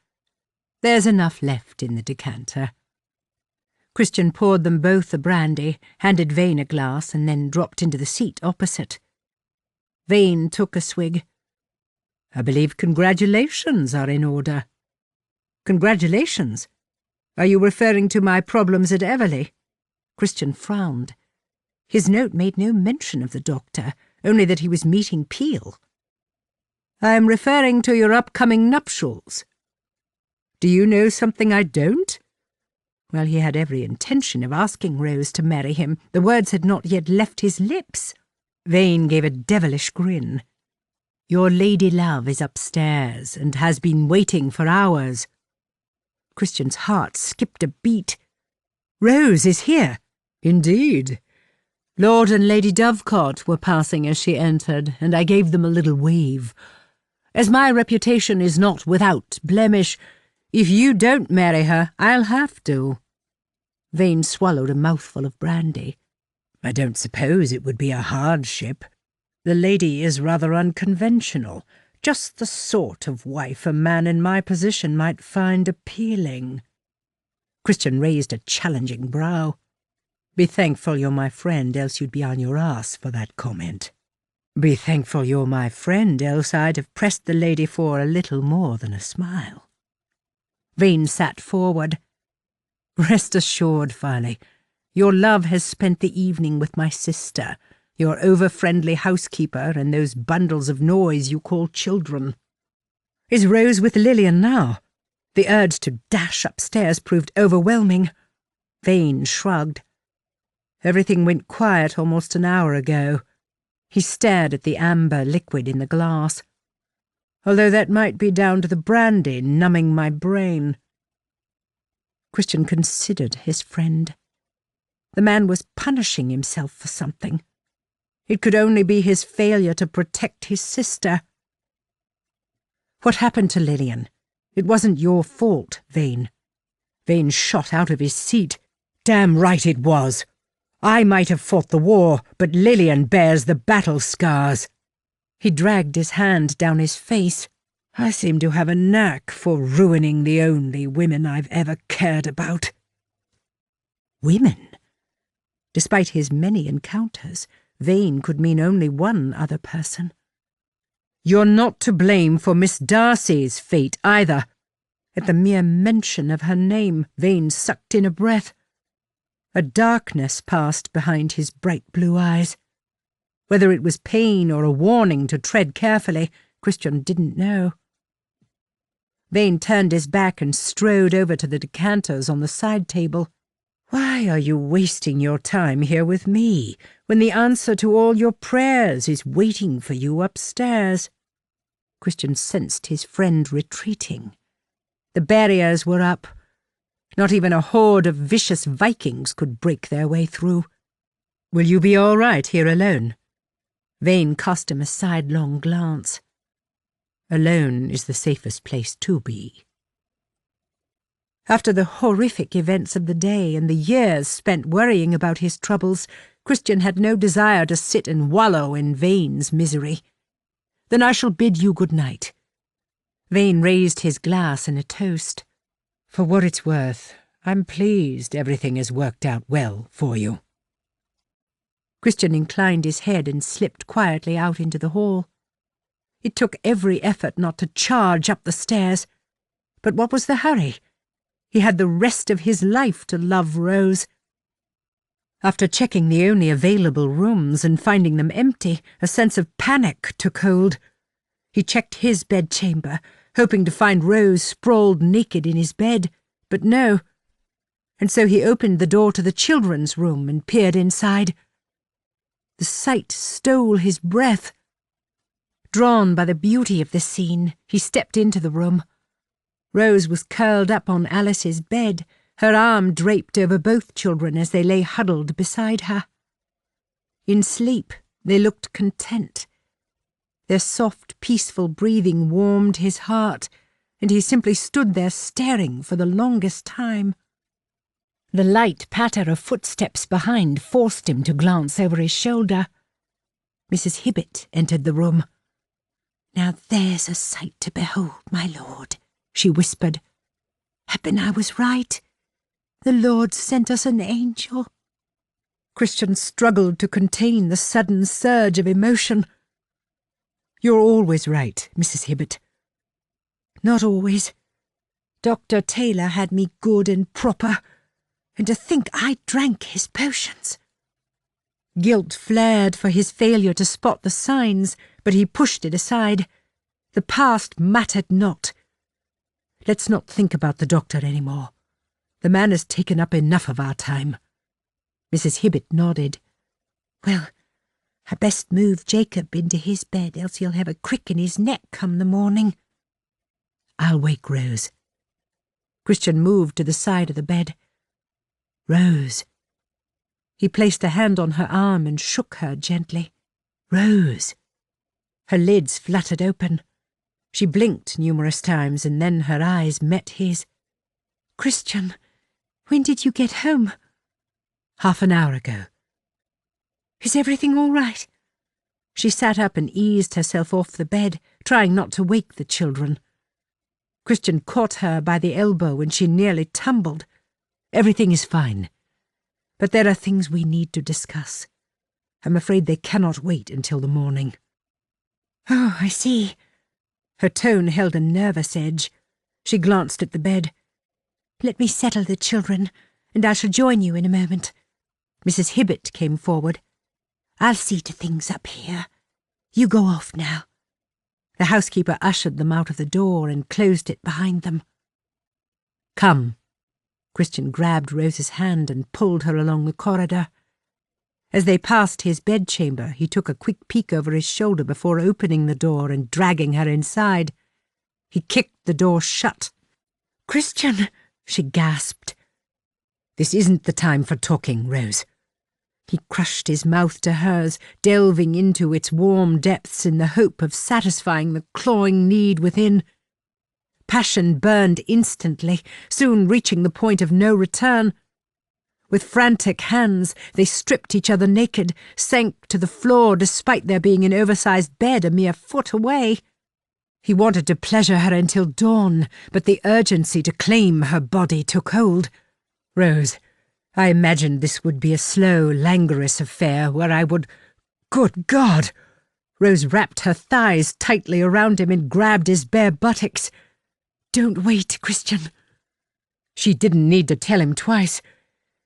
"There's enough left in the decanter." Christian poured them both a brandy, handed Vane a glass, and then dropped into the seat opposite. Vane took a swig. "I believe congratulations are in order." "Congratulations? Are you referring to my problems at Everleigh?" Christian frowned. His note made no mention of the doctor, only that he was meeting Peel. "I am referring to your upcoming nuptials." "Do you know something I don't?" Well, he had every intention of asking Rose to marry him. The words had not yet left his lips. Vane gave a devilish grin. "Your lady love is upstairs and has been waiting for hours." Christian's heart skipped a beat. "Rose is here." "Indeed." "Lord and Lady Dovecot were passing as she entered, and I gave them a little wave. As my reputation is not without blemish, if you don't marry her, I'll have to." Vane swallowed a mouthful of brandy. "I don't suppose it would be a hardship. The lady is rather unconventional, just the sort of wife a man in my position might find appealing." Christian raised a challenging brow. "Be thankful you're my friend, else you'd be on your arse for that comment." "Be thankful you're my friend, else I'd have pressed the lady for a little more than a smile." Vane sat forward. "Rest assured, Farleigh, your love has spent the evening with my sister, your over-friendly housekeeper, and those bundles of noise you call children." "Is Rose with Lillian now?" The urge to dash upstairs proved overwhelming. Vane shrugged. "Everything went quiet almost an hour ago." He stared at the amber liquid in the glass. "Although that might be down to the brandy numbing my brain." Christian considered his friend. The man was punishing himself for something. It could only be his failure to protect his sister. "What happened to Lillian? It wasn't your fault, Vane." Vane shot out of his seat. "Damn right it was. I might have fought the war, but Lillian bears the battle scars." He dragged his hand down his face. I seem to have a knack for ruining the only women I've ever cared about. Women? Despite his many encounters, Vane could mean only one other person. You're not to blame for Miss Darcy's fate either. At the mere mention of her name, Vane sucked in a breath. A darkness passed behind his bright blue eyes. Whether it was pain or a warning to tread carefully, Christian didn't know. Vane turned his back and strode over to the decanters on the side table. Why are you wasting your time here with me, when the answer to all your prayers is waiting for you upstairs? Christian sensed his friend retreating. The barriers were up. Not even a horde of vicious Vikings could break their way through. Will you be all right here alone? Vane cast him a sidelong glance. Alone is the safest place to be. After the horrific events of the day and the years spent worrying about his troubles, Christian had no desire to sit and wallow in Vane's misery. Then I shall bid you good night. Vane raised his glass in a toast. For what it's worth, I'm pleased everything has worked out well for you. Christian inclined his head and slipped quietly out into the hall. It took every effort not to charge up the stairs. But what was the hurry? He had the rest of his life to love Rose. After checking the only available rooms and finding them empty, a sense of panic took hold. He checked his bedchamber, hoping to find Rose sprawled naked in his bed, but no. And so he opened the door to the children's room and peered inside. The sight stole his breath. Drawn by the beauty of the scene, he stepped into the room. Rose was curled up on Alice's bed, her arm draped over both children as they lay huddled beside her. In sleep, they looked content. Their soft, peaceful breathing warmed his heart, and he simply stood there staring for the longest time. The light patter of footsteps behind forced him to glance over his shoulder. Mrs. Hibbett entered the room. "Now there's a sight to behold, my lord," she whispered. "Happen I was right. The Lord sent us an angel." Christian struggled to contain the sudden surge of emotion. "You're always right, Mrs. Hibbett." "Not always. Dr. Taylor had me good and proper, and to think I drank his potions." Guilt flared for his failure to spot the signs, but he pushed it aside. The past mattered not. Let's not think about the doctor any more. The man has taken up enough of our time. Mrs. Hibbett nodded. "Well, I best move Jacob into his bed, else he'll have a crick in his neck come the morning." "I'll wake Rose." Christian moved to the side of the bed. "Rose." He placed a hand on her arm and shook her gently. "Rose." Her lids fluttered open. She blinked numerous times, and then her eyes met his. "Christian, when did you get home?" "Half an hour ago." "Is everything all right?" She sat up and eased herself off the bed, trying not to wake the children. Christian caught her by the elbow and she nearly tumbled. "Everything is fine. But there are things we need to discuss. I'm afraid they cannot wait until the morning." "Oh, I see." Her tone held a nervous edge. She glanced at the bed. "Let me settle the children, and I shall join you in a moment." Mrs. Hibbett came forward. "I'll see to things up here. You go off now." The housekeeper ushered them out of the door and closed it behind them. "Come." Christian grabbed Rose's hand and pulled her along the corridor. As they passed his bedchamber, he took a quick peek over his shoulder before opening the door and dragging her inside. He kicked the door shut. "Christian," she gasped. "This isn't the time for talking, Rose." He crushed his mouth to hers, delving into its warm depths in the hope of satisfying the clawing need within. Passion burned instantly, soon reaching the point of no return. With frantic hands, they stripped each other naked, sank to the floor despite there being an oversized bed a mere foot away. He wanted to pleasure her until dawn, but the urgency to claim her body took hold. Rose, I imagined this would be a slow, languorous affair where I would— Good God! Rose wrapped her thighs tightly around him and grabbed his bare buttocks. Don't wait, Christian. She didn't need to tell him twice.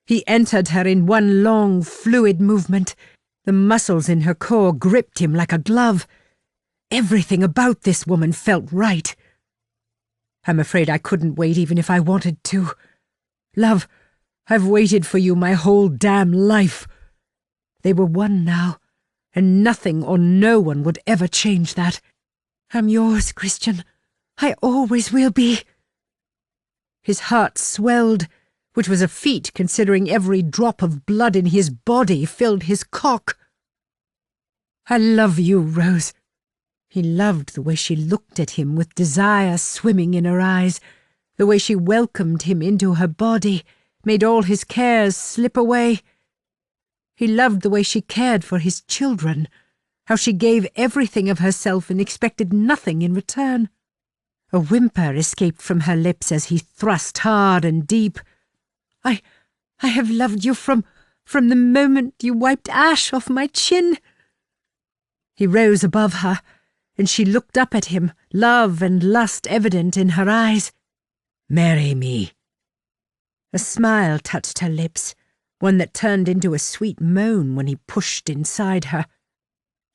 He entered her in one long, fluid movement. The muscles in her core gripped him like a glove. Everything about this woman felt right. I'm afraid I couldn't wait even if I wanted to. Love, I've waited for you my whole damn life. They were one now, and nothing or no one would ever change that. I'm yours, Christian. I always will be. His heart swelled, which was a feat considering every drop of blood in his body filled his cock. I love you, Rose. He loved the way she looked at him with desire swimming in her eyes, the way she welcomed him into her body, made all his cares slip away. He loved the way she cared for his children, how she gave everything of herself and expected nothing in return. A whimper escaped from her lips as he thrust hard and deep. I have loved you from the moment you wiped ash off my chin. He rose above her, and she looked up at him, love and lust evident in her eyes. Marry me. A smile touched her lips, one that turned into a sweet moan when he pushed inside her.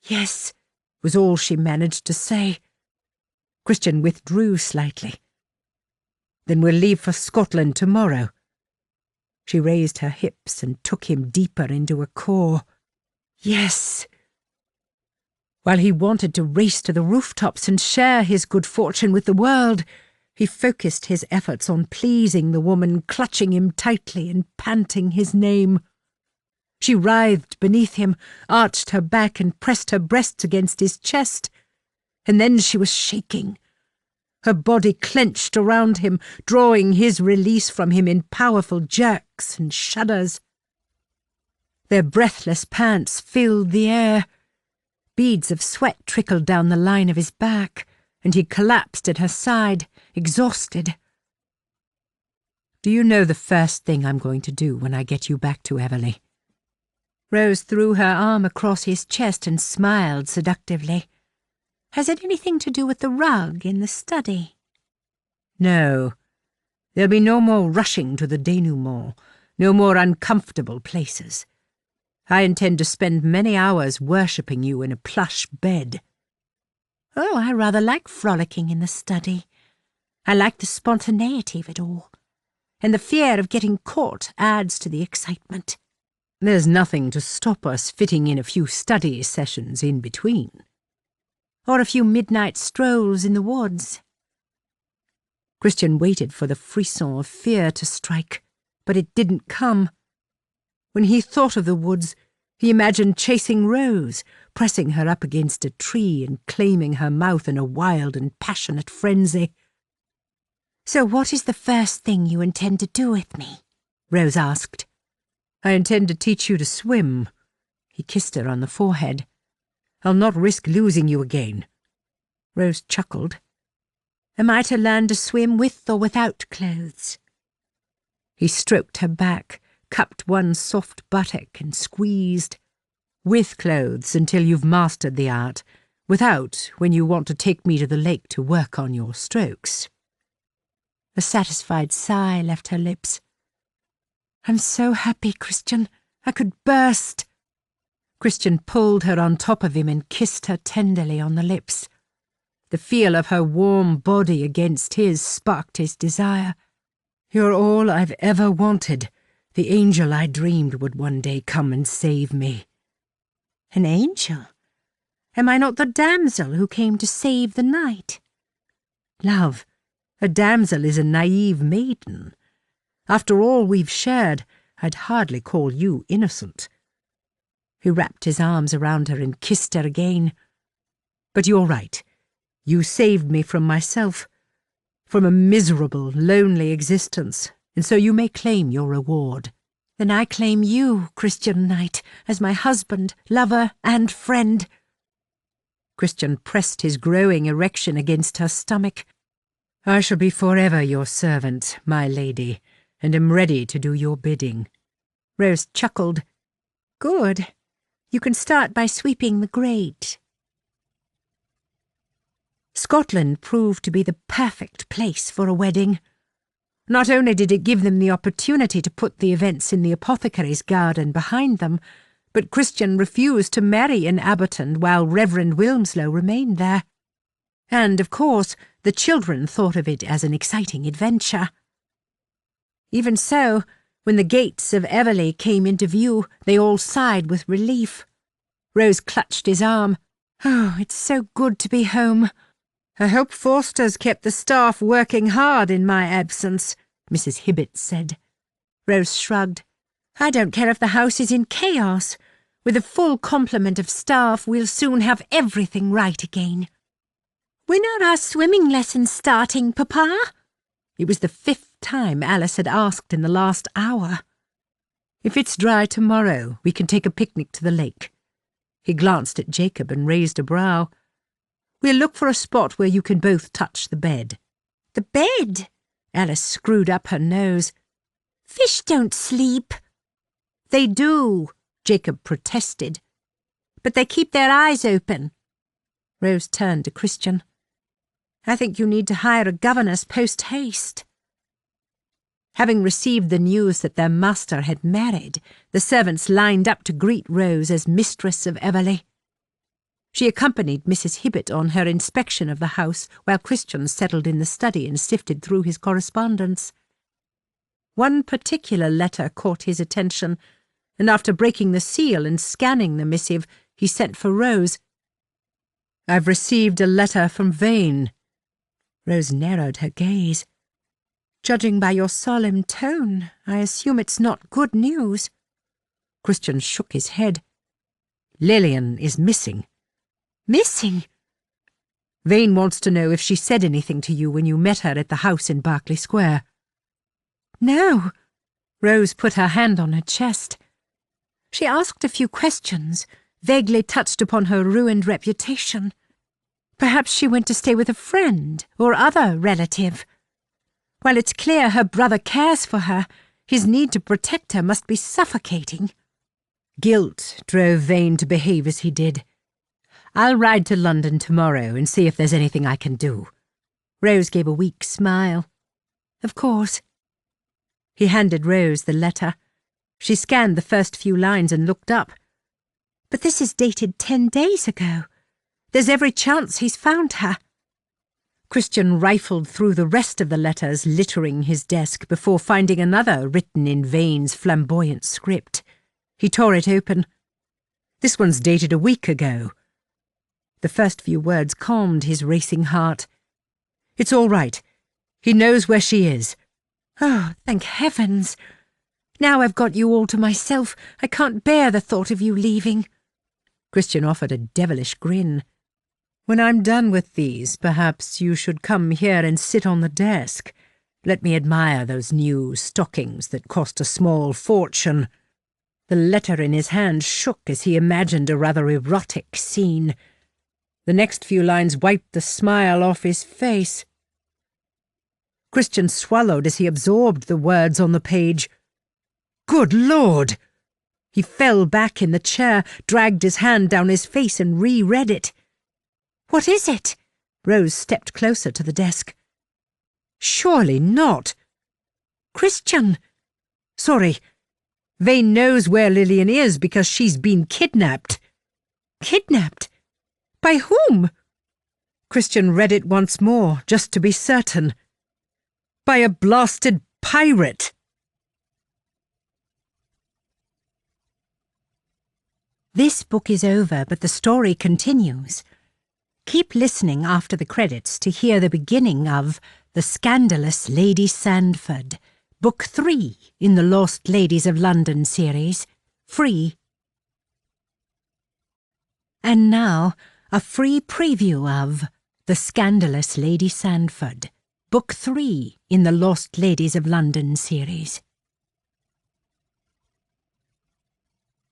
Yes, was all she managed to say. Christian withdrew slightly. Then we'll leave for Scotland tomorrow. She raised her hips and took him deeper into her core. Yes. While he wanted to race to the rooftops and share his good fortune with the world, he focused his efforts on pleasing the woman clutching him tightly and panting his name. She writhed beneath him, arched her back and pressed her breasts against his chest. And then she was shaking. Her body clenched around him, drawing his release from him in powerful jerks and shudders. Their breathless pants filled the air. Beads of sweat trickled down the line of his back, and he collapsed at her side, exhausted. Do you know the first thing I'm going to do when I get you back to Everleigh? Rose threw her arm across his chest and smiled seductively. Has it anything to do with the rug in the study? No. There'll be no more rushing to the denouement, no more uncomfortable places. I intend to spend many hours worshipping you in a plush bed. Oh, I rather like frolicking in the study. I like the spontaneity of it all, and the fear of getting caught adds to the excitement. There's nothing to stop us fitting in a few study sessions in between. Or a few midnight strolls in the woods. Christian waited for the frisson of fear to strike, but it didn't come. When he thought of the woods, he imagined chasing Rose, pressing her up against a tree and claiming her mouth in a wild and passionate frenzy. So what is the first thing you intend to do with me? Rose asked. I intend to teach you to swim. He kissed her on the forehead. I'll not risk losing you again. Rose chuckled. Am I to learn to swim with or without clothes? He stroked her back, cupped one soft buttock and squeezed. With clothes until you've mastered the art, without when you want to take me to the lake to work on your strokes. A satisfied sigh left her lips. I'm so happy, Christian. I could burst. Christian pulled her on top of him and kissed her tenderly on the lips. The feel of her warm body against his sparked his desire. You're all I've ever wanted, the angel I dreamed would one day come and save me. An angel? Am I not the damsel who came to save the knight? Love, a damsel is a naive maiden. After all we've shared, I'd hardly call you innocent. He wrapped his arms around her and kissed her again. But you're right. You saved me from myself, from a miserable, lonely existence, and so you may claim your reward. Then I claim you, Christian knight, as my husband, lover, and friend. Christian pressed his growing erection against her stomach. "I shall be forever your servant, my lady, and am ready to do your bidding." Rose chuckled. "Good. You can start by sweeping the grate." Scotland proved to be the perfect place for a wedding. Not only did it give them the opportunity to put the events in the apothecary's garden behind them, but Christian refused to marry in Aberton while Reverend Wilmslow remained there. And, of course, the children thought of it as an exciting adventure. Even so, when the gates of Everleigh came into view, they all sighed with relief. Rose clutched his arm. "Oh, it's so good to be home. I hope Forster's kept the staff working hard in my absence," Mrs. Hibbett said. Rose shrugged. "I don't care if the house is in chaos. With a full complement of staff, we'll soon have everything right again." "When are our swimming lessons starting, Papa?" It was the 5th time Alice had asked in the last hour. "If it's dry tomorrow, we can take a picnic to the lake." He glanced at Jacob and raised a brow. "We'll look for a spot where you can both touch the bed." "The bed?" Alice screwed up her nose. "Fish don't sleep." "They do," Jacob protested. "But they keep their eyes open." Rose turned to Christian. "I think you need to hire a governess post-haste." Having received the news that their master had married, the servants lined up to greet Rose as mistress of Everleigh. She accompanied Mrs. Hibbett on her inspection of the house while Christian settled in the study and sifted through his correspondence. One particular letter caught his attention, and after breaking the seal and scanning the missive, he sent for Rose. "I've received a letter from Vane." Rose narrowed her gaze. "Judging by your solemn tone, I assume it's not good news." Christian shook his head. "Lillian is missing." "Missing?" "Vane wants to know if she said anything to you when you met her at the house in Berkeley Square." "No." Rose put her hand on her chest. "She asked a few questions, vaguely touched upon her ruined reputation. Perhaps she went to stay with a friend or other relative. While it's clear her brother cares for her, his need to protect her must be suffocating." Guilt drove Vane to behave as he did. "I'll ride to London tomorrow and see if there's anything I can do." Rose gave a weak smile. "Of course." He handed Rose the letter. She scanned the first few lines and looked up. "But this is dated 10 days ago. There's every chance he's found her." Christian rifled through the rest of the letters littering his desk before finding another written in Vane's flamboyant script. He tore it open. "This one's dated a week ago." The first few words calmed his racing heart. "It's all right. He knows where she is." "Oh, thank heavens. Now I've got you all to myself, I can't bear the thought of you leaving." Christian offered a devilish grin. "When I'm done with these, perhaps you should come here and sit on the desk. Let me admire those new stockings that cost a small fortune." The letter in his hand shook as he imagined a rather erotic scene. The next few lines wiped the smile off his face. Christian swallowed as he absorbed the words on the page. "Good Lord!" He fell back in the chair, dragged his hand down his face and reread it. "What is it?" Rose stepped closer to the desk. "Surely not." "Christian!" "Sorry. Vane knows where Lillian is because she's been kidnapped." "Kidnapped? By whom?" Christian read it once more, just to be certain. "By a blasted pirate." This book is over, but the story continues. Keep listening after the credits to hear the beginning of The Scandalous Lady Sandford, Book 3 in the Lost Ladies of London series, free. And now, a free preview of The Scandalous Lady Sandford, Book 3 in the Lost Ladies of London series.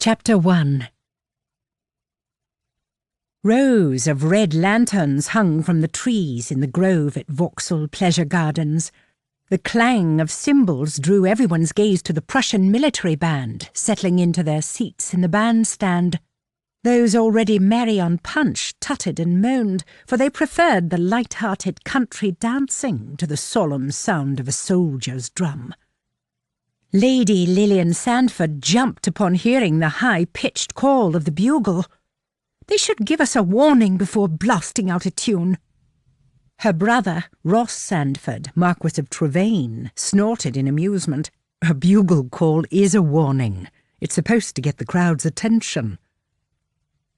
Chapter 1. Rows of red lanterns hung from the trees in the grove at Vauxhall Pleasure Gardens. The clang of cymbals drew everyone's gaze to the Prussian military band settling into their seats in the bandstand. Those already merry on punch tutted and moaned, for they preferred the light-hearted country dancing to the solemn sound of a soldier's drum. Lady Lillian Sandford jumped upon hearing the high-pitched call of the bugle. They should give us a warning before blasting out a tune. Her brother, Ross Sandford, Marquis of Trevane, snorted in amusement. A bugle call is a warning. It's supposed to get the crowd's attention.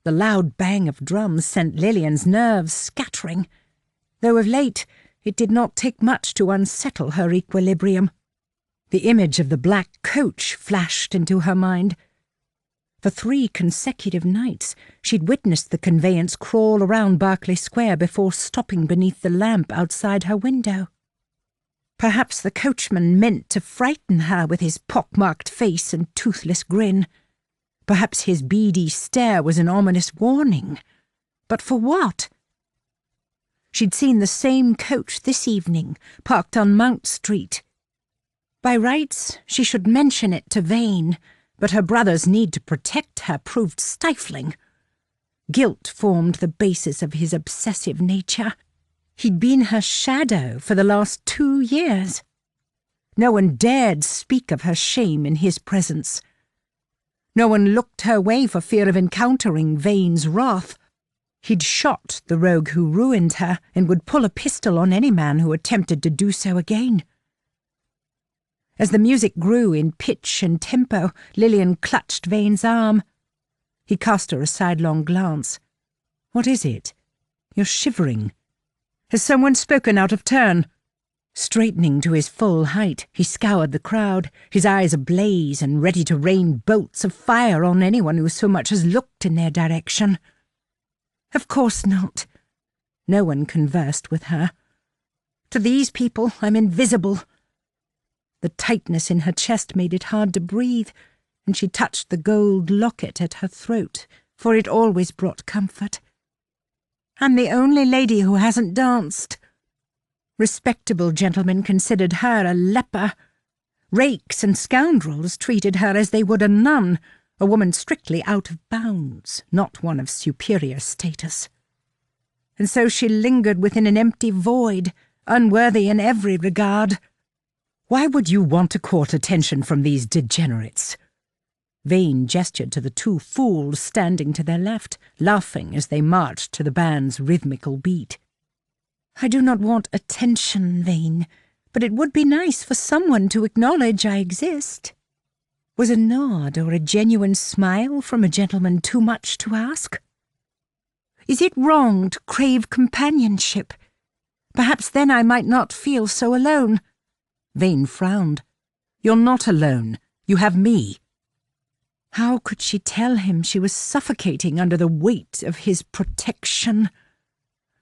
The loud bang of drums sent Lillian's nerves scattering, though of late it did not take much to unsettle her equilibrium. The image of the black coach flashed into her mind. For 3 consecutive nights she'd witnessed the conveyance crawl around Berkeley Square before stopping beneath the lamp outside her window. Perhaps the coachman meant to frighten her with his pock-marked face and toothless grin. Perhaps his beady stare was an ominous warning. But for what? She'd seen the same coach this evening, parked on Mount Street. By rights, she should mention it to Vane, but her brother's need to protect her proved stifling. Guilt formed the basis of his obsessive nature. He'd been her shadow for the last 2 years. No one dared speak of her shame in his presence. No one looked her way for fear of encountering Vane's wrath. He'd shot the rogue who ruined her and would pull a pistol on any man who attempted to do so again. As the music grew in pitch and tempo, Lillian clutched Vane's arm. He cast her a sidelong glance. "What is it? You're shivering. Has someone spoken out of turn?" Straightening to his full height, he scoured the crowd, his eyes ablaze and ready to rain bolts of fire on anyone who so much as looked in their direction. Of course not. No one conversed with her. To these people, I'm invisible. The tightness in her chest made it hard to breathe, and she touched the gold locket at her throat, for it always brought comfort. I'm the only lady who hasn't danced. Respectable gentlemen considered her a leper. Rakes and scoundrels treated her as they would a nun, a woman strictly out of bounds, not one of superior status. And so she lingered within an empty void, unworthy in every regard. Why would you want to court attention from these degenerates? Vane gestured to the 2 fools standing to their left, laughing as they marched to the band's rhythmical beat. I do not want attention, Vane, but it would be nice for someone to acknowledge I exist. Was a nod or a genuine smile from a gentleman too much to ask? Is it wrong to crave companionship? Perhaps then I might not feel so alone. Vane frowned. You're not alone. You have me. How could she tell him she was suffocating under the weight of his protection?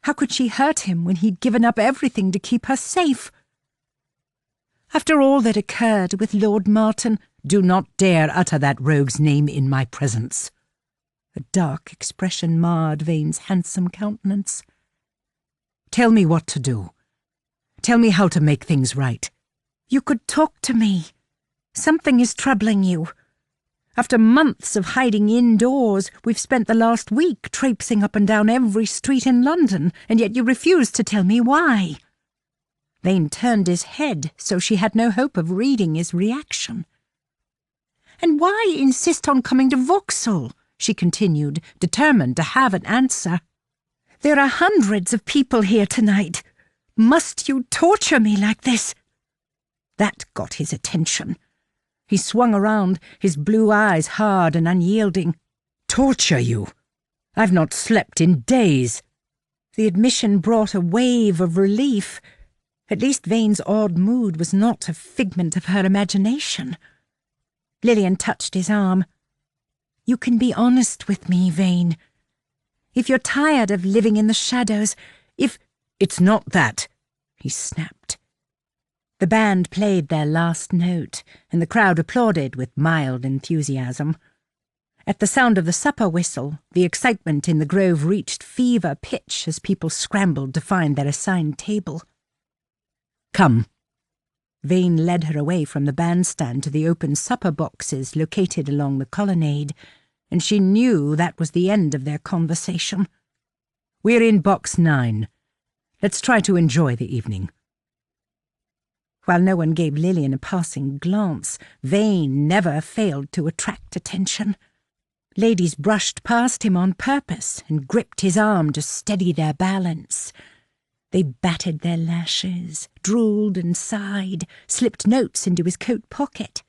How could she hurt him when he'd given up everything to keep her safe? After all that occurred with Lord Martin, do not dare utter that rogue's name in my presence. A dark expression marred Vane's handsome countenance. Tell me what to do. Tell me how to make things right. You could talk to me. Something is troubling you. After months of hiding indoors, we've spent the last week traipsing up and down every street in London, and yet you refuse to tell me why. Vane turned his head, so she had no hope of reading his reaction. And why insist on coming to Vauxhall? She continued, determined to have an answer. There are hundreds of people here tonight. Must you torture me like this? That got his attention. He swung around, his blue eyes hard and unyielding. Torture you? I've not slept in days. The admission brought a wave of relief. At least Vane's odd mood was not a figment of her imagination. Lillian touched his arm. You can be honest with me, Vane. If you're tired of living in the shadows, if... It's not that, he snapped. The band played their last note, and the crowd applauded with mild enthusiasm. At the sound of the supper whistle, the excitement in the grove reached fever pitch as people scrambled to find their assigned table. Come. Vane led her away from the bandstand to the open supper boxes located along the colonnade, and she knew that was the end of their conversation. We're in box 9. Let's try to enjoy the evening. While no one gave Lillian a passing glance, Vane never failed to attract attention. Ladies brushed past him on purpose and gripped his arm to steady their balance. They batted their lashes, drooled and sighed, slipped notes into his coat pocket.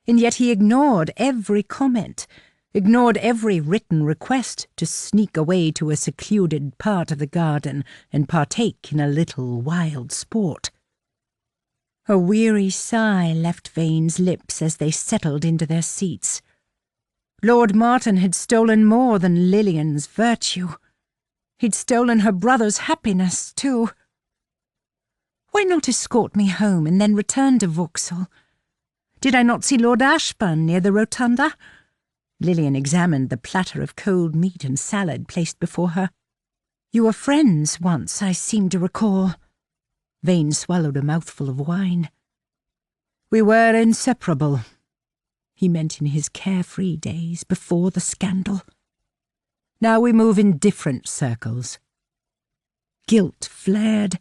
And yet he ignored every comment, ignored every written request to sneak away to a secluded part of the garden and partake in a little wild sport. A weary sigh left Vane's lips as they settled into their seats. Lord Martin had stolen more than Lillian's virtue. He'd stolen her brother's happiness, too. Why not escort me home and then return to Vauxhall? Did I not see Lord Ashburn near the rotunda? Lillian examined the platter of cold meat and salad placed before her. You were friends once, I seem to recall. Vane swallowed a mouthful of wine. We were inseparable. He meant in his carefree days before the scandal. Now we move in different circles. Guilt flared.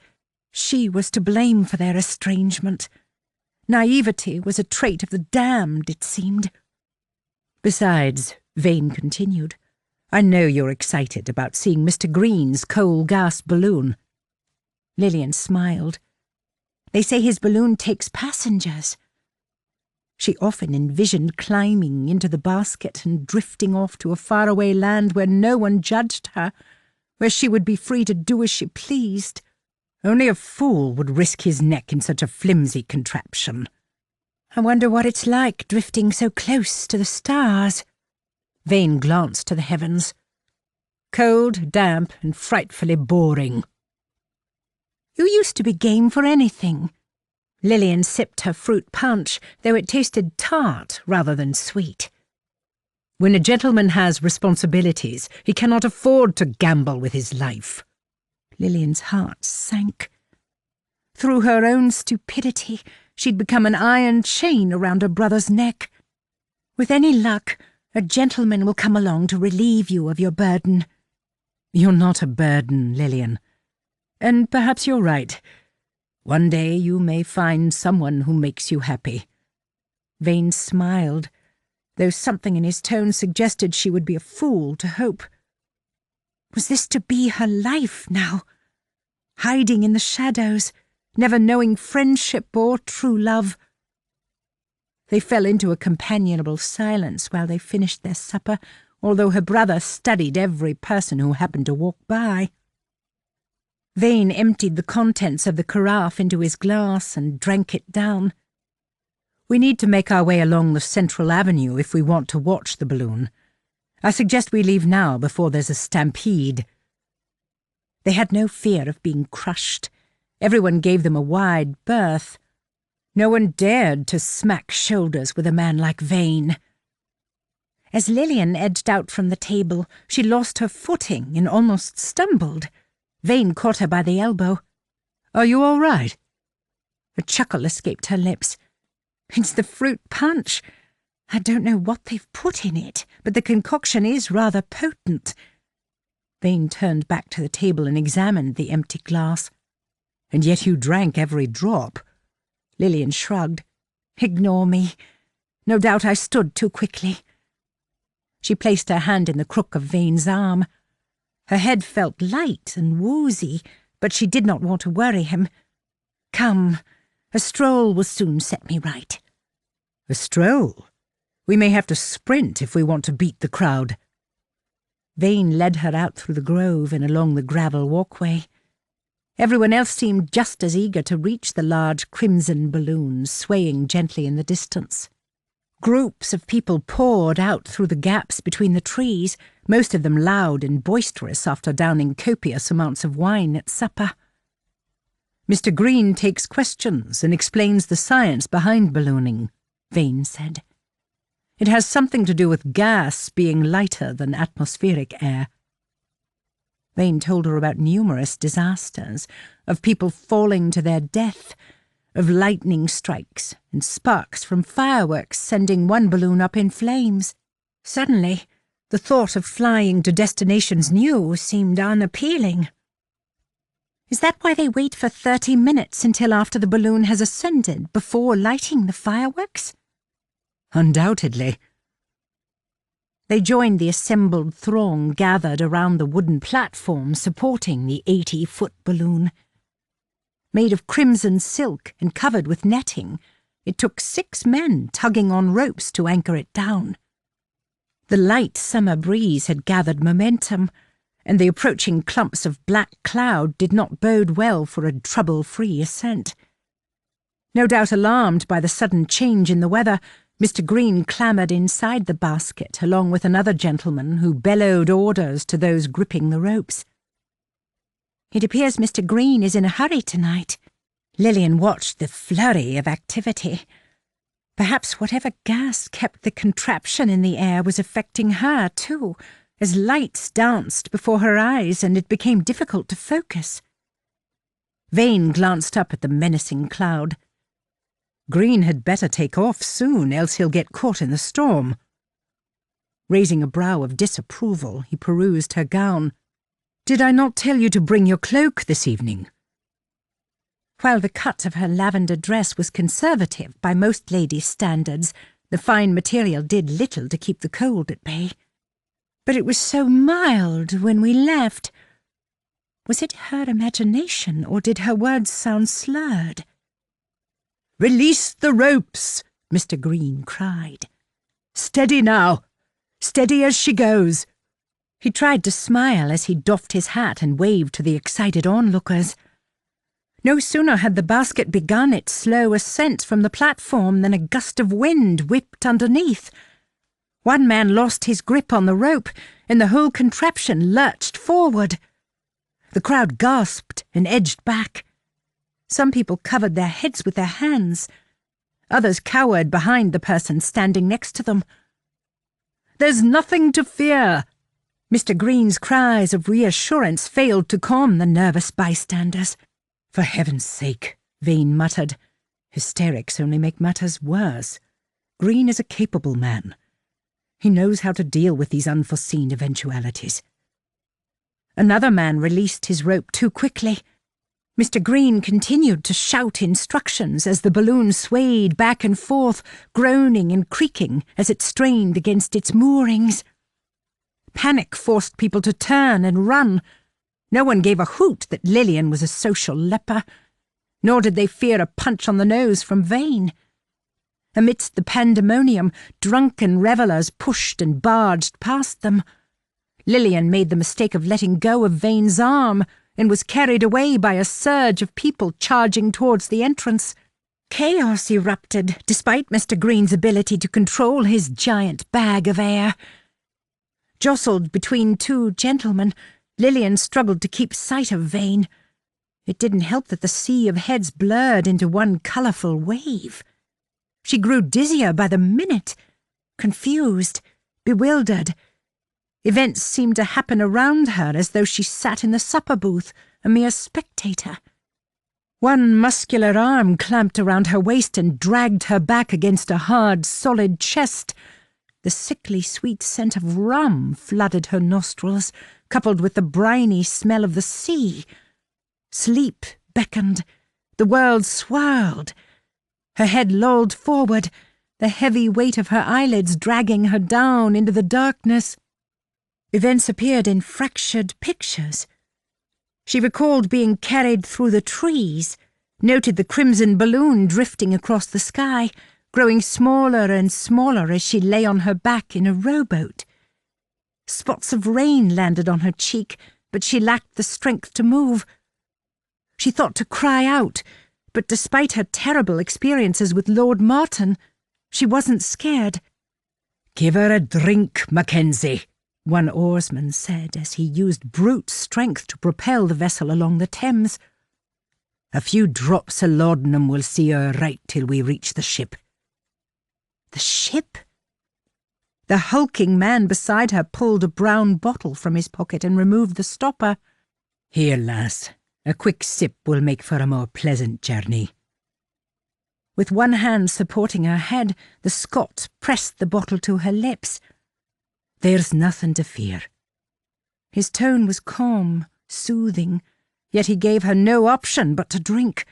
She was to blame for their estrangement. Naivety was a trait of the damned, it seemed. Besides, Vane continued, I know you're excited about seeing Mr. Green's coal gas balloon. Lillian smiled. They say his balloon takes passengers. She often envisioned climbing into the basket and drifting off to a faraway land where no one judged her, where she would be free to do as she pleased. Only a fool would risk his neck in such a flimsy contraption. I wonder what it's like drifting so close to the stars. Vane glanced to the heavens. Cold, damp, and frightfully boring. You used to be game for anything. Lillian sipped her fruit punch, though it tasted tart rather than sweet. When a gentleman has responsibilities, he cannot afford to gamble with his life. Lillian's heart sank. Through her own stupidity, she'd become an iron chain around her brother's neck. With any luck, a gentleman will come along to relieve you of your burden. You're not a burden, Lillian. And perhaps you're right. One day you may find someone who makes you happy. Vane smiled, though something in his tone suggested she would be a fool to hope. Was this to be her life now? Hiding in the shadows, never knowing friendship or true love. They fell into a companionable silence while they finished their supper, although her brother studied every person who happened to walk by. Vane emptied the contents of the carafe into his glass and drank it down. We need to make our way along the central avenue if we want to watch the balloon. I suggest we leave now before there's a stampede. They had no fear of being crushed. Everyone gave them a wide berth. No one dared to smack shoulders with a man like Vane. As Lillian edged out from the table, she lost her footing and almost stumbled. Vane caught her by the elbow. Are you all right? A chuckle escaped her lips. It's the fruit punch. I don't know what they've put in it, but the concoction is rather potent. Vane turned back to the table and examined the empty glass. And yet you drank every drop. Lillian shrugged. Ignore me. No doubt I stood too quickly. She placed her hand in the crook of Vane's arm. Her head felt light and woozy, but she did not want to worry him. Come, a stroll will soon set me right. A stroll? We may have to sprint if we want to beat the crowd. Vane led her out through the grove and along the gravel walkway. Everyone else seemed just as eager to reach the large crimson balloon swaying gently in the distance. Groups of people poured out through the gaps between the trees, most of them loud and boisterous after downing copious amounts of wine at supper. Mr. Green takes questions and explains the science behind ballooning, Vane said. It has something to do with gas being lighter than atmospheric air. Vane told her about numerous disasters, of people falling to their death, of lightning strikes and sparks from fireworks sending one balloon up in flames. Suddenly, the thought of flying to destinations new seemed unappealing. Is that why they wait for 30 minutes until after the balloon has ascended before lighting the fireworks? Undoubtedly. They joined the assembled throng gathered around the wooden platform supporting the 80-foot balloon. Made of crimson silk and covered with netting, it took 6 men tugging on ropes to anchor it down. The light summer breeze had gathered momentum, and the approaching clumps of black cloud did not bode well for a trouble-free ascent. No doubt alarmed by the sudden change in the weather, Mr. Green clambered inside the basket along with another gentleman who bellowed orders to those gripping the ropes. It appears Mr. Green is in a hurry tonight. Lillian watched the flurry of activity. Perhaps whatever gas kept the contraption in the air was affecting her too, as lights danced before her eyes and it became difficult to focus. Vane glanced up at the menacing cloud. Green had better take off soon, else he'll get caught in the storm. Raising a brow of disapproval, he perused her gown. "Did I not tell you to bring your cloak this evening?" While the cut of her lavender dress was conservative by most ladies' standards, the fine material did little to keep the cold at bay. But it was so mild when we left. Was it her imagination, or did her words sound slurred? "Release the ropes!" Mr. Green cried. "Steady now! Steady as she goes!" He tried to smile as he doffed his hat and waved to the excited onlookers. No sooner had the basket begun its slow ascent from the platform than a gust of wind whipped underneath. One man lost his grip on the rope, and the whole contraption lurched forward. The crowd gasped and edged back. Some people covered their heads with their hands. Others cowered behind the person standing next to them. "There's nothing to fear!" Mr. Green's cries of reassurance failed to calm the nervous bystanders. "For heaven's sake," Vane muttered. "Hysterics only make matters worse. Green is a capable man. He knows how to deal with these unforeseen eventualities." Another man released his rope too quickly. Mr. Green continued to shout instructions as the balloon swayed back and forth, groaning and creaking as it strained against its moorings. Panic forced people to turn and run. No one gave a hoot that Lillian was a social leper, nor did they fear a punch on the nose from Vane. Amidst the pandemonium, drunken revellers pushed and barged past them. Lillian made the mistake of letting go of Vane's arm and was carried away by a surge of people charging towards the entrance. Chaos erupted, despite Mr. Green's ability to control his giant bag of air. Jostled between 2 gentlemen, Lillian struggled to keep sight of Vane. It didn't help that the sea of heads blurred into one colourful wave. She grew dizzier by the minute, confused, bewildered. Events seemed to happen around her as though she sat in the supper booth, a mere spectator. One muscular arm clamped around her waist and dragged her back against a hard, solid chest. The sickly sweet scent of rum flooded her nostrils, coupled with the briny smell of the sea. Sleep beckoned. The world swirled. Her head lolled forward, the heavy weight of her eyelids dragging her down into the darkness. Events appeared in fractured pictures. She recalled being carried through the trees, noted the crimson balloon drifting across the sky, growing smaller and smaller as she lay on her back in a rowboat. Spots of rain landed on her cheek, but she lacked the strength to move. She thought to cry out, but despite her terrible experiences with Lord Martin, she wasn't scared. "Give her a drink, Mackenzie," one oarsman said as he used brute strength to propel the vessel along the Thames. "A few drops of laudanum will see her right till we reach the ship." The ship? The hulking man beside her pulled a brown bottle from his pocket and removed the stopper. "Here, lass, a quick sip will make for a more pleasant journey." With one hand supporting her head, the Scot pressed the bottle to her lips. "There's nothing to fear." His tone was calm, soothing, yet he gave her no option but to drink.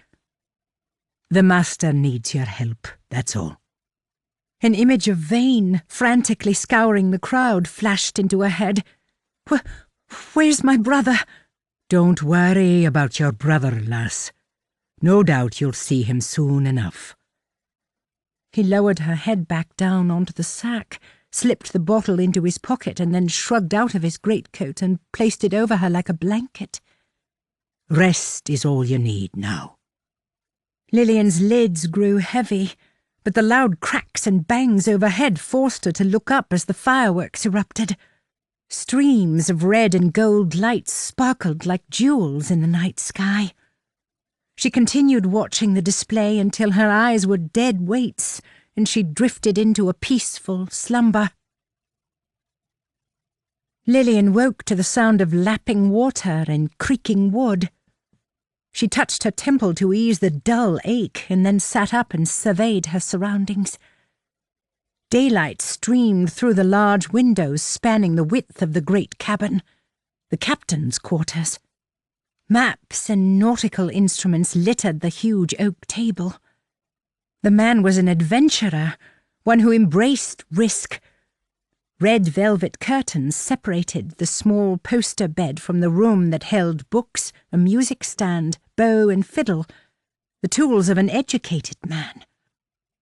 "The master needs your help, that's all." An image of Vane, frantically scouring the crowd, flashed into her head. Where's my brother?" "Don't worry about your brother, lass. No doubt you'll see him soon enough." He lowered her head back down onto the sack, slipped the bottle into his pocket, and then shrugged out of his greatcoat and placed it over her like a blanket. "Rest is all you need now." Lillian's lids grew heavy, but the loud cracks and bangs overhead forced her to look up as the fireworks erupted. Streams of red and gold lights sparkled like jewels in the night sky. She continued watching the display until her eyes were dead weights and she drifted into a peaceful slumber. Lillian woke to the sound of lapping water and creaking wood. She touched her temple to ease the dull ache and then sat up and surveyed her surroundings. Daylight streamed through the large windows spanning the width of the great cabin, the captain's quarters. Maps and nautical instruments littered the huge oak table. The man was an adventurer, one who embraced risk. Red velvet curtains separated the small poster bed from the room that held books, a music stand, bow and fiddle, the tools of an educated man.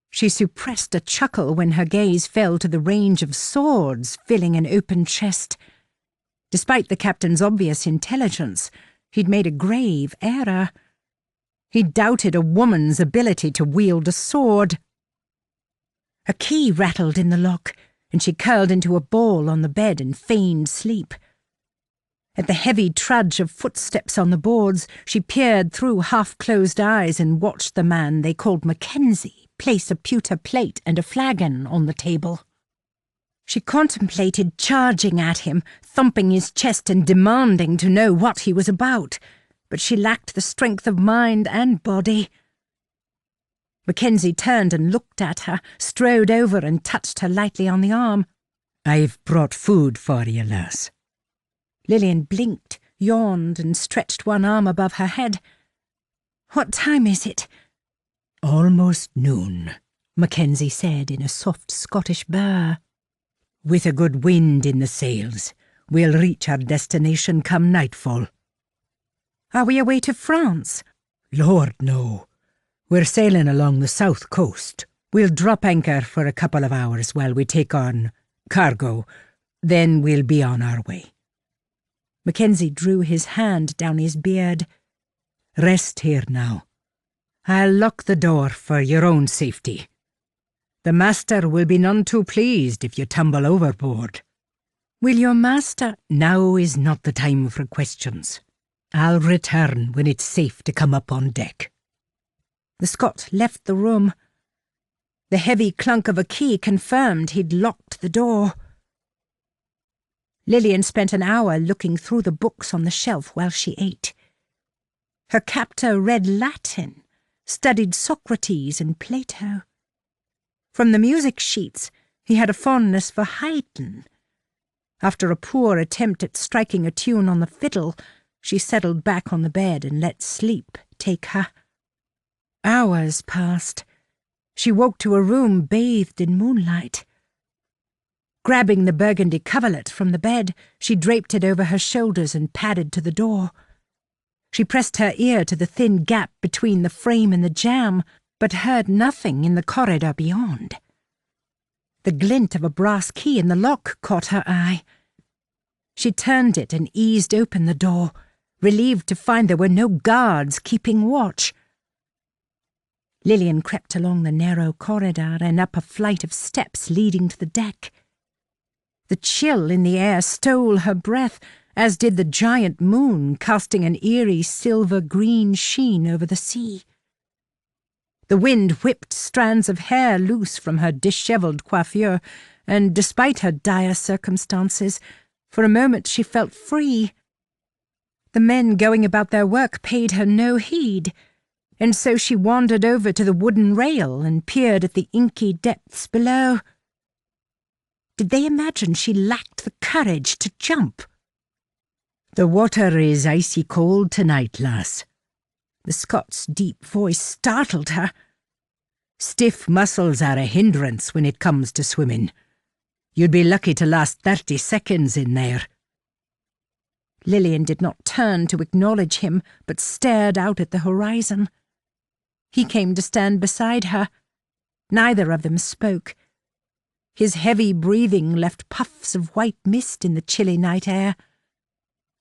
She suppressed a chuckle when her gaze fell to the range of swords filling an open chest. Despite the captain's obvious intelligence, he'd made a grave error. He doubted a woman's ability to wield a sword. A key rattled in the lock, and she curled into a ball on the bed and feigned sleep. At the heavy trudge of footsteps on the boards, she peered through half-closed eyes and watched the man they called Mackenzie place a pewter plate and a flagon on the table. She contemplated charging at him, thumping his chest and demanding to know what he was about, but she lacked the strength of mind and body. Mackenzie turned and looked at her, strode over and touched her lightly on the arm. "I've brought food for you, lass." Lillian blinked, yawned and stretched one arm above her head. "What time is it?" "Almost noon," Mackenzie said in a soft Scottish burr. "With a good wind in the sails, we'll reach our destination come nightfall." "Are we away to France?" "Lord, no. We're sailing along the south coast. We'll drop anchor for a couple of hours while we take on cargo. Then we'll be on our way." Mackenzie drew his hand down his beard. "Rest here now. I'll lock the door for your own safety. The master will be none too pleased if you tumble overboard." "Will your master—" "Now is not the time for questions. I'll return when it's safe to come up on deck." The Scot left the room. The heavy clunk of a key confirmed he'd locked the door. Lillian spent an hour looking through the books on the shelf while she ate. Her captor read Latin, studied Socrates and Plato. From the music sheets, he had a fondness for Haydn. After a poor attempt at striking a tune on the fiddle, she settled back on the bed and let sleep take her. Hours passed. She woke to a room bathed in moonlight. Grabbing the burgundy coverlet from the bed, she draped it over her shoulders and padded to the door. She pressed her ear to the thin gap between the frame and the jamb, but heard nothing in the corridor beyond. The glint of a brass key in the lock caught her eye. She turned it and eased open the door, relieved to find there were no guards keeping watch. Lillian crept along the narrow corridor and up a flight of steps leading to the deck. The chill in the air stole her breath, as did the giant moon casting an eerie silver-green sheen over the sea. The wind whipped strands of hair loose from her dishevelled coiffure, and despite her dire circumstances, for a moment she felt free. The men going about their work paid her no heed, and so she wandered over to the wooden rail and peered at the inky depths below. Did they imagine she lacked the courage to jump? "The water is icy cold tonight, lass." The Scot's deep voice startled her. "Stiff muscles are a hindrance when it comes to swimming. You'd be lucky to last 30 seconds in there." Lillian did not turn to acknowledge him, but stared out at the horizon. He came to stand beside her. Neither of them spoke. His heavy breathing left puffs of white mist in the chilly night air.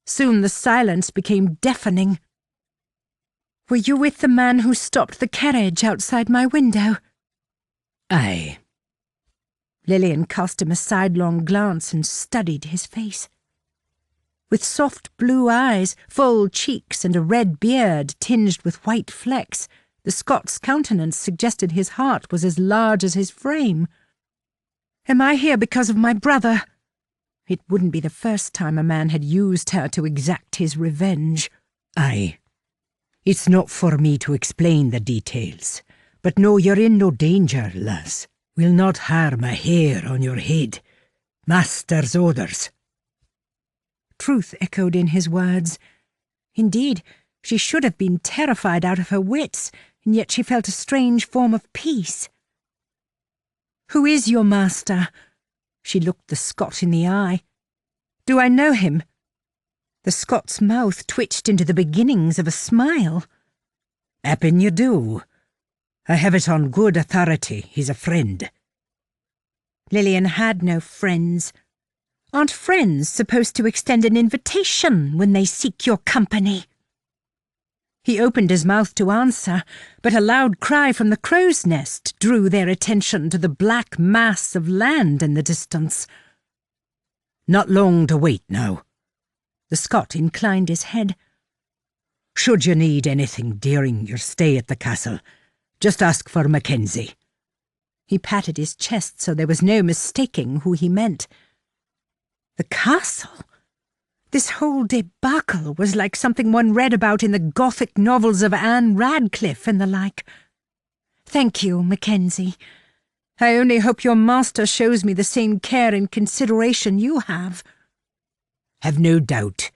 Soon the silence became deafening. "Were you with the man who stopped the carriage outside my window?" "Aye." Lillian cast him a sidelong glance and studied his face. With soft blue eyes, full cheeks, and a red beard tinged with white flecks, the Scot's countenance suggested his heart was as large as his frame. "Am I here because of my brother?" It wouldn't be the first time a man had used her to exact his revenge. "Aye. It's not for me to explain the details, but no, you're in no danger, lass. We'll not harm a hair on your head. Master's orders." Truth echoed in his words. Indeed, she should have been terrified out of her wits, and yet she felt a strange form of peace. "Who is your master?" She looked the Scot in the eye. "Do I know him?" The Scot's mouth twitched into the beginnings of a smile. "Happen you do. I have it on good authority he's a friend." Lillian had no friends. Aren't friends supposed to extend an invitation when they seek your company? He opened his mouth to answer, but a loud cry from the crow's nest drew their attention to the black mass of land in the distance. "Not long to wait now." The Scot inclined his head. "Should you need anything during your stay at the castle, just ask for Mackenzie." He patted his chest so there was no mistaking who he meant. The castle? This whole debacle was like something one read about in the Gothic novels of Anne Radcliffe and the like. "Thank you, Mackenzie. I only hope your master shows me the same care and consideration you have." "Have no doubt.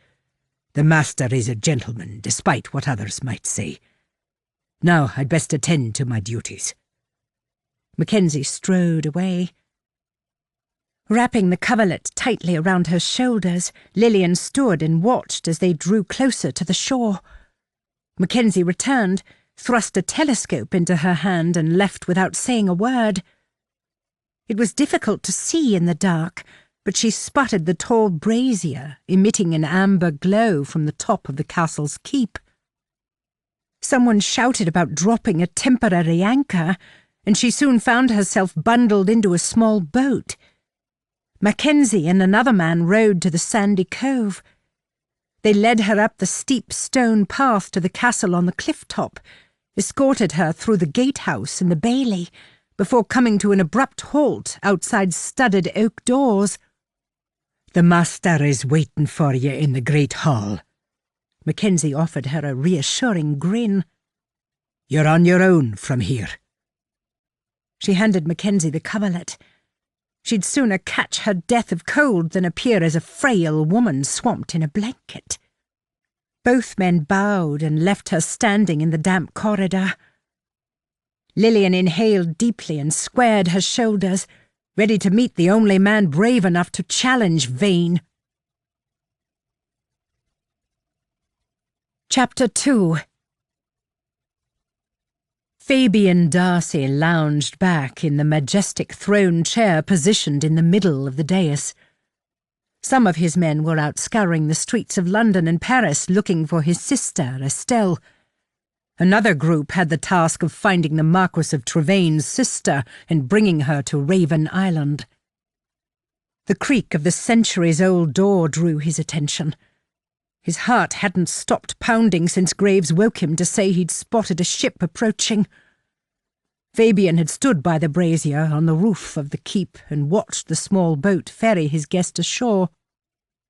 The master is a gentleman, despite what others might say. Now I'd best attend to my duties." Mackenzie strode away. Wrapping the coverlet tightly around her shoulders, Lillian stood and watched as they drew closer to the shore. Mackenzie returned, thrust a telescope into her hand and left without saying a word. It was difficult to see in the dark, but she spotted the tall brazier emitting an amber glow from the top of the castle's keep. Someone shouted about dropping a temporary anchor, and she soon found herself bundled into a small boat. Mackenzie and another man rowed to the sandy cove. They led her up the steep stone path to the castle on the cliff top, escorted her through the gatehouse and the bailey, before coming to an abrupt halt outside studded oak doors. "The master is waiting for you in the great hall." Mackenzie offered her a reassuring grin. "You're on your own from here." She handed Mackenzie the coverlet. She'd sooner catch her death of cold than appear as a frail woman swamped in a blanket. Both men bowed and left her standing in the damp corridor. Lillian inhaled deeply and squared her shoulders, ready to meet the only man brave enough to challenge Vane. Chapter 2. Fabian Darcy lounged back in the majestic throne chair positioned in the middle of the dais. Some of his men were out scouring the streets of London and Paris looking for his sister, Estelle. Another group had the task of finding the Marquis of Trevaine's sister and bringing her to Raven Island. The creak of the centuries-old door drew his attention. His heart hadn't stopped pounding since Graves woke him to say he'd spotted a ship approaching. Fabian had stood by the brazier on the roof of the keep and watched the small boat ferry his guest ashore.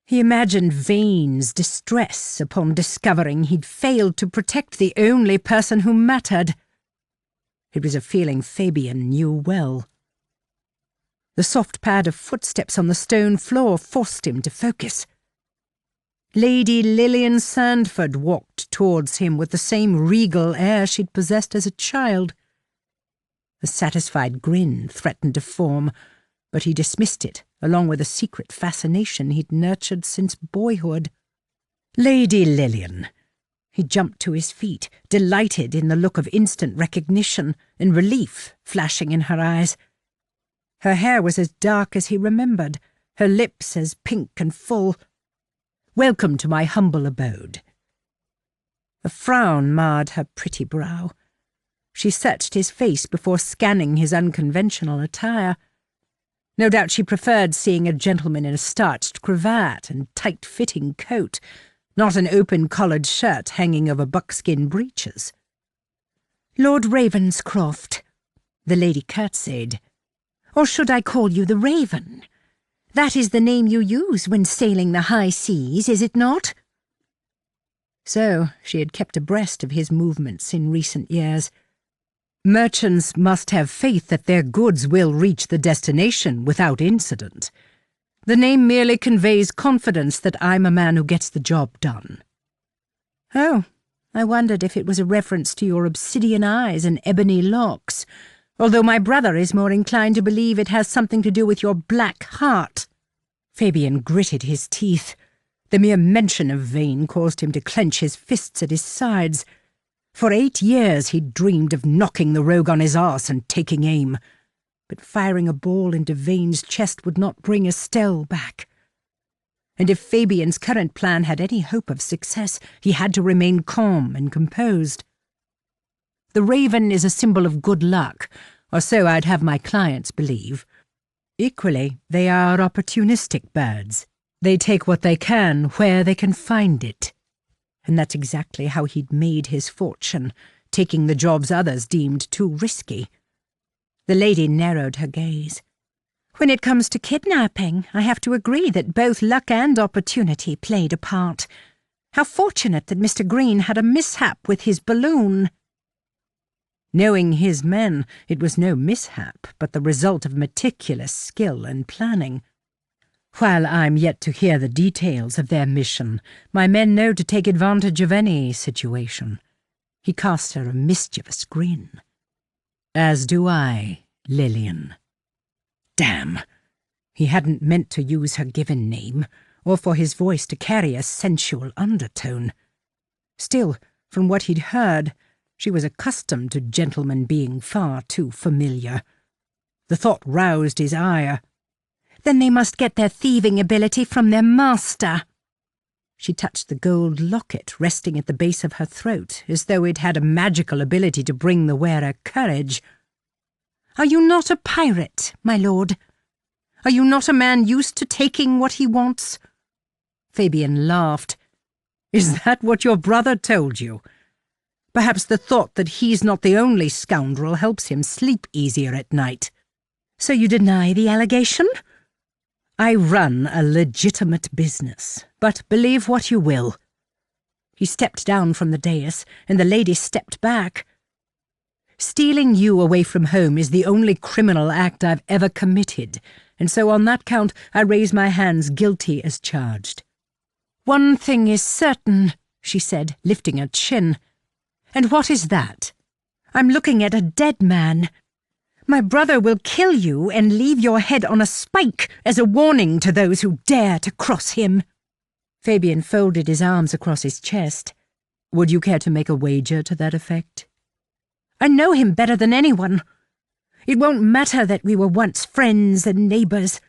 He imagined Vane's distress upon discovering he'd failed to protect the only person who mattered. It was a feeling Fabian knew well. The soft pad of footsteps on the stone floor forced him to focus. Lady Lillian Sandford walked towards him with the same regal air she'd possessed as a child. A satisfied grin threatened to form, but he dismissed it, along with a secret fascination he'd nurtured since boyhood. Lady Lillian. He jumped to his feet, delighted in the look of instant recognition and relief flashing in her eyes. Her hair was as dark as he remembered, her lips as pink and full. "Welcome to my humble abode." A frown marred her pretty brow. She searched his face before scanning his unconventional attire. No doubt she preferred seeing a gentleman in a starched cravat and tight-fitting coat, not an open-collared shirt hanging over buckskin breeches. "Lord Ravenscroft," the lady curtsied. "Or should I call you the Raven? That is the name you use when sailing the high seas, is it not?" So she had kept abreast of his movements in recent years. Merchants must have faith that their goods will reach the destination without incident. The name merely conveys confidence that I'm a man who gets the job done. "Oh, I wondered if it was a reference to your obsidian eyes and ebony locks, although my brother is more inclined to believe it has something to do with your black heart." Fabian gritted his teeth. The mere mention of Vane caused him to clench his fists at his sides. For 8 years he'd dreamed of knocking the rogue on his arse and taking aim, but firing a ball into Vane's chest would not bring Estelle back. And if Fabian's current plan had any hope of success, he had to remain calm and composed. The raven is a symbol of good luck, or so I'd have my clients believe. Equally, they are opportunistic birds. They take what they can where they can find it. And that's exactly how he'd made his fortune, taking the jobs others deemed too risky. The lady narrowed her gaze. "When it comes to kidnapping, I have to agree that both luck and opportunity played a part. How fortunate that Mr. Green had a mishap with his balloon." Knowing his men, it was no mishap, but the result of meticulous skill and planning. "While I'm yet to hear the details of their mission, my men know to take advantage of any situation." He cast her a mischievous grin. "As do I, Lillian." Damn! He hadn't meant to use her given name, or for his voice to carry a sensual undertone. Still, from what he'd heard, she was accustomed to gentlemen being far too familiar. The thought roused his ire. "Then they must get their thieving ability from their master." She touched the gold locket resting at the base of her throat, as though it had a magical ability to bring the wearer courage. "Are you not a pirate, my lord? Are you not a man used to taking what he wants?" Fabian laughed. "Is that what your brother told you? Perhaps the thought that he's not the only scoundrel helps him sleep easier at night." "So you deny the allegation?" "I run a legitimate business, but believe what you will." He stepped down from the dais, and the lady stepped back. "Stealing you away from home is the only criminal act I've ever committed, and so on that count I raise my hands guilty as charged." "One thing is certain," she said, lifting her chin. "And what is that?" "I'm looking at a dead man. My brother will kill you and leave your head on a spike as a warning to those who dare to cross him." Fabian folded his arms across his chest. "Would you care to make a wager to that effect?" "I know him better than anyone. It won't matter that we were once friends and neighbours.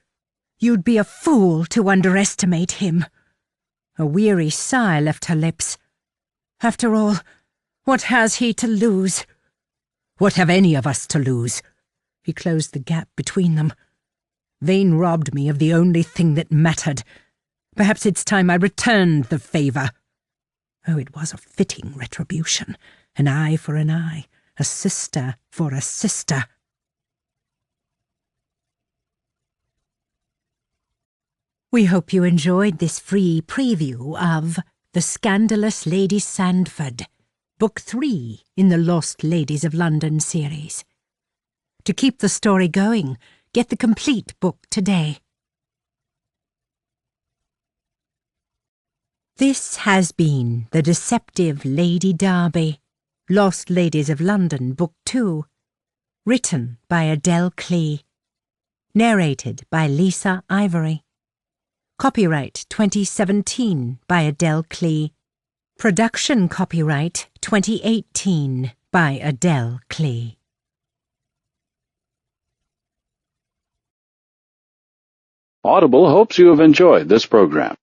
You'd be a fool to underestimate him." A weary sigh left her lips. "After all, what has he to lose?" "What have any of us to lose?" He closed the gap between them. "Vane robbed me of the only thing that mattered. Perhaps it's time I returned the favour." Oh, it was a fitting retribution. An eye for an eye, a sister for a sister. We hope you enjoyed this free preview of The Scandalous Lady Sandford, Book 3 in the Lost Ladies of London series. To keep the story going, get the complete book today. This has been The Deceptive Lady Darby, Lost Ladies of London, Book 2, written by Adele Clee, narrated by Lisa Ivory. Copyright 2017 by Adele Clee. Production copyright 2018 by Adele Clee. Audible hopes you have enjoyed this program.